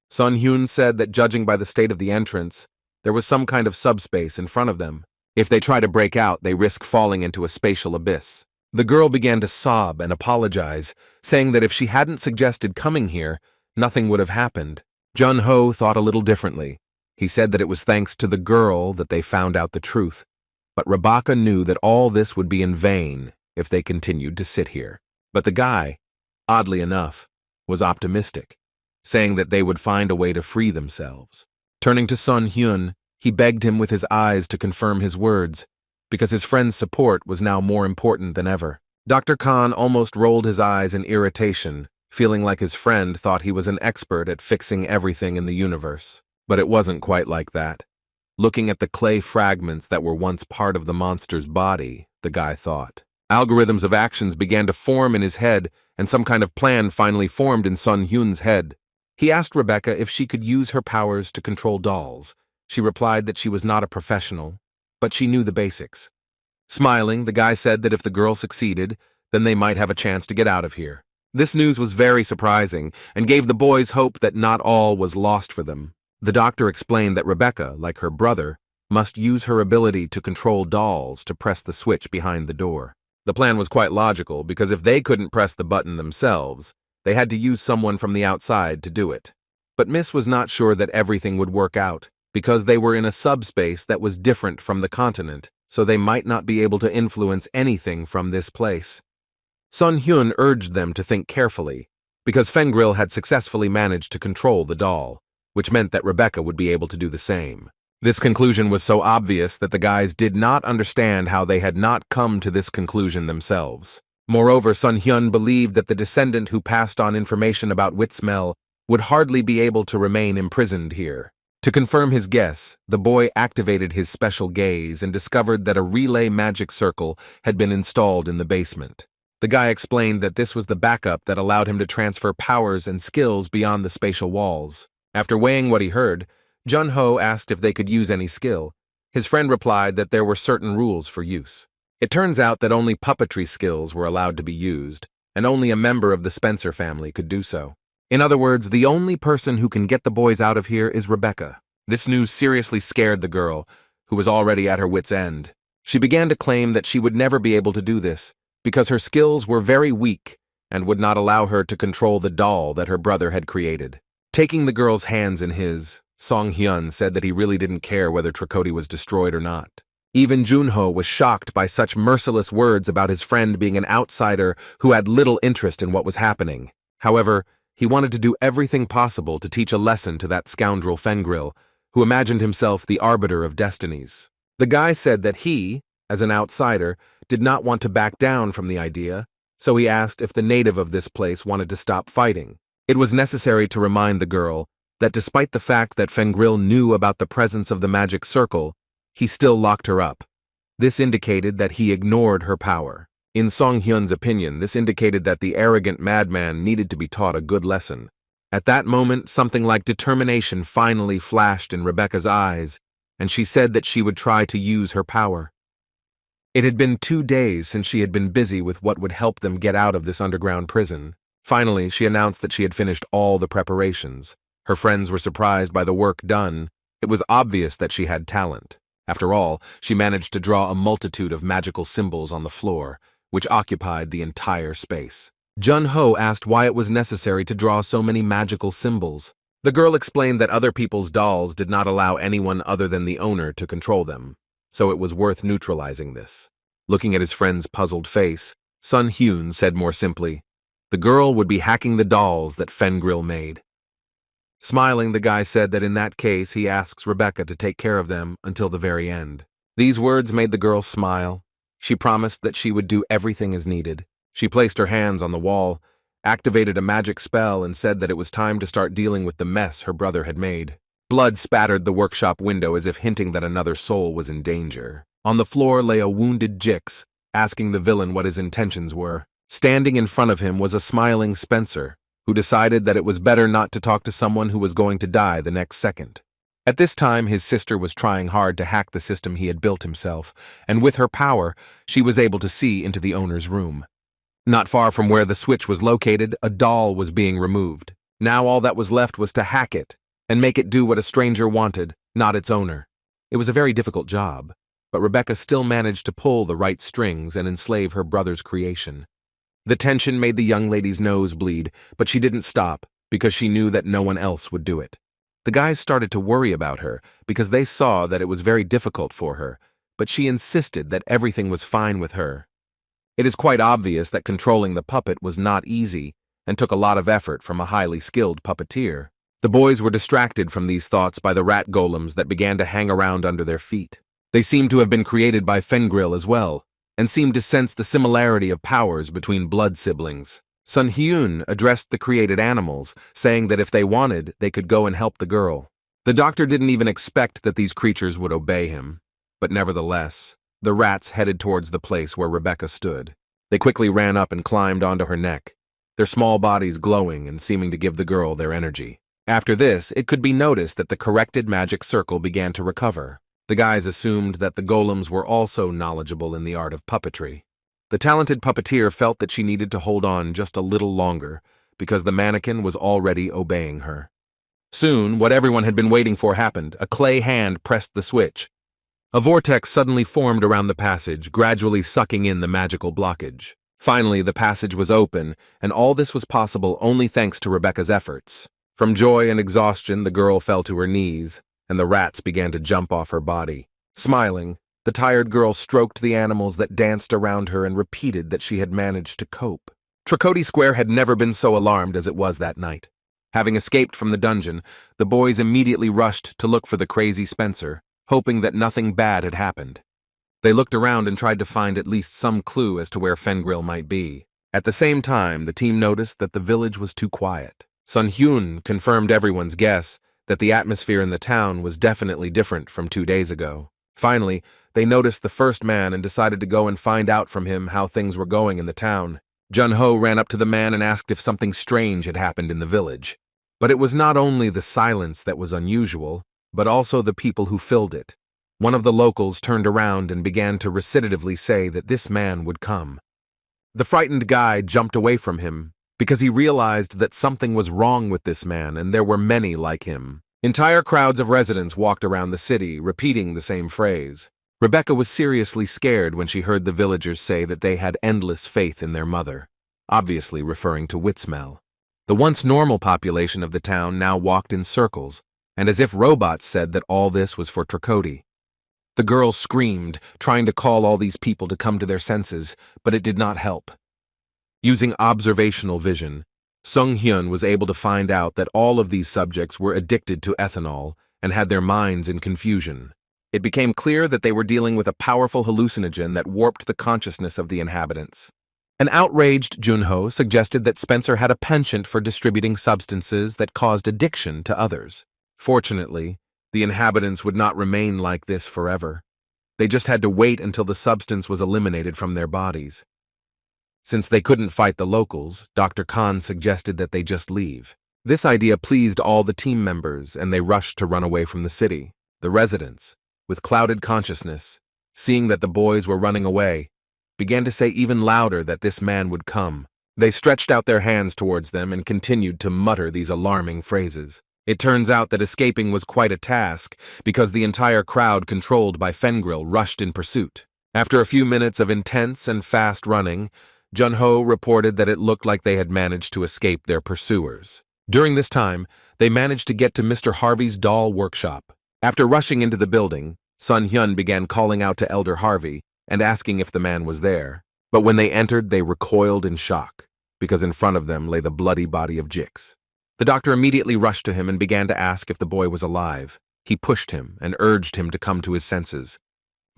Sun Hyun said that judging by the state of the entrance, there was some kind of subspace in front of them. If they try to break out, they risk falling into a spatial abyss. The girl began to sob and apologize, saying that if she hadn't suggested coming here, nothing would have happened. Jun-ho thought a little differently. He said that it was thanks to the girl that they found out the truth. But Rebecca knew that all this would be in vain if they continued to sit here. But the guy, oddly enough, was optimistic, saying that they would find a way to free themselves. Turning to Sun Hyun, he begged him with his eyes to confirm his words, because his friend's support was now more important than ever. Dr. Khan almost rolled his eyes in irritation, feeling like his friend thought he was an expert at fixing everything in the universe. But it wasn't quite like that. Looking at the clay fragments that were once part of the monster's body, the guy thought. Algorithms of actions began to form in his head, and some kind of plan finally formed in Sun Hyun's head. He asked Rebecca if she could use her powers to control dolls. She replied that she was not a professional, but she knew the basics. Smiling, the guy said that if the girl succeeded, then they might have a chance to get out of here. This news was very surprising and gave the boys hope that not all was lost for them. The doctor explained that Rebecca, like her brother, must use her ability to control dolls to press the switch behind the door. The plan was quite logical because if they couldn't press the button themselves, they had to use someone from the outside to do it. But Miss was not sure that everything would work out, because they were in a subspace that was different from the continent, so they might not be able to influence anything from this place. Sun Hyun urged them to think carefully, because Fengril had successfully managed to control the doll, which meant that Rebecca would be able to do the same. This conclusion was so obvious that the guys did not understand how they had not come to this conclusion themselves. Moreover, Sun Hyun believed that the descendant who passed on information about Witsmell would hardly be able to remain imprisoned here. To confirm his guess, the boy activated his special gaze and discovered that a relay magic circle had been installed in the basement. The guy explained that this was the backup that allowed him to transfer powers and skills beyond the spatial walls. After weighing what he heard, Jun-ho asked if they could use any skill. His friend replied that there were certain rules for use. It turns out that only puppetry skills were allowed to be used, and only a member of the Spencer family could do so. In other words, the only person who can get the boys out of here is Rebecca. This news seriously scared the girl, who was already at her wit's end. She began to claim that she would never be able to do this, because her skills were very weak and would not allow her to control the doll that her brother had created. Taking the girl's hands in his, Song Hyun said that he really didn't care whether Trikoti was destroyed or not. Even Junho was shocked by such merciless words about his friend being an outsider who had little interest in what was happening. However, he wanted to do everything possible to teach a lesson to that scoundrel Fengril, who imagined himself the arbiter of destinies. The guy said that he, as an outsider, did not want to back down from the idea, so he asked if the native of this place wanted to stop fighting. It was necessary to remind the girl that despite the fact that Fengril knew about the presence of the magic circle, he still locked her up. This indicated that he ignored her power. In Song Hyun's opinion, this indicated that the arrogant madman needed to be taught a good lesson. At that moment, something like determination finally flashed in Rebecca's eyes, and she said that she would try to use her power. It had been 2 days since she had been busy with what would help them get out of this underground prison. Finally, she announced that she had finished all the preparations. Her friends were surprised by the work done. It was obvious that she had talent. After all, she managed to draw a multitude of magical symbols on the floor, which occupied the entire space. Junho asked why it was necessary to draw so many magical symbols. The girl explained that other people's dolls did not allow anyone other than the owner to control them, so it was worth neutralizing this. Looking at his friend's puzzled face, Sun Hyun said more simply, "The girl would be hacking the dolls that Fengril made." Smiling, the guy said that in that case he asks Rebecca to take care of them until the very end. These words made the girl smile. She promised that she would do everything as needed. She placed her hands on the wall, activated a magic spell, and said that it was time to start dealing with the mess her brother had made. Blood spattered the workshop window as if hinting that another soul was in danger. On the floor lay a wounded Jix, asking the villain what his intentions were. Standing in front of him was a smiling Spencer, who decided that it was better not to talk to someone who was going to die the next second. At this time, his sister was trying hard to hack the system he had built himself, and with her power, she was able to see into the owner's room. Not far from where the switch was located, a doll was being removed. Now all that was left was to hack it, and make it do what a stranger wanted, not its owner. It was a very difficult job, but Rebecca still managed to pull the right strings and enslave her brother's creation. The tension made the young lady's nose bleed, but she didn't stop, because she knew that no one else would do it. The guys started to worry about her, because they saw that it was very difficult for her, but she insisted that everything was fine with her. It is quite obvious that controlling the puppet was not easy, and took a lot of effort from a highly skilled puppeteer. The boys were distracted from these thoughts by the rat golems that began to hang around under their feet. They seemed to have been created by Fengril as well, and seemed to sense the similarity of powers between blood siblings. Sun Hyun addressed the created animals, saying that if they wanted, they could go and help the girl. The doctor didn't even expect that these creatures would obey him, but nevertheless, the rats headed towards the place where Rebecca stood. They quickly ran up and climbed onto her neck, their small bodies glowing and seeming to give the girl their energy. After this, it could be noticed that the corrected magic circle began to recover. The guys assumed that the golems were also knowledgeable in the art of puppetry. The talented puppeteer felt that she needed to hold on just a little longer, because the mannequin was already obeying her. Soon, what everyone had been waiting for happened. A clay hand pressed the switch. A vortex suddenly formed around the passage, gradually sucking in the magical blockage. Finally, the passage was open, and all this was possible only thanks to Rebecca's efforts. From joy and exhaustion, the girl fell to her knees, and the rats began to jump off her body. Smiling, the tired girl stroked the animals that danced around her and repeated that she had managed to cope. Tracoti Square had never been so alarmed as it was that night. Having escaped from the dungeon, the boys immediately rushed to look for the crazy Spencer, hoping that nothing bad had happened. They looked around and tried to find at least some clue as to where Fengril might be. At the same time, the team noticed that the village was too quiet. Sun Hyun confirmed everyone's guess that the atmosphere in the town was definitely different from 2 days ago. Finally, they noticed the first man and decided to go and find out from him how things were going in the town. Junho ran up to the man and asked if something strange had happened in the village. But it was not only the silence that was unusual, but also the people who filled it. One of the locals turned around and began to recitatively say that this man would come. The frightened guy jumped away from him, because he realized that something was wrong with this man and there were many like him. Entire crowds of residents walked around the city, repeating the same phrase. Rebecca was seriously scared when she heard the villagers say that they had endless faith in their mother, obviously referring to Witsmel. The once normal population of the town now walked in circles, and as if robots said that all this was for Tracoti. The girl screamed, trying to call all these people to come to their senses, but it did not help. Using observational vision, Sung Hyun was able to find out that all of these subjects were addicted to ethanol and had their minds in confusion. It became clear that they were dealing with a powerful hallucinogen that warped the consciousness of the inhabitants. An outraged Junho suggested that Spencer had a penchant for distributing substances that caused addiction to others. Fortunately, the inhabitants would not remain like this forever. They just had to wait until the substance was eliminated from their bodies. Since they couldn't fight the locals, Dr. Khan suggested that they just leave. This idea pleased all the team members, and they rushed to run away from the city. The residents, with clouded consciousness, seeing that the boys were running away, began to say even louder that this man would come. They stretched out their hands towards them and continued to mutter these alarming phrases. It turns out that escaping was quite a task, because the entire crowd controlled by Fengril rushed in pursuit. After a few minutes of intense and fast running, Junho reported that it looked like they had managed to escape their pursuers. During this time, they managed to get to Mr. Harvey's doll workshop. After rushing into the building, Sun Hyun began calling out to Elder Harvey and asking if the man was there. But when they entered, they recoiled in shock, because in front of them lay the bloody body of Jix. The doctor immediately rushed to him and began to ask if the boy was alive. He pushed him and urged him to come to his senses.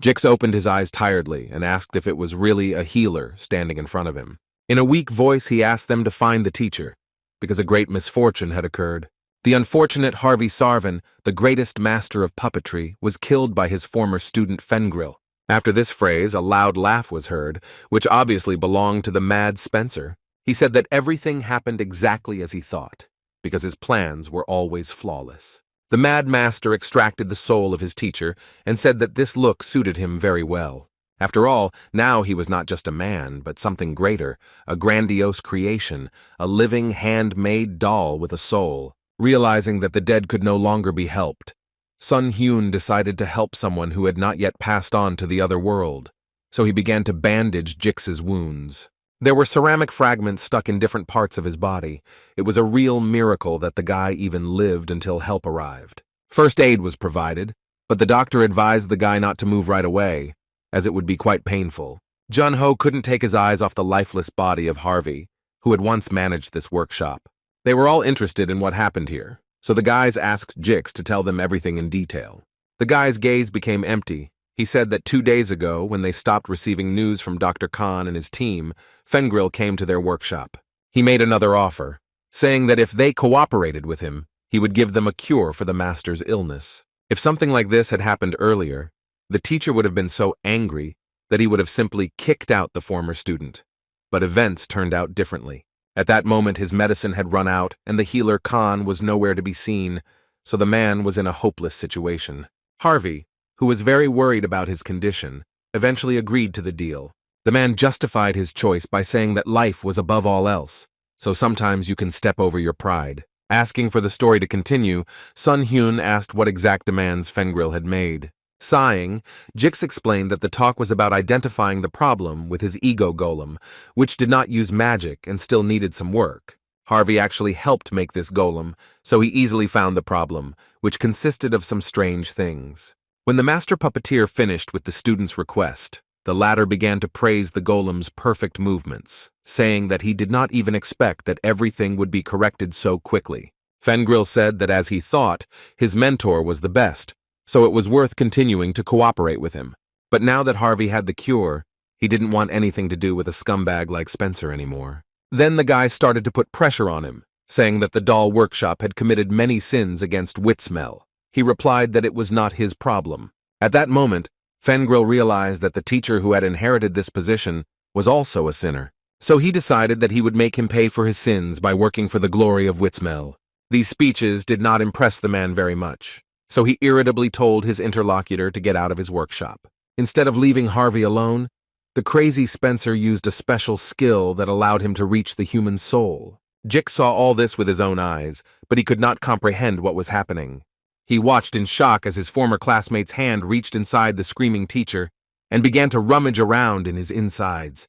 Jix opened his eyes tiredly and asked if it was really a healer standing in front of him. In a weak voice, he asked them to find the teacher, because a great misfortune had occurred. The unfortunate Harvey Sarvan, the greatest master of puppetry, was killed by his former student Fengril. After this phrase, a loud laugh was heard, which obviously belonged to the mad Spencer. He said that everything happened exactly as he thought, because his plans were always flawless. The mad master extracted the soul of his teacher and said that this look suited him very well. After all, now he was not just a man, but something greater, a grandiose creation, a living handmade doll with a soul. Realizing that the dead could no longer be helped, Sun Hyun decided to help someone who had not yet passed on to the other world, so he began to bandage Jix's wounds. There were ceramic fragments stuck in different parts of his body. It was a real miracle that the guy even lived until help arrived. First aid was provided, but the doctor advised the guy not to move right away, as it would be quite painful. Junho couldn't take his eyes off the lifeless body of Harvey, who had once managed this workshop. They were all interested in what happened here, so the guys asked Jix to tell them everything in detail. The guy's gaze became empty. He said that 2 days ago, when they stopped receiving news from Dr. Khan and his team, Fengril came to their workshop. He made another offer, saying that if they cooperated with him, he would give them a cure for the master's illness. If something like this had happened earlier, the teacher would have been so angry that he would have simply kicked out the former student. But events turned out differently. At that moment, his medicine had run out, and the healer Khan was nowhere to be seen, so the man was in a hopeless situation. Harvey, who was very worried about his condition, eventually agreed to the deal. The man justified his choice by saying that life was above all else, so sometimes you can step over your pride. Asking for the story to continue, Sun Hyun asked what exact demands Fengril had made. Sighing, Jix explained that the talk was about identifying the problem with his ego golem, which did not use magic and still needed some work. Harvey actually helped make this golem, so he easily found the problem, which consisted of some strange things. When the master puppeteer finished with the student's request, the latter began to praise the golem's perfect movements, saying that he did not even expect that everything would be corrected so quickly. Fengril said that as he thought, his mentor was the best, so it was worth continuing to cooperate with him. But now that Harvey had the cure, he didn't want anything to do with a scumbag like Spencer anymore. Then the guy started to put pressure on him, saying that the doll workshop had committed many sins against Witsmell. He replied that it was not his problem. At that moment, Fengril realized that the teacher who had inherited this position was also a sinner. So he decided that he would make him pay for his sins by working for the glory of Witsmell. These speeches did not impress the man very much, so he irritably told his interlocutor to get out of his workshop. Instead of leaving Harvey alone, the crazy Spencer used a special skill that allowed him to reach the human soul. Jix saw all this with his own eyes, but he could not comprehend what was happening. He watched in shock as his former classmate's hand reached inside the screaming teacher and began to rummage around in his insides.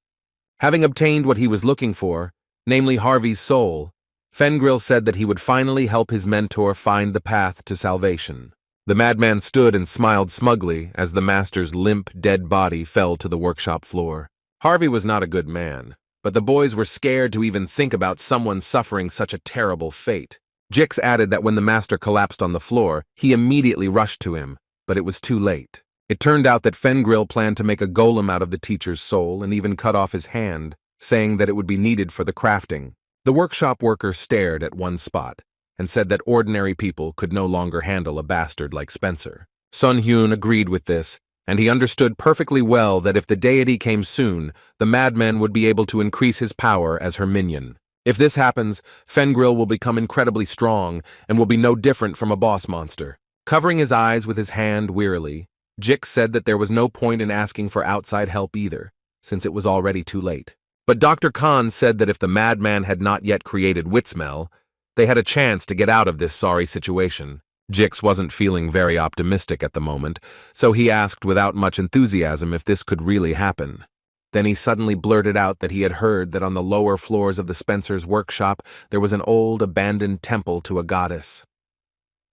Having obtained what he was looking for, namely Harvey's soul, Fengril said that he would finally help his mentor find the path to salvation. The madman stood and smiled smugly as the master's limp, dead body fell to the workshop floor. Harvey was not a good man, but the boys were scared to even think about someone suffering such a terrible fate. Jix added that when the master collapsed on the floor, he immediately rushed to him, but it was too late. It turned out that Fengril planned to make a golem out of the teacher's soul and even cut off his hand, saying that it would be needed for the crafting. The workshop worker stared at one spot and said that ordinary people could no longer handle a bastard like Spencer. Sun Hyun agreed with this, and he understood perfectly well that if the deity came soon, the madman would be able to increase his power as her minion. If this happens, Fengril will become incredibly strong and will be no different from a boss monster. Covering his eyes with his hand wearily, Jix said that there was no point in asking for outside help either, since it was already too late. But Dr. Khan said that if the madman had not yet created Witsmel, they had a chance to get out of this sorry situation. Jix wasn't feeling very optimistic at the moment, so he asked without much enthusiasm if this could really happen. Then he suddenly blurted out that he had heard that on the lower floors of the Spencer's workshop there was an old abandoned temple to a goddess.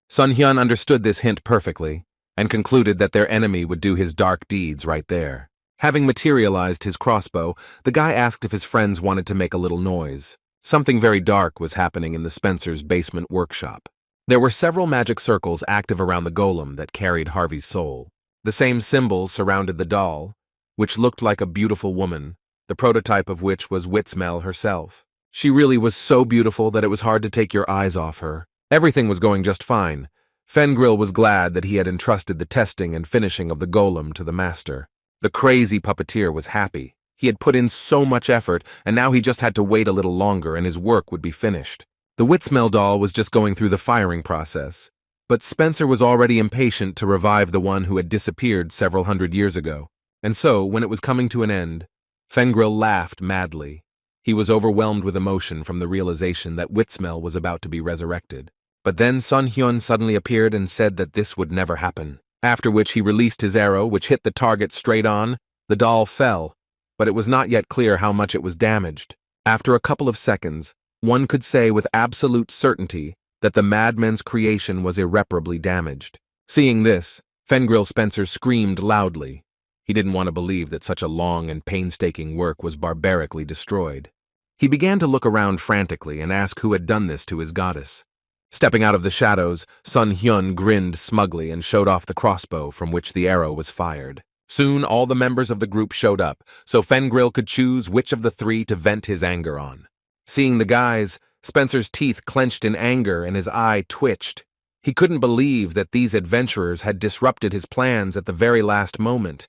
Sun Hyun understood this hint perfectly, and concluded that their enemy would do his dark deeds right there. Having materialized his crossbow, the guy asked if his friends wanted to make a little noise. Something very dark was happening in the Spencer's basement workshop. There were several magic circles active around the golem that carried Harvey's soul. The same symbols surrounded the doll, which looked like a beautiful woman, the prototype of which was Witsmel herself. She really was so beautiful that it was hard to take your eyes off her. Everything was going just fine. Fengril was glad that he had entrusted the testing and finishing of the golem to the master. The crazy puppeteer was happy. He had put in so much effort, and now he just had to wait a little longer and his work would be finished. The Witsmel doll was just going through the firing process, but Spencer was already impatient to revive the one who had disappeared several hundred years ago. And so, when it was coming to an end, Fengril laughed madly. He was overwhelmed with emotion from the realization that Witsmel was about to be resurrected. But then Sun Hyun suddenly appeared and said that this would never happen. After which he released his arrow, which hit the target straight on. The doll fell, but it was not yet clear how much it was damaged. After a couple of seconds, one could say with absolute certainty that the madman's creation was irreparably damaged. Seeing this, Fengril Spencer screamed loudly. He didn't want to believe that such a long and painstaking work was barbarically destroyed. He began to look around frantically and ask who had done this to his goddess. Stepping out of the shadows, Sun Hyun grinned smugly and showed off the crossbow from which the arrow was fired. Soon all the members of the group showed up, so Fengril could choose which of the three to vent his anger on. Seeing the guys, Spencer's teeth clenched in anger and his eye twitched. He couldn't believe that these adventurers had disrupted his plans at the very last moment.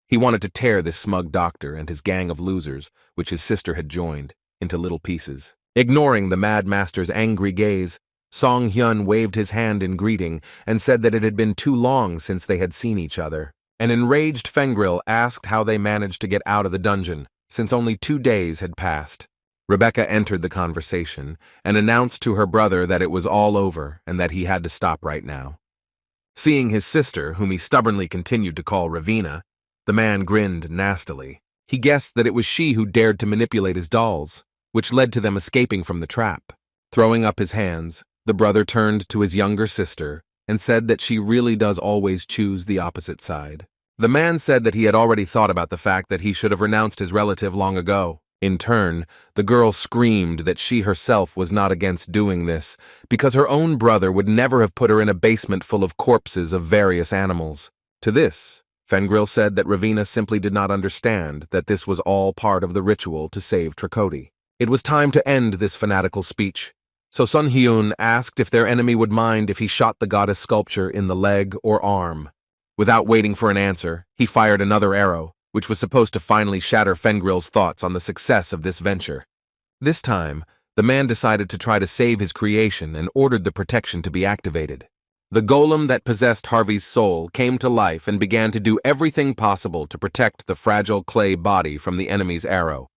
He wanted to tear this smug doctor and his gang of losers, which his sister had joined, into little pieces. Ignoring the Mad Master's angry gaze, Song Hyun waved his hand in greeting and said that it had been too long since they had seen each other. An enraged Fengril asked how they managed to get out of the dungeon, since only 2 days had passed. Rebecca entered the conversation and announced to her brother that it was all over and that he had to stop right now. Seeing his sister, whom he stubbornly continued to call Ravina, the man grinned nastily. He guessed that it was she who dared to manipulate his dolls, which led to them escaping from the trap. Throwing up his hands, the brother turned to his younger sister and said that she really does always choose the opposite side. The man said that he had already thought about the fact that he should have renounced his relative long ago. In turn, the girl screamed that she herself was not against doing this, because her own brother would never have put her in a basement full of corpses of various animals. To this, Fengril said that Ravina simply did not understand that this was all part of the ritual to save Trikoti. It was time to end this fanatical speech, so Sun Hyun asked if their enemy would mind if he shot the goddess sculpture in the leg or arm. Without waiting for an answer, he fired another arrow, which was supposed to finally shatter Fengril's thoughts on the success of this venture. This time, the man decided to try to save his creation and ordered the protection to be activated. The golem that possessed Harvey's soul came to life and began to do everything possible to protect the fragile clay body from the enemy's arrow.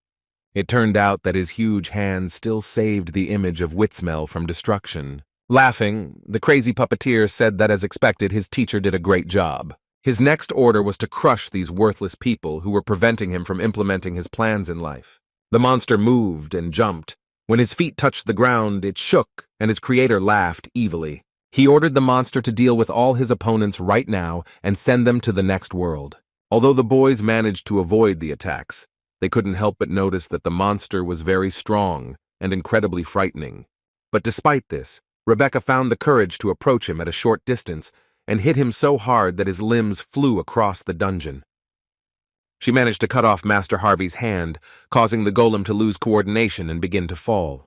It turned out that his huge hands still saved the image of Witsmel from destruction. Laughing, the crazy puppeteer said that as expected his teacher did a great job. His next order was to crush these worthless people who were preventing him from implementing his plans in life. The monster moved and jumped. When his feet touched the ground, it shook, and his creator laughed evilly. He ordered the monster to deal with all his opponents right now and send them to the next world. Although the boys managed to avoid the attacks, they couldn't help but notice that the monster was very strong and incredibly frightening. But despite this, Rebecca found the courage to approach him at a short distance and hit him so hard that his limbs flew across the dungeon. She managed to cut off Master Harvey's hand, causing the golem to lose coordination and begin to fall.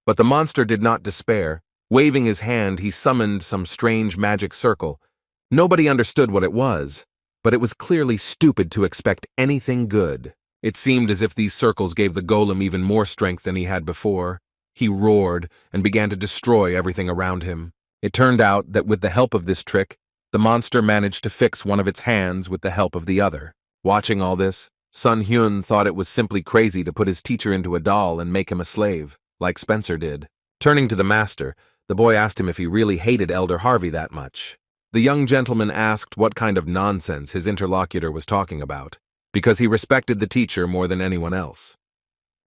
But the monster did not despair. Waving his hand, he summoned some strange magic circle. Nobody understood what it was, but it was clearly stupid to expect anything good. It seemed as if these circles gave the golem even more strength than he had before. He roared and began to destroy everything around him. It turned out that with the help of this trick, the monster managed to fix one of its hands with the help of the other. Watching all this, Sun Hyun thought it was simply crazy to put his teacher into a doll and make him a slave, like Spencer did. Turning to the master, the boy asked him if he really hated Elder Harvey that much. The young gentleman asked what kind of nonsense his interlocutor was talking about, because he respected the teacher more than anyone else.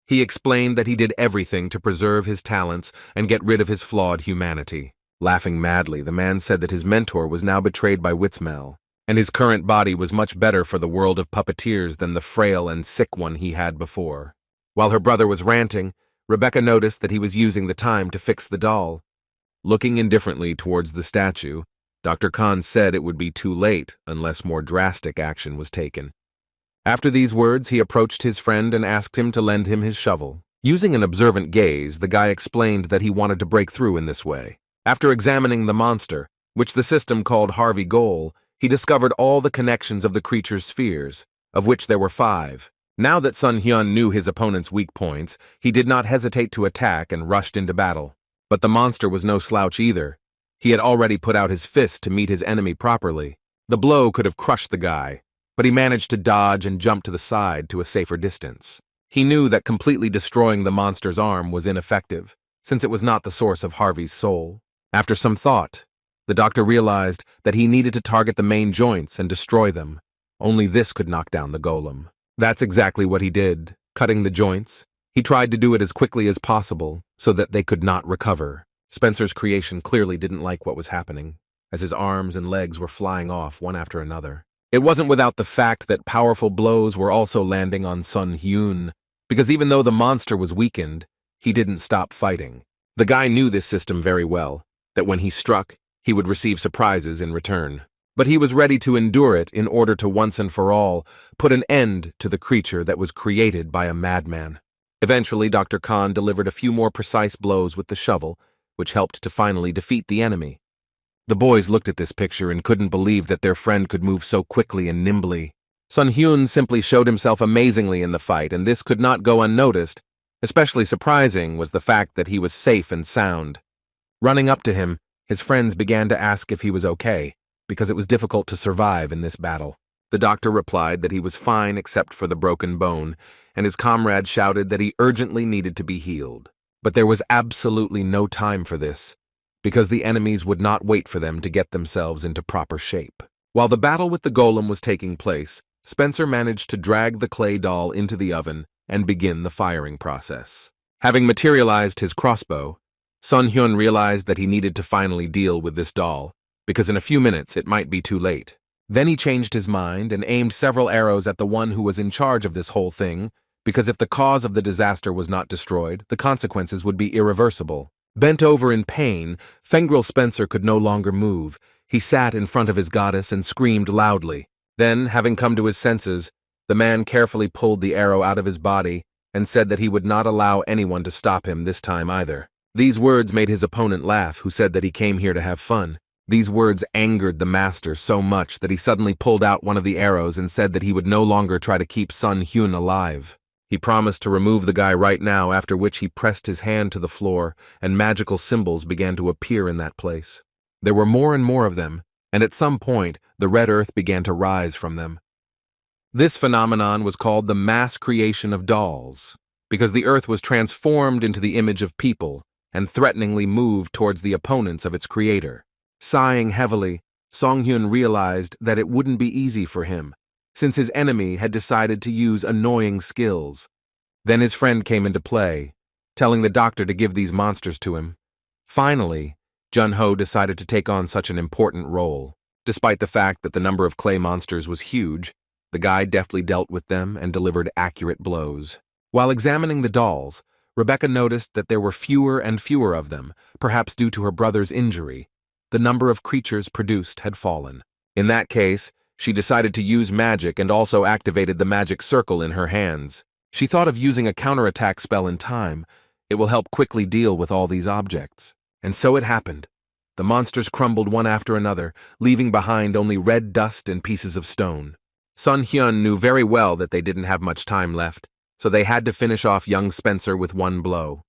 He explained that he did everything to preserve his talents and get rid of his flawed humanity. Laughing madly, the man said that his mentor was now betrayed by Witsmel, and his current body was much better for the world of puppeteers than the frail and sick one he had before. While her brother was ranting, Rebecca noticed that he was using the time to fix the doll. Looking indifferently towards the statue, Dr. Khan said it would be too late unless more drastic action was taken. After these words, he approached his friend and asked him to lend him his shovel. Using an observant gaze, the guy explained that he wanted to break through in this way. After examining the monster, which the system called Harvey Goal, he discovered all the connections of the creature's spheres, of which there were 5. Now that Sun Hyun knew his opponent's weak points, he did not hesitate to attack and rushed into battle. But the monster was no slouch either. He had already put out his fist to meet his enemy properly. The blow could have crushed the guy, but he managed to dodge and jump to the side to a safer distance. He knew that completely destroying the monster's arm was ineffective, since it was not the source of Harvey's soul. After some thought, the doctor realized that he needed to target the main joints and destroy them. Only this could knock down the golem. That's exactly what he did, cutting the joints. He tried to do it as quickly as possible so that they could not recover. Spencer's creation clearly didn't like what was happening, as his arms and legs were flying off one after another. It wasn't without the fact that powerful blows were also landing on Sun Hyun, because even though the monster was weakened, he didn't stop fighting. The guy knew this system very well, that when he struck, he would receive surprises in return. But he was ready to endure it in order to once and for all put an end to the creature that was created by a madman. Eventually, Dr. Khan delivered a few more precise blows with the shovel, which helped to finally defeat the enemy. The boys looked at this picture and couldn't believe that their friend could move so quickly and nimbly. Sun Hyun simply showed himself amazingly in the fight, and this could not go unnoticed. Especially surprising was the fact that he was safe and sound. Running up to him, his friends began to ask if he was okay, because it was difficult to survive in this battle. The doctor replied that he was fine except for the broken bone, and his comrade shouted that he urgently needed to be healed. But there was absolutely no time for this, because the enemies would not wait for them to get themselves into proper shape. While the battle with the golem was taking place, Spencer managed to drag the clay doll into the oven and begin the firing process. Having materialized his crossbow, Sun Hyun realized that he needed to finally deal with this doll, because in a few minutes it might be too late. Then he changed his mind and aimed several arrows at the one who was in charge of this whole thing, because if the cause of the disaster was not destroyed, the consequences would be irreversible. Bent over in pain, Fengrel Spencer could no longer move. He sat in front of his goddess and screamed loudly. Then, having come to his senses, the man carefully pulled the arrow out of his body and said that he would not allow anyone to stop him this time either. These words made his opponent laugh, who said that he came here to have fun. These words angered the master so much that he suddenly pulled out one of the arrows and said that he would no longer try to keep Sun Hyun alive. He promised to remove the guy right now, after which he pressed his hand to the floor, and magical symbols began to appear in that place. There were more and more of them, and at some point, the red earth began to rise from them. This phenomenon was called the mass creation of dolls, because the earth was transformed into the image of people and threateningly moved towards the opponents of its creator. Sighing heavily, Song-hyun realized that it wouldn't be easy for him, since his enemy had decided to use annoying skills. Then his friend came into play, telling the doctor to give these monsters to him. Finally, Jun-ho decided to take on such an important role. Despite the fact that the number of clay monsters was huge, the guy deftly dealt with them and delivered accurate blows. While examining the dolls, Rebecca noticed that there were fewer and fewer of them, perhaps due to her brother's injury. The number of creatures produced had fallen. In that case, she decided to use magic and also activated the magic circle in her hands. She thought of using a counterattack spell in time. It will help quickly deal with all these objects. And so it happened. The monsters crumbled one after another, leaving behind only red dust and pieces of stone. Sun Hyun knew very well that they didn't have much time left, so they had to finish off young Spencer with one blow.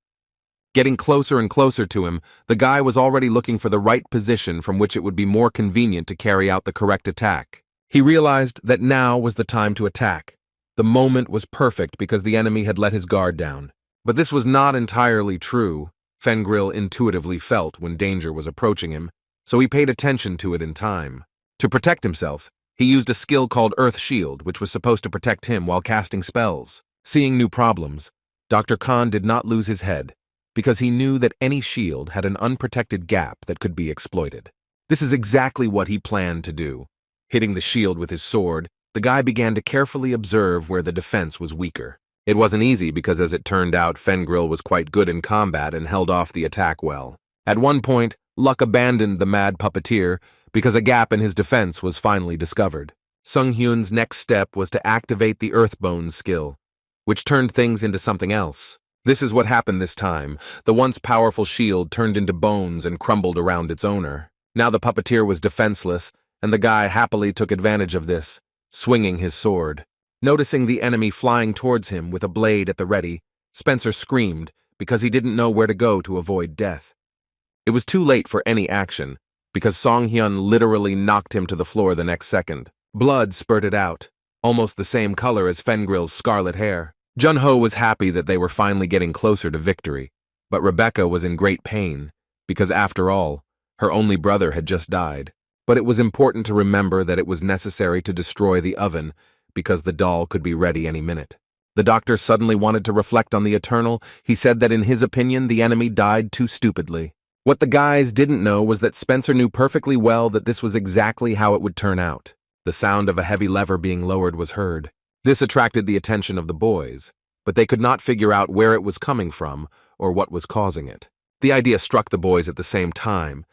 Getting closer and closer to him, the guy was already looking for the right position from which it would be more convenient to carry out the correct attack. He realized that now was the time to attack. The moment was perfect because the enemy had let his guard down. But this was not entirely true. Fenil intuitively felt when danger was approaching him, so he paid attention to it in time. To protect himself, he used a skill called Earth Shield, which was supposed to protect him while casting spells. Seeing new problems, Dr. Khan did not lose his head, because he knew that any shield had an unprotected gap that could be exploited. This is exactly what he planned to do. Hitting the shield with his sword, the guy began to carefully observe where the defense was weaker. It wasn't easy because, as it turned out, Fenil was quite good in combat and held off the attack well. At one point, luck abandoned the mad puppeteer because a gap in his defense was finally discovered. Sung Hyun's next step was to activate the Earthbone skill, which turned things into something else. This is what happened this time. The once powerful shield turned into bones and crumbled around its owner. Now the puppeteer was defenseless, and the guy happily took advantage of this, swinging his sword. Noticing the enemy flying towards him with a blade at the ready, Spencer screamed because he didn't know where to go to avoid death. It was too late for any action, because Song Hyun literally knocked him to the floor the next second. Blood spurted out, almost the same color as Fenil's scarlet hair. Jun-ho was happy that they were finally getting closer to victory, but Rebecca was in great pain, because after all, her only brother had just died. But it was important to remember that it was necessary to destroy the oven, because the doll could be ready any minute. The doctor suddenly wanted to reflect on the Eternal. He said that in his opinion, the enemy died too stupidly. What the guys didn't know was that Spencer knew perfectly well that this was exactly how it would turn out. The sound of a heavy lever being lowered was heard. This attracted the attention of the boys, but they could not figure out where it was coming from or what was causing it. The idea struck the boys at the same time,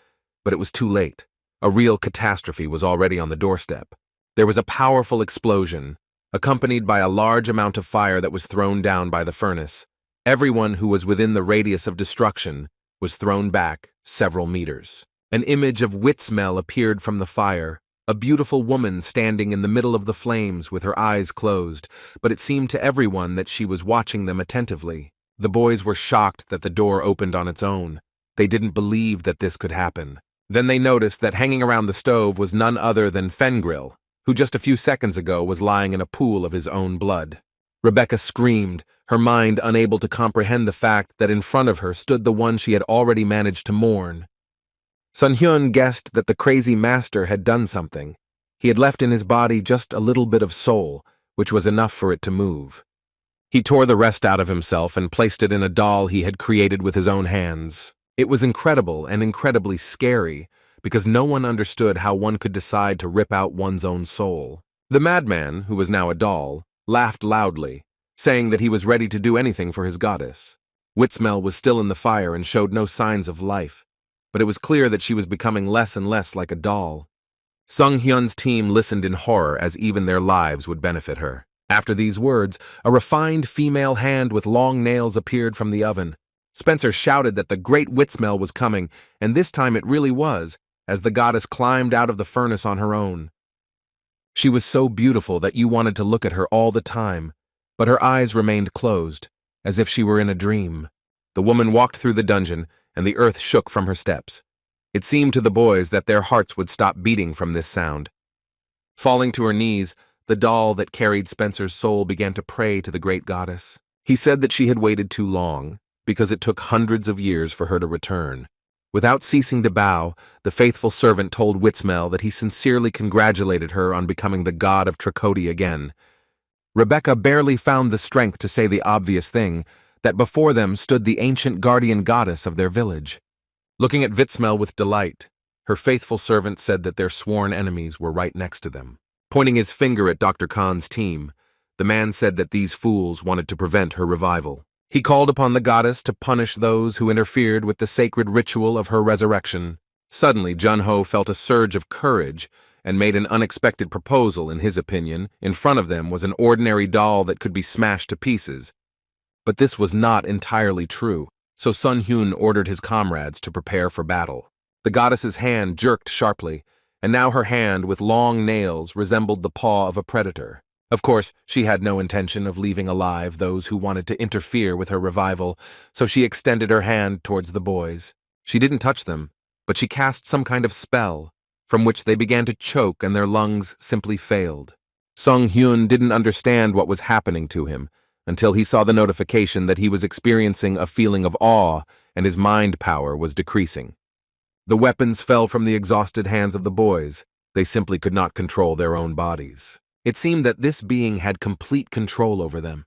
but it was too late. A real catastrophe was already on the doorstep. There was a powerful explosion, accompanied by a large amount of fire that was thrown down by the furnace. Everyone who was within the radius of destruction was thrown back several meters. An image of Witsmel appeared from the fire, a beautiful woman standing in the middle of the flames with her eyes closed, but it seemed to everyone that she was watching them attentively. The boys were shocked that the door opened on its own. They didn't believe that this could happen. Then they noticed that hanging around the stove was none other than Fenil, who just a few seconds ago was lying in a pool of his own blood. Rebecca screamed, her mind unable to comprehend the fact that in front of her stood the one she had already managed to mourn. Sun Hyun guessed that the crazy master had done something. He had left in his body just a little bit of soul, which was enough for it to move. He tore the rest out of himself and placed it in a doll he had created with his own hands. It was incredible and incredibly scary, because no one understood how one could decide to rip out one's own soul. The madman, who was now a doll, laughed loudly, saying that he was ready to do anything for his goddess. Witsmel was still in the fire and showed no signs of life, but it was clear that she was becoming less and less like a doll. Sung Hyun's team listened in horror as even their lives would benefit her. After these words, a refined female hand with long nails appeared from the oven. Spencer shouted that the great Witsmel was coming, and this time it really was, as the goddess climbed out of the furnace on her own. She was so beautiful that you wanted to look at her all the time, but her eyes remained closed, as if she were in a dream. The woman walked through the dungeon, and the earth shook from her steps. It seemed to the boys that their hearts would stop beating from this sound. Falling to her knees, the doll that carried Spencer's soul began to pray to the great goddess. He said that she had waited too long, because it took hundreds of years for her to return. Without ceasing to bow, the faithful servant told Witsmel that he sincerely congratulated her on becoming the god of Trachody again. Rebecca barely found the strength to say the obvious thing, that before them stood the ancient guardian goddess of their village. looking at Vitsmel with delight. Her faithful servant said that their sworn enemies were right next to them. Pointing his finger at Dr. Khan's team, the man said that these fools wanted to prevent her revival. He called upon the goddess to punish those who interfered with the sacred ritual of her resurrection. Suddenly, Junho felt a surge of courage and made an unexpected proposal. In his opinion, in front of them was an ordinary doll that could be smashed to pieces. But this was not entirely true, so Sun Hyun ordered his comrades to prepare for battle. The goddess's hand jerked sharply, and now her hand with long nails resembled the paw of a predator. Of course, she had no intention of leaving alive those who wanted to interfere with her revival, so she extended her hand towards the boys. She didn't touch them, but she cast some kind of spell, from which they began to choke and their lungs simply failed. Sung Hyun didn't understand what was happening to him until he saw the notification that he was experiencing a feeling of awe and his mind power was decreasing. The weapons fell from the exhausted hands of the boys. They simply could not control their own bodies. It seemed that this being had complete control over them,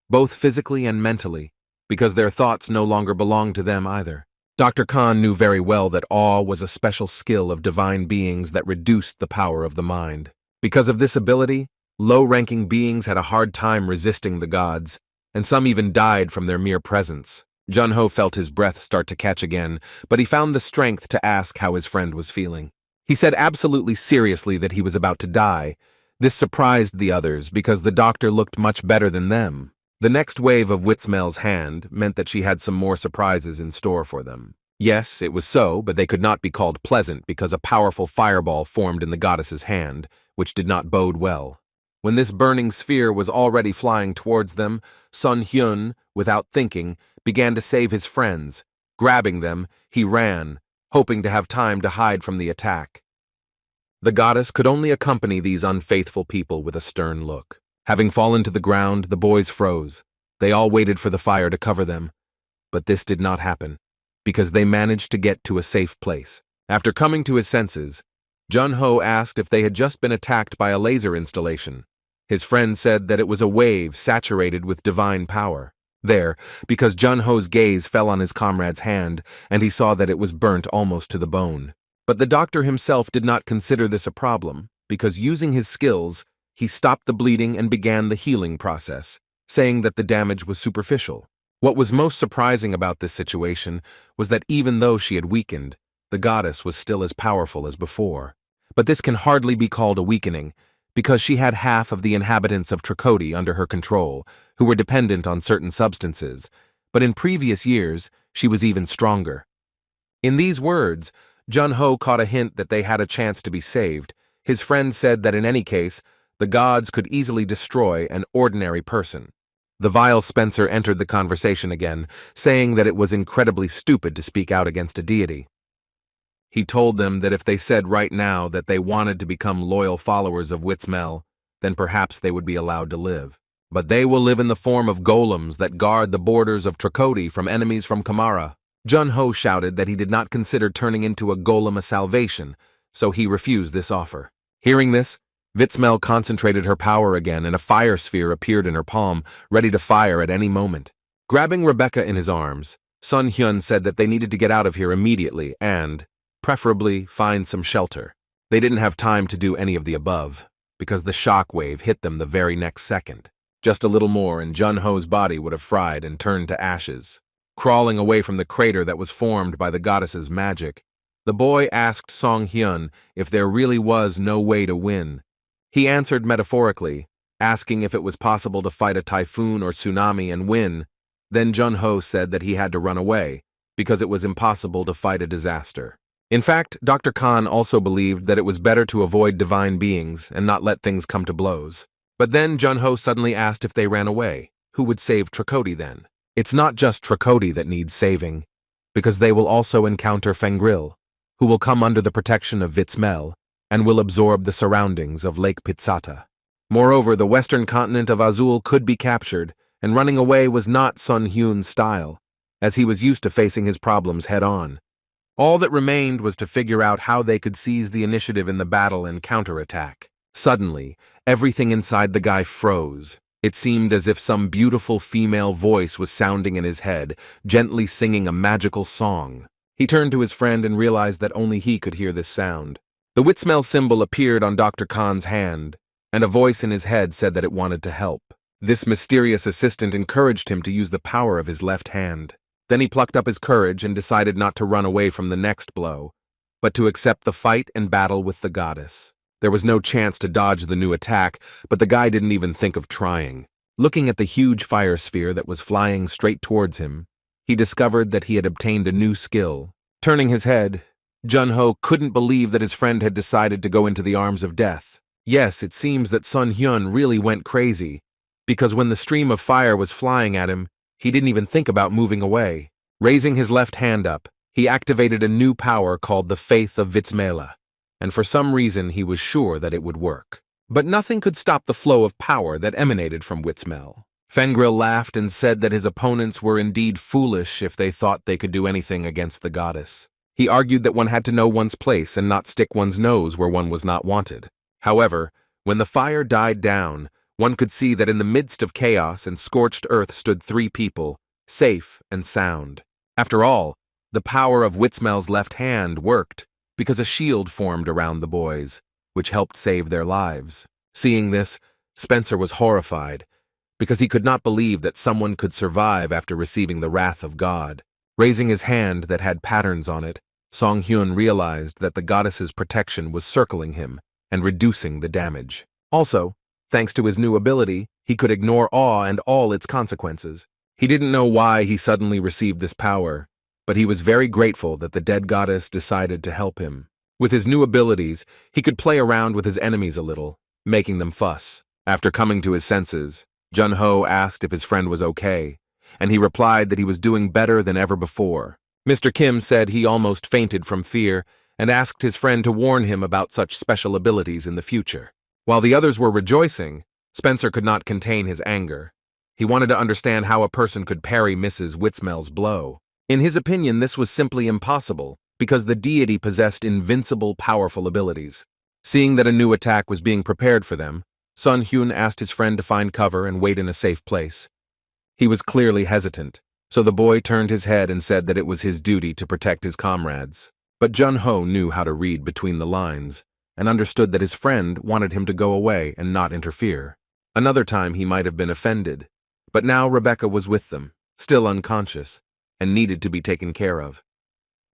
both physically and mentally, because their thoughts no longer belonged to them either. Dr. Khan knew very well that awe was a special skill of divine beings that reduced the power of the mind. Because of this ability, low-ranking beings had a hard time resisting the gods, and some even died from their mere presence. Junho felt his breath start to catch again, but he found the strength to ask how his friend was feeling. He said absolutely seriously that he was about to die. This surprised the others because the doctor looked much better than them. The next wave of Witsmel's hand meant that she had some more surprises in store for them. Yes, it was so, but they could not be called pleasant because a powerful fireball formed in the goddess's hand, which did not bode well. When this burning sphere was already flying towards them, Sun Hyun, without thinking, began to save his friends. Grabbing them, he ran, hoping to have time to hide from the attack. The goddess could only accompany these unfaithful people with a stern look. Having fallen to the ground, the boys froze. They all waited for the fire to cover them. But this did not happen, because they managed to get to a safe place. After coming to his senses, Junho asked if they had just been attacked by a laser installation. His friend said that it was a wave saturated with divine power. There, because Junho's gaze fell on his comrade's hand, and he saw that it was burnt almost to the bone. But the doctor himself did not consider this a problem, because using his skills, he stopped the bleeding and began the healing process, saying that the damage was superficial. What was most surprising about this situation was that even though she had weakened, the goddess was still as powerful as before. But this can hardly be called a weakening, because she had half of the inhabitants of Trikoti under her control, who were dependent on certain substances, but in previous years, she was even stronger. In these words, Junho caught a hint that they had a chance to be saved. His friend said that in any case, the gods could easily destroy an ordinary person. The vile Spencer entered the conversation again, saying that it was incredibly stupid to speak out against a deity. He told them that if they said right now that they wanted to become loyal followers of Witsmel, then perhaps they would be allowed to live. But they will live in the form of golems that guard the borders of Trikoti from enemies from Kamara. Junho shouted that he did not consider turning into a golem a salvation, so he refused this offer. Hearing this, Witsmel concentrated her power again and a fire sphere appeared in her palm, ready to fire at any moment. Grabbing Rebecca in his arms, Sun Hyun said that they needed to get out of here immediately and, preferably, find some shelter. They didn't have time to do any of the above, because the shock wave hit them the very next second. Just a little more and Junho's body would have fried and turned to ashes. Crawling away from the crater that was formed by the goddess's magic, the boy asked Song Hyun if there really was no way to win. He answered metaphorically, asking if it was possible to fight a typhoon or tsunami and win. Then Junho said that he had to run away, because it was impossible to fight a disaster. In fact, Dr. Khan also believed that it was better to avoid divine beings and not let things come to blows. But then Junho suddenly asked if they ran away. Who would save Trikoti then? It's not just Trikoti that needs saving, because they will also encounter Fengril, who will come under the protection of Witsmel and will absorb the surroundings of Lake Pitsata. Moreover, the western continent of Azul could be captured, and running away was not Sun Hyun's style, as he was used to facing his problems head-on. All that remained was to figure out how they could seize the initiative in the battle and counterattack. Suddenly, everything inside the guy froze. It seemed as if some beautiful female voice was sounding in his head, gently singing a magical song. He turned to his friend and realized that only he could hear this sound. The Witsmel symbol appeared on Dr. Khan's hand, and a voice in his head said that it wanted to help. This mysterious assistant encouraged him to use the power of his left hand. Then he plucked up his courage and decided not to run away from the next blow, but to accept the fight and battle with the goddess. There was no chance to dodge the new attack, but the guy didn't even think of trying. Looking at the huge fire sphere that was flying straight towards him, he discovered that he had obtained a new skill. Turning his head, Jun-ho couldn't believe that his friend had decided to go into the arms of death. Yes, it seems that Sun Hyun really went crazy, because when the stream of fire was flying at him, he didn't even think about moving away. Raising his left hand up, he activated a new power called the Faith of Vitsmela, and for some reason he was sure that it would work. But nothing could stop the flow of power that emanated from Witsmel. Fengril laughed and said that his opponents were indeed foolish if they thought they could do anything against the goddess. He argued that one had to know one's place and not stick one's nose where one was not wanted. However, when the fire died down, one could see that in the midst of chaos and scorched earth stood 3 people, safe and sound. After all, the power of Witsmel's left hand worked because a shield formed around the boys, which helped save their lives. Seeing this, Spencer was horrified, because he could not believe that someone could survive after receiving the wrath of God. Raising his hand that had patterns on it, Song Hyun realized that the goddess's protection was circling him and reducing the damage. Also, thanks to his new ability, he could ignore awe and all its consequences. He didn't know why he suddenly received this power, but he was very grateful that the dead goddess decided to help him. With his new abilities, he could play around with his enemies a little, making them fuss. After coming to his senses, Jun-ho asked if his friend was okay, and he replied that he was doing better than ever before. Mr. Kim said he almost fainted from fear and asked his friend to warn him about such special abilities in the future. While the others were rejoicing, Spencer could not contain his anger. He wanted to understand how a person could parry Mrs. Witsmel's blow. In his opinion, this was simply impossible, because the deity possessed invincible, powerful abilities. Seeing that a new attack was being prepared for them, Sun Hyun asked his friend to find cover and wait in a safe place. He was clearly hesitant, so the boy turned his head and said that it was his duty to protect his comrades. But Jun-ho knew how to read between the lines, and understood that his friend wanted him to go away and not interfere. Another time he might have been offended, but now Rebecca was with them, still unconscious, and needed to be taken care of.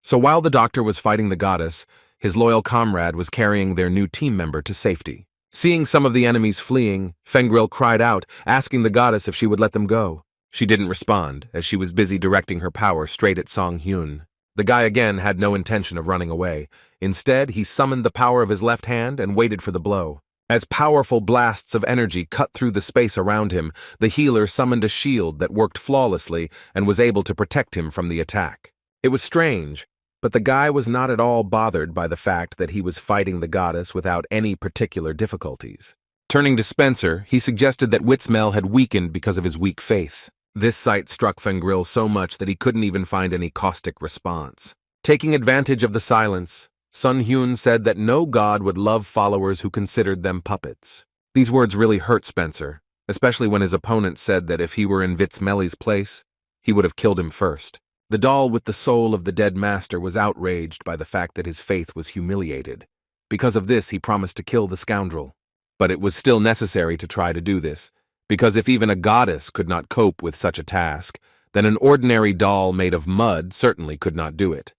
So while the doctor was fighting the goddess, his loyal comrade was carrying their new team member to safety. Seeing some of the enemies fleeing, Fengril cried out, asking the goddess if she would let them go. She didn't respond, as she was busy directing her power straight at Song Hyun. The guy again had no intention of running away. Instead, he summoned the power of his left hand and waited for the blow. As powerful blasts of energy cut through the space around him, the healer summoned a shield that worked flawlessly and was able to protect him from the attack. It was strange, but the guy was not at all bothered by the fact that he was fighting the goddess without any particular difficulties. Turning to Spencer, he suggested that Witsmel had weakened because of his weak faith. This sight struck Fengril so much that he couldn't even find any caustic response. Taking advantage of the silence, Sun Hyun said that no god would love followers who considered them puppets. These words really hurt Spencer, especially when his opponent said that if he were in Vitsmeli's place, he would have killed him first. The doll with the soul of the dead master was outraged by the fact that his faith was humiliated. Because of this, he promised to kill the scoundrel. But it was still necessary to try to do this, because if even a goddess could not cope with such a task, then an ordinary doll made of mud certainly could not do it.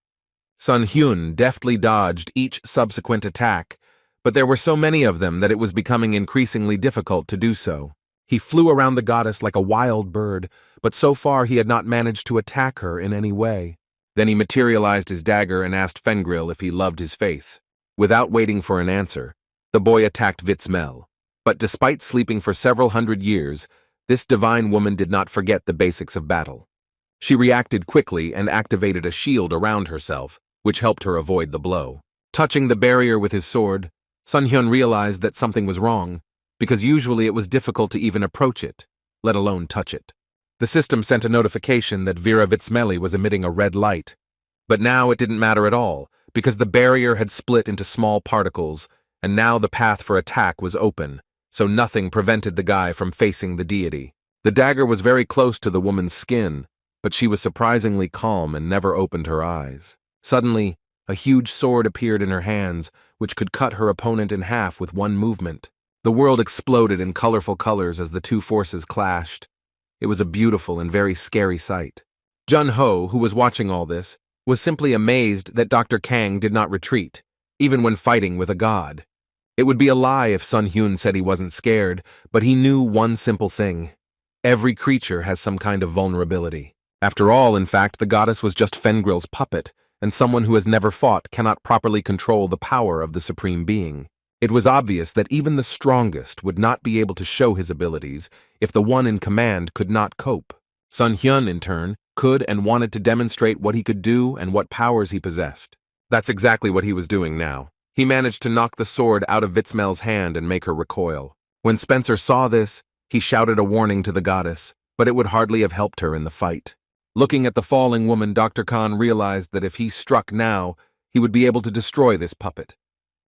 Sun Hyun deftly dodged each subsequent attack, but there were so many of them that it was becoming increasingly difficult to do so. He flew around the goddess like a wild bird, but so far he had not managed to attack her in any way. Then he materialized his dagger and asked Fengril if he loved his faith. Without waiting for an answer, the boy attacked Vitsmel. But despite sleeping for several hundred years, this divine woman did not forget the basics of battle. She reacted quickly and activated a shield around herself, which helped her avoid the blow. Touching the barrier with his sword, Sun Hyun realized that something was wrong, because usually it was difficult to even approach it, let alone touch it. The system sent a notification that Vera Vitsmeli was emitting a red light. But now it didn't matter at all, because the barrier had split into small particles, and now the path for attack was open, so nothing prevented the guy from facing the deity. The dagger was very close to the woman's skin, but she was surprisingly calm and never opened her eyes. Suddenly, a huge sword appeared in her hands, which could cut her opponent in half with one movement. The world exploded in colorful colors as the two forces clashed. It was a beautiful and very scary sight. Jun-ho, who was watching all this, was simply amazed that Dr. Kang did not retreat, even when fighting with a god. It would be a lie if Sun Hyun said he wasn't scared, but he knew one simple thing. Every creature has some kind of vulnerability. After all, in fact, the goddess was just Fengril's puppet, and someone who has never fought cannot properly control the power of the Supreme Being. It was obvious that even the strongest would not be able to show his abilities if the one in command could not cope. Sun Hyun, in turn, could and wanted to demonstrate what he could do and what powers he possessed. That's exactly what he was doing now. He managed to knock the sword out of Vitsmel's hand and make her recoil. When Spencer saw this, he shouted a warning to the goddess, but it would hardly have helped her in the fight. Looking at the falling woman, Dr. Khan realized that if he struck now, he would be able to destroy this puppet.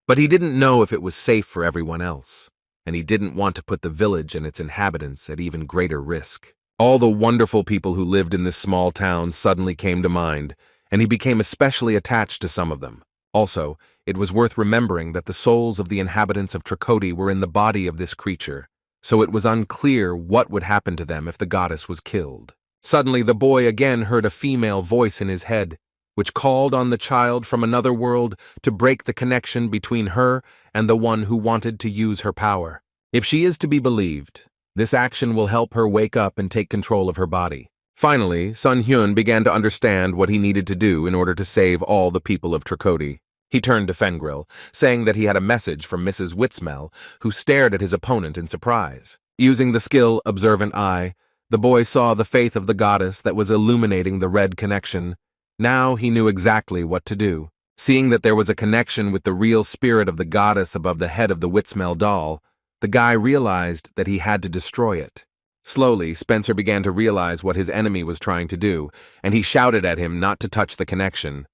But he didn't know if it was safe for everyone else, and he didn't want to put the village and its inhabitants at even greater risk. All the wonderful people who lived in this small town suddenly came to mind, and he became especially attached to some of them. Also, it was worth remembering that the souls of the inhabitants of Trikoti were in the body of this creature, so it was unclear what would happen to them if the goddess was killed. Suddenly, the boy again heard a female voice in his head, which called on the child from another world to break the connection between her and the one who wanted to use her power. If she is to be believed, this action will help her wake up and take control of her body. Finally, Sun Hyun began to understand what he needed to do in order to save all the people of Trikoti. He turned to Fengril, saying that he had a message from Mrs. Witsmel, who stared at his opponent in surprise. Using the skill Observant Eye, the boy saw the faith of the goddess that was illuminating the red connection. Now he knew exactly what to do. Seeing that there was a connection with the real spirit of the goddess above the head of the Witsmel doll, the guy realized that he had to destroy it. Slowly, Spencer began to realize what his enemy was trying to do, and he shouted at him not to touch the connection.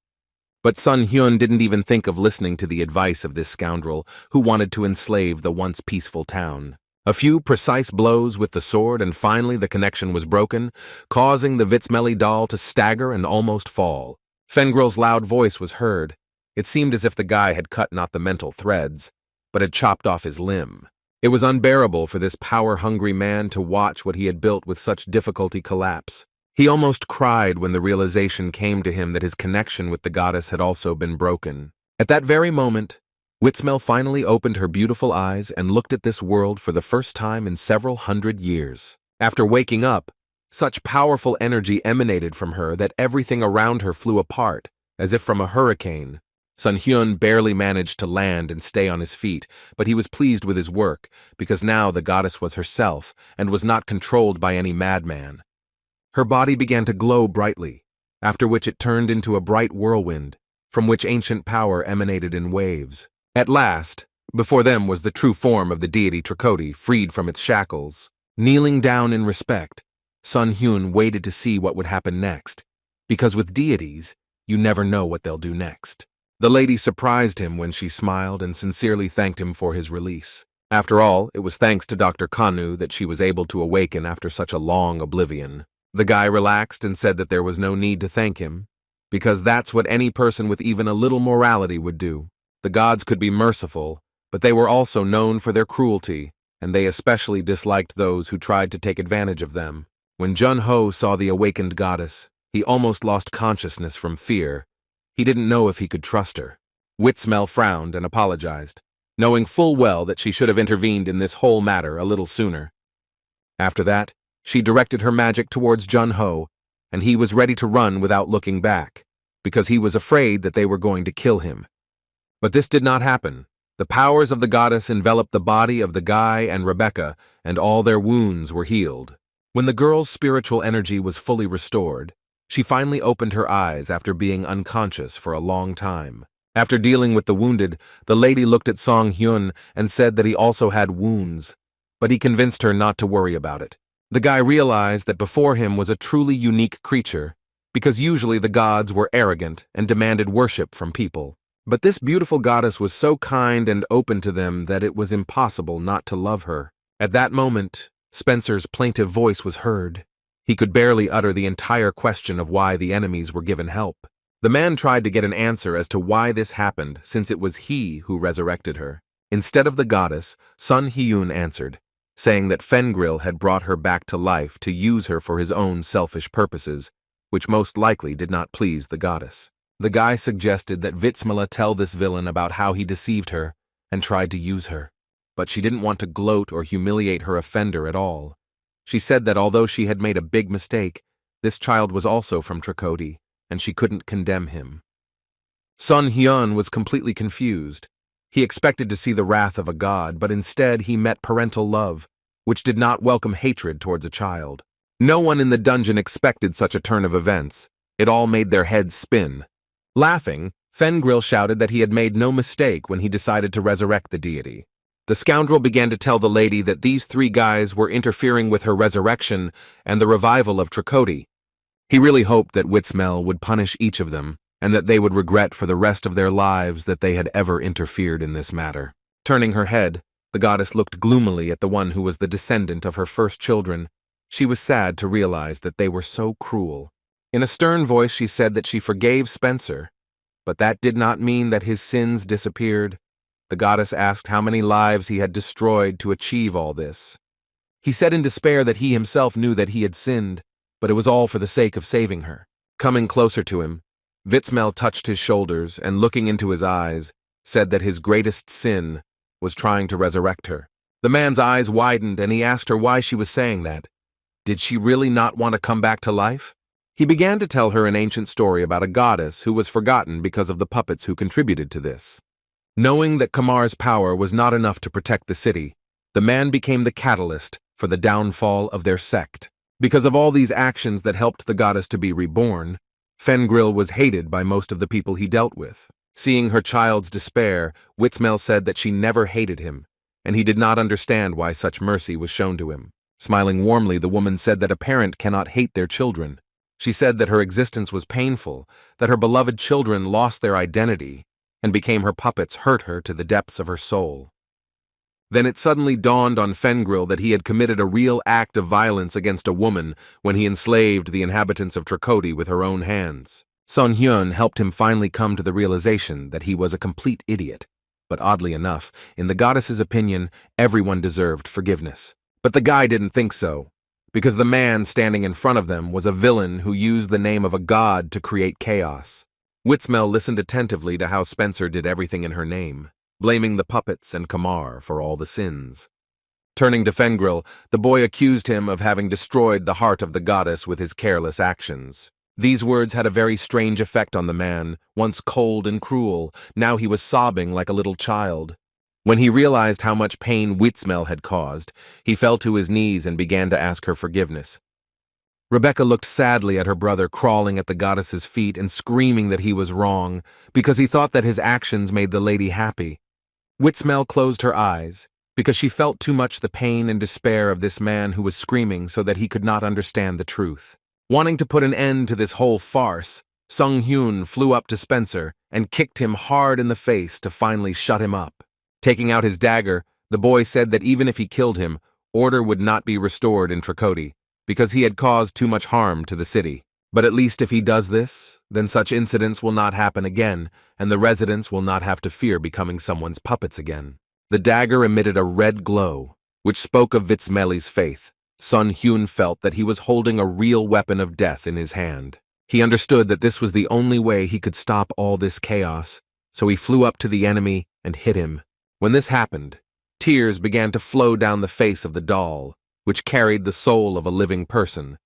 But Sun Hyun didn't even think of listening to the advice of this scoundrel who wanted to enslave the once peaceful town. A few precise blows with the sword, and finally the connection was broken, causing the Vitsmeli doll to stagger and almost fall. Fengril's loud voice was heard. It seemed as if the guy had cut not the mental threads, but had chopped off his limb. It was unbearable for this power-hungry man to watch what he had built with such difficulty collapse. He almost cried when the realization came to him that his connection with the goddess had also been broken. At that very moment, Witsmel finally opened her beautiful eyes and looked at this world for the first time in several hundred years. After waking up, such powerful energy emanated from her that everything around her flew apart, as if from a hurricane. Sun Hyun barely managed to land and stay on his feet, but he was pleased with his work, because now the goddess was herself and was not controlled by any madman. Her body began to glow brightly, after which it turned into a bright whirlwind, from which ancient power emanated in waves. At last, before them was the true form of the deity Trikoti, freed from its shackles. Kneeling down in respect, Sun Hyun waited to see what would happen next, because with deities, you never know what they'll do next. The lady surprised him when she smiled and sincerely thanked him for his release. After all, it was thanks to Dr. Kanu that she was able to awaken after such a long oblivion. The guy relaxed and said that there was no need to thank him, because that's what any person with even a little morality would do. The gods could be merciful, but they were also known for their cruelty, and they especially disliked those who tried to take advantage of them. When Jun-ho saw the awakened goddess, he almost lost consciousness from fear. He didn't know if he could trust her. Witsmel frowned and apologized, knowing full well that she should have intervened in this whole matter a little sooner. After that, she directed her magic towards Jun-ho, and he was ready to run without looking back, because he was afraid that they were going to kill him. But this did not happen. The powers of the goddess enveloped the body of the guy and Rebecca, and all their wounds were healed. When the girl's spiritual energy was fully restored, she finally opened her eyes after being unconscious for a long time. After dealing with the wounded, the lady looked at Song Hyun and said that he also had wounds, but he convinced her not to worry about it. The guy realized that before him was a truly unique creature, because usually the gods were arrogant and demanded worship from people. But this beautiful goddess was so kind and open to them that it was impossible not to love her. At that moment, Spencer's plaintive voice was heard. He could barely utter the entire question of why the enemies were given help. The man tried to get an answer as to why this happened, since it was he who resurrected her. Instead of the goddess, Sun Hyun answered, saying that Fengril had brought her back to life to use her for his own selfish purposes, which most likely did not please the goddess. The guy suggested that Vitsmala tell this villain about how he deceived her and tried to use her, but she didn't want to gloat or humiliate her offender at all. She said that although she had made a big mistake, this child was also from Trikodi, and she couldn't condemn him. Sun Hyun was completely confused. He expected to see the wrath of a god, but instead he met parental love, which did not welcome hatred towards a child. No one in the dungeon expected such a turn of events. It all made their heads spin. Laughing, Fengril shouted that he had made no mistake when he decided to resurrect the deity. The scoundrel began to tell the lady that these three guys were interfering with her resurrection and the revival of Trikodi. He really hoped that Witsmel would punish each of them, and that they would regret for the rest of their lives that they had ever interfered in this matter. Turning her head, the goddess looked gloomily at the one who was the descendant of her first children. She was sad to realize that they were so cruel. In a stern voice she said that she forgave Spencer, but that did not mean that his sins disappeared. The goddess asked how many lives he had destroyed to achieve all this. He said in despair that he himself knew that he had sinned, but it was all for the sake of saving her. Coming closer to him, Vitsmel touched his shoulders and, looking into his eyes, said that his greatest sin was trying to resurrect her. The man's eyes widened and he asked her why she was saying that. Did she really not want to come back to life? He began to tell her an ancient story about a goddess who was forgotten because of the puppets who contributed to this. Knowing that Kamar's power was not enough to protect the city, the man became the catalyst for the downfall of their sect. Because of all these actions that helped the goddess to be reborn, Fengril was hated by most of the people he dealt with. Seeing her child's despair, Witsmel said that she never hated him, and he did not understand why such mercy was shown to him. Smiling warmly, the woman said that a parent cannot hate their children. She said that her existence was painful, that her beloved children lost their identity, and became her puppets hurt her to the depths of her soul. Then it suddenly dawned on Fengril that he had committed a real act of violence against a woman when he enslaved the inhabitants of Trikodi with her own hands. Sun Hyun helped him finally come to the realization that he was a complete idiot. But oddly enough, in the goddess's opinion, everyone deserved forgiveness. But the guy didn't think so, because the man standing in front of them was a villain who used the name of a god to create chaos. Witsmel listened attentively to how Spencer did everything in her name, blaming the puppets and Kamar for all the sins. Turning to Fengril, the boy accused him of having destroyed the heart of the goddess with his careless actions. These words had a very strange effect on the man, once cold and cruel. Now he was sobbing like a little child. When he realized how much pain Witsmel had caused, he fell to his knees and began to ask her forgiveness. Rebecca looked sadly at her brother crawling at the goddess's feet and screaming that he was wrong, because he thought that his actions made the lady happy. Witsmel closed her eyes, because she felt too much the pain and despair of this man who was screaming so that he could not understand the truth. Wanting to put an end to this whole farce, Sung Hyun flew up to Spencer and kicked him hard in the face to finally shut him up. Taking out his dagger, the boy said that even if he killed him, order would not be restored in Trikodi, because he had caused too much harm to the city. But at least if he does this, then such incidents will not happen again, and the residents will not have to fear becoming someone's puppets again. The dagger emitted a red glow, which spoke of Vitsmeli's faith. Sun Hyun felt that he was holding a real weapon of death in his hand. He understood that this was the only way he could stop all this chaos, so he flew up to the enemy and hit him. When this happened, tears began to flow down the face of the doll, which carried the soul of a living person.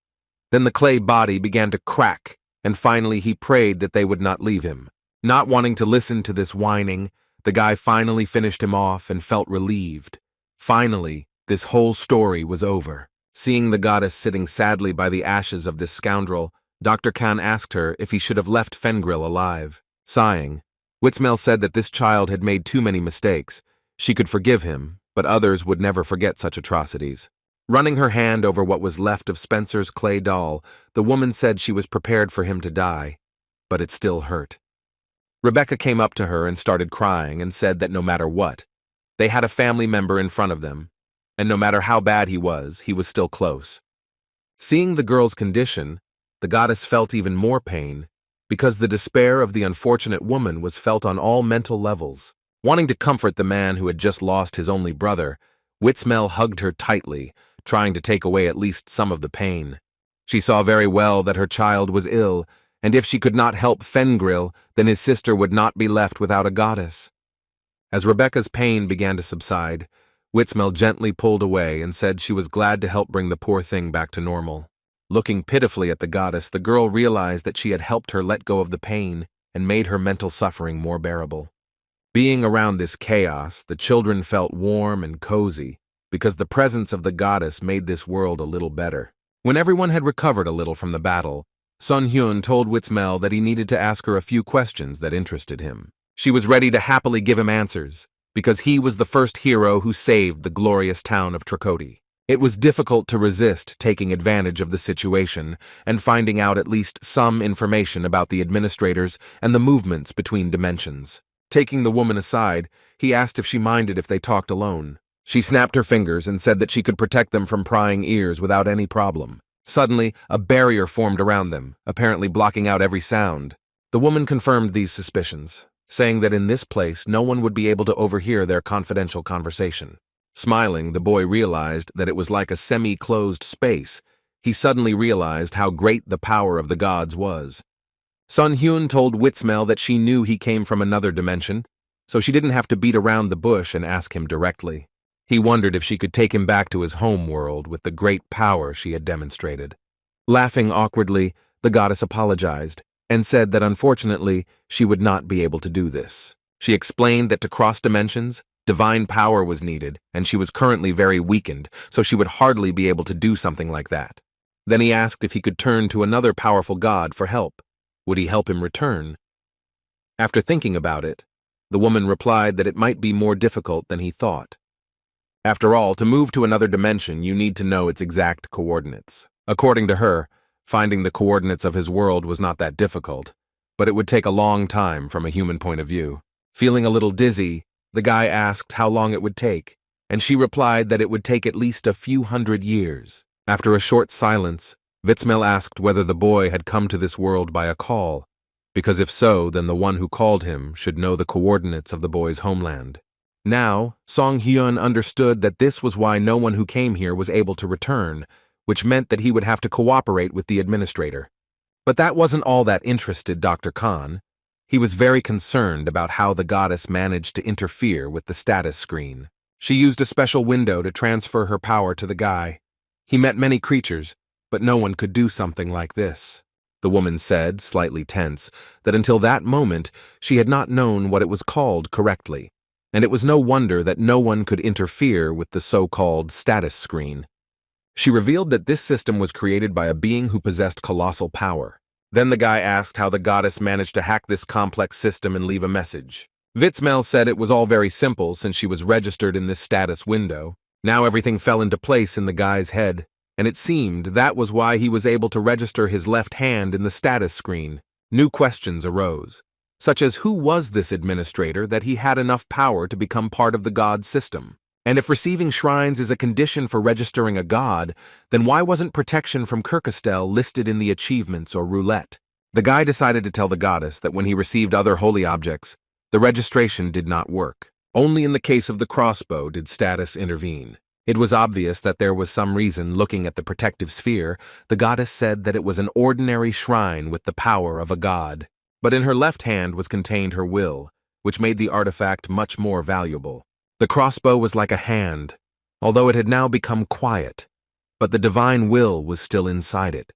Then the clay body began to crack, and finally he prayed that they would not leave him. Not wanting to listen to this whining, the guy finally finished him off and felt relieved. Finally, this whole story was over. Seeing the goddess sitting sadly by the ashes of this scoundrel, Dr. Khan asked her if he should have left Fengril alive. Sighing, Witsmel said that this child had made too many mistakes. She could forgive him, but others would never forget such atrocities. Running her hand over what was left of Spencer's clay doll, the woman said she was prepared for him to die, but it still hurt. Rebecca came up to her and started crying and said that no matter what, they had a family member in front of them, and no matter how bad he was still close. Seeing the girl's condition, the goddess felt even more pain because the despair of the unfortunate woman was felt on all mental levels. Wanting to comfort the man who had just lost his only brother, Witsmel hugged her tightly, trying to take away at least some of the pain. She saw very well that her child was ill, and if she could not help Fengril, then his sister would not be left without a goddess. As Rebecca's pain began to subside, Witsmel gently pulled away and said she was glad to help bring the poor thing back to normal. Looking pitifully at the goddess, the girl realized that she had helped her let go of the pain and made her mental suffering more bearable. Being around this chaos, the children felt warm and cozy because the presence of the goddess made this world a little better. When everyone had recovered a little from the battle, Sun Hyun told Witsmel that he needed to ask her a few questions that interested him. She was ready to happily give him answers, because he was the first hero who saved the glorious town of Tracoti. It was difficult to resist taking advantage of the situation and finding out at least some information about the administrators and the movements between dimensions. Taking the woman aside, he asked if she minded if they talked alone. She snapped her fingers and said that she could protect them from prying ears without any problem. Suddenly, a barrier formed around them, apparently blocking out every sound. The woman confirmed these suspicions, saying that in this place no one would be able to overhear their confidential conversation. Smiling, the boy realized that it was like a semi-closed space. He suddenly realized how great the power of the gods was. Sun Hyun told Witsmel that she knew he came from another dimension, so she didn't have to beat around the bush and ask him directly. He wondered if she could take him back to his home world with the great power she had demonstrated. Laughing awkwardly, the goddess apologized and said that unfortunately she would not be able to do this. She explained that to cross dimensions, divine power was needed, and she was currently very weakened, so she would hardly be able to do something like that. Then he asked if he could turn to another powerful god for help. Would he help him return? After thinking about it, the woman replied that it might be more difficult than he thought. After all, to move to another dimension, you need to know its exact coordinates. According to her, finding the coordinates of his world was not that difficult, but it would take a long time from a human point of view. Feeling a little dizzy, the guy asked how long it would take, and she replied that it would take at least a few hundred years. After a short silence, Witsmel asked whether the boy had come to this world by a call, because if so, then the one who called him should know the coordinates of the boy's homeland. Now, Song Hyun understood that this was why no one who came here was able to return, which meant that he would have to cooperate with the administrator. But that wasn't all that interested Dr. Khan. He was very concerned about how the goddess managed to interfere with the status screen. She used a special window to transfer her power to the guy. He met many creatures, but no one could do something like this. The woman said, slightly tense, that until that moment she had not known what it was called correctly, and it was no wonder that no one could interfere with the so-called status screen. She revealed that this system was created by a being who possessed colossal power. Then the guy asked how the goddess managed to hack this complex system and leave a message. Witsmel said it was all very simple since she was registered in this status window. Now everything fell into place in the guy's head, and it seemed that was why he was able to register his left hand in the status screen. New questions arose, such as who was this administrator that he had enough power to become part of the god system? And if receiving shrines is a condition for registering a god, then why wasn't protection from Kirkastel listed in the achievements or roulette? The guy decided to tell the goddess that when he received other holy objects, the registration did not work. Only in the case of the crossbow did status intervene. It was obvious that there was some reason. Looking at the protective sphere, the goddess said that it was an ordinary shrine with the power of a god. But in her left hand was contained her will, which made the artifact much more valuable. The crossbow was like a hand, although it had now become quiet, but the divine will was still inside it.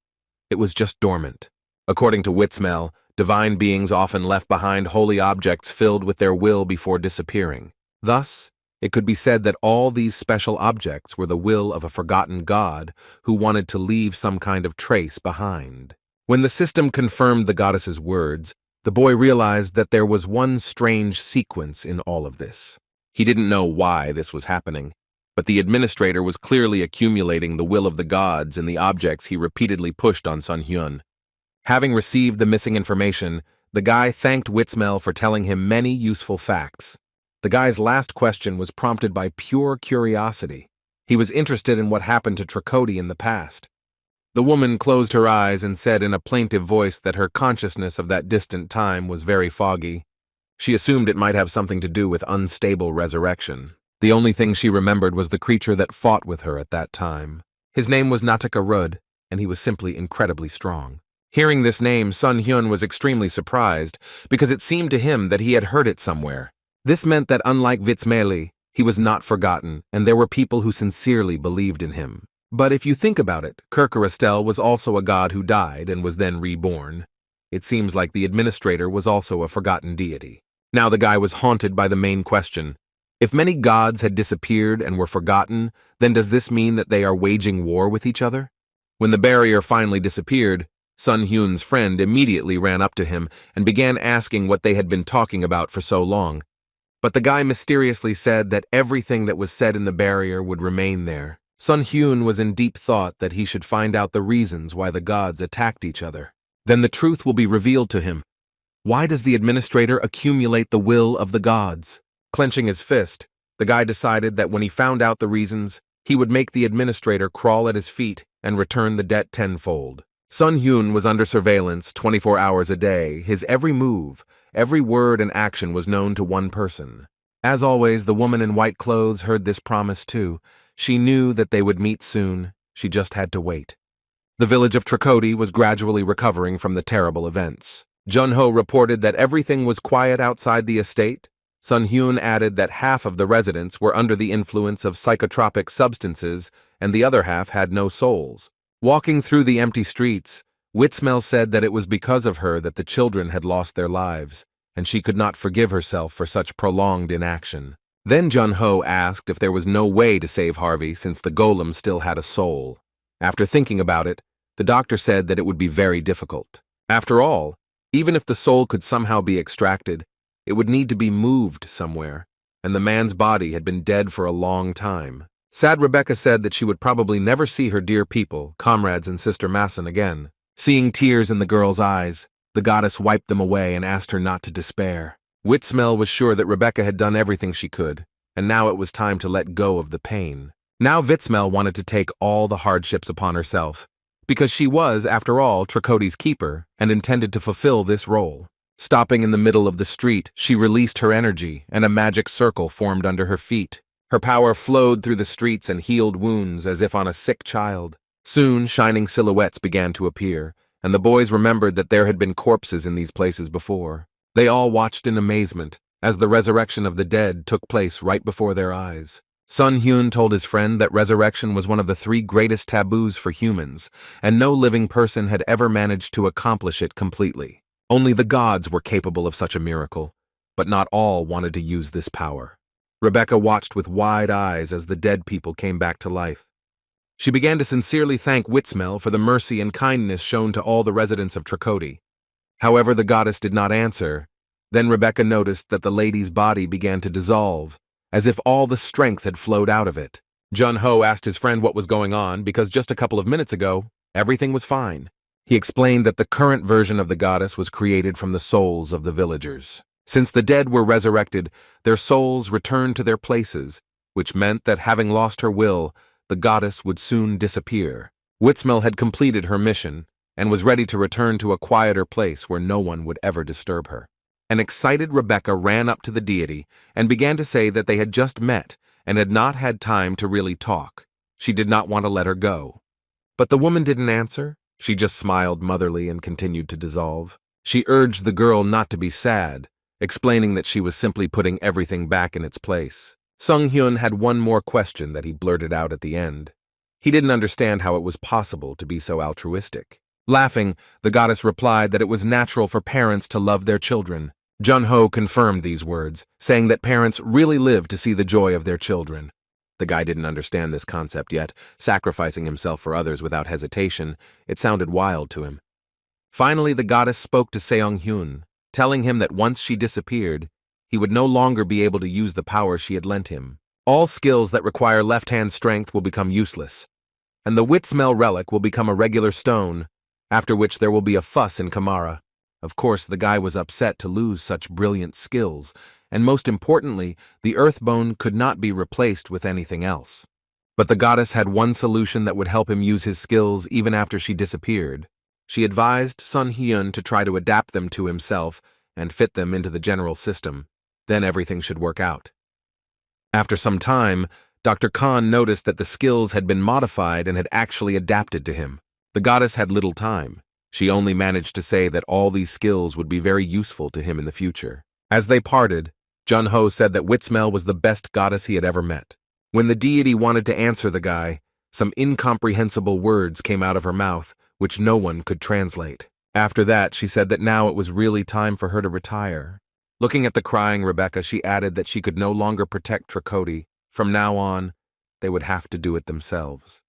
It was just dormant. According to Witsmel, divine beings often left behind holy objects filled with their will before disappearing. Thus, it could be said that all these special objects were the will of a forgotten god who wanted to leave some kind of trace behind. When the system confirmed the goddess's words, the boy realized that there was one strange sequence in all of this. He didn't know why this was happening, but the administrator was clearly accumulating the will of the gods in the objects he repeatedly pushed on Sun Hyun. Having received the missing information, the guy thanked Witsmel for telling him many useful facts. The guy's last question was prompted by pure curiosity. He was interested in what happened to Tracoti in the past. The woman closed her eyes and said in a plaintive voice that her consciousness of that distant time was very foggy. She assumed it might have something to do with unstable resurrection. The only thing she remembered was the creature that fought with her at that time. His name was Nataka Rud, and he was simply incredibly strong. Hearing this name, Sun Hyun was extremely surprised, because it seemed to him that he had heard it somewhere. This meant that unlike Vitsmeli, he was not forgotten, and there were people who sincerely believed in him. But if you think about it, Kirkarastel was also a god who died and was then reborn. It seems like the administrator was also a forgotten deity. Now the guy was haunted by the main question. If many gods had disappeared and were forgotten, then does this mean that they are waging war with each other? When the barrier finally disappeared, Sun Hyun's friend immediately ran up to him and began asking what they had been talking about for so long. But the guy mysteriously said that everything that was said in the barrier would remain there. Sun Hyun was in deep thought that he should find out the reasons why the gods attacked each other. Then the truth will be revealed to him. Why does the administrator accumulate the will of the gods? Clenching his fist, the guy decided that when he found out the reasons, he would make the administrator crawl at his feet and return the debt tenfold. Sun Hyun was under surveillance 24 hours a day. His every move, every word and action was known to one person. As always, the woman in white clothes heard this promise too. She knew that they would meet soon. She just had to wait. The village of Trikoti was gradually recovering from the terrible events. Junho reported that everything was quiet outside the estate. Sun Hyun added that half of the residents were under the influence of psychotropic substances and the other half had no souls. Walking through the empty streets, Witsmel said that it was because of her that the children had lost their lives, and she could not forgive herself for such prolonged inaction. Then Junho asked if there was no way to save Harvey since the golem still had a soul. After thinking about it, the doctor said that it would be very difficult. After all, even if the soul could somehow be extracted, it would need to be moved somewhere, and the man's body had been dead for a long time. Sad Rebecca said that she would probably never see her dear people, comrades and Sister Masson again. Seeing tears in the girl's eyes, the goddess wiped them away and asked her not to despair. Witsmel was sure that Rebecca had done everything she could, and now it was time to let go of the pain. Now Witsmel wanted to take all the hardships upon herself, because she was, after all, Trikoti's keeper and intended to fulfill this role. Stopping in the middle of the street, she released her energy, and a magic circle formed under her feet. Her power flowed through the streets and healed wounds as if on a sick child. Soon, shining silhouettes began to appear, and the boys remembered that there had been corpses in these places before. They all watched in amazement as the resurrection of the dead took place right before their eyes. Sun Hyun told his friend that resurrection was one of the 3 greatest taboos for humans, and no living person had ever managed to accomplish it completely. Only the gods were capable of such a miracle, but not all wanted to use this power. Rebecca watched with wide eyes as the dead people came back to life. She began to sincerely thank Witsmel for the mercy and kindness shown to all the residents of Trikoti. However, the goddess did not answer. Then Rebecca noticed that the lady's body began to dissolve, as if all the strength had flowed out of it. Junho asked his friend what was going on because just a couple of minutes ago, everything was fine. He explained that the current version of the goddess was created from the souls of the villagers. Since the dead were resurrected, their souls returned to their places, which meant that having lost her will, the goddess would soon disappear. Witsmel had completed her mission and was ready to return to a quieter place where no one would ever disturb her. An excited Rebecca ran up to the deity and began to say that they had just met and had not had time to really talk. She did not want to let her go. But the woman didn't answer. She just smiled motherly and continued to dissolve. She urged the girl not to be sad, explaining that she was simply putting everything back in its place. Sung Hyun had one more question that he blurted out at the end. He didn't understand how it was possible to be so altruistic. Laughing, the goddess replied that it was natural for parents to love their children. Junho confirmed these words, saying that parents really live to see the joy of their children. The guy didn't understand this concept yet, sacrificing himself for others without hesitation. It sounded wild to him. Finally, the goddess spoke to Seong Hyun, telling him that once she disappeared, he would no longer be able to use the power she had lent him. All skills that require left-hand strength will become useless, and the Witsmel relic will become a regular stone, after which there will be a fuss in Kamara. Of course, the guy was upset to lose such brilliant skills, and most importantly, the Earthbone could not be replaced with anything else. But the goddess had one solution that would help him use his skills even after she disappeared. She advised Sun Hyun to try to adapt them to himself and fit them into the general system. Then everything should work out. After some time, Dr. Khan noticed that the skills had been modified and had actually adapted to him. The goddess had little time. She only managed to say that all these skills would be very useful to him in the future. As they parted, Jun-ho said that Witsmel was the best goddess he had ever met. When the deity wanted to answer the guy, some incomprehensible words came out of her mouth, which no one could translate. After that, she said that now it was really time for her to retire. Looking at the crying Rebecca, she added that she could no longer protect Trikoti. From now on, they would have to do it themselves.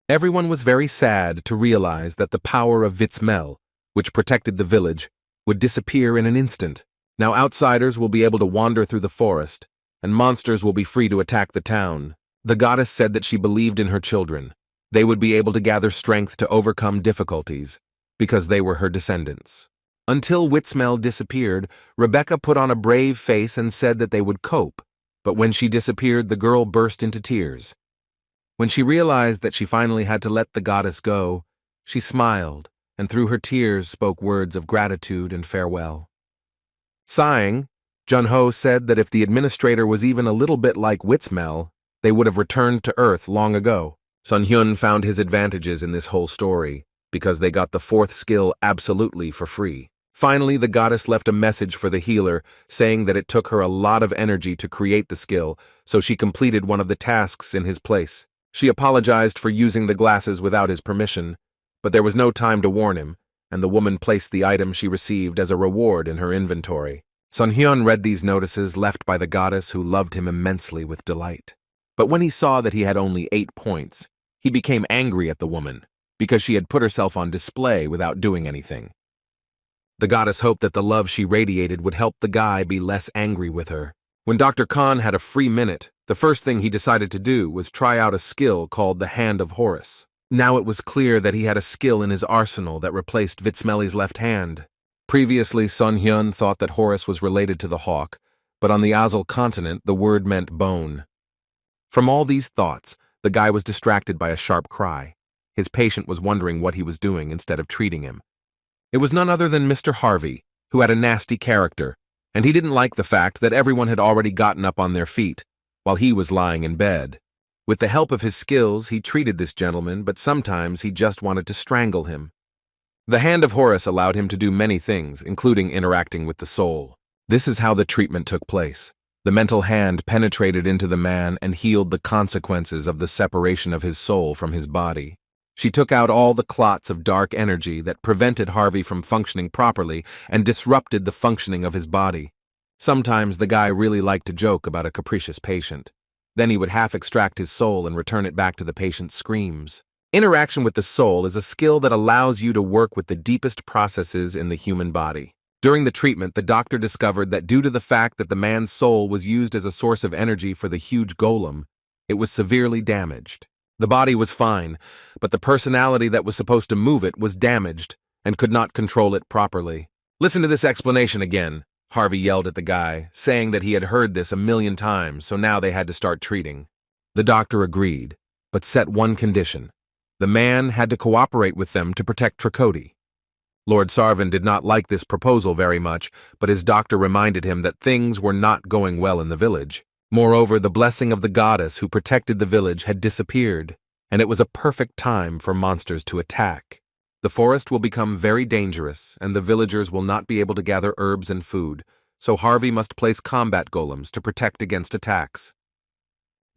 Everyone was very sad to realize that the power of Witsmel, which protected the village, would disappear in an instant. Now outsiders will be able to wander through the forest, and monsters will be free to attack the town. The goddess said that she believed in her children. They would be able to gather strength to overcome difficulties, because they were her descendants. Until Witsmel disappeared, Rebecca put on a brave face and said that they would cope, but when she disappeared, the girl burst into tears. When she realized that she finally had to let the goddess go, she smiled, and through her tears spoke words of gratitude and farewell. Sighing, Jun-ho said that if the administrator was even a little bit like Witsmel, they would have returned to Earth long ago. Sun Hyun found his advantages in this whole story, because they got the fourth skill absolutely for free. Finally, the goddess left a message for the healer, saying that it took her a lot of energy to create the skill, so she completed one of the tasks in his place. She apologized for using the glasses without his permission, but there was no time to warn him, and the woman placed the item she received as a reward in her inventory. Sun Hyun read these notices left by the goddess, who loved him immensely with delight. But when he saw that he had only 8 points, he became angry at the woman, because she had put herself on display without doing anything. The goddess hoped that the love she radiated would help the guy be less angry with her. When Dr. Khan had a free minute, the first thing he decided to do was try out a skill called the Hand of Horus. Now it was clear that he had a skill in his arsenal that replaced Witsmeli's left hand. Previously, Sun Hyun thought that Horus was related to the hawk, but on the Azal continent, the word meant bone. From all these thoughts, the guy was distracted by a sharp cry. His patient was wondering what he was doing instead of treating him. It was none other than Mr. Harvey, who had a nasty character, and he didn't like the fact that everyone had already gotten up on their feet, while he was lying in bed. With the help of his skills, he treated this gentleman, but sometimes he just wanted to strangle him. The Hand of Horus allowed him to do many things, including interacting with the soul. This is how the treatment took place. The mental hand penetrated into the man and healed the consequences of the separation of his soul from his body. She took out all the clots of dark energy that prevented Harvey from functioning properly and disrupted the functioning of his body. Sometimes the guy really liked to joke about a capricious patient. Then he would half extract his soul and return it back to the patient's screams. Interaction with the soul is a skill that allows you to work with the deepest processes in the human body. During the treatment, the doctor discovered that due to the fact that the man's soul was used as a source of energy for the huge golem, it was severely damaged. The body was fine, but the personality that was supposed to move it was damaged and could not control it properly. "Listen to this explanation again," Harvey yelled at the guy, saying that he had heard this 1,000,000 times, so now they had to start treating. The doctor agreed, but set one condition. The man had to cooperate with them to protect Trikoti. Lord Sarvan did not like this proposal very much, but his doctor reminded him that things were not going well in the village. Moreover, the blessing of the goddess who protected the village had disappeared, and it was a perfect time for monsters to attack. The forest will become very dangerous, and the villagers will not be able to gather herbs and food, so Harvey must place combat golems to protect against attacks.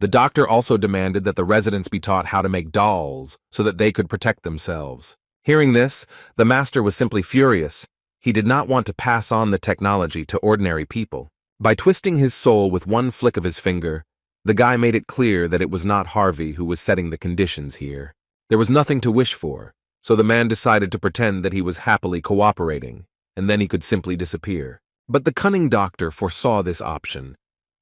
The doctor also demanded that the residents be taught how to make dolls so that they could protect themselves. Hearing this, the master was simply furious. He did not want to pass on the technology to ordinary people. By twisting his soul with one flick of his finger, the guy made it clear that it was not Harvey who was setting the conditions here. There was nothing to wish for, so the man decided to pretend that he was happily cooperating, and then he could simply disappear. But the cunning doctor foresaw this option,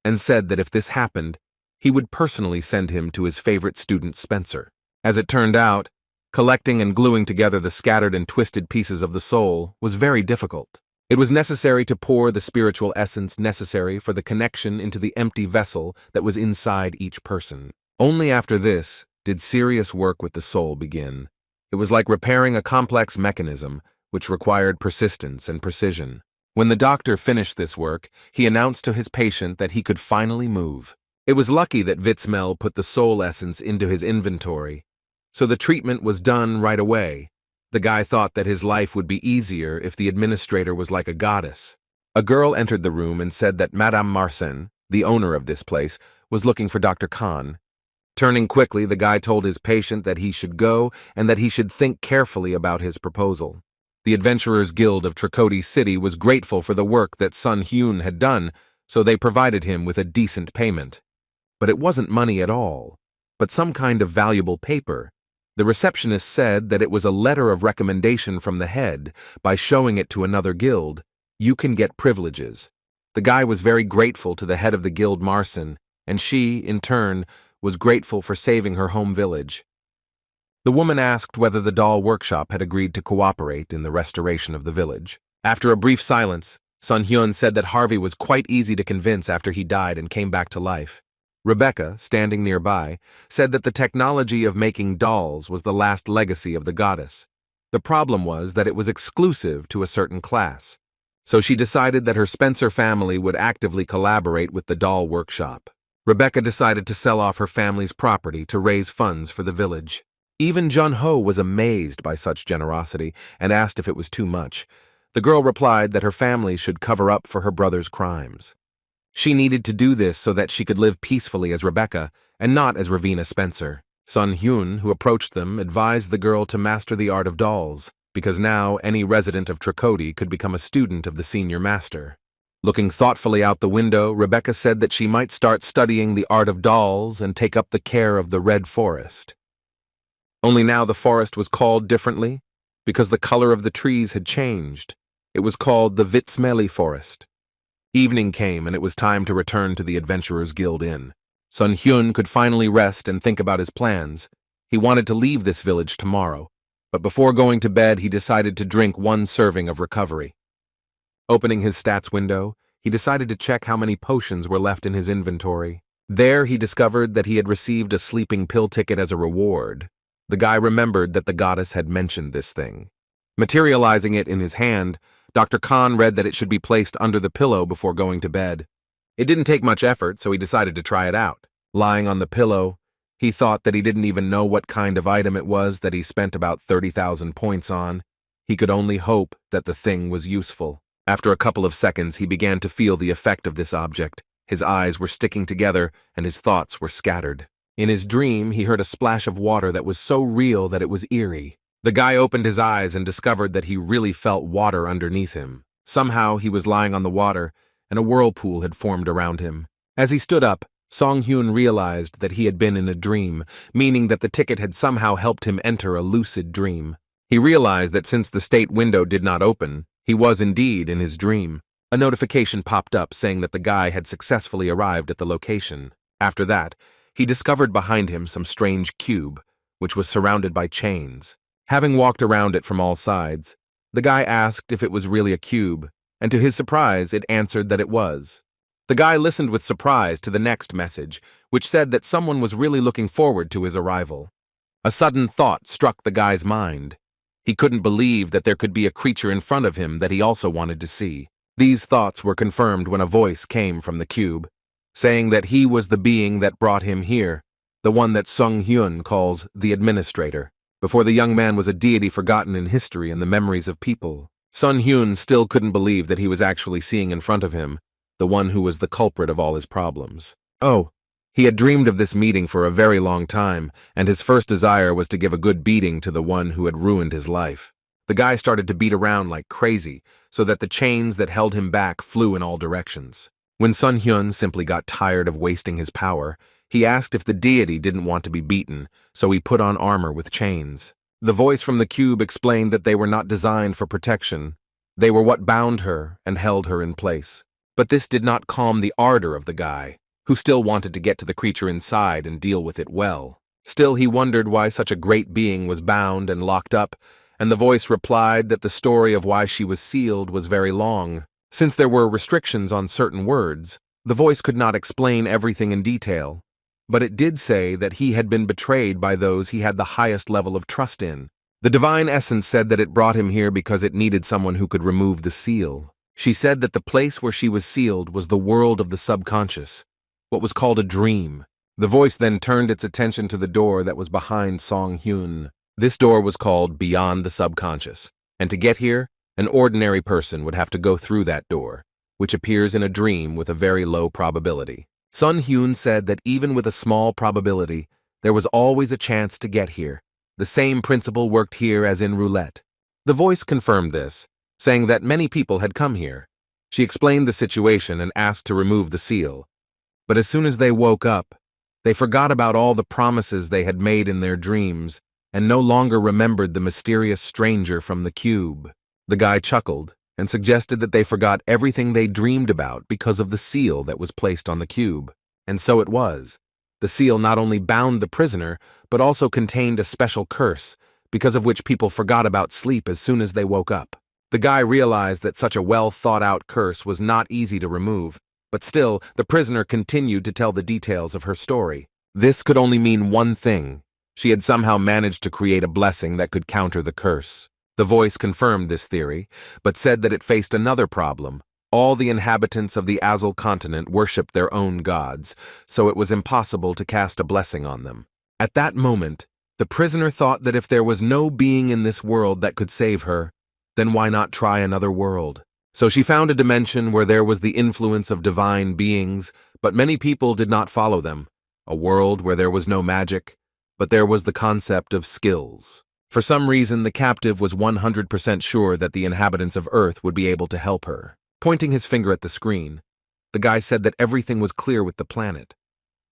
and said that if this happened, he would personally send him to his favorite student Spencer. As it turned out, collecting and gluing together the scattered and twisted pieces of the soul was very difficult. It was necessary to pour the spiritual essence necessary for the connection into the empty vessel that was inside each person. Only after this did serious work with the soul begin. It was like repairing a complex mechanism, which required persistence and precision. When the doctor finished this work, he announced to his patient that he could finally move. It was lucky that Vitzmel put the soul essence into his inventory, so the treatment was done right away. The guy thought that his life would be easier if the administrator was like a goddess. A girl entered the room and said that Madame Marcin, the owner of this place, was looking for Dr. Khan. Turning quickly, the guy told his patient that he should go and that he should think carefully about his proposal. The Adventurers Guild of Tricoti City was grateful for the work that Sun Hyun had done, so they provided him with a decent payment. But it wasn't money at all, but some kind of valuable paper. The receptionist said that it was a letter of recommendation from the head. By showing it to another guild, you can get privileges. The guy was very grateful to the head of the guild, Marcin, and she, in turn, was grateful for saving her home village. The woman asked whether the doll workshop had agreed to cooperate in the restoration of the village. After a brief silence, Sun Hyun said that Harvey was quite easy to convince after he died and came back to life. Rebecca, standing nearby, said that the technology of making dolls was the last legacy of the goddess. The problem was that it was exclusive to a certain class, so she decided that her Spencer family would actively collaborate with the doll workshop. Rebecca decided to sell off her family's property to raise funds for the village. Even Jun-ho was amazed by such generosity and asked if it was too much. The girl replied that her family should cover up for her brother's crimes. She needed to do this so that she could live peacefully as Rebecca and not as Ravina Spencer. Sun Hyun, who approached them, advised the girl to master the art of dolls, because now any resident of Tricoti could become a student of the senior master. Looking thoughtfully out the window, Rebecca said that she might start studying the art of dolls and take up the care of the Red Forest. Only now the forest was called differently, because the color of the trees had changed. It was called the Vitzmeli Forest. Evening came and it was time to return to the Adventurers Guild Inn. Sun Hyun could finally rest and think about his plans. He wanted to leave this village tomorrow, but before going to bed he decided to drink 1 serving of recovery. Opening his stats window, he decided to check how many potions were left in his inventory. There he discovered that he had received a sleeping pill ticket as a reward. The guy remembered that the goddess had mentioned this thing. Materializing it in his hand, Dr. Khan read that it should be placed under the pillow before going to bed. It didn't take much effort, so he decided to try it out. Lying on the pillow, he thought that he didn't even know what kind of item it was that he spent about 30,000 points on. He could only hope that the thing was useful. After a couple of seconds, he began to feel the effect of this object. His eyes were sticking together, and his thoughts were scattered. In his dream, he heard a splash of water that was so real that it was eerie. The guy opened his eyes and discovered that he really felt water underneath him. Somehow, he was lying on the water, and a whirlpool had formed around him. As he stood up, Song Hyun realized that he had been in a dream, meaning that the ticket had somehow helped him enter a lucid dream. He realized that since the state window did not open, he was indeed in his dream. A notification popped up saying that the guy had successfully arrived at the location. After that, he discovered behind him some strange cube, which was surrounded by chains. Having walked around it from all sides, the guy asked if it was really a cube, and to his surprise, it answered that it was. The guy listened with surprise to the next message, which said that someone was really looking forward to his arrival. A sudden thought struck the guy's mind. He couldn't believe that there could be a creature in front of him that he also wanted to see. These thoughts were confirmed when a voice came from the cube, saying that he was the being that brought him here, the one that Sung Hyun calls the Administrator. Before the young man was a deity forgotten in history and the memories of people, Sun Hyun still couldn't believe that he was actually seeing in front of him the one who was the culprit of all his problems. Oh, he had dreamed of this meeting for a very long time, and his first desire was to give a good beating to the one who had ruined his life. The guy started to beat around like crazy, so that the chains that held him back flew in all directions. When Sun Hyun simply got tired of wasting his power, he asked if the deity didn't want to be beaten, so he put on armor with chains. The voice from the cube explained that they were not designed for protection. They were what bound her and held her in place. But this did not calm the ardor of the guy, who still wanted to get to the creature inside and deal with it well. Still, he wondered why such a great being was bound and locked up, and the voice replied that the story of why she was sealed was very long. Since there were restrictions on certain words, the voice could not explain everything in detail. but it did say that he had been betrayed by those he had the highest level of trust in. The divine essence said that it brought him here because it needed someone who could remove the seal. She said that the place where she was sealed was the world of the subconscious, what was called a dream. The voice then turned its attention to the door that was behind Song Hyun. This door was called Beyond the Subconscious, and to get here, an ordinary person would have to go through that door, which appears in a dream with a very low probability. Sun Hyun said that even with a small probability, there was always a chance to get here. The same principle worked here as in roulette. The voice confirmed this, saying that many people had come here. She explained the situation and asked to remove the seal. But as soon as they woke up, they forgot about all the promises they had made in their dreams and no longer remembered the mysterious stranger from the cube. The guy chuckled and suggested that they forgot everything they dreamed about because of the seal that was placed on the cube. And so it was. The seal not only bound the prisoner, but also contained a special curse, because of which people forgot about sleep as soon as they woke up. The guy realized that such a well-thought-out curse was not easy to remove, but still, the prisoner continued to tell the details of her story. This could only mean one thing. She had somehow managed to create a blessing that could counter the curse. The voice confirmed this theory, but said that it faced another problem. All the inhabitants of the Azul continent worshipped their own gods, so it was impossible to cast a blessing on them. At that moment, the prisoner thought that if there was no being in this world that could save her, then why not try another world? So she found a dimension where there was the influence of divine beings, but many people did not follow them. A world where there was no magic, but there was the concept of skills. For some reason, the captive was 100% sure that the inhabitants of Earth would be able to help her. Pointing his finger at the screen, the guy said that everything was clear with the planet.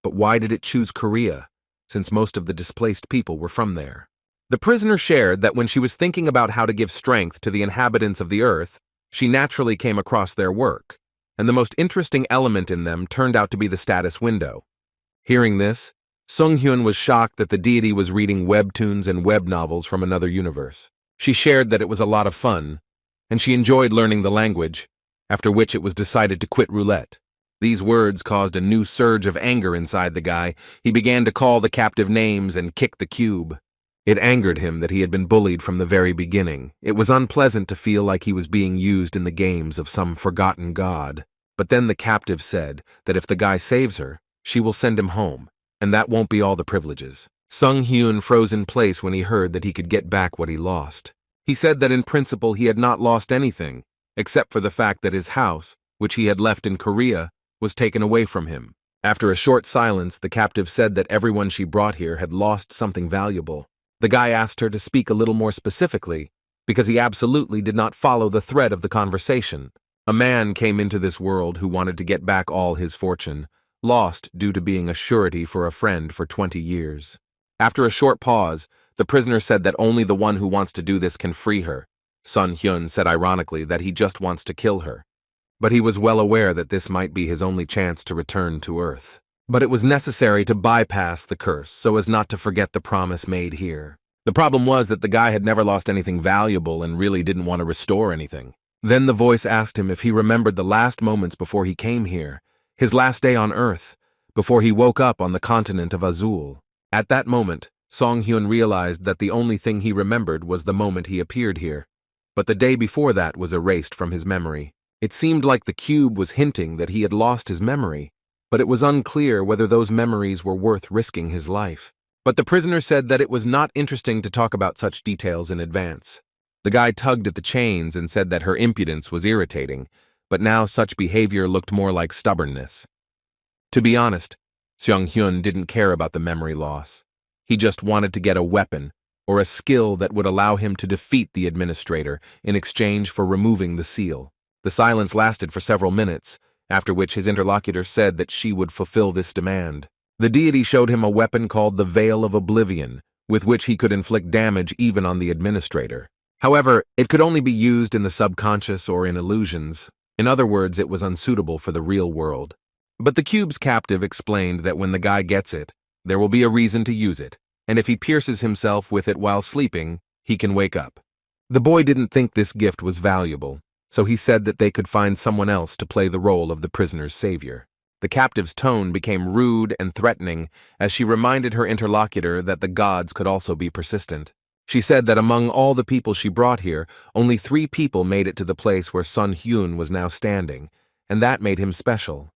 But why did it choose Korea, since most of the displaced people were from there? The prisoner shared that when she was thinking about how to give strength to the inhabitants of the Earth, she naturally came across their work, and the most interesting element in them turned out to be the status window. Hearing this, Sung Hyun was shocked that the deity was reading webtoons and web novels from another universe. She shared that it was a lot of fun, and she enjoyed learning the language, after which it was decided to quit roulette. These words caused a new surge of anger inside the guy. He began to call the captive names and kick the cube. It angered him that he had been bullied from the very beginning. It was unpleasant to feel like he was being used in the games of some forgotten god. But then the captive said that if the guy saves her, she will send him home, and that won't be all the privileges. Sung Hyun froze in place when he heard that he could get back what he lost. He said that in principle he had not lost anything, except for the fact that his house, which he had left in Korea, was taken away from him. After a short silence, the captive said that everyone she brought here had lost something valuable. The guy asked her to speak a little more specifically, because he absolutely did not follow the thread of the conversation. A man came into this world who wanted to get back all his fortune, lost due to being a surety for a friend for 20 years. After a short pause, the prisoner said that only the one who wants to do this can free her. Sun Hyun said ironically that he just wants to kill her. But he was well aware that this might be his only chance to return to Earth. But it was necessary to bypass the curse so as not to forget the promise made here. The problem was that the guy had never lost anything valuable and really didn't want to restore anything. Then the voice asked him if he remembered the last moments before he came here, his last day on Earth, before he woke up on the continent of Azul. At that moment, Song Hyun realized that the only thing he remembered was the moment he appeared here. But the day before that was erased from his memory. It seemed like the cube was hinting that he had lost his memory, but it was unclear whether those memories were worth risking his life. But the prisoner said that it was not interesting to talk about such details in advance. The guy tugged at the chains and said that her impudence was irritating, but now such behavior looked more like stubbornness. To be honest, Sung Hyun didn't care about the memory loss. He just wanted to get a weapon, or a skill that would allow him to defeat the administrator in exchange for removing the seal. The silence lasted for several minutes, after which his interlocutor said that she would fulfill this demand. The deity showed him a weapon called the Veil of Oblivion, with which he could inflict damage even on the administrator. However, it could only be used in the subconscious or in illusions. In other words, it was unsuitable for the real world. But the cube's captive explained that when the guy gets it, there will be a reason to use it, and if he pierces himself with it while sleeping, he can wake up. The boy didn't think this gift was valuable, so he said that they could find someone else to play the role of the prisoner's savior. The captive's tone became rude and threatening as she reminded her interlocutor that the gods could also be persistent. She said that among all the people she brought here, only 3 people made it to the place where Sun Hyun was now standing, and that made him special.